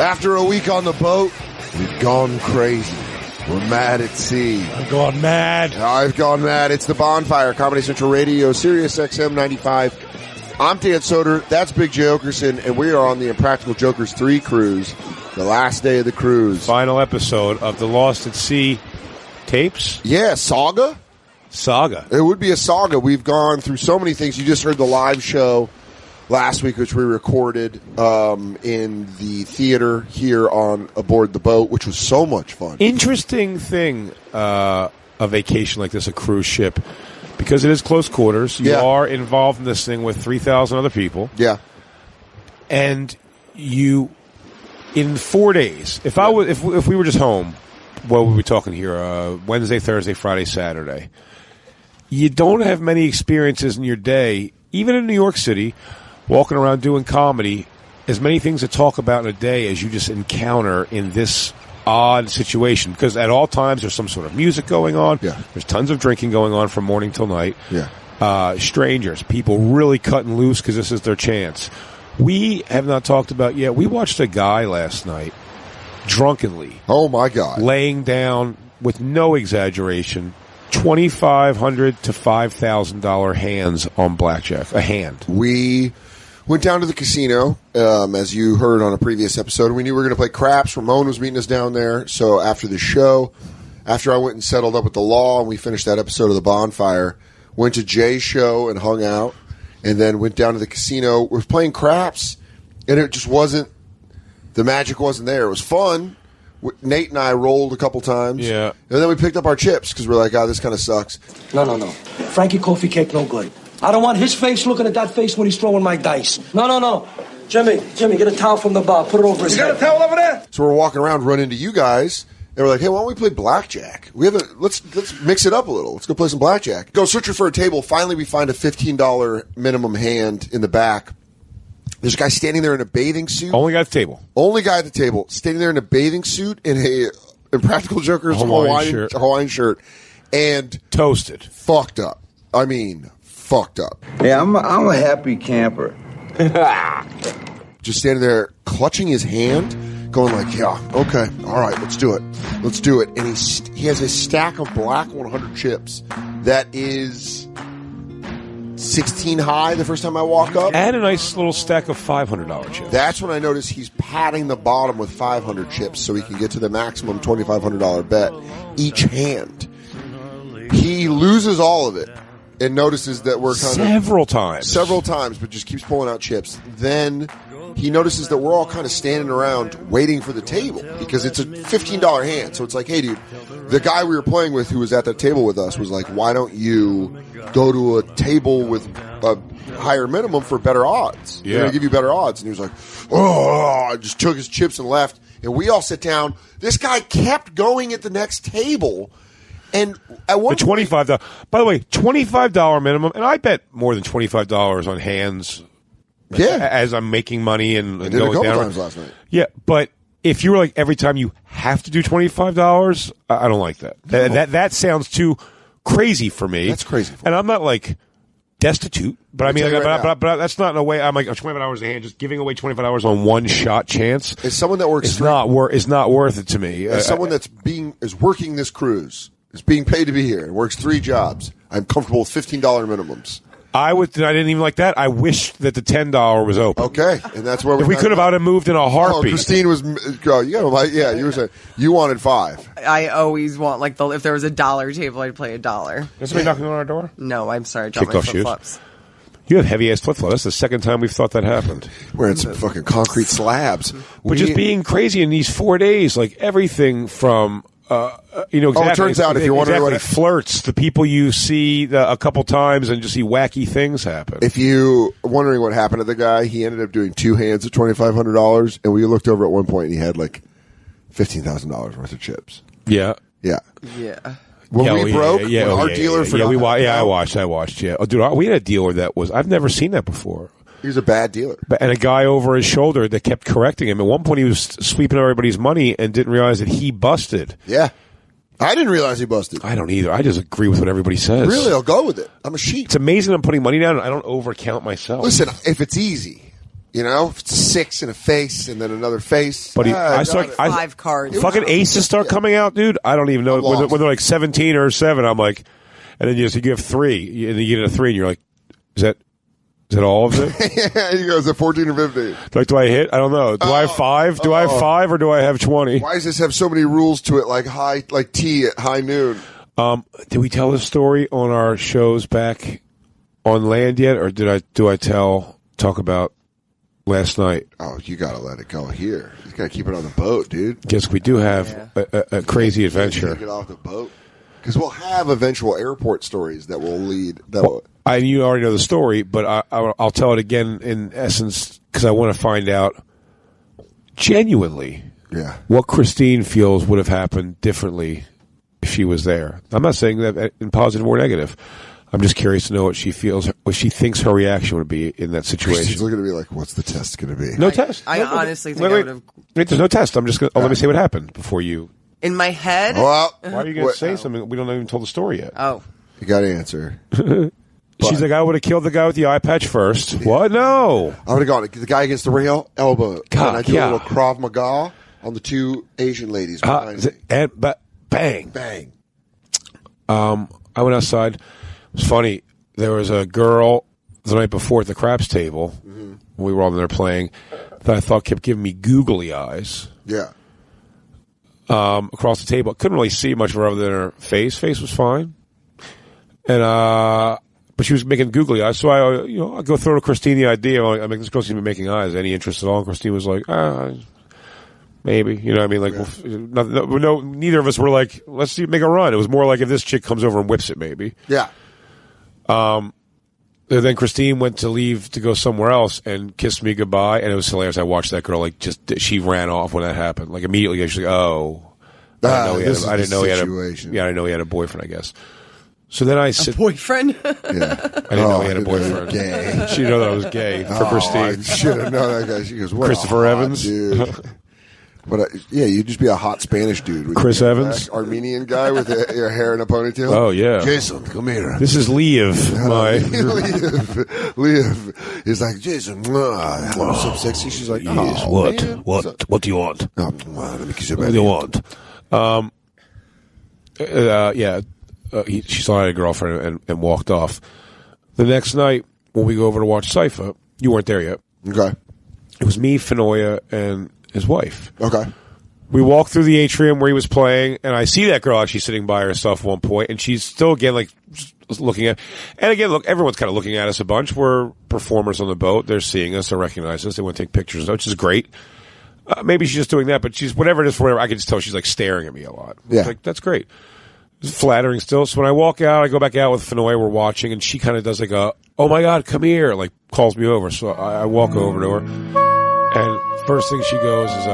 After a week on the boat, we've gone crazy. We're mad at sea. I've gone mad. I've gone mad. It's the Bonfire, Comedy Central Radio, Sirius XM 95. I'm Dan Soder. That's Big J. Oakerson, and we are on the Impractical Jokers 3 cruise, the last day of the cruise. Final episode of the Lost at Sea tapes. Yeah, saga. It would be a saga. We've gone through so many things. You just heard the live show last week, which we recorded in the theater here on aboard the boat, which was so much fun. Interesting thing, a vacation like this, a cruise ship, because it is close quarters. You are involved in this thing with 3,000 other people. Yeah. And you, in 4 days, if we were just home, what were we talking here? Wednesday, Thursday, Friday, Saturday. You don't have many experiences in your day, even in New York City, walking around doing comedy, as many things to talk about in a day as you just encounter in this odd situation. Because at all times there's some sort of music going on. Yeah. There's tons of drinking going on from morning till night. Yeah. Strangers, people really cutting loose because this is their chance. We have not talked about yet. We watched a guy last night, drunkenly. Oh, my God. Laying down, with no exaggeration, $2,500 to $5,000 hands on blackjack. A hand. We went down to the casino, as you heard on a previous episode. We knew we were going to play craps. Ramon was meeting us down there. So after the show, after I went and settled up with the law and we finished that episode of the Bonfire, went to Jay's show and hung out, and then went down to the casino. We were playing craps, and it just wasn't, the magic wasn't there. It was fun. Nate and I rolled a couple times. Yeah. And then we picked up our chips because we're like, this kind of sucks. No. Frankie Coffee Cake, no good. I don't want his face looking at that face when he's throwing my dice. No. Jimmy, get a towel from the bar. Put it over his head. You got a towel over there? So we're walking around, run into you guys, and we're like, hey, why don't we play blackjack? Let's mix it up a little. Let's go play some blackjack. Go searching for a table. Finally, we find a $15 minimum hand in the back. There's a guy standing there in a bathing suit. Only guy at the table. Only guy at the table. Standing there in a bathing suit in a Impractical Jokers Hawaiian shirt. And toasted. Fucked up. I mean, fucked up. Yeah, I'm a happy camper. Just standing there clutching his hand, going like, yeah, okay, all right, let's do it. Let's do it. And he has a stack of black 100 chips that is 16 high the first time I walk up. And a nice little stack of $500 chips. That's when I notice he's patting the bottom with 500 chips so he can get to the maximum $2,500 bet each hand. He loses all of it and notices that we're several times, but just keeps pulling out chips. Then he notices that we're all kind of standing around waiting for the table because it's a $15 hand. So it's like, hey, dude, the guy we were playing with who was at that table with us was like, why don't you go to a table with a higher minimum for better odds? Yeah. They're going to give you better odds. And he was like, oh, just took his chips and left. And we all sit down. This guy kept going at the next table. And at one the $25. By the way, $25 minimum, and I bet more than $25 on hands. Yeah, as I'm making money and I did going a couple down. times last night. Yeah, but if you were like every time you have to do $25, I don't like that. That sounds too crazy for me. That's crazy. And I'm not like destitute, but I mean, right but that's not in a way. I'm like $25 a hand, just giving away $25 on one shot chance. As someone that works, is not worth it to me. As someone that's working this cruise. Is being paid to be here and works 3 jobs. I'm comfortable with $15 minimums. I didn't even like that. I wish that the $10 was open. Okay, and that's where if we could have out and moved in a heartbeat. Christine was. You were saying you wanted 5. I always want if there was a $1 table, I'd play $1. Is somebody knocking on our door? No, I'm sorry. I dropped Kicked my off shoes. flip-flops. You have heavy ass flip flops. That's the second time we've thought that happened. Wearing some fucking concrete slabs. But just being crazy in these 4 days, like everything from. Exactly. It turns out if you're wondering what flirts, the people you see a couple times and just see wacky things happen. If you wondering what happened to the guy, he ended up doing 2 hands at $2,500, and we looked over at one point and he had like $15,000 worth of chips. Yeah. When we broke, our dealer forgot. I watched. Yeah, dude, we had a dealer that was I've never seen that before. He was a bad dealer. And a guy over his shoulder that kept correcting him. At one point, he was sweeping everybody's money and didn't realize that he busted. Yeah. I didn't realize he busted. I don't either. I just agree with what everybody says. Really? I'll go with it. I'm a sheep. It's amazing I'm putting money down and I don't overcount myself. Listen, if it's easy, if it's 6 in a face and then another face. But I 5 cards. Fucking aces start coming out, dude. I don't even know. When they're like 17 or 7, I'm like, and then you have 3, and then you get a 3 and you're like, is that all of it? Yeah, he goes, at 14 or 15. Like, do I hit? I don't know. Do I have 5? Do I have 5 or do I have 20? Why does this have so many rules to it, like tea at high noon? Did we tell this story on our shows back on land yet, or do I talk about last night? Oh, you got to let it go here. You got to keep it on the boat, dude. Guess we do have a crazy adventure. Get off the boat. Because we'll have eventual airport stories that will lead. You already know the story, but I'll tell it again in essence because I want to find out genuinely what Christine feels would have happened differently if she was there. I'm not saying that in positive or negative. I'm just curious to know what she feels, what she thinks her reaction would be in that situation. She's looking at me like, "What's the test going to be?" No test. I honestly think I would have. Wait, there's no test. I'm just going to let me say what happened before you. In my head. Well, why are you going to say something? We don't even tell the story yet. Oh, you got to answer. She's like, I would have killed the guy with the eye patch first. Yeah. What? No. I would have gone the guy against the rail, elbow, God, and I do a little Krav Maga on the two Asian ladies behind me. And bang, bang. I went outside. It was funny. There was a girl the night before at the craps table. Mm-hmm. We were all in there playing. That I thought kept giving me googly eyes. Yeah. Across the table, couldn't really see much of her other than her face. Face was fine, and but she was making googly eyes. So I go throw to Christine the idea. I make this girl seem to be making eyes. Any interest at all? And Christine was like, maybe. You know what I mean? Like, neither of us were like, let's see, make a run. It was more like if this chick comes over and whips it, maybe. Yeah. Then Christine went to leave to go somewhere else and kissed me goodbye, and it was hilarious. I watched that girl she ran off when that happened. Like immediately, she's like, "Oh, I didn't know he had a boyfriend. I guess." So then I said, "Boyfriend." I didn't know he had a boyfriend. Gay. She didn't know that I was gay for Christine. I should have known that guy. She goes, "What Christopher Evans, dude." But you'd just be a hot Spanish dude. Chris Evans, Armenian guy with your hair in a ponytail. Oh yeah, Jason, come here. This is Liev. Liev. He's like, Jason, so sexy. She's like, yes, what do you want? Let me kiss you. What do you want? She saw I had a girlfriend and walked off. The next night when we go over to watch Cypher, you weren't there yet. Okay, it was me, Fenoya, and his wife. Okay. We walk through the atrium where he was playing, and I see that girl actually sitting by herself at one point, and she's still, again, like, looking at... And again, look, everyone's kind of looking at us a bunch. We're performers on the boat. They're seeing us. They recognize us. They want to take pictures, which is great. Maybe she's just doing that, but she's... Whatever it is, I can just tell she's, like, staring at me a lot. Yeah. Like, that's great. It's flattering still. So when I walk out, I go back out with Fenoy. We're watching, and she kind of does, like, oh, my God, come here, like, calls me over. So I walk over to her, and first thing she goes is...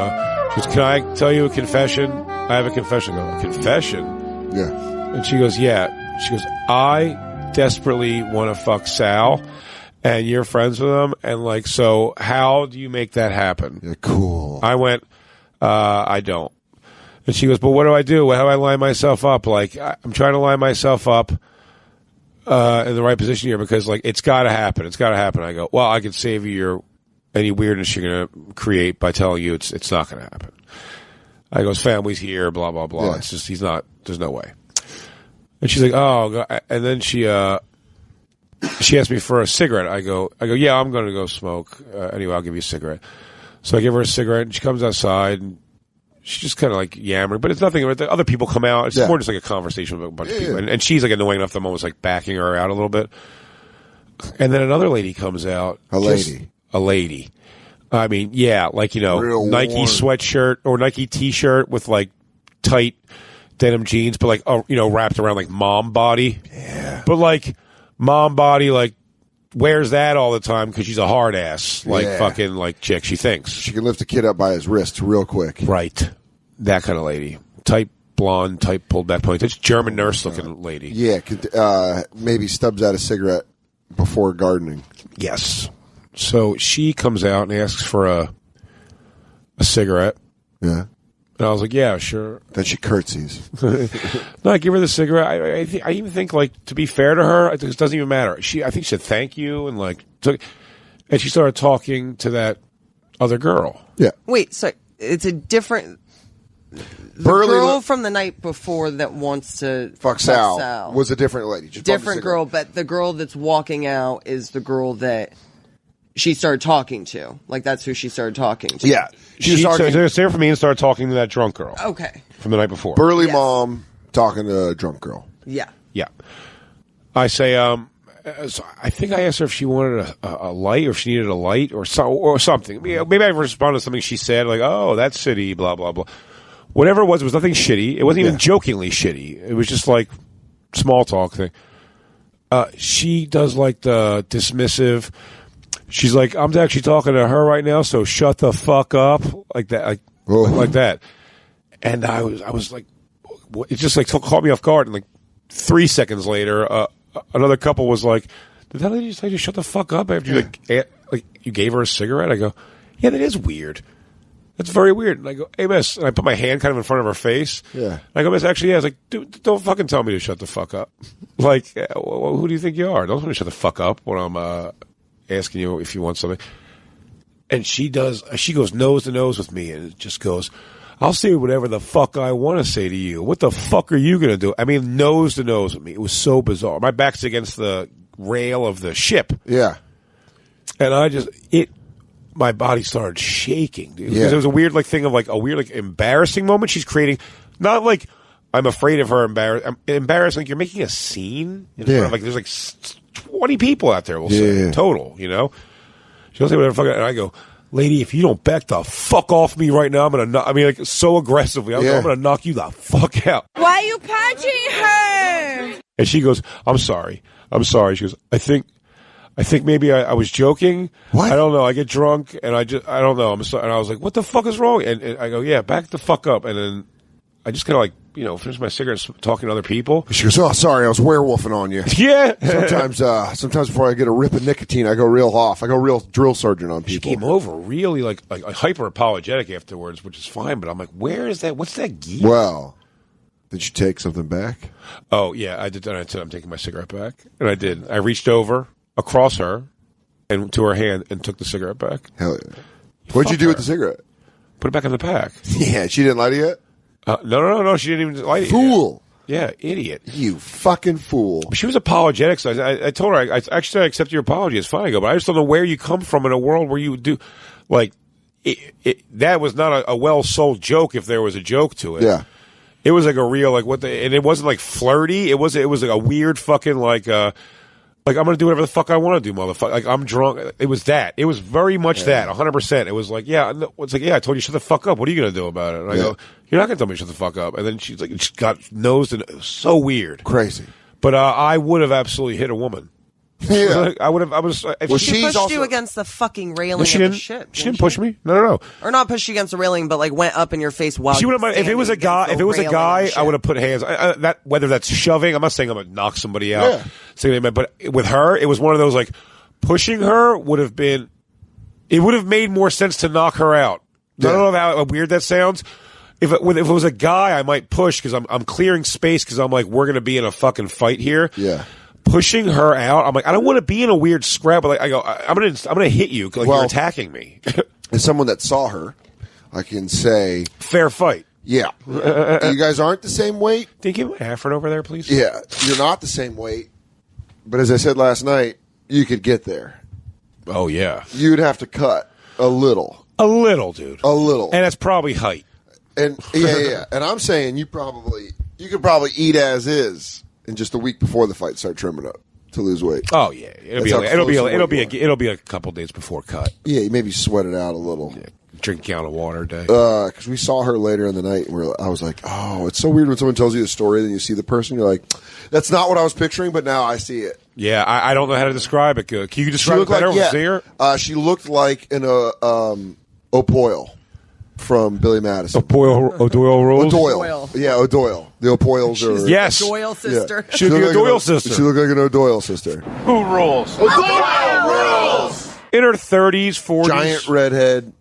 She goes, can I tell you a confession? I have a confession. I go, a confession? Yeah. And she goes, yeah. She goes, I desperately want to fuck Sal, and you're friends with him, and like, so how do you make that happen? Yeah, cool. I went, I don't. And she goes, but what do I do? How do I line myself up? Like, I'm trying to line myself up in the right position here because, like, it's got to happen. It's got to happen. I go, well, I can save you any weirdness you're going to create by telling you it's not going to happen. I go, his family's here, blah, blah, blah. Yeah. It's just, there's no way. And she's like, oh, and then she asked me for a cigarette. I go, yeah, I'm going to go smoke. Anyway, I'll give you a cigarette. So I give her a cigarette and she comes outside and she's just kind of like yammering, but it's nothing. Other people come out. It's more just like a conversation with a bunch of people. And she's like annoying enough that I'm almost like backing her out a little bit. And then another lady comes out. A lady. I mean, yeah, like, real Nike warm sweatshirt or Nike t-shirt with like tight denim jeans, but like, wrapped around like mom body. Yeah. But like mom body, like wears that all the time because she's a hard ass, like fucking like chick. She thinks she can lift a kid up by his wrist real quick. Right. That kind of lady. Tight blonde, tight pulled back ponytail. It's German nurse looking lady. Yeah. Maybe stubs out a cigarette before gardening. Yes. So she comes out and asks for a cigarette. Yeah. And I was like, yeah, sure. Then she curtsies. No, I give her the cigarette. I even think, like, to be fair to her, it doesn't even matter. I think she said thank you and, like, and she started talking to that other girl. Yeah. Wait, so it's a different... The girl from the night before that wants to fuck Sal was a different lady. Different girl, but the girl that's walking out is the girl that... she started talking to. Like, that's who she started talking to. Yeah. She was there for me and started talking to that drunk girl. Okay. From the night before. Burly mom talking to a drunk girl. Yeah. Yeah. I say, so I think I asked her if she wanted a light or if she needed a light or something. Maybe I responded to something she said, like, oh, that city, blah, blah, blah. whatever it was nothing shitty. It wasn't even jokingly shitty. It was just like small talk thing. She does like the dismissive. She's like, I'm actually talking to her right now, so shut the fuck up, like that, like that. And I was like, it just like caught me off guard. And like 3 seconds later, another couple was like, did that lady just tell you to shut the fuck up after you like you gave her a cigarette? I go, yeah, that is weird. That's very weird. And I go, hey, miss. And I put my hand kind of in front of her face. Yeah. And I go, miss, actually, yeah. I was like, dude, don't fucking tell me to shut the fuck up. Like, who do you think you are? Don't tell me to shut the fuck up when I'm asking you if you want something. And she goes nose to nose with me, and it just goes, I'll say whatever the fuck I want to say to you. What the fuck are you going to do? I mean, nose to nose with me. It was so bizarre. My back's against the rail of the ship. Yeah. And my body started shaking, dude. Because it was a weird thing of a weird embarrassing moment she's creating. Not like I'm afraid of her embarrassing. Like you're making a scene in front of there's 20 people out there. We'll say total. You know, she'll say whatever fuck. And I go, lady, if you don't back the fuck off me right now, I'm gonna. So aggressively, I'm gonna knock you the fuck out. Why are you punching her? And she goes, I'm sorry. She goes, I think maybe I was joking. What? I don't know. I get drunk and I don't know. I'm sorry. And I was like, what the fuck is wrong? And I go, yeah, back the fuck up. And then I just kind of finish my cigarette and talking to other people. She goes, oh, sorry, I was werewolfing on you. Yeah. Sometimes before I get a rip of nicotine, I go real off. I go real drill sergeant on people. She came over really like hyper apologetic afterwards, which is fine. But I'm like, where is that? What's that gear? Well, did you take something back? Oh, yeah, I did. And I said, I'm taking my cigarette back. And I did. I reached over across her and to her hand and took the cigarette back. Hell yeah. What'd you do with the cigarette? Put it back in the pack. Yeah, she didn't lie to you yet? No, she didn't even light it. Fool. Yeah, idiot. You fucking fool. She was apologetic, so I told her, I accept your apology. It's fine. I go, but I just don't know where you come from in a world where you would do, that was not a well-sold joke if there was a joke to it. Yeah. It was like a real, and it wasn't like flirty. It was like a weird fucking I'm going to do whatever the fuck I want to do, motherfucker. Like, I'm drunk. It was that. It was very much that, 100%. It was like, I told you shut the fuck up. What are you going to do about it? And I go, you're not going to tell me to shut the fuck up. And then she's like, she got nosed, and it was so weird. Crazy. But I would have absolutely hit a woman. Yeah. I would have, she pushed you against the fucking railing of the ship. She didn't push me. No. Or not push you against the railing, but went up in your face while she would have. If it was a guy, I would have put hands. Whether that's shoving, I'm not saying I'm gonna knock somebody out. Yeah. But with her, it was one of those pushing her would have been. It would have made more sense to knock her out. Yeah. I don't know how weird that sounds. If it was a guy, I might push because I'm clearing space because I'm like, we're gonna be in a fucking fight here. Yeah. Pushing her out, I'm like, I don't want to be in a weird scrap. But I go, I'm gonna hit you because you're attacking me. As someone that saw her, I can say fair fight. Yeah, you guys aren't the same weight. Can you give my Afrin over there, please? Yeah, you're not the same weight. But as I said last night, you could get there. Oh yeah, you'd have to cut a little, dude, a little, and that's probably height. And yeah. And I'm saying you could probably eat as is. And just a week before the fight, start trimming up to lose weight. Oh yeah, it'll be a couple days before cut. Yeah, maybe sweat it out a little. Yeah, drink a gallon of water a day. Because we saw her later in the night, and I was like, oh, it's so weird when someone tells you a story, then you see the person, you're like, that's not what I was picturing, but now I see it. Yeah, I don't know how to describe it. Can you describe it better? See her? She looked like an O'Poyle. From Billy Madison. O'Doyle rules? O'Doyle. Yeah, O'Doyle. The O'Poyles are... Yes. O'Doyle sister. Yeah. She'd be an O'Doyle sister. She looked like an O'Doyle sister. Who rules? O'Doyle rules! In her 30s, 40s. Giant redhead.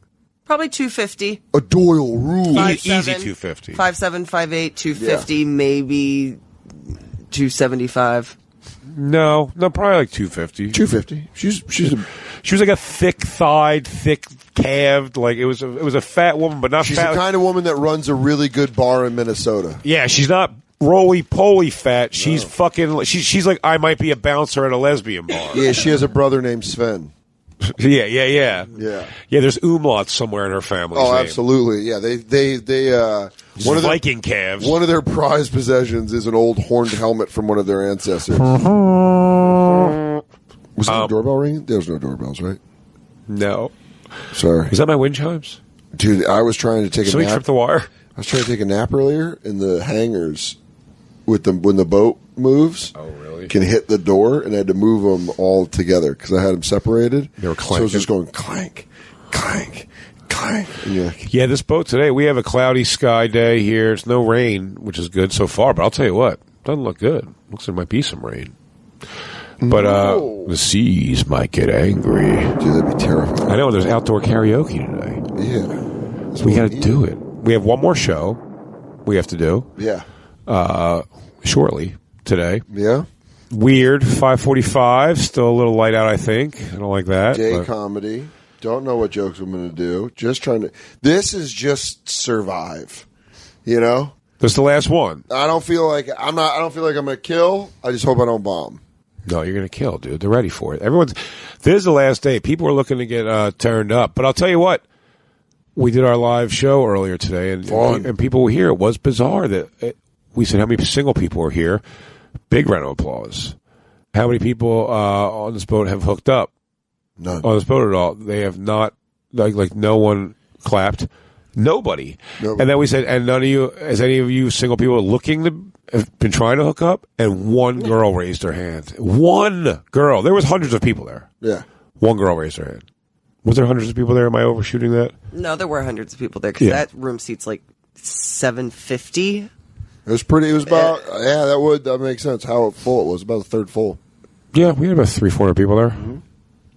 Probably 250. O'Doyle rules. Easy 250. 5'7", 5'8", 250, maybe 275. No, probably like 250. 250. She was like a thick-thighed, thick-calved. Like it was a fat woman, but not she's fat. She's the kind of woman that runs a really good bar in Minnesota. Yeah, she's not roly-poly fat. She's fucking. She's like I might be a bouncer at a lesbian bar. Yeah, she has a brother named Sven. Yeah. There's umlauts somewhere in her family. Oh, absolutely. Yeah, they one of Viking calves. One of their prized possessions is an old horned helmet from one of their ancestors. Was there a doorbell ringing? There was no doorbells, right? No. Sorry. Is that my wind chimes? Dude, I was trying to take a nap. Somebody tripped the wire. I was trying to take a nap earlier, and the hangers with them when the boat moves, can hit the door, and I had to move them all together because I had them separated. They were So it clanking. was just going clank, clank, clank. And you're like, Yeah, this boat today, we have a cloudy sky day here. It's no rain, which is good so far, but I'll tell you what, doesn't look good. Looks like there might be some rain. But the seas might get angry. Dude, that'd be terrifying. I know, there's outdoor karaoke today. Yeah. We got to do it. We have one more show we have to do. Yeah. Shortly today. Yeah. Weird, 5:45. Still a little light out, I think. I don't like that. Day but- comedy. Don't know what jokes I'm going to do. Just trying to. This is just survive. You know. This is the last one. I don't feel like I'm not. I don't feel like I'm going to kill. I just hope I don't bomb. No, you're going to kill, dude. They're ready for it. This is the last day. People are looking to get turned up. But I'll tell you what. We did our live show earlier today, and people were here. It was bizarre that we said how many single people were here. Big round of applause. How many people on this boat have hooked up? None. On this boat at all. They have not, like no one clapped. Nobody. And then we said, and none of you, as any of you single people looking to, have been trying to hook up? And one girl raised her hand. One girl. There was hundreds of people there. Yeah. One girl raised her hand. Was there hundreds of people there? Am I overshooting that? No, there were hundreds of people there because that room seats like 750. It was pretty. It was about. That makes sense. How full it was. About a third full. Yeah, we had about 300-400 people there. Mm-hmm.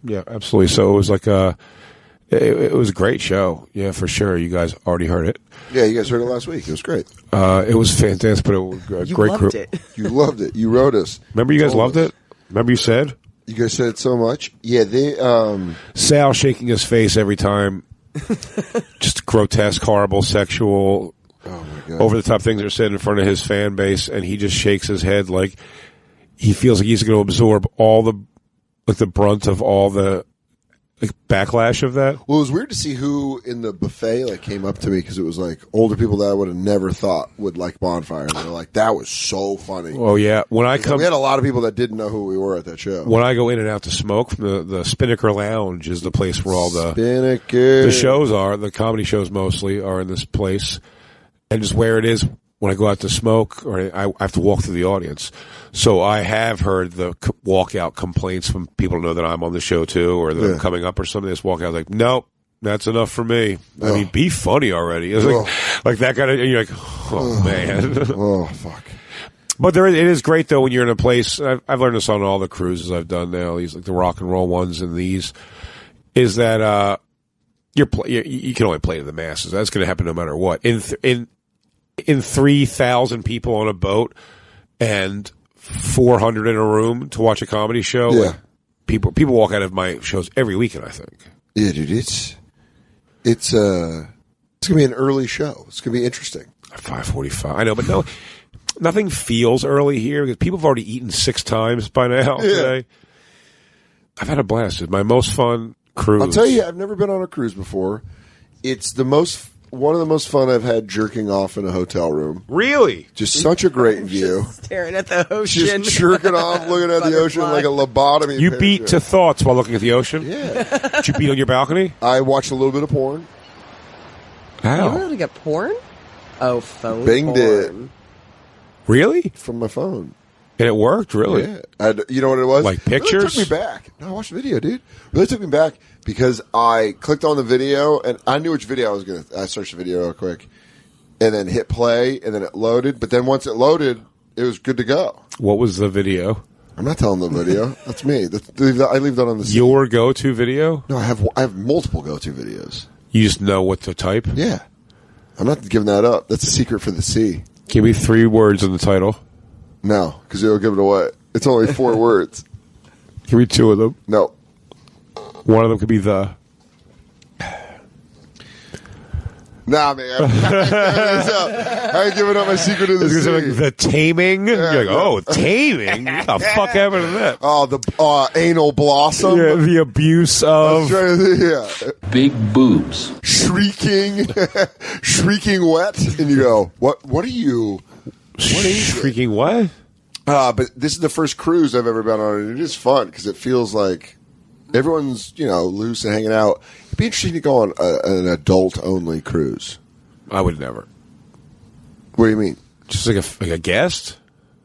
Yeah, absolutely. So it was like it was a great show. Yeah, for sure. You guys already heard it. Yeah, you guys heard it last week. It was great. It was fantastic, but it was a great crew. You loved it. You wrote us. Remember, you guys loved it. Remember, you said. You guys said it so much. Yeah, they. Sal shaking his face every time. Just grotesque, horrible, sexual, over the top things are said in front of his fan base, and he just shakes his head like he feels like he's going to absorb all the brunt of all the backlash of that. Well, it was weird to see who in the buffet came up to me because it was older people that I would have never thought would like Bonfire. And they were like, "That was so funny." Oh yeah, when I come, we had a lot of people that didn't know who we were at that show. When I go in and out to smoke from the Spinnaker Lounge is the place where all the Spinnaker. The shows are. The comedy shows mostly are in this place, and just where it is. When I go out to smoke, or I have to walk through the audience. So I have heard the walkout complaints from people who know that I'm on the show too, or that I'm coming up or something. They just walk out like, nope, that's enough for me. I mean, be funny already. It's like that kind of, and you're like, oh man. Oh, fuck. But it is great though when you're in a place, I've learned this on all the cruises I've done now, these like the rock and roll ones and these, is that, you can only play to the masses. That's going to happen no matter what. In 3,000 people on a boat and 400 in a room to watch a comedy show. Yeah. People walk out of my shows every weekend, I think. Yeah, dude, it's gonna be an early show. It's gonna be interesting. 5:45. I know, but no, nothing feels early here because people have already eaten 6 times by now today. I've had a blast. It's my most fun cruise. I'll tell you, I've never been on a cruise before. It's one of the most fun I've had jerking off in a hotel room. Really? Just such a great view. Staring at the ocean. Just jerking off, looking at the ocean like a lobotomy. You beat to thoughts while looking at the ocean? Yeah. Did you beat on your balcony? I watched a little bit of porn. How? You were able to get porn? Oh, phone Binged porn. it. Really? From my phone. And it worked, really? Yeah. You know what it was? Like pictures? It really took me back. No, I watched the video, dude. It really took me back because I clicked on the video and I knew which video I was going to. I searched the video real quick and then hit play and then it loaded. But then once it loaded, it was good to go. What was the video? I'm not telling the video. That's me. I leave that on the scene. Your go-to video? No, I have multiple go-to videos. You just know what to type? Yeah. I'm not giving that up. That's a secret for the sea. Give me 3 words in the title. No, because it'll give it away. It's only 4 words. Give me 2 of them. No. One of them could be the. Nah, man. I ain't giving up my secret to the sea. Like the taming? Yeah, You're like, oh, taming? What the fuck happened to that? Oh, the anal blossom. Yeah, the abuse of. Big boobs. Shrieking wet. And you go, what are you? What is Shrieking what? But this is the first cruise I've ever been on, and it is fun because it feels like everyone's, loose and hanging out. It'd be interesting to go on an adult-only cruise. I would never. What do you mean? Just like a guest?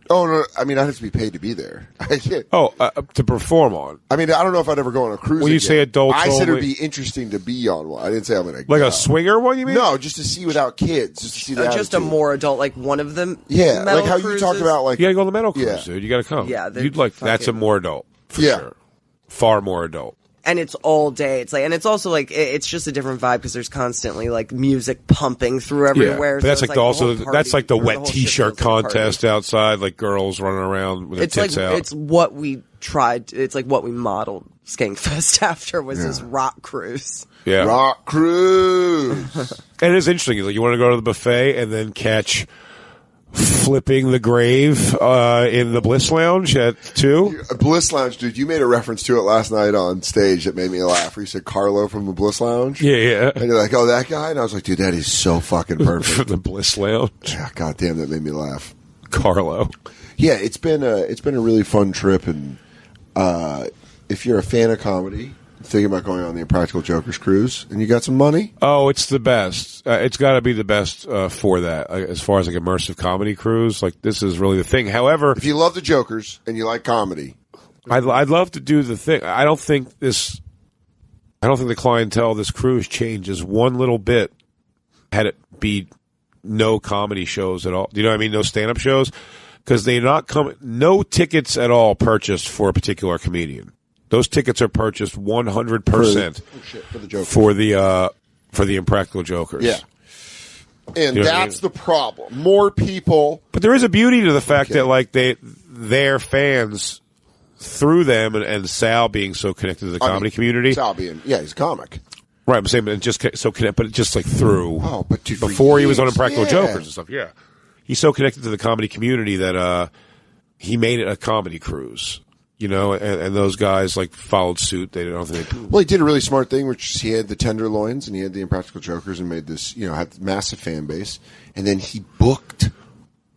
Oh, no, I mean, I'd have to be paid to be there. To perform on. I mean, I don't know if I'd ever go on a cruise. When you again. say adults I said it would only- be interesting to be on one. I didn't say I'm going to Like go. a swinger one, you mean? No, just to see without kids. Just to see the just a attitude. more adult, like one of them. Yeah, metal like how cruises. you talk about like You got to go on the metal cruise, Yeah. dude. You got to come. Yeah, they're You'd like that's a fucking- more adult. For sure. Far more adult. And it's all day. It's like, and it's also like it's just a different vibe because there's constantly like music pumping through everywhere. Yeah, but that's so like, it's also the whole that's like the party, or wet whole shit T-shirt feels like a party. contest outside, like girls running around with their It's tits like out. it's what we tried. It's like what we modeled Skankfest after was this rock cruise. Yeah, rock cruise. And it is interesting. Like you want to go to the buffet and then catch flipping the grave in the Bliss Lounge at 2. Bliss Lounge, dude. You made a reference to it last night on stage that made me laugh. Where you said Carlo from the Bliss Lounge. Yeah. And you're like, oh, that guy. And I was like, dude, that is so fucking perfect. The Bliss Lounge. Yeah, God damn, that made me laugh. Carlo. Yeah, it's been a really fun trip, and if you're a fan of comedy, thinking about going on the Impractical Jokers Cruise, and you got some money. Oh, it's the best. It's got to be the best for that. As far as like immersive comedy cruise, like this is really the thing. However, if you love the Jokers and you like comedy, I'd love to do the thing. I don't think the clientele of this cruise changes one little bit had it be no comedy shows at all. Do you know what I mean? No stand-up shows, because they're not coming. No tickets at all purchased for a particular comedian. Those tickets are purchased 100% for the Jokers. For the Impractical Jokers. Yeah. And You know what I that's the problem. More people. But there is a beauty to the fact that like their fans through them and Sal being so connected to the comedy community. Sal being, he's a comic. Right, I'm saying, but just so connected, but just like through. Oh, but dude, before he was on years, Impractical yeah. Jokers and stuff. Yeah, he's so connected to the comedy community that he made it a comedy cruise. You know, and those guys like followed suit. They don't think. Well, he did a really smart thing, which is he had the Tenderloins and he had the Impractical Jokers and made this, had a massive fan base. And then he booked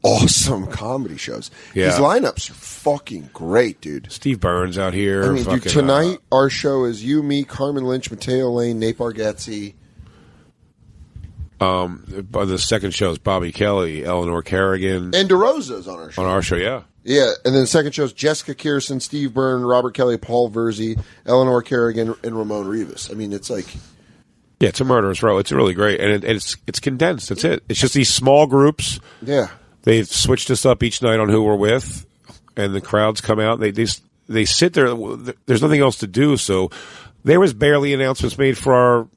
awesome comedy shows. Yeah. His lineups are fucking great, dude. Steve Burns out here. I mean, fucking, dude, tonight our show is you, me, Carmen Lynch, Mateo Lane, Nate Bargatze. The second show is Bobby Kelly, Eleanor Kerrigan, And DeRosa's on our show. on our show. Yeah. Yeah, and then the second show is Jessica Kirsten, Steve Byrne, Robert Kelly, Paul Verzi, Eleanor Kerrigan, and Ramon Rivas. I mean, it's like... Yeah, it's a murderous row. It's really great, and it's condensed. That's it. It's just these small groups. Yeah. They've switched us up each night on who we're with, and the crowds come out. They sit there. There's nothing else to do, so there was barely announcements made for our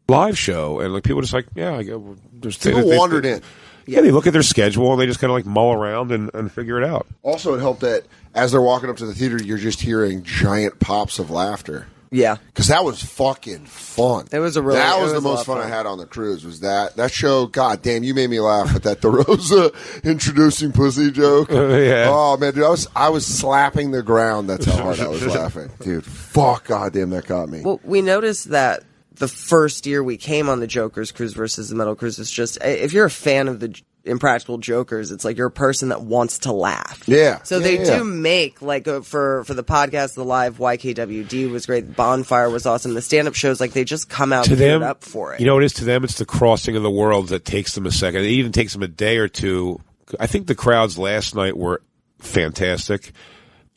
live show, and like people just like, yeah, I go. People wandered in. Yeah, they look at their schedule and they just kind of like mull around and figure it out. Also, it helped that as they're walking up to the theater, you're just hearing giant pops of laughter. Yeah, because that was fucking fun. It was a really that was it the was a lot most of fun I had on the cruise. Was that show? God damn, you made me laugh with that DeRosa introducing pussy joke. Yeah. Oh man, dude, I was slapping the ground. That's how hard I was laughing, dude. Fuck, goddamn, that got me. Well, we noticed that the first year we came on the Jokers Cruise versus the Metal Cruise, it's just if you're a fan of the Impractical Jokers, it's like you're a person that wants to laugh. Yeah. So they do make like for the podcast, the live YKWd was great. Bonfire was awesome. The stand up shows, like they just come out To them, up for it. You know what it is to them? It's the crossing of the worlds that takes them a second. It even takes them a day or two. I think the crowds last night were fantastic.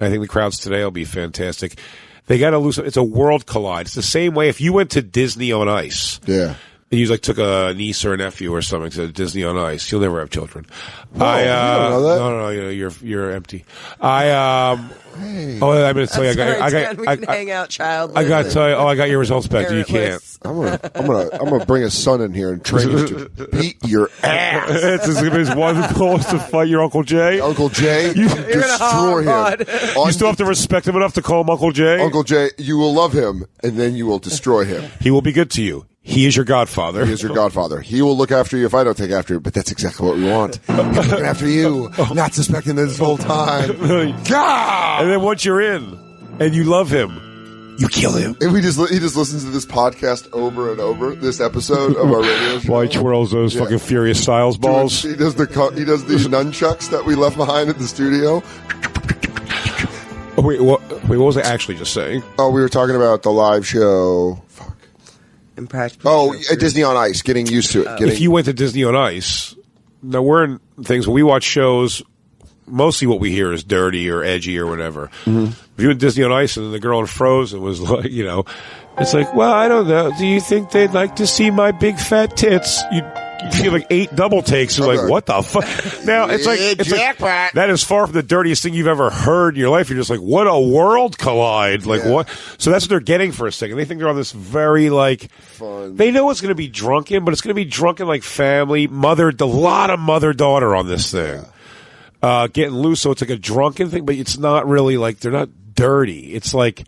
I think the crowds today will be fantastic. They got to lose. It's a world collide. It's the same way if you went to Disney on Ice. Yeah. And you like took a niece or a nephew or something to Disney on Ice. You'll never have children. No, you don't know that. No, you're empty. I'm going to tell you. We can hang out, child. I got to tell you. Oh, I got your results back. You can't. I'm gonna bring a son in here and train him to beat your ass. It's his one goal is to fight your Uncle Jay. Uncle Jay, you destroy him. You still have to respect him enough to call him Uncle Jay. Uncle Jay, you will love him, and then you will destroy him. He will be good to you. He is your godfather. He is your godfather. He will look after you if I don't take after you, but that's exactly what we want. He's looking after you, not suspecting this whole time. God! And then once you're in, and you love him, you kill him. And he just listens to this podcast over and over, this episode of our radio show. While he twirls those fucking Furious Styles balls. He does the nunchucks that we left behind at the studio. Oh, wait, what was I actually just saying? Oh, we were talking about the live show. Impractical. Oh, Disney on Ice. Getting used to it. If you went to Disney on Ice, now we're in things when we watch shows. Mostly what we hear is dirty or edgy or whatever. If you were Disney on Ice and the girl in Frozen was like, it's like, well, I don't know. Do you think they'd like to see my big fat tits? You give like 8 double takes and like, what the fuck? Now it's like that is far from the dirtiest thing you've ever heard in your life. You're just like, what a world collide! Like what? So that's what they're getting for a second. They think they're on this very like fun. They know it's going to be drunken, but it's going to be drunken like family, a lot of mother daughter on this thing. Getting loose, so it's like a drunken thing, but it's not really like they're not dirty. It's like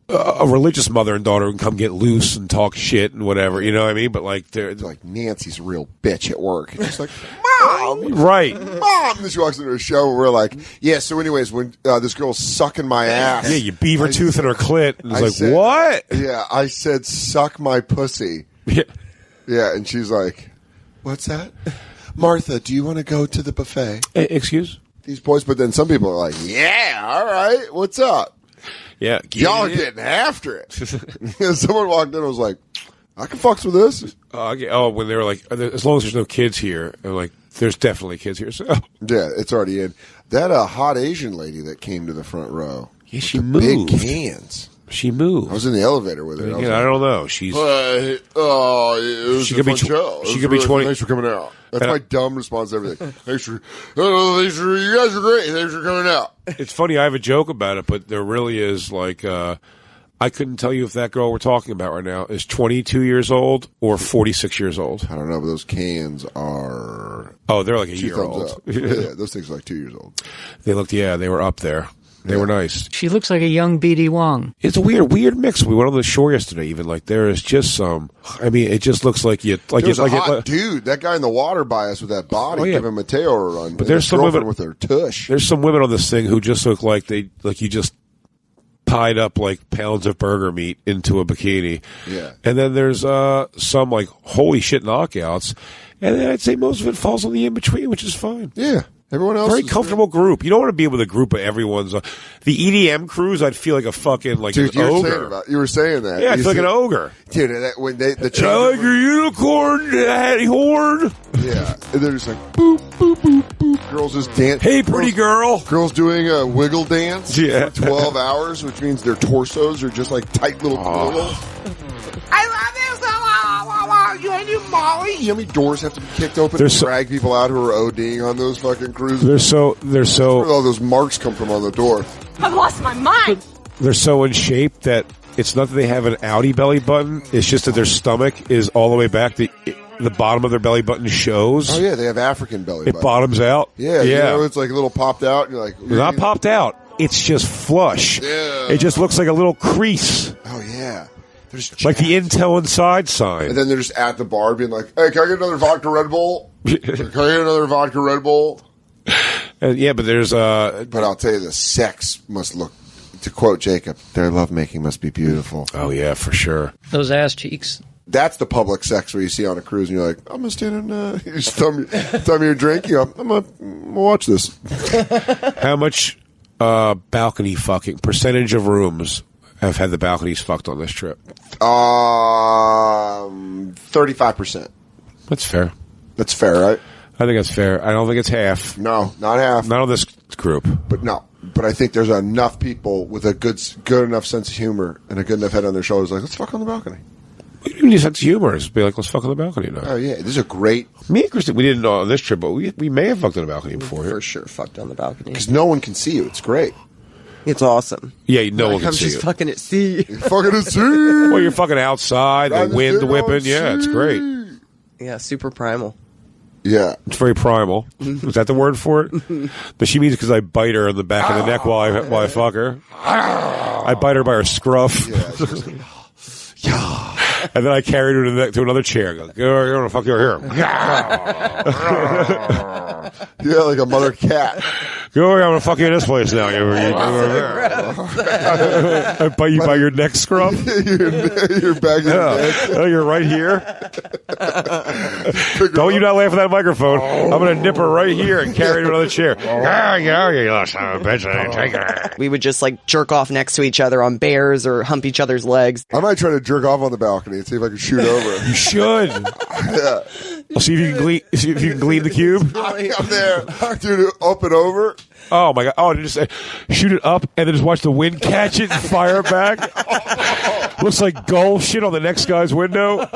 a religious mother and daughter can come get loose and talk shit and whatever, you know what I mean? But like they're like Nancy's a real bitch at work. It's just like, Mom, right? Mom. And she walks into a show and we're like, yeah. So, anyways, when this girl's sucking my ass, yeah, you beaver tooth in her clit. And it's like, what? Yeah, I said, suck my pussy. Yeah, and she's like, what's that? Martha, do you want to go to the buffet? Excuse? These boys, but then some people are like, yeah, all right, what's up? Yeah. Y'all are getting after it. Someone walked in and was like, I can fucks with this. When they were like, as long as there's no kids here, I'm like, there's definitely kids here. So. Yeah, it's already in. That hot Asian lady that came to the front row. Yeah, she moved. Big cans. She moved. I was in the elevator with her. I don't know. She's. It was she could be. She could be 20. Thanks for coming out. That's my dumb response to everything. Thanks for. You guys are great. Thanks for coming out. It's funny. I have a joke about it, but there really is like. I couldn't tell you if that girl we're talking about right now is 22 years old or 46 years old. I don't know, but those cans are. Oh, they're like a year old. Yeah, those things are like 2 years old. They looked. Yeah, they were up there. They were nice. She looks like a young B.D. Wong. It's a weird mix. We went on the shore yesterday. Even like there is just some. I mean, it just looks like you. Like there's a hot dude. That guy in the water by us with that body. Give him Mateo a run. But there's some women with their tush. There's some women on this thing who just look like you just tied up like pounds of burger meat into a bikini. Yeah. And then there's some like holy shit knockouts, and then I'd say most of it falls on the in between, which is fine. Yeah. Everyone else very comfortable group. You don't want to be with a group of everyone's. The EDM cruise, I'd feel like a fucking dude, an ogre. You were saying that. Yeah, I feel like an ogre. Dude, when they I like your unicorn horn. Yeah, and they're just like boop boop boop boop. Girls just dance. Hey, pretty girl. Girls doing a wiggle dance. Yeah. For 12 hours, which means their torsos are just like tight little wiggles. I love this. You and you, Molly. You know how many doors have to be kicked open to drag people out who are ODing on those fucking cruises? They're so. That's where all those marks come from on the door. I've lost my mind. They're so in shape that it's not that they have an outie belly button. It's just that their stomach is all the way back. The bottom of their belly button shows. Oh yeah, they have African belly button. It bottoms out. Yeah, yeah. You know, it's like a little popped out. And you're like, not popped out. It's just flush. Yeah. It just looks like a little crease. Oh yeah. Like the Intel Inside sign. And then they're just at the bar being like, hey, can I get another vodka Red Bull? Can I get another vodka Red Bull? Yeah, but there's But I'll tell you, the sex must look, to quote Jacob, their lovemaking must be beautiful. Oh, yeah, for sure. Those ass cheeks. That's the public sex where you see on a cruise and you're like, I'm going to stand and you just thumb your drink. You go, I'm going to watch this. How much balcony fucking, percentage of rooms have had the balconies fucked on this trip? 35%. That's fair. That's fair, right? I think that's fair. I don't think it's half. No, not half. Not on this group. But no. But I think there's enough people with a good enough sense of humor and a good enough head on their shoulders like, let's fuck on the balcony. We didn't need sense of humor. Just be like, let's fuck on the balcony now. Oh, yeah. This is a great... Me and Kristen, we didn't know on this trip, but we may have fucked on the balcony before. For sure fucked on the balcony. Because no one can see you. It's great. It's awesome. Yeah, no one can see I'm just fucking at sea. Fucking at sea. Well, you're fucking outside, the wind whipping. Yeah, it's great. Yeah, super primal. Yeah. It's very primal. Is that the word for it? But she means because I bite her in the back of the neck while I fuck her. I bite her by her scruff. Yeah. And then I carried her to another chair. Go, you're going to fuck her here. Yeah, like a mother cat. Go over, I'm gonna fuck you in this place now. I bite you by your neck scruff. You're back in the Oh, you're right here. Don't you not laugh at that microphone. I'm gonna nip her right here and carry her to another chair. You son of a bitch, I didn't take her. We would just like jerk off next to each other on bears or hump each other's legs. I might try to jerk off on the balcony and see if I can shoot over. You should. Yeah. I'll see if you can glean the cube. I'm there, dude. Up and over. Oh my god! Oh, just shoot it up and then just watch the wind catch it and fire it back. Looks like gull shit on the next guy's window.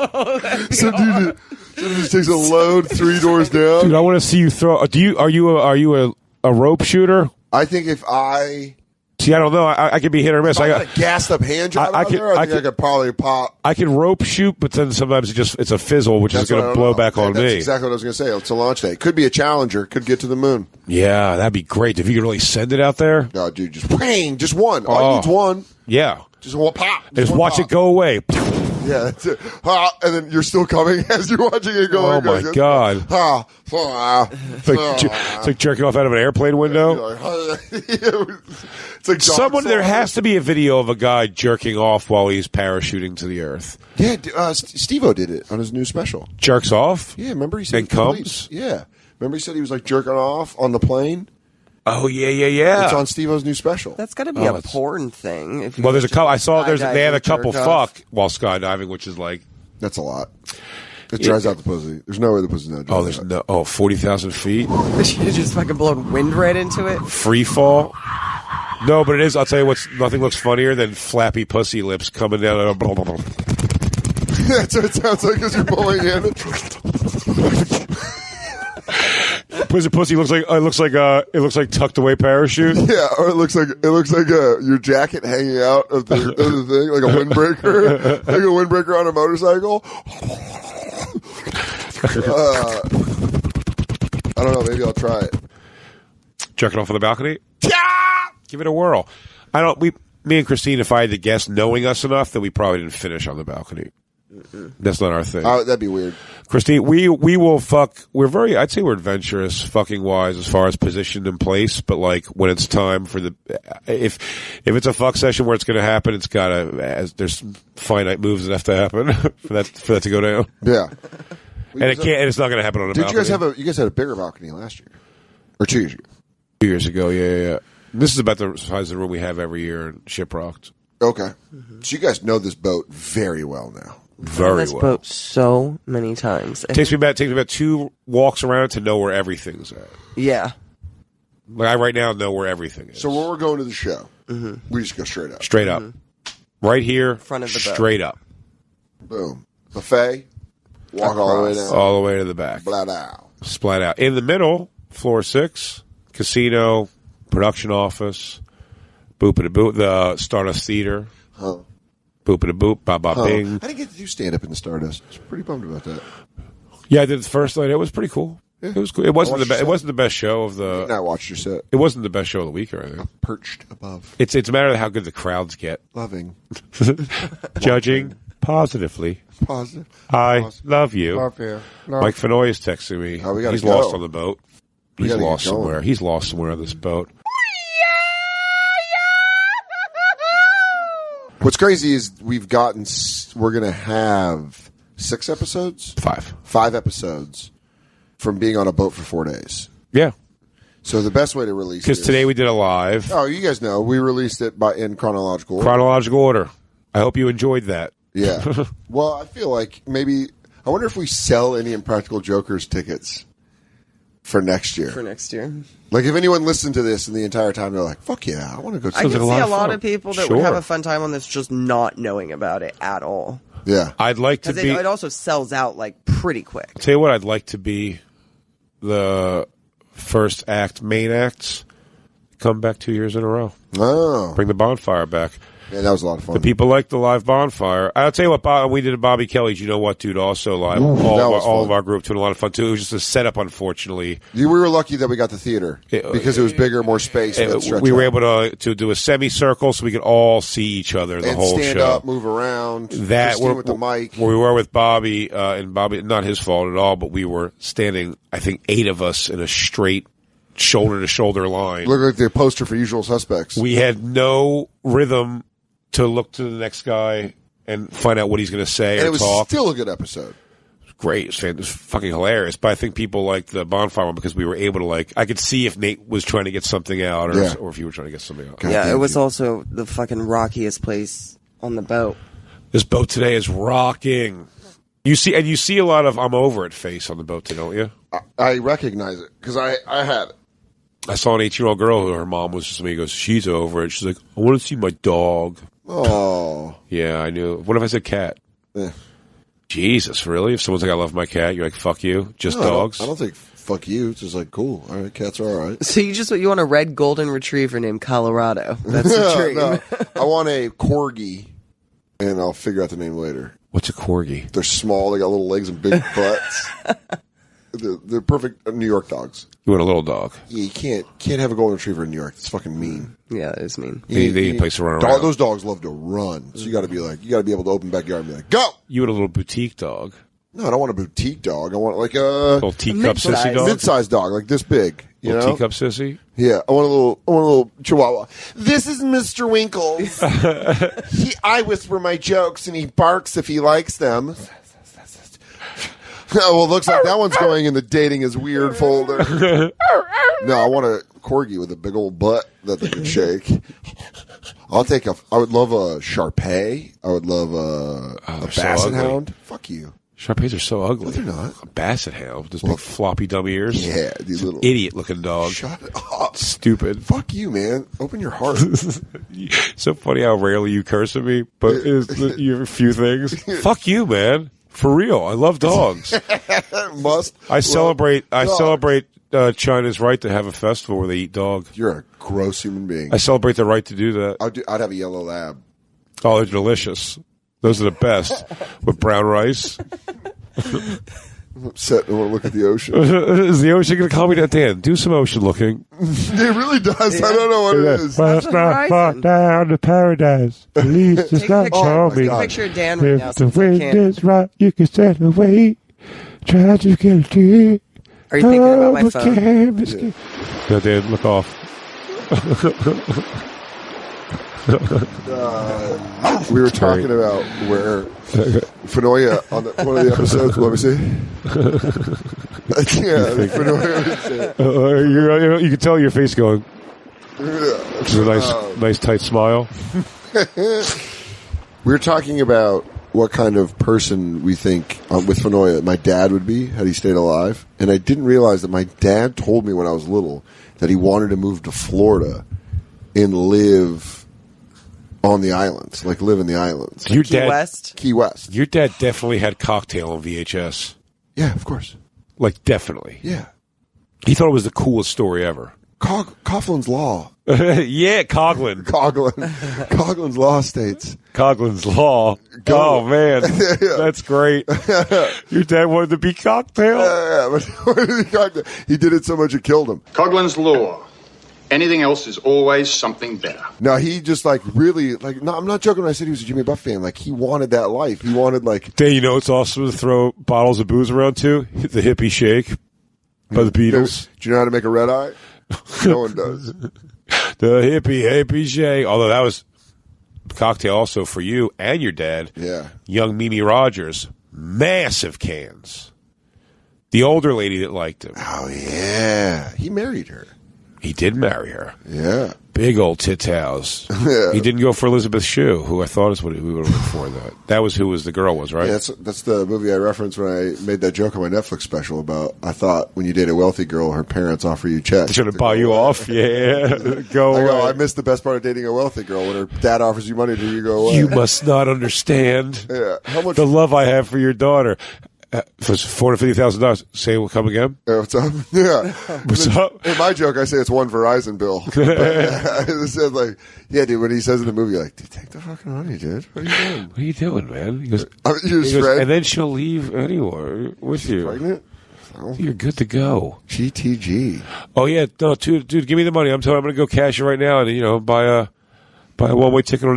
So dude, it just takes a load 3 doors down. Dude, I want to see you throw. Are you a rope shooter? I think if I. See, I don't know. I could be hit or miss. I got a gassed up hand job I think I could probably pop. I can rope shoot, but then sometimes it's a fizzle, which is going to blow back on me. That's exactly what I was going to say. It's a launch day. Could be a Challenger. Could get to the moon. Yeah, that'd be great if you could really send it out there. No, dude, just bang, just one. All you need's one. Yeah, just one pop. Just watch it go away. Yeah, that's it. And then you're still coming as you're watching it go. Oh my god! It's like jerking off out of an airplane window. It's like someone. There has to be a video of a guy jerking off while he's parachuting to the earth. Yeah, Steve-O did it on his new special. Jerks off. Yeah, remember he said and comes. Yeah, remember he said he was like jerking off on the plane. Oh yeah. It's on Steve-O's new special. That's got to be a porn thing. Well, there's a couple. I saw they had a couple fuck while skydiving, which is like that's a lot. It dries out the pussy. There's no way the pussy's not dry. Oh, there's no. Oh, 40,000 feet. You just fucking blowing wind right into it. Free fall. No, but it is. I'll tell you what. Nothing looks funnier than flappy pussy lips coming down. That's what it sounds like as you're blowing in. Pussy looks like tucked away parachute. Yeah, or it looks like your jacket hanging out of the thing, like a windbreaker, like a windbreaker on a motorcycle. I don't know. Maybe I'll try it. Jerking off on the balcony. Give it a whirl. Me and Christine, if I had to guess, knowing us enough, that we probably didn't finish on the balcony. That's not our thing. That'd be weird. Christine, we will fuck. I'd say we're adventurous, fucking wise, as far as positioned in place. But like when it's time for if it's a fuck session where it's going to happen, it's gotta. There's finite moves that have to happen for that to go down. Yeah, and it's not going to happen on a balcony. You guys had a bigger balcony last year, or 2 years ago? 2 years ago, yeah. This is about the size of the room we have every year in Shiprocked. Okay, so you guys know this boat very well now. Very this boat so many times. It takes me about 2 walks around to know where everything's at. Yeah. Like I right now know where everything is. So when we're going to the show, we just go straight up. Straight up. Right here. Front of the boat. Straight up. Boom. Buffet. Walk all the way down. All the way to the back. Splat out. Splat out. In the middle, floor 6, casino, production office, boop-a-da-boop, the Stardust Theater. Huh. Boop-a-da-boop, ba-ba-bing. I didn't get to do stand-up in the Stardust. I was pretty bummed about that. Yeah, I did the first night. It was pretty cool. Yeah. It was cool. It wasn't the best show of the. I watched your set. It wasn't the best show of the week or anything. Perched above. It's a matter of how good the crowds get. Loving. Judging positively. Positive. I love you. Love you. Mike Fenoy is texting me. Oh, we gotta He's go. lost on the boat. He's lost somewhere. He's lost somewhere on this boat. What's crazy is we're going to have 6 episodes? 5. 5 episodes from being on a boat for 4 days. Yeah. So the best way to release it because today we did a live. Oh, you guys know. We released it in chronological order. Chronological order. I hope you enjoyed that. Yeah. Well, I feel like maybe... I wonder if we sell any Impractical Jokers tickets for next year. Like, if anyone listened to this and the entire time, they're like, fuck yeah, I want to go see I can see a lot fun. of people that would have a fun time on this just not knowing about it at all. Yeah. I'd like to be... It also sells out, like, pretty quick. Tell you what, I'd like to be the first main acts, come back 2 years in a row. Oh. Bring the Bonfire back. Yeah, that was a lot of fun. The people like the live Bonfire. I'll tell you what, we did a Bobby Kelly's. You know what, dude? Also live. All of our group doing a lot of fun, too. It was just a setup, unfortunately. We were lucky that we got the theater because it was bigger, more space. We were able to do a semicircle so we could all see each other the whole stand show. Up, move around. That with the mic. Where we were with Bobby, and Bobby, not his fault at all, but we were standing, I think, 8 of us in a straight shoulder to shoulder line. Look like the poster for Usual Suspects. We had no rhythm to look to the next guy and find out what he's going to say And or it was talk. still a good episode. Great. It was fucking hilarious. But I think people liked the Bonfire one because we were able to I could see if Nate was trying to get something out or if you were trying to get something out. Yeah, it was also the fucking rockiest place on the boat. This boat today is rocking. You see a lot of I'm over it face on the boat today, don't you? I recognize it because I had it. I saw an 18-year-old girl who her mom was just me. Goes, she's over it. She's like, I want to see my dog. Oh. Yeah, I knew. What if I said cat? Yeah. Jesus, really? If someone's like, I love my cat, you're like, fuck you? Just dogs? I don't think fuck you. It's just like, cool. All right, cats are all right. So you want a red golden retriever named Colorado. That's the dream. No, I want a corgi, and I'll figure out the name later. What's a corgi? They're small. They got little legs and big butts. They're perfect New York dogs. You want a little dog? Yeah, you can't have a golden retriever in New York. It's fucking mean. Yeah, it is mean. They need a place to run around. Those dogs love to run, so you got to be able to open backyard and be like, go. You want a little boutique dog? No, I don't want a boutique dog. I want like a little teacup sissy dog, mid-sized dog, like this big. You know? Teacup sissy. Yeah, I want a little Chihuahua. This is Mr. Winkles. I whisper my jokes, and he barks if he likes them. Oh, well, looks like that one's going in the dating is weird folder. No, I want a corgi with a big old butt that they can shake. I would love a Shar-Pei. I would love a Basset Hound. Fuck you. Shar-Peis are so ugly. No, they're not. A Basset Hound, those big floppy dumb ears. Yeah, these little idiot-looking dog. Shut up. Stupid. Fuck you, man. Open your heart. So funny how rarely you curse at me, but you have a few things. Fuck you, man. For real, I love dogs. I celebrate China's right to have a festival where they eat dog. You're a gross human being. I celebrate the right to do that. I'd have a yellow lab. Oh, they're delicious. Those are the best with brown rice. I'm upset. I want to look at the ocean. Is the ocean going to calm me down? Dan, do some ocean looking. It really does. Yeah. I don't know what it is. Must not fall down to paradise. At least it's not for me. Take a picture of Dan right now. If the wind is right, you can set away. Try to get it. Are you thinking about my phone? No, Dan, look off. We were talking about where Fenoya on one of the episodes. Let me see. You can tell your face going. Which is a nice tight smile. We were talking about what kind of person we think with Fenoya my dad would be had he stayed alive, and I didn't realize that my dad told me when I was little that he wanted to move to Florida and live on the islands, like live in the islands. Your Key dad, West? Key West. Your dad definitely had Cocktail on VHS. Yeah, of course. Like, definitely. Yeah. He thought it was the coolest story ever. Coughlin's Law. Yeah, Coughlin. Coughlin's Law states. Coughlin's Law. Go. Oh, man. Yeah. That's great. Your dad wanted to be Cocktail? Yeah, but he did it so much it killed him. Coughlin's Law. Anything else is always something better. No, he just really no, I'm not joking when I said he was a Jimmy Buff fan. Like, he wanted that life. He wanted Dan, you know it's awesome to throw bottles of booze around too? The Hippie Shake by the Beatles. Do you know how to make a red eye? No one does. The Hippie Shake. Although that was Cocktail also for you and your dad. Yeah. Young Mimi Rogers. Massive cans. The older lady that liked him. Oh, yeah. He married her. He did marry her. Yeah. Big old tits house. Yeah. He didn't go for Elizabeth Shue, who I thought is what we would have went for. That was who the girl was, right? Yeah, that's the movie I referenced when I made that joke on my Netflix special about I thought when you date a wealthy girl, her parents offer you checks. Trying to buy you off? Yeah. Go away. I missed the best part of dating a wealthy girl when her dad offers you money to you go away. You must not understand how much the love I have for your daughter. For $450,000, say we'll come again. What's up? Yeah. What's up? In my joke, I say it's one Verizon bill. It says yeah, dude. When he says in the movie, like, dude, take the fucking money, dude. What are you doing? What are you doing, man? He goes, and then she'll leave anywhere with you. Pregnant? You're good to go. GTG. Oh yeah, no, dude, give me the money. I'm telling you, I'm going to go cash it right now and buy a one-way ticket on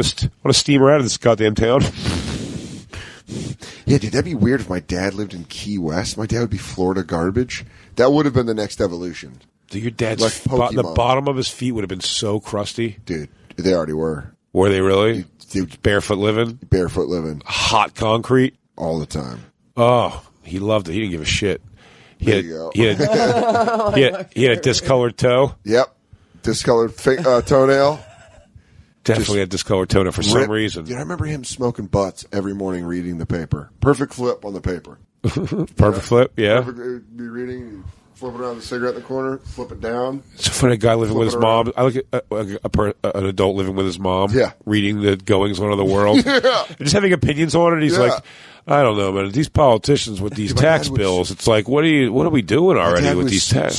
a steamer out of this goddamn town. Yeah, dude, that'd be weird if my dad lived in Key West. My dad would be Florida garbage. That would have been the next evolution. Dude, your dad's Like the Pokemon. bottom of his feet would have been so crusty. Dude, they already were. Were they really? Barefoot living? Barefoot living. Hot concrete? All the time. Oh, he loved it. He didn't give a shit. He There had, you go. He had, he had a discolored toe. Yep. Discolored toenail. Definitely a discolored toenail for some Rip. reason. Dude, I remember him smoking butts every morning reading the paper. Perfect flip on the paper. Perfect flip, yeah. Perfect, be reading, flip it around the cigarette in the corner, flip it down. It's a funny guy living with his Flip it mom. I look at an adult living with his mom, Yeah. reading the goings on of the world, Yeah. and just having opinions on it. He's Yeah. like, I don't know, man. These politicians with these Dude, my tax dad was- bills, it's like, what are we doing My already dad with was these tax?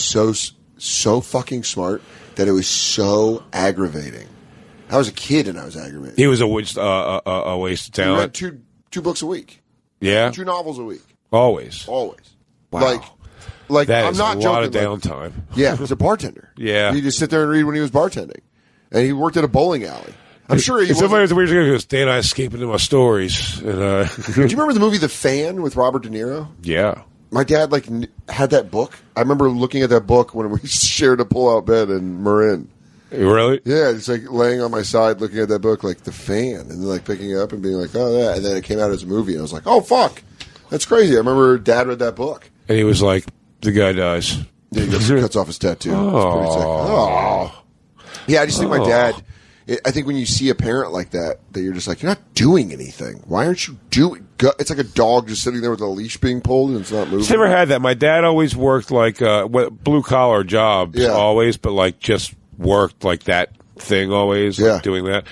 so fucking smart that it was so aggravating. I was a kid and I was aggravated. He was a waste of He read talent. two books a week. Yeah, 2 novels a week. always. Always. Wow. Like That I'm is not a joking. lot of like- downtime. Yeah, he was a bartender. Yeah. He'd just sit there and read when he was bartending. And he worked at a bowling alley. I'm sure he If somebody wasn't... was weird, he goes, Dan and I escape into my stories. And, Do you remember the movie The Fan with Robert De Niro? yeah. My dad had that book. I remember looking at that book when we shared a pull-out bed in Marin. Really? Yeah, it's like laying on my side looking at that book like The Fan, and then like picking it up and being like, oh, yeah. And then it came out as a movie, and I was like, oh, fuck. That's crazy. I remember Dad read that book. And he was like, the guy dies. Then he cuts off his tattoo. It's pretty sick. Oh. Yeah, I just think my dad, I think when you see a parent like that you're just like, you're not doing anything. Why aren't you doing? It's like a dog just sitting there with a leash being pulled and it's not moving. Just never had that. My dad always worked like blue collar jobs, always, but like just worked like that thing always, like doing that.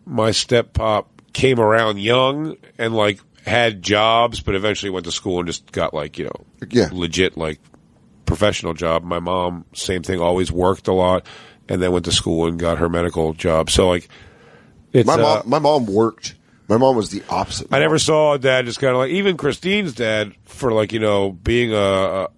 My step pop came around young and like had jobs, but eventually went to school and just got like, legit like professional job. My mom, same thing, always worked a lot and then went to school and got her medical job. So like, it's my mom worked. My mom was the opposite. I never saw a dad just kind of like, even Christine's dad, for like, being an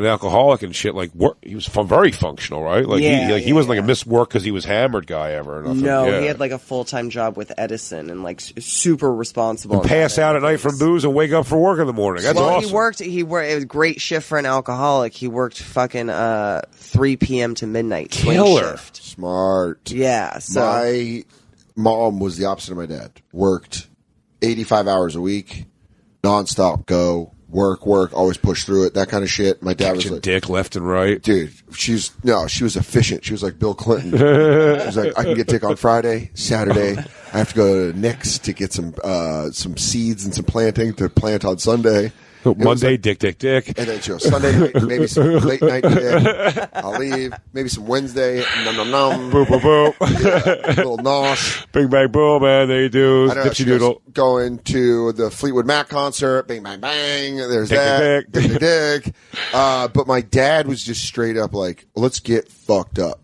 alcoholic and shit, like, he was very functional, right? Like, he wasn't like a missed work because he was hammered guy ever or nothing. No, he had like a full-time job with Edison and like super responsible. And pass out at night from booze and wake up for work in the morning. That's awesome. He worked, it was a great shift for an alcoholic. He worked fucking 3 p.m. to midnight. Killer. Shift. Smart. Yeah, so. My mom was the opposite of my dad. Worked 85 hours a week, nonstop, go, work, always push through it, that kind of shit. My dad was like, dick left and right. Dude, she was efficient. She was like Bill Clinton. She was like, I can get dick on Friday, Saturday. I have to go to Nick's to get some seeds and some planting to plant on Sunday. Monday, like, dick. And then Sunday, maybe some late night dick. I'll leave. Maybe some Wednesday. Nom. Boop, boop, boop. Yeah, little nosh. Bing, bang, boom, man. There you do. I don't know. Dipsy doodle. Going to the Fleetwood Mac concert. Bing, bang, bang. There's dick, that. Dick. But my dad was just straight up like, let's get fucked up.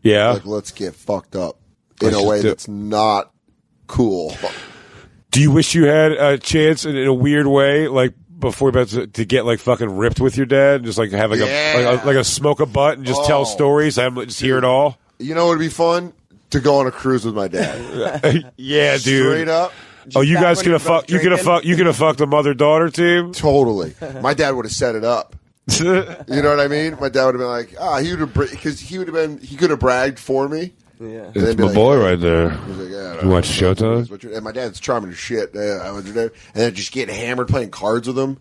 Yeah. Like, let's get fucked up in a way that's not cool. Do you wish you had a chance in a weird way, like, before you're about to get like fucking ripped with your dad, just like have like a smoke a butt and just tell stories, just hear it all. You know what would be fun? To go on a cruise with my dad. Yeah, dude. Straight up. Oh, you guys could have fucked. You could have fucked the mother-daughter team. Totally. My dad would have set it up. You know what I mean? My dad would have been like, he would have, because he could have bragged for me. Yeah, it's my boy right there. He's like, yeah, you watch Showtime? And my dad's charming as shit. And then just getting hammered playing cards with him.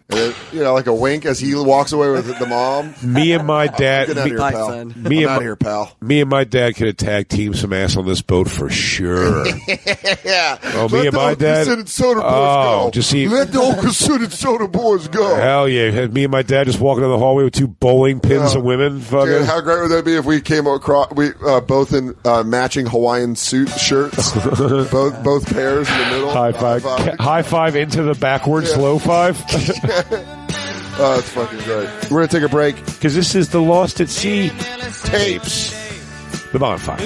And then, like a wink as he walks away with the mom. Me and my dad. Get out of here, pal. Me and my dad could have tag teamed some ass on this boat for sure. Yeah. Oh, me and my dad. Let the Soder boys go. Just see. Let the Oakerson and Soder boys go. Hell yeah! Me and my dad just walking down the hallway with 2 bowling pins of women. Dude, how great would that be if we came across both in matching Hawaiian suit shirts, both pairs in the middle. High five into the backwards low five. Oh, it's fucking great. We're going to take a break. Because this is the Lost at Sea tapes. The Bonfire.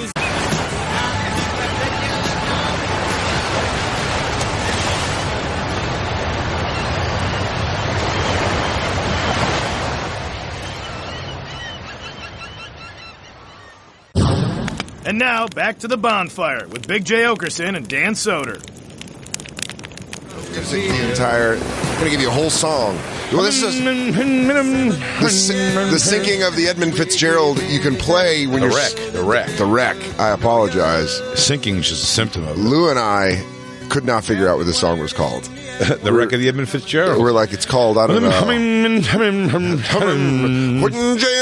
And now, back to the Bonfire with Big J. Oakerson and Dan Soder. I'm going to give you a whole song Well, this is the sinking of the Edmund Fitzgerald. You can play when The you're wreck. The wreck. The wreck. I apologize. Sinking is just a symptom of it. Lou and I could not figure out what this song was called. The wreck of the Edmund Fitzgerald. We're like, it's called, I don't know. Putting Jay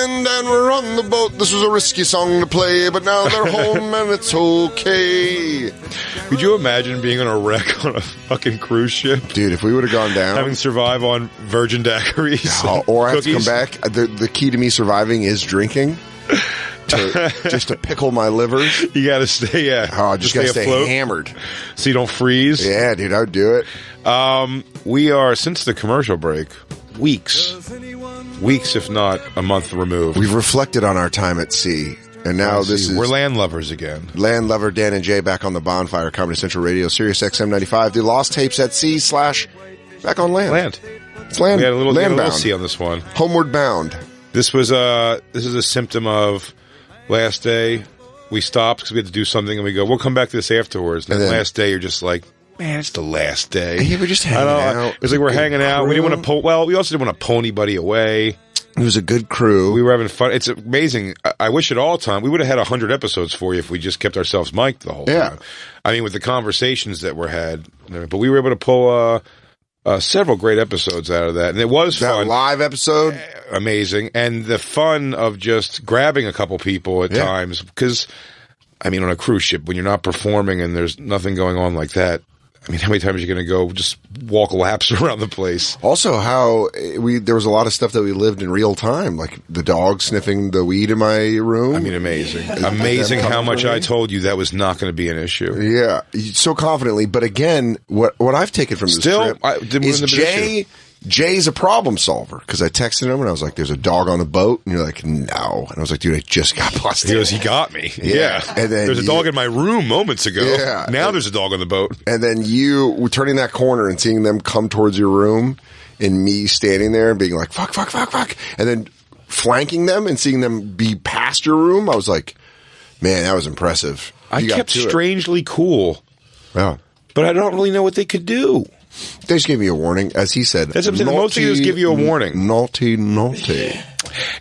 and Dan were on the boat. This was a risky song to play, but now they're home and it's okay. Could you imagine being on a wreck on a fucking cruise ship? Dude, if we would have gone down. Having to survive on virgin daiquiris. Or I have to come back. The key to me surviving is drinking. Just to pickle my livers. You gotta stay, I just gotta stay hammered. So you don't freeze. Yeah, dude, I would do it. We are, since the commercial break, weeks, if not a month removed. We've reflected on our time at sea. And now we're land lovers again. Land lover Dan and Jay back on the Bonfire, Comedy Central Radio, Sirius XM 95. The Lost Tapes at Sea / back on land. It's land. We had a little land-bound. sea on this one. Homeward bound. This is a symptom of last day. We stopped because we had to do something, and we go, we'll come back to this afterwards. And then last day, you're just like, man, it's the last day. Yeah, we're just hanging out. It's like we're hanging out. We didn't want to we also didn't want to pull anybody away. It was a good crew. We were having fun. It's amazing. I wish it all time. We would have had 100 episodes for you if we just kept ourselves mic'd the whole time. I mean, with the conversations that were had. But we were able to pull several great episodes out of that. And it was fun. That live episode? Amazing. And the fun of just grabbing a couple people at times. Because, I mean, on a cruise ship, when you're not performing and there's nothing going on like that, I mean, how many times are you going to go just walk laps around the place? Also, how there was a lot of stuff that we lived in real time, like the dog sniffing the weed in my room. I mean, amazing. Amazing how much I told you that was not going to be an issue. Yeah, so confidently. But again, what I've taken from this trip is Jay's a problem solver, because I texted him and I was like, there's a dog on the boat. And you're like, no. And I was like, dude, I just got busted. He goes, he got me. Yeah. And then there's a dog in my room moments ago. Yeah. Now there's a dog on the boat. And then you turning that corner and seeing them come towards your room and me standing there and being like, fuck. And then flanking them and seeing them be past your room. I was like, man, that was impressive. I kept strangely cool. Yeah. But I don't really know what they could do. They just gave me a warning, as he said. That's what I'm saying. The most thing is give you a warning. Naughty.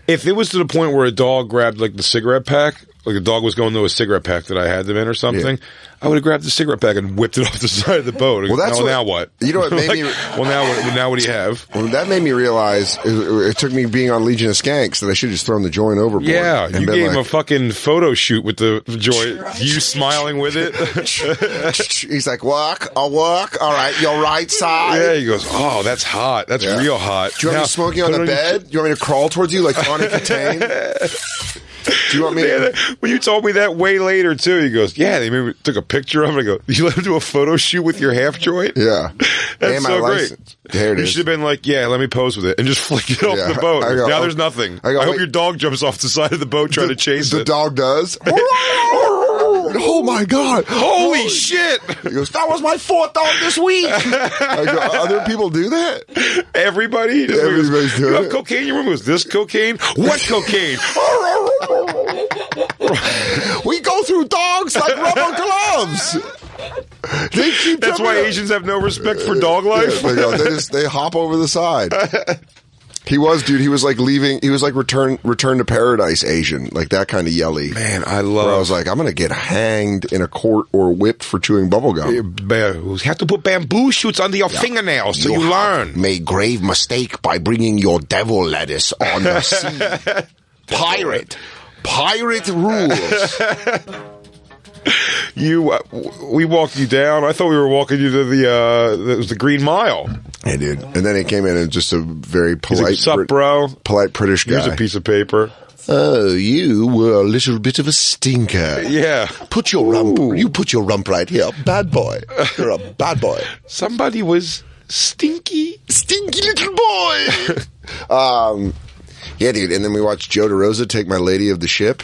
If it was to the point where a dog grabbed like the cigarette pack, like a dog was going to a cigarette pack that I had them in or something, I would have grabbed the cigarette pack and whipped it off the side of the boat. Well, that's now what? You know what made me? Well, now what do you have? Well, that made me realize it took me being on Legion of Skanks that I should have just thrown the joint overboard. Yeah, you gave him a fucking photo shoot with the joint. You smiling with it. He's like, I'll walk. All right, your right side. Yeah, he goes, oh, that's hot. That's real hot. Do you want me smoking on the bed? Do you want me to crawl towards you like Tawny Katane? Do you want me? When you told me that way later too, he goes, "Yeah, they maybe took a picture of it." I go, "You let him do a photo shoot with your half joint?" Yeah, that's and so my great. License. There it you is. should have been like, "Yeah, let me pose with it," and just flick it off the boat. Now there's nothing. I hope your dog jumps off the side of the boat trying to chase it. The dog does. Oh my God! Holy shit! He goes, "That was my fourth dog this week." I go, other people do that. Everybody's doing you have cocaine in your room? Was this cocaine? What cocaine? We go through dogs like rubber gloves. That's why Asians have no respect for dog life. Yeah, they hop over the side. He was, dude. He was like leaving. He was like return to paradise Asian, like that kind of yelly. Man, I was like, I'm gonna get hanged in a court or whipped for chewing bubblegum. You have to put bamboo shoots under your fingernails so you learn. Made grave mistake by bringing your devil lettuce on the sea. Pirate rules. We walked you down. I thought we were walking you to the Green Mile. Hey, dude. And then he came in and just a very polite, like, "What's up, bro? Polite British guy. Here's a piece of paper. Oh, you were a little bit of a stinker. Yeah. Put your rump. You put your rump right here, bad boy. You're a bad boy. Somebody was stinky little boy. Yeah, dude. And then we watched Joe DeRosa take my lady of the ship.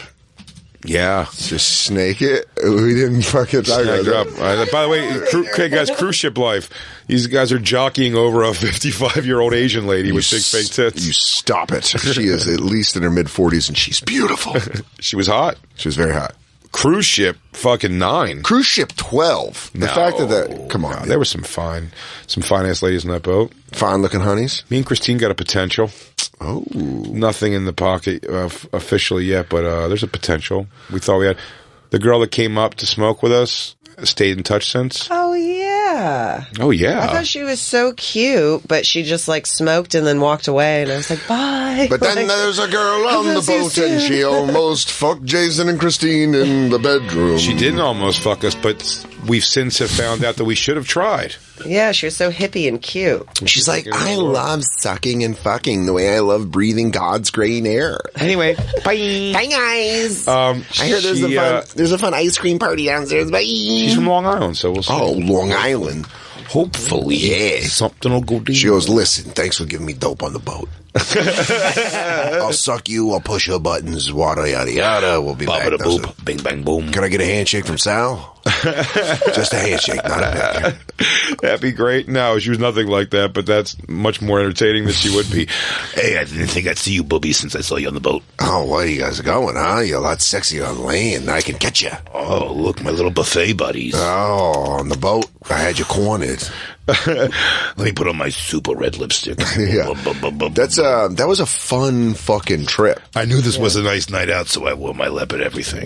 Yeah. Just snake it. We didn't fucking talk about that. By the way, guys, cruise ship life. These guys are jockeying over a 55-year-old Asian lady with big fake tits. You stop it. She is at least in her mid-40s, and she's beautiful. She was hot. She was very hot. Cruise ship, fucking 9. Cruise ship 12. The fact that come on, there were some fine ass ladies in that boat. Fine looking honeys. Me and Christine got a potential. Oh, nothing in the pocket officially yet, but there's a potential. We thought we had. The girl that came up to smoke with us stayed in touch since. Oh yeah. Oh yeah. I thought she was so cute, but she just like smoked and then walked away, and I was like, bye. But then there's a girl on the boat, and she almost fucked Jason and Christine in the bedroom. She didn't almost fuck us, but we've since have found out that we should have tried. Yeah, she was so hippie and cute. She's like, I love sucking and fucking the way I love breathing God's green air. Anyway, bye. Bye, guys. I hear there's a fun ice cream party downstairs. Bye. She's from Long Island, so we'll see. Oh, Long Island. Hopefully. Yeah. Something will go deep. She goes, listen, thanks for giving me dope on the boat. I'll suck you, I'll push your buttons, wada yada yada. We'll be back. Boop, bing bang boom. Can I get a handshake from Sal? Just a handshake, not a peck. That'd be great. No, she was nothing like that, but that's much more entertaining than she would be. Hey, I didn't think I'd see you, booby, since I saw you on the boat. Oh, where you guys are going, huh? You're a lot sexier on land. I can get you. Oh, look, my little buffet buddies. Oh, on the boat, I had you cornered. Let me put on my super red lipstick. Yeah. That was a fun fucking trip. I knew this was a nice night out, so I wore my leopard everything.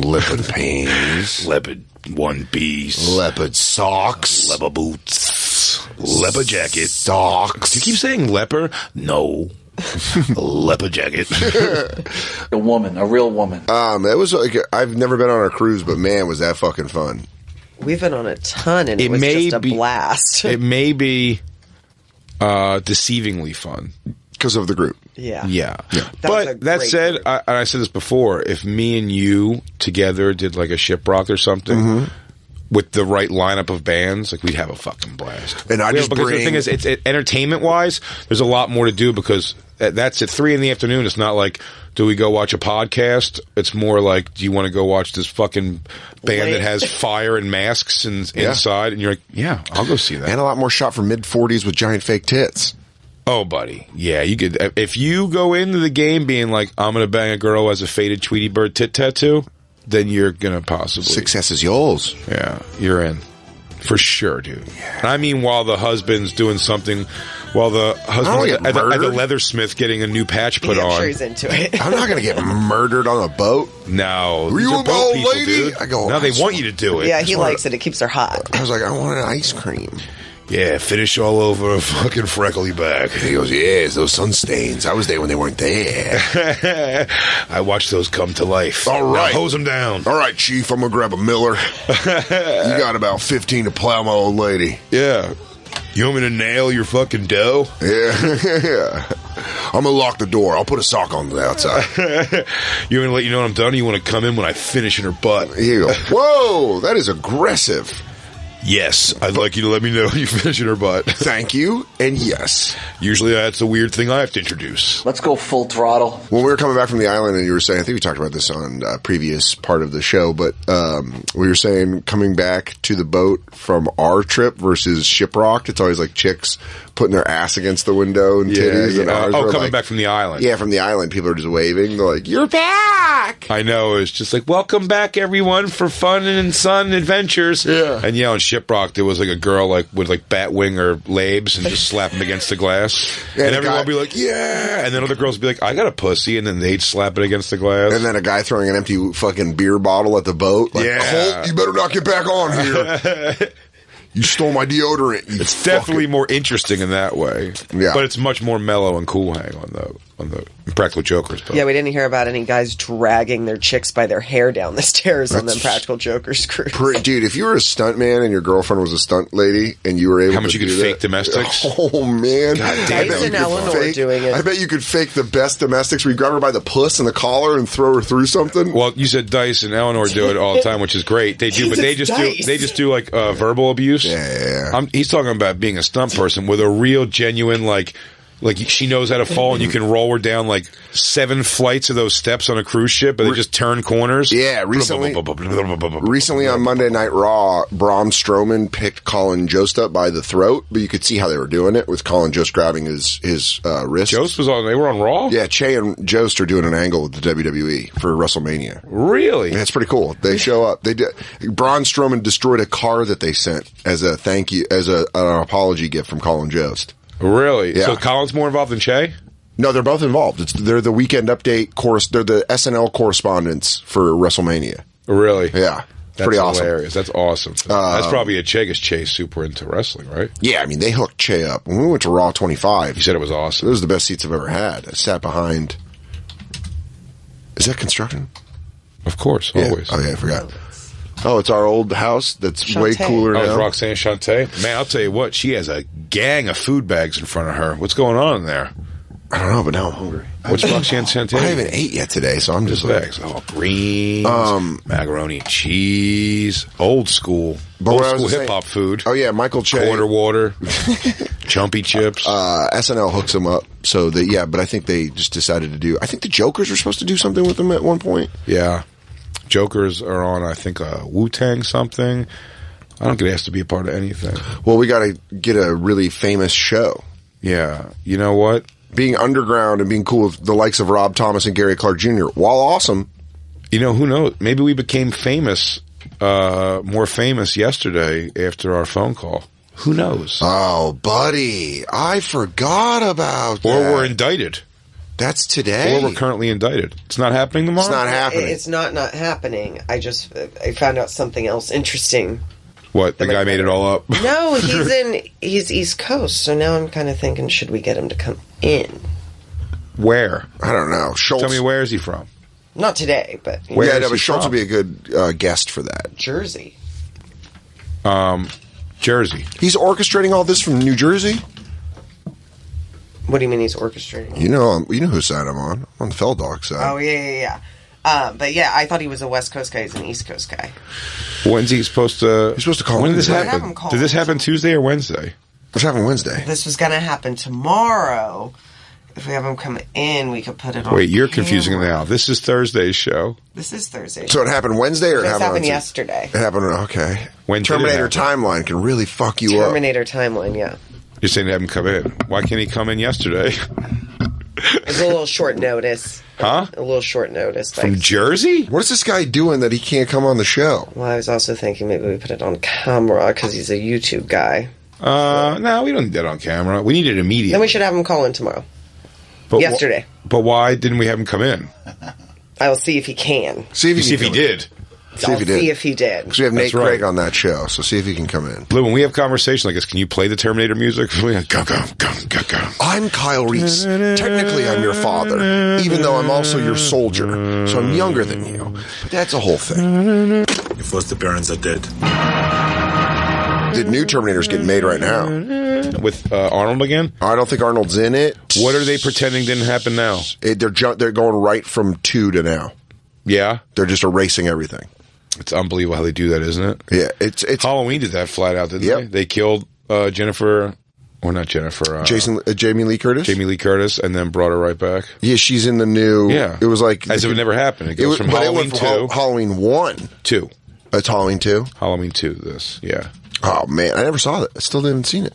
Leopard panties. Leopard one piece. Leopard socks. Leopard boots. Leopard jacket. Socks. Do you keep saying leopard? No. A leopard jacket. A woman, a real woman. It was like, I've never been on a cruise, but man, was that fucking fun. We've been on a ton, and it was just a blast. It may be deceivingly fun. Because of the group. Yeah. But that said, I said this before, if me and you together did like a Shiprock or something with the right lineup of bands, like we'd have a fucking blast. And because the thing is, it's entertainment-wise, there's a lot more to do because that's at 3 p.m. It's not like, do we go watch a podcast? It's more like, do you want to go watch this fucking band that has fire and masks inside? And you're like, yeah, I'll go see that. And a lot more shot from mid-40s with giant fake tits. Oh, buddy. Yeah, you could. If you go into the game being like, I'm going to bang a girl who has a faded Tweety Bird tit tattoo, then you're going to possibly. Success is yours. Yeah, you're in. For sure, dude. Yeah. I mean, while the husband's doing something, while the husband at the leathersmith getting a new patch put on. I'm sure he's into it. I'm not going to get murdered on a boat. No. Were you a boat people, lady? Dude. I go, no, they want you to do it. Yeah, he likes it. It keeps her hot. I was like, I want an ice cream. Yeah, finish all over a fucking freckly back. He goes, yes, those sun stains. I was there when they weren't there. I watched those come to life. All right. Now hose them down. All right, Chief, I'm going to grab a Miller. You got about 15 to plow my old lady. Yeah. You want me to nail your fucking dough? Yeah. I'm going to lock the door. I'll put a sock on the outside. You want me to let you know when I'm done, or you want to come in when I finish in her butt? Here you go. Whoa, that is aggressive. Yes, I'd like you to let me know when you finish in her butt. Thank you, and yes. Usually that's a weird thing I have to introduce. Let's go full throttle. When we were coming back from the island, and you were saying, I think we talked about this on a previous part of the show, but we were saying coming back to the boat from our trip versus Shiprocked, it's always like chicks putting their ass against the window and titties. Yeah. And ours coming like, back from the island. Yeah, from the island. People are just waving. They're like, you're back! I know. It's just like, welcome back, everyone, for fun and sun adventures. Yeah. And on Shiprock, there was like a girl like with like bat wing or labes and just slap them against the glass. Yeah, and everyone would be like, yeah. And then other girls would be like, I got a pussy. And then they'd slap it against the glass. And then a guy throwing an empty fucking beer bottle at the boat. Like, yeah. Colt, you better not get back on here. You stole my deodorant. It's definitely more interesting in that way. Yeah. But it's much more mellow and cool hang on the Impractical Jokers boat. Yeah, we didn't hear about any guys dragging their chicks by their hair down the stairs on the Impractical Jokers Cruise. Dude, if you were a stunt man and your girlfriend was a stunt lady and you were able to how much you could fake domestics? Oh, man. Dyson Eleanor doing it. I bet you could fake the best domestics. We grab her by the puss and the collar and throw her through something. Well, you said Dice and Eleanor do it all the time, which is great. They do, but they just do like verbal abuse. Yeah. He's talking about being a stunt person with a real, genuine, like, Like she knows how to fall, and you can roll her down like 7 flights of those steps on a cruise ship, but they just turn corners. Yeah, recently on Monday Night Raw, Braun Strowman picked Colin Jost up by the throat, but you could see how they were doing it with Colin Jost grabbing his wrist. Jost was on. They were on Raw. Yeah, Che and Jost are doing an angle with the WWE for WrestleMania. Really? Yeah, it's pretty cool. They show up. They did. Braun Strowman destroyed a car that they sent as a thank you, as an apology gift from Colin Jost. Really? Yeah. So Colin's more involved than Che? No, they're both involved. They're the Weekend Update They're the SNL correspondents for WrestleMania. Really? Yeah. That's pretty awesome. Hilarious. That's awesome. That's probably a Che, because Che's super into wrestling, right? Yeah, I mean, they hooked Che up. When we went to Raw 25... He said it was awesome. It was the best seats I've ever had. I sat behind... Is that construction? Of course, always. Oh, yeah, I forgot. Oh, it's our old house that's way cooler now. Oh, it's Roxanne Shante. Man, I'll tell you what, she has a gang of food bags in front of her. What's going on in there? I don't know, but now I'm hungry. What's Roxanne Shante? I haven't ate yet today, so I'm just like... bags. Oh, greens, macaroni and cheese, old school hip-hop food. Oh, yeah, Michael Che. Quarter water, chumpy chips. SNL hooks them up. So, but I think they just decided to do... I think the Jokers were supposed to do something with them at one point. Yeah. Jokers are on, I think, a Wu-Tang something. I don't get asked to be a part of anything. Well, we got to get a really famous show. Yeah. You know what? Being underground and being cool with the likes of Rob Thomas and Gary Clark Jr., while awesome. You know, who knows? Maybe we became famous, more famous yesterday after our phone call. Who knows? Oh, buddy. I forgot about that. Or we're indicted. That's today. Or we're currently indicted. It's not happening tomorrow? It's not happening. It's not happening. I found out something else interesting. What? The guy made it all up? No, he's East Coast, so now I'm kind of thinking, should we get him to come in? Where? I don't know. Schultz. Tell me, where is he from? Not today, but... but Schultz would be a good guest for that. Jersey. Jersey. He's orchestrating all this from New Jersey? What do you mean he's orchestrating? You know whose side I'm on. I'm on the Feldog side. Oh, yeah. But yeah, I thought he was a West Coast guy. He's an East Coast guy. When's he supposed to... He's supposed to call When him did this today. happen? Did this happen Tuesday or Wednesday? This happened Wednesday. This was going to happen tomorrow. If we have him come in, we could put it on Wait, you're camera. confusing it now. This is Thursday's show. This is Thursday. So it happened Wednesday or it happened yesterday? It happened, okay. When did it Terminator happen? Timeline can really fuck you up. Terminator Timeline, yeah. You're saying to have him come in. Why can't he come in yesterday? It's a little short notice. Huh? A little short notice. From Jersey? What is this guy doing that he can't come on the show? Well, I was also thinking maybe we put it on camera because he's a YouTube guy. No, we don't need that on camera. We need it immediately. Then we should have him call in tomorrow. Yesterday. But why didn't we have him come in? I will see if he can. See if he did. See if he did. See if he did. Because we have Nate That's right. Craig on that show, so see if he can come in. Blue, when we have conversations like this, can you play the Terminator music? Go. I'm Kyle Reese. Technically, I'm your father, even though I'm also your soldier. So I'm younger than you. But that's a whole thing. Your first appearance are dead. The new Terminator's getting made right now. With Arnold again? I don't think Arnold's in it. What are they pretending didn't happen now? They're going right from 2 to now. Yeah? They're just erasing everything. It's unbelievable how they do that, isn't it? Yeah, it's Halloween did that flat out, didn't they? They killed Jennifer, or not Jennifer, Jamie Lee Curtis. Jamie Lee Curtis, and then brought her right back. Yeah, she's in the new. Yeah, it was like as if it never happened. It goes from Halloween 2, Halloween 1, 2. It's Halloween 2. Halloween 2. This, yeah. Oh man, I never saw that. I still haven't seen it.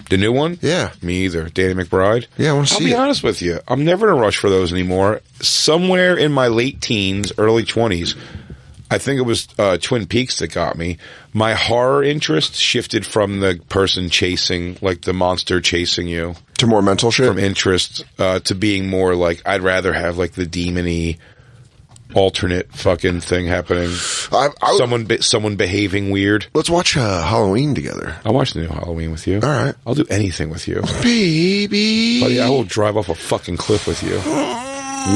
The new one? Yeah. Me either. Danny McBride? Yeah, I want to see it. I'll be honest with you. I'm never in a rush for those anymore. Somewhere in my late teens, early 20s, I think it was Twin Peaks that got me. My horror interest shifted from the person chasing, like the monster chasing you. To more mental shit? From interest to being more like, I'd rather have like the demon-y alternate fucking thing happening. Someone behaving weird. Let's watch Halloween together. I'll watch the new Halloween with you. All right. I'll do anything with you. Baby. Buddy, I will drive off a fucking cliff with you.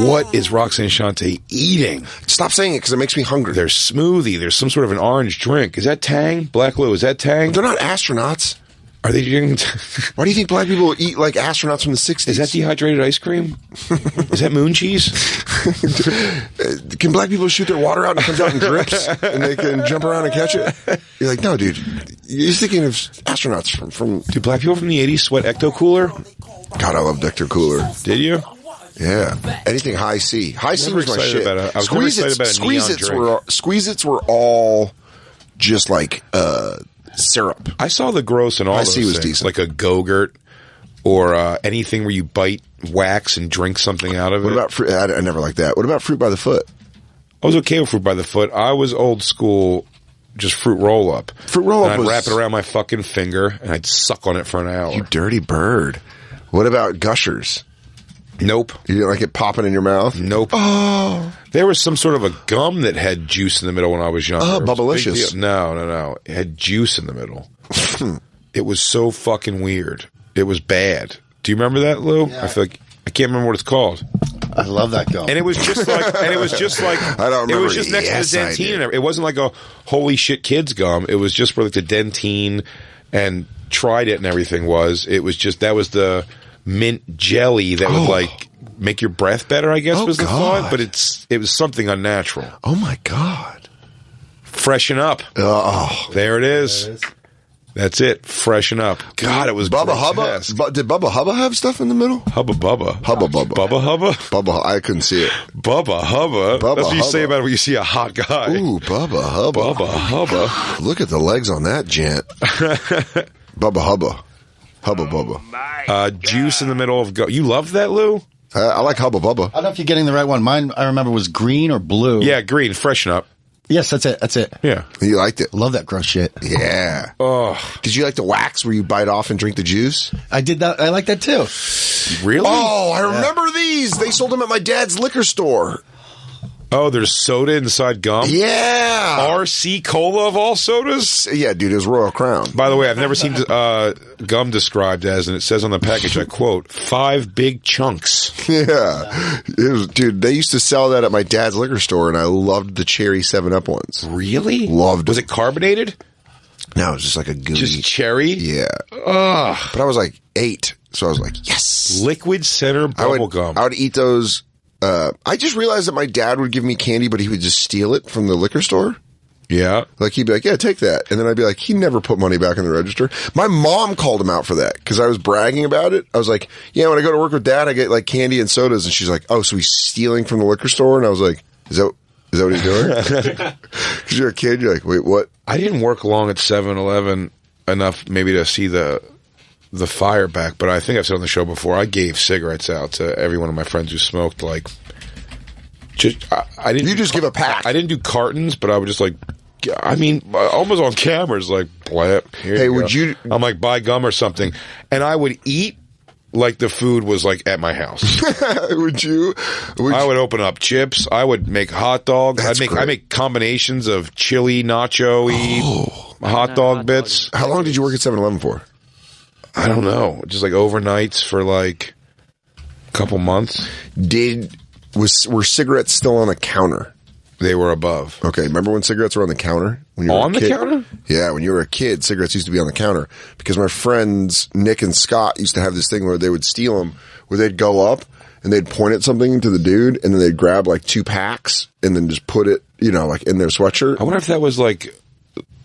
What is Roxanne Shante eating? Stop saying it because it makes me hungry. There's smoothie. There's some sort of an orange drink. Is that Tang? Black Lou, is that Tang? They're not astronauts. Are they drinking? Why do you think black people eat like astronauts from the 60s? Is that dehydrated ice cream? Is that moon cheese? Can black people shoot their water out and it comes out in drips and they can jump around and catch it? You're like, no, dude. You're thinking of astronauts from... Do black people from the 80s sweat Ecto Cooler? God, I love Nectar Cooler. Did you? Yeah. Anything high C. High C Never was my excited shit. about it. I was never excited about a neon drink. Squeeze-Its were all just like syrup. I saw the gross in all High those C was things, decent. like a Go-Gurt or anything where you bite wax and drink something out of it. What about fruit? I never liked that. What about Fruit by the Foot? I was okay with Fruit by the Foot. I was old school, just fruit roll-up. Fruit roll-up and I'd was... wrap it around my fucking finger, and I'd suck on it for an hour. You dirty bird. What about Gushers? Nope. You didn't like it popping in your mouth? Nope. Oh. There was some sort of a gum that had juice in the middle when I was younger. Oh, It was a big Bubblicious. deal. No. It had juice in the middle. It was so fucking weird. It was bad. Do you remember that, Lou? Yeah. I feel like I can't remember what it's called. I love that gum. And it was just like, I don't remember. It was just next Yes, to the I Dentine. do. And it wasn't like a holy shit kids gum. It was just where like the Dentine and Tried It and everything was. It was just, that was the mint jelly that would like make your breath better, I guess was the thought. But it was something unnatural. Oh my God. Freshen up. Oh. There it is. That's it. Freshen up. God, it was Bubba Hubba. grotesque. Did Bubba Hubba have stuff in the middle? Hubba Bubba. Hubba Bubba. Bubba Hubba? Bubba. I couldn't see it. Bubba Hubba. Bubba That's what you say Hubba. about it when you see a hot guy. Ooh, Bubba Hubba. Bubba Hubba. Look at the legs on that gent. Bubba Hubba. Hubba Bubba. Juice in the middle of go. You love that, Lou? I like Hubba Bubba. I don't know if you're getting the right one. Mine, I remember, was green or blue. Yeah, green. Freshen up. Yes, that's it. That's it. Yeah. You liked it. Love that gross shit. Yeah. Oh. Did you like the wax where you bite off and drink the juice? I did that. I like that too. Really? Oh, I remember these. They sold them at my dad's liquor store. Oh, there's soda inside gum? Yeah. RC Cola of all sodas? Yeah, dude, it was Royal Crown. By the way, I've never seen gum described as, and it says on the package, I quote, 5 big chunks. Yeah. It was, dude, they used to sell that at my dad's liquor store, and I loved the cherry 7-Up ones. Really? Loved Was it carbonated? No, it was just like a gooey. Just cherry? Yeah. Ugh. But I was like 8, so I was like, yes. Liquid center bubble gum. I would eat those. I just realized that my dad would give me candy, but he would just steal it from the liquor store. Yeah. Like, he'd be like, yeah, take that. And then I'd be like, he never put money back in the register. My mom called him out for that because I was bragging about it. I was like, yeah, when I go to work with dad, I get like candy and sodas. And she's like, oh, so he's stealing from the liquor store? And I was like, is that what he's doing? Because you're a kid. You're like, wait, what? I didn't work long at 7-Eleven enough maybe to see the fire back, but I think I've said on the show before, I gave cigarettes out to every one of my friends who smoked. Like, I didn't. You just give a pack. I didn't do cartons, but I would just like, I mean, almost on cameras, like, blap. Hey, would you? I'm like, buy gum or something, and I would eat like the food was like at my house. Would you? I would open up chips. I would make hot dogs. That's I make combinations of chili, nacho-y, hot dog bits. How long did you work at 7-Eleven for? I don't know. Just like overnights for like a couple months. Were cigarettes still on a counter? They were above. Okay, remember when cigarettes were on the counter? When you were On a the kid? counter? Yeah, when you were a kid, cigarettes used to be on the counter because my friends Nick and Scott used to have this thing where they would steal them, where they'd go up and they'd point at something to the dude, and then they'd grab like 2 packs and then just put it, like in their sweatshirt. I wonder if that was like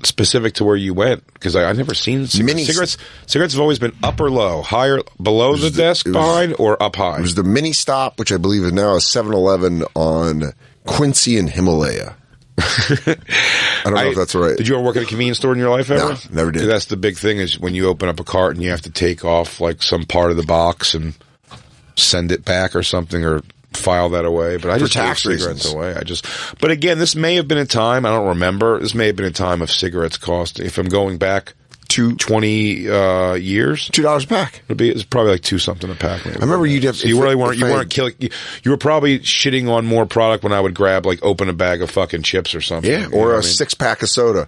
specific to where you went, because I never seen cigarettes. Cigarettes have always been up or low, higher, below the desk behind, or up high. It was the mini stop, which I believe is now a 7-Eleven on Quincy and Himalaya. I don't know if that's right. Did you ever work at a convenience store in your life ever? No, never did. That's the big thing, is when you open up a cart and you have to take off like some part of the box and send it back or something, or file that away. But I just gave cigarettes away. But again, this may have been a time, I don't remember, this may have been a time of cigarettes cost, if I'm going back to 20 years, $2 a pack. It's probably like 2 something a pack. Maybe. I remember you'd have. So you weren't killing. You were probably shitting on more product when I would grab, like, open a bag of fucking chips or something. Yeah, or a 6-pack of soda.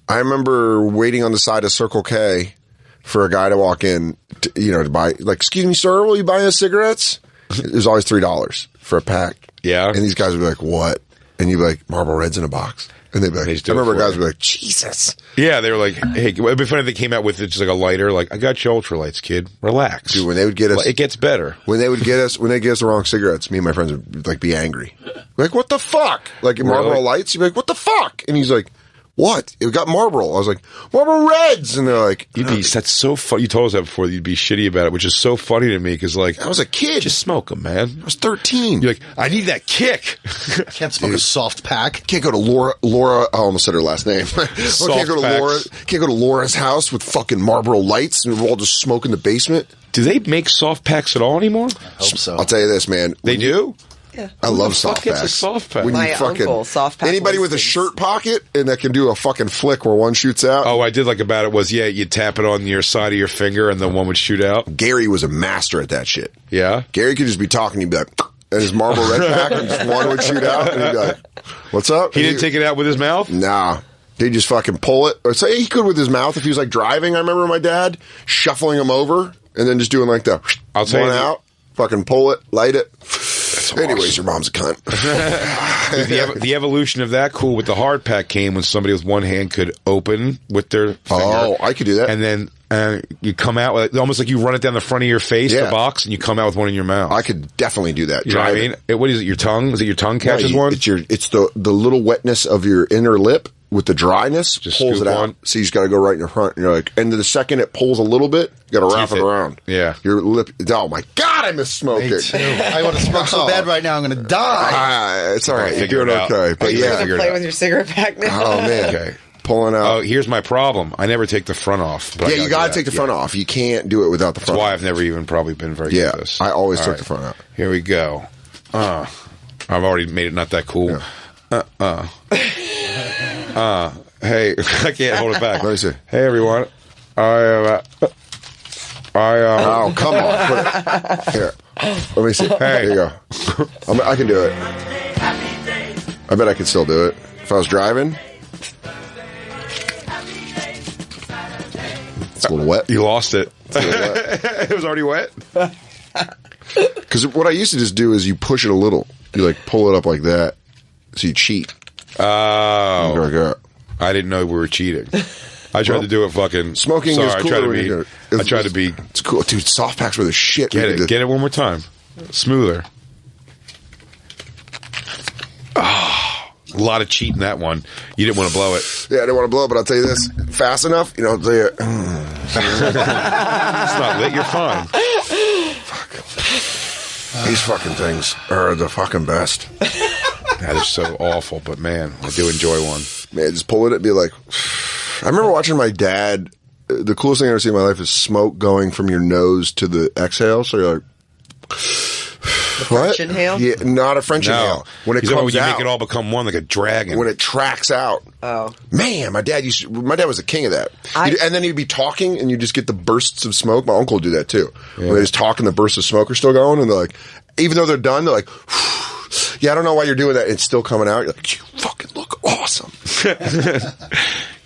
I remember waiting on the side of Circle K for a guy to walk in, to buy. Like, excuse me, sir, will you buy us cigarettes? It was always $3 for a pack. Yeah, and these guys would be like, "What?" And you'd be like, "Marlboro Reds in a box." And they'd be like, I remember guys would be like, Jesus. Yeah, they were like, hey, it'd be funny if they came out with just like a lighter, like, I got you ultralights, kid. Relax. Dude, when they would get us, it gets better. When they get us the wrong cigarettes, me and my friends would like be angry. Like, what the fuck? Like in Marlboro Lights, you'd be like, what the fuck? And he's like, what? It got Marlboro. I was like, Marlboro Reds. And they're like, that's so funny. You told us that before. You'd be shitty about it, which is so funny to me because, like, I was a kid. Just smoke them, man. I was 13. You're like, I need that kick. Can't smoke a soft pack. Can't go to Laura. I almost said her last name. Can't go to Laura's house with fucking Marlboro lights and we're all just smoking in the basement. Do they make soft packs at all anymore? I hope so. I'll tell you this, man. They do? Yeah. I love soft packs. A soft pack? My uncle, soft pack. Anybody with a shirt pocket and that can do a fucking flick where one shoots out. Oh, I did like about it was, you tap it on your side of your finger and then one would shoot out. Gary was a master at that shit. Yeah? Gary could just be talking to you, be like, and his Marlboro Red pack, and just one would shoot out, and he'd be like, what's up? He didn't take it out with his mouth? Nah. He'd just fucking pull it. Or say he could with his mouth if he was like driving. I remember my dad shuffling him over and then just doing like the I'll tell one you out, fucking pull it, light it. Anyways, awesome. your mom's a cunt. The evolution of that, cool, with the hard pack came when somebody with one hand could open with their finger. Oh, I could do that. And then you come out with almost like you run it down the front of your face, the box, and you come out with one in your mouth. I could definitely do that. You know what I mean? What is it? Your tongue? Is it your tongue catches one? It's the little wetness of your inner lip with the dryness just pulls it out. One. So you just got to go right in the front. And you're like, and the second it pulls a little bit, you got to wrap it around. Yeah, your lip. Oh my god, I miss smoking. Me too. I want to smoke so bad right now. I'm going to die. It's all right. You're doing okay. But You're going to play with your cigarette pack now. Oh man. Okay. Pulling out. Oh, here's my problem. I never take the front off. But you got to take the front off. You can't do it without the front. That's why I've never even probably been very good at this. I always took the front out. Here we go. I've already made it not that cool. Yeah. Hey, I can't hold it back. Let me see. Hey, everyone. Oh, come on. Put it. Here. Let me see. Hey. There you go. I can do it. I bet I could still do it. If I was driving. It's a little wet. You lost it. It's a little wet. It was already wet? Because what I used to just do is you push it a little. You like pull it up like that. So you cheat. Oh. I didn't know we were cheating. I tried to do it fucking... Smoking is cooler. I tried to be... It's cool. Dude, soft packs were the shit. Get it one more time. Smoother. Oh, a lot of cheat in that one. You didn't want to blow it. Yeah, I didn't want to blow it, but I'll tell you this. Fast enough, I'll tell you... It's not lit. You're fine. Fuck. These fucking things are the fucking best. That is so awful, but man, I do enjoy one. Man, just pull it and be like... I remember watching my dad... The coolest thing I've ever seen in my life is smoke going from your nose to the exhale. So you're like... French inhale? Yeah, not a French inhale. When it comes you out... make it all become one like a dragon. When it tracks out. Oh. Man, my dad was a king of that. And then he'd be talking and you just get the bursts of smoke. My uncle would do that too. Yeah. When they just talk and the bursts of smoke are still going and they're like... Even though they're done, they're like... Yeah, I don't know why you're doing that. It's still coming out. You're like, you fucking look awesome.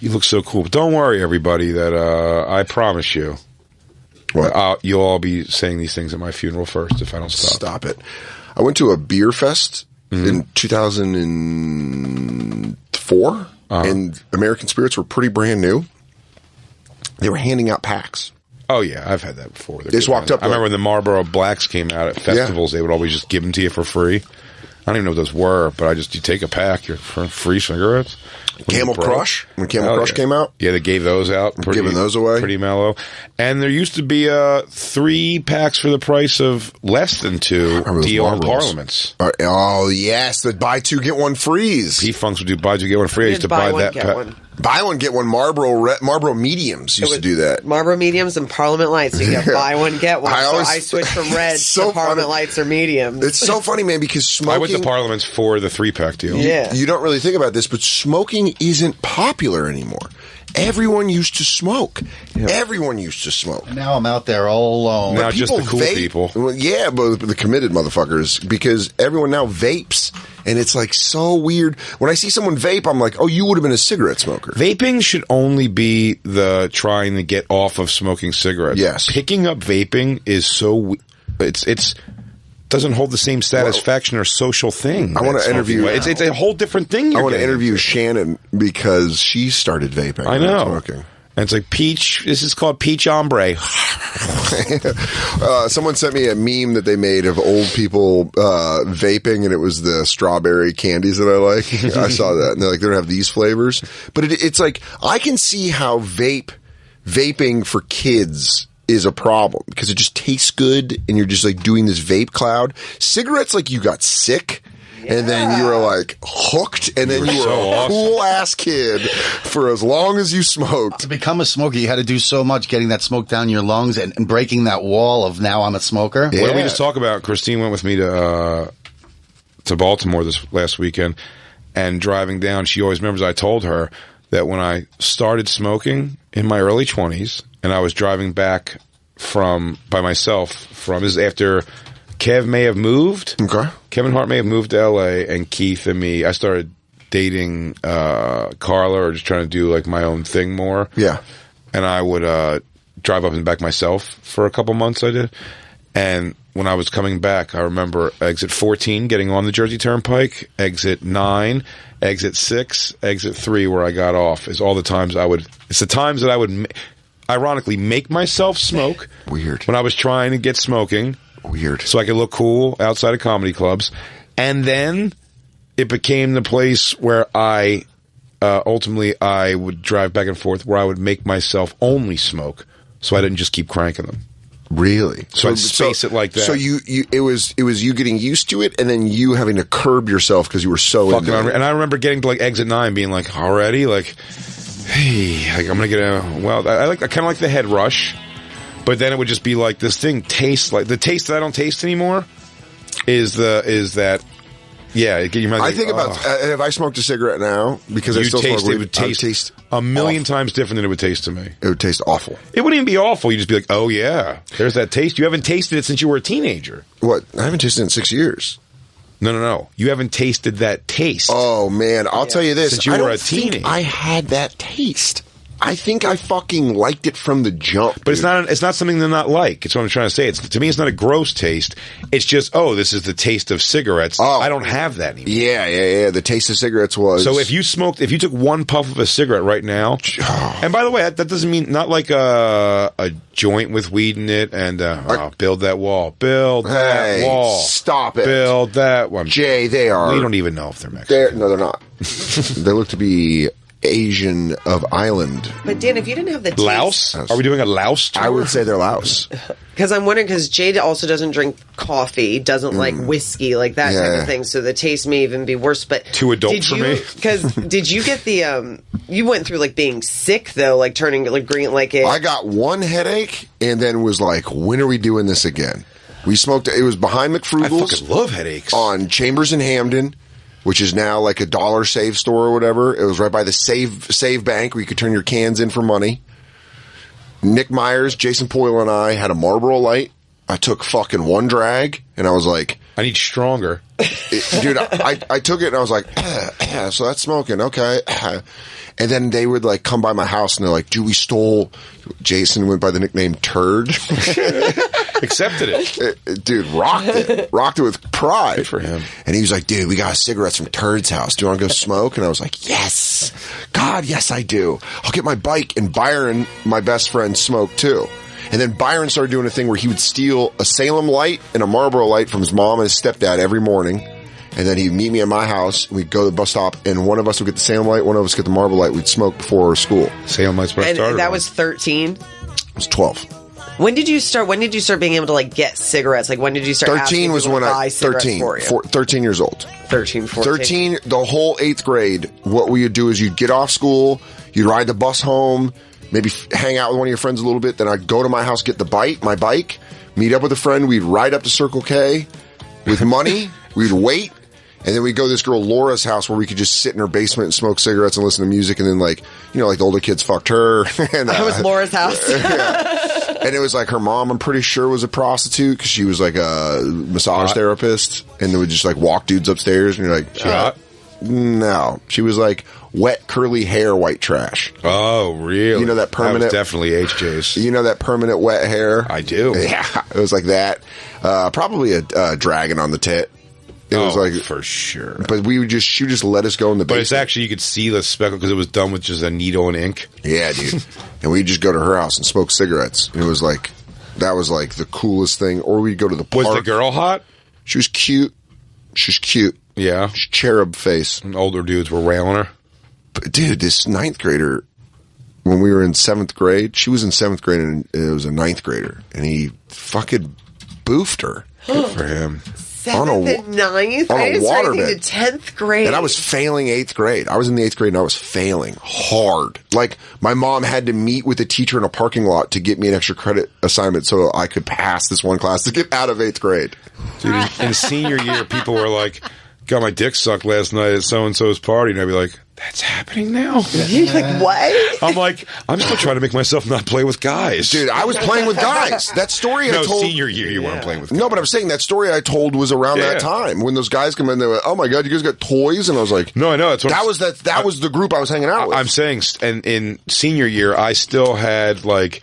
You look so cool. But don't worry, everybody, that I promise you, you'll all be saying these things at my funeral first if I don't stop. Stop it. I went to a beer fest in 2004, and American Spirits were pretty brand new. They were handing out packs. Oh, yeah, I've had that before. They just walked up. I remember when the Marlboro Blacks came out at festivals, they would always just give them to you for free. I don't even know what those were, but you take a pack, you're for free cigarettes. Camel Crush, when Camel Crush came out. Yeah, they gave those out. Giving those away. Pretty mellow. And there used to be 3 packs for the price of less than 2 deal on Parliaments. Oh, yes, the buy 2, get 1 frees. P-Funks would do buy 2, get 1 free. I used to buy that pack. Buy 1, get 1 Marlboro Mediums used to do that. Marlboro Mediums and Parliament Lights. So you get buy 1, get 1. I switched from red to Parliament Lights or Mediums. It's so funny, man, because smoking... I went to Parliaments for the 3-pack deal. Yeah. You don't really think about this, but smoking isn't popular anymore. Everyone used to smoke. Yeah. Everyone used to smoke. Now I'm out there all alone. Now just the cool people. Well, yeah, but the committed motherfuckers, because everyone now vapes, and it's like so weird. When I see someone vape, I'm like, oh, you would have been a cigarette smoker. Vaping should only be the trying to get off of smoking cigarettes. Yes. Picking up vaping is so... It's doesn't hold the same satisfaction or social thing. I want to interview... It's a whole different thing. I want to interview Shannon because she started vaping. I know. Smoking. And it's like peach. This is called peach ombre. Someone sent me a meme that they made of old people vaping, and it was the strawberry candies that I like. I saw that, and they're like, they don't have these flavors. But it's like, I can see how vaping for kids is a problem because it just tastes good, and you're just like doing this vape cloud. Cigarettes, like you got sick. And then you were like hooked, and then you were a cool ass kid for as long as you smoked. To become a smoker, you had to do so much getting that smoke down your lungs and breaking that wall of now I'm a smoker. Yeah. What did we just talk about? Christine went with me to Baltimore this last weekend, and driving down, she always remembers I told her that when I started smoking in my early 20s, and I was driving back by myself from this is after Kev may have moved. Okay. Kevin Hart may have moved to LA, and Keith and me, I started dating Carla, or just trying to do like my own thing more. Yeah. And I would drive up and back myself for a couple months, I did. And when I was coming back, I remember exit 14 getting on the Jersey Turnpike, exit 9, exit 6, exit 3 where I got off is all the times it's the times that I would ironically make myself smoke. Weird. When I was trying to get smoking. Weird. So I could look cool outside of comedy clubs. And then it became the place where I ultimately I would drive back and forth where I would make myself only smoke so I didn't just keep cranking them. Really? So I'd space it like that. So it was you getting used to it, and then you having to curb yourself because you were so into it. And I remember getting to like exit 9 being like, already? Like, hey, like I'm going to get I kind of like the head rush. But then it would just be like this thing tastes like the taste that I don't taste anymore is that it get your mouth. I think about if I smoked a cigarette now because I still smoke weed, it would taste a million times different than it would taste to me. It would taste awful. It wouldn't even be awful. You'd just be like, oh yeah, there's that taste. You haven't tasted it since you were a teenager. What? I haven't tasted it in 6 years. No. You haven't tasted that taste. Oh man, I'll tell you this. Since you were a teenager, I had that taste. I think I fucking liked it from the jump. But it's not something to not like. It's what I'm trying to say. To me, it's not a gross taste. It's just, this is the taste of cigarettes. Oh. I don't have that anymore. Yeah. The taste of cigarettes was... So if you took one puff of a cigarette right now, and by the way, that doesn't mean, not like a joint with weed in it and build that wall. Build that wall. Stop it. Build that one. Jay, they are... We don't even know if they're Mexican. No, they're not. They look to be... Asian of island. But Dan, if you didn't have the taste... Laos? Are we doing a Laos tour? I would say they're Laos. Because I'm wondering, because Jade also doesn't drink coffee, doesn't like whiskey, like that type of thing, so the taste may even be worse, but... Too adult for me? Because did you get the... you went through, like, being sick, though, like, turning, like, green, like it... I got one headache, and then was like, when are we doing this again? We smoked... It was behind McFrugal's. I fucking love headaches. On Chambers and Hamden, which is now like a Dollar Save store or whatever. It was right by the Save Bank where you could turn your cans in for money. Nick Myers, Jason Poyle, and I had a Marlboro Light. I took fucking one drag, and I was like... I need stronger. Dude, I took it, and I was like, so that's smoking, okay. And then they would like come by my house, and they're like, dude, we stole... Jason went by the nickname Turd. Accepted it. Dude, rocked it. Rocked it with pride. Good for him. And he was like, dude, we got cigarettes from Turd's house. Do you want to go smoke? And I was like, yes. God, yes, I do. I'll get my bike. And Byron, my best friend, smoked too. And then Byron started doing a thing where he would steal a Salem Light and a Marlboro Light from his mom and his stepdad every morning. And then he'd meet me at my house. We'd go to the bus stop, and one of us would get the Salem Light, one of us get the Marlboro Light. We'd smoke before school. Salem Light's where I started. And that was 13? It was 12. When did you start being able to, like, get cigarettes? Like, when did you start 13 was when I... 13 years old. 13, 14. 13, the whole 8th grade, what we would do is you'd get off school, you'd ride the bus home, maybe hang out with one of your friends a little bit, then I'd go to my house, get my bike, meet up with a friend, we'd ride up to Circle K with money, we'd wait, and then we'd go to this girl Laura's house where we could just sit in her basement and smoke cigarettes and listen to music, and then, like, you know, like the older kids fucked her. And, that was Laura's house. And it was like her mom, I'm pretty sure, was a prostitute because she was like a massage therapist, and they would just like walk dudes upstairs, and you're like, hot? No, she was like wet curly hair white trash. Oh, really? You know that permanent? That was definitely HJ's. You know that permanent wet hair? I do. Yeah, it was like that. Probably a dragon on the tit. It was like for sure. But she would just let us go in the basement. But it's actually, you could see the speckle because it was done with just a needle and ink. Yeah, dude. And we'd just go to her house and smoke cigarettes. And it was like, that was like the coolest thing. Or we'd go to the park. Was the girl hot? She was cute. Yeah. Cherub face. And older dudes were railing her. But dude, this ninth grader, when we were in 7th grade, she was in 7th grade and it was a ninth grader. And he fucking boofed her. Good for him. 7th and 9th? On I a didn't start waterbed. anything to 10th grade. And I was failing 8th grade. I was in the 8th grade and I was failing hard. Like, my mom had to meet with a teacher in a parking lot to get me an extra credit assignment so I could pass this one class to get out of 8th grade. Dude, in senior year, people were like, got my dick sucked last night at so-and-so's party. And I'd be like, that's happening now? You're like, what? I'm like, I'm still trying to make myself not play with guys. Dude, I was playing with guys. That story I told... senior year you weren't playing with guys. No, but I'm saying that story I told was around that time. When those guys come in, they were, oh my God, you guys got toys? And I was like... No, I know. That's what that was the group I was hanging out with. I'm saying, and in senior year, I still had, like...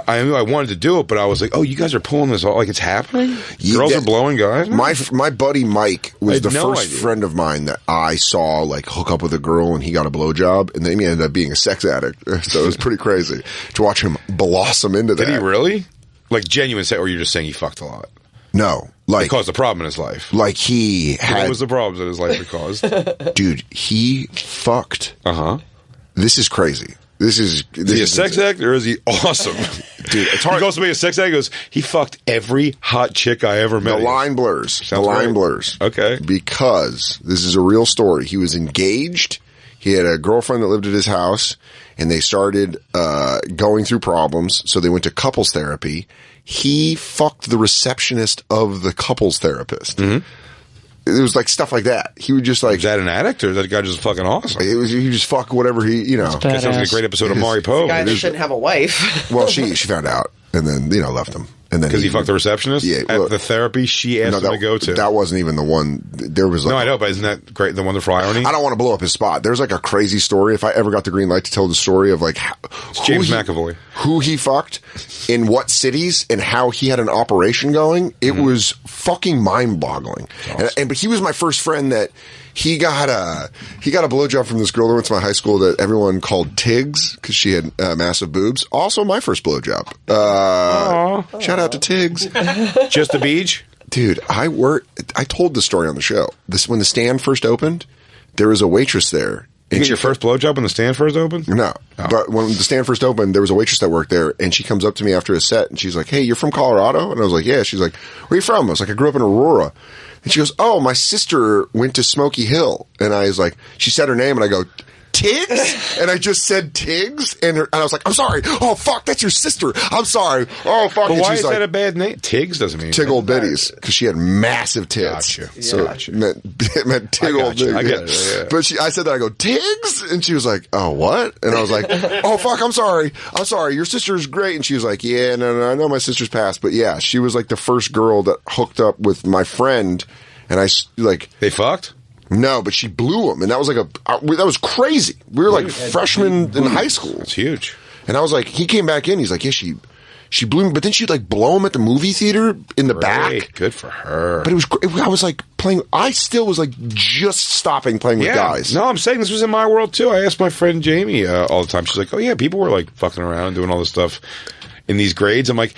I knew I wanted to do it, but I was like, oh, you guys are pulling this off. Like, it's happening? Girls are blowing guys? My buddy Mike was the no first idea. friend of mine that I saw, like, hook up with a girl and he got a blowjob, and then he ended up being a sex addict. So it was pretty crazy to watch him blossom into that. Did he really? Like, genuine sex, or you're just saying he fucked a lot? No. Like, it caused a problem in his life. Like, he had... What was the problems that his life caused? Dude, he fucked... Uh-huh. This is crazy. Is he a sex addict or is he awesome? Dude, it's hard. He goes to be a sex addict. He goes, he fucked every hot chick I ever met. The line blurs. Blurs. Okay. Because this is a real story. He was engaged. He had a girlfriend that lived at his house, and they started going through problems, so they went to couples therapy. He fucked the receptionist of the couples therapist. Mm-hmm. It was like stuff like that. He would just like... Is that an addict or is that guy just fucking awesome? He just fuck whatever he, you know. That sounds like a great episode of Maury Povich. Guy that shouldn't have a wife. Well, she found out and then, you know, left him. And then because he fucked the receptionist? Yeah. At the therapy she asked him to go to. That wasn't even the one. There was like... No, I know, but isn't that great? The wonderful irony? I don't want to blow up his spot. There's like a crazy story. If I ever got the green light to tell the story of like... It's James McAvoy. Who he fucked, in what cities, and how he had an operation going. It was fucking mind-boggling. Awesome. But he was my first friend that... He got a blowjob from this girl that went to my high school that everyone called Tiggs because she had massive boobs. Also, my first blowjob. Shout out to Tiggs. Just the beach, dude. I told the story on the show. When the stand first opened, there was a waitress there. You get your first blowjob when the stand first opened? No, but when the stand first opened, there was a waitress that worked there, and she comes up to me after a set, and she's like, "Hey, you're from Colorado?" And I was like, "Yeah." She's like, "Where are you from?" I was like, "I grew up in Aurora." And she goes, "Oh, my sister went to Smoky Hill." And I was like, she said her name, and I go, "Tiggs?" And I just said Tiggs, and I was like, "I'm sorry. Oh, fuck, that's your sister. I'm sorry. Oh, fuck." But why is that a bad name? Tiggs doesn't mean Tig old bitties, because she had massive tits. Gotcha. So it meant Tig old bitties. I get it. Yeah. But I said that, I go, "Tiggs?" And she was like, "Oh, what?" And I was like, "Oh, fuck, I'm sorry. Your sister's great." And she was like, "Yeah, no, I know my sister's passed." But yeah, she was like the first girl that hooked up with my friend, and they fucked? No, but she blew him, and that was that was crazy. We were like freshmen in high school. It's huge. And I was like, he came back in, he's like, yeah, she blew him, but then she'd like blow him at the movie theater in the back. Good for her. But I was like playing, I still was like just stopping playing with guys. No, I'm saying this was in my world too. I asked my friend Jamie all the time. She's like, oh yeah, people were like fucking around and doing all this stuff in these grades. I'm like,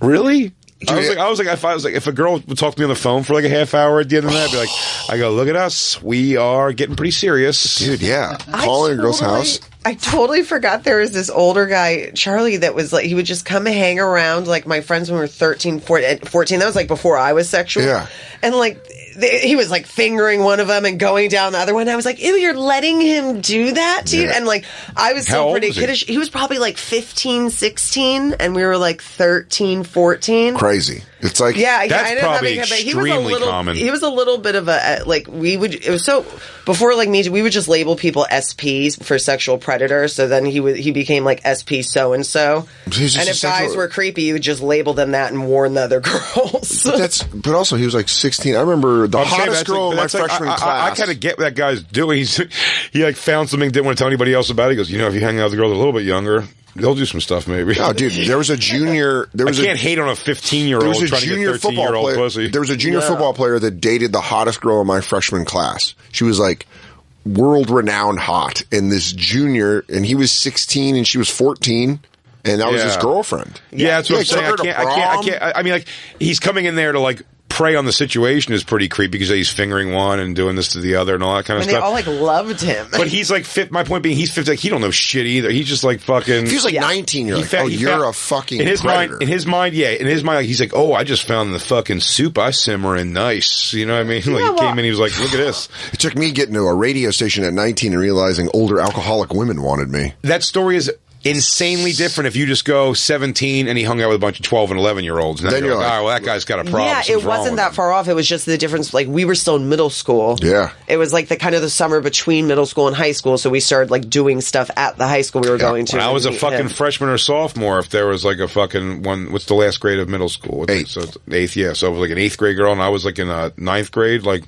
really? I was like, if a girl would talk to me on the phone for like a half hour at the end of the night, I'd be like, I go, look at us, we are getting pretty serious, dude. Yeah, calling a girl's house. I totally forgot there was this older guy, Charlie, that was like, he would just come and hang around like my friends when we were 13, 14. That was like before I was sexual. Yeah, and like he was like fingering one of them and going down the other one. I was like, ew, you're letting him do that to you? And like, I was still pretty kiddish. He was probably like 15, 16, and we were like 13, 14. Crazy. It's like, yeah, that's probably extremely common. He was a little bit of a, like, it was so, before like Me Too, we would just label people SPs for sexual predators. So then he became like SP so-and-so. And if guys were creepy, you would just label them that and warn the other girls. But also he was like 16. I remember the hottest girl in my freshman class. I kind of get what that guy's doing. He like found something, didn't want to tell anybody else about it. He goes, if you hang out with a girl a little bit younger, They'll do some stuff, maybe. No, dude, there was a junior. I can't hate on a 15-year-old trying to get 13-year-old pussy. There was a junior football player that dated the hottest girl in my freshman class. She was like world-renowned hot. And this junior, and he was 16 and she was 14. And that was his girlfriend. Yeah, that's what I'm saying. I can't. I mean, like, he's coming in there to, like, prey on the situation is pretty creepy because he's fingering one and doing this to the other and all that kind of stuff. They all, like, loved him. But he's, like, my point being, he's 50. Like, he don't know shit either. He's just, like, fucking... If he was, like, 19, you're like, you're a fucking in his predator. In his mind, like, he's like, oh, I just found the fucking soup I simmer in nice. You know what I mean? Like, he came in, he was like, look at this. It took me getting to a radio station at 19 and realizing older alcoholic women wanted me. That story is insanely different if you just go 17 and he hung out with a bunch of 12 and 11-year-olds. And then you're like, oh, well, that guy's got a problem. Yeah, it wasn't that far off. It was just the difference. Like, we were still in middle school. Yeah. It was like the kind of the summer between middle school and high school. So we started, like, doing stuff at the high school we were going to. When I was a fucking freshman or sophomore, if there was, like, a fucking one, what's the last grade of middle school? Eighth. So it's eighth, yeah. So it was like an 8th grade girl and I was, like, in ninth grade, like...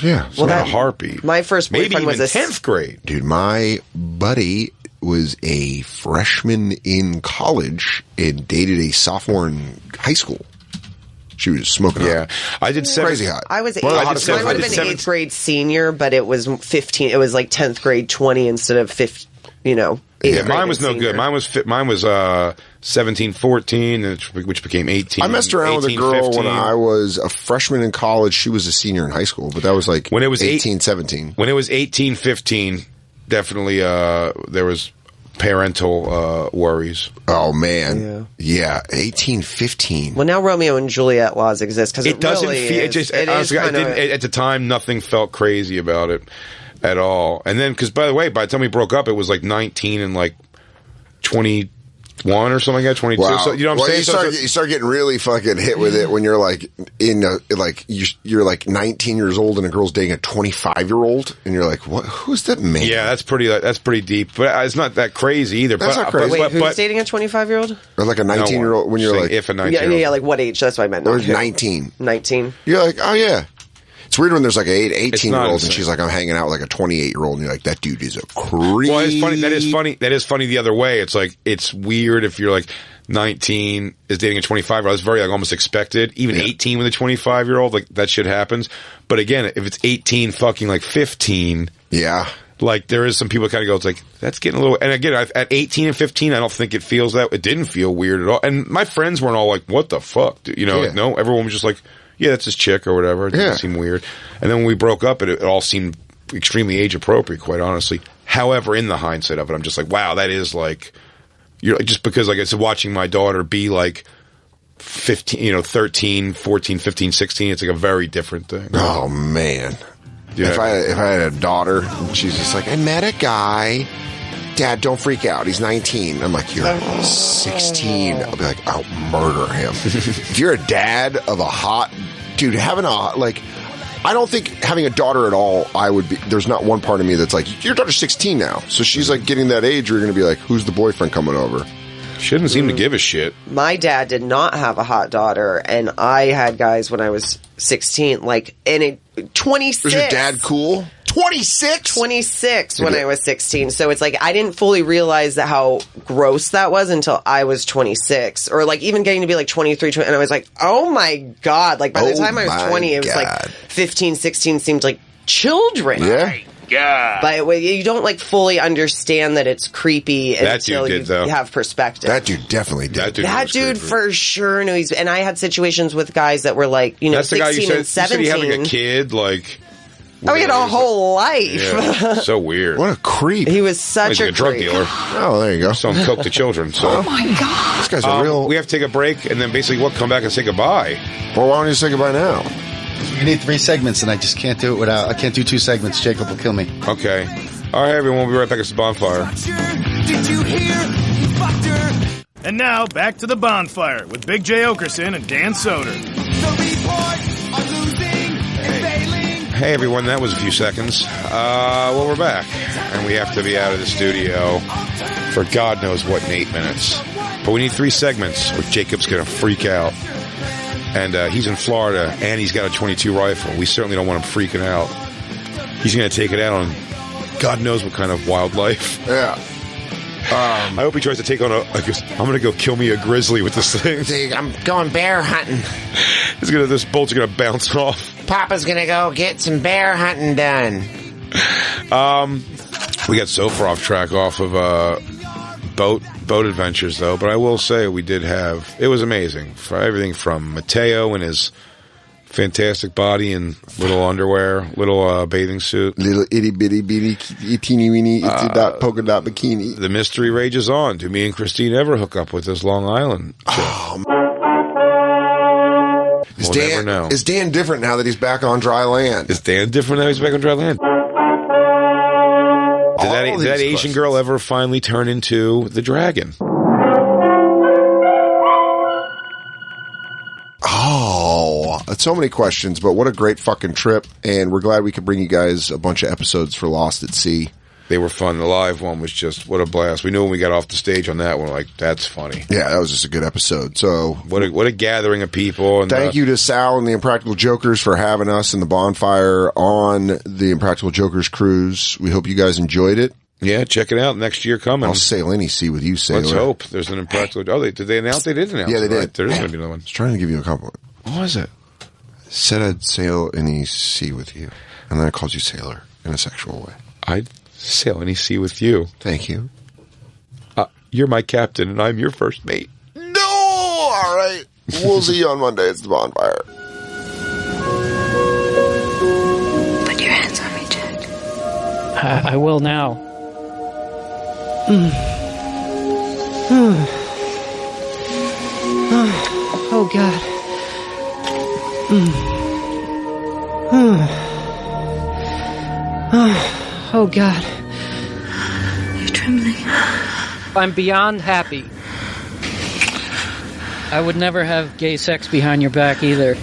Yeah. Well, a heartbeat. My first boyfriend was a 10th grade. Dude, my buddy was a freshman in college and dated a sophomore in high school. She was smoking hot. I did crazy hot. I was 8th. I would have been 8th grade senior, but it was 15. It was like 10th grade 20 instead of 15. Yeah, mine was no good. Mine was 17, 14, which became 18. I messed around 18, with a girl 15. When I was a freshman in college. She was a senior in high school, but that was like when it was 18, 17. When it was 18, 15, definitely there was parental worries. Oh, man. Yeah, 18, 15. Well, now Romeo and Juliet laws exist because it doesn't really feel. It just honestly, at the time, nothing felt crazy about it at all. And then, because by the time we broke up, it was like 19 and like 21 or something like that, 22. Wow. So, you know what I'm saying? You start getting really fucking hit with it when you're like you're like 19 years old and a girl's dating a 25-year-old and you're like, what? Who's that man? Yeah, that's pretty deep, but it's not that crazy either. That's not crazy. Wait, who's dating a 25-year-old? Or like a 19-year-old when you're like, if a 19-year-old. Yeah, like what age? That's what I meant. Or 19. 19. You're like, oh yeah. It's weird when there's like an 18-year-old and she's like, I'm hanging out with like a 28-year-old, and you're like, that dude is a creep. Well, it's funny. That is funny the other way. It's like, it's weird if you're like 19 is dating a 25-year-old. It's very like almost expected. Even 18 with a 25-year-old, like that shit happens. But again, if it's 18 fucking like 15. Yeah. Like there is some people kind of go, it's like, that's getting a little, and again, at 18 and 15, I don't think it feels that, it didn't feel weird at all. And my friends weren't all like, what the fuck? Dude? Like, no, everyone was just like, yeah, that's his chick or whatever. It didn't seem weird. And then when we broke up, it all seemed extremely age appropriate, quite honestly. However, in the hindsight of it, I'm just like, wow, that is like, you're just because like I said, watching my daughter be like 15, 13, 14, 15, 16, it's like a very different thing. Oh man. If I had a daughter and she's just like, I met a guy. Dad, don't freak out. He's 19. I'm like, you're 16. I'll be like, I'll murder him. If you're a dad of a hot dude, I don't think having a daughter at all, there's not one part of me that's like, your daughter's 16 now. So she's like getting that age where you're going to be like, who's the boyfriend coming over? Shouldn't seem to give a shit. My dad did not have a hot daughter, and I had guys when I was 16, 26. Was your dad cool? 26? 26 when I was 16. So it's like I didn't fully realize how gross that was until I was 26. Or like even getting to be like 23, 20, and I was like, oh my God. Like by the time I was 20, it was like 15, 16 seemed like children. Yeah. God. But you don't like fully understand that it's creepy until you have perspective. That dude definitely did. That dude for sure knew and I had situations with guys that were like, 16 and 17. You said he having a kid, like... Oh, he had a whole life. Yeah, so weird. What a creep. He was such a drug creep. dealer. Oh, there you go. Selling coke to children. So. Oh my God. This guy's a real... We have to take a break and then basically we'll come back and say goodbye. Well, why don't you say goodbye now? You need 3 segments and I just can't do it without... I can't do 2 segments. Jacob will kill me. Okay. All right, everyone. We'll be right back. It's the Bonfire. Did you hear? And now, back to the Bonfire with Big J. Oakerson and Dan Soder. Hey everyone, that was a few seconds. Well, we're back, and we have to be out of the studio for God knows what in 8 minutes. But we need 3 segments, where Jacob's going to freak out. And he's in Florida, and he's got a .22 rifle. We certainly don't want him freaking out. He's going to take it out on God knows what kind of wildlife. Yeah. I hope he tries to take on I'm going to go kill me a grizzly with this thing. I'm going bear hunting. This bolt's going to bounce off. Papa's going to go get some bear hunting done. We got so far off track off of boat adventures, though. But I will say it was amazing. For everything from Mateo and his fantastic body and little underwear, little bathing suit. Little itty bitty bitty teeny weeny itsy dot polka dot bikini. The mystery rages on. Do me and Christine ever hook up with this Long Island chick? Never know. Is Dan different now that he's back on dry land? Is Dan different now that he's back on dry land? Did that Asian girl ever finally turn into the dragon? Oh, so many questions, but what a great fucking trip. And we're glad we could bring you guys a bunch of episodes for Lost at Sea. They were fun. The live one was just, what a blast. We knew when we got off the stage on that one, like, that's funny. Yeah, that was just a good episode. So what a gathering of people. And thank you to Sal and the Impractical Jokers for having us in the Bonfire on the Impractical Jokers Cruise. We hope you guys enjoyed it. Yeah, check it out. Next year coming. I'll sail any sea with you, Sailor. Let's hope. There's an Impractical... Oh, did they announce? They did announce. Yeah, they did. Right? There is going to be another one. I was trying to give you a compliment. What was it? I said I'd sail any sea with you. And then I called you Sailor in a sexual way. I'd sail any sea with you. Thank you. You're my captain and I'm your first mate. No! All right. We'll see you on Monday. It's the Bonfire. Put your hands on me, Jack. I will now. Oh, God. Oh, God. You're trembling. I'm beyond happy. I would never have gay sex behind your back either.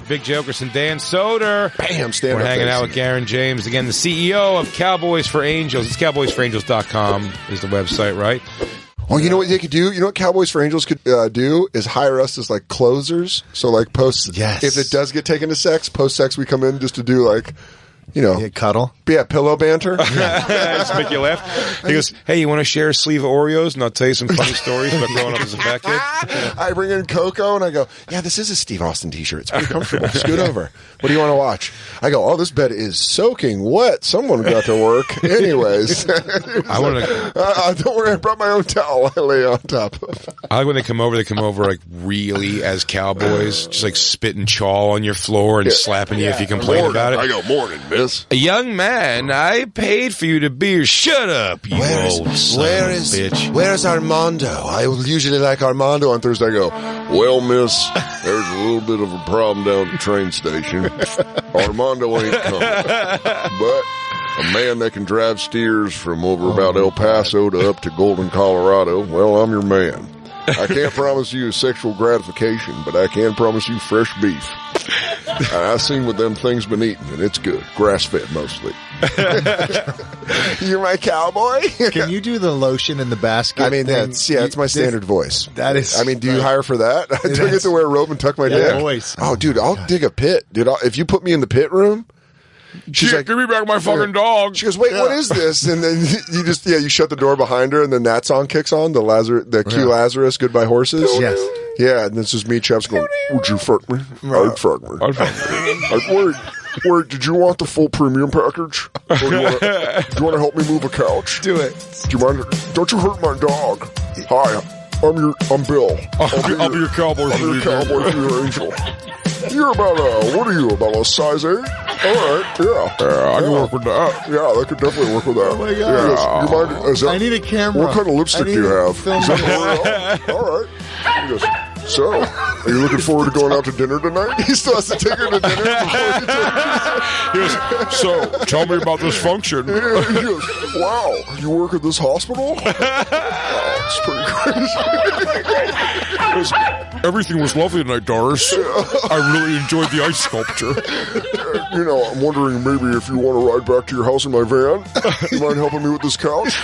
Big J. Oakerson, Dan Soder. Bam, stand We're up hanging face. out with Garen James. Again, the CEO of Cowboys for Angels. It's cowboysforangels.com is the website, right? Well, you know what they could do? You know what Cowboys for Angels could do? Is hire us as, like, closers. So, like, Yes. if it does get taken to sex, post-sex, we come in just to do, like, you know. Cuddle. Yeah, pillow banter. Just make you laugh. He goes, hey, you want to share a sleeve of Oreos? And I'll tell you some funny stories about growing up as a fat kid. I bring in Coco and I go, yeah, this is a Steve Austin t-shirt. It's pretty comfortable. Scoot over. What do you want to watch? I go, oh, this bed is soaking wet. Someone got to work. Anyways. I want to. Don't worry, I brought my own towel. I lay on top of. I like when they come over like really as cowboys, just like spitting chaw on your floor and slapping you if you complain about it. I go, morning, miss. A young man, I paid for you to be here. Shut up, you old son of a bitch. Where's Armando? I will usually like Armando on Thursday. I go, well, miss, there's a little bit of a problem down at the train station. Armando ain't coming. But a man that can drive steers from over about El Paso to up to Golden, Colorado, well, I'm your man. I can't promise you sexual gratification, but I can promise you fresh beef. And I've seen what them things been eating, and it's good. Grass-fed, mostly. You're my cowboy? Can you do the lotion in the basket? I mean, that's my standard voice. That is. I mean, do you hire for that? Do I get to wear a robe and tuck my dick? Voice. Oh, dude, I'll dig a pit. Dude, if you put me in the pit room, she's like, give me back my fucking dog. She goes, wait, what is this? And then you shut the door behind her, and then that song kicks on, the Q Lazarus, Goodbye Horses. Yes. Yeah, and this is me, Chaps, going, would you fuck me? I'd fuck me. Wait, did you want the full premium package? Or do you want to help me move a couch? Do it. Do you mind? Don't you hurt my dog? Hi, I'm Bill. I'll be your cowboy. I'm your cowboy for your angel. You're about what are you, about a size 8? All right, yeah. I can work with that. Yeah, I could definitely work with that. Oh my God. You mind, I need a camera. What kind of lipstick do you have? Is that L'Oreal? All right. He goes, so, are you looking forward to going out to dinner tonight? He still has to take her to dinner before he He goes, so, tell me about this function. He goes, wow, you work at this hospital? Oh, it's pretty crazy. Everything was lovely tonight, Doris. I really enjoyed the ice sculpture. You know, I'm wondering maybe if you want to ride back to your house in my van. You mind helping me with this couch?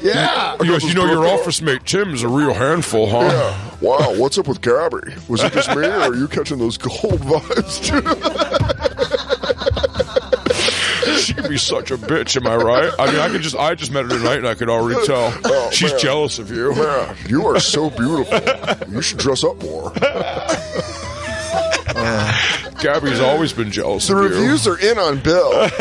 Yeah. He goes, your office mate Tim's a real handful, huh? Yeah. Wow, what's up with Gabby? Was it just me, or are you catching those gold vibes too? She Gabby's such a bitch, am I right? I mean, I just met her tonight and I could already tell. Oh, She's man. jealous of you. Man, you are so beautiful. You should dress up more. Gabby's always been jealous The of you. reviews are in on Bill. Great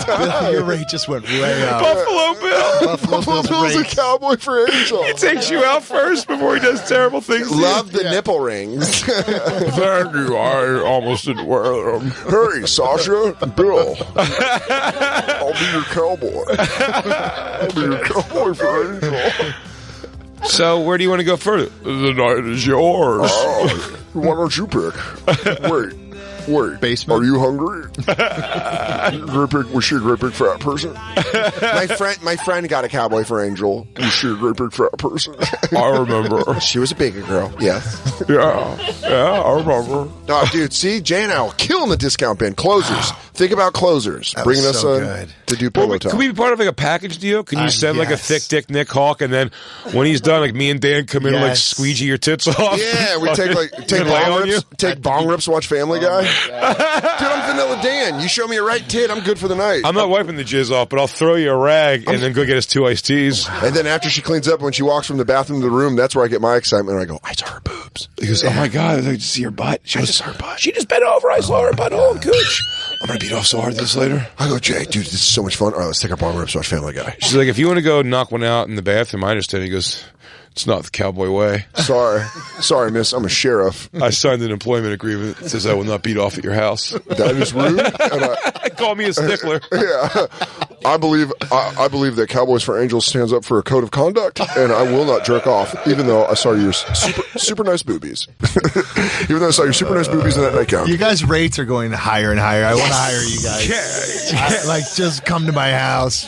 time. Your rate just went way up. Buffalo Bill. Buffalo Bill's a cowboy for Angel. He takes you out first before he does terrible things. Love the nipple rings. Thank you. I almost didn't wear them. Hey, Sasha, Bill. I'll be your cowboy. I'll be your cowboy for Angel. So, where do you want to go further? The night is yours. Why don't you pick? Wait. Basement? Are you hungry? Was she a great big fat person? My friend got a cowboy for Angel. Was she a great big fat person? I remember. She was a bigger girl. Yes. Yeah, I remember. Oh, dude, see, Jay and I will kill in the discount bin. Closers. Think about closers. That Bringing was us so in good. to do pillow Well, talk. can we be part of like a package deal? Can you send like a yes. thick dick Nick Hawk, and then when he's done, like me and Dan come in and like Yes. squeegee your tits off? Yeah, we take And lay bong on rips. you? Take bong rips. Watch Family Guy. Dude, I'm Vanilla Dan. You show me a right tit, I'm good for the night. I'm not wiping the jizz off, but I'll throw you a rag and then go get us 2 iced teas. And then after she cleans up, when she walks from the bathroom to the room, that's where I get my excitement. I go, I saw her boobs. He goes, "Oh my god, I just see her butt." She just bent over. I saw her butthole and cooch. I'm gonna beat off so hard this later. I go, Jay, dude, this is so much fun. All right, let's take our bong rips, watch Family Guy. She's like, "If you want to go knock one out in the bathroom, I understand." He goes, "It's not the cowboy way." Sorry, miss. I'm a sheriff. I signed an employment agreement that says I will not beat off at your house. That is rude. And Call me a stickler. yeah, I believe that Cowboys for Angels stands up for a code of conduct, and I will not jerk off, even though I saw your super nice boobies. Even though I saw your super nice boobies in that nightgown. You guys' rates are going higher and higher. I want to hire you guys. Yeah. Like, just come to my house.